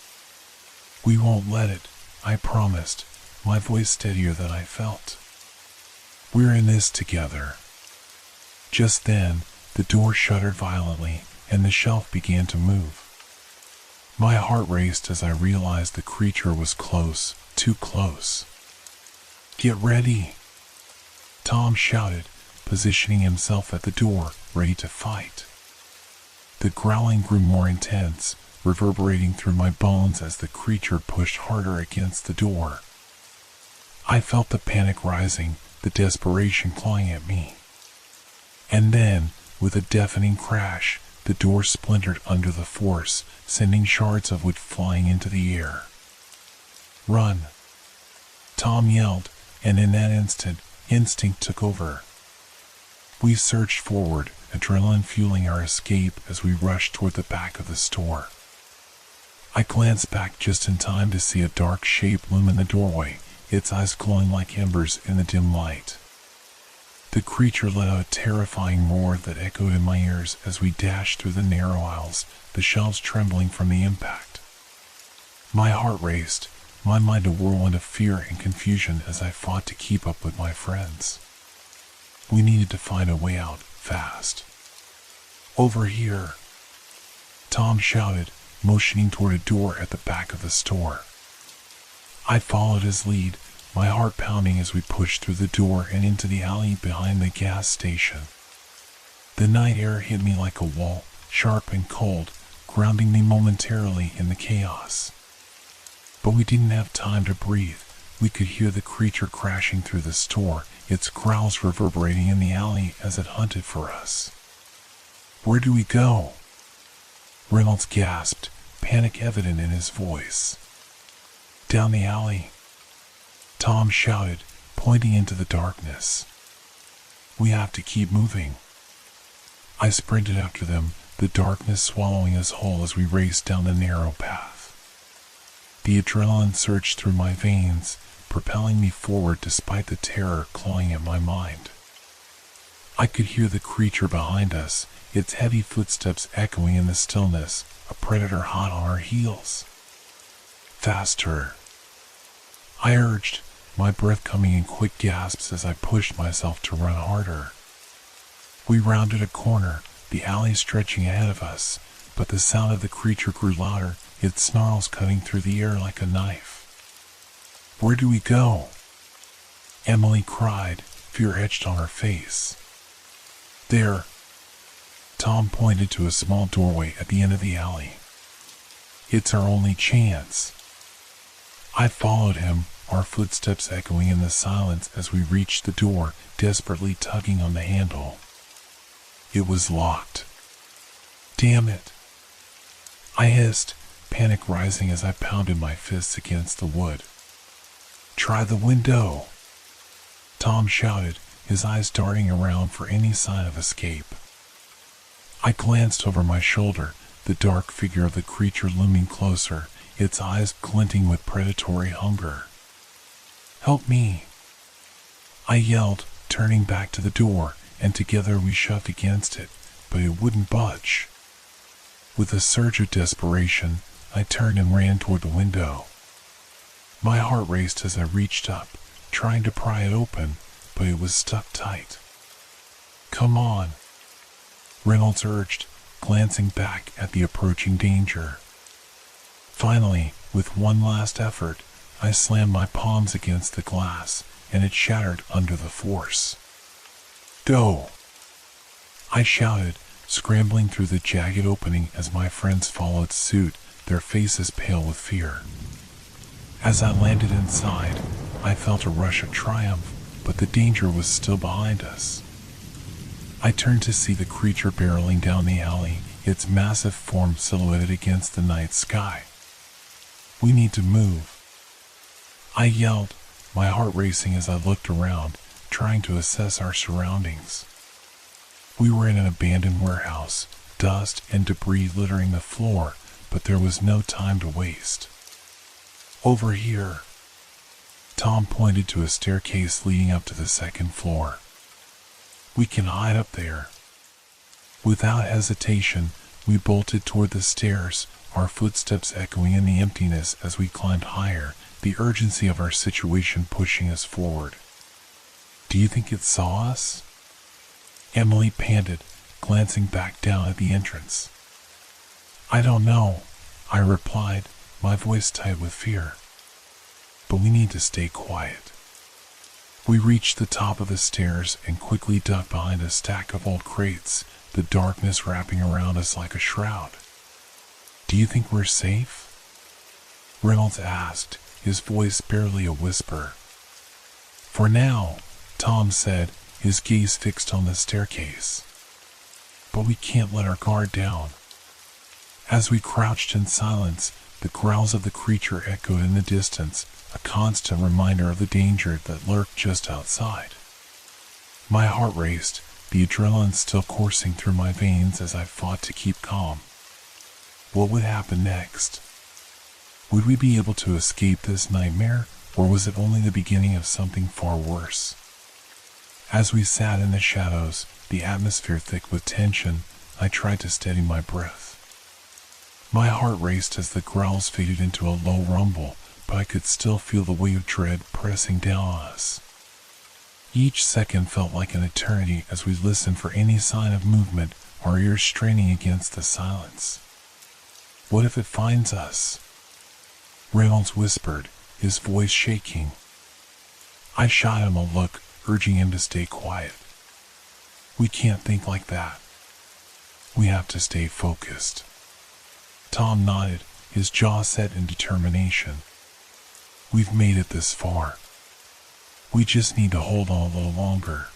"We won't let it," I promised, my voice steadier than I felt. "We're in this together." Just then, the door shuddered violently, and the shelf began to move. My heart raced as I realized the creature was close, too close. "Get ready!" Tom shouted, positioning himself at the door, ready to fight. The growling grew more intense, reverberating through my bones as the creature pushed harder against the door. I felt the panic rising, the desperation clawing at me. And then, with a deafening crash, the door splintered under the force, sending shards of wood flying into the air. "Run!" Tom yelled, and in that instant, instinct took over. We surged forward, adrenaline fueling our escape as we rushed toward the back of the store. I glanced back just in time to see a dark shape loom in the doorway, its eyes glowing like embers in the dim light. The creature let out a terrifying roar that echoed in my ears as we dashed through the narrow aisles, the shelves trembling from the impact. My heart raced, my mind a whirlwind of fear and confusion as I fought to keep up with my friends. We needed to find a way out, fast. "Over here!" Tom shouted, motioning toward a door at the back of the store. I followed his lead, my heart pounding as we pushed through the door and into the alley behind the gas station. The night air hit me like a wall, sharp and cold, grounding me momentarily in the chaos. But we didn't have time to breathe. We could hear the creature crashing through the store, its growls reverberating in the alley as it hunted for us. "Where do we go?" Reynolds gasped, panic evident in his voice. "Down the alley," Tom shouted, pointing into the darkness. "We have to keep moving." I sprinted after them, the darkness swallowing us whole as we raced down the narrow path. The adrenaline surged through my veins, propelling me forward despite the terror clawing at my mind. I could hear the creature behind us, its heavy footsteps echoing in the stillness, a predator hot on our heels. "Faster!" I urged, my breath coming in quick gasps as I pushed myself to run harder. We rounded a corner, the alley stretching ahead of us, but the sound of the creature grew louder, its snarls cutting through the air like a knife. "Where do we go?" Emily cried, fear etched on her face. "There." Tom pointed to a small doorway at the end of the alley. "It's our only chance." I followed him, our footsteps echoing in the silence as we reached the door, desperately tugging on the handle. It was locked. "Damn it!" I hissed, panic rising as I pounded my fists against the wood. "Try the window!" Tom shouted, his eyes darting around for any sign of escape. I glanced over my shoulder, the dark figure of the creature looming closer, its eyes glinting with predatory hunger. "Help me!" I yelled, turning back to the door, and together we shoved against it, but it wouldn't budge. With a surge of desperation, I turned and ran toward the window. My heart raced as I reached up, trying to pry it open, but it was stuck tight. "Come on," Reynolds urged, glancing back at the approaching danger. Finally, with one last effort, I slammed my palms against the glass, and it shattered under the force. "Go!" I shouted, scrambling through the jagged opening as my friends followed suit, their faces pale with fear. As I landed inside, I felt a rush of triumph, but the danger was still behind us. I turned to see the creature barreling down the alley, its massive form silhouetted against the night sky. "We need to move," I yelled, my heart racing as I looked around, trying to assess our surroundings. We were in an abandoned warehouse, dust and debris littering the floor, but there was no time to waste. "Over here!" Tom pointed to a staircase leading up to the second floor. We can hide up there. Without hesitation, we bolted toward the stairs, our footsteps echoing in the emptiness as we climbed higher, the urgency of our situation pushing us forward. Do you think it saw us? Emily panted, glancing back down at the entrance. I don't know, I replied, my voice tight with fear. But we need to stay quiet. We reached the top of the stairs and quickly ducked behind a stack of old crates, the darkness wrapping around us like a shroud. Do you think we're safe? Reynolds asked, his voice barely a whisper. For now, Tom said, his gaze fixed on the staircase. But we can't let our guard down. As we crouched in silence, the growls of the creature echoed in the distance, a constant reminder of the danger that lurked just outside. My heart raced, the adrenaline still coursing through my veins as I fought to keep calm. What would happen next? Would we be able to escape this nightmare, or was it only the beginning of something far worse? As we sat in the shadows, the atmosphere thick with tension, I tried to steady my breath. My heart raced as the growls faded into a low rumble, but I could still feel the weight of dread pressing down on us. Each second felt like an eternity as we listened for any sign of movement, our ears straining against the silence. What if it finds us? Reynolds whispered, his voice shaking. I shot him a look, urging him to stay quiet. We can't think like that. We have to stay focused. Tom nodded, his jaw set in determination. We've made it this far. We just need to hold on a little longer.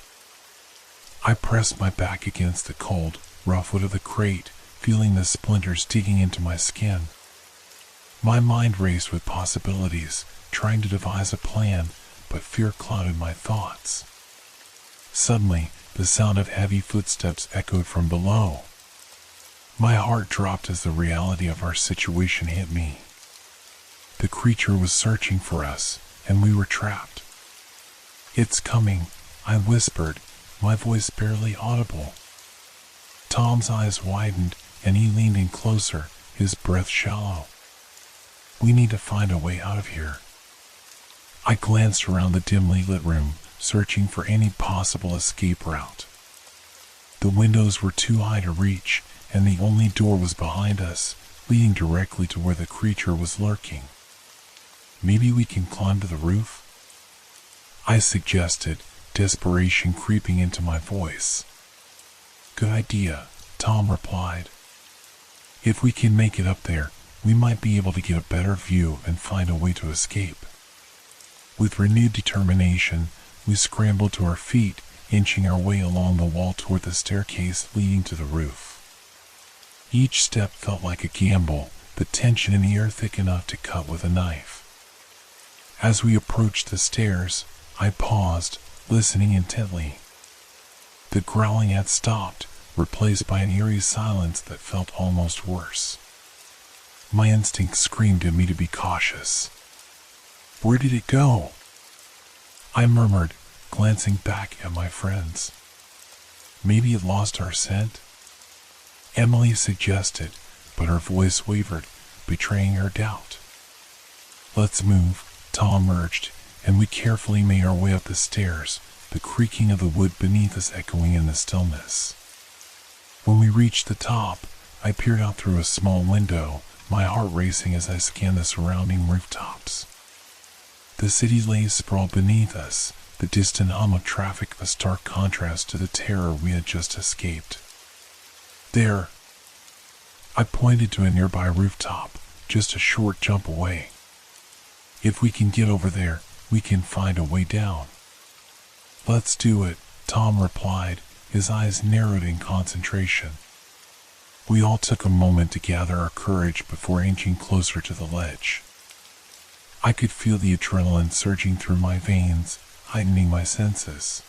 I pressed my back against the cold, rough wood of the crate, feeling the splinters digging into my skin. My mind raced with possibilities, trying to devise a plan, but fear clouded my thoughts. Suddenly, the sound of heavy footsteps echoed from below. My heart dropped as the reality of our situation hit me. The creature was searching for us, and we were trapped. It's coming, I whispered, my voice barely audible. Tom's eyes widened, and he leaned in closer, his breath shallow. We need to find a way out of here. I glanced around the dimly lit room, searching for any possible escape route. The windows were too high to reach, and the only door was behind us, leading directly to where the creature was lurking. Maybe we can climb to the roof? I suggested, desperation creeping into my voice. Good idea, Tom replied. If we can make it up there, we might be able to get a better view and find a way to escape. With renewed determination, we scrambled to our feet, inching our way along the wall toward the staircase leading to the roof. Each step felt like a gamble, the tension in the air thick enough to cut with a knife. As we approached the stairs, I paused, listening intently. The growling had stopped, replaced by an eerie silence that felt almost worse. My instinct screamed at me to be cautious. Where did it go? I murmured, glancing back at my friends. Maybe it lost our scent? Emily suggested, but her voice wavered, betraying her doubt. Let's move, Tom urged, and we carefully made our way up the stairs, the creaking of the wood beneath us echoing in the stillness. When we reached the top, I peered out through a small window, my heart racing as I scanned the surrounding rooftops. The city lay sprawled beneath us, the distant hum of traffic a stark contrast to the terror we had just escaped. There. I pointed to a nearby rooftop, just a short jump away. If we can get over there, we can find a way down. Let's do it, Tom replied, his eyes narrowed in concentration. We all took a moment to gather our courage before inching closer to the ledge. I could feel the adrenaline surging through my veins, heightening my senses.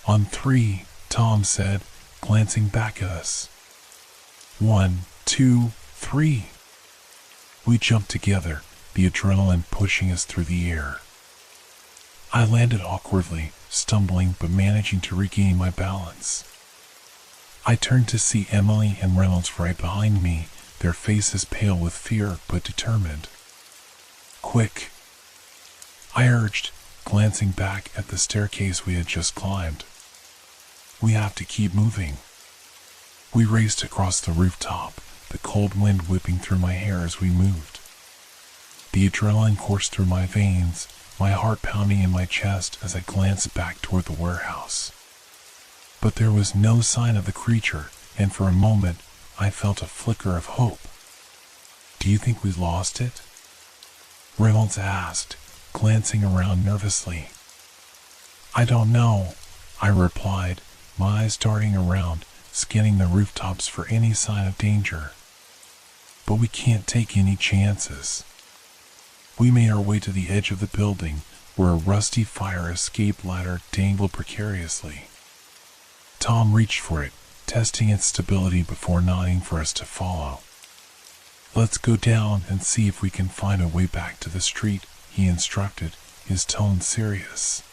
On 3, Tom said, glancing back at us. 1, 2, 3. We jumped together, the adrenaline pushing us through the air. I landed awkwardly, stumbling but managing to regain my balance. I turned to see Emily and Reynolds right behind me, their faces pale with fear but determined. "Quick," I urged, glancing back at the staircase we had just climbed. "We have to keep moving." We raced across the rooftop, the cold wind whipping through my hair as we moved. The adrenaline coursed through my veins, my heart pounding in my chest as I glanced back toward the warehouse. But there was no sign of the creature, and for a moment, I felt a flicker of hope. "Do you think we lost it?" Reynolds asked, glancing around nervously. "I don't know," I replied, my eyes darting around, scanning the rooftops for any sign of danger. "But we can't take any chances." We made our way to the edge of the building, where a rusty fire escape ladder dangled precariously. Tom reached for it, testing its stability before nodding for us to follow. "Let's go down and see if we can find a way back to the street," he instructed, his tone serious.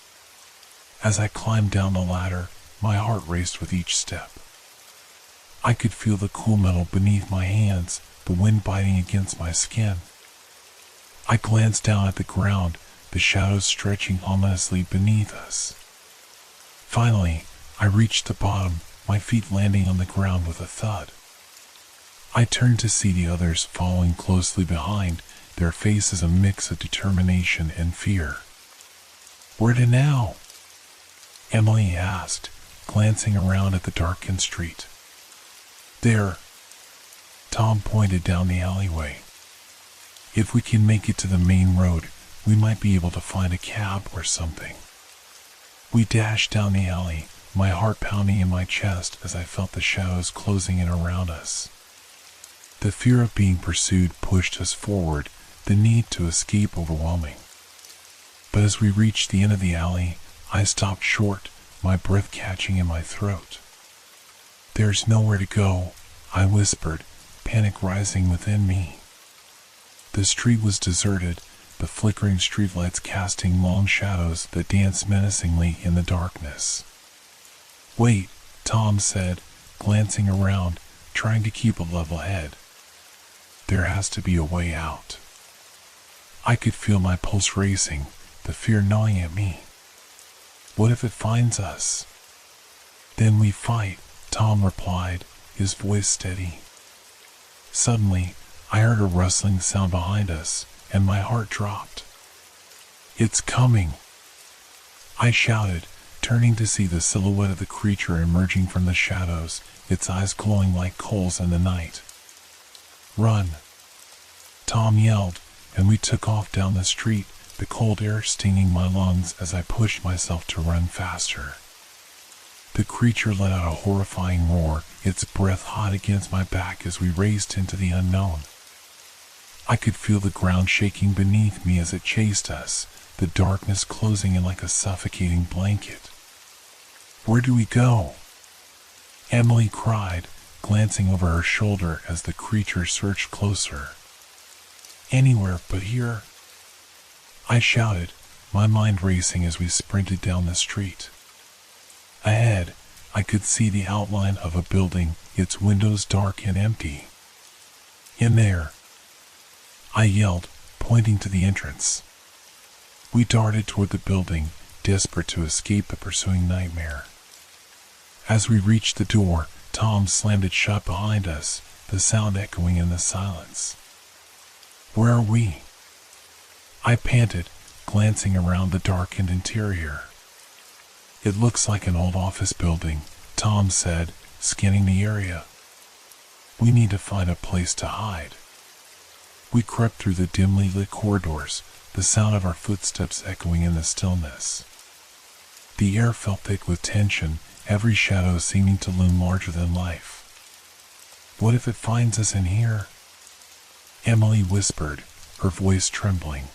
As I climbed down the ladder, my heart raced with each step. I could feel the cool metal beneath my hands, the wind biting against my skin. I glanced down at the ground, the shadows stretching ominously beneath us. Finally, I reached the bottom, my feet landing on the ground with a thud. I turned to see the others following closely behind, their faces a mix of determination and fear. "Where to now?" Emily asked, glancing around at the darkened street. "There." Tom pointed down the alleyway. "If we can make it to the main road, we might be able to find a cab or something." We dashed down the alley, my heart pounding in my chest as I felt the shadows closing in around us. The fear of being pursued pushed us forward, the need to escape overwhelming. But as we reached the end of the alley, I stopped short, my breath catching in my throat. "There's nowhere to go," I whispered, panic rising within me. The street was deserted, the flickering streetlights casting long shadows that danced menacingly in the darkness. "Wait," Tom said, glancing around, trying to keep a level head. "There has to be a way out." I could feel my pulse racing, the fear gnawing at me. "What if it finds us?" "Then we fight," Tom replied, his voice steady. Suddenly, I heard a rustling sound behind us, and my heart dropped. "It's coming!" I shouted, turning to see the silhouette of the creature emerging from the shadows, its eyes glowing like coals in the night. "Run!" Tom yelled, and we took off down the street, the cold air stinging my lungs as I pushed myself to run faster. The creature let out a horrifying roar, its breath hot against my back as we raced into the unknown. I could feel the ground shaking beneath me as it chased us, the darkness closing in like a suffocating blanket. "Where do we go?" Emily cried, glancing over her shoulder as the creature surged closer. "Anywhere but here," I shouted, my mind racing as we sprinted down the street. Ahead, I could see the outline of a building, its windows dark and empty. "In there," I yelled, pointing to the entrance. We darted toward the building, desperate to escape the pursuing nightmare. As we reached the door, Tom slammed it shut behind us, the sound echoing in the silence. "Where are we?" I panted, glancing around the darkened interior. "It looks like an old office building," Tom said, scanning the area. "We need to find a place to hide." We crept through the dimly lit corridors, the sound of our footsteps echoing in the stillness. The air felt thick with tension, every shadow seeming to loom larger than life. "What if it finds us in here?" Emily whispered, her voice trembling.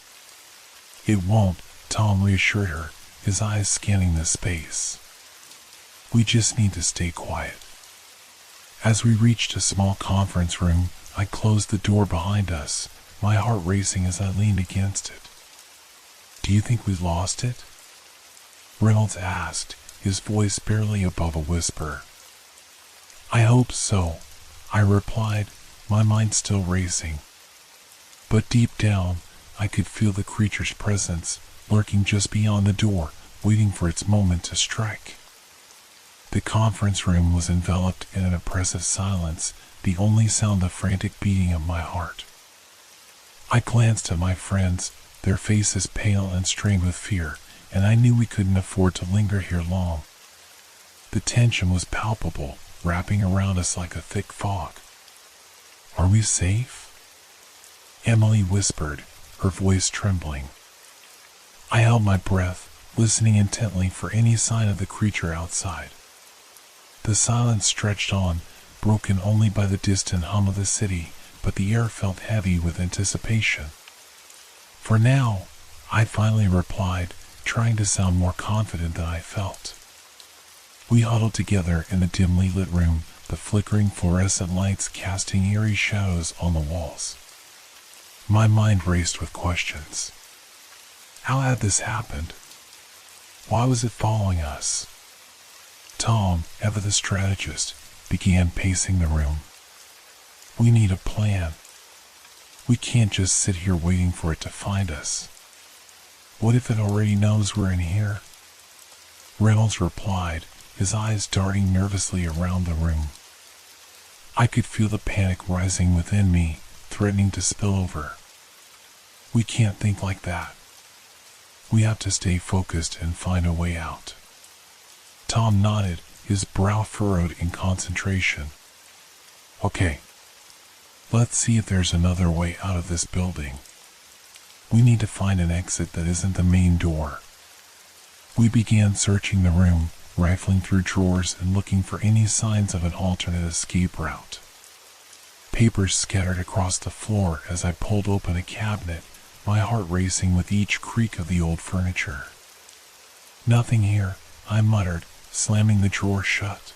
"It won't," Tom reassured her, his eyes scanning the space. "We just need to stay quiet." As we reached a small conference room, I closed the door behind us, my heart racing as I leaned against it. "Do you think we lost it?" Reynolds asked, his voice barely above a whisper. I hope so, I replied, my mind still racing. But deep down, I could feel the creature's presence, lurking just beyond the door, waiting for its moment to strike. The conference room was enveloped in an oppressive silence, the only sound the frantic beating of my heart. I glanced at my friends, their faces pale and strained with fear, and I knew we couldn't afford to linger here long. The tension was palpable, wrapping around us like a thick fog. Are we safe? Emily whispered, her voice trembling. I held my breath, listening intently for any sign of the creature outside. The silence stretched on, broken only by the distant hum of the city, but the air felt heavy with anticipation. For now, I finally replied, trying to sound more confident than I felt. We huddled together in the dimly lit room, the flickering fluorescent lights casting eerie shadows on the walls. My mind raced with questions. How had this happened? Why was it following us? Tom, ever the strategist, began pacing the room. We need a plan. We can't just sit here waiting for it to find us. What if it already knows we're in here? Reynolds replied, his eyes darting nervously around the room. I could feel the panic rising within me, threatening to spill over. We can't think like that. We have to stay focused and find a way out. Tom nodded, his brow furrowed in concentration. Okay. Let's see if there's another way out of this building. We need to find an exit that isn't the main door. We began searching the room, rifling through drawers and looking for any signs of an alternate escape route. Papers scattered across the floor as I pulled open a cabinet, my heart racing with each creak of the old furniture. Nothing here, I muttered, slamming the drawer shut.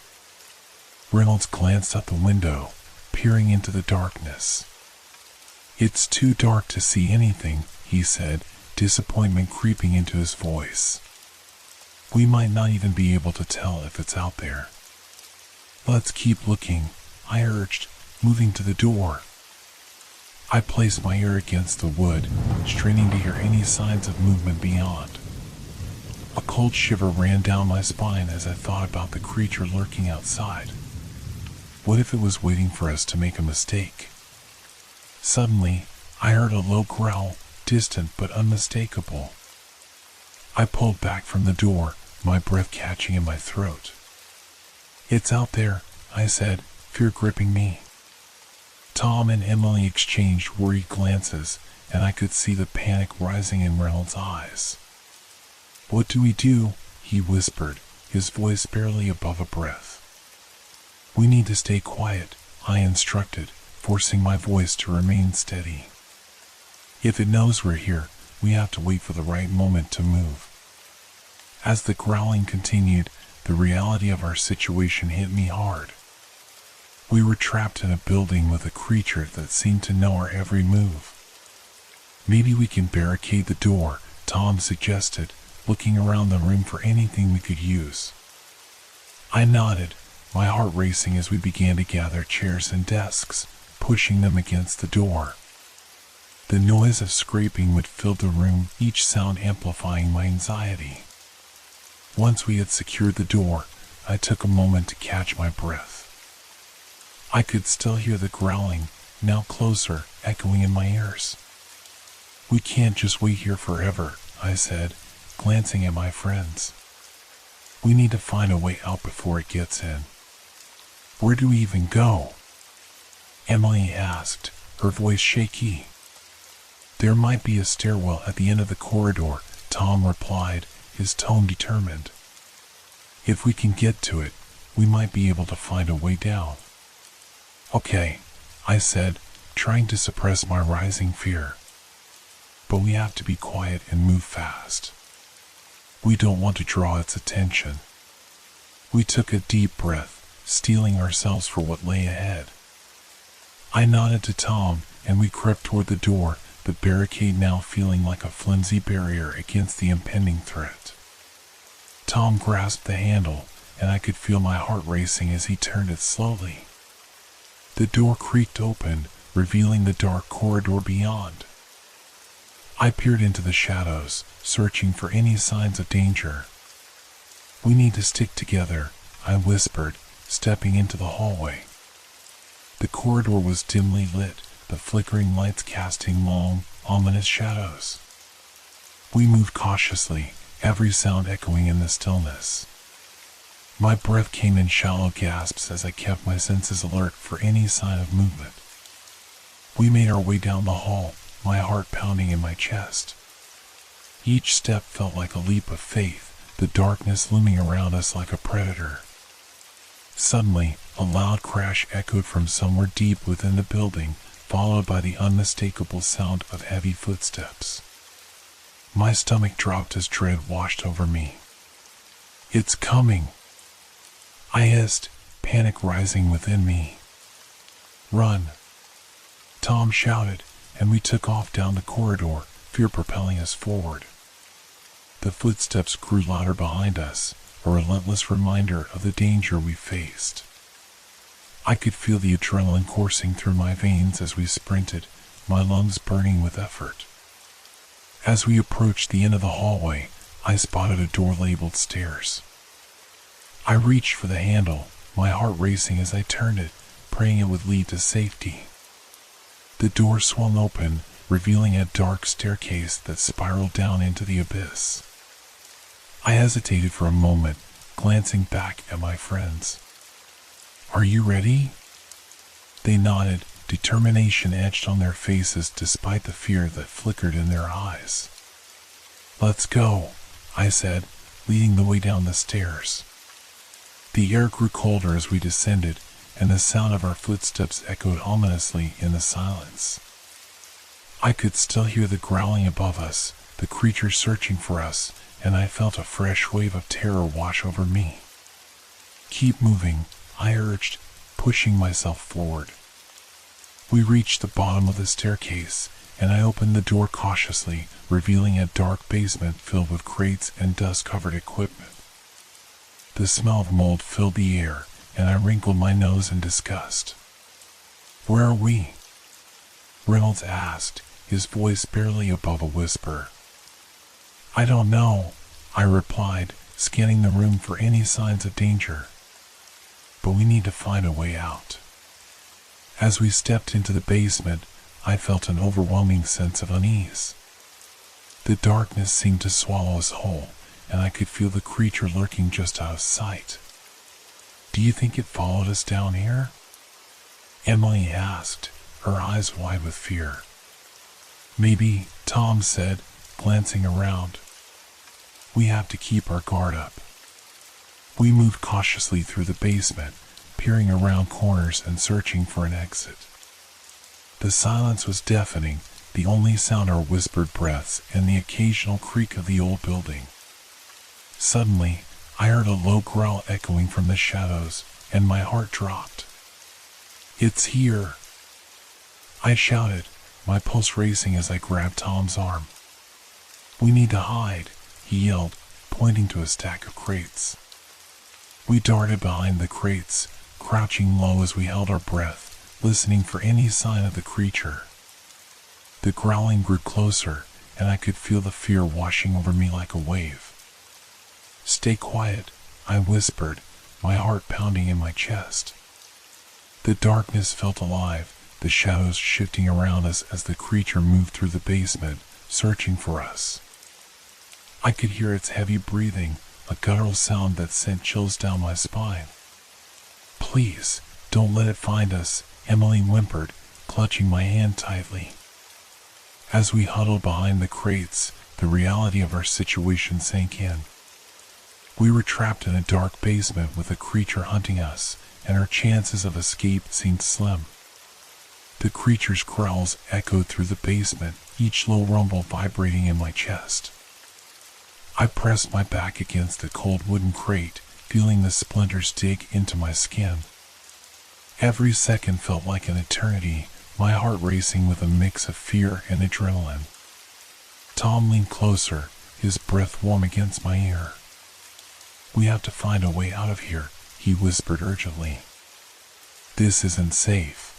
Reynolds glanced out the window, peering into the darkness. It's too dark to see anything, he said, disappointment creeping into his voice. We might not even be able to tell if it's out there. Let's keep looking, I urged, moving to the door. I placed my ear against the wood, straining to hear any signs of movement beyond. A cold shiver ran down my spine as I thought about the creature lurking outside. What if it was waiting for us to make a mistake? Suddenly, I heard a low growl, distant but unmistakable. I pulled back from the door, my breath catching in my throat. It's out there, I said, fear gripping me. Tom and Emily exchanged worried glances, and I could see the panic rising in Reynolds' eyes. What do we do? He whispered, his voice barely above a breath. We need to stay quiet, I instructed, forcing my voice to remain steady. If it knows we're here, we have to wait for the right moment to move. As the growling continued, the reality of our situation hit me hard. We were trapped in a building with a creature that seemed to know our every move. Maybe we can barricade the door, Tom suggested, looking around the room for anything we could use. I nodded, my heart racing as we began to gather chairs and desks, pushing them against the door. The noise of scraping would fill the room, each sound amplifying my anxiety. Once we had secured the door, I took a moment to catch my breath. I could still hear the growling, now closer, echoing in my ears. We can't just wait here forever, I said, glancing at my friends. We need to find a way out before it gets in. Where do we even go? Emily asked, her voice shaky. There might be a stairwell at the end of the corridor, Tom replied, his tone determined. If we can get to it, we might be able to find a way down. Okay, I said, trying to suppress my rising fear. But we have to be quiet and move fast. We don't want to draw its attention. We took a deep breath, steeling ourselves for what lay ahead. I nodded to Tom, and we crept toward the door, the barricade now feeling like a flimsy barrier against the impending threat. Tom grasped the handle, and I could feel my heart racing as he turned it slowly. The door creaked open, revealing the dark corridor beyond. I peered into the shadows, searching for any signs of danger. "We need to stick together," I whispered, stepping into the hallway. The corridor was dimly lit, the flickering lights casting long, ominous shadows. We moved cautiously, every sound echoing in the stillness. My breath came in shallow gasps as I kept my senses alert for any sign of movement. We made our way down the hall, my heart pounding in my chest. Each step felt like a leap of faith, the darkness looming around us like a predator. Suddenly, a loud crash echoed from somewhere deep within the building, followed by the unmistakable sound of heavy footsteps. My stomach dropped as dread washed over me. "It's coming!" I hissed, panic rising within me. "Run!" Tom shouted, and we took off down the corridor, fear propelling us forward. The footsteps grew louder behind us, a relentless reminder of the danger we faced. I could feel the adrenaline coursing through my veins as we sprinted, my lungs burning with effort. As we approached the end of the hallway, I spotted a door labeled stairs. I reached for the handle, my heart racing as I turned it, praying it would lead to safety. The door swung open, revealing a dark staircase that spiraled down into the abyss. I hesitated for a moment, glancing back at my friends. "Are you ready?" They nodded, determination etched on their faces despite the fear that flickered in their eyes. "Let's go," I said, leading the way down the stairs. The air grew colder as we descended, and the sound of our footsteps echoed ominously in the silence. I could still hear the growling above us, the creature searching for us, and I felt a fresh wave of terror wash over me. "Keep moving," I urged, pushing myself forward. We reached the bottom of the staircase, and I opened the door cautiously, revealing a dark basement filled with crates and dust-covered equipment. The smell of mold filled the air, and I wrinkled my nose in disgust. "Where are we?" Reynolds asked, his voice barely above a whisper. "I don't know," I replied, scanning the room for any signs of danger. "But we need to find a way out." As we stepped into the basement, I felt an overwhelming sense of unease. The darkness seemed to swallow us whole, and I could feel the creature lurking just out of sight. "Do you think it followed us down here?" Emily asked, her eyes wide with fear. "Maybe," Tom said, glancing around. "We have to keep our guard up." We moved cautiously through the basement, peering around corners and searching for an exit. The silence was deafening, the only sound our whispered breaths and the occasional creak of the old building. Suddenly, I heard a low growl echoing from the shadows, and my heart dropped. "It's here!" I shouted, my pulse racing as I grabbed Tom's arm. "We need to hide," he yelled, pointing to a stack of crates. We darted behind the crates, crouching low as we held our breath, listening for any sign of the creature. The growling grew closer, and I could feel the fear washing over me like a wave. "Stay quiet," I whispered, my heart pounding in my chest. The darkness felt alive, the shadows shifting around us as the creature moved through the basement, searching for us. I could hear its heavy breathing, a guttural sound that sent chills down my spine. "Please, don't let it find us," Emily whimpered, clutching my hand tightly. As we huddled behind the crates, the reality of our situation sank in. We were trapped in a dark basement with a creature hunting us, and our chances of escape seemed slim. The creature's growls echoed through the basement, each low rumble vibrating in my chest. I pressed my back against the cold wooden crate, feeling the splinters dig into my skin. Every second felt like an eternity, my heart racing with a mix of fear and adrenaline. Tom leaned closer, his breath warm against my ear. We have to find a way out of here, he whispered urgently. This isn't safe.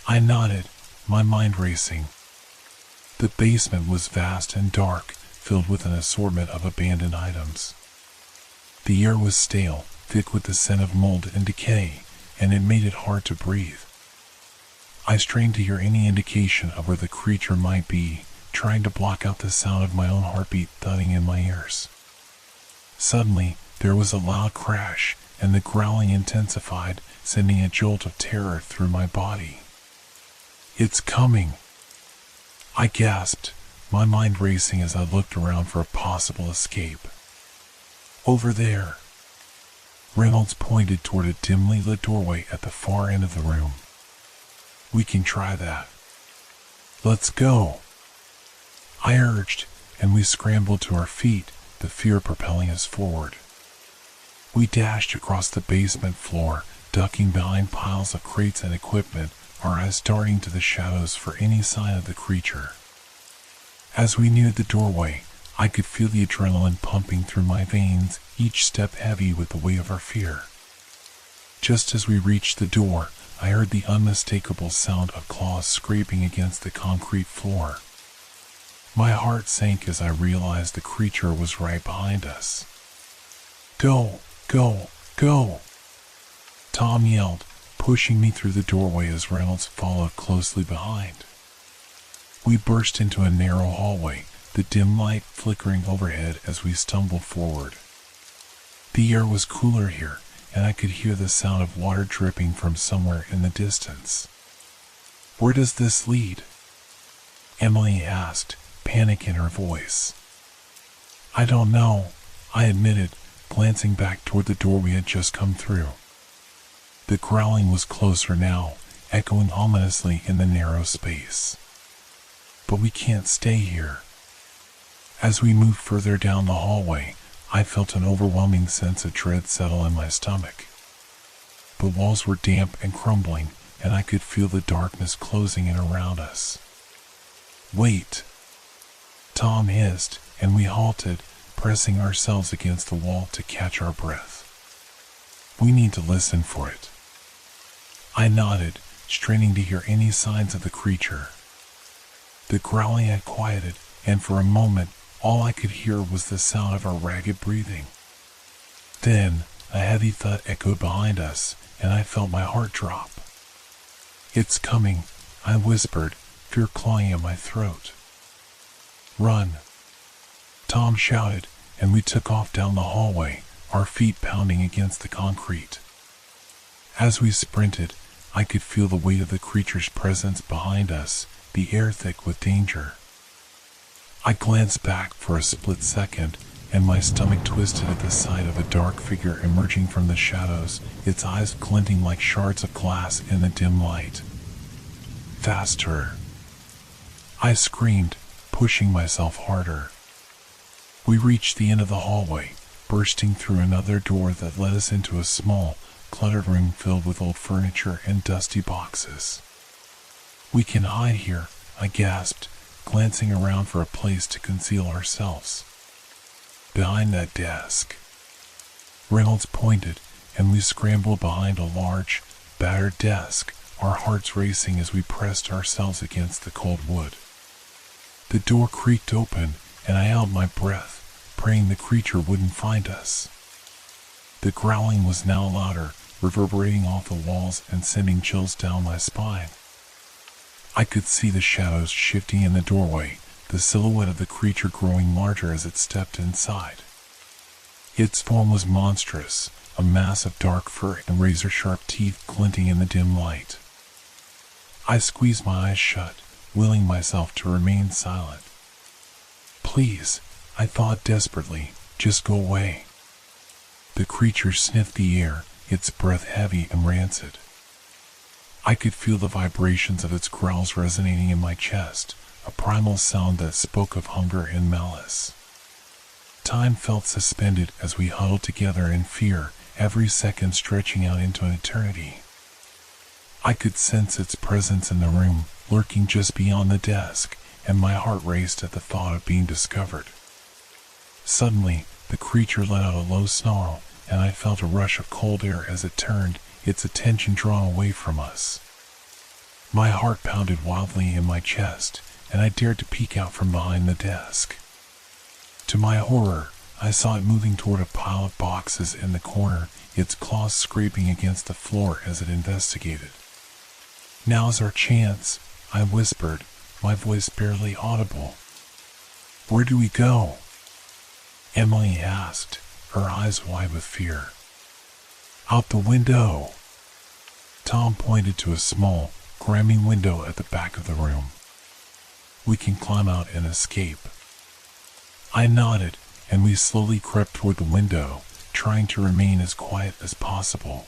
I nodded, my mind racing. The basement was vast and dark, filled with an assortment of abandoned items. The air was stale, thick with the scent of mold and decay, and it made it hard to breathe. I strained to hear any indication of where the creature might be, trying to block out the sound of my own heartbeat thudding in my ears. Suddenly, there was a loud crash, and the growling intensified, sending a jolt of terror through my body. It's coming! I gasped, my mind racing as I looked around for a possible escape. Over there! Reynolds pointed toward a dimly lit doorway at the far end of the room. We can try that. Let's go! I urged, and we scrambled to our feet, the fear propelling us forward. We dashed across the basement floor, ducking behind piles of crates and equipment, our eyes darting to the shadows for any sign of the creature. As we neared the doorway, I could feel the adrenaline pumping through my veins, each step heavy with the weight of our fear. Just as we reached the door, I heard the unmistakable sound of claws scraping against the concrete floor. My heart sank as I realized the creature was right behind us. Go! Go! Go! Tom yelled, pushing me through the doorway as Reynolds followed closely behind. We burst into a narrow hallway, the dim light flickering overhead as we stumbled forward. The air was cooler here, and I could hear the sound of water dripping from somewhere in the distance. Where does this lead? Emily asked, panic in her voice. I don't know, I admitted, glancing back toward the door we had just come through. The growling was closer now, echoing ominously in the narrow space. But we can't stay here. As we moved further down the hallway, I felt an overwhelming sense of dread settle in my stomach. The walls were damp and crumbling, and I could feel the darkness closing in around us. Wait! Tom hissed, and we halted, pressing ourselves against the wall to catch our breath. We need to listen for it. I nodded, straining to hear any signs of the creature. The growling had quieted, and for a moment, all I could hear was the sound of our ragged breathing. Then, a heavy thud echoed behind us, and I felt my heart drop. It's coming, I whispered, fear clawing at my throat. Run! Tom shouted, and we took off down the hallway, our feet pounding against the concrete. As we sprinted, I could feel the weight of the creature's presence behind us, the air thick with danger. I glanced back for a split second, and my stomach twisted at the sight of a dark figure emerging from the shadows, its eyes glinting like shards of glass in the dim light. Faster! I screamed, pushing myself harder. We reached the end of the hallway, bursting through another door that led us into a small, cluttered room filled with old furniture and dusty boxes. We can hide here, I gasped, glancing around for a place to conceal ourselves. Behind that desk. Reynolds pointed, and we scrambled behind a large, battered desk, our hearts racing as we pressed ourselves against the cold wood. The door creaked open, and I held my breath, praying the creature wouldn't find us. The growling was now louder, reverberating off the walls and sending chills down my spine. I could see the shadows shifting in the doorway, the silhouette of the creature growing larger as it stepped inside. Its form was monstrous, a mass of dark fur and razor-sharp teeth glinting in the dim light. I squeezed my eyes shut, willing myself to remain silent. Please, I thought desperately, just go away. The creature sniffed the air, its breath heavy and rancid. I could feel the vibrations of its growls resonating in my chest, a primal sound that spoke of hunger and malice. Time felt suspended as we huddled together in fear, every second stretching out into an eternity. I could sense its presence in the room, lurking just beyond the desk, and my heart raced at the thought of being discovered. Suddenly, The creature let out a low snarl, and I felt a rush of cold air as it turned, its attention drawn away from us. My heart pounded wildly in my chest, and I dared to peek out from behind the desk. To my horror, I saw it moving toward a pile of boxes in the corner, its claws scraping against the floor as it investigated. "Now's our chance," I whispered, my voice barely audible. "Where do we go?" Emily asked, her eyes wide with fear. "Out the window." Tom pointed to a small, grimy window at the back of the room. "We can climb out and escape." I nodded, and we slowly crept toward the window, trying to remain as quiet as possible.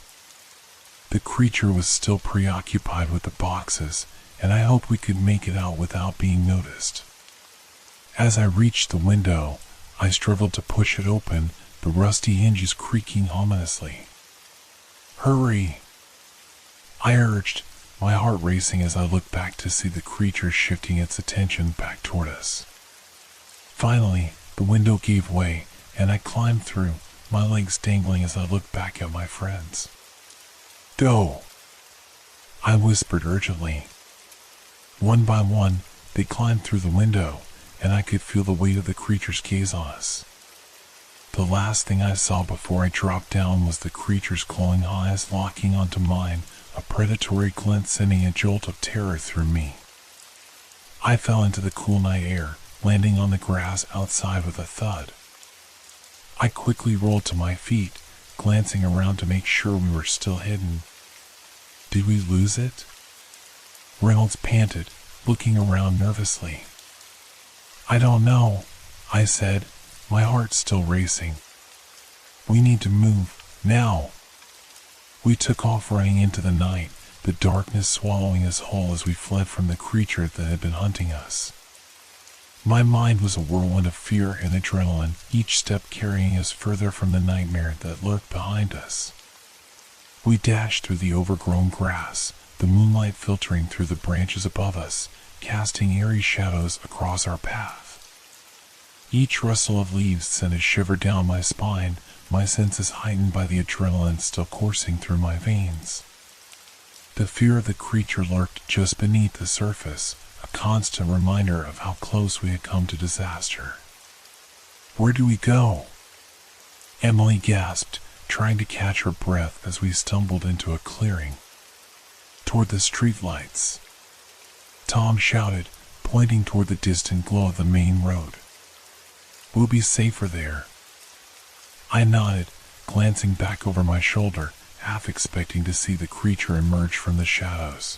The creature was still preoccupied with the boxes, and I hoped we could make it out without being noticed. As I reached the window, I struggled to push it open, the rusty hinges creaking ominously. "Hurry!" I urged, my heart racing as I looked back to see the creature shifting its attention back toward us. Finally, the window gave way, and I climbed through, my legs dangling as I looked back at my friends. "Go!" I whispered urgently. One by one, they climbed through the window, and I could feel the weight of the creature's gaze on us. The last thing I saw before I dropped down was the creature's glowing eyes locking onto mine, a predatory glint sending a jolt of terror through me. I fell into the cool night air, landing on the grass outside with a thud. I quickly rolled to my feet, glancing around to make sure we were still hidden. Did we lose it? Reynolds panted, looking around nervously. "I don't know," I said, my heart still racing. "We need to move, now." We took off running into the night, the darkness swallowing us whole as we fled from the creature that had been hunting us. My mind was a whirlwind of fear and adrenaline, each step carrying us further from the nightmare that lurked behind us. We dashed through the overgrown grass, the moonlight filtering through the branches above us, casting eerie shadows across our path. Each rustle of leaves sent a shiver down my spine, my senses heightened by the adrenaline still coursing through my veins. The fear of the creature lurked just beneath the surface, a constant reminder of how close we had come to disaster. "Where do we go?" Emily gasped, trying to catch her breath as we stumbled into a clearing. "Toward the streetlights," Tom shouted, pointing toward the distant glow of the main road. "We'll be safer there." I nodded, glancing back over my shoulder, half expecting to see the creature emerge from the shadows.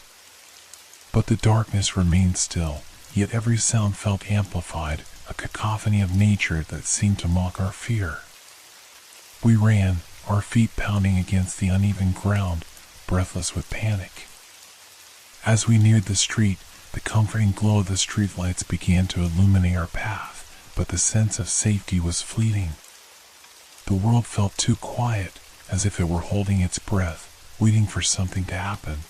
But the darkness remained still, yet every sound felt amplified, a cacophony of nature that seemed to mock our fear. We ran, our feet pounding against the uneven ground, breathless with panic. As we neared the street, the comforting glow of the streetlights began to illuminate our path, but the sense of safety was fleeting. The world felt too quiet, as if it were holding its breath, waiting for something to happen.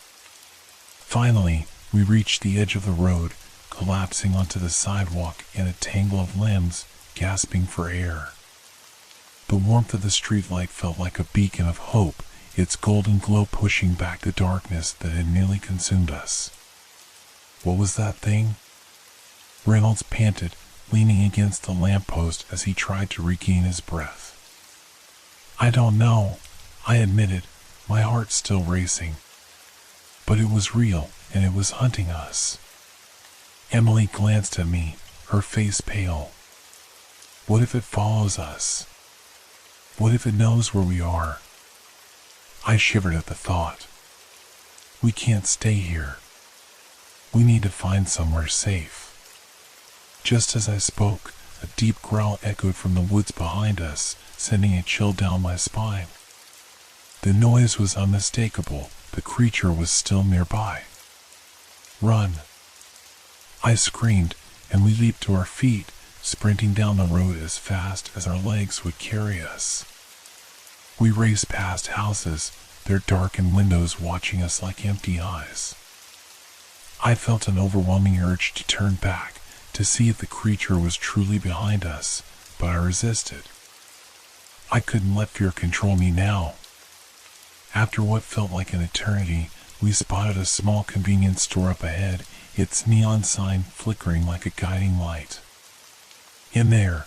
Finally, we reached the edge of the road, collapsing onto the sidewalk in a tangle of limbs, gasping for air. The warmth of the streetlight felt like a beacon of hope, its golden glow pushing back the darkness that had nearly consumed us. "What was that thing?" Reynolds panted, leaning against the lamppost as he tried to regain his breath. "I don't know," I admitted, my heart still racing. But it was real, and it was hunting us. Emily glanced at me, her face pale. "What if it follows us? What if it knows where we are?" I shivered at the thought. "We can't stay here. We need to find somewhere safe." Just as I spoke, a deep growl echoed from the woods behind us, sending a chill down my spine. The noise was unmistakable. The creature was still nearby. "Run!" I screamed, and we leaped to our feet, sprinting down the road as fast as our legs would carry us. We raced past houses, their darkened windows watching us like empty eyes. I felt an overwhelming urge to turn back, to see if the creature was truly behind us, but I resisted. I couldn't let fear control me now. After what felt like an eternity, we spotted a small convenience store up ahead, its neon sign flickering like a guiding light. "In there!"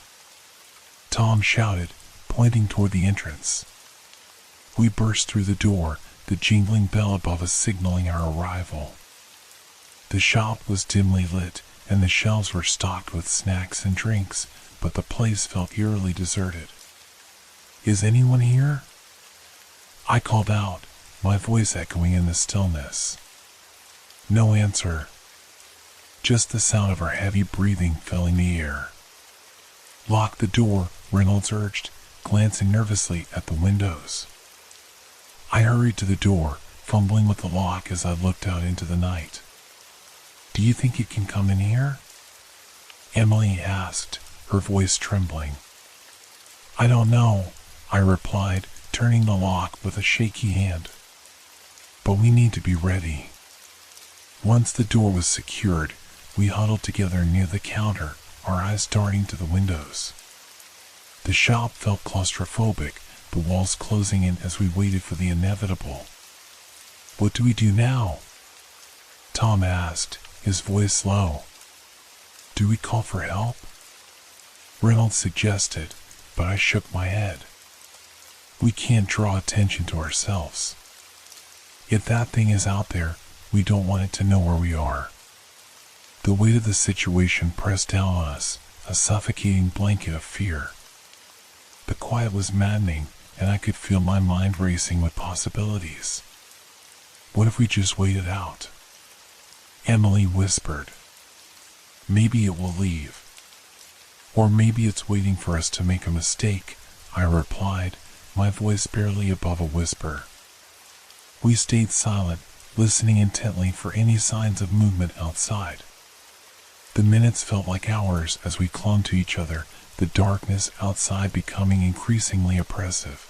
Tom shouted, pointing toward the entrance. We burst through the door, the jingling bell above us signaling our arrival. The shop was dimly lit, and the shelves were stocked with snacks and drinks, but the place felt eerily deserted. "Is anyone here?" I called out, my voice echoing in the stillness. No answer. Just the sound of our heavy breathing filling the air. "Lock the door," Reynolds urged, glancing nervously at the windows. I hurried to the door, fumbling with the lock as I looked out into the night. "Do you think it can come in here?" Emily asked, her voice trembling. "I don't know," I replied, turning the lock with a shaky hand. "But we need to be ready." Once the door was secured, we huddled together near the counter, our eyes darting to the windows. The shop felt claustrophobic, the walls closing in as we waited for the inevitable. "What do we do now?" Tom asked, his voice low. "Do we call for help?" Reynolds suggested, but I shook my head. We can't draw attention to ourselves. If that thing is out there, we don't want it to know where we are. The weight of the situation pressed down on us, a suffocating blanket of fear. The quiet was maddening, and I could feel my mind racing with possibilities. What if we just wait it out? Emily whispered. "Maybe it will leave. Or maybe it's waiting for us to make a mistake," I replied, my voice barely above a whisper. We stayed silent, listening intently for any signs of movement outside. The minutes felt like hours as we clung to each other, the darkness outside becoming increasingly oppressive.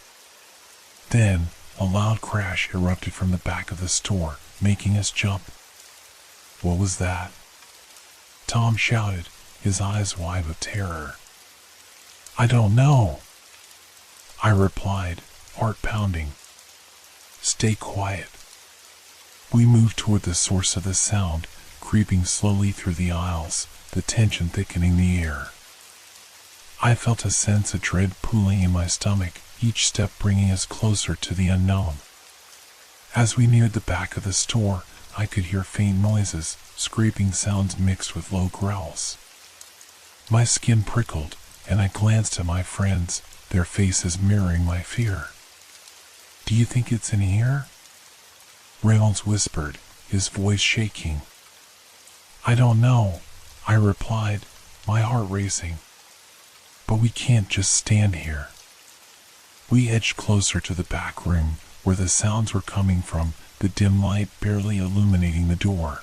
Then, a loud crash erupted from the back of the store, making us jump. "What was that?" Tom shouted, his eyes wide with terror. "I don't know," I replied, heart pounding. "Stay quiet." We moved toward the source of the sound, creeping slowly through the aisles, the tension thickening the air. I felt a sense of dread pooling in my stomach, each step bringing us closer to the unknown. As we neared the back of the store, I could hear faint noises, scraping sounds mixed with low growls. My skin prickled, and I glanced at my friends, their faces mirroring my fear. "Do you think it's in here?" Reynolds whispered, his voice shaking. "I don't know," I replied, my heart racing. "But we can't just stand here." We edged closer to the back room, where the sounds were coming from, the dim light barely illuminating the door.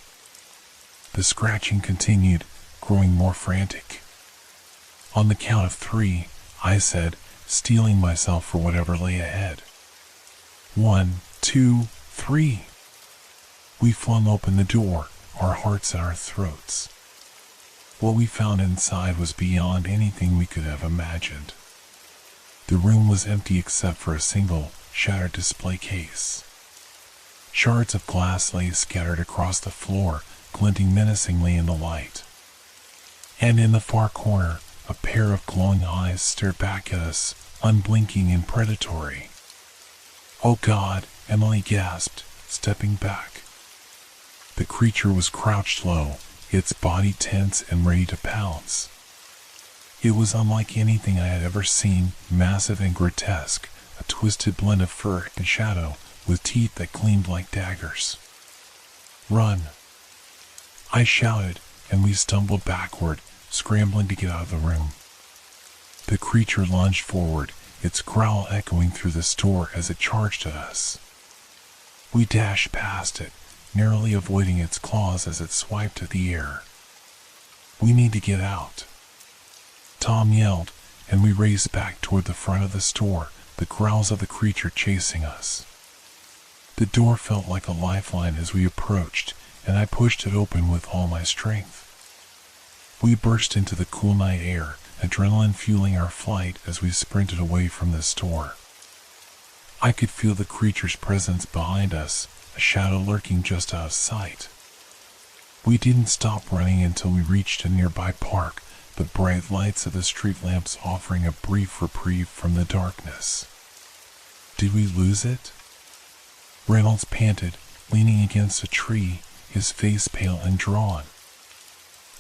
The scratching continued, growing more frantic. "On the count of 3, I said, steeling myself for whatever lay ahead. 1, 2, 3. We flung open the door, our hearts at our throats. What we found inside was beyond anything we could have imagined. The room was empty except for a single, shattered display case. Shards of glass lay scattered across the floor, glinting menacingly in the light. And in the far corner, a pair of glowing eyes stared back at us, unblinking and predatory. "Oh God," Emily gasped, stepping back. The creature was crouched low, its body tense and ready to pounce. It was unlike anything I had ever seen, massive and grotesque, a twisted blend of fur and shadow, with teeth that gleamed like daggers. "Run!" I shouted, and we stumbled backward, scrambling to get out of the room. The creature lunged forward, its growl echoing through the store as it charged at us. We dashed past it, narrowly avoiding its claws as it swiped at the air. "We need to get out," Tom yelled, and we raced back toward the front of the store, the growls of the creature chasing us. The door felt like a lifeline as we approached, and I pushed it open with all my strength. We burst into the cool night air, adrenaline fueling our flight as we sprinted away from the store. I could feel the creature's presence behind us, a shadow lurking just out of sight. We didn't stop running until we reached a nearby park, the bright lights of the street lamps offering a brief reprieve from the darkness. Did we lose it? Reynolds panted, leaning against a tree, his face pale and drawn.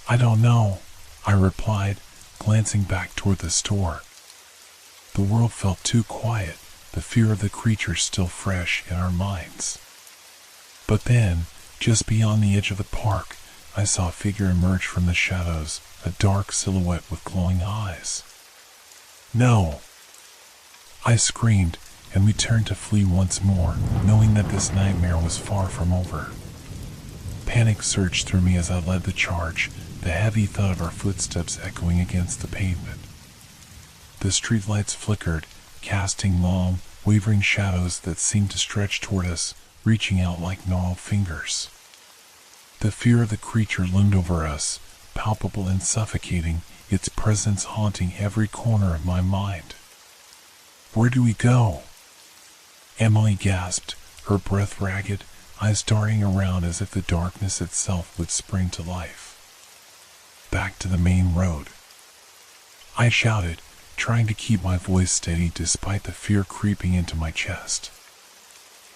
I don't know, I replied, glancing back toward the store. The world felt too quiet, the fear of the creature still fresh in our minds. But then, just beyond the edge of the park, I saw a figure emerge from the shadows, a dark silhouette with glowing eyes. No! I screamed, and we turned to flee once more, knowing that this nightmare was far from over. Panic surged through me as I led the charge, the heavy thud of our footsteps echoing against the pavement. The streetlights flickered, casting long, wavering shadows that seemed to stretch toward us, reaching out like gnarled fingers. The fear of the creature loomed over us, palpable and suffocating, its presence haunting every corner of my mind. Where do we go? Emily gasped, her breath ragged, eyes darting around as if the darkness itself would spring to life. Back to the main road, I shouted, trying to keep my voice steady despite the fear creeping into my chest.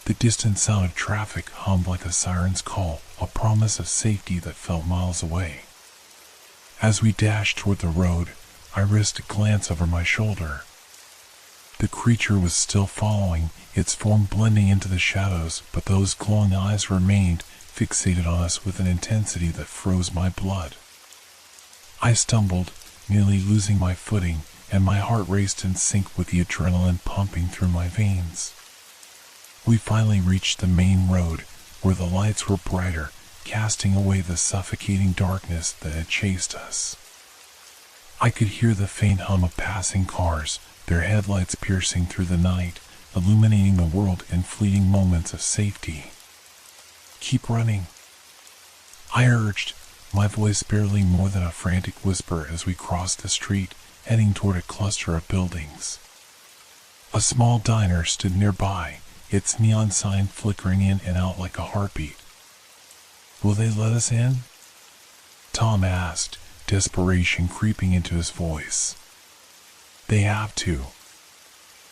The distant sound of traffic hummed like a siren's call, a promise of safety that felt miles away. As we dashed toward the road, I risked a glance over my shoulder. The creature was still following, its form blending into the shadows, but those glowing eyes remained, fixated on us with an intensity that froze my blood. I stumbled, nearly losing my footing, and my heart raced in sync with the adrenaline pumping through my veins. We finally reached the main road, where the lights were brighter, casting away the suffocating darkness that had chased us. I could hear the faint hum of passing cars, their headlights piercing through the night, illuminating the world in fleeting moments of safety. Keep running, I urged, my voice barely more than a frantic whisper as we crossed the street, heading toward a cluster of buildings. A small diner stood nearby, its neon sign flickering in and out like a heartbeat. Will they let us in? Tom asked, desperation creeping into his voice. They have to.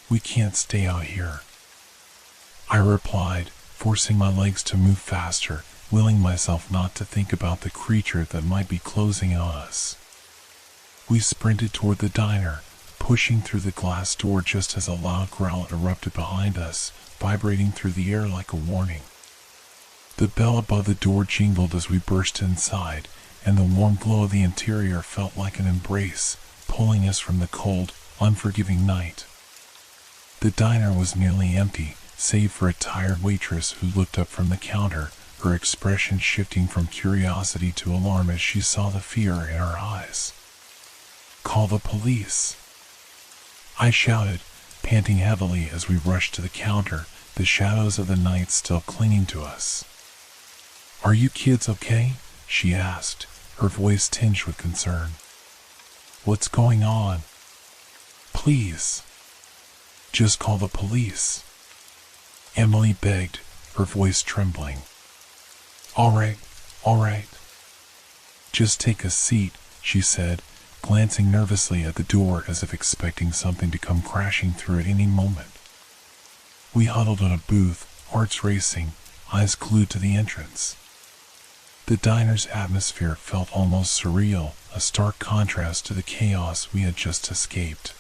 We can't stay out here, I replied, forcing my legs to move faster, willing myself not to think about the creature that might be closing in on us. We sprinted toward the diner, pushing through the glass door just as a loud growl erupted behind us, vibrating through the air like a warning. The bell above the door jingled as we burst inside, and the warm glow of the interior felt like an embrace, pulling us from the cold, unforgiving night. The diner was nearly empty, save for a tired waitress who looked up from the counter, her expression shifting from curiosity to alarm as she saw the fear in her eyes. Call the police, I shouted, panting heavily as we rushed to the counter, the shadows of the night still clinging to us. Are you kids okay? She asked, her voice tinged with concern. What's going on? Please, just call the police, Emily begged, her voice trembling. All right. Just take a seat, she said, glancing nervously at the door as if expecting something to come crashing through at any moment. We huddled in a booth, hearts racing, eyes glued to the entrance. The diner's atmosphere felt almost surreal, a stark contrast to the chaos we had just escaped.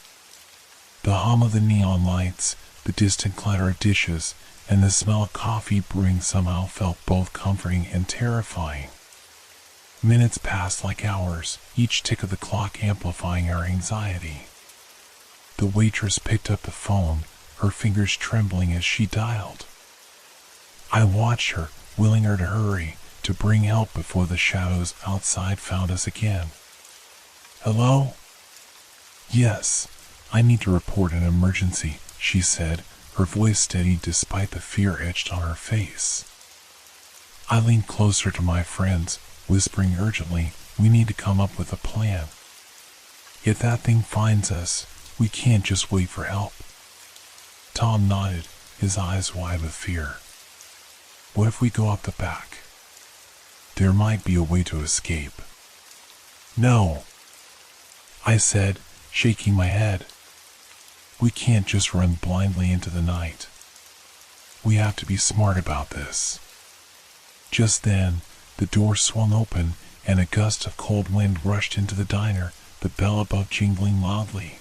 The hum of the neon lights, the distant clatter of dishes, and the smell of coffee brewing somehow felt both comforting and terrifying. Minutes passed like hours, each tick of the clock amplifying our anxiety. The waitress picked up the phone, her fingers trembling as she dialed. I watched her, willing her to hurry, to bring help before the shadows outside found us again. Hello? Yes, I need to report an emergency, she said, her voice steady despite the fear etched on her face. I leaned closer to my friends, whispering urgently, we need to come up with a plan. If that thing finds us, we can't just wait for help. Tom nodded, his eyes wide with fear. What if we go up the back? There might be a way to escape. No, I said, shaking my head. We can't just run blindly into the night. We have to be smart about this. Just then, the door swung open and a gust of cold wind rushed into the diner, the bell above jingling loudly.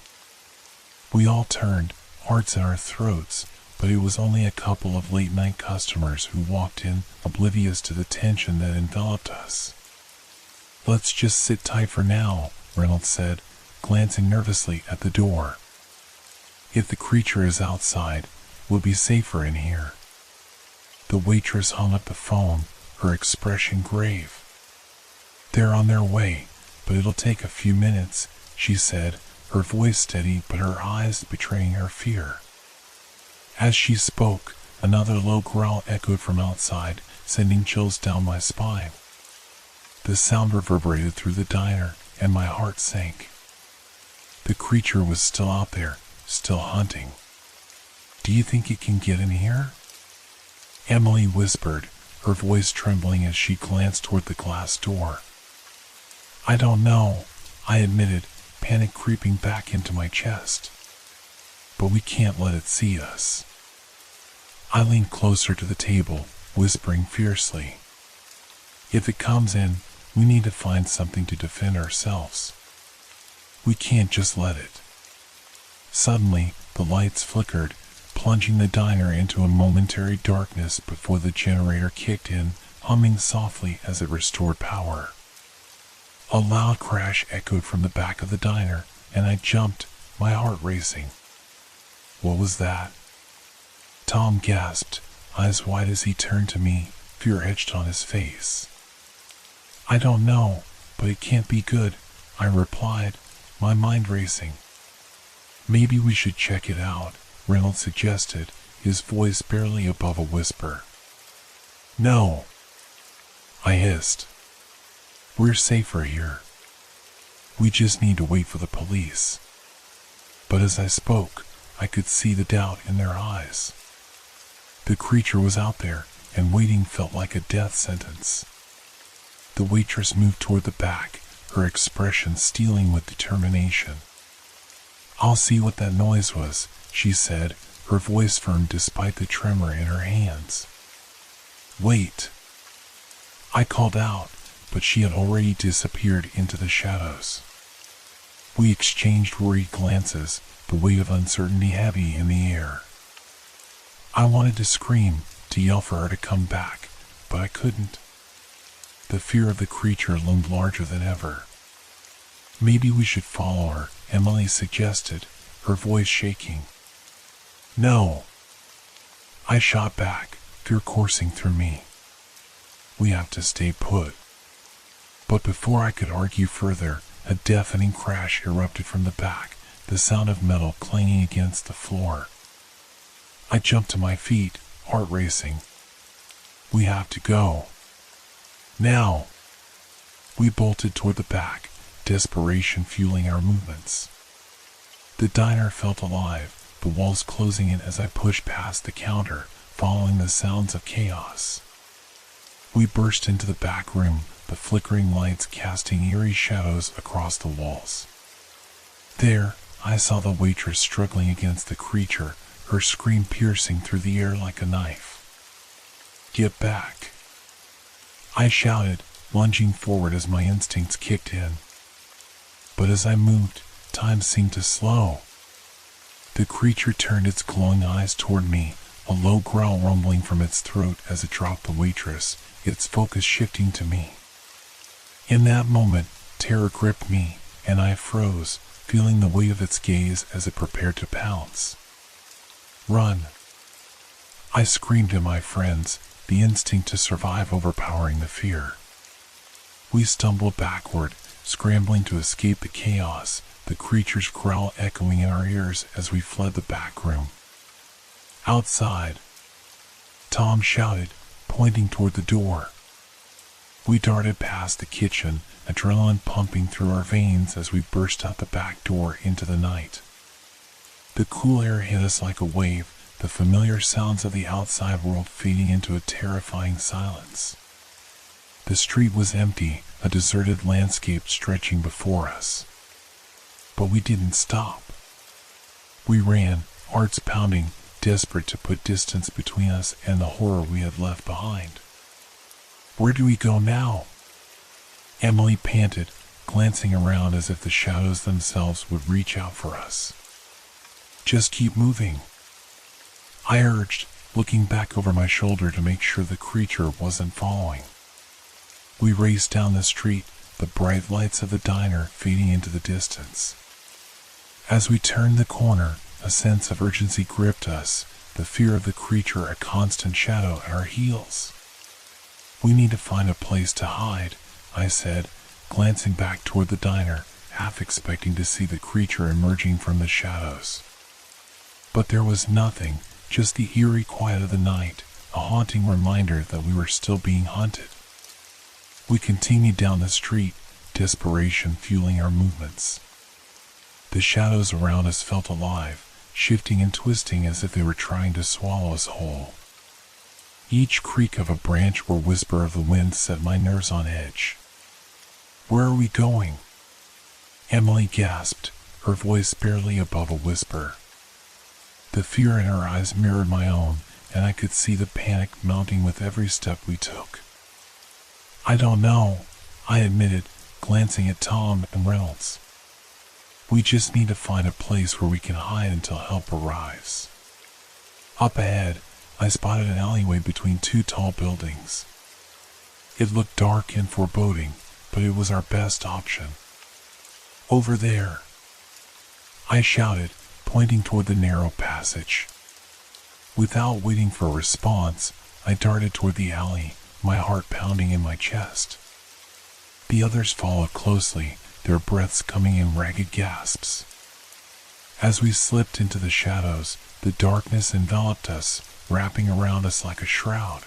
We all turned, hearts in our throats, but it was only a couple of late-night customers who walked in, oblivious to the tension that enveloped us. Let's just sit tight for now, Reynolds said, glancing nervously at the door. If the creature is outside, we'll be safer in here. The waitress hung up the phone, her expression grave. They're on their way, but it'll take a few minutes, she said, her voice steady but her eyes betraying her fear. As she spoke, another low growl echoed from outside, sending chills down my spine. The sound reverberated through the diner, and my heart sank. The creature was still out there, still hunting. Do you think it can get in here? Emily whispered, her voice trembling as she glanced toward the glass door. I don't know, I admitted, panic creeping back into my chest. But we can't let it see us. I leaned closer to the table, whispering fiercely. If it comes in, we need to find something to defend ourselves. We can't just let it. Suddenly, the lights flickered, plunging the diner into a momentary darkness before the generator kicked in, humming softly as it restored power. A loud crash echoed from the back of the diner, and I jumped, my heart racing. What was that? Tom gasped, eyes wide as he turned to me, fear etched on his face. I don't know, but it can't be good, I replied, my mind racing. Maybe we should check it out, Reynolds suggested, his voice barely above a whisper. No, I hissed. We're safer here. We just need to wait for the police. But as I spoke, I could see the doubt in their eyes. The creature was out there, and waiting felt like a death sentence. The waitress moved toward the back, her expression stealing with determination. I'll see what that noise was, she said, her voice firm despite the tremor in her hands. Wait. I called out, but she had already disappeared into the shadows. We exchanged worried glances, the weight of uncertainty heavy in the air. I wanted to scream, to yell for her to come back, but I couldn't. The fear of the creature loomed larger than ever. Maybe we should follow her, Emily suggested, her voice shaking. No. I shot back, fear coursing through me. We have to stay put. But before I could argue further, a deafening crash erupted from the back, the sound of metal clanging against the floor. I jumped to my feet, heart racing. We have to go. Now. We bolted toward the back, desperation fueling our movements. The diner felt alive, the walls closing in as I pushed past the counter, following the sounds of chaos. We burst into the back room, the flickering lights casting eerie shadows across the walls. There, I saw the waitress struggling against the creature, her scream piercing through the air like a knife. Get back! I shouted, lunging forward as my instincts kicked in. But as I moved, time seemed to slow. The creature turned its glowing eyes toward me, a low growl rumbling from its throat as it dropped the waitress, its focus shifting to me. In that moment, terror gripped me, and I froze, feeling the weight of its gaze as it prepared to pounce. Run! I screamed to my friends, the instinct to survive overpowering the fear. We stumbled backward, scrambling to escape the chaos, the creature's growl echoing in our ears as we fled the back room. Outside, Tom shouted, pointing toward the door. We darted past the kitchen, adrenaline pumping through our veins as we burst out the back door into the night. The cool air hit us like a wave, the familiar sounds of the outside world fading into a terrifying silence. The street was empty, a deserted landscape stretching before us. But we didn't stop. We ran, hearts pounding, desperate to put distance between us and the horror we had left behind. Where do we go now? Emily panted, glancing around as if the shadows themselves would reach out for us. Just keep moving, I urged, looking back over my shoulder to make sure the creature wasn't following. We raced down the street, the bright lights of the diner fading into the distance. As we turned the corner, a sense of urgency gripped us, the fear of the creature a constant shadow at our heels. We need to find a place to hide, I said, glancing back toward the diner, half expecting to see the creature emerging from the shadows. But there was nothing, just the eerie quiet of the night, a haunting reminder that we were still being hunted. We continued down the street, desperation fueling our movements. The shadows around us felt alive, shifting and twisting as if they were trying to swallow us whole. Each creak of a branch or whisper of the wind set my nerves on edge. Where are we going? Emily gasped, her voice barely above a whisper. The fear in her eyes mirrored my own, and I could see the panic mounting with every step we took. I don't know, I admitted, glancing at Tom and Reynolds. We just need to find a place where we can hide until help arrives. Up ahead, I spotted an alleyway between two tall buildings. It looked dark and foreboding, but it was our best option. Over there, I shouted, pointing toward the narrow passage. Without waiting for a response, I darted toward the alley, my heart pounding in my chest. The others followed closely, their breaths coming in ragged gasps. As we slipped into the shadows, the darkness enveloped us, wrapping around us like a shroud.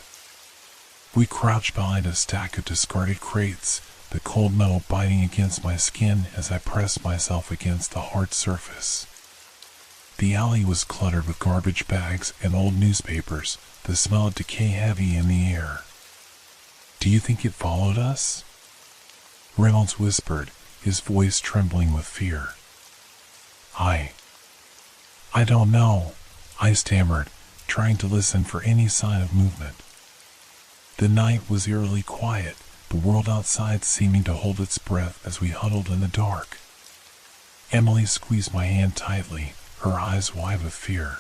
We crouched behind a stack of discarded crates, the cold metal biting against my skin as I pressed myself against the hard surface. The alley was cluttered with garbage bags and old newspapers, the smell of decay heavy in the air. Do you think it followed us? Reynolds whispered, his voice trembling with fear. I don't know, I stammered, trying to listen for any sign of movement. The night was eerily quiet, the world outside seeming to hold its breath as we huddled in the dark. Emily squeezed my hand tightly, her eyes wide with fear.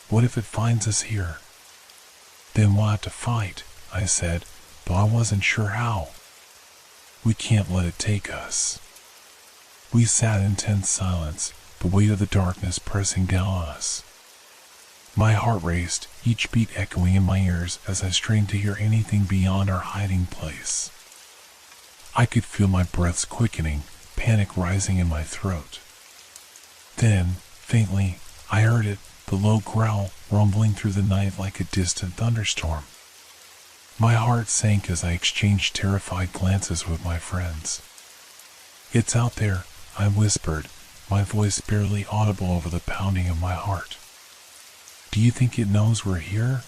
What if it finds us here? Then we'll have to fight, I said, though I wasn't sure how. We can't let it take us. We sat in tense silence, the weight of the darkness pressing down on us. My heart raced, each beat echoing in my ears as I strained to hear anything beyond our hiding place. I could feel my breaths quickening, panic rising in my throat. Then, faintly, I heard it, the low growl rumbling through the night like a distant thunderstorm. My heart sank as I exchanged terrified glances with my friends. It's out there, I whispered, my voice barely audible over the pounding of my heart. Do you think it knows we're here?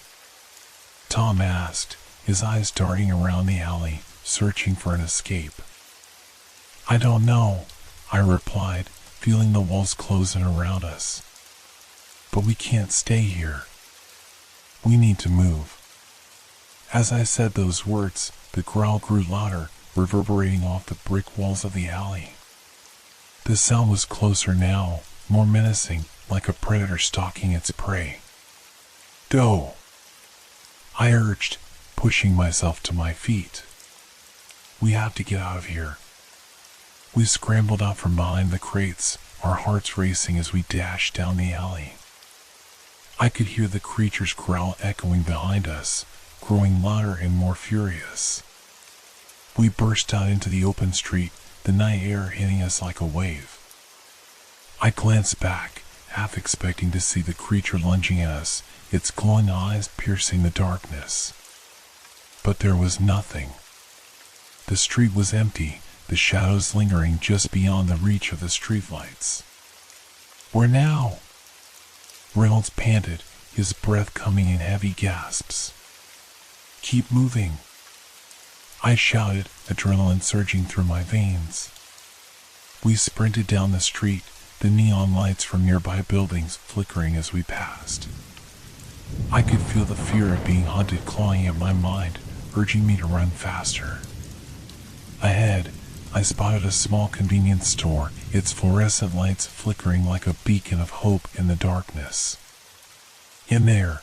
Tom asked, his eyes darting around the alley, searching for an escape. I don't know, I replied, feeling the walls closing around us. But we can't stay here. We need to move. As I said those words, the growl grew louder, reverberating off the brick walls of the alley. The sound was closer now, more menacing, like a predator stalking its prey. Go! I urged, pushing myself to my feet. We have to get out of here. We scrambled out from behind the crates, our hearts racing as we dashed down the alley. I could hear the creature's growl echoing behind us, growing louder and more furious. We burst out into the open street, the night air hitting us like a wave. I glanced back, half expecting to see the creature lunging at us, its glowing eyes piercing the darkness. But there was nothing. The street was empty, the shadows lingering just beyond the reach of the streetlights. "Where now?" Reynolds panted, his breath coming in heavy gasps. "Keep moving," I shouted, adrenaline surging through my veins. We sprinted down the street, the neon lights from nearby buildings flickering as we passed. I could feel the fear of being haunted clawing at my mind, urging me to run faster. Ahead, I spotted a small convenience store, its fluorescent lights flickering like a beacon of hope in the darkness. "In there,"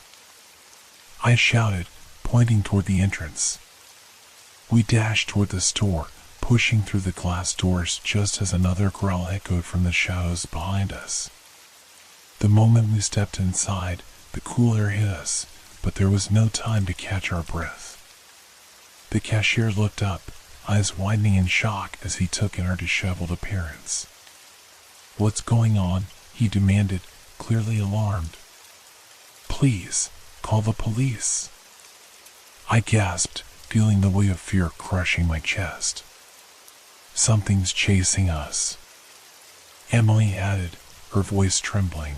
I shouted, pointing toward the entrance. We dashed toward the store, pushing through the glass doors just as another growl echoed from the shadows behind us. The moment we stepped inside, the cool air hit us, but there was no time to catch our breath. The cashier looked up, eyes widening in shock as he took in our disheveled appearance. "What's going on?" he demanded, clearly alarmed. "Please, call the police," I gasped, feeling the weight of fear crushing my chest. "Something's chasing us," Emily added, her voice trembling.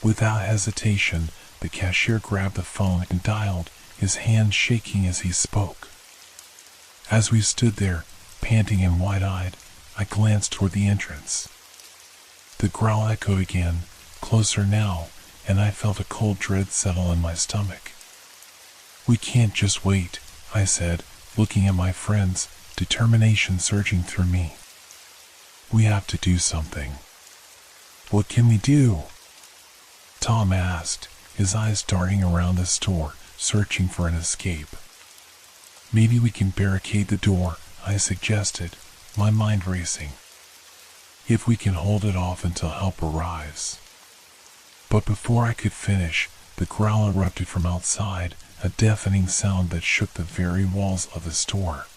Without hesitation, the cashier grabbed the phone and dialed, his hand shaking as he spoke. As we stood there, panting and wide-eyed, I glanced toward the entrance. The growl echoed again, closer now, and I felt a cold dread settle in my stomach. "We can't just wait," I said, looking at my friends, determination surging through me. "We have to do something." "What can we do?" Tom asked, his eyes darting around the store, searching for an escape. "Maybe we can barricade the door," I suggested, my mind racing. "If we can hold it off until help arrives." But before I could finish, the growl erupted from outside, a deafening sound that shook the very walls of the store.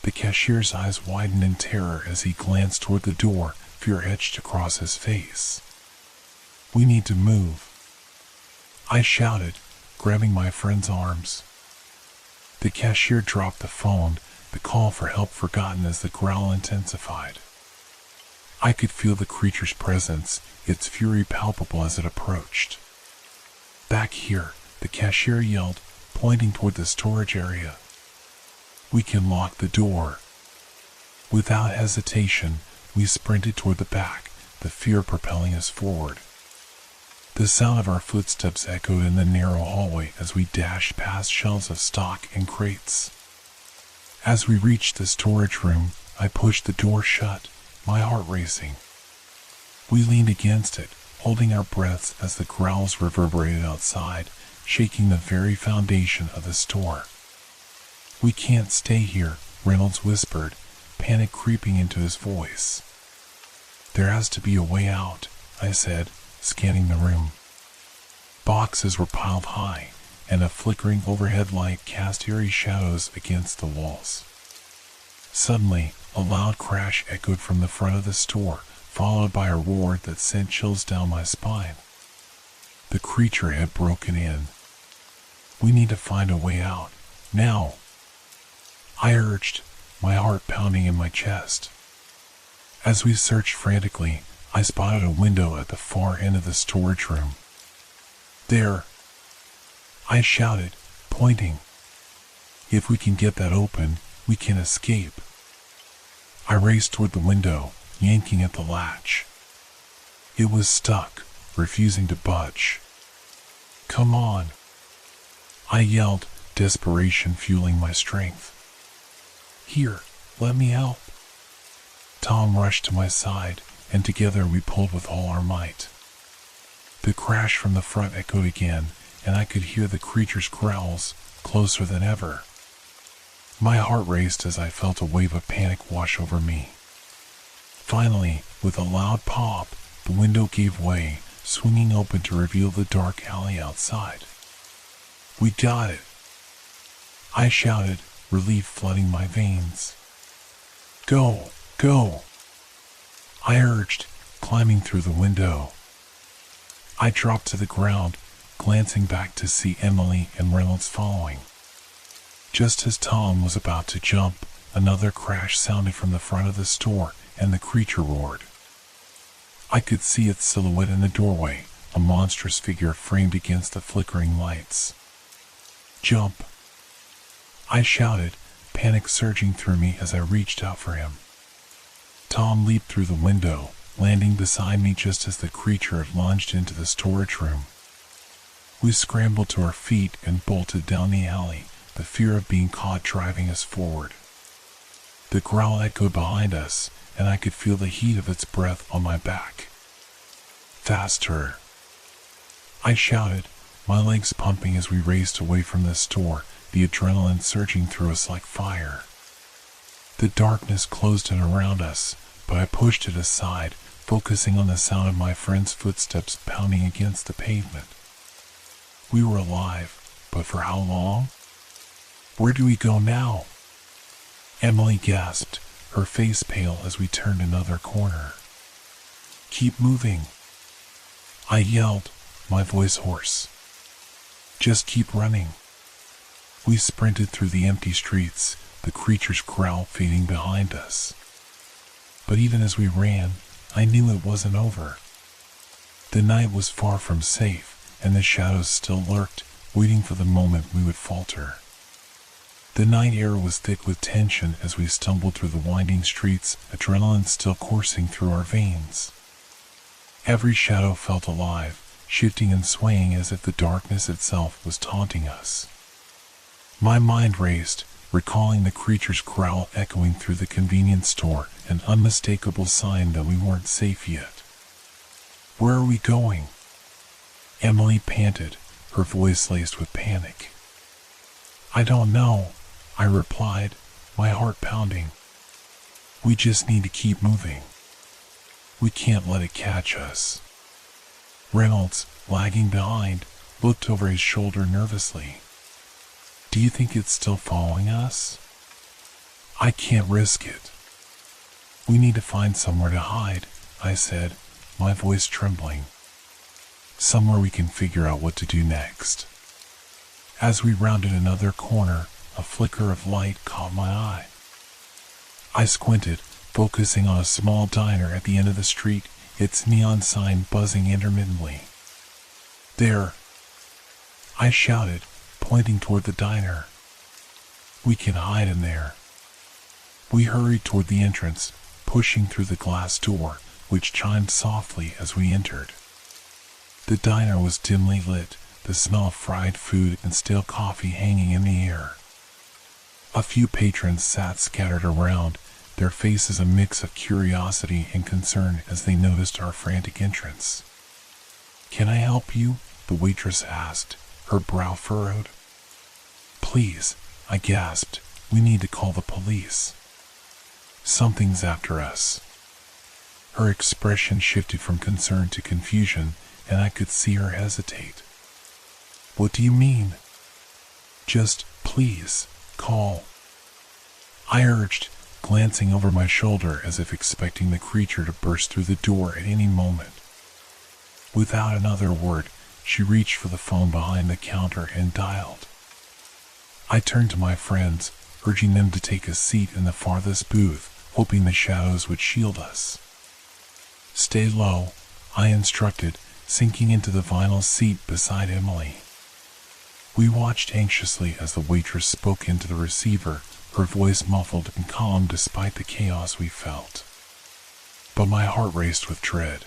The cashier's eyes widened in terror as he glanced toward the door, fear etched across his face. "We need to move," I shouted, grabbing my friend's arms. The cashier dropped the phone, the call for help forgotten as the growl intensified. I could feel the creature's presence, its fury palpable as it approached. "Back here," the cashier yelled, pointing toward the storage area. "We can lock the door." Without hesitation, we sprinted toward the back, the fear propelling us forward. The sound of our footsteps echoed in the narrow hallway as we dashed past shelves of stock and crates. As we reached the storage room, I pushed the door shut, my heart racing. We leaned against it, holding our breaths as the growls reverberated outside, shaking the very foundation of the store. "We can't stay here," Reynolds whispered, panic creeping into his voice. "There has to be a way out," I said, scanning the room. Boxes were piled high, and a flickering overhead light cast eerie shadows against the walls. Suddenly, a loud crash echoed from the front of the store, followed by a roar that sent chills down my spine. The creature had broken in. "We need to find a way out, now," I urged, my heart pounding in my chest. As we searched frantically, I spotted a window at the far end of the storage room. "There," I shouted, pointing. "If we can get that open, we can escape." I raced toward the window, yanking at the latch. It was stuck, refusing to budge. "Come on," I yelled, desperation fueling my strength. "Here, let me help." Tom rushed to my side, and together we pulled with all our might. The crash from the front echoed again, and I could hear the creature's growls, closer than ever. My heart raced as I felt a wave of panic wash over me. Finally, with a loud pop, the window gave way, swinging open to reveal the dark alley outside. "We got it," I shouted, relief flooding my veins. "Go, go," I urged, climbing through the window. I dropped to the ground, glancing back to see Emily and Reynolds following. Just as Tom was about to jump, another crash sounded from the front of the store, and the creature roared. I could see its silhouette in the doorway, a monstrous figure framed against the flickering lights. "Jump!" I shouted, panic surging through me as I reached out for him. Tom leaped through the window, landing beside me just as the creature had lunged into the storage room. We scrambled to our feet and bolted down the alley, the fear of being caught driving us forward. The growl echoed behind us, and I could feel the heat of its breath on my back. "Faster!" I shouted, my legs pumping as we raced away from the store, the adrenaline surging through us like fire. The darkness closed in around us, but I pushed it aside, focusing on the sound of my friend's footsteps pounding against the pavement. We were alive, but for how long? "Where do we go now?" Emily gasped, her face pale as we turned another corner. "Keep moving," I yelled, my voice hoarse. "Just keep running." We sprinted through the empty streets, the creature's growl fading behind us. But even as we ran, I knew it wasn't over. The night was far from safe, and the shadows still lurked, waiting for the moment we would falter. The night air was thick with tension as we stumbled through the winding streets, adrenaline still coursing through our veins. Every shadow felt alive, shifting and swaying as if the darkness itself was taunting us. My mind raced, recalling the creature's growl echoing through the convenience store, an unmistakable sign that we weren't safe yet. "Where are we going?" Emily panted, her voice laced with panic. "I don't know," I replied, my heart pounding. "We just need to keep moving. We can't let it catch us." Reynolds, lagging behind, looked over his shoulder nervously. "Do you think it's still following us?" "I can't risk it." "We need to find somewhere to hide," I said, my voice trembling. "Somewhere we can figure out what to do next." As we rounded another corner, a flicker of light caught my eye. I squinted, focusing on a small diner at the end of the street, its neon sign buzzing intermittently. "There!" I shouted, pointing toward the diner. "We can hide in there." We hurried toward the entrance, pushing through the glass door, which chimed softly as we entered. The diner was dimly lit, the smell of fried food and stale coffee hanging in the air. A few patrons sat scattered around, their faces a mix of curiosity and concern as they noticed our frantic entrance. "Can I help you?" the waitress asked, her brow furrowed. "Please," I gasped, "we need to call the police. Something's after us." Her expression shifted from concern to confusion, and I could see her hesitate. "What do you mean?" "Just, please, call," I urged, glancing over my shoulder as if expecting the creature to burst through the door at any moment. Without another word, she reached for the phone behind the counter and dialed. I turned to my friends, urging them to take a seat in the farthest booth, hoping the shadows would shield us. "Stay low," I instructed, sinking into the vinyl seat beside Emily. We watched anxiously as the waitress spoke into the receiver, her voice muffled and calm despite the chaos we felt. But my heart raced with dread.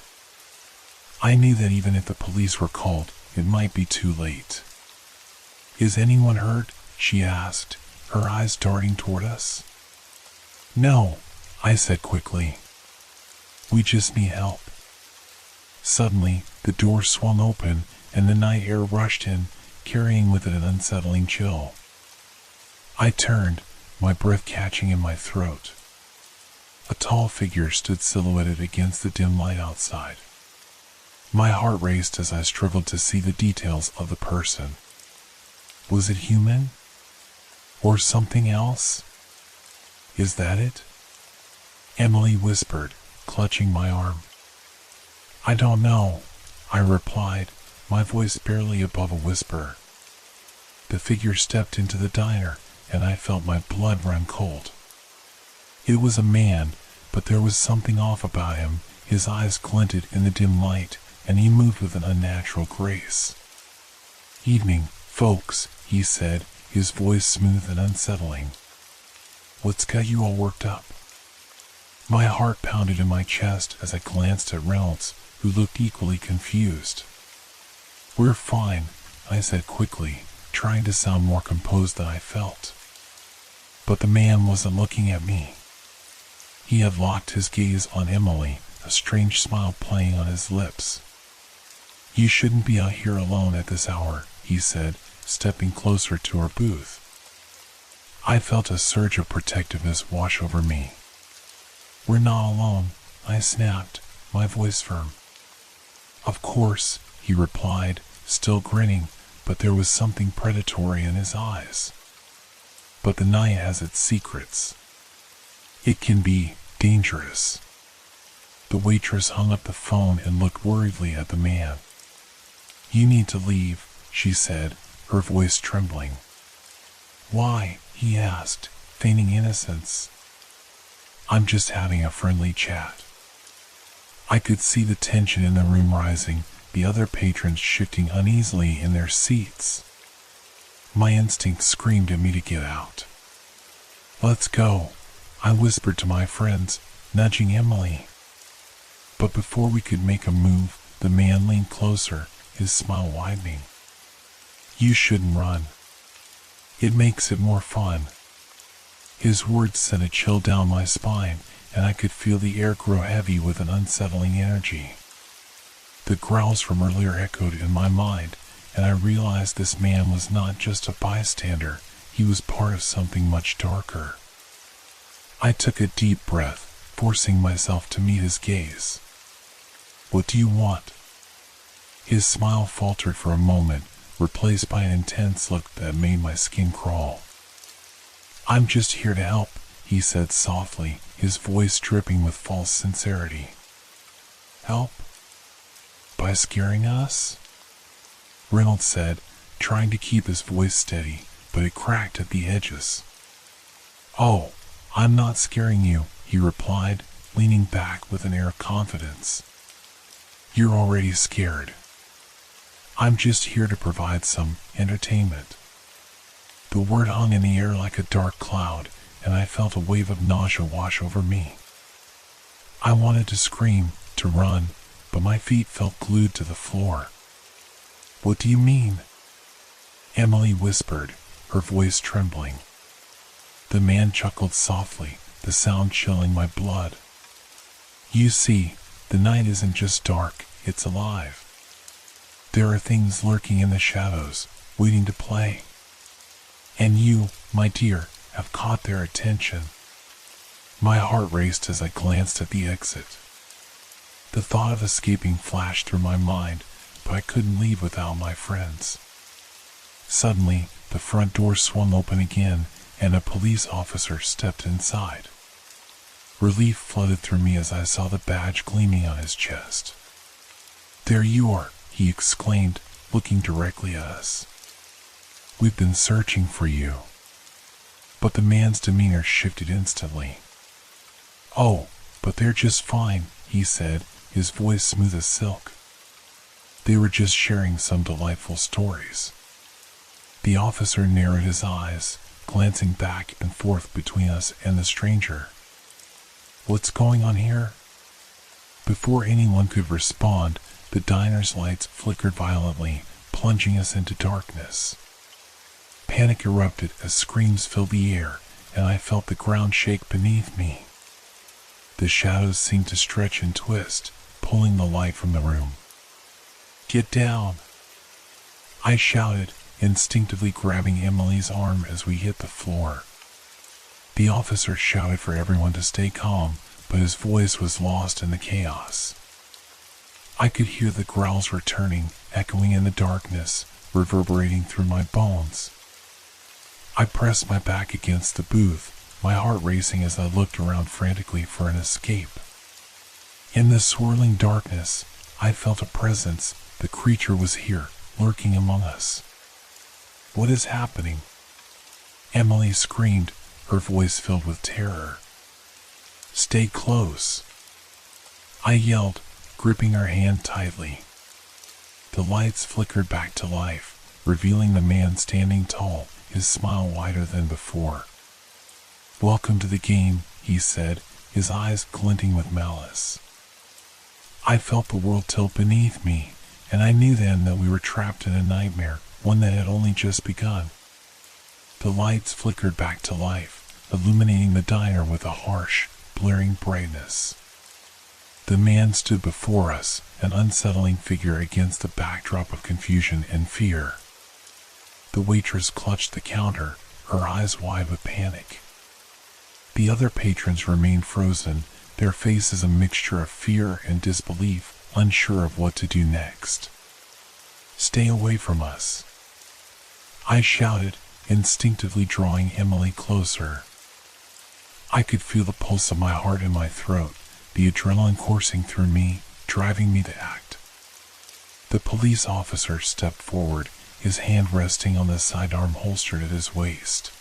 I knew that even if the police were called, it might be too late. "Is anyone hurt?" she asked, her eyes darting toward us. "No," I said quickly. "We just need help." Suddenly, the door swung open, and the night air rushed in, carrying with it an unsettling chill. I turned, my breath catching in my throat. A tall figure stood silhouetted against the dim light outside. My heart raced as I struggled to see the details of the person. Was it human? Or something else? "Is that it?" Emily whispered, clutching my arm. "I don't know," I replied, my voice barely above a whisper. The figure stepped into the diner, and I felt my blood run cold. It was a man, but there was something off about him. His eyes glinted in the dim light, and he moved with an unnatural grace. "Evening, folks," he said, his voice smooth and unsettling. "What's got you all worked up?" My heart pounded in my chest as I glanced at Reynolds, who looked equally confused. "We're fine," I said quickly, trying to sound more composed than I felt. But the man wasn't looking at me. He had locked his gaze on Emily, a strange smile playing on his lips. "You shouldn't be out here alone at this hour," he said, stepping closer to our booth. I felt a surge of protectiveness wash over me. "We're not alone," I snapped, my voice firm. "Of course," he replied, still grinning, but there was something predatory in his eyes. "But the night has its secrets. It can be dangerous." The waitress hung up the phone and looked worriedly at the man. "You need to leave," she said, her voice trembling. "Why?" he asked, feigning innocence. "I'm just having a friendly chat." I could see the tension in the room rising, the other patrons shifting uneasily in their seats. My instinct screamed at me to get out. "Let's go," I whispered to my friends, nudging Emily. But before we could make a move, the man leaned closer, his smile widening. "You shouldn't run. It makes it more fun." His words sent a chill down my spine, and I could feel the air grow heavy with an unsettling energy. The growls from earlier echoed in my mind, and I realized this man was not just a bystander, he was part of something much darker. I took a deep breath, forcing myself to meet his gaze. "What do you want?" His smile faltered for a moment, replaced by an intense look that made my skin crawl. "I'm just here to help," he said softly, his voice dripping with false sincerity. "Help? By scaring us?" Reynolds said, trying to keep his voice steady, but it cracked at the edges. "Oh, I'm not scaring you," he replied, leaning back with an air of confidence. "You're already scared. I'm just here to provide some entertainment." The word hung in the air like a dark cloud, and I felt a wave of nausea wash over me. I wanted to scream, to run, but my feet felt glued to the floor. "What do you mean?" Emily whispered, her voice trembling. The man chuckled softly, the sound chilling my blood. "You see, the night isn't just dark, it's alive. There are things lurking in the shadows, waiting to play. And you, my dear, have caught their attention." My heart raced as I glanced at the exit. The thought of escaping flashed through my mind, but I couldn't leave without my friends. Suddenly, the front door swung open again, and a police officer stepped inside. Relief flooded through me as I saw the badge gleaming on his chest. "There you are," he exclaimed, looking directly at us. "We've been searching for you." But the man's demeanor shifted instantly. "Oh, but they're just fine," he said, his voice smooth as silk. "They were just sharing some delightful stories." The officer narrowed his eyes, glancing back and forth between us and the stranger. "What's going on here?" Before anyone could respond, the diner's lights flickered violently, plunging us into darkness. Panic erupted as screams filled the air, and I felt the ground shake beneath me. The shadows seemed to stretch and twist, pulling the light from the room. "Get down!" I shouted, instinctively grabbing Emily's arm as we hit the floor. The officer shouted for everyone to stay calm, but his voice was lost in the chaos. I could hear the growls returning, echoing in the darkness, reverberating through my bones. I pressed my back against the booth, my heart racing as I looked around frantically for an escape. In the swirling darkness, I felt a presence. The creature was here, lurking among us. "What is happening?" Emily screamed, her voice filled with terror. "Stay close," I yelled, gripping her hand tightly. The lights flickered back to life, revealing the man standing tall, his smile wider than before. "Welcome to the game," he said, his eyes glinting with malice. I felt the world tilt beneath me, and I knew then that we were trapped in a nightmare, one that had only just begun. The lights flickered back to life, illuminating the diner with a harsh, blaring brightness. The man stood before us, an unsettling figure against the backdrop of confusion and fear. The waitress clutched the counter, her eyes wide with panic. The other patrons remained frozen, their faces a mixture of fear and disbelief, unsure of what to do next. "Stay away from us," I shouted, instinctively drawing Emily closer. I could feel the pulse of my heart in my throat, the adrenaline coursing through me, driving me to act. The police officer stepped forward, his hand resting on the sidearm holstered at his waist.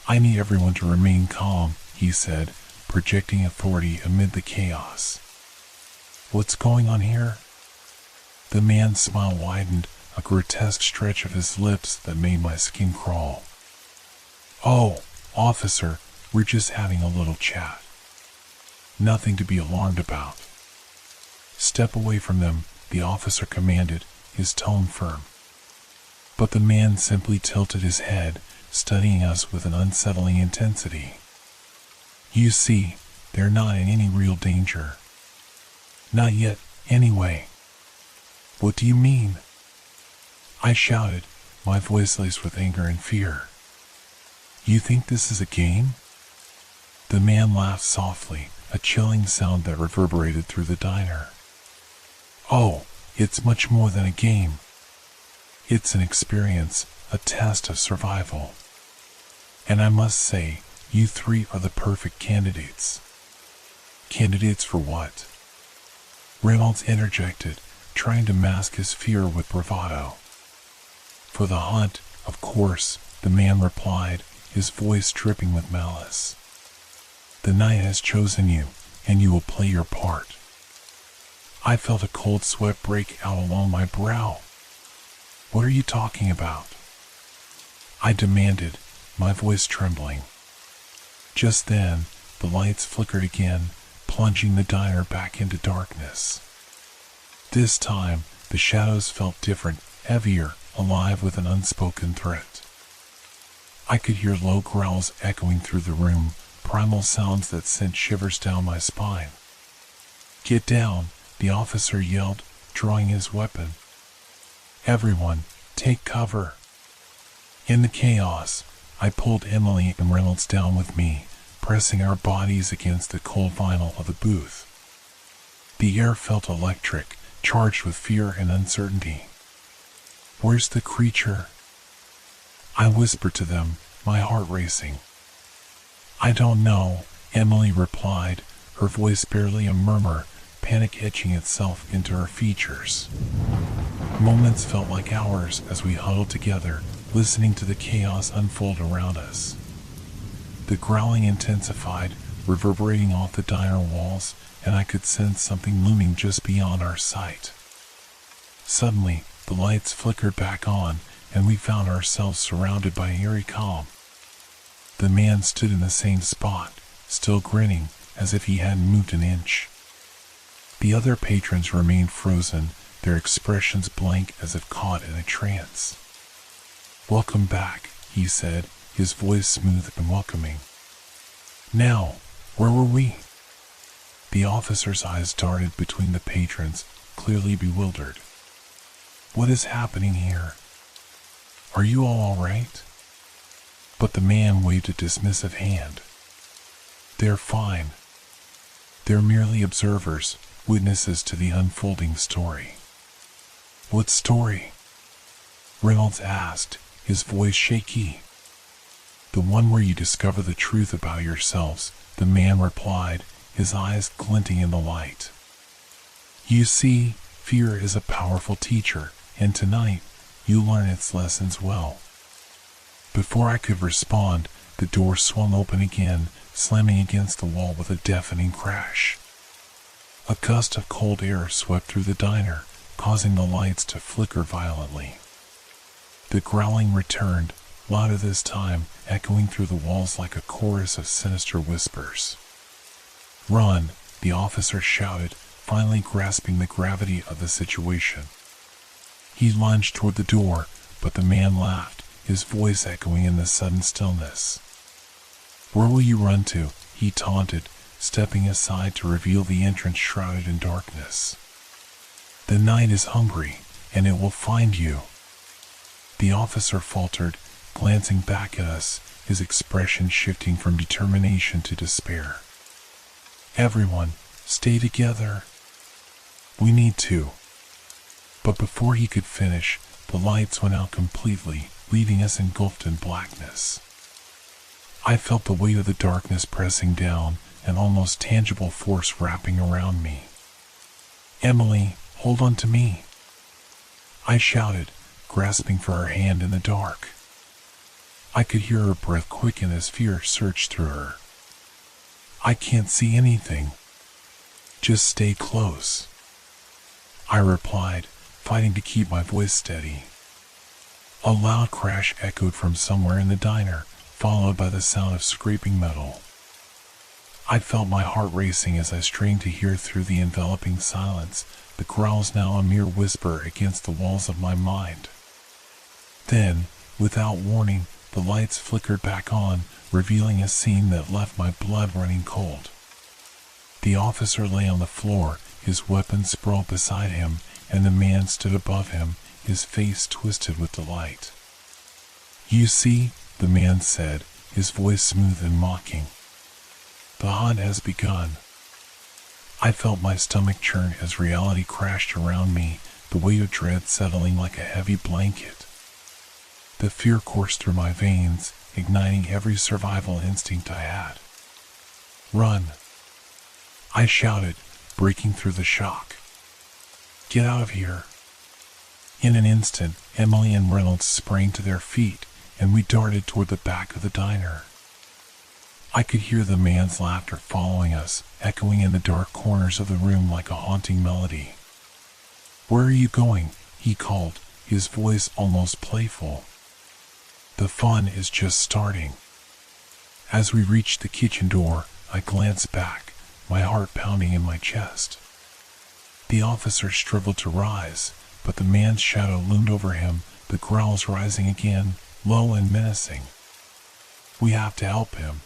"I need everyone to remain calm," he said, projecting authority amid the chaos. "What's going on here?" The man's smile widened, a grotesque stretch of his lips that made my skin crawl. "Oh, officer, we're just having a little chat. Nothing to be alarmed about." "Step away from them," the officer commanded, his tone firm. But the man simply tilted his head, studying us with an unsettling intensity. "You see, they're not in any real danger. Not yet, anyway." "What do you mean?" I shouted, my voice laced with anger and fear. "You think this is a game?" The man laughed softly, a chilling sound that reverberated through the diner. "Oh, it's much more than a game. It's an experience, a test of survival. And I must say, you three are the perfect candidates." "Candidates for what?" Reynolds interjected, trying to mask his fear with bravado. "For the hunt, of course," the man replied, his voice dripping with malice. "The night has chosen you, and you will play your part." I felt a cold sweat break out along my brow. "What are you talking about?" I demanded, my voice trembling. Just then, the lights flickered again, plunging the diner back into darkness. This time, the shadows felt different, heavier, alive with an unspoken threat. I could hear low growls echoing through the room, primal sounds that sent shivers down my spine. "Get down," the officer yelled, drawing his weapon. "Everyone, take cover." In the chaos, I pulled Emily and Reynolds down with me, pressing our bodies against the cold vinyl of the booth. The air felt electric, charged with fear and uncertainty. "Where's the creature?" I whispered to them, my heart racing. "I don't know," Emily replied, her voice barely a murmur, panic etching itself into her features. Moments felt like hours as we huddled together, listening to the chaos unfold around us. The growling intensified, reverberating off the diner walls, and I could sense something looming just beyond our sight. Suddenly, the lights flickered back on, and we found ourselves surrounded by an eerie calm. The man stood in the same spot, still grinning, as if he hadn't moved an inch. The other patrons remained frozen, their expressions blank as if caught in a trance. "Welcome back," he said, his voice smooth and welcoming. "Now, where were we?" The officer's eyes darted between the patrons, clearly bewildered. "What is happening here? Are you all right?" But the man waved a dismissive hand. "They're fine. They're merely observers, witnesses to the unfolding story." "What story?" Reynolds asked, his voice shaky. "The one where you discover the truth about yourselves," the man replied, his eyes glinting in the light. "You see, fear is a powerful teacher, and tonight, you learn its lessons well." Before I could respond, the door swung open again, slamming against the wall with a deafening crash. A gust of cold air swept through the diner, causing the lights to flicker violently. The growling returned, louder this time, echoing through the walls like a chorus of sinister whispers. "Run!" the officer shouted, finally grasping the gravity of the situation. He lunged toward the door, but the man laughed, his voice echoing in the sudden stillness. "Where will you run to?" he taunted, stepping aside to reveal the entrance shrouded in darkness. "The night is hungry, and it will find you." The officer faltered, glancing back at us, his expression shifting from determination to despair. "Everyone, stay together. We need to." But before he could finish, the lights went out completely, leaving us engulfed in blackness. I felt the weight of the darkness pressing down, an almost tangible force wrapping around me. "Emily, hold on to me," I shouted, grasping for her hand in the dark. I could hear her breath quicken as fear surged through her. "I can't see anything. Just stay close," I replied, fighting to keep my voice steady. A loud crash echoed from somewhere in the diner, followed by the sound of scraping metal. I felt my heart racing as I strained to hear through the enveloping silence, the growls now a mere whisper against the walls of my mind. Then, without warning, the lights flickered back on, revealing a scene that left my blood running cold. The officer lay on the floor, his weapon sprawled beside him, and the man stood above him, his face twisted with delight. "You see," the man said, his voice smooth and mocking. "The hunt has begun." I felt my stomach churn as reality crashed around me, the weight of dread settling like a heavy blanket. The fear coursed through my veins, igniting every survival instinct I had. "Run!" I shouted, breaking through the shock. "Get out of here!" In an instant, Emily and Reynolds sprang to their feet, and we darted toward the back of the diner. I could hear the man's laughter following us, echoing in the dark corners of the room like a haunting melody. "Where are you going?" he called, his voice almost playful. "The fun is just starting." As we reached the kitchen door, I glanced back, my heart pounding in my chest. The officer struggled to rise, but the man's shadow loomed over him, the growls rising again, low and menacing. "We have to help him,"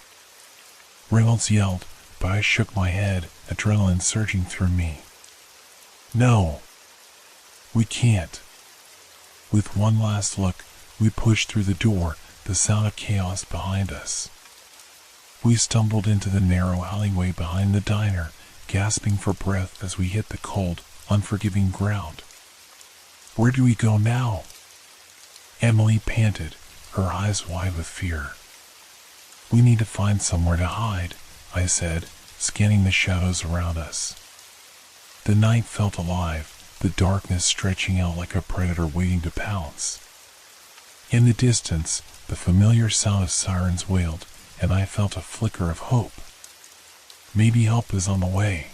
Reynolds yelled, but I shook my head, adrenaline surging through me. "No, we can't." With one last look, we pushed through the door, the sound of chaos behind us. We stumbled into the narrow alleyway behind the diner, gasping for breath as we hit the cold, unforgiving ground. "Where do we go now?" Emily panted, her eyes wide with fear. "We need to find somewhere to hide," I said, scanning the shadows around us. The night felt alive, the darkness stretching out like a predator waiting to pounce. In the distance, the familiar sound of sirens wailed, and I felt a flicker of hope. "Maybe help is on the way,"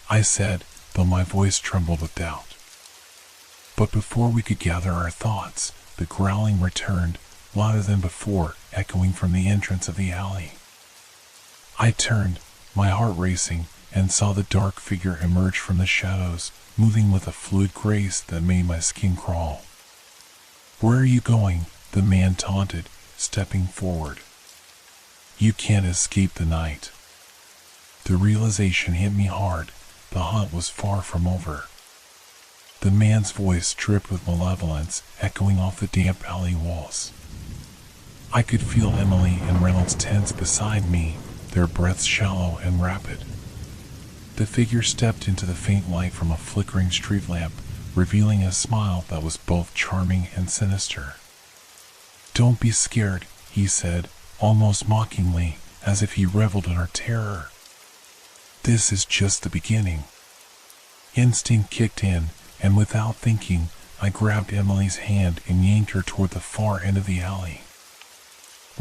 I said, though my voice trembled with doubt. But before we could gather our thoughts, the growling returned, louder than before, echoing from the entrance of the alley. I turned, my heart racing, and saw the dark figure emerge from the shadows, moving with a fluid grace that made my skin crawl. "Where are you going?" the man taunted, stepping forward. "You can't escape the night." The realization hit me hard. The hunt was far from over. The man's voice dripped with malevolence, echoing off the damp alley walls. I could feel Emily and Reynolds tense beside me, their breaths shallow and rapid. The figure stepped into the faint light from a flickering street lamp, revealing a smile that was both charming and sinister. "Don't be scared," he said, almost mockingly, as if he reveled in our terror. "This is just the beginning." Instinct kicked in, and without thinking, I grabbed Emily's hand and yanked her toward the far end of the alley.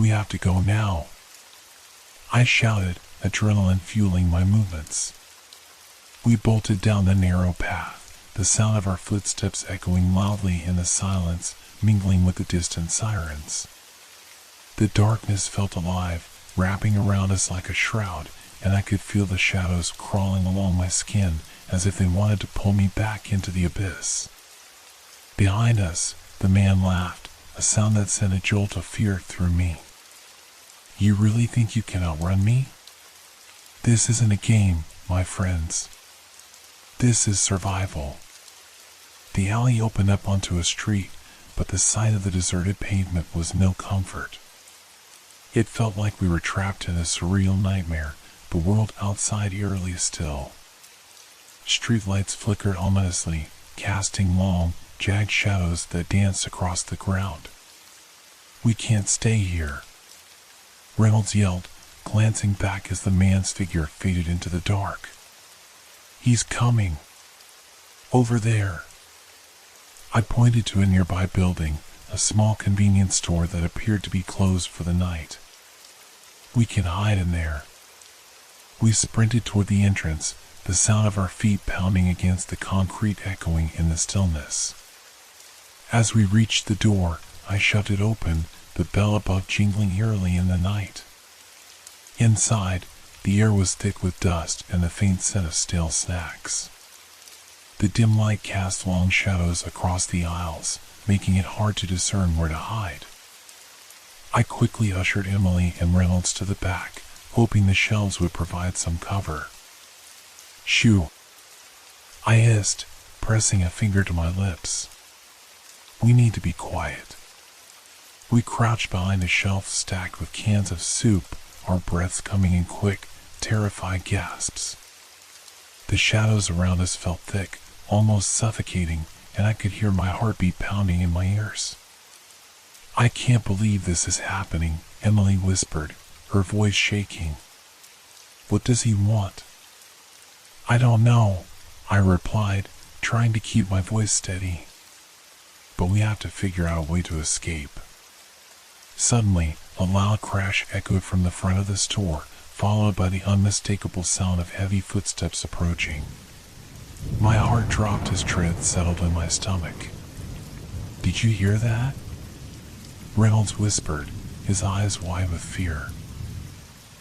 We have to go now, I shouted, adrenaline fueling my movements. We bolted down the narrow path, the sound of our footsteps echoing loudly in the silence, mingling with the distant sirens. The darkness felt alive, wrapping around us like a shroud, and I could feel the shadows crawling along my skin as if they wanted to pull me back into the abyss. Behind us, the man laughed, a sound that sent a jolt of fear through me. You really think you can outrun me? This isn't a game, my friends. This is survival. The alley opened up onto a street, but the sight of the deserted pavement was no comfort. It felt like we were trapped in a surreal nightmare, the world outside eerily still. Streetlights flickered ominously, casting long, jagged shadows that danced across the ground. We can't stay here, Reynolds yelled, glancing back as the man's figure faded into the dark. He's coming. Over there. I pointed to a nearby building, a small convenience store that appeared to be closed for the night. We can hide in there. We sprinted toward the entrance, the sound of our feet pounding against the concrete echoing in the stillness. As we reached the door, I shoved it open, the bell above jingling eerily in the night. Inside, the air was thick with dust and the faint scent of stale snacks. The dim light cast long shadows across the aisles, making it hard to discern where to hide. I quickly ushered Emily and Reynolds to the back, hoping the shelves would provide some cover. Shoo! I hissed, pressing a finger to my lips. We need to be quiet. We crouched behind a shelf stacked with cans of soup, our breaths coming in quick, terrified gasps. The shadows around us felt thick, almost suffocating, and I could hear my heartbeat pounding in my ears. I can't believe this is happening, Emily whispered, her voice shaking. What does he want? I don't know, I replied, trying to keep my voice steady. But we have to figure out a way to escape. Suddenly, a loud crash echoed from the front of the store, followed by the unmistakable sound of heavy footsteps approaching. My heart dropped as tread settled in my stomach. Did you hear that? Reynolds whispered, his eyes wide with fear.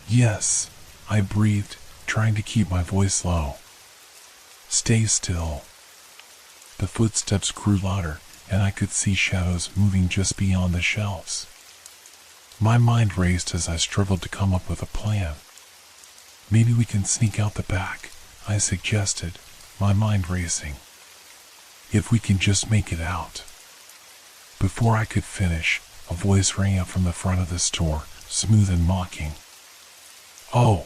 Yes, I breathed, trying to keep my voice low. Stay still. The footsteps grew louder, and I could see shadows moving just beyond the shelves. My mind raced as I struggled to come up with a plan. Maybe we can sneak out the back, I suggested, my mind racing. If we can just make it out. Before I could finish, a voice rang out from the front of the store, smooth and mocking. Oh,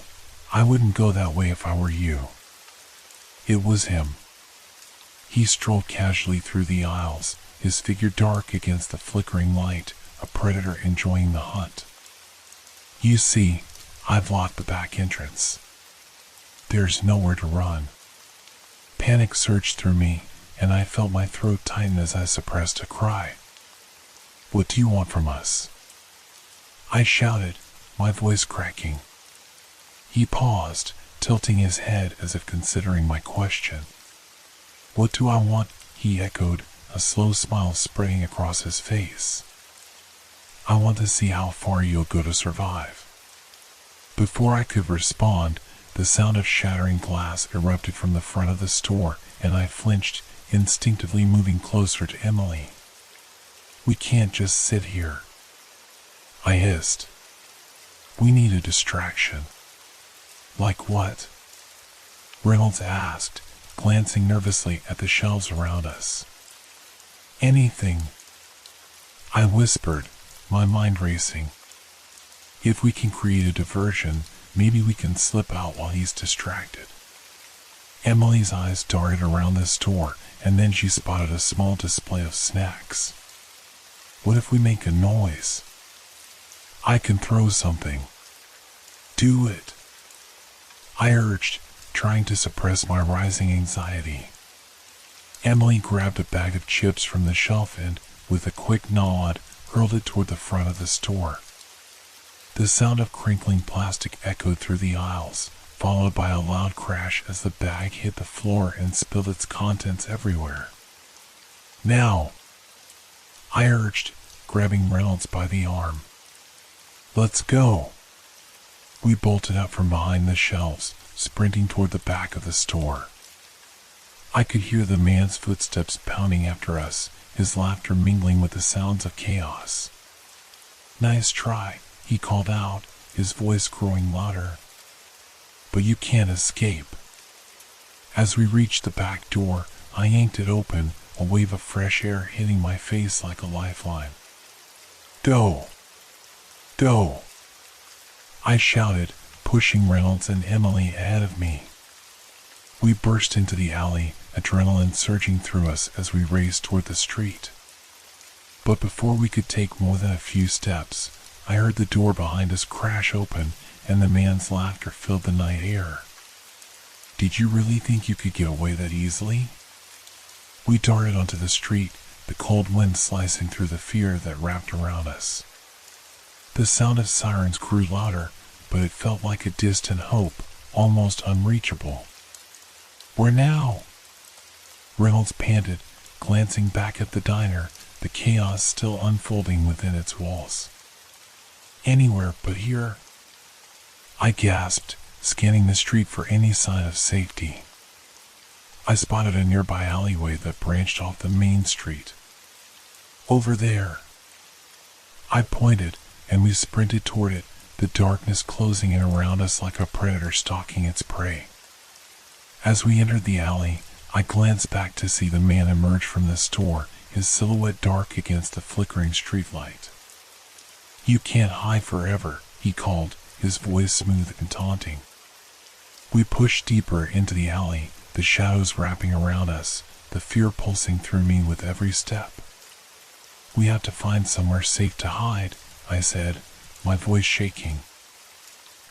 I wouldn't go that way if I were you. It was him. He strolled casually through the aisles, his figure dark against the flickering light, a predator enjoying the hunt. You see, I've locked the back entrance. There's nowhere to run. Panic surged through me, and I felt my throat tighten as I suppressed a cry. What do you want from us? I shouted, my voice cracking. He paused, tilting his head as if considering my question. What do I want? He echoed, a slow smile spreading across his face. I want to see how far you'll go to survive. Before I could respond, the sound of shattering glass erupted from the front of the store, and I flinched, instinctively moving closer to Emily. We can't just sit here, I hissed. We need a distraction. Like what? Reynolds asked, glancing nervously at the shelves around us. Anything, I whispered, my mind racing. If we can create a diversion, maybe we can slip out while he's distracted. Emily's eyes darted around the store, and then she spotted a small display of snacks. What if we make a noise? I can throw something. Do it, I urged, trying to suppress my rising anxiety. Emily grabbed a bag of chips from the shelf and, with a quick nod, hurled it toward the front of the store. The sound of crinkling plastic echoed through the aisles, followed by a loud crash as the bag hit the floor and spilled its contents everywhere. "Now," I urged, grabbing Reynolds by the arm. "Let's go." We bolted up from behind the shelves, sprinting toward the back of the store. I could hear the man's footsteps pounding after us, his laughter mingling with the sounds of chaos. "Nice try," he called out, his voice growing louder. "But you can't escape." As we reached the back door, I yanked it open, a wave of fresh air hitting my face like a lifeline. "Go! Go!" I shouted, pushing Reynolds and Emily ahead of me. We burst into the alley, adrenaline surging through us as we raced toward the street. But before we could take more than a few steps, I heard the door behind us crash open, and the man's laughter filled the night air. "Did you really think you could get away that easily?" We darted onto the street, the cold wind slicing through the fear that wrapped around us. The sound of sirens grew louder, but it felt like a distant hope, almost unreachable. "Where now?" Reynolds panted, glancing back at the diner, the chaos still unfolding within its walls. "Anywhere but here," I gasped, scanning the street for any sign of safety. I spotted a nearby alleyway that branched off the main street. "Over there." I pointed, and we sprinted toward it, the darkness closing in around us like a predator stalking its prey. As we entered the alley, I glanced back to see the man emerge from the store, his silhouette dark against the flickering streetlight. "You can't hide forever," he called, his voice smooth and taunting. We pushed deeper into the alley, the shadows wrapping around us, the fear pulsing through me with every step. "We have to find somewhere safe to hide," I said, my voice shaking.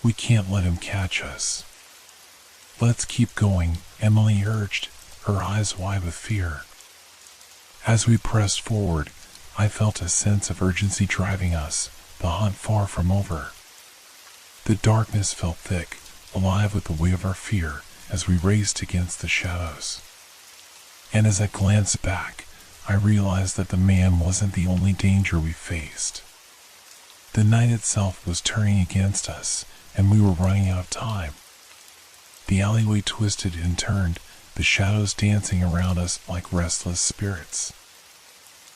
"We can't let him catch us." "Let's keep going," Emily urged, her eyes wide with fear. As we pressed forward, I felt a sense of urgency driving us, the hunt far from over. The darkness felt thick, alive with the weight of our fear as we raced against the shadows. And as I glanced back, I realized that the man wasn't the only danger we faced. The night itself was turning against us, and we were running out of time. The alleyway twisted and turned, the shadows dancing around us like restless spirits.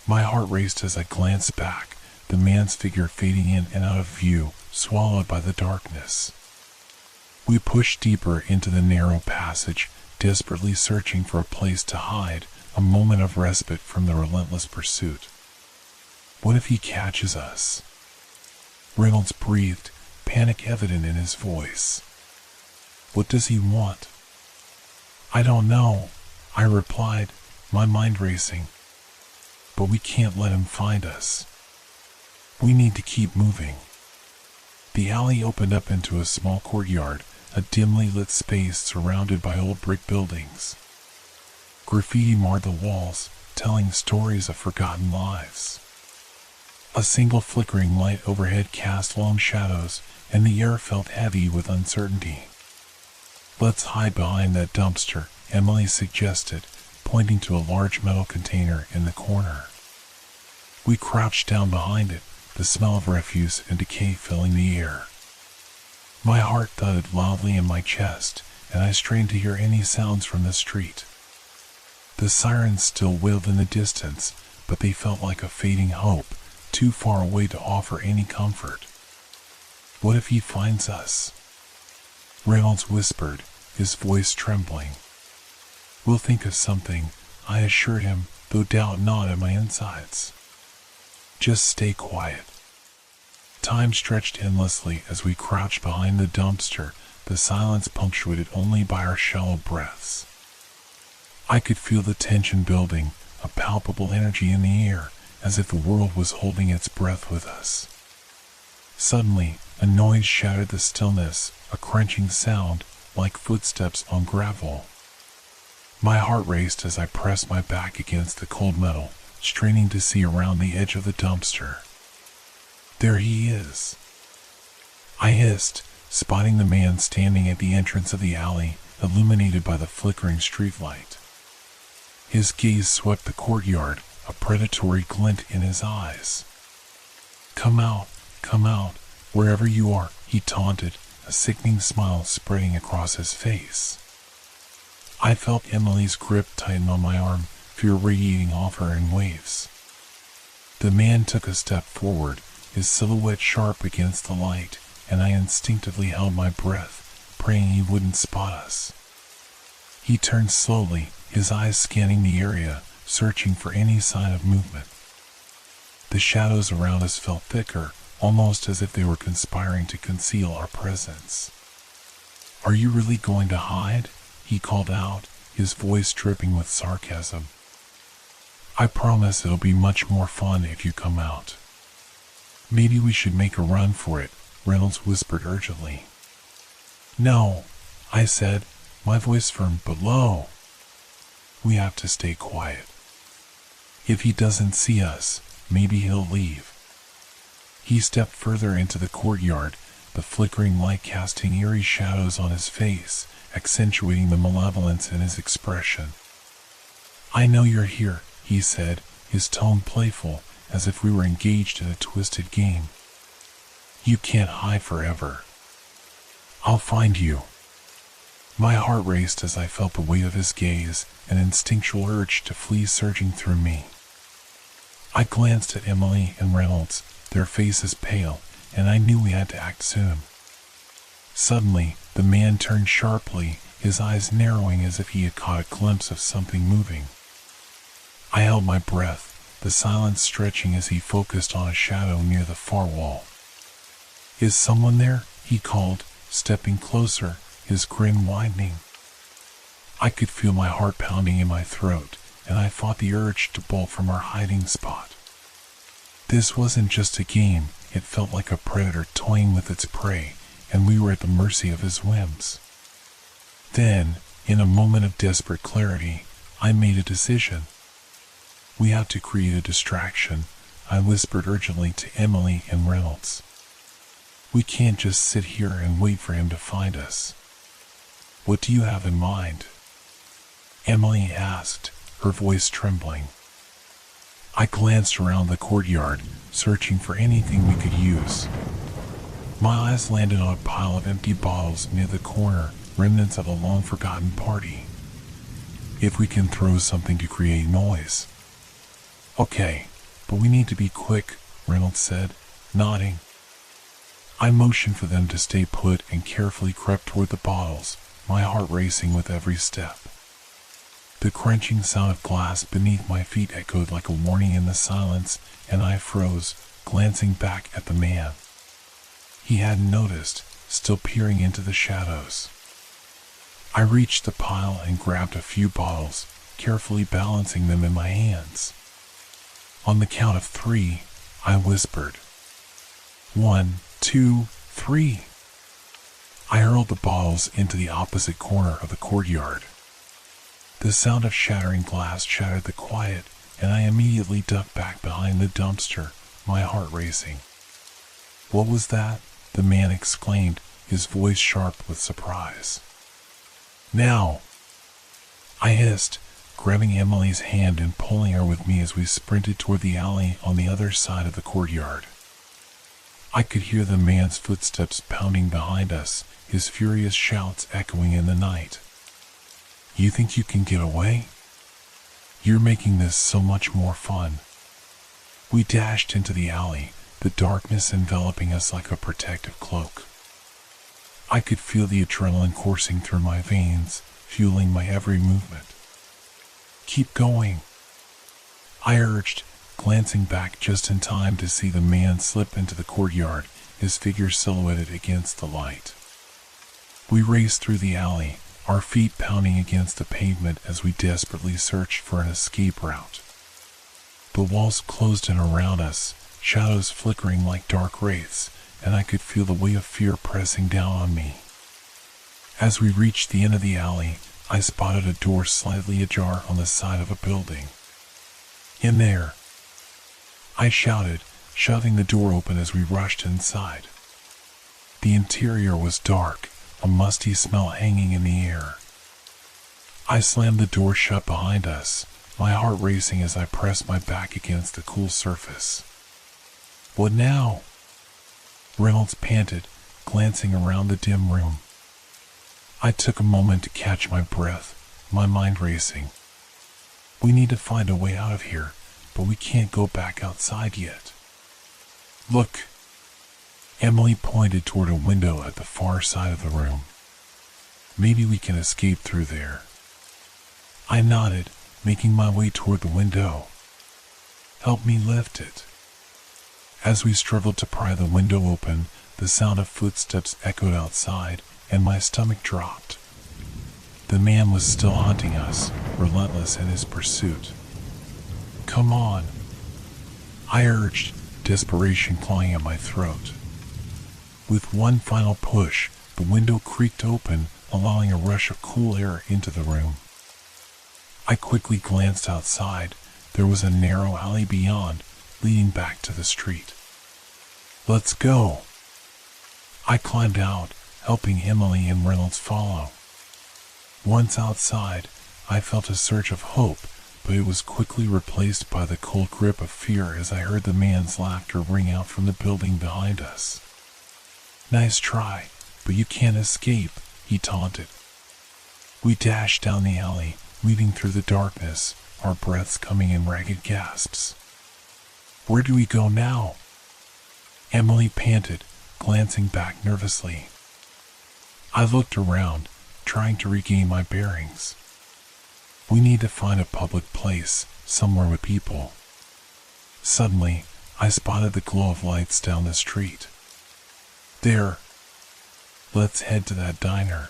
My heart raced as I glanced back, the man's figure fading in and out of view, swallowed by the darkness. We pushed deeper into the narrow passage, desperately searching for a place to hide, a moment of respite from the relentless pursuit. "What if he catches us?" Reynolds breathed, panic evident in his voice. "What does he want?" "I don't know," I replied, my mind racing. "But we can't let him find us. We need to keep moving." The alley opened up into a small courtyard, a dimly lit space surrounded by old brick buildings. Graffiti marred the walls, telling stories of forgotten lives. A single flickering light overhead cast long shadows, and the air felt heavy with uncertainty. "Let's hide behind that dumpster," Emily suggested, pointing to a large metal container in the corner. We crouched down behind it, the smell of refuse and decay filling the air. My heart thudded loudly in my chest, and I strained to hear any sounds from the street. The sirens still wailed in the distance, but they felt like a fading hope, too far away to offer any comfort. "What if he finds us?" Reynolds whispered, his voice trembling. "We'll think of something," I assured him, though doubt gnawed at my insides. "Just stay quiet." Time stretched endlessly as we crouched behind the dumpster, the silence punctuated only by our shallow breaths. I could feel the tension building, a palpable energy in the air, as if the world was holding its breath with us. Suddenly, a noise shattered the stillness, a crunching sound, like footsteps on gravel. My heart raced as I pressed my back against the cold metal, straining to see around the edge of the dumpster. "There he is," I hissed, spotting the man standing at the entrance of the alley, illuminated by the flickering streetlight. His gaze swept the courtyard, a predatory glint in his eyes. Come out, wherever you are," he taunted, a sickening smile spreading across his face. I felt Emily's grip tighten on my arm, fear radiating off her in waves. The man took a step forward, his silhouette sharp against the light, and I instinctively held my breath, praying he wouldn't spot us. He turned slowly, his eyes scanning the area, searching for any sign of movement. The shadows around us felt thicker, almost as if they were conspiring to conceal our presence. "Are you really going to hide?" he called out, his voice dripping with sarcasm. "I promise it'll be much more fun if you come out." "Maybe we should make a run for it," Reynolds whispered urgently. "No," I said, my voice firm but low. "We have to stay quiet. If he doesn't see us, maybe he'll leave." He stepped further into the courtyard, the flickering light casting eerie shadows on his face, accentuating the malevolence in his expression. "I know you're here," he said, his tone playful, as if we were engaged in a twisted game. "You can't hide forever. I'll find you." My heart raced as I felt the weight of his gaze, an instinctual urge to flee surging through me. I glanced at Emily and Reynolds, their faces pale, and I knew we had to act soon. Suddenly, the man turned sharply, his eyes narrowing as if he had caught a glimpse of something moving. I held my breath, the silence stretching as he focused on a shadow near the far wall. "Is someone there?" he called, stepping closer, his grin widening. I could feel my heart pounding in my throat, and I fought the urge to bolt from our hiding spot. This wasn't just a game, it felt like a predator toying with its prey, and we were at the mercy of his whims. Then, in a moment of desperate clarity, I made a decision. "We have to create a distraction," I whispered urgently to Emily and Reynolds. "We can't just sit here and wait for him to find us." "What do you have in mind?" Emily asked, her voice trembling. I glanced around the courtyard, searching for anything we could use. My eyes landed on a pile of empty bottles near the corner, remnants of a long-forgotten party. "If we can throw something to create noise." "Okay, but we need to be quick," Reynolds said, nodding. I motioned for them to stay put and carefully crept toward the bottles, my heart racing with every step. The crunching sound of glass beneath my feet echoed like a warning in the silence, and I froze, glancing back at the man. He hadn't noticed, still peering into the shadows. I reached the pile and grabbed a few bottles, carefully balancing them in my hands. On the count of 3, I whispered. 1, 2, 3. I hurled the bottles into the opposite corner of the courtyard. The sound of shattering glass shattered the quiet, and I immediately ducked back behind the dumpster, my heart racing. "What was that?" the man exclaimed, his voice sharp with surprise. "Now!" I hissed, grabbing Emily's hand and pulling her with me as we sprinted toward the alley on the other side of the courtyard. I could hear the man's footsteps pounding behind us, his furious shouts echoing in the night. "You think you can get away? You're making this so much more fun." We dashed into the alley, the darkness enveloping us like a protective cloak. I could feel the adrenaline coursing through my veins, fueling my every movement. "Keep going," I urged, glancing back just in time to see the man slip into the courtyard, his figure silhouetted against the light. We raced through the alley, our feet pounding against the pavement as we desperately searched for an escape route. The walls closed in around us, shadows flickering like dark wraiths, and I could feel the weight of fear pressing down on me. As we reached the end of the alley, I spotted a door slightly ajar on the side of a building. "In there!" I shouted, shoving the door open as we rushed inside. The interior was dark, a musty smell hanging in the air. I slammed the door shut behind us, my heart racing as I pressed my back against the cool surface. "What now?" Reynolds panted, glancing around the dim room. I took a moment to catch my breath, my mind racing. "We need to find a way out of here, but we can't go back outside yet." "Look." Emily pointed toward a window at the far side of the room. "Maybe we can escape through there." I nodded, making my way toward the window. "Help me lift it." As we struggled to pry the window open, the sound of footsteps echoed outside, and my stomach dropped. The man was still hunting us, relentless in his pursuit. "Come on," I urged, desperation clawing at my throat. With one final push, the window creaked open, allowing a rush of cool air into the room. I quickly glanced outside. There was a narrow alley beyond, leading back to the street. "Let's go." I climbed out, helping Emily and Reynolds follow. Once outside, I felt a surge of hope, but it was quickly replaced by the cold grip of fear as I heard the man's laughter ring out from the building behind us. "Nice try, but you can't escape," he taunted. We dashed down the alley, weaving through the darkness, our breaths coming in ragged gasps. "Where do we go now?" Emily panted, glancing back nervously. I looked around, trying to regain my bearings. "We need to find a public place, somewhere with people." Suddenly, I spotted the glow of lights down the street. "There! Let's head to that diner."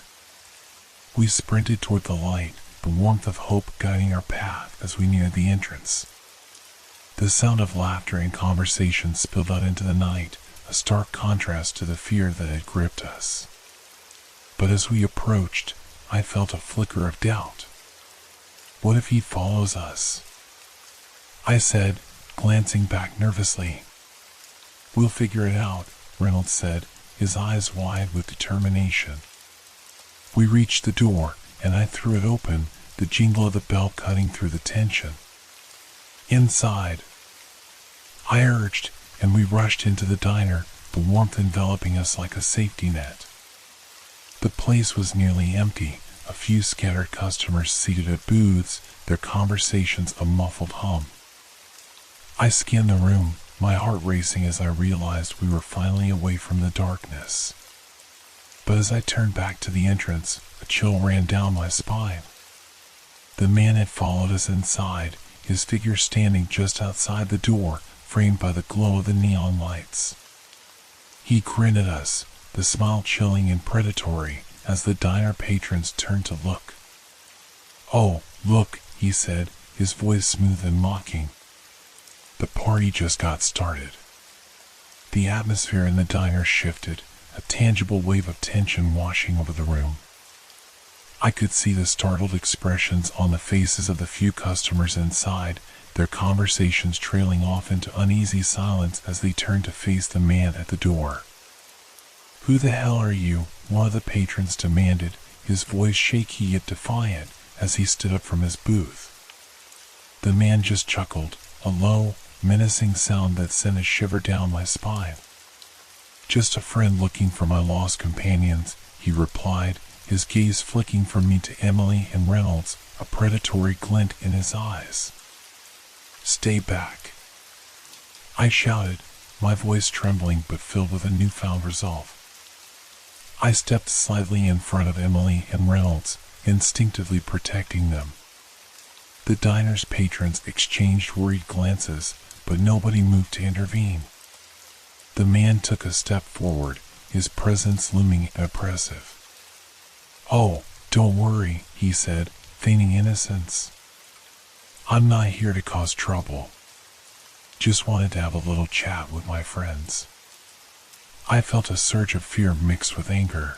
We sprinted toward the light, the warmth of hope guiding our path as we neared the entrance. The sound of laughter and conversation spilled out into the night, a stark contrast to the fear that had gripped us. But as we approached, I felt a flicker of doubt. "What if he follows us?" I said, glancing back nervously. "We'll figure it out," Reynolds said, his eyes wide with determination. We reached the door, and I threw it open, the jingle of the bell cutting through the tension. "Inside," I urged, and we rushed into the diner, the warmth enveloping us like a safety net. The place was nearly empty, a few scattered customers seated at booths, their conversations a muffled hum. I scanned the room, my heart racing as I realized we were finally away from the darkness. But as I turned back to the entrance, a chill ran down my spine. The man had followed us inside, his figure standing just outside the door, framed by the glow of the neon lights. He grinned at us, the smile chilling and predatory, as the diner patrons turned to look. "Oh, look," he said, his voice smooth and mocking. "The party just got started." The atmosphere in the diner shifted, a tangible wave of tension washing over the room. I could see the startled expressions on the faces of the few customers inside, their conversations trailing off into uneasy silence as they turned to face the man at the door. "Who the hell are you?" one of the patrons demanded, his voice shaky yet defiant, as he stood up from his booth. The man just chuckled, a low, menacing sound that sent a shiver down my spine. "Just a friend looking for my lost companions," he replied, his gaze flicking from me to Emily and Reynolds, a predatory glint in his eyes. "Stay back," I shouted, my voice trembling but filled with a newfound resolve. I stepped slightly in front of Emily and Reynolds, instinctively protecting them. The diner's patrons exchanged worried glances, but nobody moved to intervene. The man took a step forward, his presence looming oppressive. "Oh, don't worry," he said, feigning innocence. "I'm not here to cause trouble. Just wanted to have a little chat with my friends." I felt a surge of fear mixed with anger.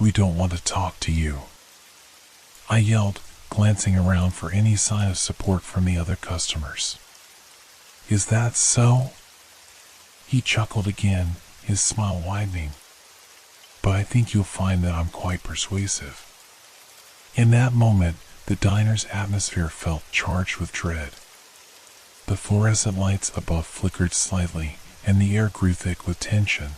"We don't want to talk to you," I yelled, glancing around for any sign of support from the other customers. "Is that so?" He chuckled again, his smile widening. but I think you'll find that I'm quite persuasive." In that moment, the diner's atmosphere felt charged with dread. The fluorescent lights above flickered slightly, and the air grew thick with tension.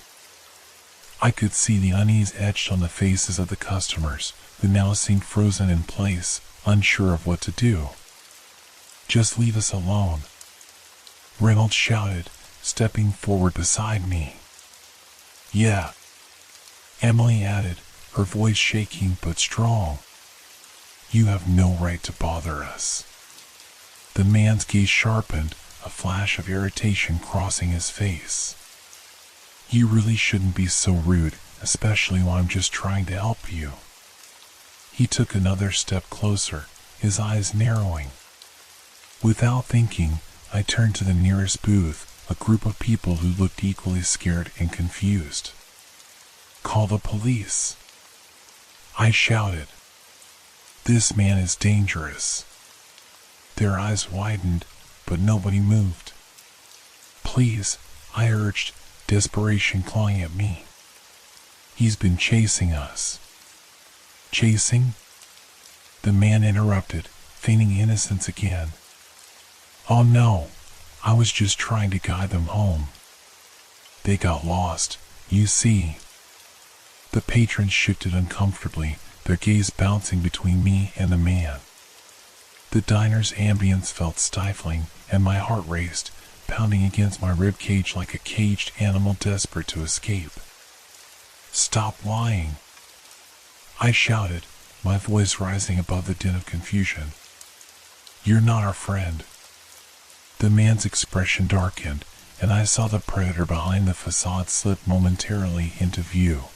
I could see the unease etched on the faces of the customers, who now seemed frozen in place, unsure of what to do. "Just leave us alone," Reynolds shouted, stepping forward beside me. "Yeah," Emily added, her voice shaking but strong. "You have no right to bother us." The man's gaze sharpened, a flash of irritation crossing his face. "You really shouldn't be so rude, especially when I'm just trying to help you." He took another step closer, his eyes narrowing. Without thinking, I turned to the nearest booth, a group of people who looked equally scared and confused. "Call the police," I shouted. "This man is dangerous." Their eyes widened, but nobody moved. "Please," I urged, desperation clawing at me. "He's been chasing us." "Chasing?" The man interrupted, feigning innocence again. "Oh no, I was just trying to guide them home. They got lost, you see." The patrons shifted uncomfortably, their gaze bouncing between me and the man. The diner's ambience felt stifling, and my heart raced, pounding against my ribcage like a caged animal desperate to escape. "Stop lying," I shouted, my voice rising above the din of confusion. "You're not our friend." The man's expression darkened, and I saw the predator behind the facade slip momentarily into view.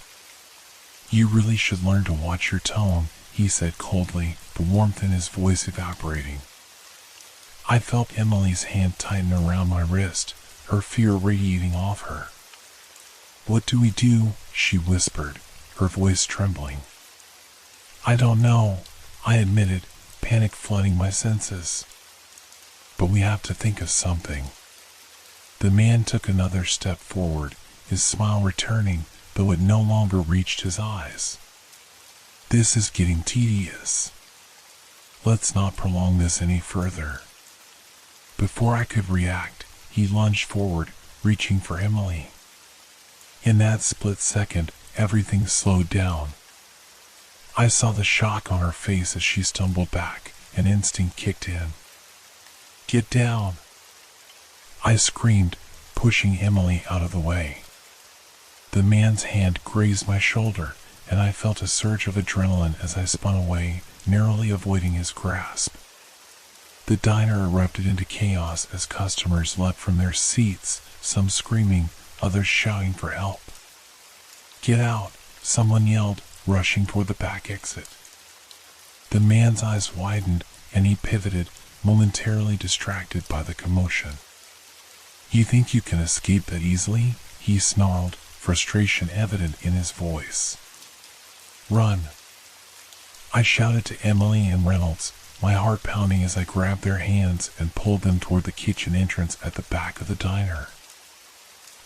"You really should learn to watch your tone," he said coldly, the warmth in his voice evaporating. I felt Emily's hand tighten around my wrist, her fear radiating off her. "What do we do?" she whispered, her voice trembling. "I don't know," I admitted, panic flooding my senses. "But we have to think of something." The man took another step forward, his smile returning, though it no longer reached his eyes. "This is getting tedious. Let's not prolong this any further." Before I could react, he lunged forward, reaching for Emily. In that split second, everything slowed down. I saw the shock on her face as she stumbled back, and instinct kicked in. "Get down!" I screamed, pushing Emily out of the way. The man's hand grazed my shoulder, and I felt a surge of adrenaline as I spun away, narrowly avoiding his grasp. The diner erupted into chaos as customers leapt from their seats, some screaming, others shouting for help. "Get out!" someone yelled, rushing toward the back exit. The man's eyes widened, and he pivoted, momentarily distracted by the commotion. "You think you can escape that easily?" he snarled, frustration evident in his voice. "Run!" I shouted to Emily and Reynolds, my heart pounding as I grabbed their hands and pulled them toward the kitchen entrance at the back of the diner.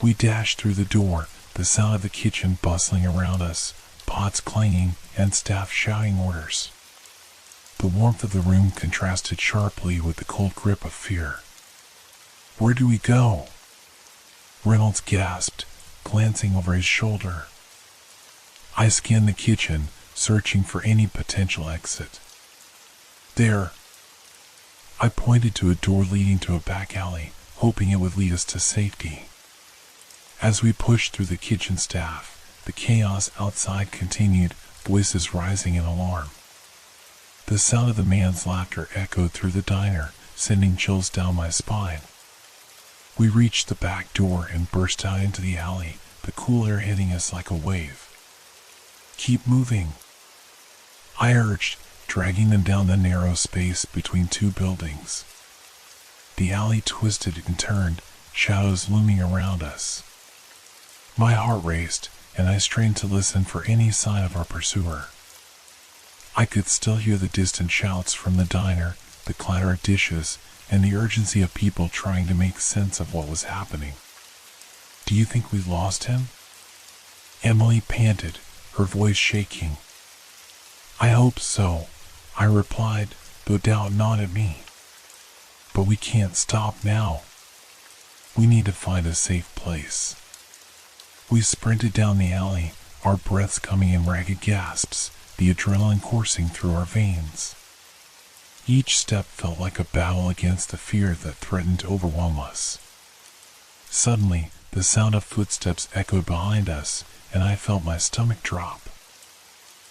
We dashed through the door, the sound of the kitchen bustling around us, pots clanging, and staff shouting orders. The warmth of the room contrasted sharply with the cold grip of fear. "Where do we go?" Reynolds gasped, glancing over his shoulder. I scanned the kitchen, searching for any potential exit. "There." I pointed to a door leading to a back alley, hoping it would lead us to safety. As we pushed through the kitchen staff, the chaos outside continued, voices rising in alarm. The sound of the man's laughter echoed through the diner, sending chills down my spine. We reached the back door and burst out into the alley, the cool air hitting us like a wave. "Keep moving," I urged, dragging them down the narrow space between two buildings. The alley twisted and turned, shadows looming around us. My heart raced, and I strained to listen for any sign of our pursuer. I could still hear the distant shouts from the diner, the clatter of dishes, and the urgency of people trying to make sense of what was happening. "Do you think we lost him?" Emily panted, her voice shaking. "I hope so," I replied, though doubt gnawed at me. "But we can't stop now. We need to find a safe place." We sprinted down the alley, our breaths coming in ragged gasps, the adrenaline coursing through our veins. Each step felt like a battle against the fear that threatened to overwhelm us. Suddenly, the sound of footsteps echoed behind us, and I felt my stomach drop.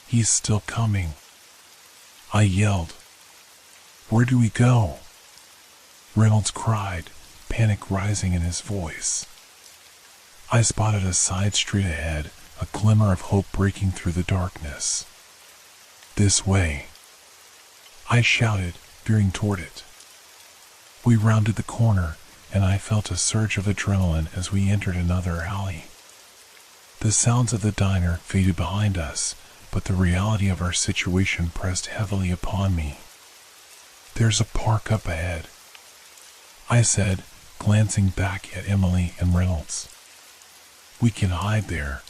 "He's still coming," I yelled. "Where do we go?" Reynolds cried, panic rising in his voice. I spotted a side street ahead, a glimmer of hope breaking through the darkness. "This way," I shouted, veering toward it. We rounded the corner, and I felt a surge of adrenaline as we entered another alley. The sounds of the diner faded behind us, but the reality of our situation pressed heavily upon me. "There's a park up ahead," I said, glancing back at Emily and Reynolds. "We can hide there."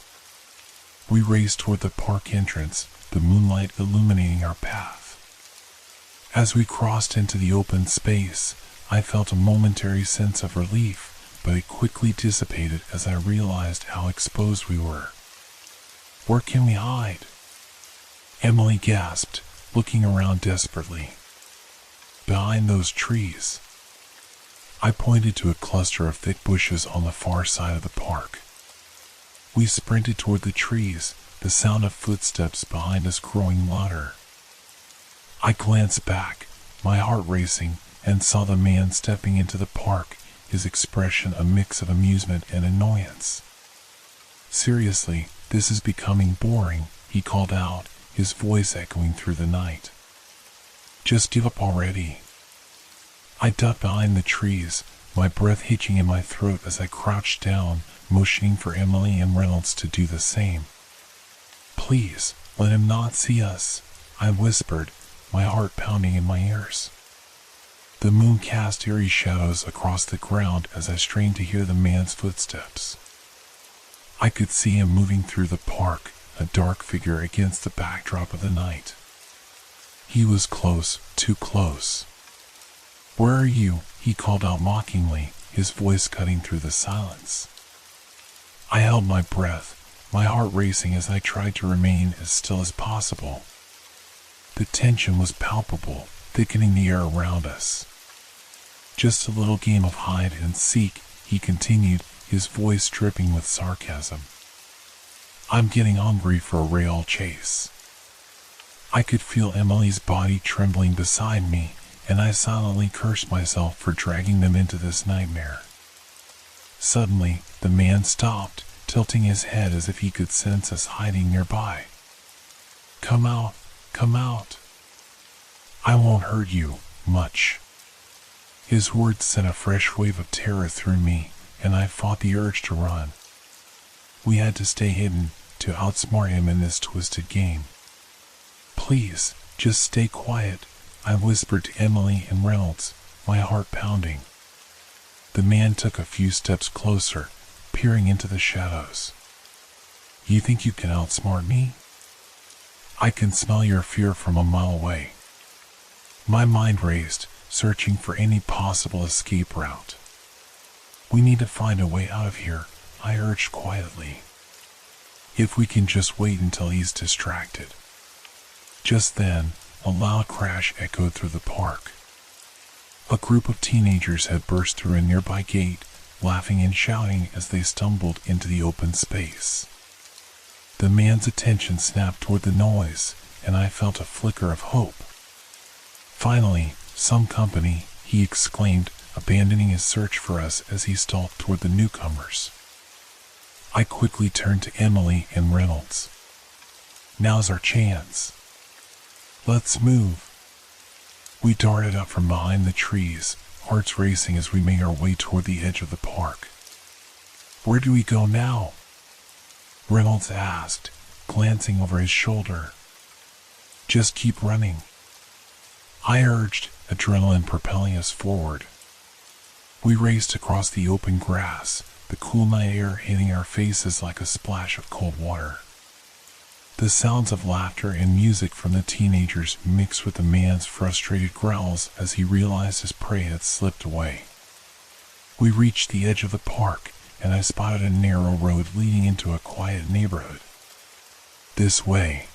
We raced toward the park entrance, the moonlight illuminating our path. As we crossed into the open space, I felt a momentary sense of relief, but it quickly dissipated as I realized how exposed we were. "Where can we hide?" Emily gasped, looking around desperately. "Behind those trees." I pointed to a cluster of thick bushes on the far side of the park. We sprinted toward the trees, the sound of footsteps behind us growing louder. I glanced back, my heart racing, and saw the man stepping into the park, his expression a mix of amusement and annoyance. "Seriously, this is becoming boring," he called out, his voice echoing through the night. "Just give up already." I ducked behind the trees, my breath hitching in my throat as I crouched down, motioning for Emily and Reynolds to do the same. "Please, let him not see us," I whispered, my heart pounding in my ears. The moon cast eerie shadows across the ground as I strained to hear the man's footsteps. I could see him moving through the park, a dark figure against the backdrop of the night. He was close, too close. "Where are you?" he called out mockingly, his voice cutting through the silence. I held my breath, my heart racing as I tried to remain as still as possible. The tension was palpable, thickening the air around us. "Just a little game of hide and seek," he continued, his voice dripping with sarcasm. "I'm getting hungry for a real chase." I could feel Emily's body trembling beside me, and I silently cursed myself for dragging them into this nightmare. Suddenly, the man stopped, tilting his head as if he could sense us hiding nearby. "Come out, come out. I won't hurt you, much." His words sent a fresh wave of terror through me, and I fought the urge to run. We had to stay hidden, to outsmart him in this twisted game. "Please, just stay quiet," I whispered to Emily and Reynolds, my heart pounding. The man took a few steps closer, peering into the shadows. "You think you can outsmart me? I can smell your fear from a mile away." My mind raced, searching for any possible escape route. "We need to find a way out of here," I urged quietly. "If we can just wait until he's distracted." Just then, a loud crash echoed through the park. A group of teenagers had burst through a nearby gate, laughing and shouting as they stumbled into the open space. The man's attention snapped toward the noise, and I felt a flicker of hope. "Finally, some company," he exclaimed, abandoning his search for us as he stalked toward the newcomers. I quickly turned to Emily and Reynolds. "Now's our chance. Let's move." We darted up from behind the trees, hearts racing as we made our way toward the edge of the park. "Where do we go now?" Reynolds asked, glancing over his shoulder. "Just keep running," I urged, adrenaline propelling us forward. We raced across the open grass, the cool night air hitting our faces like a splash of cold water. The sounds of laughter and music from the teenagers mixed with the man's frustrated growls as he realized his prey had slipped away. We reached the edge of the park, and I spotted a narrow road leading into a quiet neighborhood. "This way,"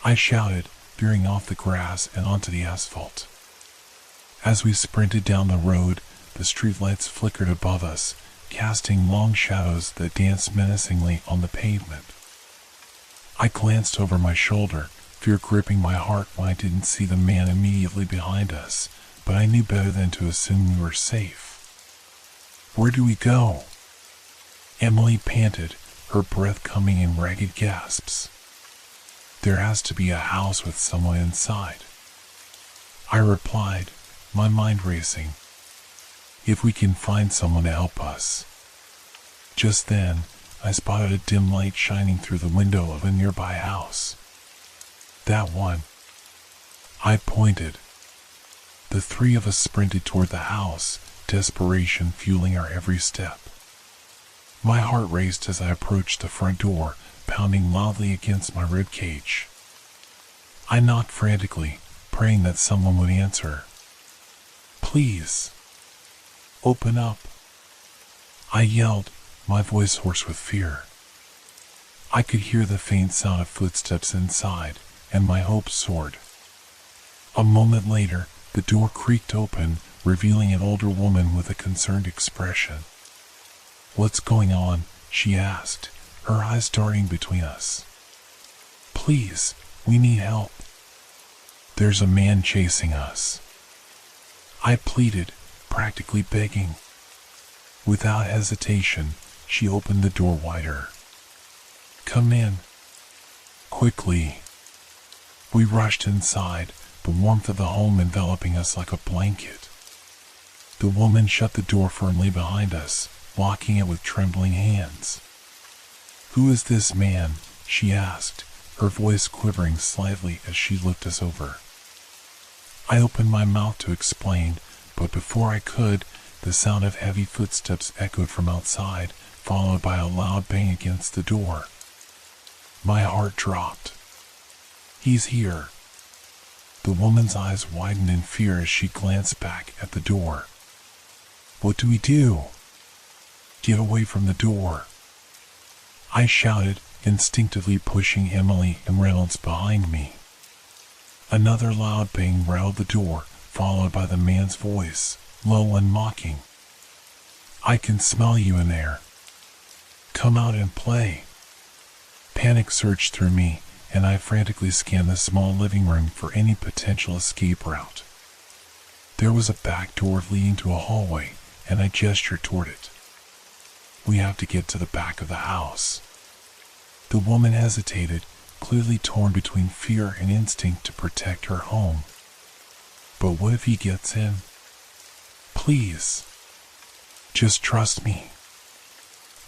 I shouted, veering off the grass and onto the asphalt. As we sprinted down the road, the streetlights flickered above us, casting long shadows that danced menacingly on the pavement. I glanced over my shoulder, fear gripping my heart when I didn't see the man immediately behind us, but I knew better than to assume we were safe. "Where do we go?" Emily panted, her breath coming in ragged gasps. "There has to be a house with someone inside," I replied, my mind racing. "If we can find someone to help us." Just then, I spotted a dim light shining through the window of a nearby house. "That one." I pointed. The three of us sprinted toward the house, desperation fueling our every step. My heart raced as I approached the front door, pounding loudly against my rib cage. I knocked frantically, praying that someone would answer. "Please, open up," I yelled, my voice hoarse with fear. I could hear the faint sound of footsteps inside, and my hopes soared. A moment later, the door creaked open, revealing an older woman with a concerned expression. "What's going on?" she asked, her eyes darting between us. "Please, we need help. There's a man chasing us," I pleaded, practically begging. Without hesitation, she opened the door wider. "Come in." Quickly. We rushed inside, the warmth of the home enveloping us like a blanket. The woman shut the door firmly behind us, locking it with trembling hands. "Who is this man?" she asked, her voice quivering slightly as she looked us over. I opened my mouth to explain, but before I could, the sound of heavy footsteps echoed from outside, followed by a loud bang against the door. My heart dropped. "He's here." The woman's eyes widened in fear as she glanced back at the door. "What do we do?" "Get away from the door," I shouted, instinctively pushing Emily and Reynolds behind me. Another loud bang rattled the door, followed by the man's voice, low and mocking. "I can smell you in there. Come out and play." Panic surged through me, and I frantically scanned the small living room for any potential escape route. There was a back door leading to a hallway, and I gestured toward it. "We have to get to the back of the house." The woman hesitated, clearly torn between fear and instinct to protect her home. "But what if he gets in? Please, just trust me,"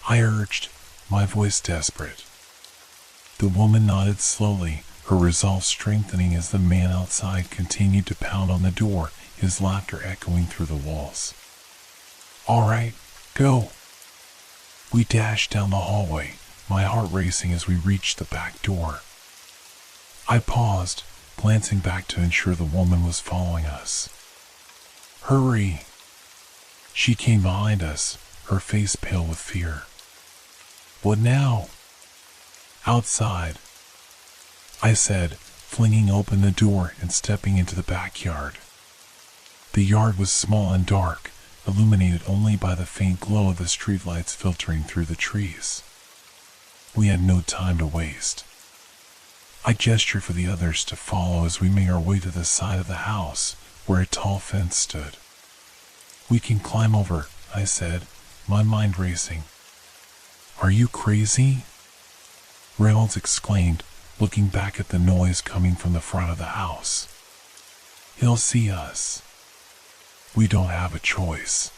I urged, my voice desperate. The woman nodded slowly, her resolve strengthening as the man outside continued to pound on the door, his laughter echoing through the walls. "All right, go." We dashed down the hallway, my heart racing as we reached the back door. I paused, glancing back to ensure the woman was following us. "Hurry!" She came behind us, her face pale with fear. "What now?" "Outside," I said, flinging open the door and stepping into the backyard. The yard was small and dark, illuminated only by the faint glow of the streetlights filtering through the trees. We had no time to waste. I gestured for the others to follow as we made our way to the side of the house, where a tall fence stood. "We can climb over," I said, my mind racing. "Are you crazy?" Reynolds exclaimed, looking back at the noise coming from the front of the house. "He'll see us. We don't have a choice."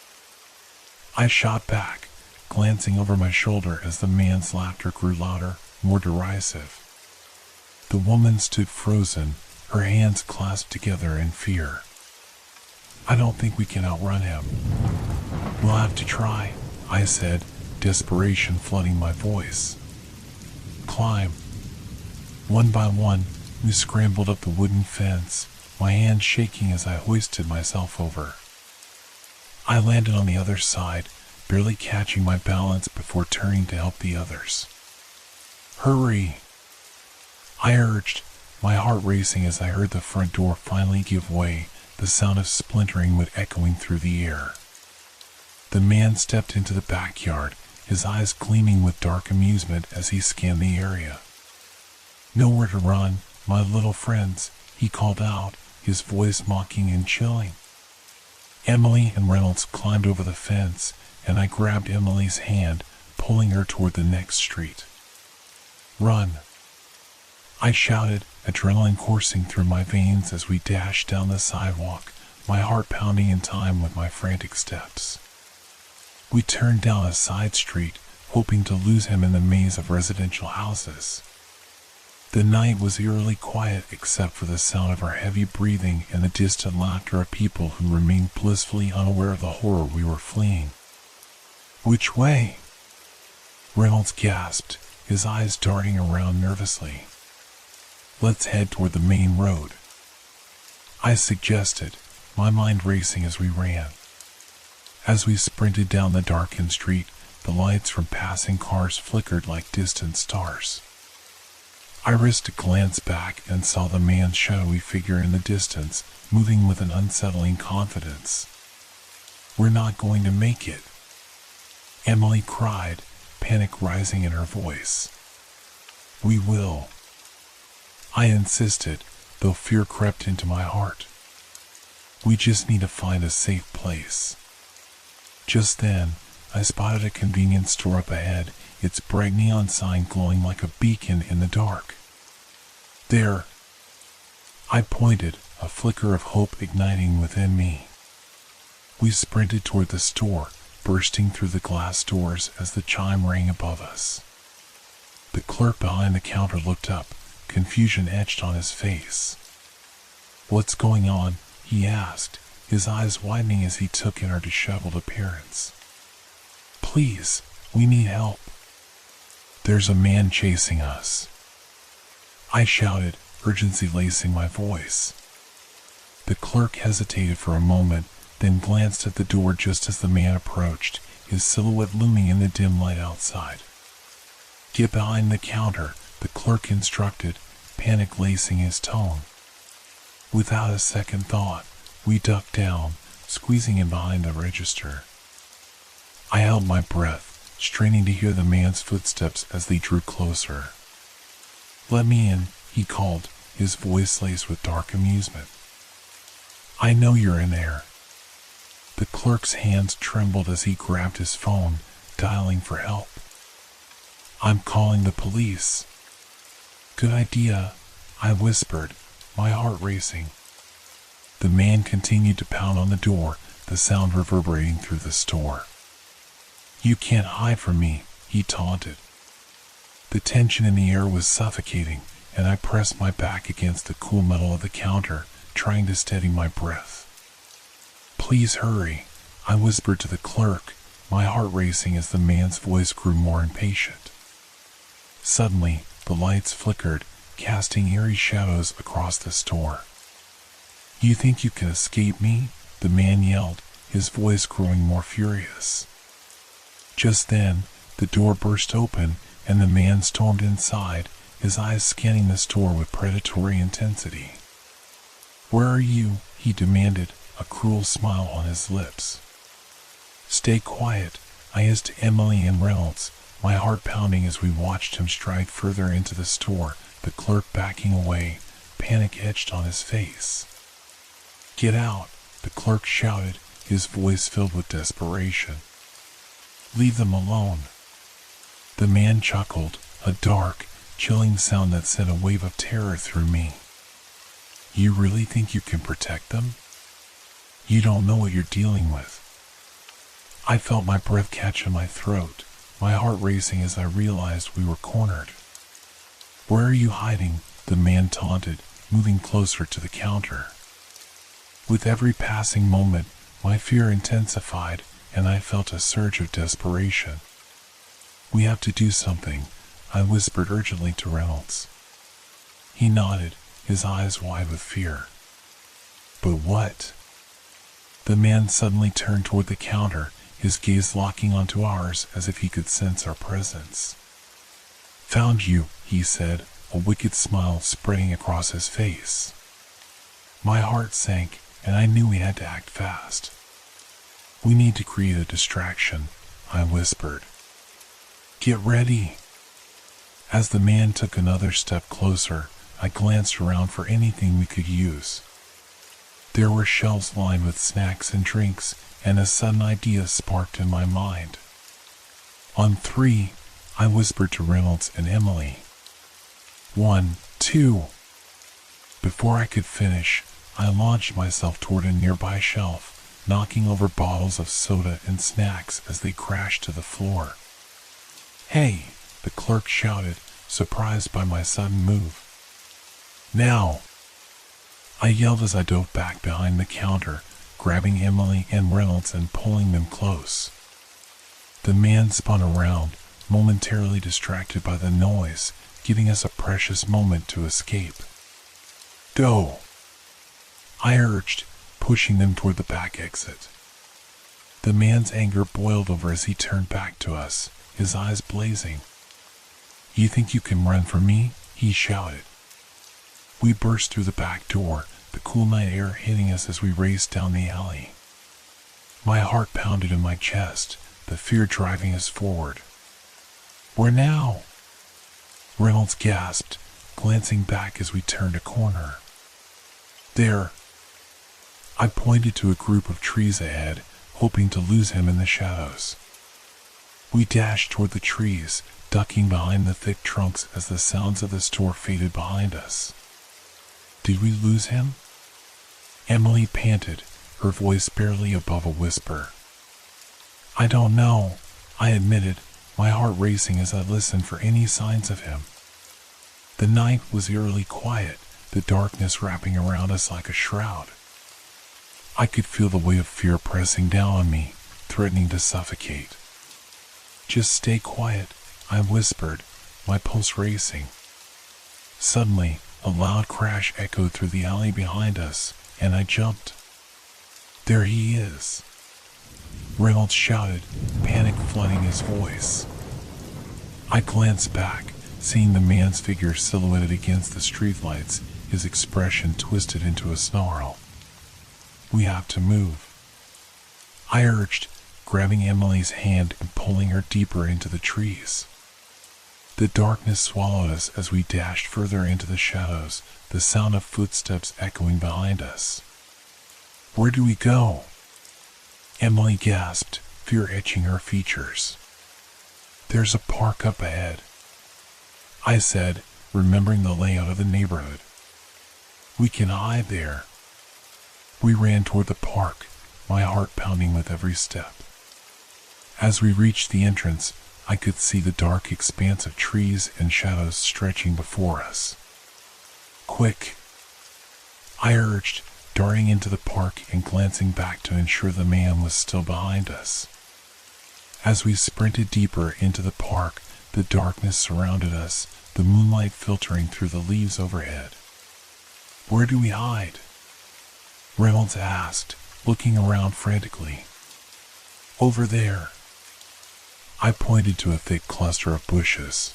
I shot back, glancing over my shoulder as the man's laughter grew louder, more derisive. The woman stood frozen, her hands clasped together in fear. "I don't think we can outrun him." "We'll have to try," I said, desperation flooding my voice. "Climb," One by one, we scrambled up the wooden fence, my hands shaking as I hoisted myself over. I landed on the other side, barely catching my balance before turning to help the others. "Hurry!" I urged, my heart racing as I heard the front door finally give way, the sound of splintering wood echoing through the air. The man stepped into the backyard, his eyes gleaming with dark amusement as he scanned the area. "Nowhere to run, my little friends," he called out, his voice mocking and chilling. Emily and Reynolds climbed over the fence, and I grabbed Emily's hand, pulling her toward the next street. "Run!" I shouted, adrenaline coursing through my veins as we dashed down the sidewalk, my heart pounding in time with my frantic steps. We turned down a side street, hoping to lose him in the maze of residential houses. The night was eerily quiet except for the sound of our heavy breathing and the distant laughter of people who remained blissfully unaware of the horror we were fleeing. "Which way?" Reynolds gasped, his eyes darting around nervously. "Let's head toward the main road," I suggested, my mind racing as we ran. As we sprinted down the darkened street, the lights from passing cars flickered like distant stars. I risked a glance back and saw the man's shadowy figure in the distance, moving with an unsettling confidence. "We're not going to make it," Emily cried, panic rising in her voice. "We will," I insisted, though fear crept into my heart. "We just need to find a safe place." Just then, I spotted a convenience store up ahead, its bright neon sign glowing like a beacon in the dark. "There!" I pointed, a flicker of hope igniting within me. We sprinted toward the store, bursting through the glass doors as the chime rang above us. The clerk behind the counter looked up, confusion etched on his face. "What's going on?" he asked, his eyes widening as he took in our disheveled appearance. "Please, we need help. There's a man chasing us," I shouted, urgency lacing my voice. The clerk hesitated for a moment, then glanced at the door just as the man approached, his silhouette looming in the dim light outside. "Get behind the counter," the clerk instructed, panic lacing his tone. Without a second thought, we ducked down, squeezing in behind the register. I held my breath, straining to hear the man's footsteps as they drew closer. "Let me in," he called, his voice laced with dark amusement. "I know you're in there." The clerk's hands trembled as he grabbed his phone, dialing for help. "I'm calling the police." "Good idea," I whispered, my heart racing. The man continued to pound on the door, the sound reverberating through the store. "You can't hide from me," he taunted. The tension in the air was suffocating, and I pressed my back against the cool metal of the counter, trying to steady my breath. "Please hurry," I whispered to the clerk, my heart racing as the man's voice grew more impatient. Suddenly, the lights flickered, casting eerie shadows across the store. "You think you can escape me?" the man yelled, his voice growing more furious. Just then, the door burst open, and the man stormed inside, his eyes scanning the store with predatory intensity. "Where are you?" he demanded, a cruel smile on his lips. "Stay quiet," I hissed to Emily and Reynolds, my heart pounding as we watched him stride further into the store, the clerk backing away, panic etched on his face. "Get out," the clerk shouted, his voice filled with desperation. "Leave them alone." The man chuckled, a dark, chilling sound that sent a wave of terror through me. "You really think you can protect them? You don't know what you're dealing with." I felt my breath catch in my throat, my heart racing as I realized we were cornered. "Where are you hiding?" the man taunted, moving closer to the counter. With every passing moment, my fear intensified, and I felt a surge of desperation. "We have to do something," I whispered urgently to Reynolds. He nodded, his eyes wide with fear. But what? The man suddenly turned toward the counter, his gaze locking onto ours as if he could sense our presence. Found you, he said, a wicked smile spreading across his face. My heart sank, and I knew we had to act fast. We need to create a distraction, I whispered. Get ready. As the man took another step closer, I glanced around for anything we could use. There were shelves lined with snacks and drinks, and a sudden idea sparked in my mind. On 3, I whispered to Reynolds and Emily. 1, 2. Before I could finish, I launched myself toward a nearby shelf, knocking over bottles of soda and snacks as they crashed to the floor. Hey, the clerk shouted, surprised by my sudden move. Now! I yelled as I dove back behind the counter, grabbing Emily and Reynolds and pulling them close. The man spun around, momentarily distracted by the noise, giving us a precious moment to escape. Go! I urged, pushing them toward the back exit. The man's anger boiled over as he turned back to us, his eyes blazing. You think you can run from me? He shouted. We burst through the back door, the cool night air hitting us as we raced down the alley. My heart pounded in my chest, the fear driving us forward. Where now? Reynolds gasped, glancing back as we turned a corner. There. I pointed to a group of trees ahead, hoping to lose him in the shadows. We dashed toward the trees, ducking behind the thick trunks as the sounds of the store faded behind us. Did we lose him? Emily panted, her voice barely above a whisper. I don't know, I admitted, my heart racing as I listened for any signs of him. The night was eerily quiet, the darkness wrapping around us like a shroud. I could feel the weight of fear pressing down on me, threatening to suffocate. Just stay quiet, I whispered, my pulse racing. Suddenly, a loud crash echoed through the alley behind us, and I jumped. There he is! Reynolds shouted, panic flooding his voice. I glanced back, seeing the man's figure silhouetted against the streetlights, his expression twisted into a snarl. We have to move. I urged, grabbing Emily's hand and pulling her deeper into the trees. The darkness swallowed us as we dashed further into the shadows, the sound of footsteps echoing behind us. Where do we go? Emily gasped, fear etching her features. There's a park up ahead, I said, remembering the layout of the neighborhood. We can hide there. We ran toward the park, my heart pounding with every step. As we reached the entrance, I could see the dark expanse of trees and shadows stretching before us. Quick! I urged, darting into the park and glancing back to ensure the man was still behind us. As we sprinted deeper into the park, the darkness surrounded us, the moonlight filtering through the leaves overhead. Where do we hide? Reynolds asked, looking around frantically. Over there. I pointed to a thick cluster of bushes.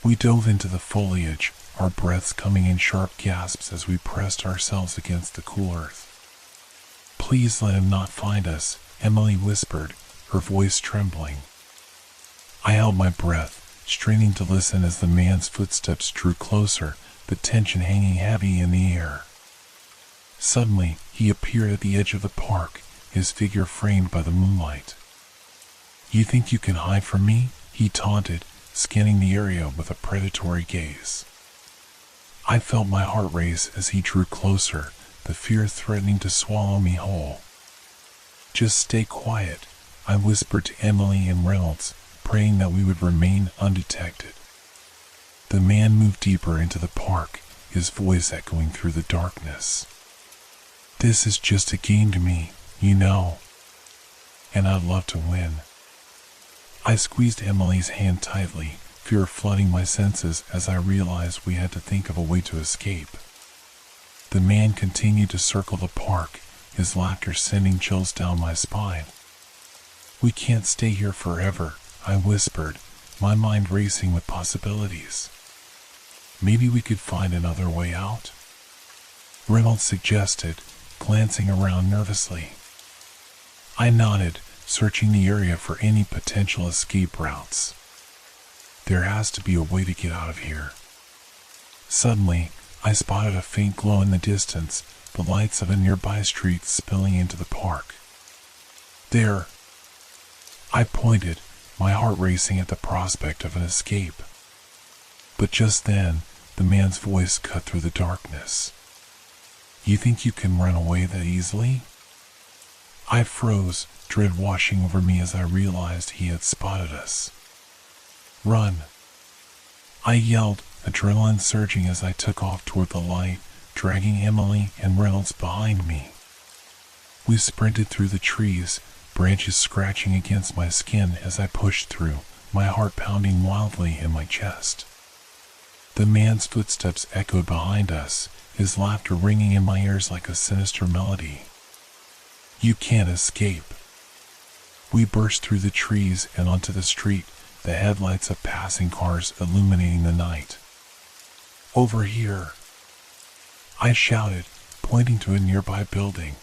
We dove into the foliage, our breaths coming in sharp gasps as we pressed ourselves against the cool earth. Please let him not find us, Emily whispered, her voice trembling. I held my breath, straining to listen as the man's footsteps drew closer, the tension hanging heavy in the air. Suddenly, he appeared at the edge of the park, his figure framed by the moonlight. You think you can hide from me? He taunted, scanning the area with a predatory gaze. I felt my heart race as he drew closer, the fear threatening to swallow me whole. Just stay quiet, I whispered to Emily and Reynolds, praying that we would remain undetected. The man moved deeper into the park, his voice echoing through the darkness. This is just a game to me, you know, and I'd love to win. I squeezed Emily's hand tightly, fear flooding my senses as I realized we had to think of a way to escape. The man continued to circle the park, his laughter sending chills down my spine. "We can't stay here forever," I whispered, my mind racing with possibilities. "Maybe we could find another way out?" Reynolds suggested, glancing around nervously. I nodded, searching the area for any potential escape routes. There has to be a way to get out of here. Suddenly, I spotted a faint glow in the distance, the lights of a nearby street spilling into the park. "There!" I pointed, my heart racing at the prospect of an escape. But just then, the man's voice cut through the darkness. "You think you can run away that easily?" I froze, dread washing over me as I realized he had spotted us. "Run!" I yelled, adrenaline surging as I took off toward the light, dragging Emily and Reynolds behind me. We sprinted through the trees, branches scratching against my skin as I pushed through, my heart pounding wildly in my chest. The man's footsteps echoed behind us, his laughter ringing in my ears like a sinister melody. "You can't escape." We burst through the trees and onto the street, the headlights of passing cars illuminating the night. "Over here!" I shouted, pointing to a nearby building.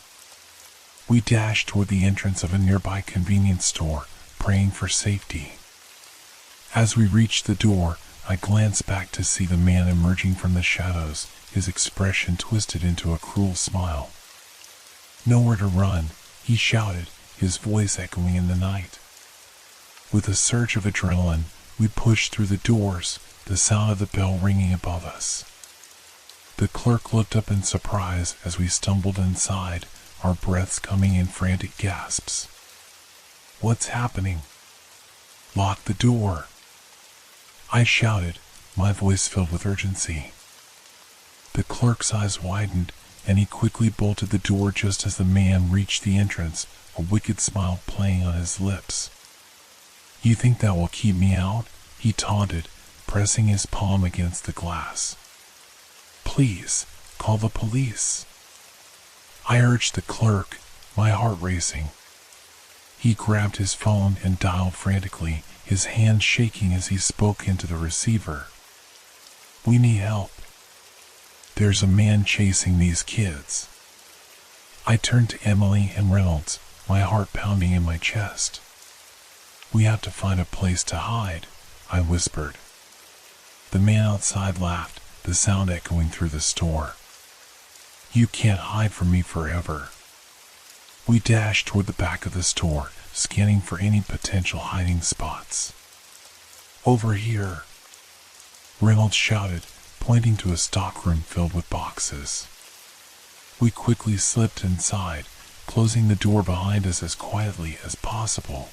We dashed toward the entrance of a nearby convenience store, praying for safety. As we reached the door, I glanced back to see the man emerging from the shadows, his expression twisted into a cruel smile. "Nowhere to run," he shouted, his voice echoing in the night. With a surge of adrenaline, we pushed through the doors, the sound of the bell ringing above us. The clerk looked up in surprise as we stumbled inside, our breaths coming in frantic gasps. "What's happening?" "Lock the door!" I shouted, my voice filled with urgency. The clerk's eyes widened, and he quickly bolted the door just as the man reached the entrance, a wicked smile playing on his lips. "You think that will keep me out?" he taunted, pressing his palm against the glass. "Please, call the police." I urged the clerk, my heart racing. He grabbed his phone and dialed frantically, his hand shaking as he spoke into the receiver. "We need help. There's a man chasing these kids." I turned to Emily and Reynolds, my heart pounding in my chest. "We have to find a place to hide," I whispered. The man outside laughed, the sound echoing through the store. "You can't hide from me forever." We dashed toward the back of the store, scanning for any potential hiding spots. "Over here!" Reynolds shouted, pointing to a stockroom filled with boxes. We quickly slipped inside, closing the door behind us as quietly as possible.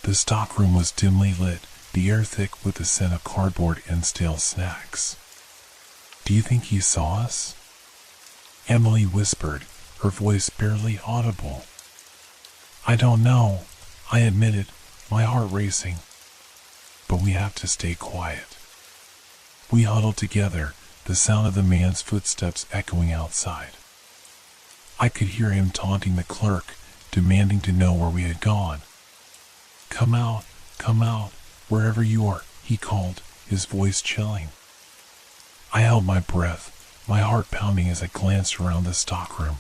The stockroom was dimly lit, the air thick with the scent of cardboard and stale snacks. "Do you think he saw us?" Emily whispered, her voice barely audible. "I don't know," I admitted, my heart racing. "But we have to stay quiet." We huddled together, the sound of the man's footsteps echoing outside. I could hear him taunting the clerk, demanding to know where we had gone. come out, wherever you are," he called, his voice chilling. I held my breath, my heart pounding as I glanced around the stockroom.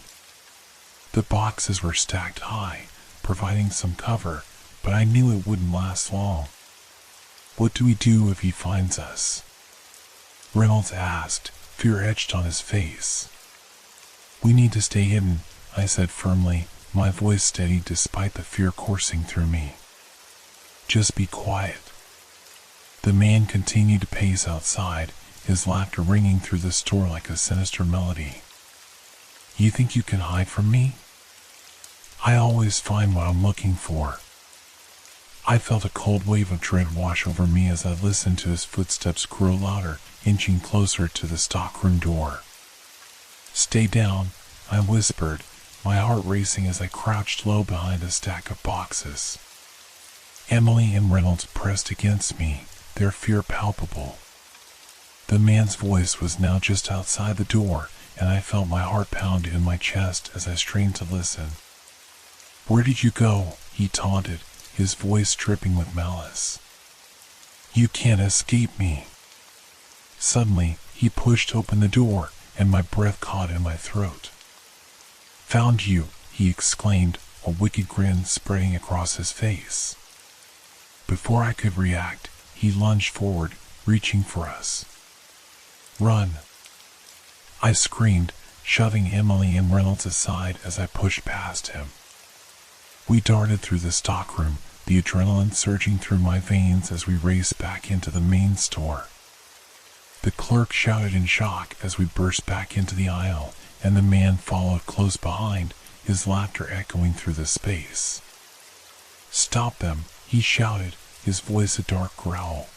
The boxes were stacked high, providing some cover, but I knew it wouldn't last long. "What do we do if he finds us?" Reynolds asked, fear etched on his face. "We need to stay hidden," I said firmly, my voice steady despite the fear coursing through me. "Just be quiet." The man continued to pace outside, his laughter ringing through the store like a sinister melody. "You think you can hide from me?" "I always find what I'm looking for." I felt a cold wave of dread wash over me as I listened to his footsteps grow louder, inching closer to the stockroom door. "Stay down," I whispered, my heart racing as I crouched low behind a stack of boxes. Emily and Reynolds pressed against me, their fear palpable. The man's voice was now just outside the door, and I felt my heart pound in my chest as I strained to listen. "Where did you go?" he taunted, his voice dripping with malice. "You can't escape me." Suddenly, he pushed open the door, and my breath caught in my throat. "Found you," he exclaimed, a wicked grin spreading across his face. Before I could react, he lunged forward, reaching for us. "Run!" I screamed, shoving Emily and Reynolds aside as I pushed past him. We darted through the stockroom, the adrenaline surging through my veins as we raced back into the main store. The clerk shouted in shock as we burst back into the aisle, and the man followed close behind, his laughter echoing through the space. "Stop them," he shouted, his voice a dark growl.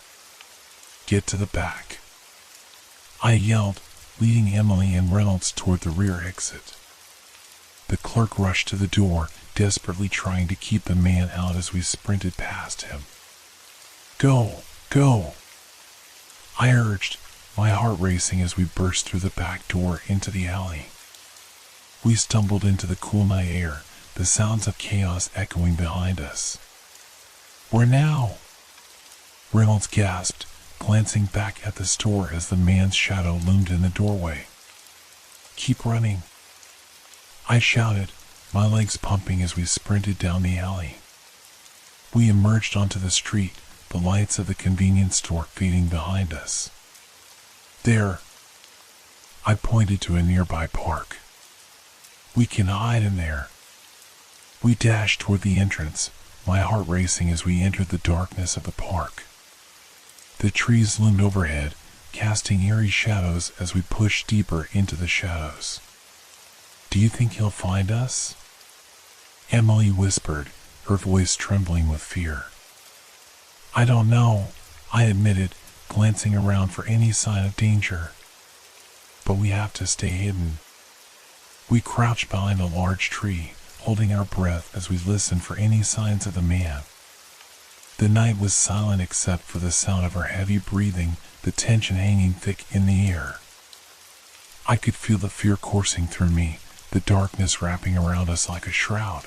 "Get to the back," I yelled, leading Emily and Reynolds toward the rear exit. The clerk rushed to the door, desperately trying to keep the man out as we sprinted past him. "Go, go," I urged, my heart racing as we burst through the back door into the alley. We stumbled into the cool night air, the sounds of chaos echoing behind us. "Where now?" Reynolds gasped, glancing back at the store as the man's shadow loomed in the doorway. "Keep running," I shouted, my legs pumping as we sprinted down the alley. We emerged onto the street, the lights of the convenience store fading behind us. "There," I pointed to a nearby park. "We can hide in there." We dashed toward the entrance, my heart racing as we entered the darkness of the park. The trees loomed overhead, casting eerie shadows as we pushed deeper into the shadows. "Do you think he'll find us?" Emily whispered, her voice trembling with fear. "I don't know," I admitted, glancing around for any sign of danger. "But we have to stay hidden." We crouched behind a large tree, holding our breath as we listened for any signs of the man. The night was silent except for the sound of our heavy breathing, the tension hanging thick in the air. I could feel the fear coursing through me, the darkness wrapping around us like a shroud.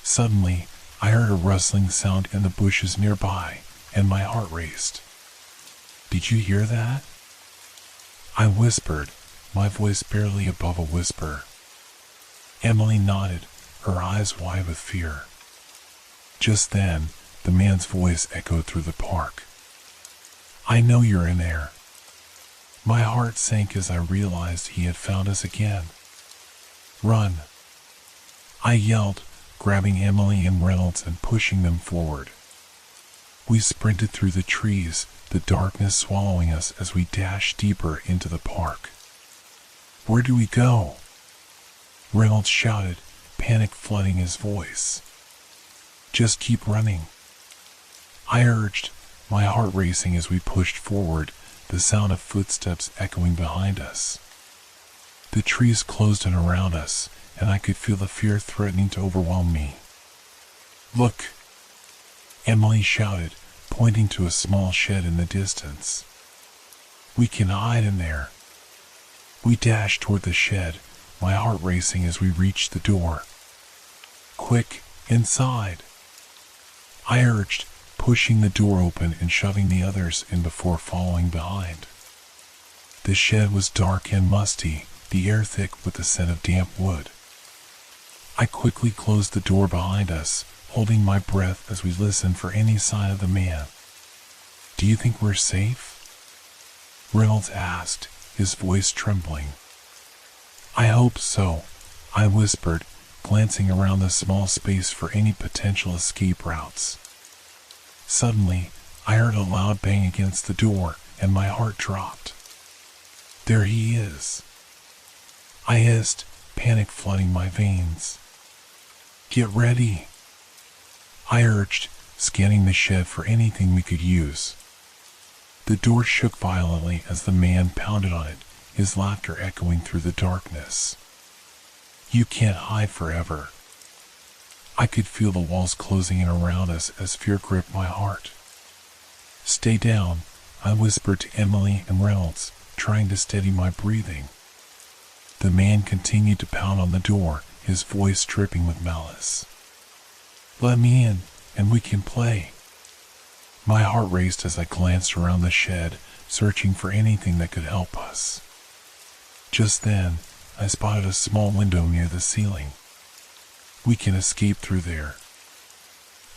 Suddenly, I heard a rustling sound in the bushes nearby, and my heart raced. "Did you hear that?" I whispered, my voice barely above a whisper. Emily nodded, her eyes wide with fear. Just then, the man's voice echoed through the park. "I know you're in there." My heart sank as I realized he had found us again. "Run," I yelled, grabbing Emily and Reynolds and pushing them forward. We sprinted through the trees, the darkness swallowing us as we dashed deeper into the park. "Where do we go?" Reynolds shouted, panic flooding his voice. "Just keep running," I urged, my heart racing as we pushed forward, the sound of footsteps echoing behind us. The trees closed in around us, and I could feel the fear threatening to overwhelm me. "Look!" Emily shouted, pointing to a small shed in the distance. "We can hide in there." We dashed toward the shed, my heart racing as we reached the door. "Quick, inside!" I urged, pushing the door open and shoving the others in before following behind. The shed was dark and musty, the air thick with the scent of damp wood. I quickly closed the door behind us, holding my breath as we listened for any sign of the man. "Do you think we're safe?" Reynolds asked, his voice trembling. "I hope so," I whispered, glancing around the small space for any potential escape routes. Suddenly, I heard a loud bang against the door, and my heart dropped. "There he is," I hissed, panic flooding my veins. "Get ready," I urged, scanning the shed for anything we could use. The door shook violently as the man pounded on it, his laughter echoing through the darkness. "You can't hide forever." I could feel the walls closing in around us as fear gripped my heart. Stay down, I whispered to Emily and Reynolds, trying to steady my breathing. The man continued to pound on the door, his voice dripping with malice. Let me in, and we can play. My heart raced as I glanced around the shed, searching for anything that could help us. Just then, I spotted a small window near the ceiling. We can escape through there,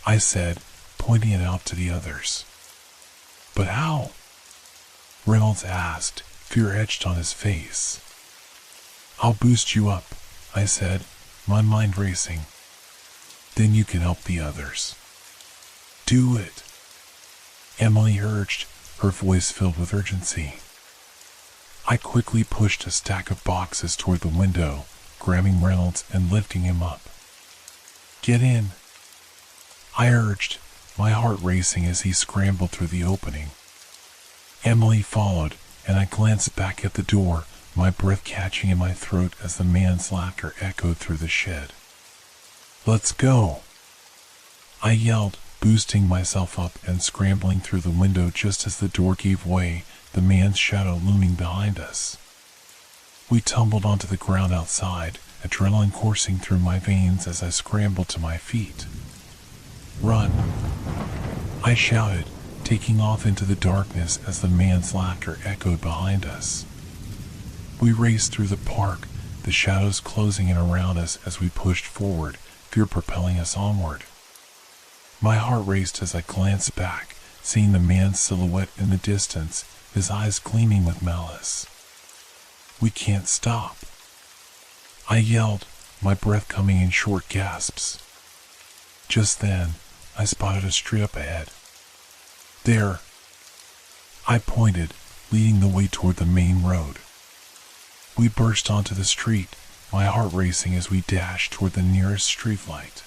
I said, pointing it out to the others. But how? Reynolds asked, fear etched on his face. I'll boost you up, I said, my mind racing. Then you can help the others. Do it, Emily urged, her voice filled with urgency. I quickly pushed a stack of boxes toward the window, grabbing Reynolds and lifting him up. Get in, I urged, my heart racing as he scrambled through the opening. Emily followed, and I glanced back at the door, my breath catching in my throat as the man's laughter echoed through the shed. Let's go, I yelled, boosting myself up and scrambling through the window just as the door gave way, the man's shadow looming behind us. We tumbled onto the ground outside, adrenaline coursing through my veins as I scrambled to my feet. Run, I shouted, taking off into the darkness as the man's laughter echoed behind us. We raced through the park, the shadows closing in around us as we pushed forward, fear propelling us onward. My heart raced as I glanced back, seeing the man's silhouette in the distance, his eyes gleaming with malice. We can't stop, I yelled, my breath coming in short gasps. Just then, I spotted a street up ahead. There, I pointed, leading the way toward the main road. We burst onto the street, my heart racing as we dashed toward the nearest streetlight.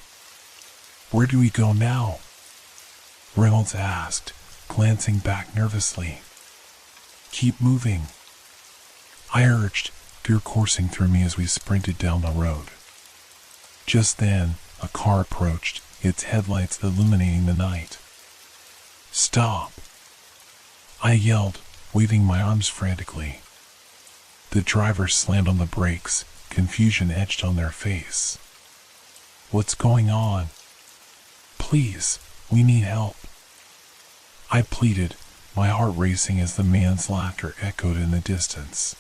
Where do we go now? Reynolds asked, glancing back nervously. Keep moving, I urged, fear coursing through me as we sprinted down the road. Just then, a car approached, its headlights illuminating the night. Stop, I yelled, waving my arms frantically. The driver slammed on the brakes, confusion etched on their face. What's going on? Please, we need help, I pleaded, my heart racing as the man's laughter echoed in the distance.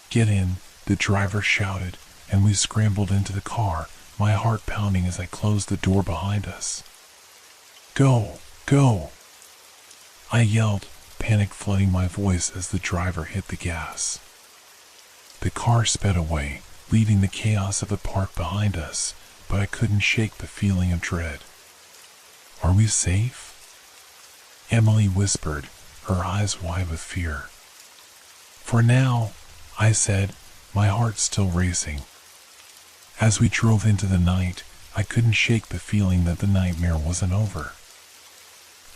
Get in, the driver shouted, and we scrambled into the car, my heart pounding as I closed the door behind us. Go, go, I yelled, panic flooding my voice as the driver hit the gas. The car sped away, leaving the chaos of the park behind us, but I couldn't shake the feeling of dread. Are we safe? Emily whispered, her eyes wide with fear. For now, I said, my heart still racing. As we drove into the night, I couldn't shake the feeling that the nightmare wasn't over.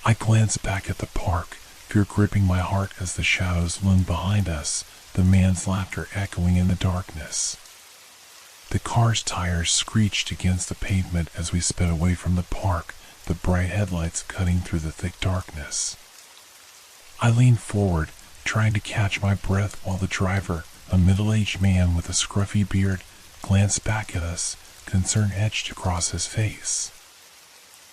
I glanced back at the park, fear gripping my heart as the shadows loomed behind us, the man's laughter echoing in the darkness. The car's tires screeched against the pavement as we sped away from the park, the bright headlights cutting through the thick darkness. I leaned forward, trying to catch my breath while the driver, a middle-aged man with a scruffy beard, glanced back at us, concern etched across his face.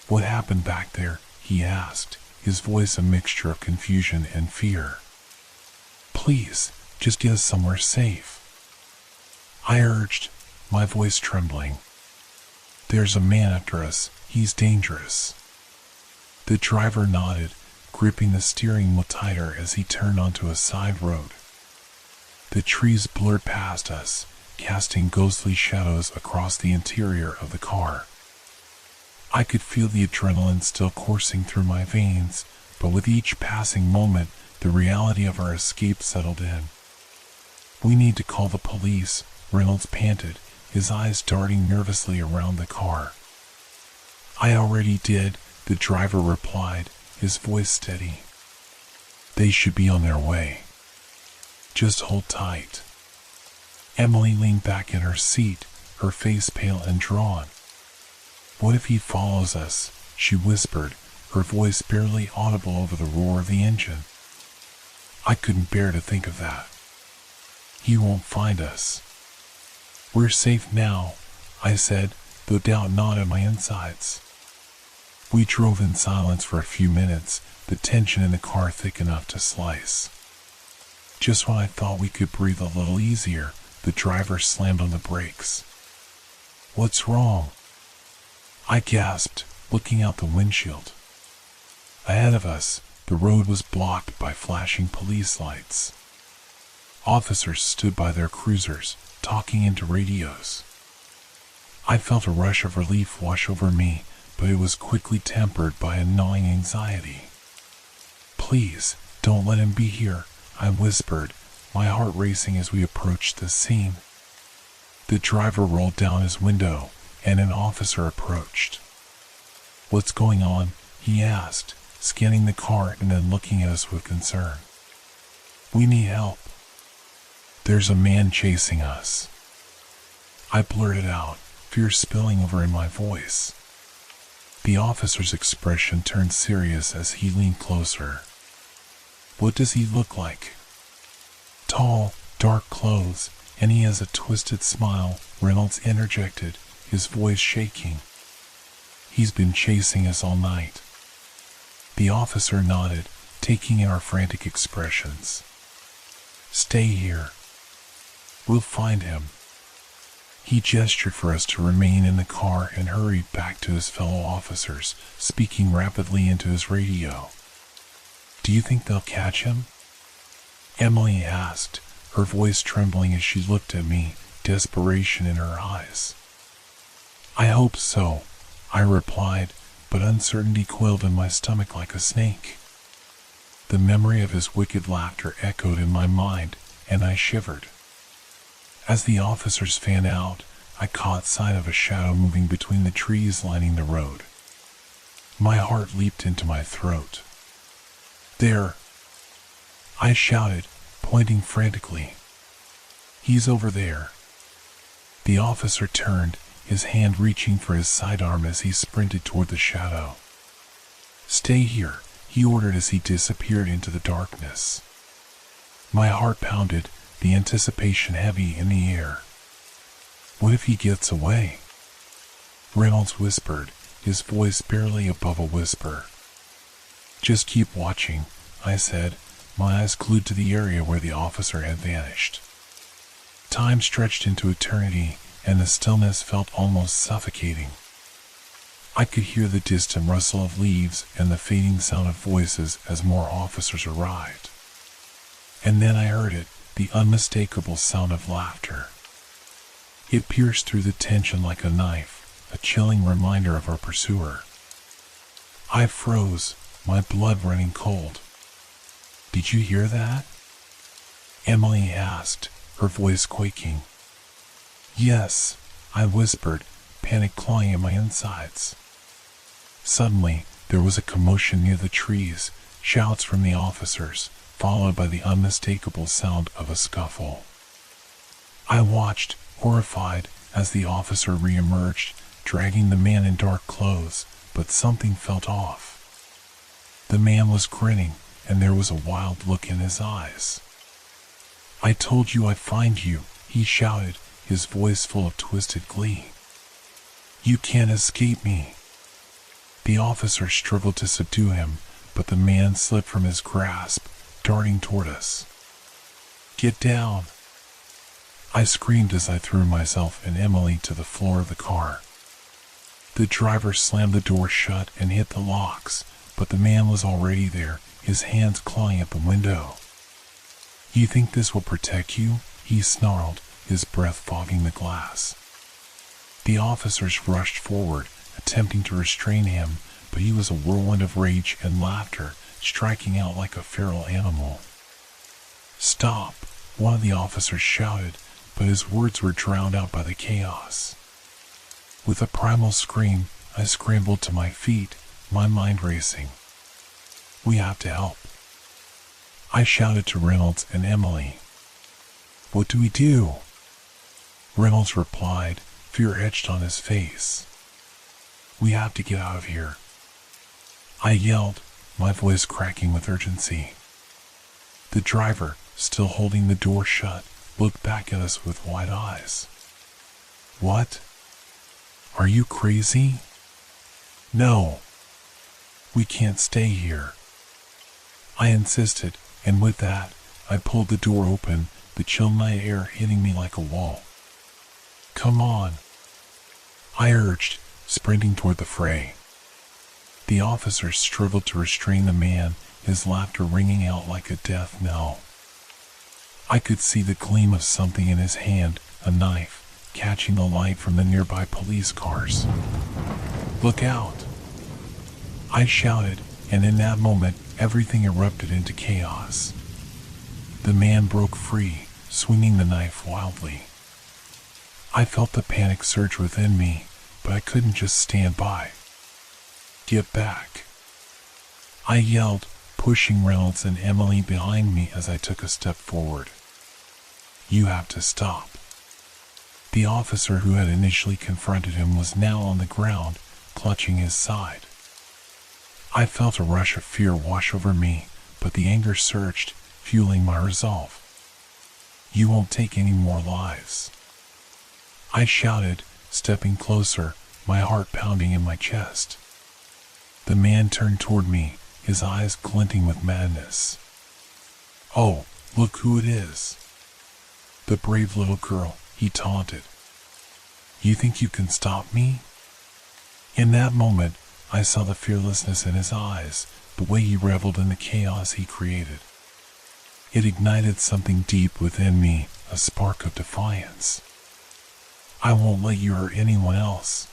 What happened back there? He asked, his voice a mixture of confusion and fear. Please, just get us somewhere safe, I urged, my voice trembling. There's a man after us, he's dangerous. The driver nodded, gripping the steering wheel tighter as he turned onto a side road. The trees blurred past us, casting ghostly shadows across the interior of the car. I could feel the adrenaline still coursing through my veins, but with each passing moment, the reality of our escape settled in. We need to call the police, Reynolds panted, his eyes darting nervously around the car. I already did, the driver replied, his voice steady. They should be on their way. Just hold tight. Emily leaned back in her seat, her face pale and drawn. What if he follows us? She whispered, her voice barely audible over the roar of the engine. I couldn't bear to think of that. He won't find us. We're safe now, I said, though doubt gnawed at my insides. We drove in silence for a few minutes, the tension in the car thick enough to slice. Just when I thought we could breathe a little easier, the driver slammed on the brakes. "What's wrong?" I gasped, looking out the windshield. Ahead of us, the road was blocked by flashing police lights. Officers stood by their cruisers, talking into radios. I felt a rush of relief wash over me, but it was quickly tempered by a gnawing anxiety. "Please, don't let him be here," I whispered, my heart racing as we approached the scene. The driver rolled down his window, and an officer approached. "What's going on?" he asked, scanning the car and then looking at us with concern. "We need help. There's a man chasing us," I blurted out, fear spilling over in my voice. The officer's expression turned serious as he leaned closer. "What does he look like?" "Tall, dark clothes, and he has a twisted smile," Reynolds interjected, his voice shaking. "He's been chasing us all night." The officer nodded, taking in our frantic expressions. "Stay here. We'll find him." He gestured for us to remain in the car and hurried back to his fellow officers, speaking rapidly into his radio. "Do you think they'll catch him?" Emily asked, her voice trembling as she looked at me, desperation in her eyes. "I hope so," I replied, but uncertainty coiled in my stomach like a snake. The memory of his wicked laughter echoed in my mind, and I shivered. As the officers fanned out, I caught sight of a shadow moving between the trees lining the road. My heart leaped into my throat. "There!" I shouted, pointing frantically. "He's over there." The officer turned, his hand reaching for his sidearm as he sprinted toward the shadow. "Stay here," he ordered as he disappeared into the darkness. My heart pounded, the anticipation heavy in the air. "What if he gets away?" Reynolds whispered, his voice barely above a whisper. "Just keep watching," I said, my eyes glued to the area where the officer had vanished. Time stretched into eternity, and the stillness felt almost suffocating. I could hear the distant rustle of leaves and the fading sound of voices as more officers arrived. And then I heard it, the unmistakable sound of laughter. It pierced through the tension like a knife, a chilling reminder of our pursuer. I froze, my blood running cold. "Did you hear that?" Emily asked, her voice quaking. "Yes," I whispered, panic clawing at my insides. Suddenly, there was a commotion near the trees, shouts from the officers, followed by the unmistakable sound of a scuffle. I watched, horrified, as the officer reemerged, dragging the man in dark clothes, but something felt off. The man was grinning, and there was a wild look in his eyes. "I told you I'd find you," he shouted, his voice full of twisted glee. "You can't escape me." The officer struggled to subdue him, but the man slipped from his grasp, darting toward us. "Get down!" I screamed as I threw myself and Emily to the floor of the car. The driver slammed the door shut and hit the locks, but the man was already there, his hands clawing at the window. "You think this will protect you?" he snarled, his breath fogging the glass. The officers rushed forward, attempting to restrain him, but he was a whirlwind of rage and laughter, striking out like a feral animal. "Stop!" one of the officers shouted, but his words were drowned out by the chaos. With a primal scream, I scrambled to my feet, my mind racing. "We have to help," I shouted to Reynolds and Emily. "What do we do?" Reynolds replied, fear etched on his face. "We have to get out of here." I yelled, my voice cracking with urgency. The driver, still holding the door shut, looked back at us with wide eyes. What? Are you crazy? No. We can't stay here. I insisted, and with that, I pulled the door open, the chill night air hitting me like a wall. Come on, I urged, sprinting toward the fray. The officer struggled to restrain the man, his laughter ringing out like a death knell. I could see the gleam of something in his hand, a knife, catching the light from the nearby police cars. Look out! I shouted, and in that moment, everything erupted into chaos. The man broke free, swinging the knife wildly. I felt the panic surge within me, but I couldn't just stand by. Get back! I yelled, pushing Reynolds and Emily behind me as I took a step forward. You have to stop. The officer who had initially confronted him was now on the ground, clutching his side. I felt a rush of fear wash over me, but the anger surged, fueling my resolve. You won't take any more lives. I shouted, stepping closer, my heart pounding in my chest. The man turned toward me, his eyes glinting with madness. Oh, look who it is. The brave little girl, he taunted. You think you can stop me? In that moment, I saw the fearlessness in his eyes, the way he reveled in the chaos he created. It ignited something deep within me, a spark of defiance. I won't let you hurt anyone else,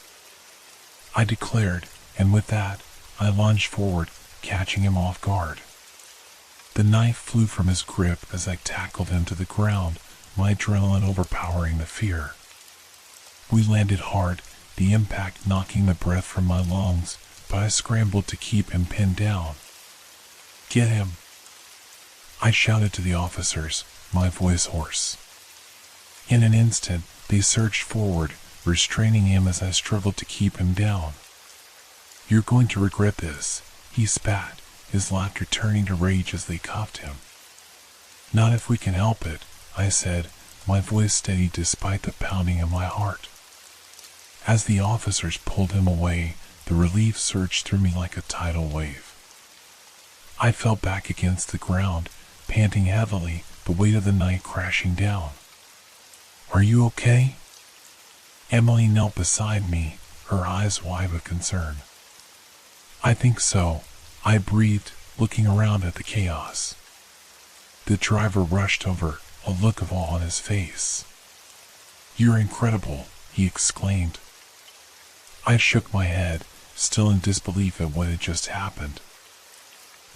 I declared, and with that, I lunged forward, catching him off guard. The knife flew from his grip as I tackled him to the ground, my adrenaline overpowering the fear. We landed hard, the impact knocking the breath from my lungs, but I scrambled to keep him pinned down. Get him! I shouted to the officers, my voice hoarse. In an instant, they surged forward, restraining him as I struggled to keep him down. You're going to regret this, he spat, his laughter turning to rage as they cuffed him. Not if we can help it, I said, my voice steady despite the pounding of my heart. As the officers pulled him away, the relief surged through me like a tidal wave. I fell back against the ground, panting heavily, the weight of the night crashing down. Are you okay? Emily knelt beside me, her eyes wide with concern. I think so, I breathed, looking around at the chaos. The driver rushed over, a look of awe on his face. You're incredible, he exclaimed. I shook my head, still in disbelief at what had just happened.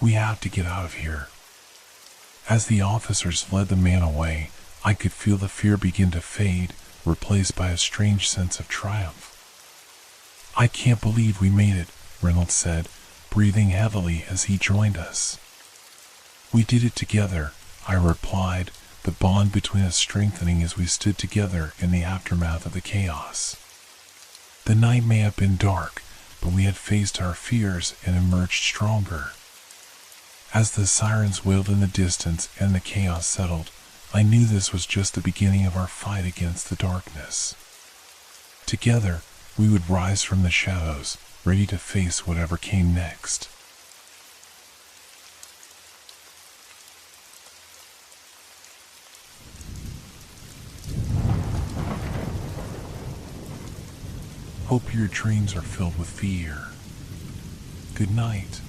We have to get out of here. As the officers led the man away, I could feel the fear begin to fade, replaced by a strange sense of triumph. I can't believe we made it, Reynolds said, breathing heavily as he joined us. We did it together, I replied, the bond between us strengthening as we stood together in the aftermath of the chaos. The night may have been dark, but we had faced our fears and emerged stronger. As the sirens wailed in the distance and the chaos settled, I knew this was just the beginning of our fight against the darkness. Together, we would rise from the shadows, ready to face whatever came next. Hope your dreams are filled with fear. Good night.